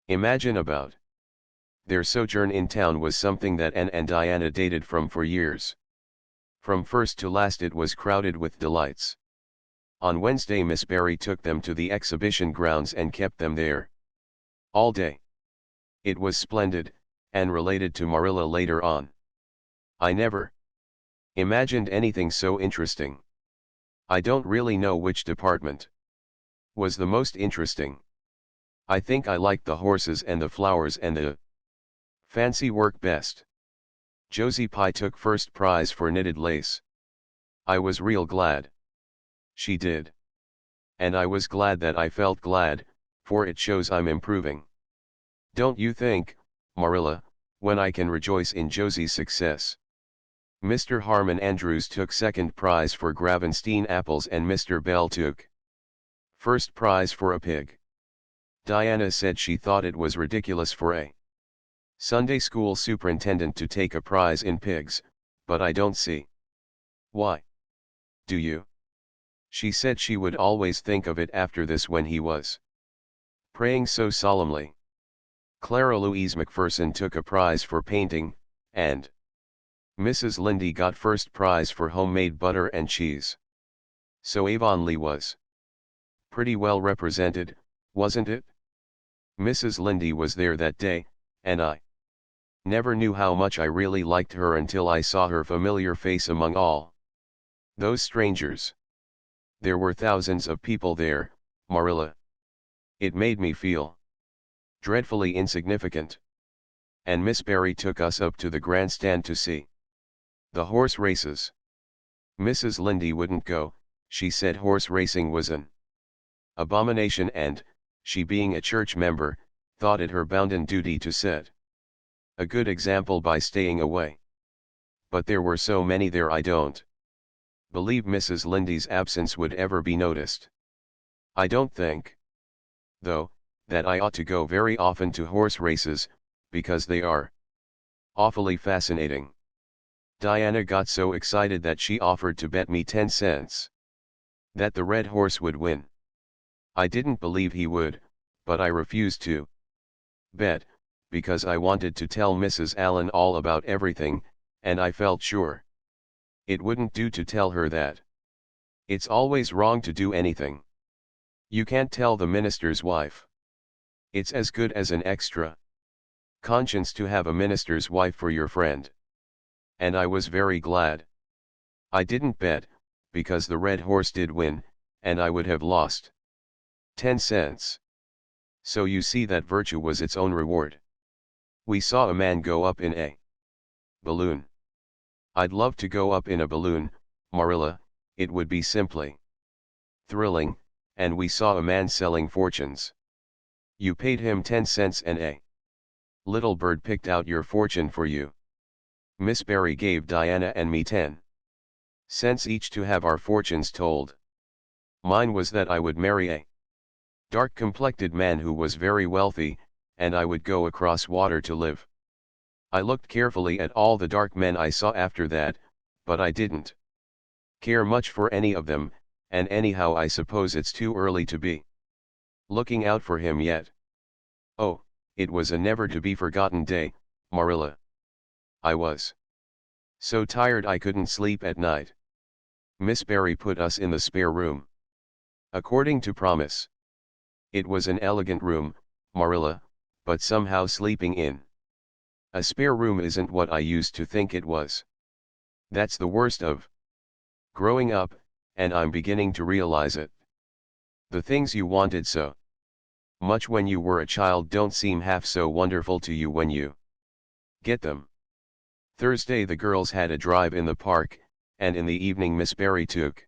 imagine about." Their sojourn in town was something that Anne and Diana dated from for years. From first to last it was crowded with delights. On Wednesday Miss Barry took them to the exhibition grounds and kept them there all day. It was splendid, Anne related to Marilla later on. "I never imagined anything so interesting. I don't really know which department was the most interesting. I think I liked the horses and the flowers and the fancy work best. Josie Pye took first prize for knitted lace. I was real glad she did. And I was glad that I felt glad, for it shows I'm improving. Don't you think, Marilla, when I can rejoice in Josie's success? Mr. Harmon Andrews took second prize for Gravenstein apples and Mr. Bell took first prize for a pig." Diana said she thought it was ridiculous for a Sunday school superintendent to take a prize in pigs, but I don't see why. Do you? She said she would always think of it after this when he was praying so solemnly. Clara Louise Macpherson took a prize for painting, and Mrs. Lynde got first prize for homemade butter and cheese. So Avonlea was pretty well represented, wasn't it? Mrs. Lynde was there that day, and I never knew how much I really liked her until I saw her familiar face among all those strangers. There were thousands of people there, Marilla. It made me feel dreadfully insignificant. And Miss Barry took us up to the grandstand to see the horse races. Mrs. Lynde wouldn't go, she said horse racing was an abomination and, she being a church member, thought it her bounden duty to set a good example by staying away. But there were so many there, I don't believe Mrs. Lynde's absence would ever be noticed. I don't think, though, that I ought to go very often to horse races, because they are awfully fascinating. Diana got so excited that she offered to bet me 10 cents that the red horse would win. I didn't believe he would, but I refused to bet, because I wanted to tell Mrs. Allen all about everything, and I felt sure it wouldn't do to tell her that. It's always wrong to do anything you can't tell the minister's wife. It's as good as an extra conscience to have a minister's wife for your friend. And I was very glad I didn't bet, because the red horse did win, and I would have lost 10 cents. So you see that virtue was its own reward. We saw a man go up in a balloon. I'd love to go up in a balloon, Marilla, it would be simply thrilling, and we saw a man selling fortunes. You paid him 10 cents and a little bird picked out your fortune for you. Miss Barry gave Diana and me 10 cents each to have our fortunes told. Mine was that I would marry a dark-complected man who was very wealthy, and I would go across water to live. I looked carefully at all the dark men I saw after that, but I didn't care much for any of them, and anyhow I suppose it's too early to be looking out for him yet. Oh, it was a never-to-be-forgotten day, Marilla. I was so tired I couldn't sleep at night. Miss Barry put us in the spare room, according to promise. It was an elegant room, Marilla, but somehow sleeping in a spare room isn't what I used to think it was. That's the worst of growing up, and I'm beginning to realize it. The things you wanted so much when you were a child don't seem half so wonderful to you when you get them. Thursday the girls had a drive in the park, and in the evening Miss Barry took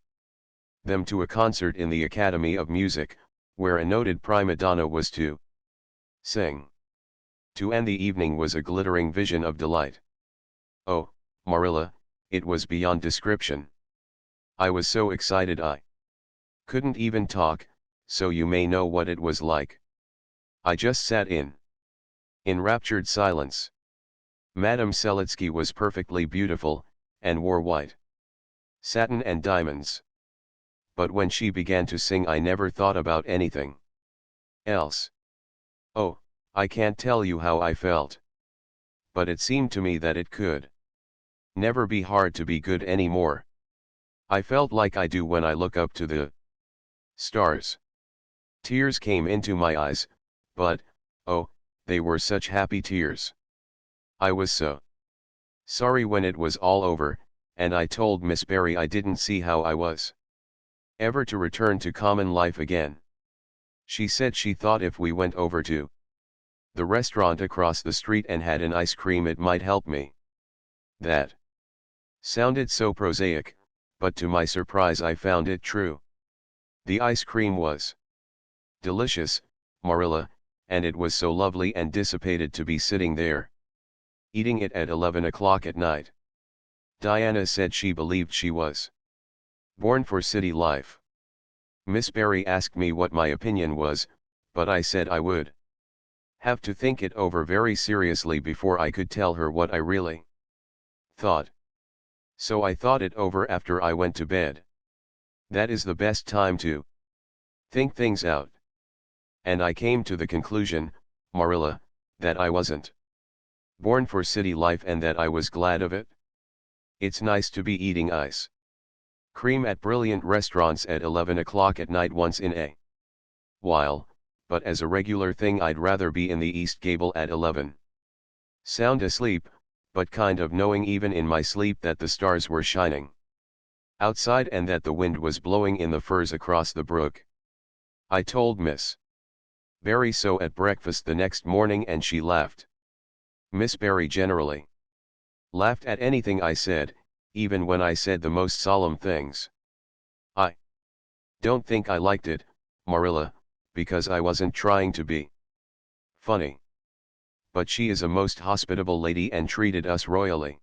them to a concert in the Academy of Music, where a noted prima donna was to sing. To end the evening was a glittering vision of delight. Oh, Marilla, it was beyond description. I was so excited I couldn't even talk, so you may know what it was like. I just sat in enraptured silence. Madame Selitsky was perfectly beautiful, and wore white satin and diamonds. But when she began to sing I never thought about anything else. Oh, I can't tell you how I felt. But it seemed to me that it could never be hard to be good anymore. I felt like I do when I look up to the stars. Tears came into my eyes, but, oh, they were such happy tears. I was so sorry when it was all over, and I told Miss Barry I didn't see how I was ever to return to common life again. She said she thought if we went over to the restaurant across the street and had an ice cream it might help me. That sounded so prosaic, but to my surprise I found it true. The ice cream was delicious, Marilla, and it was so lovely and dissipated to be sitting there, eating it at 11 o'clock at night. Diana said she believed she was born for city life. Miss Barry asked me what my opinion was, but I said I would have to think it over very seriously before I could tell her what I really thought. So I thought it over after I went to bed. That is the best time to think things out. And I came to the conclusion, Marilla, that I wasn't born for city life and that I was glad of it. It's nice to be eating ice cream at brilliant restaurants at 11 o'clock at night once in a while, but as a regular thing I'd rather be in the East Gable at 11. Sound asleep, but kind of knowing even in my sleep that the stars were shining outside and that the wind was blowing in the firs across the brook. I told Miss Barry so at breakfast the next morning and she laughed. Miss Barry generally laughed at anything I said, even when I said the most solemn things. I don't think I liked it, Marilla, because I wasn't trying to be funny. But she is a most hospitable lady and treated us royally.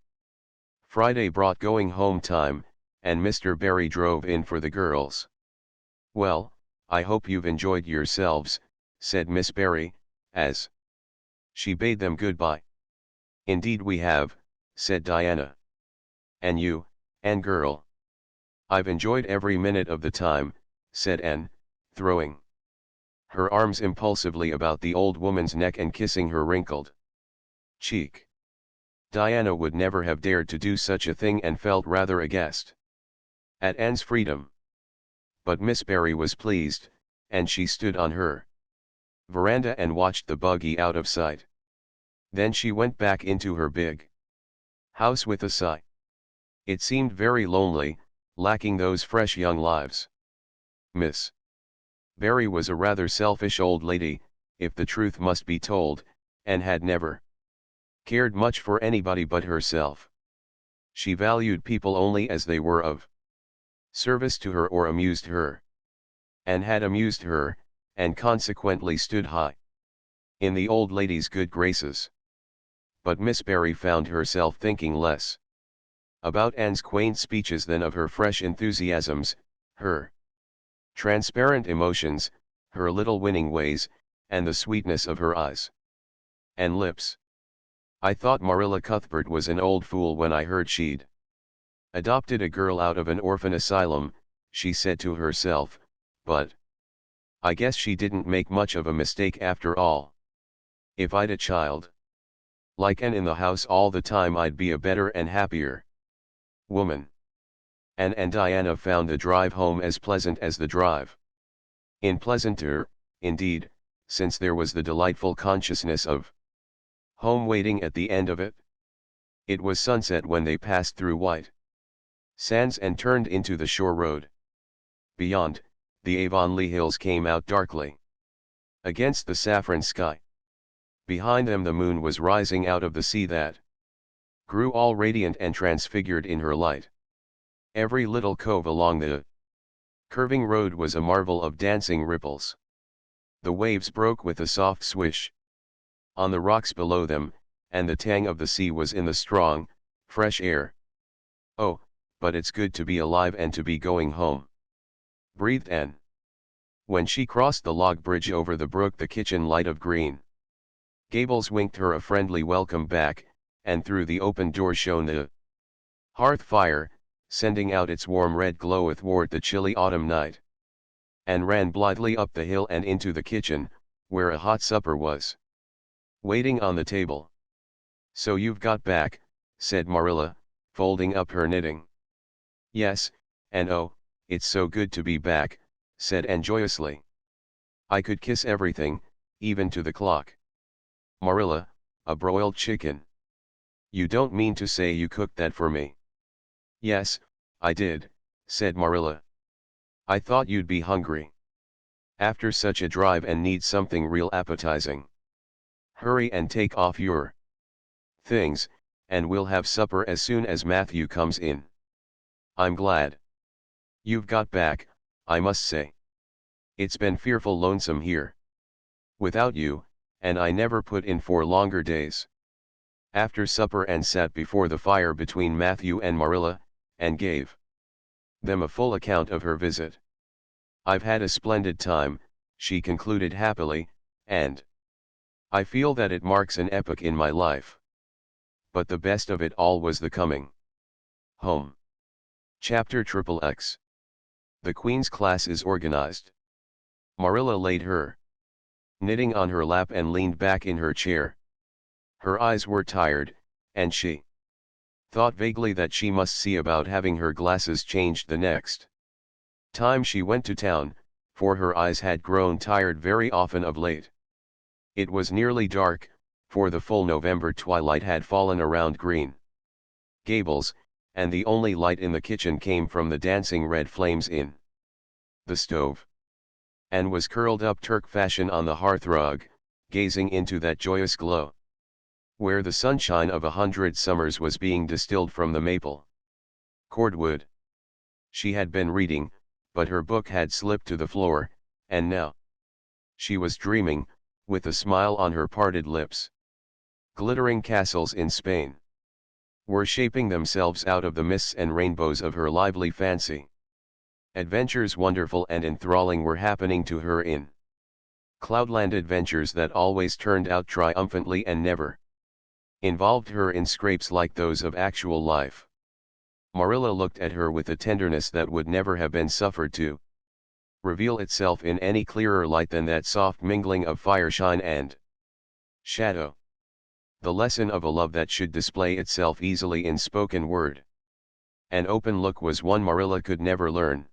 Friday brought going home time, and Mr. Barry drove in for the girls. Well, I hope you've enjoyed yourselves, said Miss Barry, as she bade them goodbye. Indeed we have, said Diana. And you, Anne girl? I've enjoyed every minute of the time, said Anne, throwing her arms impulsively about the old woman's neck and kissing her wrinkled cheek. Diana would never have dared to do such a thing and felt rather aghast at Anne's freedom. But Miss Barry was pleased, and she stood on her veranda and watched the buggy out of sight. Then she went back into her big house with a sigh. It seemed very lonely, lacking those fresh young lives. Miss Barry was a rather selfish old lady, if the truth must be told, and had never cared much for anybody but herself. She valued people only as they were of service to her or amused her. And had amused her, and consequently stood high in the old lady's good graces. But Miss Barry found herself thinking less about Anne's quaint speeches than of her fresh enthusiasms, her transparent emotions, her little winning ways, and the sweetness of her eyes and lips. I thought Marilla Cuthbert was an old fool when I heard she'd adopted a girl out of an orphan asylum, she said to herself, but I guess she didn't make much of a mistake after all. If I'd a child like Anne in the house all the time, I'd be a better and happier woman. Anne and Diana found the drive home as pleasant as the drive. In pleasanter, indeed, since there was the delightful consciousness of home waiting at the end of it. It was sunset when they passed through White Sands and turned into the shore road. Beyond, the Avonlea hills came out darkly against the saffron sky. Behind them the moon was rising out of the sea that grew all radiant and transfigured in her light. Every little cove along the curving road was a marvel of dancing ripples. The waves broke with a soft swish on the rocks below them, and the tang of the sea was in the strong, fresh air. "Oh, but it's good to be alive and to be going home," breathed Anne, when she crossed the log bridge over the brook, the kitchen light of green. Gables winked her a friendly welcome back, and through the open door shone the hearth fire, sending out its warm red glow athwart the chilly autumn night. Anne ran blithely up the hill and into the kitchen, where a hot supper was waiting on the table. "So you've got back," said Marilla, folding up her knitting. "Yes, and oh, it's so good to be back," said Anne joyously. "I could kiss everything, even to the clock." "Marilla, a broiled chicken. You don't mean to say you cooked that for me?" "Yes, I did," said Marilla. "I thought you'd be hungry after such a drive and need something real appetizing. Hurry and take off your things, and we'll have supper as soon as Matthew comes in. I'm glad you've got back, I must say. It's been fearful lonesome here without you, and I never put in for longer days." After supper Anne sat before the fire between Matthew and Marilla, and gave them a full account of her visit. "I've had a splendid time," she concluded happily, "and I feel that it marks an epoch in my life. But the best of it all was the coming home." Chapter XXX. The Queen's class is organized. Marilla laid her knitting on her lap and leaned back in her chair. Her eyes were tired, and she thought vaguely that she must see about having her glasses changed the next time she went to town, for her eyes had grown tired very often of late. It was nearly dark, for the full November twilight had fallen around Green Gables, and the only light in the kitchen came from the dancing red flames in the stove. Anne was curled up Turk fashion on the hearthrug, gazing into that joyous glow, where the sunshine of 100 summers was being distilled from the maple cordwood. She had been reading, but her book had slipped to the floor, and now she was dreaming, with a smile on her parted lips. Glittering castles in Spain were shaping themselves out of the mists and rainbows of her lively fancy. Adventures wonderful and enthralling were happening to her in cloudland, adventures that always turned out triumphantly and never involved her in scrapes like those of actual life. Marilla looked at her with a tenderness that would never have been suffered to reveal itself in any clearer light than that soft mingling of fireshine and shadow, the lesson of a love that should display itself easily in spoken word. An open look was one Marilla could never learn.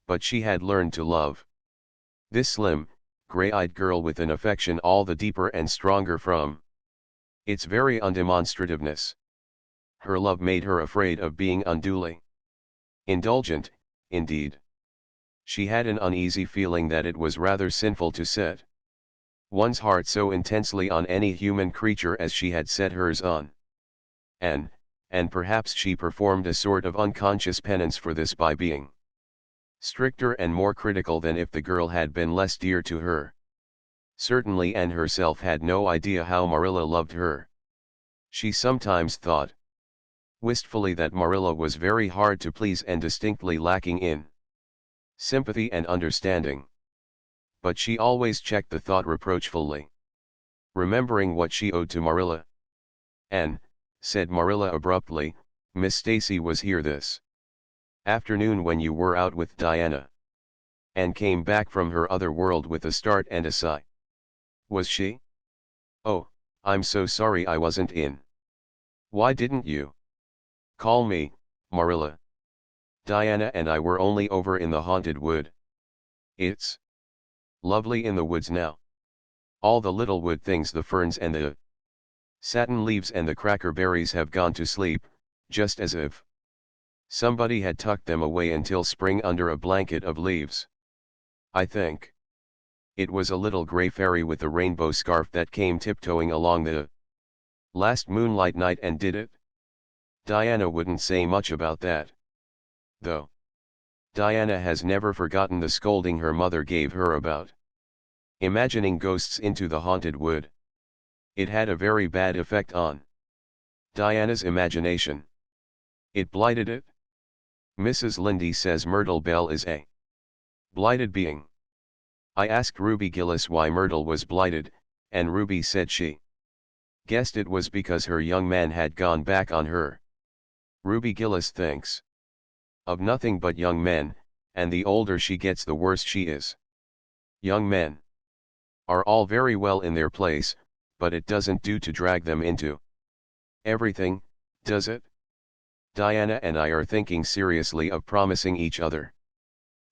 But she had learned to love this slim, gray-eyed girl with an affection all the deeper and stronger from its very undemonstrativeness. Her love made her afraid of being unduly indulgent, indeed. She had an uneasy feeling that it was rather sinful to set one's heart so intensely on any human creature as she had set hers on Anne, and perhaps she performed a sort of unconscious penance for this by being stricter and more critical than if the girl had been less dear to her. Certainly Anne herself had no idea how Marilla loved her. She sometimes thought wistfully that Marilla was very hard to please and distinctly lacking in sympathy and understanding. But she always checked the thought reproachfully, remembering what she owed to Marilla. "And," said Marilla abruptly, "Miss Stacy was here this afternoon when you were out with Diana. And came back from her other world with a start and a sigh. Was she? Oh, I'm so sorry I wasn't in. Why didn't you call me, Marilla? Diana and I were only over in the haunted wood. It's lovely in the woods now. All the little wood things, the ferns and the satin leaves and the cracker berries have gone to sleep, just as if somebody had tucked them away until spring under a blanket of leaves. I think it was a little gray fairy with a rainbow scarf that came tiptoeing along the last moonlight night and did it." Diana wouldn't say much about that, though. Diana has never forgotten the scolding her mother gave her about imagining ghosts into the haunted wood. It had a very bad effect on Diana's imagination. It blighted it. Mrs. Lynde says Myrtle Bell is a blighted being. I asked Ruby Gillis why Myrtle was blighted, and Ruby said she guessed it was because her young man had gone back on her. Ruby Gillis thinks of nothing but young men, and the older she gets the worse she is. Young men are all very well in their place, but it doesn't do to drag them into everything, does it? Diana and I are thinking seriously of promising each other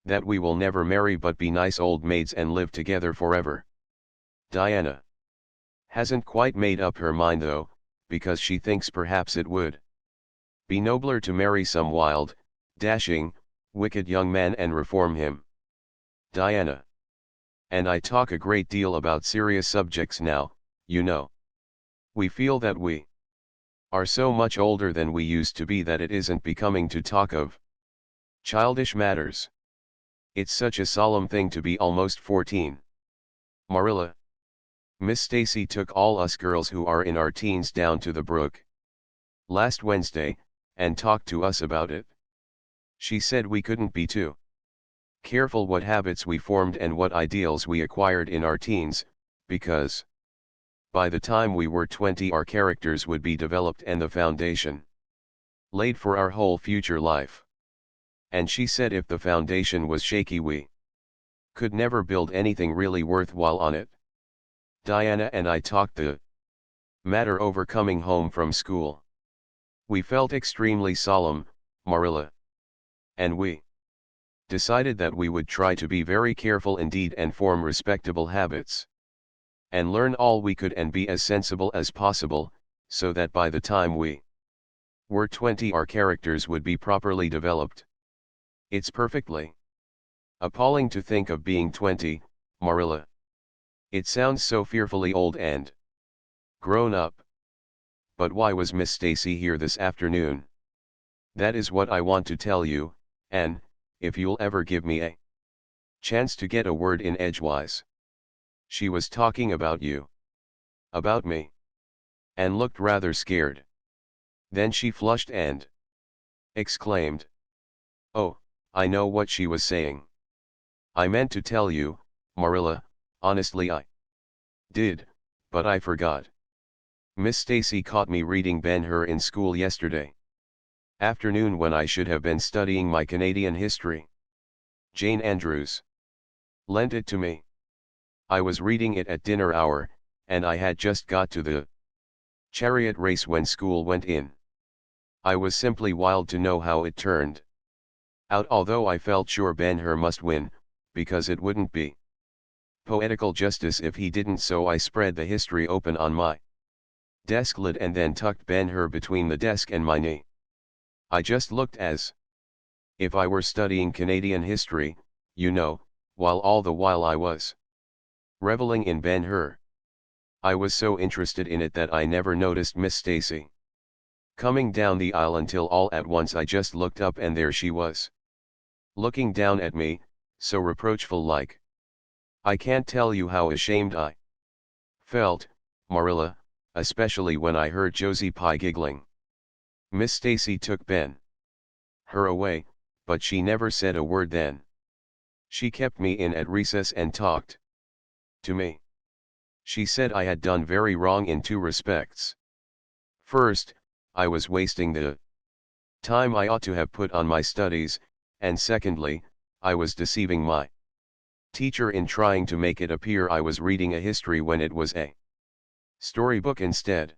that we will never marry but be nice old maids and live together forever. Diana hasn't quite made up her mind though, because she thinks perhaps it would be nobler to marry some wild, dashing, wicked young man and reform him. Diana and I talk a great deal about serious subjects now, you know. We feel that we are so much older than we used to be that it isn't becoming to talk of childish matters. It's such a solemn thing to be almost 14. Marilla. Miss Stacy took all us girls who are in our teens down to the brook last Wednesday, and talked to us about it. She said we couldn't be too careful what habits we formed and what ideals we acquired in our teens, because by the time we were 20 our characters would be developed and the foundation laid for our whole future life. And she said if the foundation was shaky we could never build anything really worthwhile on it. Diana and I talked the matter over coming home from school. We felt extremely solemn, Marilla. And we decided that we would try to be very careful indeed and form respectable habits. And learn all we could and be as sensible as possible, so that by the time we were 20 our characters would be properly developed. It's perfectly appalling to think of being 20, Marilla. It sounds so fearfully old and grown up. But why was Miss Stacy here this afternoon? That is what I want to tell you, and, if you'll ever give me a chance to get a word in edgewise. She was talking about you. About me. And looked rather scared. Then she flushed and exclaimed, "Oh, I know what she was saying. I meant to tell you, Marilla, honestly I did, but I forgot. Miss Stacy caught me reading Ben-Hur in school yesterday afternoon when I should have been studying my Canadian history. Jane Andrews lent it to me. I was reading it at dinner hour, and I had just got to the chariot race when school went in. I was simply wild to know how it turned out, although I felt sure Ben-Hur must win, because it wouldn't be poetical justice if he didn't, so I spread the history open on my desk lid and then tucked Ben-Hur between the desk and my knee. I just looked as if I were studying Canadian history, you know, while all the while I was reveling in Ben-Hur. I was so interested in it that I never noticed Miss Stacy coming down the aisle until all at once I just looked up and there she was, looking down at me, so reproachful like. I can't tell you how ashamed I felt, Marilla, especially when I heard Josie Pye giggling. Miss Stacy took her away, but she never said a word then. She kept me in at recess and talked to me. She said I had done very wrong in two respects. First, I was wasting the time I ought to have put on my studies, and secondly, I was deceiving my teacher in trying to make it appear I was reading a history when it was a storybook instead.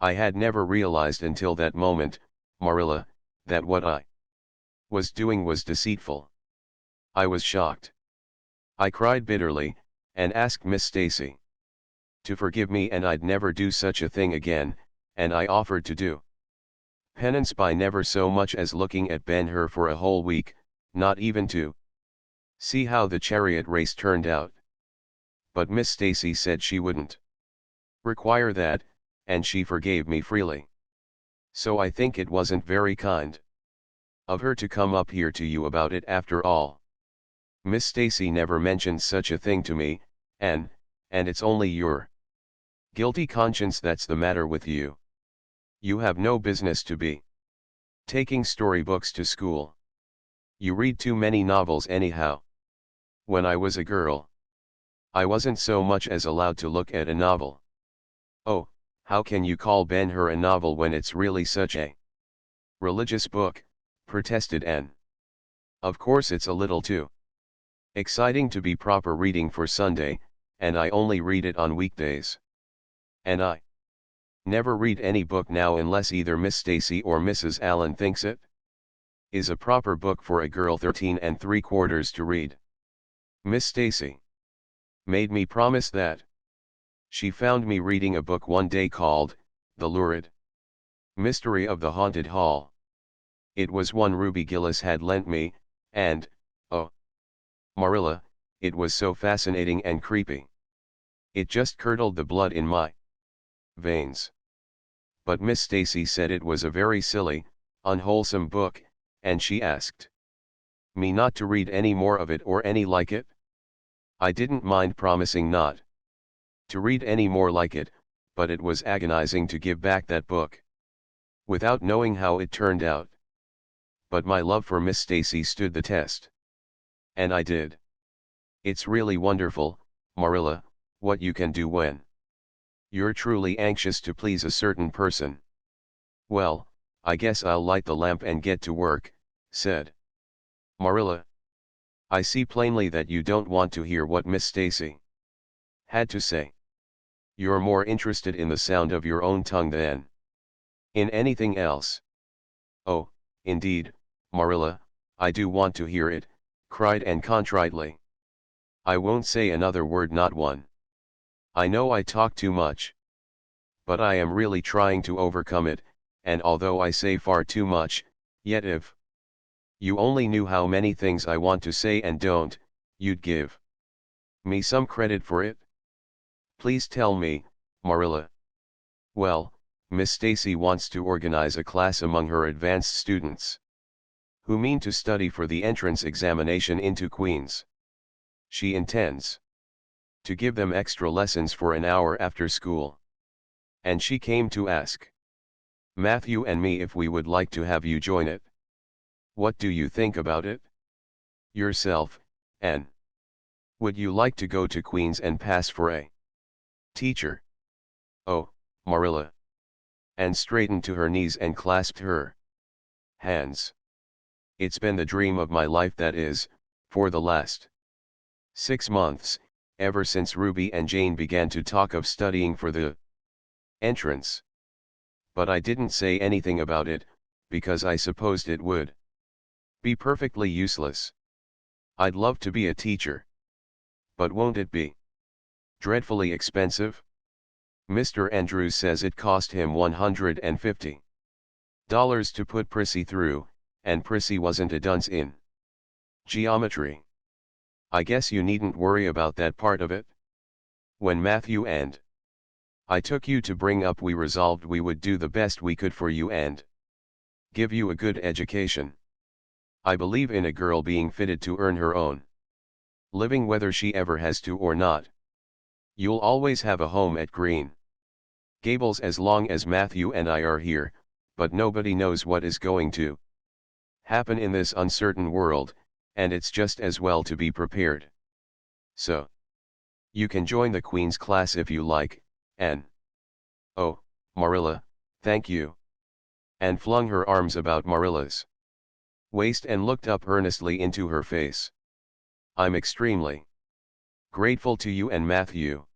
I had never realized until that moment, Marilla, that what I was doing was deceitful. I was shocked. I cried bitterly, and asked Miss Stacy to forgive me, and I'd never do such a thing again, and I offered to do penance by never so much as looking at Ben-Hur for a whole week, not even to see how the chariot race turned out. But Miss Stacy said she wouldn't require that, and she forgave me freely. So I think it wasn't very kind of her to come up here to you about it after all. Miss Stacy never mentioned such a thing to me, and it's only your guilty conscience that's the matter with you. You have no business to be taking storybooks to school. You read too many novels anyhow. When I was a girl, I wasn't so much as allowed to look at a novel. Oh, how can you call Ben-Hur a novel when it's really such a religious book, protested Anne. Of course it's a little too exciting to be proper reading for Sunday, and I only read it on weekdays. And I never read any book now unless either Miss Stacy or Mrs. Allen thinks it is a proper book for a girl 13 3/4 to read. Miss Stacy made me promise that. She found me reading a book one day called, The Lurid Mystery of the Haunted Hall. It was one Ruby Gillis had lent me, and, oh, Marilla, it was so fascinating and creepy. It just curdled the blood in my veins. But Miss Stacy said it was a very silly, unwholesome book, and she asked me not to read any more of it or any like it. I didn't mind promising not to read any more like it, but it was agonizing to give back that book without knowing how it turned out. But my love for Miss Stacy stood the test. And I did. It's really wonderful, Marilla, what you can do when you're truly anxious to please a certain person. Well, I guess I'll light the lamp and get to work, said Marilla. I see plainly that you don't want to hear what Miss Stacy had to say. You're more interested in the sound of your own tongue than in anything else. Oh, indeed, Marilla, I do want to hear it, cried Anne contritely. I won't say another word, not one. I know I talk too much. But I am really trying to overcome it, and although I say far too much, yet if you only knew how many things I want to say and don't, you'd give me some credit for it. Please tell me, Marilla. Well, Miss Stacy wants to organize a class among her advanced students who mean to study for the entrance examination into Queen's. She intends to give them extra lessons for an hour after school. And she came to ask Matthew and me if we would like to have you join it. What do you think about it? Yourself, Anne. Would you like to go to Queen's and pass for a teacher? Oh, Marilla. Anne straightened to her knees and clasped her hands. It's been the dream of my life, that is, for the last 6 months, ever since Ruby and Jane began to talk of studying for the entrance. But I didn't say anything about it, because I supposed it would be perfectly useless. I'd love to be a teacher. But won't it be dreadfully expensive? Mr. Andrews says it cost him $150 to put Prissy through, and Prissy wasn't a dunce in geometry. I guess you needn't worry about that part of it. When Matthew and I took you to bring up, we resolved we would do the best we could for you and give you a good education. I believe in a girl being fitted to earn her own living whether she ever has to or not. You'll always have a home at Green Gables as long as Matthew and I are here, but nobody knows what is going to happen in this uncertain world, and it's just as well to be prepared. So, you can join the Queen's class if you like, and oh, Marilla, thank you. Anne flung her arms about Marilla's waist and looked up earnestly into her face. I'm extremely grateful to you and Matthew.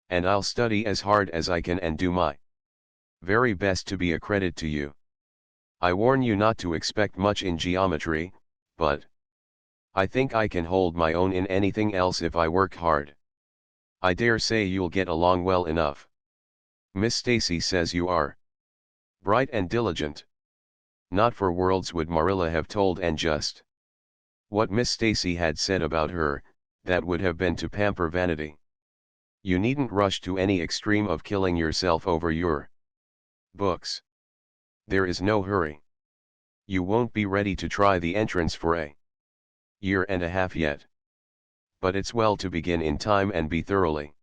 And I'll study as hard as I can and do my very best to be a credit to you. I warn you not to expect much in geometry, but I think I can hold my own in anything else if I work hard. I dare say you'll get along well enough. Miss Stacy says you are bright and diligent. Not for worlds would Marilla have told Anne just what Miss Stacy had said about her, that would have been to pamper vanity. You needn't rush to any extreme of killing yourself over your books. There is no hurry. You won't be ready to try the entrance for a year and a half yet. But it's well to begin in time and be thoroughly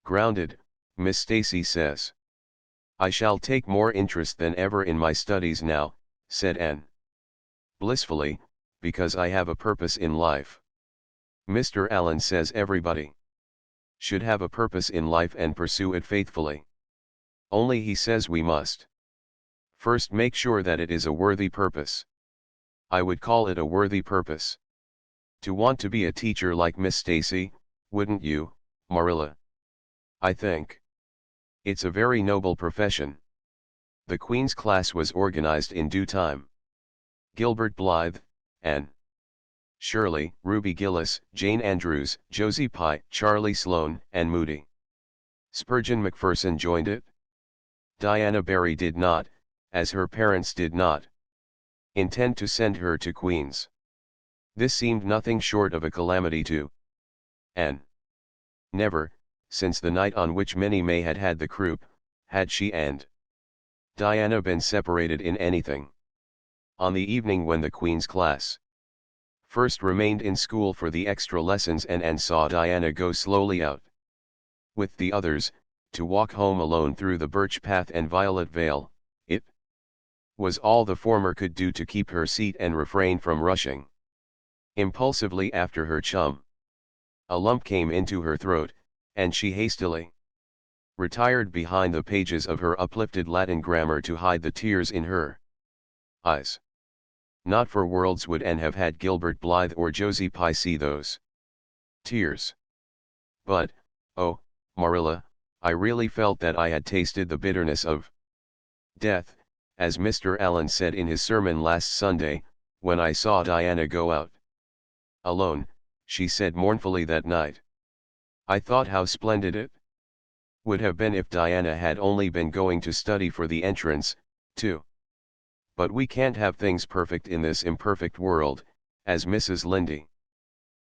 grounded, Miss Stacy says. I shall take more interest than ever in my studies now, said Anne blissfully, because I have a purpose in life. Mr. Allen says everybody should have a purpose in life and pursue it faithfully. Only he says we must first make sure that it is a worthy purpose. I would call it a worthy purpose. To want to be a teacher like Miss Stacy, wouldn't you, Marilla? I think it's a very noble profession. The Queen's class was organized in due time. Gilbert Blythe, Anne Shirley, Ruby Gillis, Jane Andrews, Josie Pye, Charlie Sloane, and Moody Spurgeon Macpherson joined it. Diana Barry did not, as her parents did not intend to send her to Queen's. This seemed nothing short of a calamity to Anne. Never, since the night on which Minnie May had had the croup, had she and Diana been separated in anything. On the evening when the Queen's class first remained in school for the extra lessons and Anne saw Diana go slowly out with the others, to walk home alone through the birch path and violet vale, it was all the former could do to keep her seat and refrain from rushing impulsively after her chum. A lump came into her throat, and she hastily retired behind the pages of her uplifted Latin grammar to hide the tears in her eyes. Not for worlds would Anne have had Gilbert Blythe or Josie Pye see those tears. But, oh, Marilla, I really felt that I had tasted the bitterness of death, as Mr. Allen said in his sermon last Sunday, when I saw Diana go out alone, she said mournfully that night. I thought how splendid it would have been if Diana had only been going to study for the entrance, too. But we can't have things perfect in this imperfect world, as Mrs. Lynde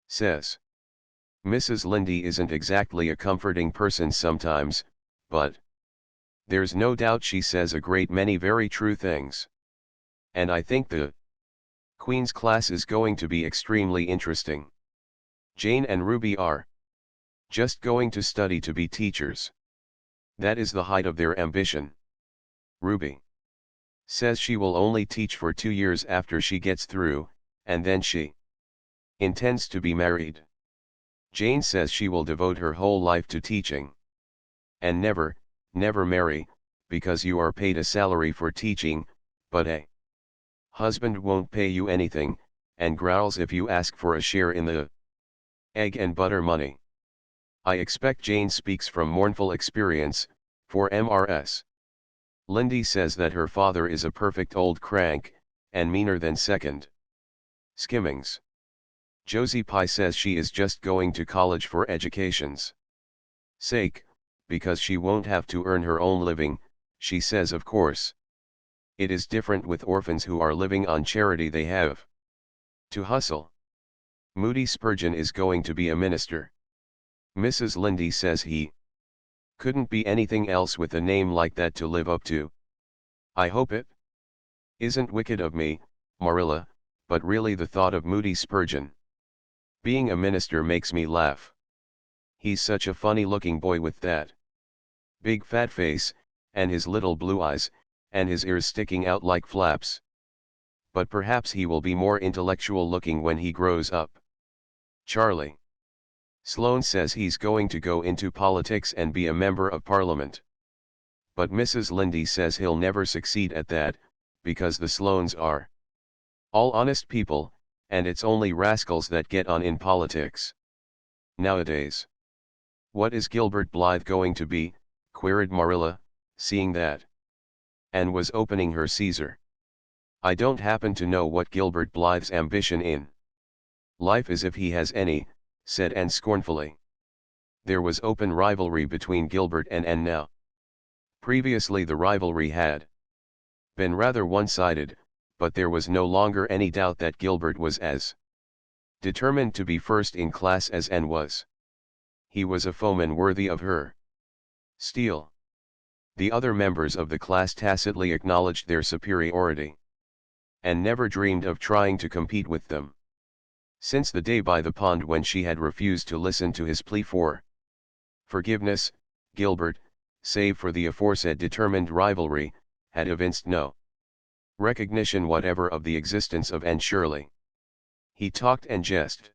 says. Mrs. Lynde isn't exactly a comforting person sometimes, but there's no doubt she says a great many very true things. And I think the Queen's class is going to be extremely interesting. Jane and Ruby are just going to study to be teachers. That is the height of their ambition. Ruby says she will only teach for 2 years after she gets through, and then she intends to be married. Jane says she will devote her whole life to teaching. And never, never marry, because you are paid a salary for teaching, but a husband won't pay you anything, and growls if you ask for a share in the egg and butter money. I expect Jane speaks from mournful experience, for Mrs. Lynde says that her father is a perfect old crank, and meaner than second skimmings. Josie Pye says she is just going to college for education's sake, because she won't have to earn her own living. She says of course it is different with orphans who are living on charity, they have to hustle. Moody Spurgeon is going to be a minister. Mrs. Lynde says he couldn't be anything else with a name like that to live up to. I hope it isn't wicked of me, Marilla, but really the thought of Moody Spurgeon being a minister makes me laugh. He's such a funny looking boy with that big fat face, and his little blue eyes, and his ears sticking out like flaps. But perhaps he will be more intellectual looking when he grows up. Charlie. Sloane says he's going to go into politics and be a member of parliament. But Mrs. Lindy says he'll never succeed at that, because the Sloanes are all honest people, and it's only rascals that get on in politics nowadays. What is Gilbert Blythe going to be? Queried Marilla, seeing that Anne was opening her Caesar. I don't happen to know what Gilbert Blythe's ambition in life is, if he has any, said Anne scornfully. There was open rivalry between Gilbert and Anne now. Previously the rivalry had been rather one-sided, but there was no longer any doubt that Gilbert was as determined to be first in class as Anne was. He was a foeman worthy of her steel. The other members of the class tacitly acknowledged their superiority, and never dreamed of trying to compete with them. Since the day by the pond when she had refused to listen to his plea for forgiveness, Gilbert, save for the aforesaid determined rivalry, had evinced no recognition whatever of the existence of Anne Shirley. He talked and jested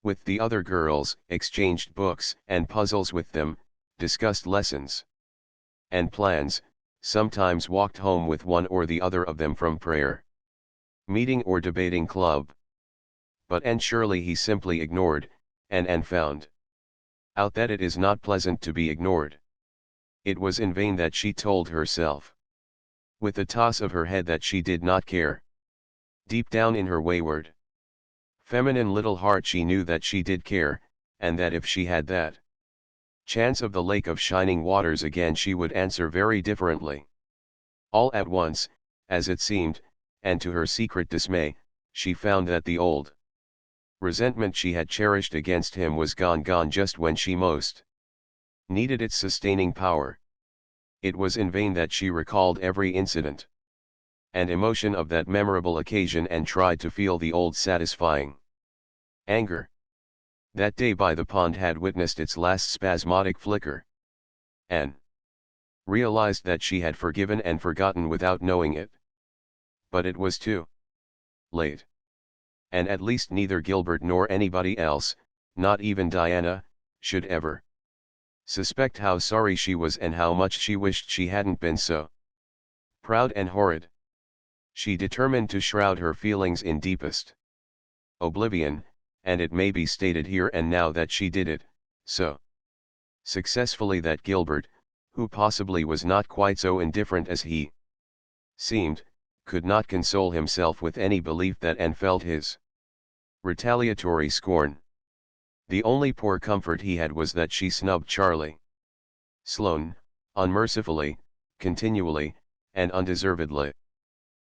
with the other girls, exchanged books and puzzles with them, discussed lessons and plans, sometimes walked home with one or the other of them from prayer meeting or debating club. But Anne Shirley he simply ignored, and Anne found out that it is not pleasant to be ignored. It was in vain that she told herself, with a toss of her head, that she did not care. Deep down in her wayward, feminine little heart she knew that she did care, and that if she had that chance of the lake of shining waters again she would answer very differently. All at once, as it seemed, and to her secret dismay, she found that the old resentment she had cherished against him was gone just when she most needed its sustaining power. It was in vain that she recalled every incident and emotion of that memorable occasion and tried to feel the old satisfying anger. That day by the pond had witnessed its last spasmodic flicker. Anne realized that she had forgiven and forgotten without knowing it. But it was too late. And at least neither Gilbert nor anybody else, not even Diana, should ever suspect how sorry she was and how much she wished she hadn't been so proud and horrid. She determined to shroud her feelings in deepest oblivion, and it may be stated here and now that she did it so successfully that Gilbert, who possibly was not quite so indifferent as he seemed, could not console himself with any belief that Anne felt his retaliatory scorn. The only poor comfort he had was that she snubbed Charlie Sloane, unmercifully, continually, and undeservedly.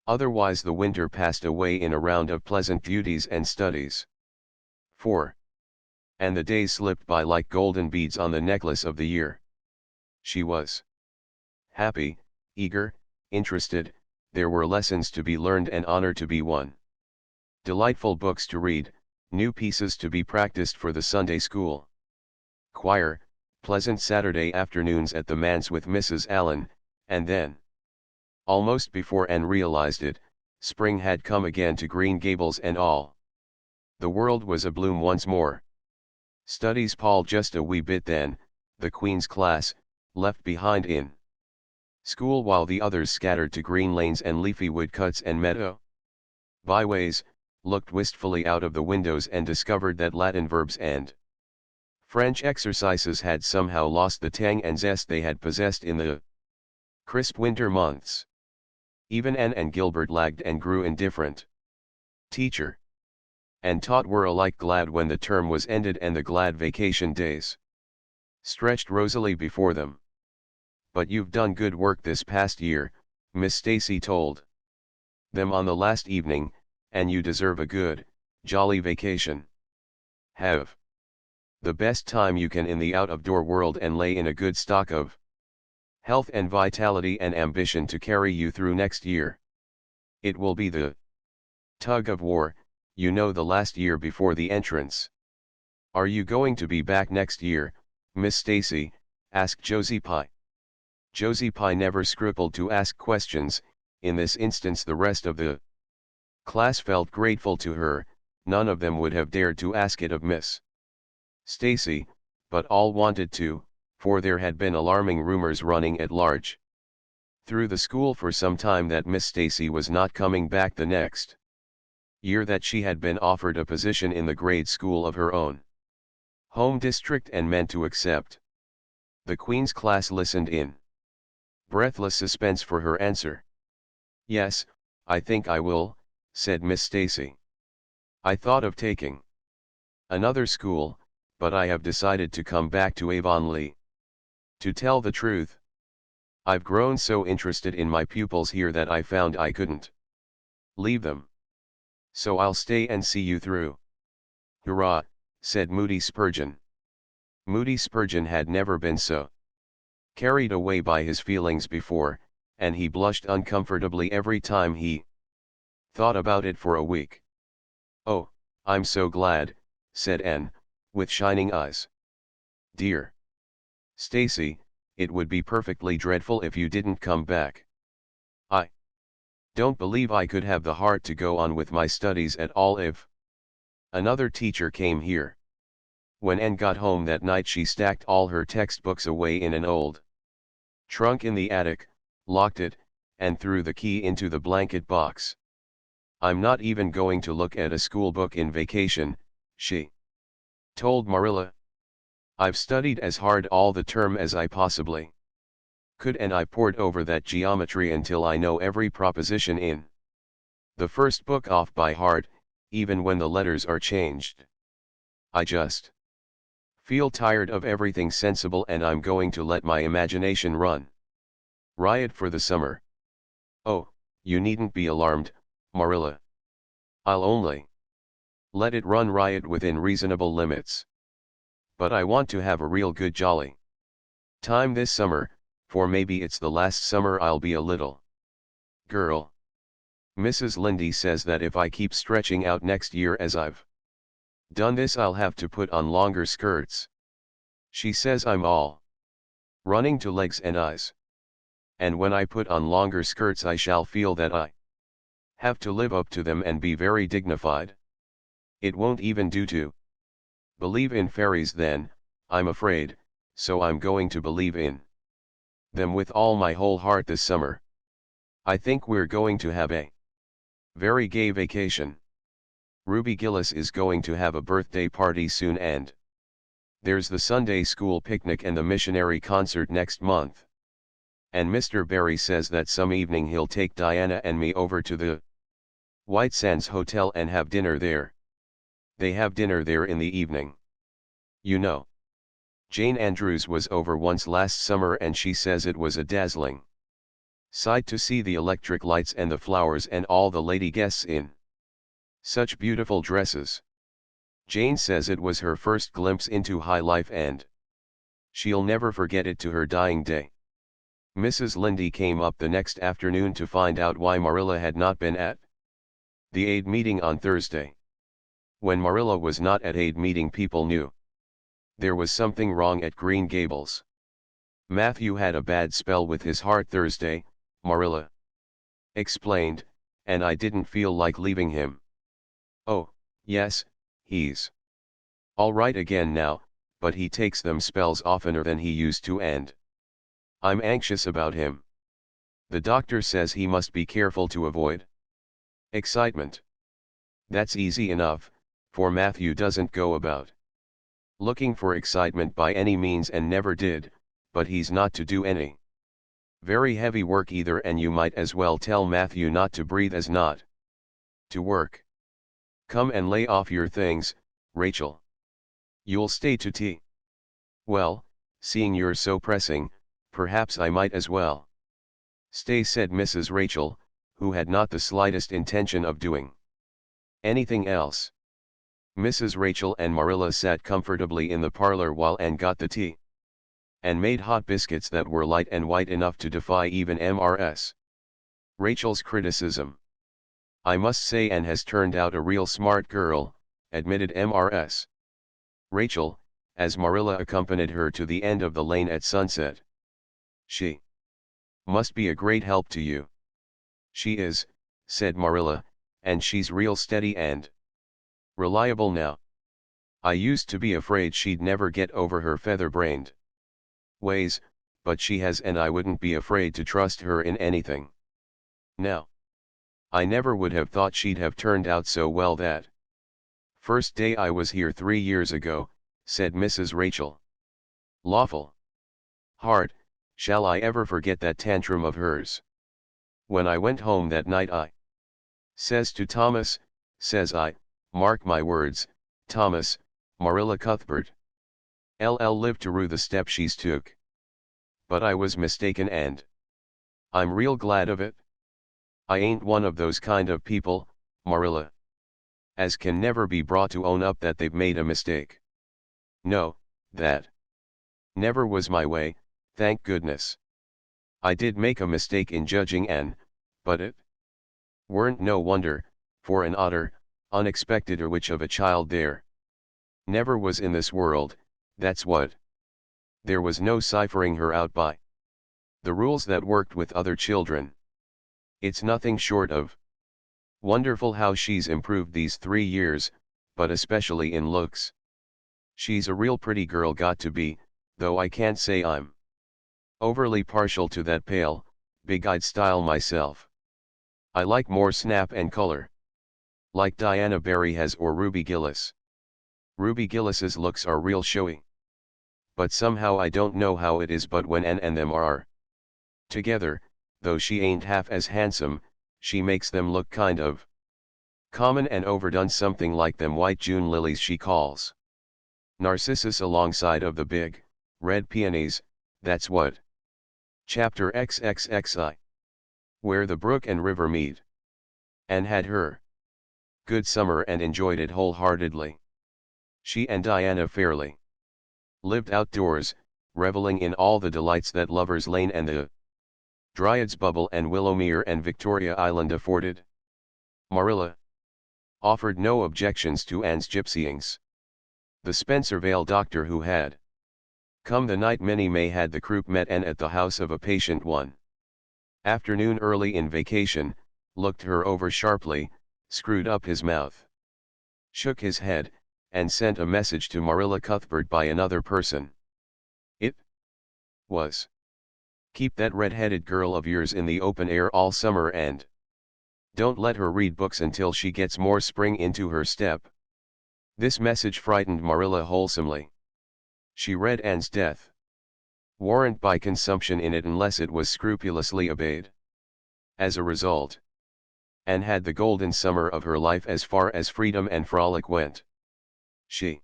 Otherwise the winter passed away in a round of pleasant duties and studies. 4. And the days slipped by like golden beads on the necklace of the year. She was happy, eager, interested. There were lessons to be learned and honor to be won. Delightful books to read, new pieces to be practiced for the Sunday school choir, pleasant Saturday afternoons at the manse with Mrs. Allen, and then, almost before Anne realized it, spring had come again to Green Gables and all the world was abloom once more. Studies palled just a wee bit then, the Queen's class, left behind in school while the others scattered to green lanes and leafy woodcuts and meadow byways, looked wistfully out of the windows and discovered that Latin verbs and French exercises had somehow lost the tang and zest they had possessed in the crisp winter months. Even Anne and Gilbert lagged and grew indifferent. Teacher and taught were alike glad when the term was ended and the glad vacation days stretched rosily before them. But you've done good work this past year, Miss Stacy told them on the last evening, and you deserve a good, jolly vacation. Have the best time you can in the out-of-door world and lay in a good stock of health and vitality and ambition to carry you through next year. It will be the tug of war, you know, the last year before the entrance. Are you going to be back next year, Miss Stacy? Asked Josie Pye. Josie Pye never scrupled to ask questions. In this instance the rest of the class felt grateful to her. None of them would have dared to ask it of Miss Stacy, but all wanted to, for there had been alarming rumors running at large through the school for some time that Miss Stacy was not coming back the next year, that she had been offered a position in the grade school of her own home district and meant to accept. The Queen's class listened in breathless suspense for her answer. "Yes, I think I will," said Miss Stacy. "I thought of taking another school, but I have decided to come back to Avonlea. To tell the truth, I've grown so interested in my pupils here that I found I couldn't leave them. So I'll stay and see you through." "Hurrah," said Moody Spurgeon. Moody Spurgeon had never been so carried away by his feelings before, and he blushed uncomfortably every time he thought about it for a week. "Oh, I'm so glad," said Anne, with shining eyes. "Dear Stacy, it would be perfectly dreadful if you didn't come back. I don't believe I could have the heart to go on with my studies at all if another teacher came here." When Anne got home that night she stacked all her textbooks away in an old trunk in the attic, locked it, and threw the key into the blanket box. "I'm not even going to look at a school book in vacation," she told Marilla. "I've studied as hard all the term as I possibly could, and I pored over that geometry until I know every proposition in the first book off by heart, even when the letters are changed. I just feel tired of everything sensible, and I'm going to let my imagination run riot for the summer." "Oh, you needn't be alarmed, Marilla. I'll only let it run riot within reasonable limits. But I want to have a real good jolly time this summer, for maybe it's the last summer I'll be a little girl. Mrs. Lynde says that if I keep stretching out next year as I've done this I'll have to put on longer skirts. She says I'm all running to legs and eyes. And when I put on longer skirts I shall feel that I have to live up to them and be very dignified. It won't even do to believe in fairies then, I'm afraid, so I'm going to believe in them with all my whole heart this summer. I think we're going to have a very gay vacation. Ruby Gillis is going to have a birthday party soon, and there's the Sunday school picnic and the missionary concert next month. And Mr. Barry says that some evening he'll take Diana and me over to the White Sands Hotel and have dinner there. They have dinner there in the evening. You know, Jane Andrews was over once last summer and she says it was a dazzling sight to see the electric lights and the flowers and all the lady guests in such beautiful dresses. Jane says it was her first glimpse into high life and she'll never forget it to her dying day." Mrs. Lynde came up the next afternoon to find out why Marilla had not been at the aid meeting on Thursday. When Marilla was not at aid meeting people knew there was something wrong at Green Gables. "Matthew had a bad spell with his heart Thursday," Marilla explained, "and I didn't feel like leaving him." "Oh, yes, he's all right again now, but he takes them spells oftener than he used to and I'm anxious about him. The doctor says he must be careful to avoid excitement." "That's easy enough, for Matthew doesn't go about looking for excitement by any means and never did, but he's not to do any very heavy work either, and you might as well tell Matthew not to breathe as not to work. Come and lay off your things, Rachel. You'll stay to tea." "Well, seeing you're so pressing, perhaps I might as well stay," said Mrs. Rachel, who had not the slightest intention of doing anything else. Mrs. Rachel and Marilla sat comfortably in the parlor while Anne got the tea and made hot biscuits that were light and white enough to defy even Mrs. Rachel's criticism. "I must say Anne has turned out a real smart girl," admitted Mrs. Rachel, as Marilla accompanied her to the end of the lane at sunset. "She Must be a great help to you. She is, said Marilla, and she's real steady and reliable now. I used to be afraid she'd never get over her feather-brained ways, but she has, and I wouldn't be afraid to trust her in anything. Now, I never would have thought she'd have turned out so well that first day I was here 3 years ago, said Mrs. Rachel. Lawful heart, shall I ever forget that tantrum of hers? When I went home that night I says to Thomas, says I, mark my words, Thomas, Marilla Cuthbert LL lived to rue the step she's took. But I was mistaken and I'm real glad of it. I ain't one of those kind of people, Marilla, as can never be brought to own up that they've made a mistake. No, that never was my way, thank goodness. I did make a mistake in judging Anne, but it weren't no wonder, for an otter, unexpected witch of a child there never was in this world, that's what. There was no ciphering her out by the rules that worked with other children. It's nothing short of wonderful how she's improved these 3 years, but especially in looks. She's a real pretty girl got to be, though I can't say I'm overly partial to that pale, big-eyed style myself. I like more snap and color. Like Diana Barry has or Ruby Gillis. Ruby Gillis's looks are real showy. But somehow I don't know how it is, but when Anne and them are together, though she ain't half as handsome, she makes them look kind of common and overdone, something like them white June lilies she calls Narcissus alongside of the big, red peonies, that's what. Chapter XXXI. Where the brook and river meet. Anne had her good summer and enjoyed it wholeheartedly. She and Diana fairly lived outdoors, reveling in all the delights that Lover's Lane and the Dryad's Bubble and Willowmere and Victoria Island afforded. Marilla offered no objections to Anne's gypsyings. The Spencervale doctor who had come the night Minnie May had the croup met Anne at the house of a patient one afternoon early in vacation, looked her over sharply, screwed up his mouth, shook his head, and sent a message to Marilla Cuthbert by another person. It was, keep that red-headed girl of yours in the open air all summer and don't let her read books until she gets more spring into her step. This message frightened Marilla wholesomely. She read Anne's death warrant by consumption in it unless it was scrupulously obeyed. As a result, Anne had the golden summer of her life as far as freedom and frolic went. She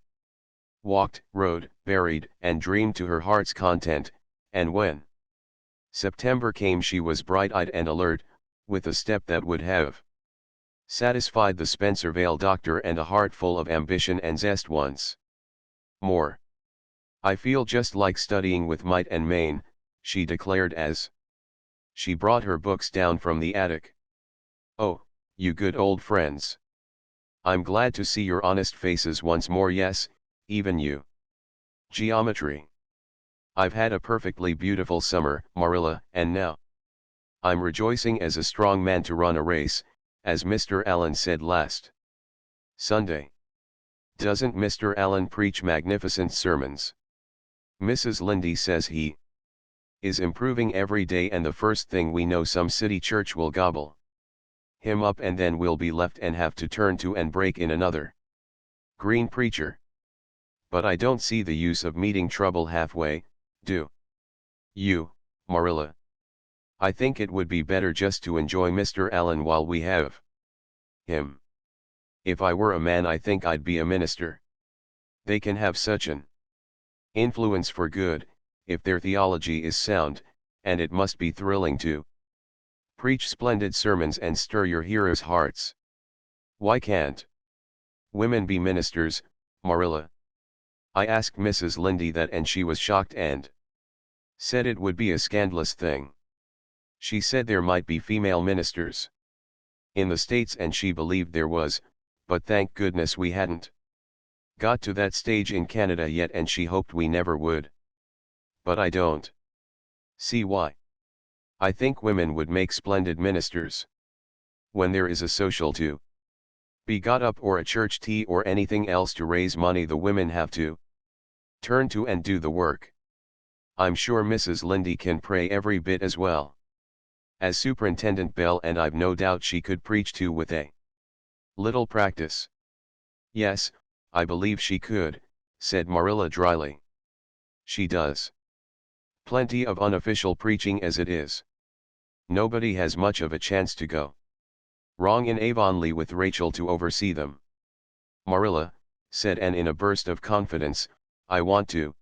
walked, rode, buried, and dreamed to her heart's content, and when September came she was bright-eyed and alert, with a step that would have satisfied the Spencervale doctor and a heart full of ambition and zest once more. I feel just like studying with might and main, she declared as she brought her books down from the attic. Oh, you good old friends. I'm glad to see your honest faces once more. Yes, even you. Geometry. I've had a perfectly beautiful summer, Marilla, and now I'm rejoicing as a strong man to run a race, as Mr. Allen said last Sunday. Doesn't Mr. Allen preach magnificent sermons? Mrs. Lynde says he is improving every day, and the first thing we know some city church will gobble him up, and then we'll be left and have to turn to and break in another green preacher. But I don't see the use of meeting trouble halfway, do you, Marilla? I think it would be better just to enjoy Mr. Allen while we have him. If I were a man I think I'd be a minister. They can have such an influence for good, if their theology is sound, and it must be thrilling to preach splendid sermons and stir your hearers' hearts. Why can't women be ministers, Marilla? I asked Mrs. Lynde that, and she was shocked and said it would be a scandalous thing. She said there might be female ministers in the States, and she believed there was, but thank goodness we hadn't got to that stage in Canada yet, and she hoped we never would. But I don't see why. I think women would make splendid ministers. When there is a social to be got up or a church tea or anything else to raise money, the women have to turn to and do the work. I'm sure Mrs. Lindy can pray every bit as well as Superintendent Bell, and I've no doubt she could preach too with a little practice. Yes, I believe she could, said Marilla dryly. She does plenty of unofficial preaching as it is. Nobody has much of a chance to go wrong in Avonlea with Rachel to oversee them. Marilla, said Anne in a burst of confidence, I want to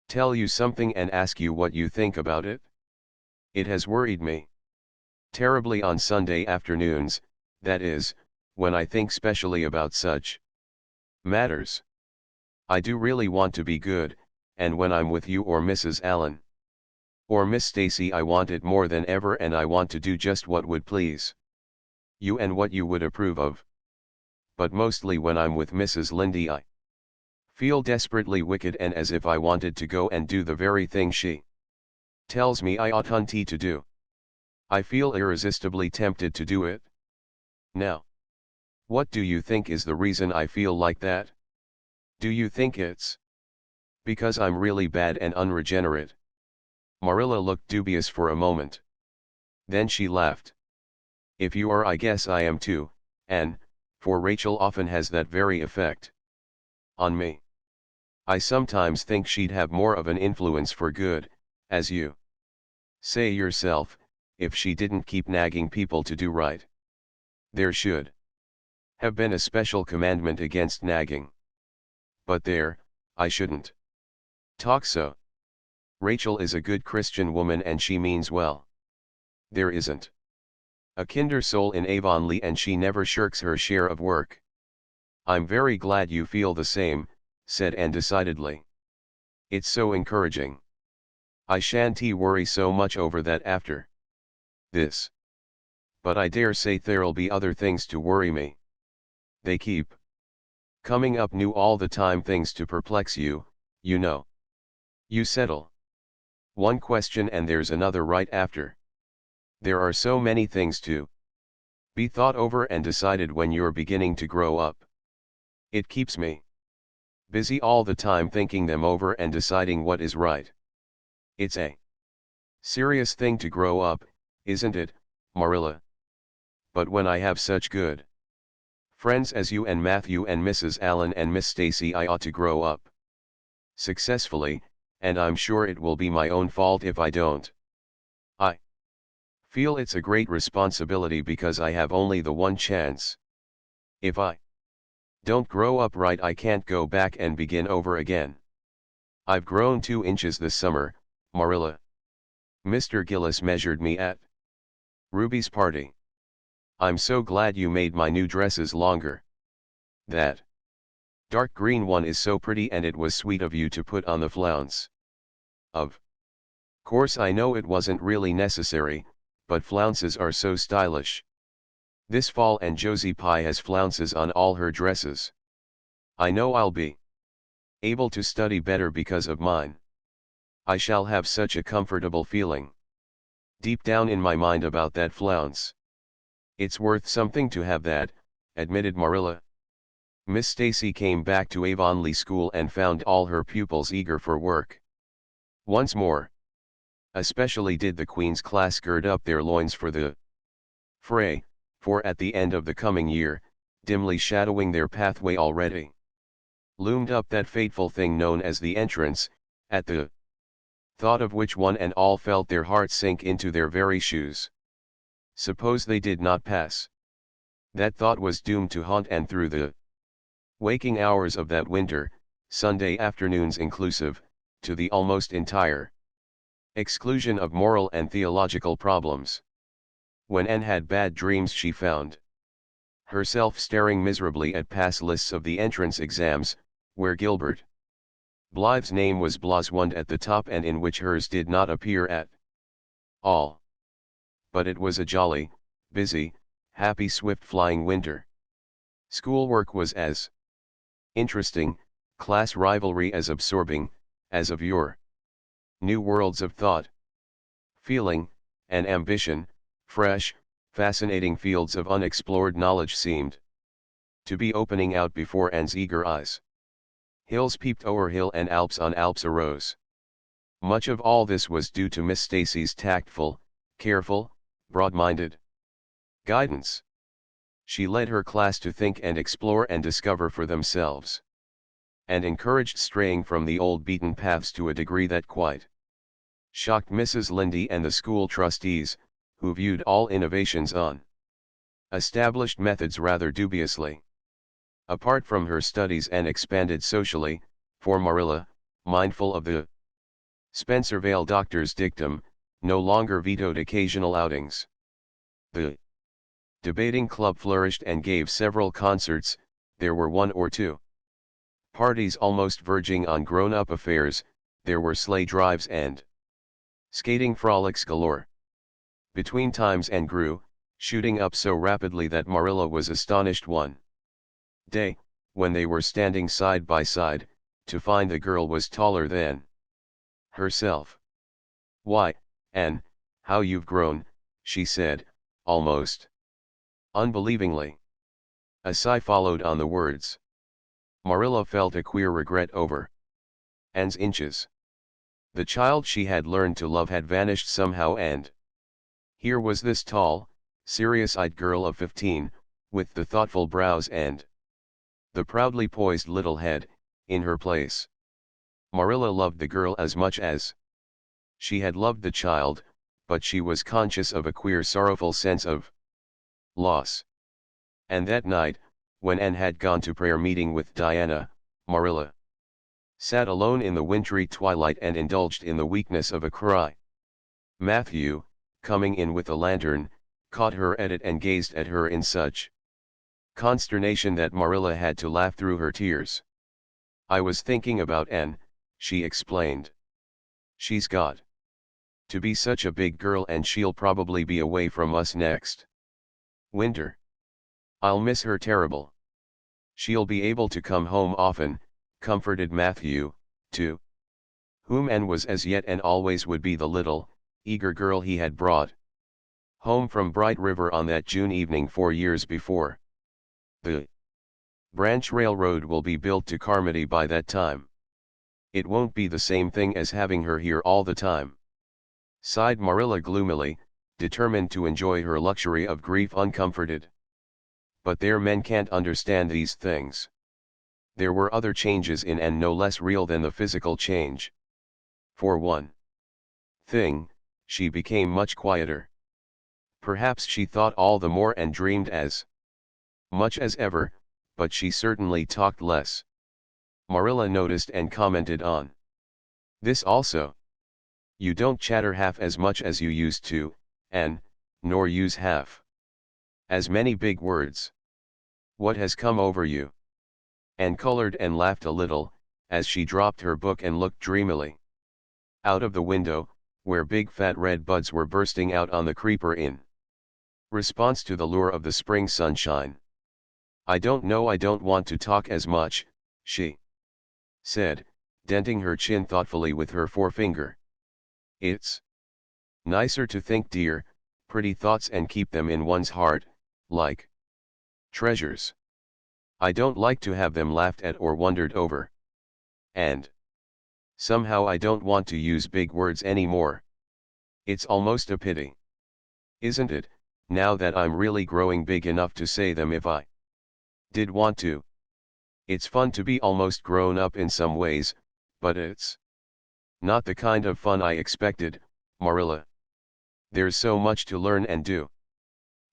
tell you something and ask you what you think about it. It has worried me terribly on Sunday afternoons, that is, when I think specially about such matters. I do really want to be good, and when I'm with you or Mrs. Allen or Miss Stacy, I want it more than ever, and I want to do just what would please you and what you would approve of. But mostly when I'm with Mrs. Lindy I feel desperately wicked, and as if I wanted to go and do the very thing she tells me I oughtn't to do. I feel irresistibly tempted to do it. Now, what do you think is the reason I feel like that? Do you think it's because I'm really bad and unregenerate? Marilla looked dubious for a moment. Then she laughed. If you are, I guess I am too, and, for Rachel often has that very effect on me. I sometimes think she'd have more of an influence for good, as you say yourself, if she didn't keep nagging people to do right. There should have been a special commandment against nagging. But there, I shouldn't talk so. Rachel is a good Christian woman and she means well. There isn't a kinder soul in Avonlea, and she never shirks her share of work. I'm very glad you feel the same, said Anne decidedly. It's so encouraging. I shan't worry so much over that after this. But I dare say there'll be other things to worry me. They keep coming up new all the time, things to perplex you, you know. You settle one question and there's another right after. There are so many things to be thought over and decided when you're beginning to grow up. It keeps me busy all the time thinking them over and deciding what is right. It's a serious thing to grow up, isn't it, Marilla? But when I have such good friends as you and Matthew and Mrs. Allen and Miss Stacy, I ought to grow up successfully, and I'm sure it will be my own fault if I don't. I feel it's a great responsibility because I have only the one chance. If I don't grow up right, I can't go back and begin over again. I've grown 2 inches this summer, Marilla. Mr. Gillis measured me at Ruby's party. I'm so glad you made my new dresses longer. That dark green one is so pretty, and it was sweet of you to put on the flounce. Of course I know it wasn't really necessary, but flounces are so stylish. This fall and Josie Pye has flounces on all her dresses. I know I'll be able to study better because of mine. I shall have such a comfortable feeling deep down in my mind about that flounce. It's worth something to have that, admitted Marilla. Miss Stacy came back to Avonlea School and found all her pupils eager for work. Once more. Especially did the Queen's class gird up their loins for the fray, for at the end of the coming year, dimly shadowing their pathway already, loomed up that fateful thing known as the entrance, at the thought of which one and all felt their hearts sink into their very shoes. Suppose they did not pass? That thought was doomed to haunt and through the waking hours of that winter, Sunday afternoons inclusive, to the almost entire exclusion of moral and theological problems. When Anne had bad dreams, she found herself staring miserably at pass lists of the entrance exams, where Gilbert Blythe's name was blazoned at the top and in which hers did not appear at all. But it was a jolly, busy, happy, swift-flying winter. Schoolwork was as interesting, class rivalry as absorbing, as of yore. New worlds of thought, feeling, and ambition, fresh, fascinating fields of unexplored knowledge seemed to be opening out before Anne's eager eyes. Hills peeped o'er hill and Alps on Alps arose. Much of all this was due to Miss Stacy's tactful, careful, broad-minded guidance. She led her class to think and explore and discover for themselves, and encouraged straying from the old beaten paths to a degree that quite shocked Mrs. Lindy and the school trustees, who viewed all innovations on established methods rather dubiously. Apart from her studies and expanded socially, for Marilla, mindful of the Spencervale doctor's dictum, no longer vetoed occasional outings. The debating club flourished and gave several concerts. There were one or two parties almost verging on grown-up affairs. There were sleigh drives and skating frolics galore. Between times Anne grew, shooting up so rapidly that Marilla was astonished one day, when they were standing side by side, to find the girl was taller than herself. "Why, Anne, how you've grown," she said, almost unbelievingly. A sigh followed on the words. Marilla felt a queer regret over Anne's inches. The child she had learned to love had vanished somehow, and here was this tall, serious-eyed girl of 15, with the thoughtful brows and the proudly poised little head, in her place. Marilla loved the girl as much as she had loved the child, but she was conscious of a queer sorrowful sense of loss. And that night, when Anne had gone to prayer meeting with Diana, Marilla sat alone in the wintry twilight and indulged in the weakness of a cry. Matthew, coming in with a lantern, caught her at it and gazed at her in such consternation that Marilla had to laugh through her tears. "I was thinking about Anne," she explained. "She's got to be such a big girl, and she'll probably be away from us next winter. I'll miss her terrible." "She'll be able to come home often," comforted Matthew, to whom Anne was as yet and always would be the little, eager girl he had brought home from Bright River on that June evening 4 years before. "The branch railroad will be built to Carmody by that time. It won't be the same thing as having her here all the time," sighed Marilla gloomily, determined to enjoy her luxury of grief uncomforted. But their men can't understand these things. There were other changes in Anne no less real than the physical change. For one thing, she became much quieter. Perhaps she thought all the more and dreamed as much as ever, but she certainly talked less. Marilla noticed and commented on this also. "You don't chatter half as much as you used to, Anne, nor use half as many big words. What has come over you?" Anne colored and laughed a little, as she dropped her book and looked dreamily out of the window, where big fat red buds were bursting out on the creeper in response to the lure of the spring sunshine. "I don't know, I don't want to talk as much," she said, denting her chin thoughtfully with her forefinger. "It's nicer to think dear, pretty thoughts and keep them in one's heart, like treasures. I don't like to have them laughed at or wondered over. And somehow I don't want to use big words anymore. It's almost a pity, isn't it, now that I'm really growing big enough to say them if I did want to. It's fun to be almost grown up in some ways, but it's not the kind of fun I expected, Marilla. There's so much to learn and do.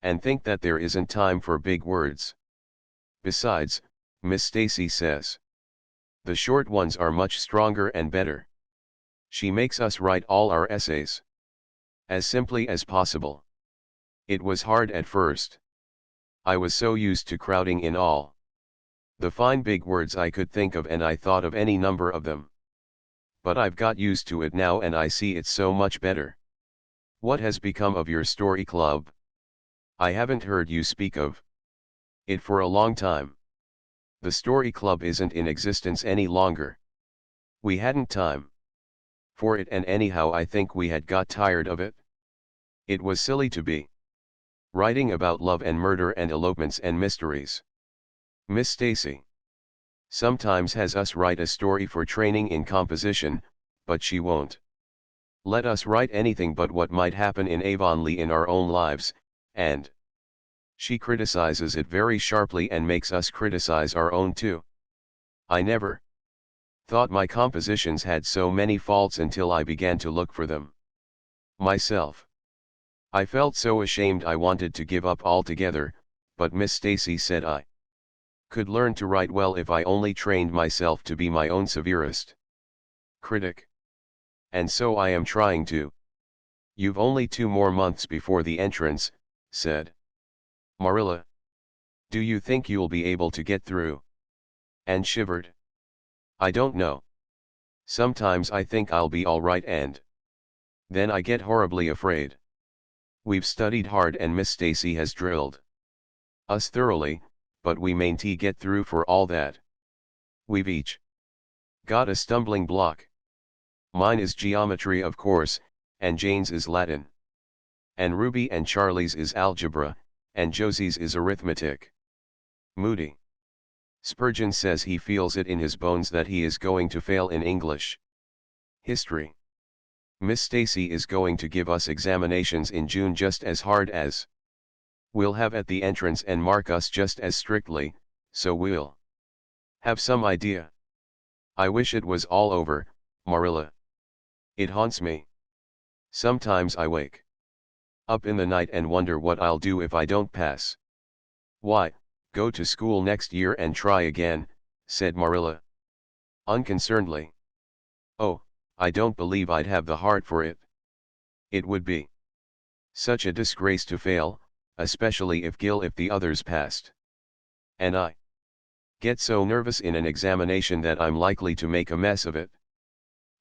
And think that there isn't time for big words. Besides, Miss Stacy says the short ones are much stronger and better. She makes us write all our essays as simply as possible. It was hard at first. I was so used to crowding in all the fine big words I could think of, and I thought of any number of them. But I've got used to it now and I see it's so much better. What has become of your story club? I haven't heard you speak of it for a long time. The story club isn't in existence any longer. We hadn't time for it, and anyhow I think we had got tired of it. It was silly to be writing about love and murder and elopements and mysteries. Miss Stacy sometimes has us write a story for training in composition, but she won't let us write anything but what might happen in Avonlea in our own lives, and she criticizes it very sharply and makes us criticize our own too. I never thought my compositions had so many faults until I began to look for them myself. I felt so ashamed I wanted to give up altogether, but Miss Stacy said I could learn to write well if I only trained myself to be my own severest critic. And so I am trying to. You've only 2 more months before the entrance, said Marilla. Do you think you'll be able to get through? Anne shivered. I don't know. Sometimes I think I'll be all right and then I get horribly afraid. We've studied hard and Miss Stacy has drilled us thoroughly, but we mayn't get through for all that. We've each got a stumbling block. Mine is geometry of course, and Jane's is Latin. And Ruby and Charlie's is algebra, and Josie's is arithmetic. Moody Spurgeon says he feels it in his bones that he is going to fail in English. History. Miss Stacy is going to give us examinations in June just as hard as we'll have at the entrance and mark us just as strictly, so we'll have some idea. I wish it was all over, Marilla. It haunts me. Sometimes I wake up in the night and wonder what I'll do if I don't pass. Why, go to school next year and try again, said Marilla unconcernedly. Oh, I don't believe I'd have the heart for it. It would be such a disgrace to fail, especially if the others passed. And I get so nervous in an examination that I'm likely to make a mess of it.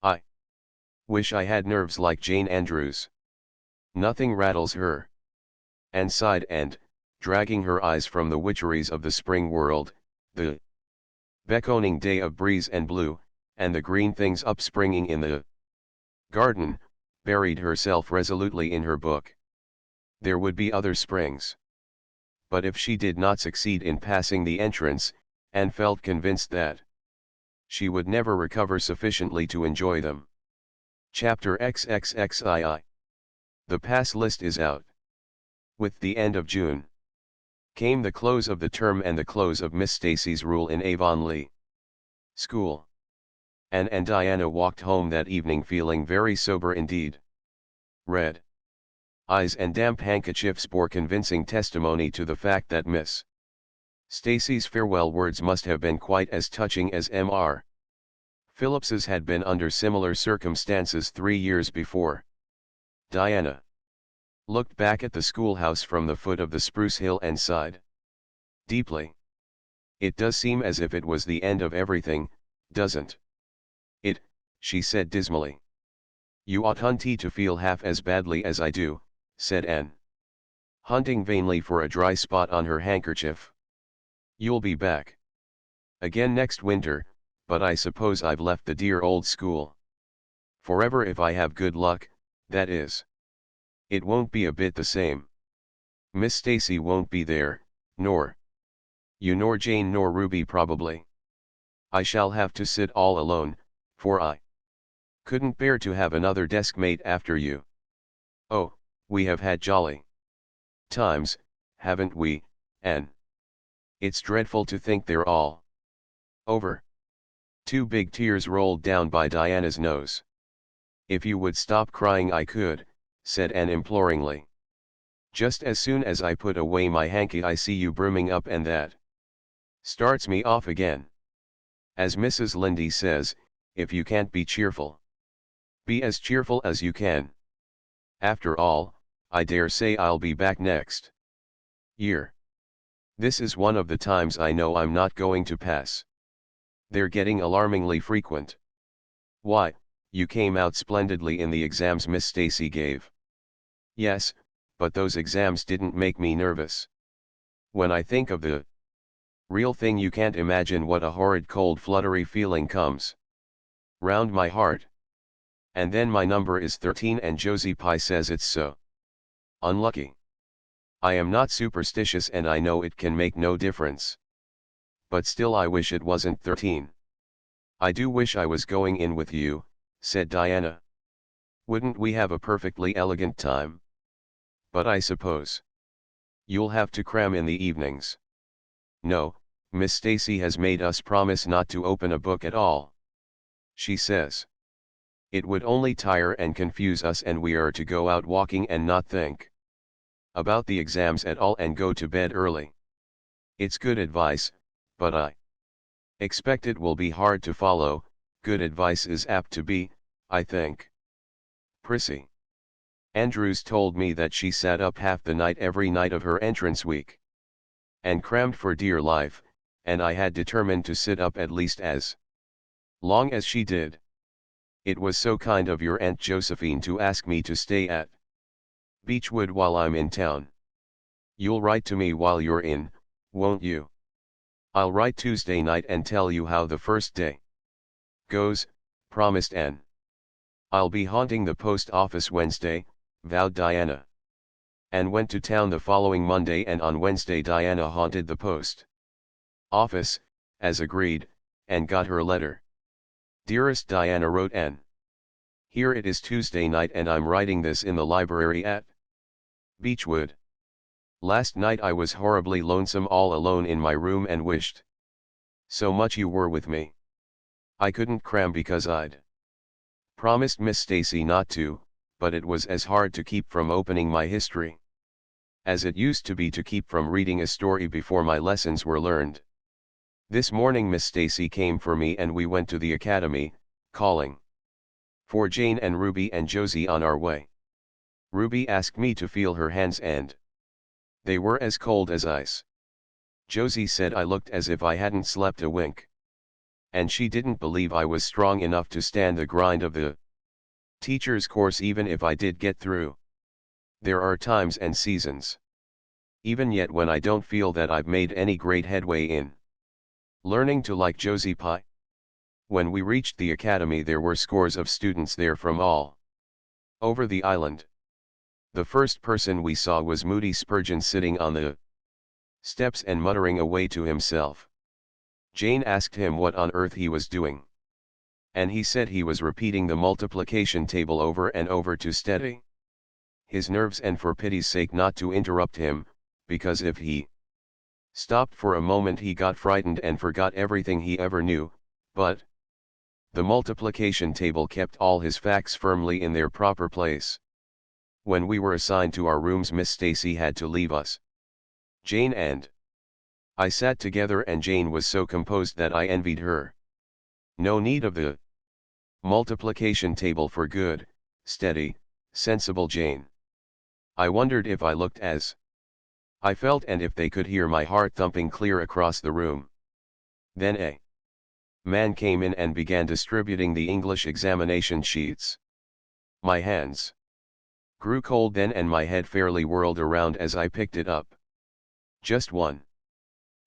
I wish I had nerves like Jane Andrews. Nothing rattles her. Anne sighed and, dragging her eyes from the witcheries of the spring world, the beckoning day of breeze and blue, and the green things upspringing in the garden, buried herself resolutely in her book. There would be other springs. But if she did not succeed in passing the entrance, Anne felt convinced that she would never recover sufficiently to enjoy them. Chapter XXXII. The pass list is out. With the end of June came the close of the term and the close of Miss Stacy's rule in Avonlea school. Anne and Diana walked home that evening feeling very sober indeed. Red eyes and damp handkerchiefs bore convincing testimony to the fact that Miss Stacy's farewell words must have been quite as touching as Mr. Phillips's had been under similar circumstances 3 years before. Diana looked back at the schoolhouse from the foot of the spruce hill and sighed deeply. It does seem as if it was the end of everything, doesn't it? She said dismally. You ought hunty to feel half as badly as I do, said Anne, hunting vainly for a dry spot on her handkerchief. You'll be back again next winter, but I suppose I've left the dear old school forever if I have good luck, that is. It won't be a bit the same. Miss Stacy won't be there, nor you nor Jane nor Ruby probably. I shall have to sit all alone, for I couldn't bear to have another deskmate after you. Oh, we have had jolly times, haven't we, Anne? It's dreadful to think they're all over. 2 big tears rolled down by Diana's nose. If you would stop crying I could, said Anne imploringly. Just as soon as I put away my hanky I see you brimming up and that starts me off again. As Mrs. Lynde says, if you can't be cheerful, be as cheerful as you can. After all, I dare say I'll be back next year. This is one of the times I know I'm not going to pass. They're getting alarmingly frequent. Why, you came out splendidly in the exams Miss Stacy gave. Yes, but those exams didn't make me nervous. When I think of the real thing you can't imagine what a horrid cold fluttery feeling comes round my heart. And then my number is 13 and Josie Pye says it's so Unlucky. I am not superstitious and I know it can make no difference. But still I wish it wasn't 13. I do wish I was going in with you, said Diana. Wouldn't we have a perfectly elegant time? But I suppose you'll have to cram in the evenings. No, Miss Stacy has made us promise not to open a book at all. She says it would only tire and confuse us and we are to go out walking and not think about the exams at all and go to bed early. It's good advice, but I expect it will be hard to follow. Good advice is apt to be, I think. Prissy Andrews told me that she sat up half the night every night of her entrance week. And crammed for dear life, and I had determined to sit up at least as long as she did. It was so kind of your Aunt Josephine to ask me to stay at Beechwood while I'm in town. You'll write to me while you're in, won't you? I'll write Tuesday night and tell you how the first day goes, promised Anne. I'll be haunting the post office Wednesday, vowed Diana. Anne went to town the following Monday and on Wednesday Diana haunted the post office, as agreed, and got her letter. Dearest Diana, wrote Anne. Here it is Tuesday night and I'm writing this in the library at Beechwood. Last night I was horribly lonesome all alone in my room and wished so much you were with me. I couldn't cram because I'd promised Miss Stacy not to, but it was as hard to keep from opening my history as it used to be to keep from reading a story before my lessons were learned. This morning Miss Stacy came for me and we went to the academy, calling for Jane and Ruby and Josie on our way. Ruby asked me to feel her hands and they were as cold as ice. Josie said I looked as if I hadn't slept a wink. And she didn't believe I was strong enough to stand the grind of the teacher's course even if I did get through. There are times and seasons, even yet, when I don't feel that I've made any great headway in learning to like Josie Pye. When we reached the academy there were scores of students there from all over the island. The first person we saw was Moody Spurgeon sitting on the steps and muttering away to himself. Jane asked him what on earth he was doing. And he said he was repeating the multiplication table over and over to steady his nerves and for pity's sake not to interrupt him, because if he stopped for a moment he got frightened and forgot everything he ever knew. But the multiplication table kept all his facts firmly in their proper place. When we were assigned to our rooms Miss Stacy had to leave us. Jane and I sat together and Jane was so composed that I envied her. No need of the multiplication table for good, steady, sensible Jane. I wondered if I looked as I felt and if they could hear my heart thumping clear across the room. Then a man came in and began distributing the English examination sheets. My hands grew cold then and my head fairly whirled around as I picked it up. Just one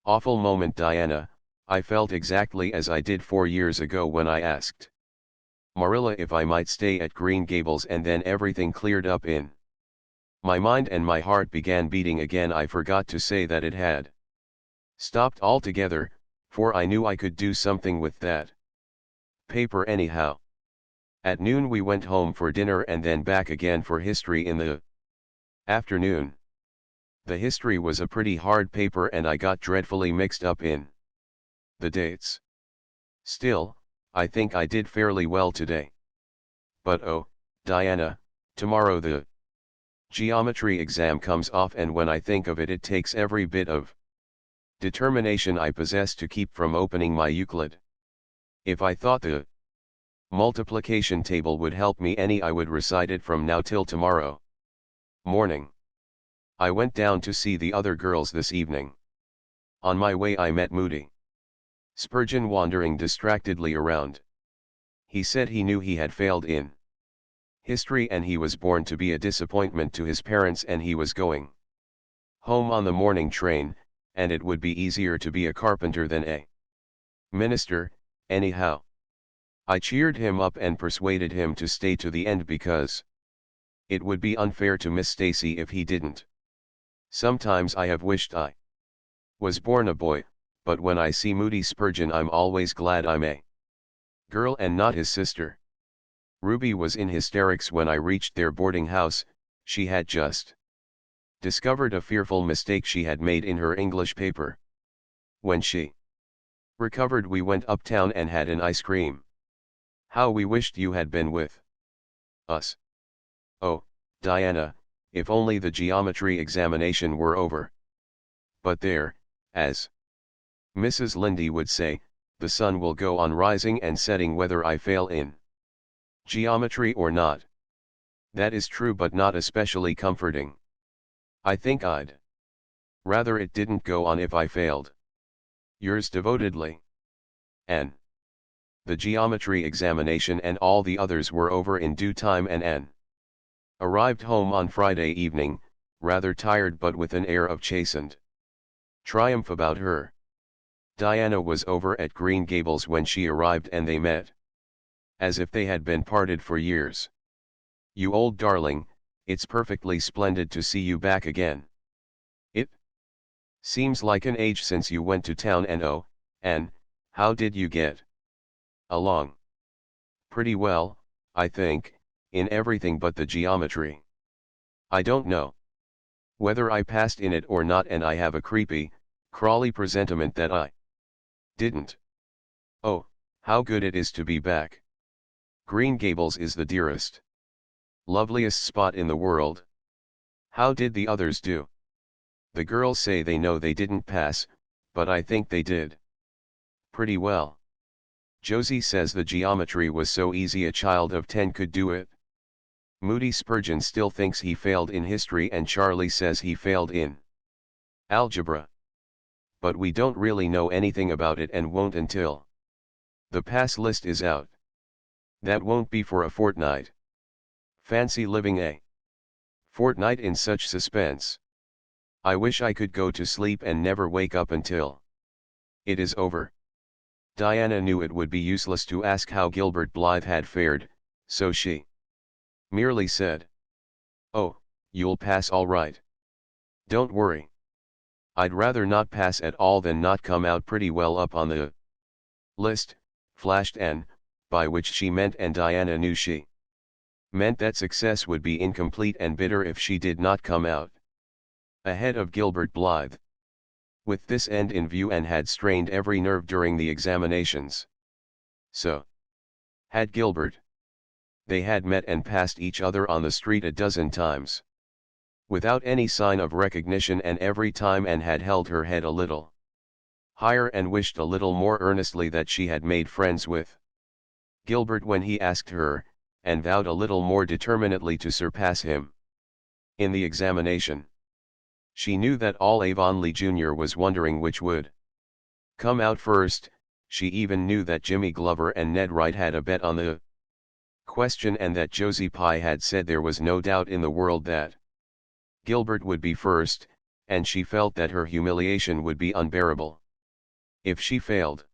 awful moment, Diana. I felt exactly as I did 4 years ago when I asked Marilla if I might stay at Green Gables, and then everything cleared up in my mind and my heart began beating again. I forgot to say that it had stopped altogether, for I knew I could do something with that paper anyhow. At noon we went home for dinner and then back again for history in the afternoon. The history was a pretty hard paper and I got dreadfully mixed up in the dates. Still, I think I did fairly well today. But oh, Diana, tomorrow the geometry exam comes off, and when I think of it, it takes every bit of determination I possess to keep from opening my Euclid. If I thought the multiplication table would help me any, I would recite it from now till tomorrow morning. I went down to see the other girls this evening. On my way I met Moody Spurgeon wandering distractedly around. He said he knew he had failed in history and he was born to be a disappointment to his parents, and he was going home on the morning train, and it would be easier to be a carpenter than a minister, anyhow. I cheered him up and persuaded him to stay to the end because It would be unfair to Miss Stacy if he didn't. Sometimes I have wished I was born a boy, but when I see Moody Spurgeon I'm always glad I'm a girl and not his sister. Ruby was in hysterics when I reached their boarding house. She had just discovered a fearful mistake she had made in her English paper. When she recovered we went uptown and had an ice cream. How we wished you had been with us. Oh, Diana, if only the geometry examination were over. But there, as Mrs. Lindy would say, the sun will go on rising and setting whether I fail in geometry or not. That is true but not especially comforting. I think I'd rather it didn't go on if I failed. Yours devotedly. N. The geometry examination and all the others were over in due time and N. arrived home on Friday evening, rather tired but with an air of chastened triumph about her. Diana was over at Green Gables when she arrived and they met as if they had been parted for years. You old darling, it's perfectly splendid to see you back again. It seems like an age since you went to town and oh, and how did you get along? Pretty well, I think, in everything but the geometry. I don't know whether I passed in it or not and I have a creepy, crawly presentiment that I didn't. Oh, how good it is to be back. Green Gables is the dearest, loveliest spot in the world. How did the others do? The girls say they know they didn't pass, but I think they did pretty well. Josie says the geometry was so easy a child of 10 could do it. Moody Spurgeon still thinks he failed in history and Charlie says he failed in algebra. But we don't really know anything about it and won't until the pass list is out. That won't be for a fortnight. Fancy living a fortnight in such suspense. I wish I could go to sleep and never wake up until it is over. Diana knew it would be useless to ask how Gilbert Blythe had fared, so she merely said, "Oh, you'll pass all right. Don't worry. I'd rather not pass at all than not come out pretty well up on the list," flashed Anne, by which she meant and Diana knew she meant that success would be incomplete and bitter if she did not come out ahead of Gilbert Blythe. With this end in view Anne had strained every nerve during the examinations. So had Gilbert. They had met and passed each other on the street a dozen times without any sign of recognition and every time Anne had held her head a little higher and wished a little more earnestly that she had made friends with Gilbert when he asked her, and vowed a little more determinedly to surpass him in the examination. She knew that all Avonlea Jr. was wondering which would come out first. She even knew that Jimmy Glover and Ned Wright had a bet on the question and that Josie Pye had said there was no doubt in the world that Gilbert would be first, and she felt that her humiliation would be unbearable if she failed.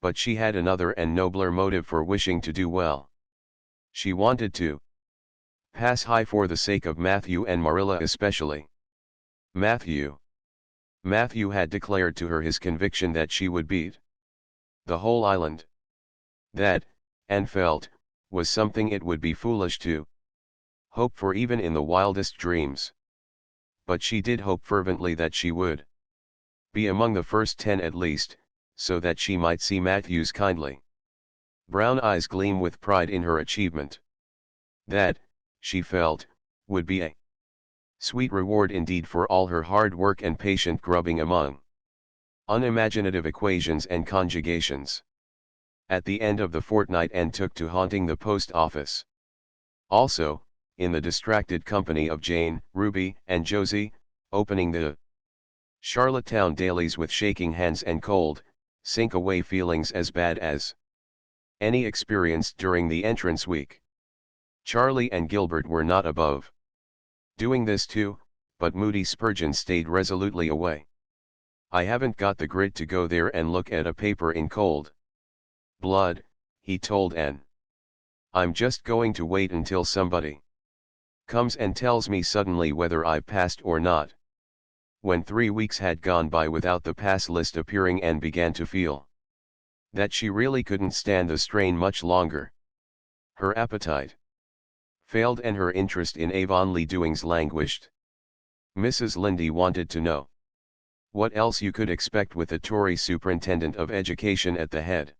But she had another and nobler motive for wishing to do well. She wanted to pass high for the sake of Matthew and Marilla especially. Matthew had declared to her his conviction that she would beat the whole island. That, Anne felt, was something it would be foolish to hope for even in the wildest dreams. But she did hope fervently that she would be among the first 10 at least, so that she might see Matthew's kindly brown eyes gleam with pride in her achievement. That, she felt, would be a sweet reward indeed for all her hard work and patient grubbing among unimaginative equations and conjugations. At the end of the fortnight Anne took to haunting the post office. Also, in the distracted company of Jane, Ruby, and Josie, opening the Charlottetown dailies with shaking hands and cold, sink-away feelings as bad as any experienced during the entrance week. Charlie and Gilbert were not above doing this too, but Moody Spurgeon stayed resolutely away. "I haven't got the grit to go there and look at a paper in cold blood," he told Anne. "I'm just going to wait until somebody Comes and tells me suddenly whether I've passed or not. When 3 weeks had gone by without the pass list appearing, Anne began to feel that she really couldn't stand the strain much longer. Her appetite failed and her interest in Avonlea doings languished. Mrs. Lynde wanted to know what else you could expect with a Tory superintendent of education at the head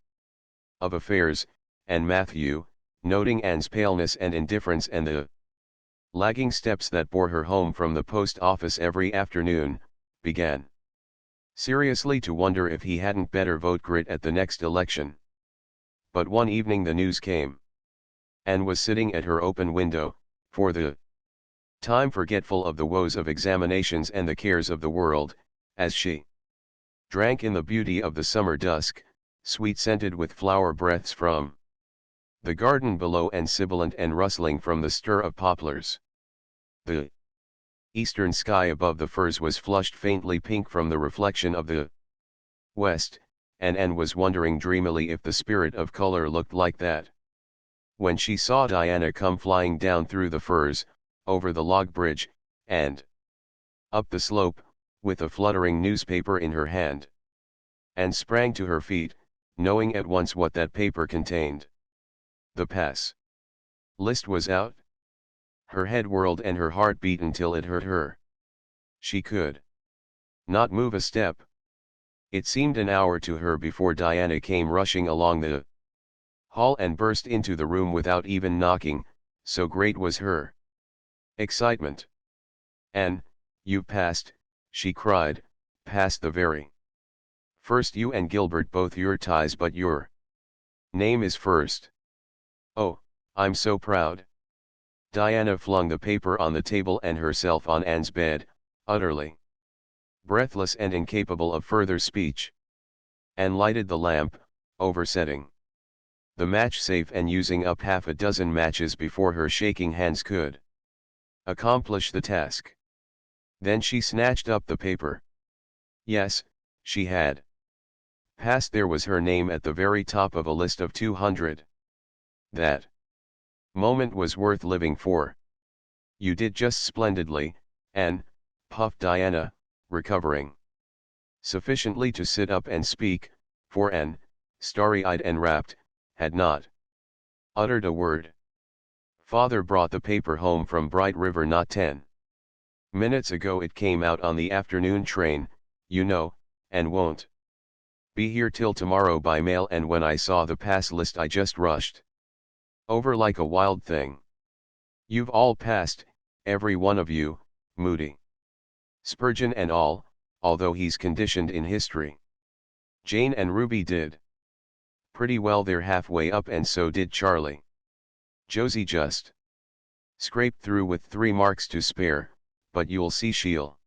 of affairs, and Matthew, noting Anne's paleness and indifference and the lagging steps that bore her home from the post office every afternoon, began seriously to wonder if he hadn't better vote Grit at the next election. But one evening the news came. Anne was sitting at her open window, for the time forgetful of the woes of examinations and the cares of the world, as she drank in the beauty of the summer dusk, sweet-scented with flower breaths from the garden below and sibilant and rustling from the stir of poplars. The eastern sky above the firs was flushed faintly pink from the reflection of the west, and Anne was wondering dreamily if the spirit of color looked like that, when she saw Diana come flying down through the firs, over the log bridge, and up the slope, with a fluttering newspaper in her hand. Anne sprang to her feet, knowing at once what that paper contained. The pass list was out. Her head whirled and her heart beat until it hurt her. She could not move a step. It seemed an hour to her before Diana came rushing along the hall and burst into the room without even knocking, so great was her excitement. "Anne, you've passed," she cried, "passed the very first. You and Gilbert both your ties, but your name is first. Oh, I'm so proud." Diana flung the paper on the table and herself on Anne's bed, utterly breathless and incapable of further speech. Anne lighted the lamp, oversetting the match safe and using up half a dozen matches before her shaking hands could accomplish the task. Then she snatched up the paper. Yes, she had passed. There was her name at the very top of a list of 200. That moment was worth living for. "You did just splendidly, Anne," puffed Diana, recovering sufficiently to sit up and speak, for Anne, starry-eyed and rapt, had not uttered a word. "Father brought the paper home from Bright River not 10 minutes ago. It came out on the afternoon train, you know, and won't be here till tomorrow by mail, and when I saw the pass list I just rushed over like a wild thing. You've all passed, every one of you, Moody Spurgeon and all, although he's conditioned in history. Jane and Ruby did pretty well. They're halfway up, and so did Charlie. Josie just scraped through with 3 marks to spare, but you'll see she'll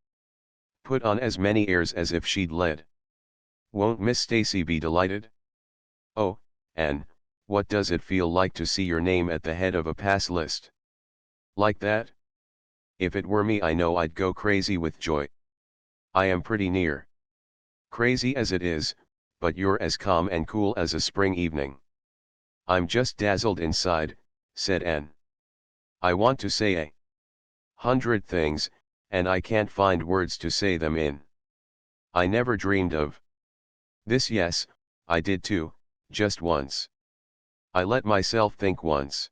put on as many airs as if she'd led. Won't Miss Stacy be delighted? Oh, Anne, what does it feel like to see your name at the head of a pass list like that? If it were me, I know I'd go crazy with joy. I am pretty near crazy as it is, but you're as calm and cool as a spring evening." "I'm just dazzled inside," said Anne. "I want to say 100 things, and I can't find words to say them in. I never dreamed of this. Yes, I did too, just once. I let myself think once.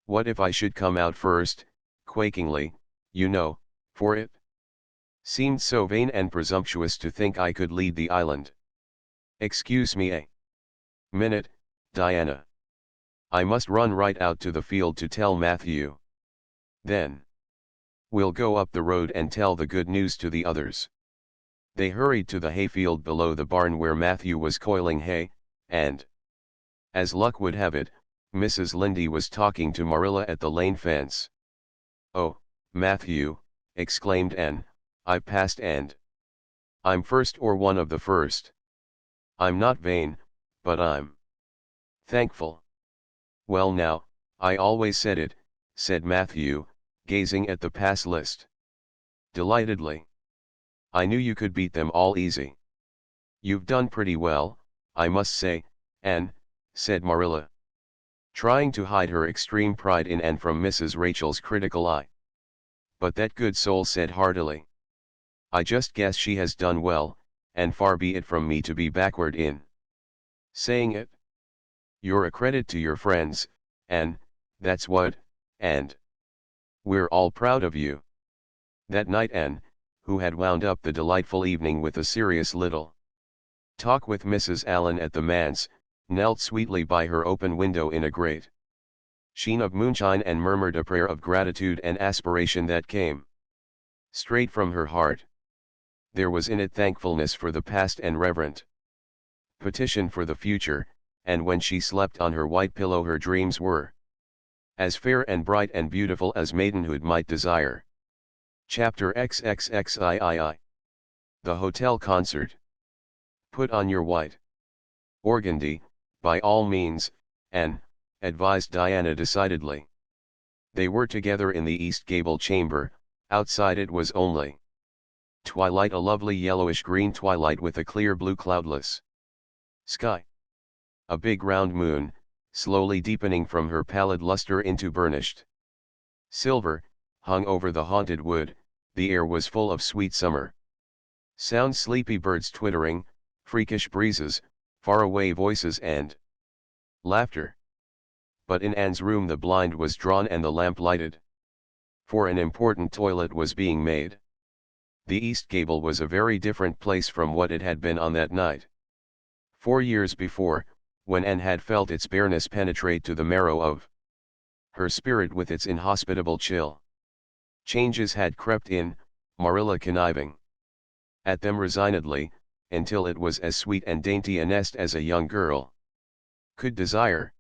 What if I should come out first, quakingly, you know, for it seemed so vain and presumptuous to think I could lead the island. Excuse me a minute, Diana. I must run right out to the field to tell Matthew. Then we'll go up the road and tell the good news to the others." They hurried to the hayfield below the barn where Matthew was coiling hay, and, as luck would have it, Mrs. Lynde was talking to Marilla at the lane fence. "Oh, Matthew," exclaimed Anne, "I've passed, and I'm first, or one of the first. I'm not vain, but I'm thankful." "Well now, I always said it," said Matthew, gazing at the pass list delightedly. "I knew you could beat them all easy." "You've done pretty well, I must say, Anne," said Marilla. trying to hide her extreme pride in and from Mrs. Rachel's critical eye. But that good soul said heartily, "I just guess she has done well, and far be it from me to be backward in saying it. You're a credit to your friends, and that's what, and we're all proud of you." That night Anne, who had wound up the delightful evening with a serious little talk with Mrs. Allen at the manse, knelt sweetly by her open window in a great sheen of moonshine and murmured a prayer of gratitude and aspiration that came straight from her heart. There was in it thankfulness for the past and reverent petition for the future, and when she slept on her white pillow her dreams were as fair and bright and beautiful as maidenhood might desire. Chapter XXXIII. The Hotel Concert. "Put on your white organdy, by all means, Anne," advised Diana decidedly. They were together in the east gable chamber. Outside it was only twilight, a lovely yellowish-green twilight with a clear blue cloudless sky. A big round moon, slowly deepening from her pallid luster into burnished silver, hung over the haunted wood. The air was full of sweet summer sounds, sleepy birds twittering, freakish breezes, faraway voices and laughter. But in Anne's room the blind was drawn and the lamp lighted, for an important toilet was being made. The east gable was a very different place from what it had been on that night 4 years before, when Anne had felt its bareness penetrate to the marrow of her spirit with its inhospitable chill. Changes had crept in, Marilla conniving at them resignedly, until it was as sweet and dainty a nest as a young girl could desire.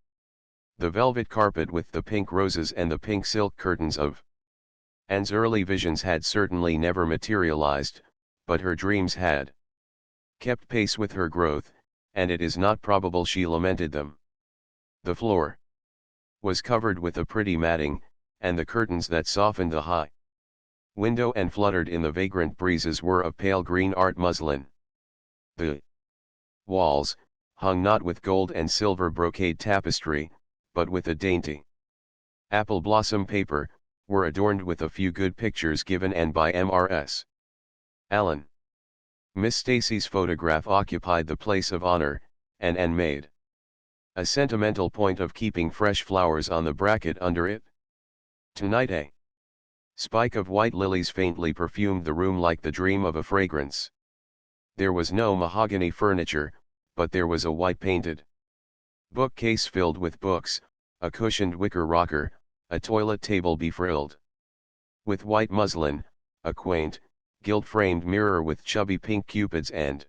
The velvet carpet with the pink roses and the pink silk curtains of Anne's early visions had certainly never materialized, but her dreams had kept pace with her growth, and it is not probable she lamented them. The floor was covered with a pretty matting, and the curtains that softened the high window and fluttered in the vagrant breezes were of pale green art muslin. The walls, hung not with gold and silver brocade tapestry, but with a dainty apple blossom paper, were adorned with a few good pictures given Anne by Mrs. Allen. Miss Stacy's photograph occupied the place of honor, and Anne made a sentimental point of keeping fresh flowers on the bracket under it. Tonight a spike of white lilies faintly perfumed the room like the dream of a fragrance. There was no mahogany furniture, but there was a white-painted bookcase filled with books, a cushioned wicker rocker, a toilet table befrilled with white muslin, a quaint, gilt-framed mirror with chubby pink cupids and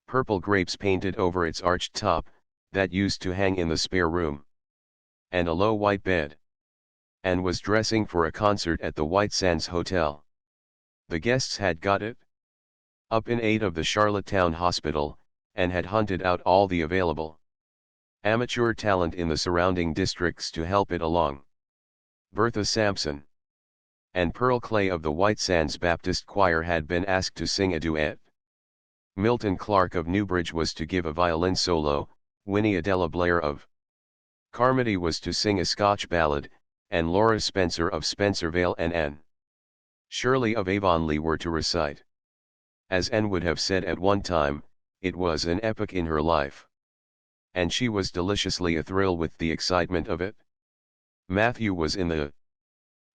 purple grapes painted over its arched top, that used to hang in the spare room, and a low white bed. Anne was dressing for a concert at the White Sands Hotel. The guests had got it up in aid of the Charlottetown Hospital, and had hunted out all the available amateur talent in the surrounding districts to help it along. Bertha Sampson and Pearl Clay of the White Sands Baptist Choir had been asked to sing a duet. Milton Clark of Newbridge was to give a violin solo, Winnie Adela Blair of Carmody was to sing a Scotch ballad, and Laura Spencer of Spencervale and Anne Shirley of Avonlea were to recite. As Anne would have said at one time, it was an epoch in her life. And she was deliciously athrill with the excitement of it. Matthew was in the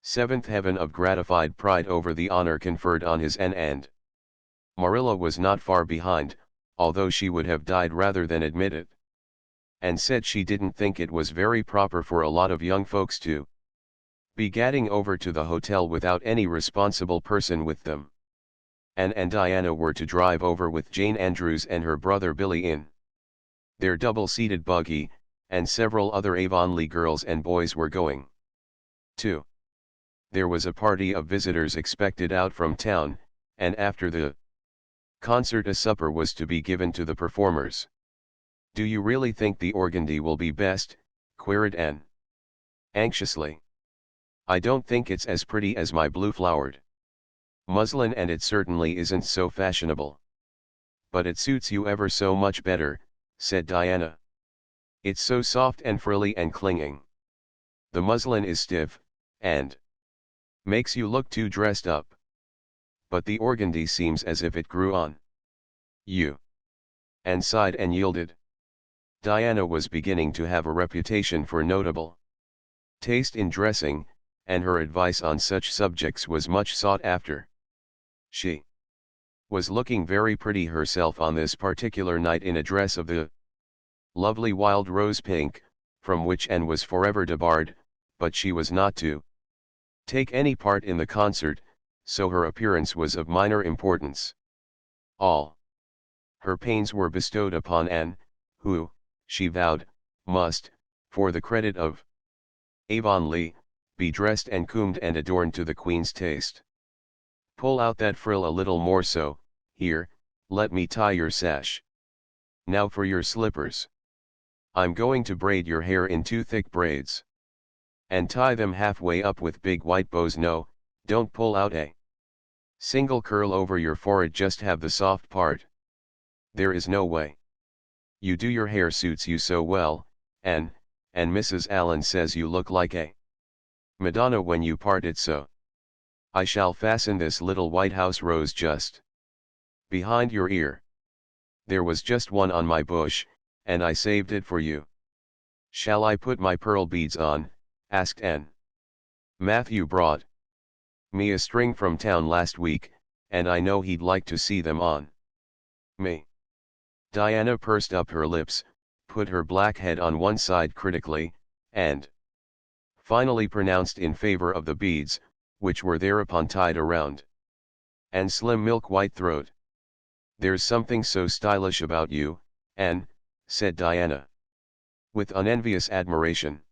seventh heaven of gratified pride over the honor conferred on his Anne, and Marilla was not far behind, although she would have died rather than admit it, and said she didn't think it was very proper for a lot of young folks to be gadding over to the hotel without any responsible person with them. Anne and Diana were to drive over with Jane Andrews and her brother Billy in their double-seated buggy, and several other Avonlea girls and boys were going too. There was a party of visitors expected out from town, and after the concert a supper was to be given to the performers. "Do you really think the organdy will be best?" queried Anne anxiously. "I don't think it's as pretty as my blue-flowered muslin, and it certainly isn't so fashionable. But it suits you ever so much better," said Diana. It's so soft and frilly and clinging. The muslin is stiff, and makes you look too dressed up. But the organdy seems as if it grew on you. And sighed and yielded. Diana was beginning to have a reputation for notable taste in dressing, and her advice on such subjects was much sought after. She was looking very pretty herself on this particular night in a dress of the lovely wild rose pink, from which Anne was forever debarred, but she was not to take any part in the concert, so her appearance was of minor importance. All her pains were bestowed upon Anne, who, she vowed, must, for the credit of Avonlea, be dressed and combed and adorned to the Queen's taste. Pull out that frill a little more so, here, let me tie your sash. Now for your slippers. I'm going to braid your hair in 2 thick braids. And tie them halfway up with big white bows. No, don't pull out a single curl over your forehead, just have the soft part. There is no way. You do, your hair suits you so well, and Mrs. Allen says you look like a Madonna when you part it so. I shall fasten this little White House rose just behind your ear. There was just one on my bush, and I saved it for you. Shall I put my pearl beads on? Asked Anne. Matthew brought me a string from town last week, and I know he'd like to see them on me. Diana pursed up her lips, put her black head on one side critically, and finally pronounced in favor of the beads, which were thereupon tied around Anne's slim milk-white throat. There's something so stylish about you, Anne, said Diana, with unenvious admiration.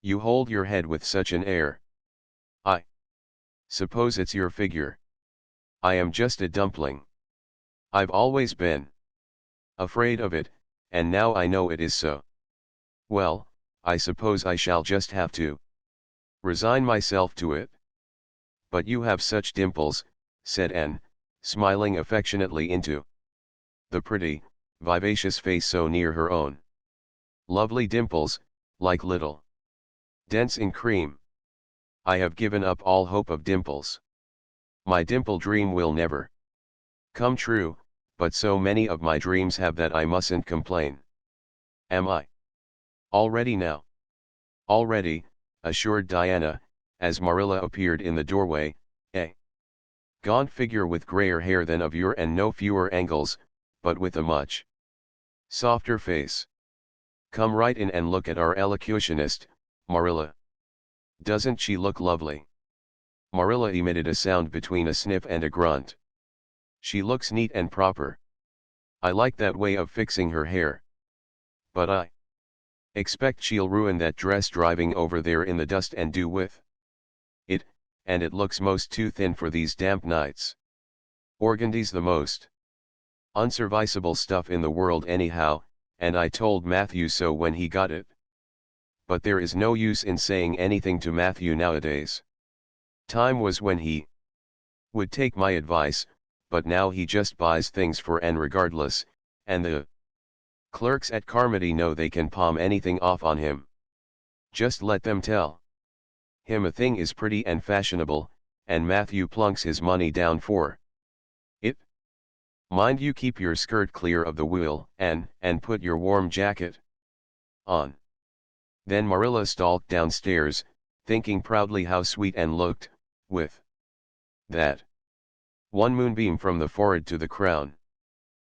You hold your head with such an air. I suppose it's your figure. I am just a dumpling. I've always been afraid of it, and now I know it is so. Well, I suppose I shall just have to resign myself to it. But you have such dimples, said Anne, smiling affectionately into the pretty, vivacious face so near her own. Lovely dimples, like little dents in cream. I have given up all hope of dimples. My dimple dream will never come true, but so many of my dreams have that I mustn't complain. Am I all ready now? All ready, assured Diana, as Marilla appeared in the doorway, a gaunt figure with grayer hair than of yore and no fewer angles, but with a much softer face. Come right in and look at our elocutionist, Marilla. Doesn't she look lovely? Marilla emitted a sound between a sniff and a grunt. She looks neat and proper. I like that way of fixing her hair. But I expect she'll ruin that dress driving over there in the dust and do with it, and it looks most too thin for these damp nights. Organdy's the most unserviceable stuff in the world anyhow, and I told Matthew so when he got it. But there is no use in saying anything to Matthew nowadays. Time was when he would take my advice, but now he just buys things for Anne regardless, and the clerks at Carmody know they can palm anything off on him. Just let them tell him a thing is pretty and fashionable, and Matthew plunks his money down for it. Mind you keep your skirt clear of the wheel, and put your warm jacket on. Then Marilla stalked downstairs, thinking proudly how sweet Anne looked, with that one moonbeam from the forehead to the crown,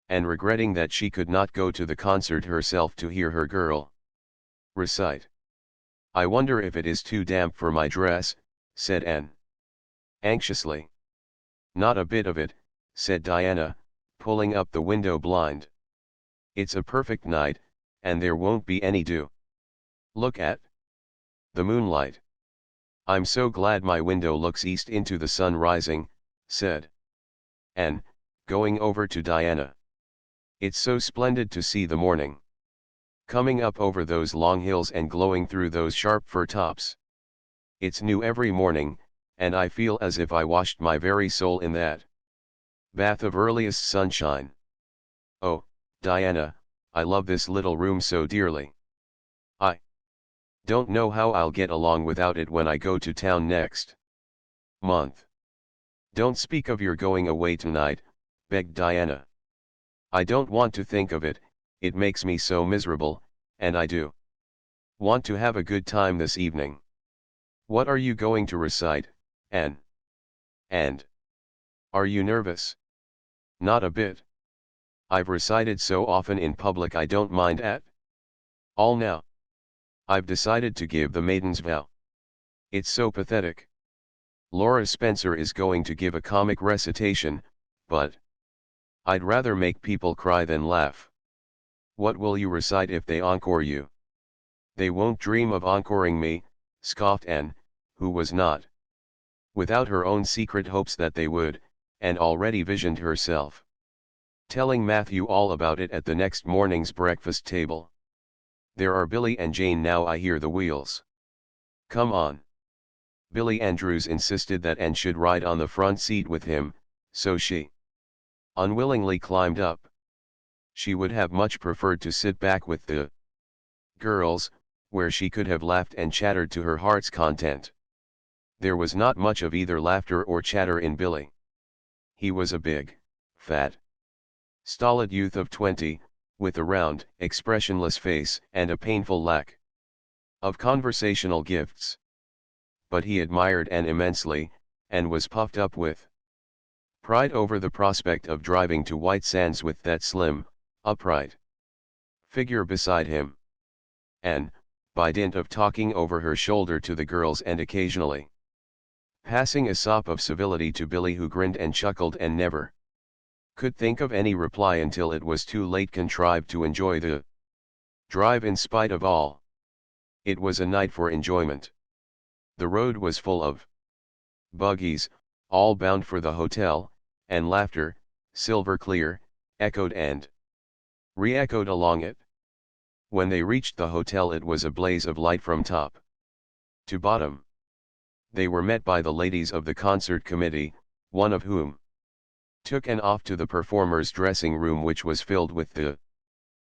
and regretting that she could not go to the concert herself to hear her girl recite. I wonder if it is too damp for my dress, said Anne anxiously. Not a bit of it, said Diana, pulling up the window blind. It's a perfect night, and there won't be any dew. Look at the moonlight. I'm so glad my window looks east into the sun rising, said Anne, going over to Diana. It's so splendid to see the morning coming up over those long hills and glowing through those sharp fir tops. It's new every morning, and I feel as if I washed my very soul in that bath of earliest sunshine. Oh, Diana, I love this little room so dearly. I don't know how I'll get along without it when I go to town next month. Don't speak of your going away tonight, begged Diana. I don't want to think of it, it makes me so miserable, and I do want to have a good time this evening. What are you going to recite, Anne? And are you nervous? Not a bit. I've recited so often in public I don't mind at all now. I've decided to give the maiden's vow. It's so pathetic. Laura Spencer is going to give a comic recitation, but I'd rather make people cry than laugh. What will you recite if they encore you? They won't dream of encoring me, scoffed Anne, who was not without her own secret hopes that they would, and already visioned herself telling Matthew all about it at the next morning's breakfast table. There are Billy and Jane now, I hear the wheels. Come on. Billy Andrews insisted that Anne should ride on the front seat with him, so she unwillingly climbed up. She would have much preferred to sit back with the girls, where she could have laughed and chattered to her heart's content. There was not much of either laughter or chatter in Billy. He was a big, fat, stolid youth of 20, with a round, expressionless face and a painful lack of conversational gifts. But he admired Anne immensely, and was puffed up with pride over the prospect of driving to White Sands with that slim, upright figure beside him. Anne, by dint of talking over her shoulder to the girls and occasionally passing a sop of civility to Billy, who grinned and chuckled and never could think of any reply until it was too late, contrived to enjoy the drive in spite of all. It was a night for enjoyment. The road was full of buggies, all bound for the hotel, and laughter, silver clear, echoed and re-echoed along it. When they reached the hotel it was a blaze of light from top to bottom. They were met by the ladies of the concert committee, one of whom took Anne off to the performers' dressing room, which was filled with the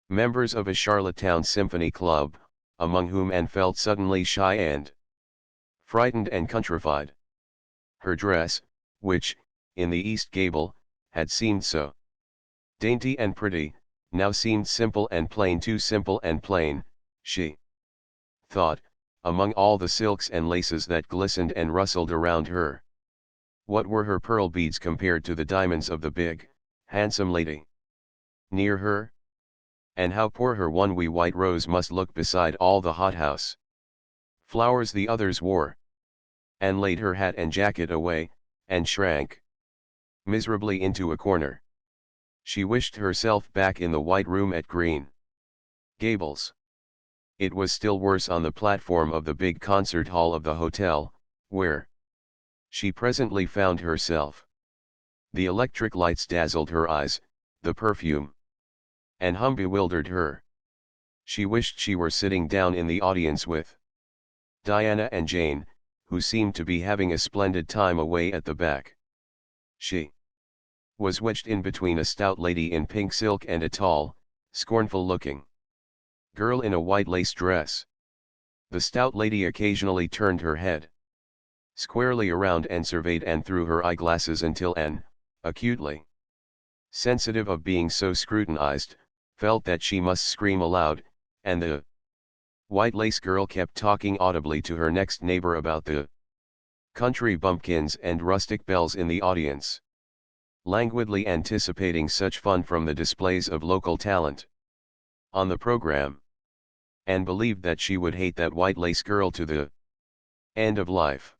members of a Charlottetown symphony club, among whom Anne felt suddenly shy and frightened and countrified. Her dress, which, in the East Gable, had seemed so dainty and pretty, now seemed simple and plain, too simple and plain, she thought, among all the silks and laces that glistened and rustled around her. What were her pearl beads compared to the diamonds of the big, handsome lady near her? And how poor her one wee white rose must look beside all the hothouse flowers the others wore. Anne laid her hat and jacket away, and shrank miserably into a corner. She wished herself back in the white room at Green Gables. It was still worse on the platform of the big concert hall of the hotel, where she presently found herself. The electric lights dazzled her eyes, the perfume and hum bewildered her. She wished she were sitting down in the audience with Diana and Jane, who seemed to be having a splendid time away at the back. She was wedged in between a stout lady in pink silk and a tall, scornful-looking girl in a white lace dress. The stout lady occasionally turned her head squarely around and surveyed Anne through her eyeglasses until Anne, acutely sensitive of being so scrutinized, felt that she must scream aloud, and the white lace girl kept talking audibly to her next neighbor about the country bumpkins and rustic belles in the audience, languidly anticipating such fun from the displays of local talent on the program. Anne believed that she would hate that white lace girl to the end of life.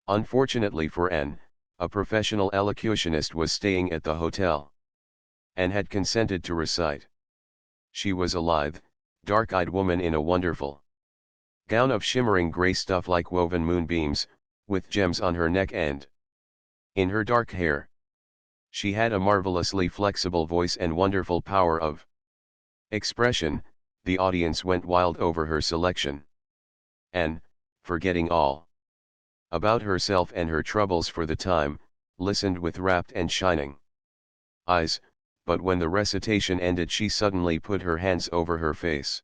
Unfortunately for Anne, a professional elocutionist was staying at the hotel and had consented to recite. She was a lithe, dark-eyed woman in a wonderful gown of shimmering gray stuff like woven moonbeams, with gems on her neck and in her dark hair. She had a marvelously flexible voice and wonderful power of expression. The audience went wild over her selection. Anne, forgetting all about herself and her troubles for the time, listened with rapt and shining eyes, but when the recitation ended she suddenly put her hands over her face.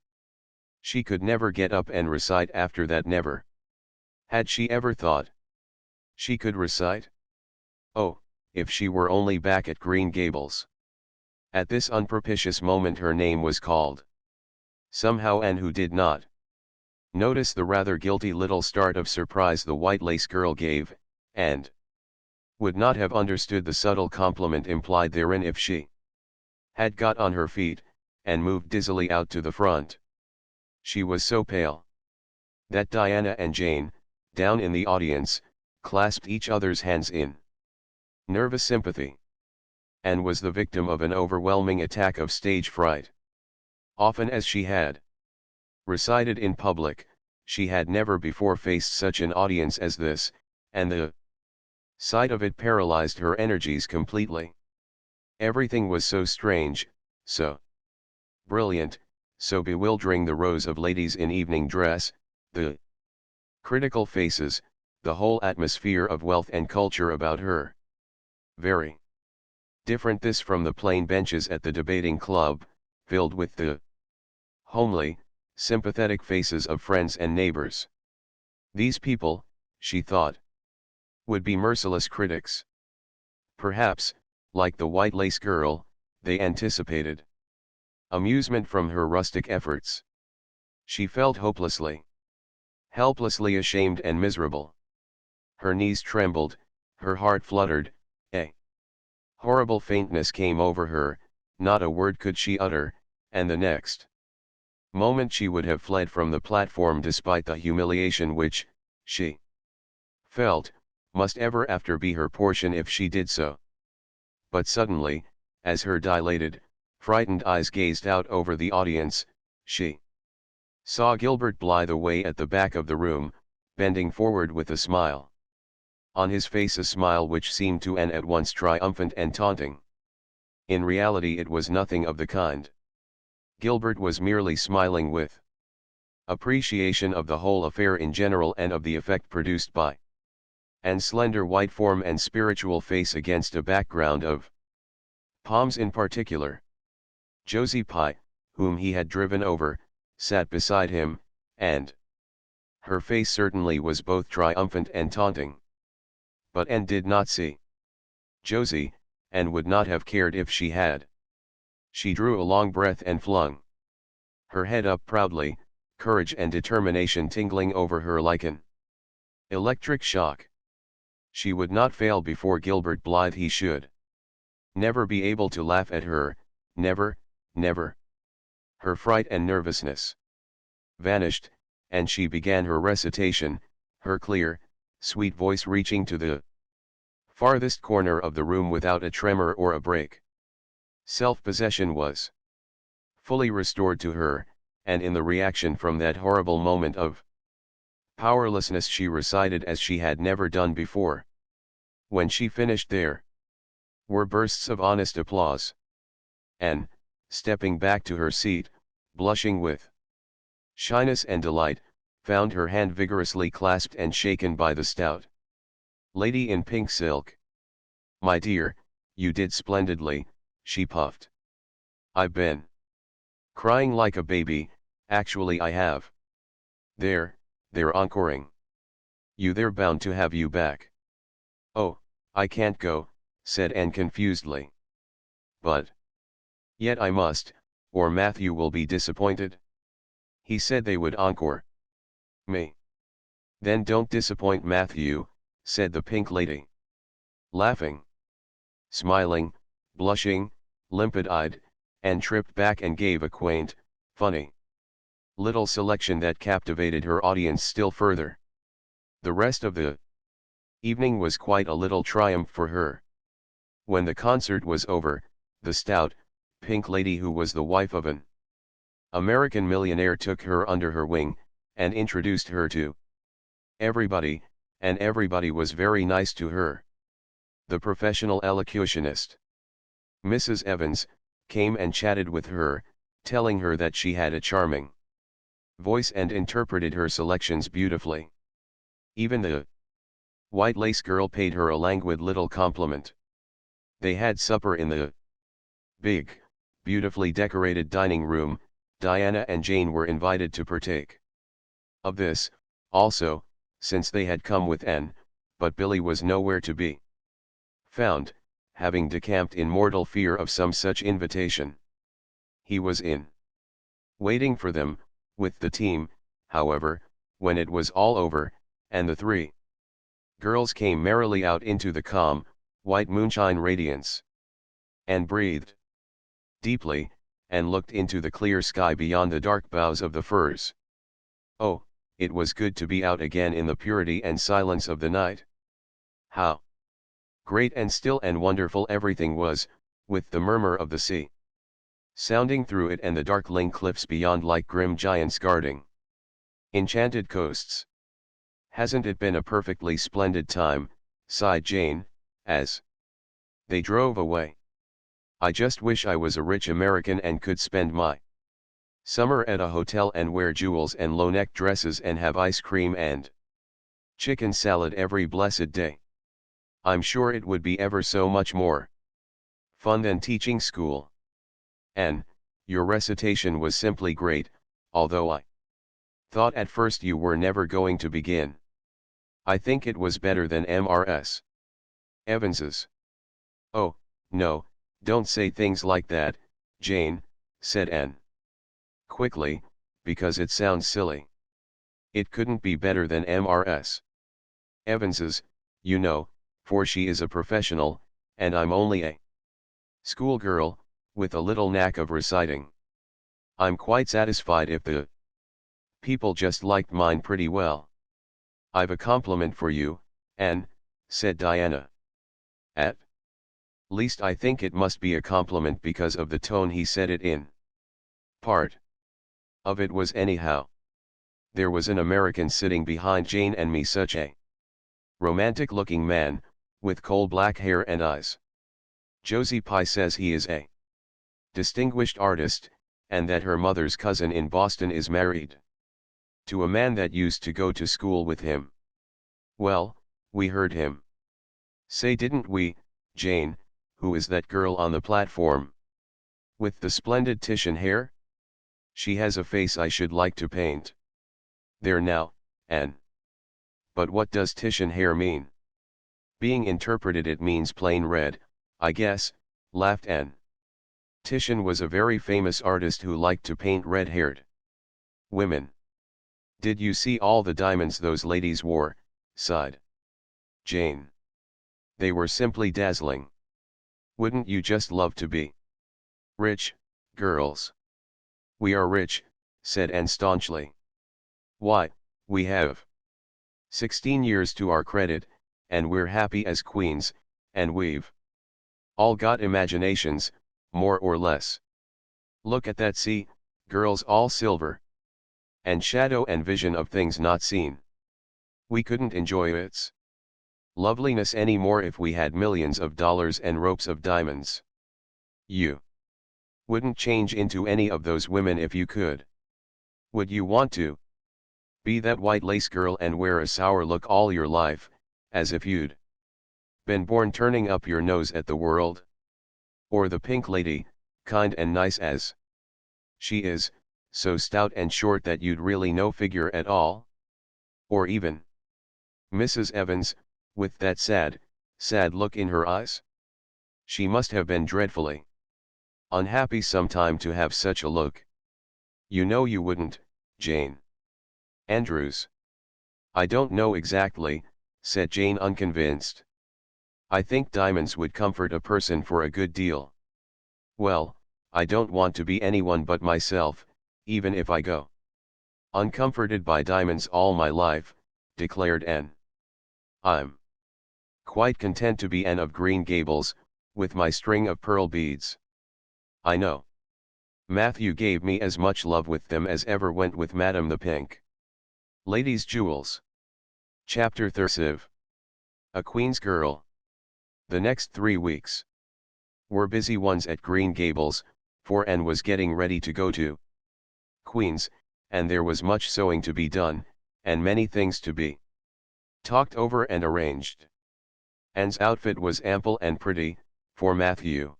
She could never get up and recite after that, never. Had she ever thought she could recite? Oh, if she were only back at Green Gables. At this unpropitious moment her name was called. Somehow, and who did not notice the rather guilty little start of surprise the white lace girl gave, and would not have understood the subtle compliment implied therein if she had got on her feet, and moved dizzily out to the front. She was so pale that Diana and Jane, down in the audience, clasped each other's hands in nervous sympathy, and was the victim of an overwhelming attack of stage fright. Often as she had recited in public, she had never before faced such an audience as this, and the sight of it paralyzed her energies completely. Everything was so strange, so brilliant, so bewildering: the rows of ladies in evening dress, the critical faces, the whole atmosphere of wealth and culture about her. Very different this from the plain benches at the debating club, filled with the homely, sympathetic faces of friends and neighbors. These people, she thought, would be merciless critics. Perhaps, like the white lace girl, they anticipated amusement from her rustic efforts. She felt helplessly ashamed and miserable. Her knees trembled, her heart fluttered, a horrible faintness came over her, not a word could she utter, and the next moment she would have fled from the platform despite the humiliation which, she felt, must ever after be her portion if she did so. But suddenly, as her dilated, frightened eyes gazed out over the audience, she saw Gilbert Blythe away at the back of the room, bending forward with a smile on his face, a smile which seemed to Anne at once triumphant and taunting. In reality it was nothing of the kind. Gilbert was merely smiling with appreciation of the whole affair in general and of the effect produced by Anne's slender white form and spiritual face against a background of palms in particular. Josie Pye, whom he had driven over, sat beside him, and her face certainly was both triumphant and taunting. But Anne did not see Josie, and would not have cared if she had. She drew a long breath and flung her head up proudly, courage and determination tingling over her like an electric shock. She would not fail before Gilbert Blythe. He should never be able to laugh at her, never, never. Her fright and nervousness vanished, and she began her recitation, her clear, sweet voice reaching to the farthest corner of the room without a tremor or a break. Self-possession was fully restored to her, and in the reaction from that horrible moment of powerlessness she recited as she had never done before. When she finished there were bursts of honest applause. And, stepping back to her seat, blushing with shyness and delight, found her hand vigorously clasped and shaken by the stout lady in pink silk. "My dear, you did splendidly," she puffed. "I've been crying like a baby, actually I have. They're encoring you, they're bound to have you back." "Oh, I can't go," said Anne confusedly. "But yet I must, or Matthew will be disappointed. He said they would encore me." "Then don't disappoint Matthew," said the pink lady, laughing, smiling, blushing, limpid-eyed, and tripped back and gave a quaint, funny little selection that captivated her audience still further. The rest of the evening was quite a little triumph for her. When the concert was over, the stout, pink lady, who was the wife of an American millionaire, took her under her wing, and introduced her to everybody, and everybody was very nice to her. The professional elocutionist, Mrs. Evans, came and chatted with her, telling her that she had a charming voice and interpreted her selections beautifully. Even the white lace girl paid her a languid little compliment. They had supper in the big, beautifully decorated dining room, Diana and Jane were invited to partake of this, also, since they had come with Anne, but Billy was nowhere to be found, having decamped in mortal fear of some such invitation. He was in waiting for them, with the team, however, when it was all over, and the three girls came merrily out into the calm, white moonshine radiance. Anne breathed deeply, and looked into the clear sky beyond the dark boughs of the firs. Oh, it was good to be out again in the purity and silence of the night. How great and still and wonderful everything was, with the murmur of the sea sounding through it and the darkling cliffs beyond like grim giants guarding enchanted coasts. Hasn't it been a perfectly splendid time, sighed Jane, as they drove away. I just wish I was a rich American and could spend my summer at a hotel and wear jewels and low-neck dresses and have ice cream and chicken salad every blessed day. I'm sure it would be ever so much more fun than teaching school. And, your recitation was simply great, although I thought at first you were never going to begin. I think it was better than Mrs. Evans's. Oh, no, don't say things like that, Jane, said Anne quickly, because it sounds silly. It couldn't be better than Mrs. Evans's, you know, for she is a professional, and I'm only a schoolgirl, with a little knack of reciting. I'm quite satisfied if the people just liked mine pretty well. I've a compliment for you, Anne, said Diana. At least I think it must be a compliment because of the tone he said it in. Part of it was anyhow. There was an American sitting behind Jane and me, such a romantic-looking man, with coal black hair and eyes. Josie Pye says he is a distinguished artist, and that her mother's cousin in Boston is married to a man that used to go to school with him. Well, we heard him say, didn't we, Jane, who is that girl on the platform with the splendid Titian hair? She has a face I should like to paint. There now, Anne. But what does Titian hair mean? Being interpreted it means plain red, I guess, laughed Anne. Titian was a very famous artist who liked to paint red-haired women. Did you see all the diamonds those ladies wore? Sighed Jane. They were simply dazzling. Wouldn't you just love to be rich, girls? We are rich, said Anne staunchly. Why, we have 16 years to our credit, and we're happy as queens, and we've all got imaginations, more or less. Look at that sea, girls, all silver and shadow and vision of things not seen. We couldn't enjoy its loveliness any more if we had millions of dollars and ropes of diamonds. You wouldn't change into any of those women if you could. Would you want to be that white lace girl and wear a sour look all your life, as if you'd been born turning up your nose at the world? Or the pink lady, kind and nice as she is, so stout and short that you'd really no figure at all? Or even Mrs. Evans, with that sad, sad look in her eyes? She must have been dreadfully unhappy sometime to have such a look. You know you wouldn't, Jane. Andrews. I don't know exactly, said Jane unconvinced. I think diamonds would comfort a person for a good deal. Well, I don't want to be anyone but myself, even if I go uncomforted by diamonds all my life, declared Anne. I'm quite content to be Anne of Green Gables, with my string of pearl beads. I know Matthew gave me as much love with them as ever went with Madame the Pink Lady's jewels. Chapter 30. A Queen's Girl. The next 3 weeks were busy ones at Green Gables, for Anne was getting ready to go to Queen's, and there was much sewing to be done, and many things to be talked over and arranged. Anne's outfit was ample and pretty, for Matthew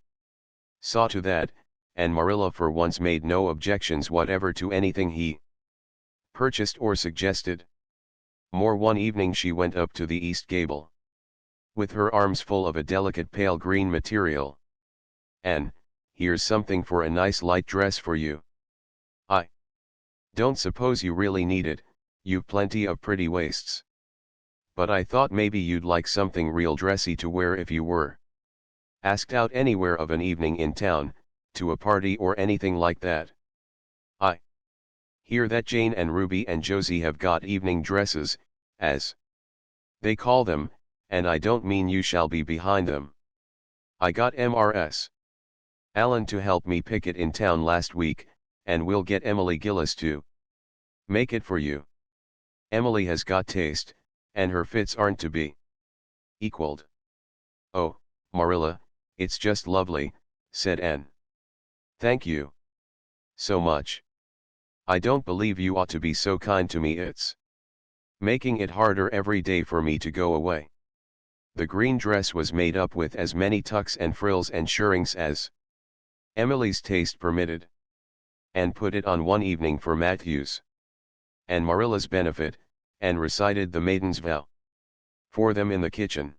saw to that, and Marilla for once made no objections whatever to anything he purchased or suggested. More one evening she went up to the east gable, with her arms full of a delicate pale green material. "Anne, here's something for a nice light dress for you. I don't suppose you really need it, you've plenty of pretty waists. But I thought maybe you'd like something real dressy to wear if you were asked out anywhere of an evening in town, to a party or anything like that. I hear that Jane and Ruby and Josie have got evening dresses, as they call them, and I don't mean you shall be behind them. I got Mrs. Allen to help me pick it in town last week, and we'll get Emily Gillis to make it for you. Emily has got taste, and her fits aren't to be equaled." "Oh, Marilla, it's just lovely," said Anne. "Thank you so much. I don't believe you ought to be so kind to me. It's making it harder every day for me to go away." The green dress was made up with as many tucks and frills and shirrings as Emily's taste permitted. Anne put it on one evening for Matthew's and Marilla's benefit, and recited the maiden's vow for them in the kitchen.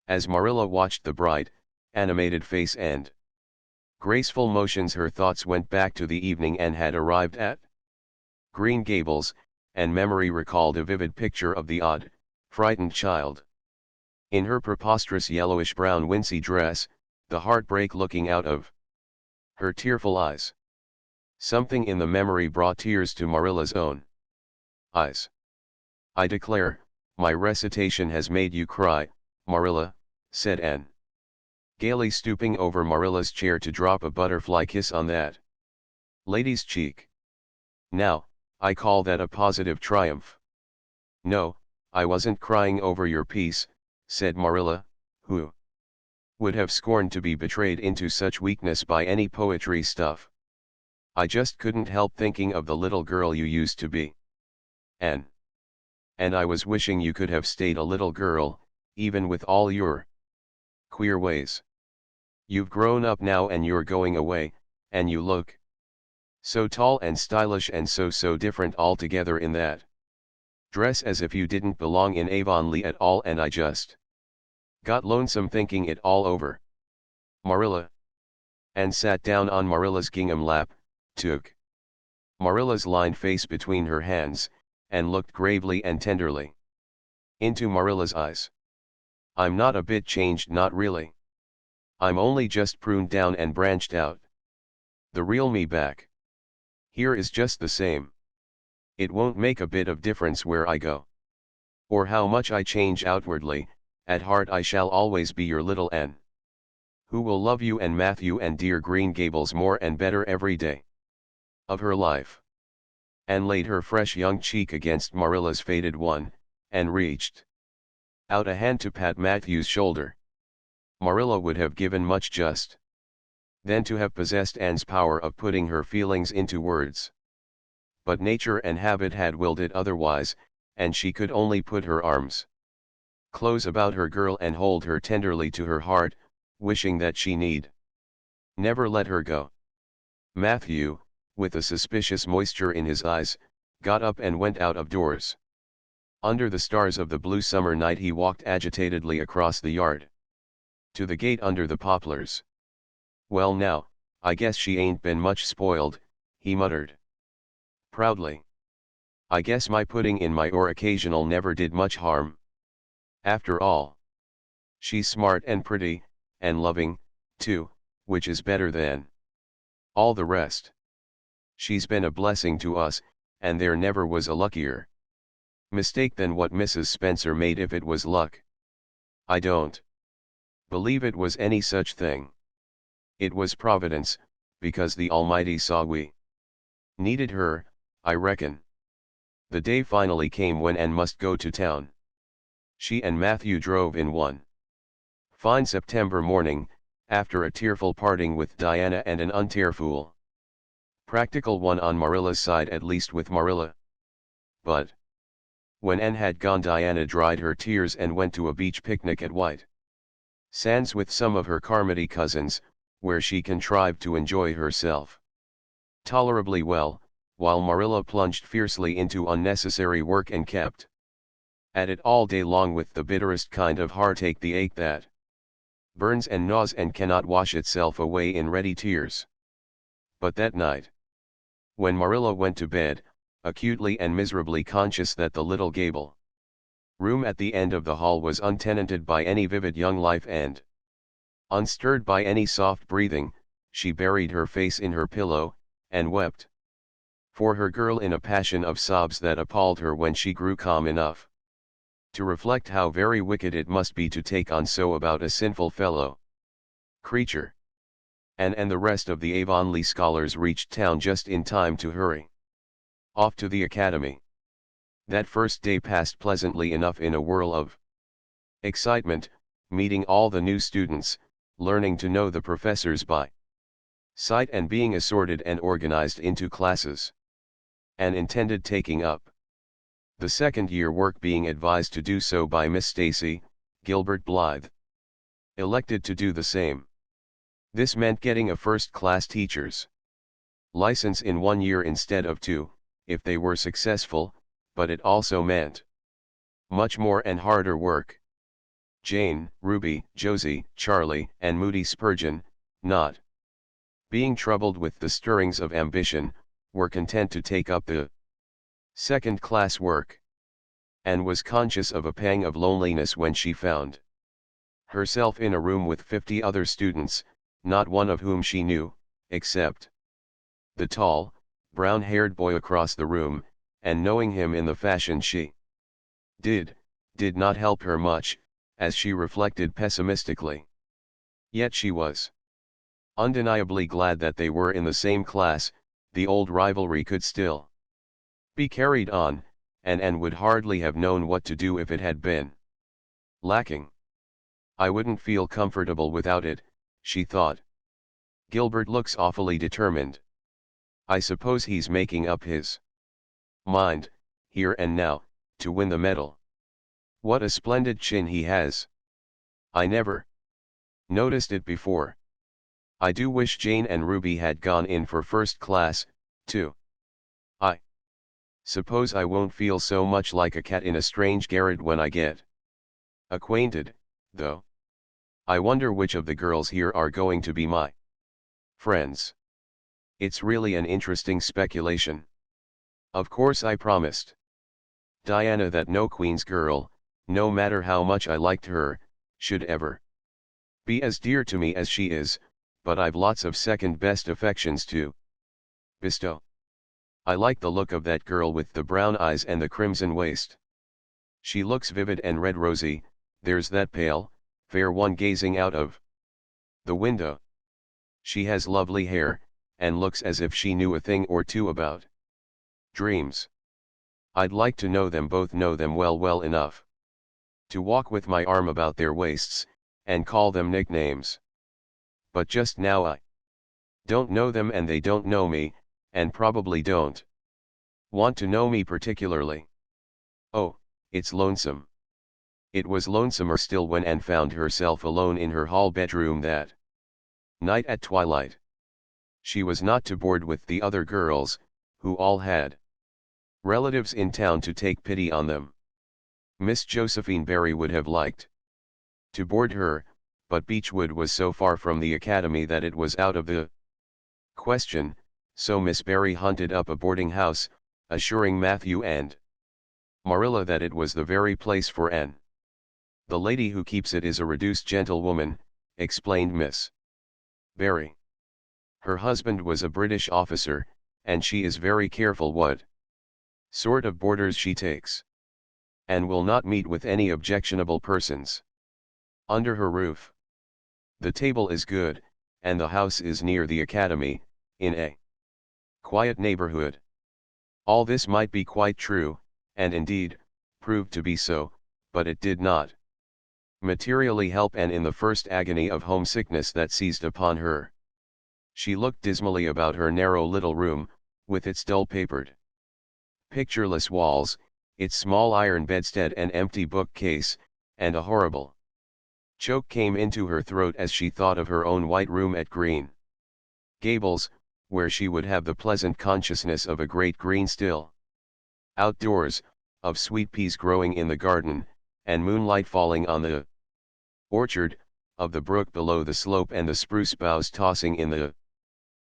As Marilla watched the bright, animated face and graceful motions, her thoughts went back to the evening Anne had arrived at Green Gables, and memory recalled a vivid picture of the odd, frightened child, in her preposterous yellowish-brown wincey dress, the heartbreak looking out of her tearful eyes. Something in the memory brought tears to Marilla's own eyes. "I declare, my recitation has made you cry, Marilla," said Anne, gaily stooping over Marilla's chair to drop a butterfly kiss on that lady's cheek. "Now, I call that a positive triumph." "No, I wasn't crying over your piece," said Marilla, who would have scorned to be betrayed into such weakness by any poetry stuff. "I just couldn't help thinking of the little girl you used to be, Anne. And I was wishing you could have stayed a little girl, even with all your queer ways. You've grown up now and you're going away, and you look so tall and stylish and so different altogether in that dress, as if you didn't belong in Avonlea at all, and I just got lonesome thinking it all over." Marilla Anne sat down on Marilla's gingham lap, took Marilla's lined face between her hands, and looked gravely and tenderly into Marilla's eyes. "I'm not a bit changed, not really. I'm only just pruned down and branched out. The real me back here is just the same. It won't make a bit of difference where I go, or how much I change outwardly. At heart I shall always be your little Anne, who will love you and Matthew and dear Green Gables more and better every day of her life." Anne laid her fresh young cheek against Marilla's faded one, and reached out a hand to pat Matthew's shoulder. Marilla would have given much just then to have possessed Anne's power of putting her feelings into words. But nature and habit had willed it otherwise, and she could only put her arms close about her girl and hold her tenderly to her heart, wishing that she need never let her go. Matthew, with a suspicious moisture in his eyes, got up and went out of doors. Under the stars of the blue summer night he walked agitatedly across the yard to the gate under the poplars. "Well now, I guess she ain't been much spoiled," he muttered proudly. "I guess my putting in my oar occasional never did much harm. After all, she's smart and pretty, and loving, too, which is better than all the rest. She's been a blessing to us, and there never was a luckier mistake than what Mrs. Spencer made, if it was luck. I don't believe it was any such thing. It was Providence, because the Almighty saw we needed her, I reckon." The day finally came when Anne must go to town. She and Matthew drove in one fine September morning, after a tearful parting with Diana and an untearful practical one on Marilla's side, at least with Marilla. But when Anne had gone, Diana dried her tears and went to a beach picnic at White Sands with some of her Carmody cousins, where she contrived to enjoy herself tolerably well, while Marilla plunged fiercely into unnecessary work and kept at it all day long with the bitterest kind of heartache, the ache that burns and gnaws and cannot wash itself away in ready tears. But that night, when Marilla went to bed, acutely and miserably conscious that the little gable room at the end of the hall was untenanted by any vivid young life and unstirred by any soft breathing, she buried her face in her pillow, and wept for her girl in a passion of sobs that appalled her when she grew calm enough to reflect how very wicked it must be to take on so about a sinful fellow creature. Anne and the rest of the Avonlea scholars reached town just in time to hurry off to the academy. That first day passed pleasantly enough in a whirl of excitement, meeting all the new students, learning to know the professors by sight and being assorted and organized into classes. Anne intended taking up the second-year work, being advised to do so by Miss Stacy. Gilbert Blythe elected to do the same. This meant getting a first-class teacher's license in 1 year instead of 2, if they were successful, but it also meant much more and harder work. Jane, Ruby, Josie, Charlie, and Moody Spurgeon, not being troubled with the stirrings of ambition, were content to take up the second-class work. Anne was conscious of a pang of loneliness when she found herself in a room with 50 other students, not one of whom she knew, except the tall, brown-haired boy across the room, and knowing him in the fashion she did not help her much, as she reflected pessimistically. Yet she was undeniably glad that they were in the same class. The old rivalry could still be carried on, and Anne would hardly have known what to do if it had been lacking. I wouldn't feel comfortable without it, she thought. Gilbert looks awfully determined. I suppose he's making up his mind, here and now, to win the medal. What a splendid chin he has. I never noticed it before. I do wish Jane and Ruby had gone in for first class, too. I suppose I won't feel so much like a cat in a strange garret when I get acquainted, though. I wonder which of the girls here are going to be my friends. It's really an interesting speculation. Of course I promised Diana that no Queen's girl, no matter how much I liked her, should ever be as dear to me as she is, but I've lots of second-best affections to bestow. I like the look of that girl with the brown eyes and the crimson waist. She looks vivid and red-rosy. There's that pale, fair one gazing out of the window. She has lovely hair, and looks as if she knew a thing or two about dreams. I'd like to know them both, know them well enough to walk with my arm about their waists, and call them nicknames. But just now I don't know them and they don't know me, and probably don't want to know me particularly. Oh, it's lonesome. It was lonesomer still when Anne found herself alone in her hall bedroom that night at twilight. She was not to board with the other girls, who all had relatives in town to take pity on them. Miss Josephine Barry would have liked to board her, but Beechwood was so far from the academy that it was out of the question, so Miss Barry hunted up a boarding house, assuring Matthew and Marilla that it was the very place for Anne. The lady who keeps it is a reduced gentlewoman, explained Miss Barry. Her husband was a British officer, and she is very careful what sort of boarders she takes, and will not meet with any objectionable persons under her roof. The table is good, and the house is near the academy, in a quiet neighborhood. All this might be quite true, and indeed, proved to be so, but it did not materially help Anne in the first agony of homesickness that seized upon her. She looked dismally about her narrow little room, with its dull-papered, pictureless walls, its small iron bedstead and empty bookcase, and a horrible Choke came into her throat as she thought of her own white room at Green Gables, where she would have the pleasant consciousness of a great green still. Outdoors, of sweet peas growing in the garden, and moonlight falling on the orchard, of the brook below the slope and the spruce boughs tossing in the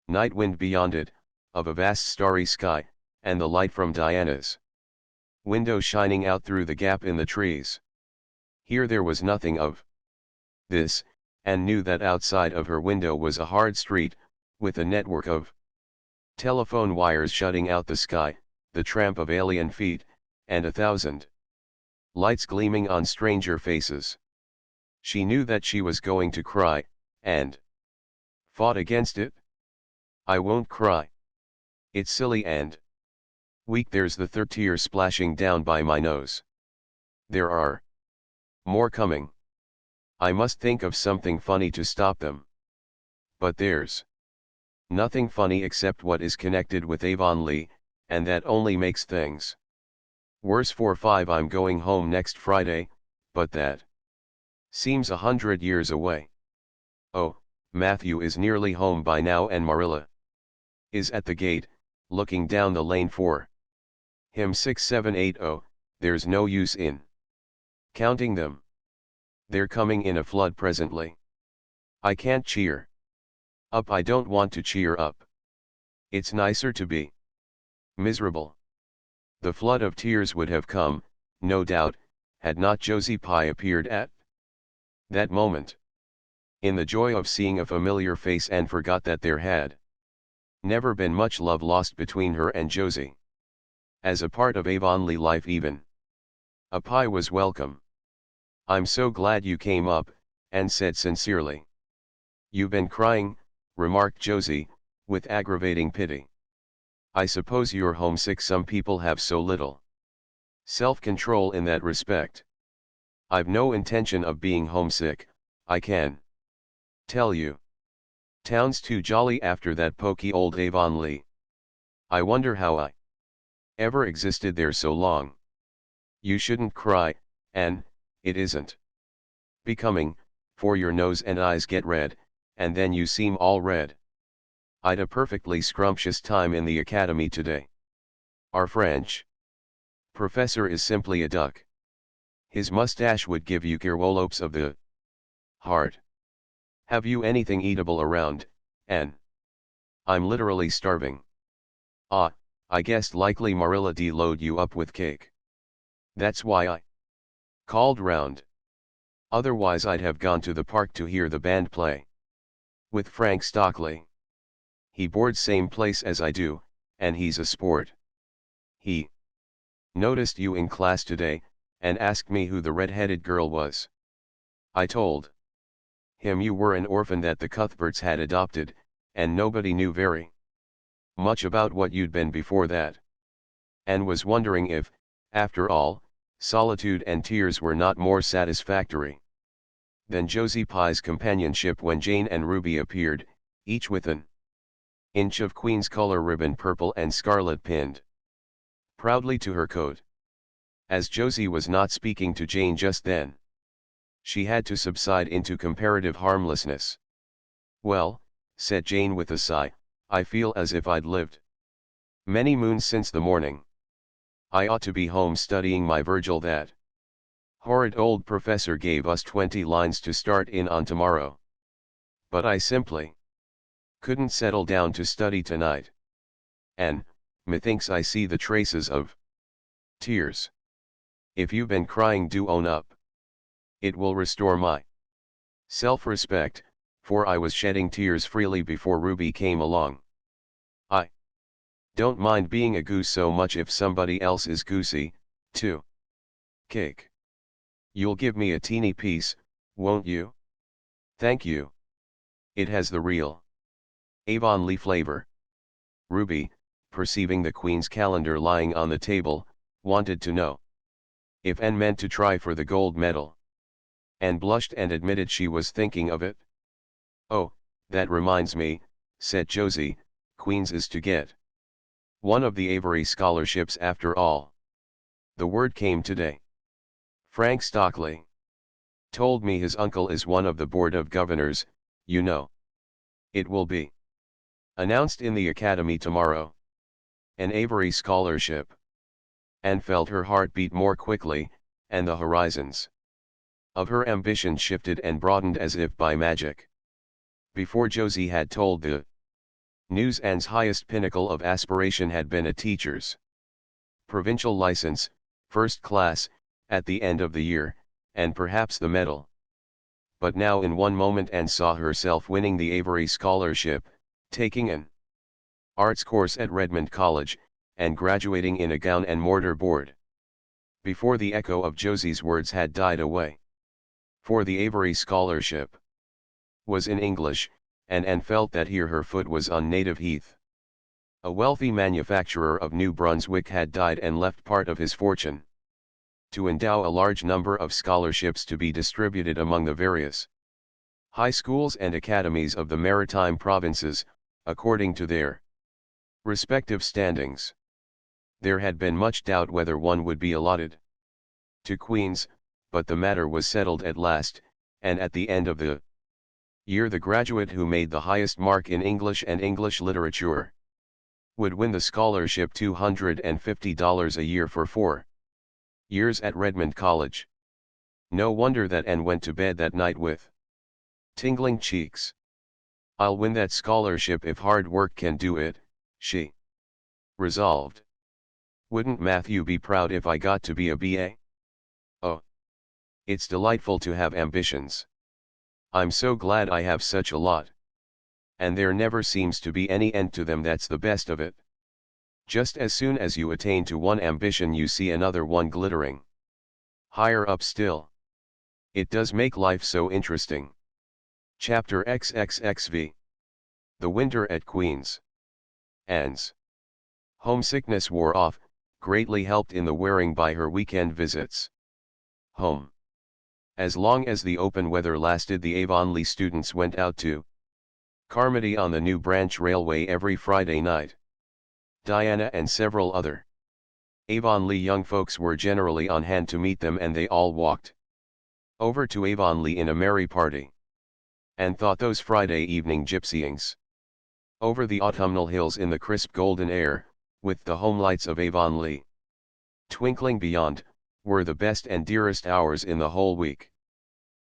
night wind beyond it, of a vast starry sky, and the light from Diana's window shining out through the gap in the trees. Here there was nothing of this, and knew that outside of her window was a hard street, with a network of telephone wires shutting out the sky, the tramp of alien feet, and 1,000 lights gleaming on stranger faces. She knew that she was going to cry, and fought against it. I won't cry. It's silly and weak. There's the third tear splashing down by my nose. There are more coming. I must think of something funny to stop them. But there's nothing funny except what is connected with Avonlea, and that only makes things worse. 4-5 I'm going home next Friday, but that seems 100 years away. Oh, Matthew is nearly home by now and Marilla is at the gate, looking down the lane for him. 6780, there's no use in counting them. They're coming in a flood presently. I can't cheer up. I don't want to cheer up. It's nicer to be miserable. The flood of tears would have come, no doubt, had not Josie Pye appeared at that moment, in the joy of seeing a familiar face, and forgot that there had never been much love lost between her and Josie. As a part of Avonlea life, even a Pye was welcome. I'm so glad you came up, Anne said sincerely. You've been crying, remarked Josie, with aggravating pity. I suppose you're homesick. Some people have so little self-control in that respect. I've no intention of being homesick, I can tell you. Town's too jolly after that poky old Avonlea. I wonder how I ever existed there so long. You shouldn't cry, Anne, it isn't becoming, for your nose and eyes get red, and then you seem all red. I'd a perfectly scrumptious time in the academy today. Our French professor is simply a duck. His mustache would give you kerwolopes of the heart. Have you anything eatable around, Anne? I'm literally starving. Ah, I guessed likely Marilla D load you up with cake. That's why I called round. Otherwise I'd have gone to the park to hear the band play with Frank Stockley. He boards same place as I do, and he's a sport. He noticed you in class today, and asked me who the red-headed girl was. I told him you were an orphan that the Cuthberts had adopted, and nobody knew very much about what you'd been before that. And was wondering if, after all, solitude and tears were not more satisfactory than Josie Pye's companionship when Jane and Ruby appeared, each with an inch of Queen's color ribbon, purple and scarlet, pinned proudly to her coat. As Josie was not speaking to Jane just then, she had to subside into comparative harmlessness. Well, said Jane with a sigh, I feel as if I'd lived many moons since the morning. I ought to be home studying my Virgil. That horrid old professor gave us 20 lines to start in on tomorrow. But I simply couldn't settle down to study tonight. And, methinks I see the traces of tears. If you've been crying, do own up. It will restore my self-respect, for I was shedding tears freely before Ruby came along. I don't mind being a goose so much if somebody else is goosey, too. Cake. You'll give me a teeny piece, won't you? Thank you. It has the real Avonlea flavor. Ruby, perceiving the Queen's calendar lying on the table, wanted to know if Anne meant to try for the gold medal. Anne blushed and admitted she was thinking of it. Oh, that reminds me, said Josie, Queen's is to get one of the Avery scholarships after all. The word came today. Frank Stockley Told me his uncle is one of the board of governors, you know. It will be announced in the academy tomorrow. An Avery scholarship. Anne felt her heart beat more quickly, and the horizons of her ambition shifted and broadened as if by magic. Before Josie had told the news, Anne's highest pinnacle of aspiration had been a teacher's provincial license, first class, at the end of the year, and perhaps the medal. But now in one moment Anne saw herself winning the Avery scholarship, taking an arts course at Redmond College, and graduating in a gown and mortar board. Before the echo of Josie's words had died away. For the Avery scholarship was in English, and Anne felt that here her foot was on native heath. A wealthy manufacturer of New Brunswick had died and left part of his fortune to endow a large number of scholarships to be distributed among the various high schools and academies of the maritime provinces, according to their respective standings. There had been much doubt whether one would be allotted to Queen's, but the matter was settled at last, and at the end of the year the graduate who made the highest mark in English and English literature would win the scholarship, $250 a year for 4 years at Redmond College. No wonder that Anne went to bed that night with tingling cheeks. I'll win that scholarship if hard work can do it, she resolved. Wouldn't Matthew be proud if I got to be a BA? Oh, it's delightful to have ambitions. I'm so glad I have such a lot. And there never seems to be any end to them. That's the best of it. Just as soon as you attain to one ambition you see another one glittering higher up still. It does make life so interesting. Chapter XXXV. The winter at Queen's. Anne's homesickness wore off, greatly helped in the wearing by her weekend visits home. As long as the open weather lasted, the Avonlea students went out to Carmody on the New Branch Railway every Friday night. Diana and several other Avonlea young folks were generally on hand to meet them, and they all walked over to Avonlea in a merry party. And thought those Friday evening gypsyings over the autumnal hills in the crisp golden air, with the home lights of Avonlea twinkling beyond, were the best and dearest hours in the whole week.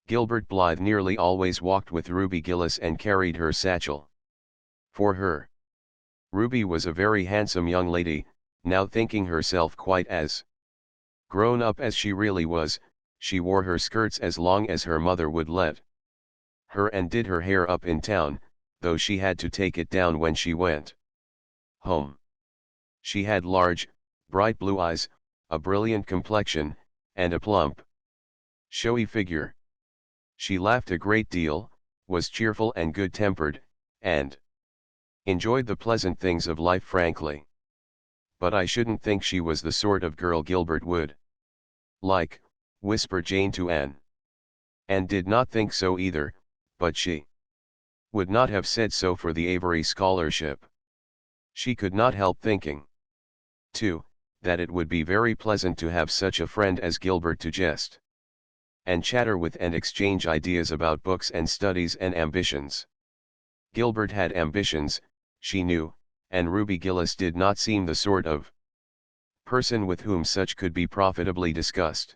Gilbert Blythe nearly always walked with Ruby Gillis and carried her satchel for her. Ruby was a very handsome young lady, now thinking herself quite as grown up as she really was. She wore her skirts as long as her mother would let her, and did her hair up in town, though she had to take it down when she went home. She had large, bright blue eyes, a brilliant complexion, and a plump, showy figure. She laughed a great deal, was cheerful and good-tempered, and enjoyed the pleasant things of life frankly. But I shouldn't think she was the sort of girl Gilbert would like, whispered Jane to Anne. Anne did not think so either, but she would not have said so for the Avery scholarship. She could not help thinking, too, that it would be very pleasant to have such a friend as Gilbert to jest and chatter with and exchange ideas about books and studies and ambitions. Gilbert had ambitions, she knew, and Ruby Gillis did not seem the sort of person with whom such could be profitably discussed.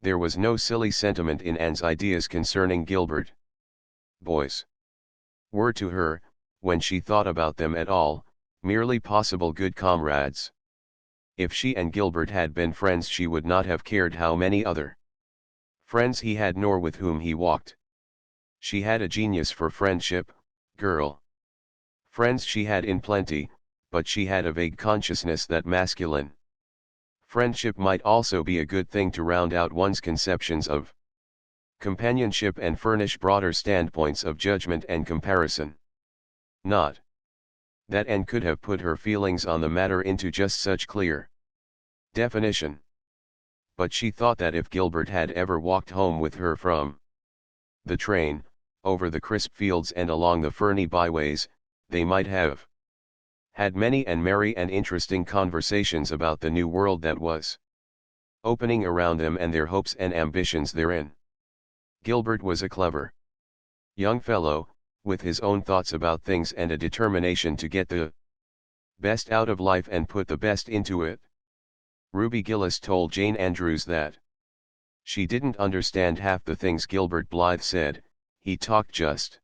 There was no silly sentiment in Anne's ideas concerning Gilbert. Boys were to her, when she thought about them at all, merely possible good comrades. If she and Gilbert had been friends, she would not have cared how many other friends he had nor with whom he walked. She had a genius for friendship, girl. Friends she had in plenty, but she had a vague consciousness that masculine friendship might also be a good thing to round out one's conceptions of companionship and furnish broader standpoints of judgment and comparison. Not that Anne could have put her feelings on the matter into just such clear definition. But she thought that if Gilbert had ever walked home with her from the train, over the crisp fields and along the ferny byways, they might have had many and merry and interesting conversations about the new world that was opening around them and their hopes and ambitions therein. Gilbert was a clever young fellow, with his own thoughts about things and a determination to get the best out of life and put the best into it. Ruby Gillis told Jane Andrews that she didn't understand half the things Gilbert Blythe said. He talked just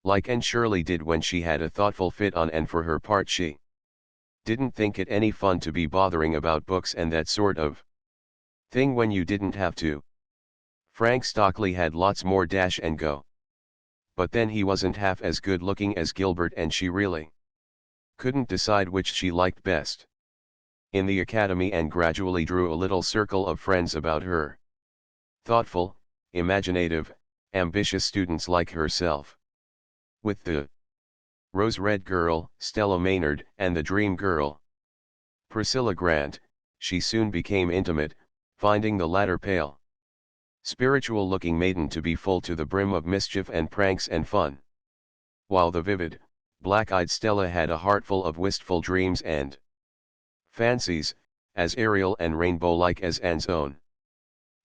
like Anne Shirley did when she had a thoughtful fit on, and for her part she didn't think it any fun to be bothering about books and that sort of thing when you didn't have to. Frank Stockley had lots more dash and go. But then he wasn't half as good looking as Gilbert, and she really couldn't decide which she liked best in the academy, and gradually drew a little circle of friends about her. Thoughtful, imaginative, ambitious students like herself. With the Rose Red Girl, Stella Maynard, and the Dream Girl, Priscilla Grant, she soon became intimate, finding the latter pale, spiritual-looking maiden to be full to the brim of mischief and pranks and fun, while the vivid, black-eyed Stella had a heart full of wistful dreams and fancies, as aerial and rainbow-like as Anne's own.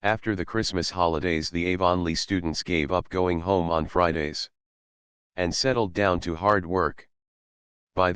After the Christmas holidays, the Avonlea students gave up going home on Fridays and settled down to hard work. By this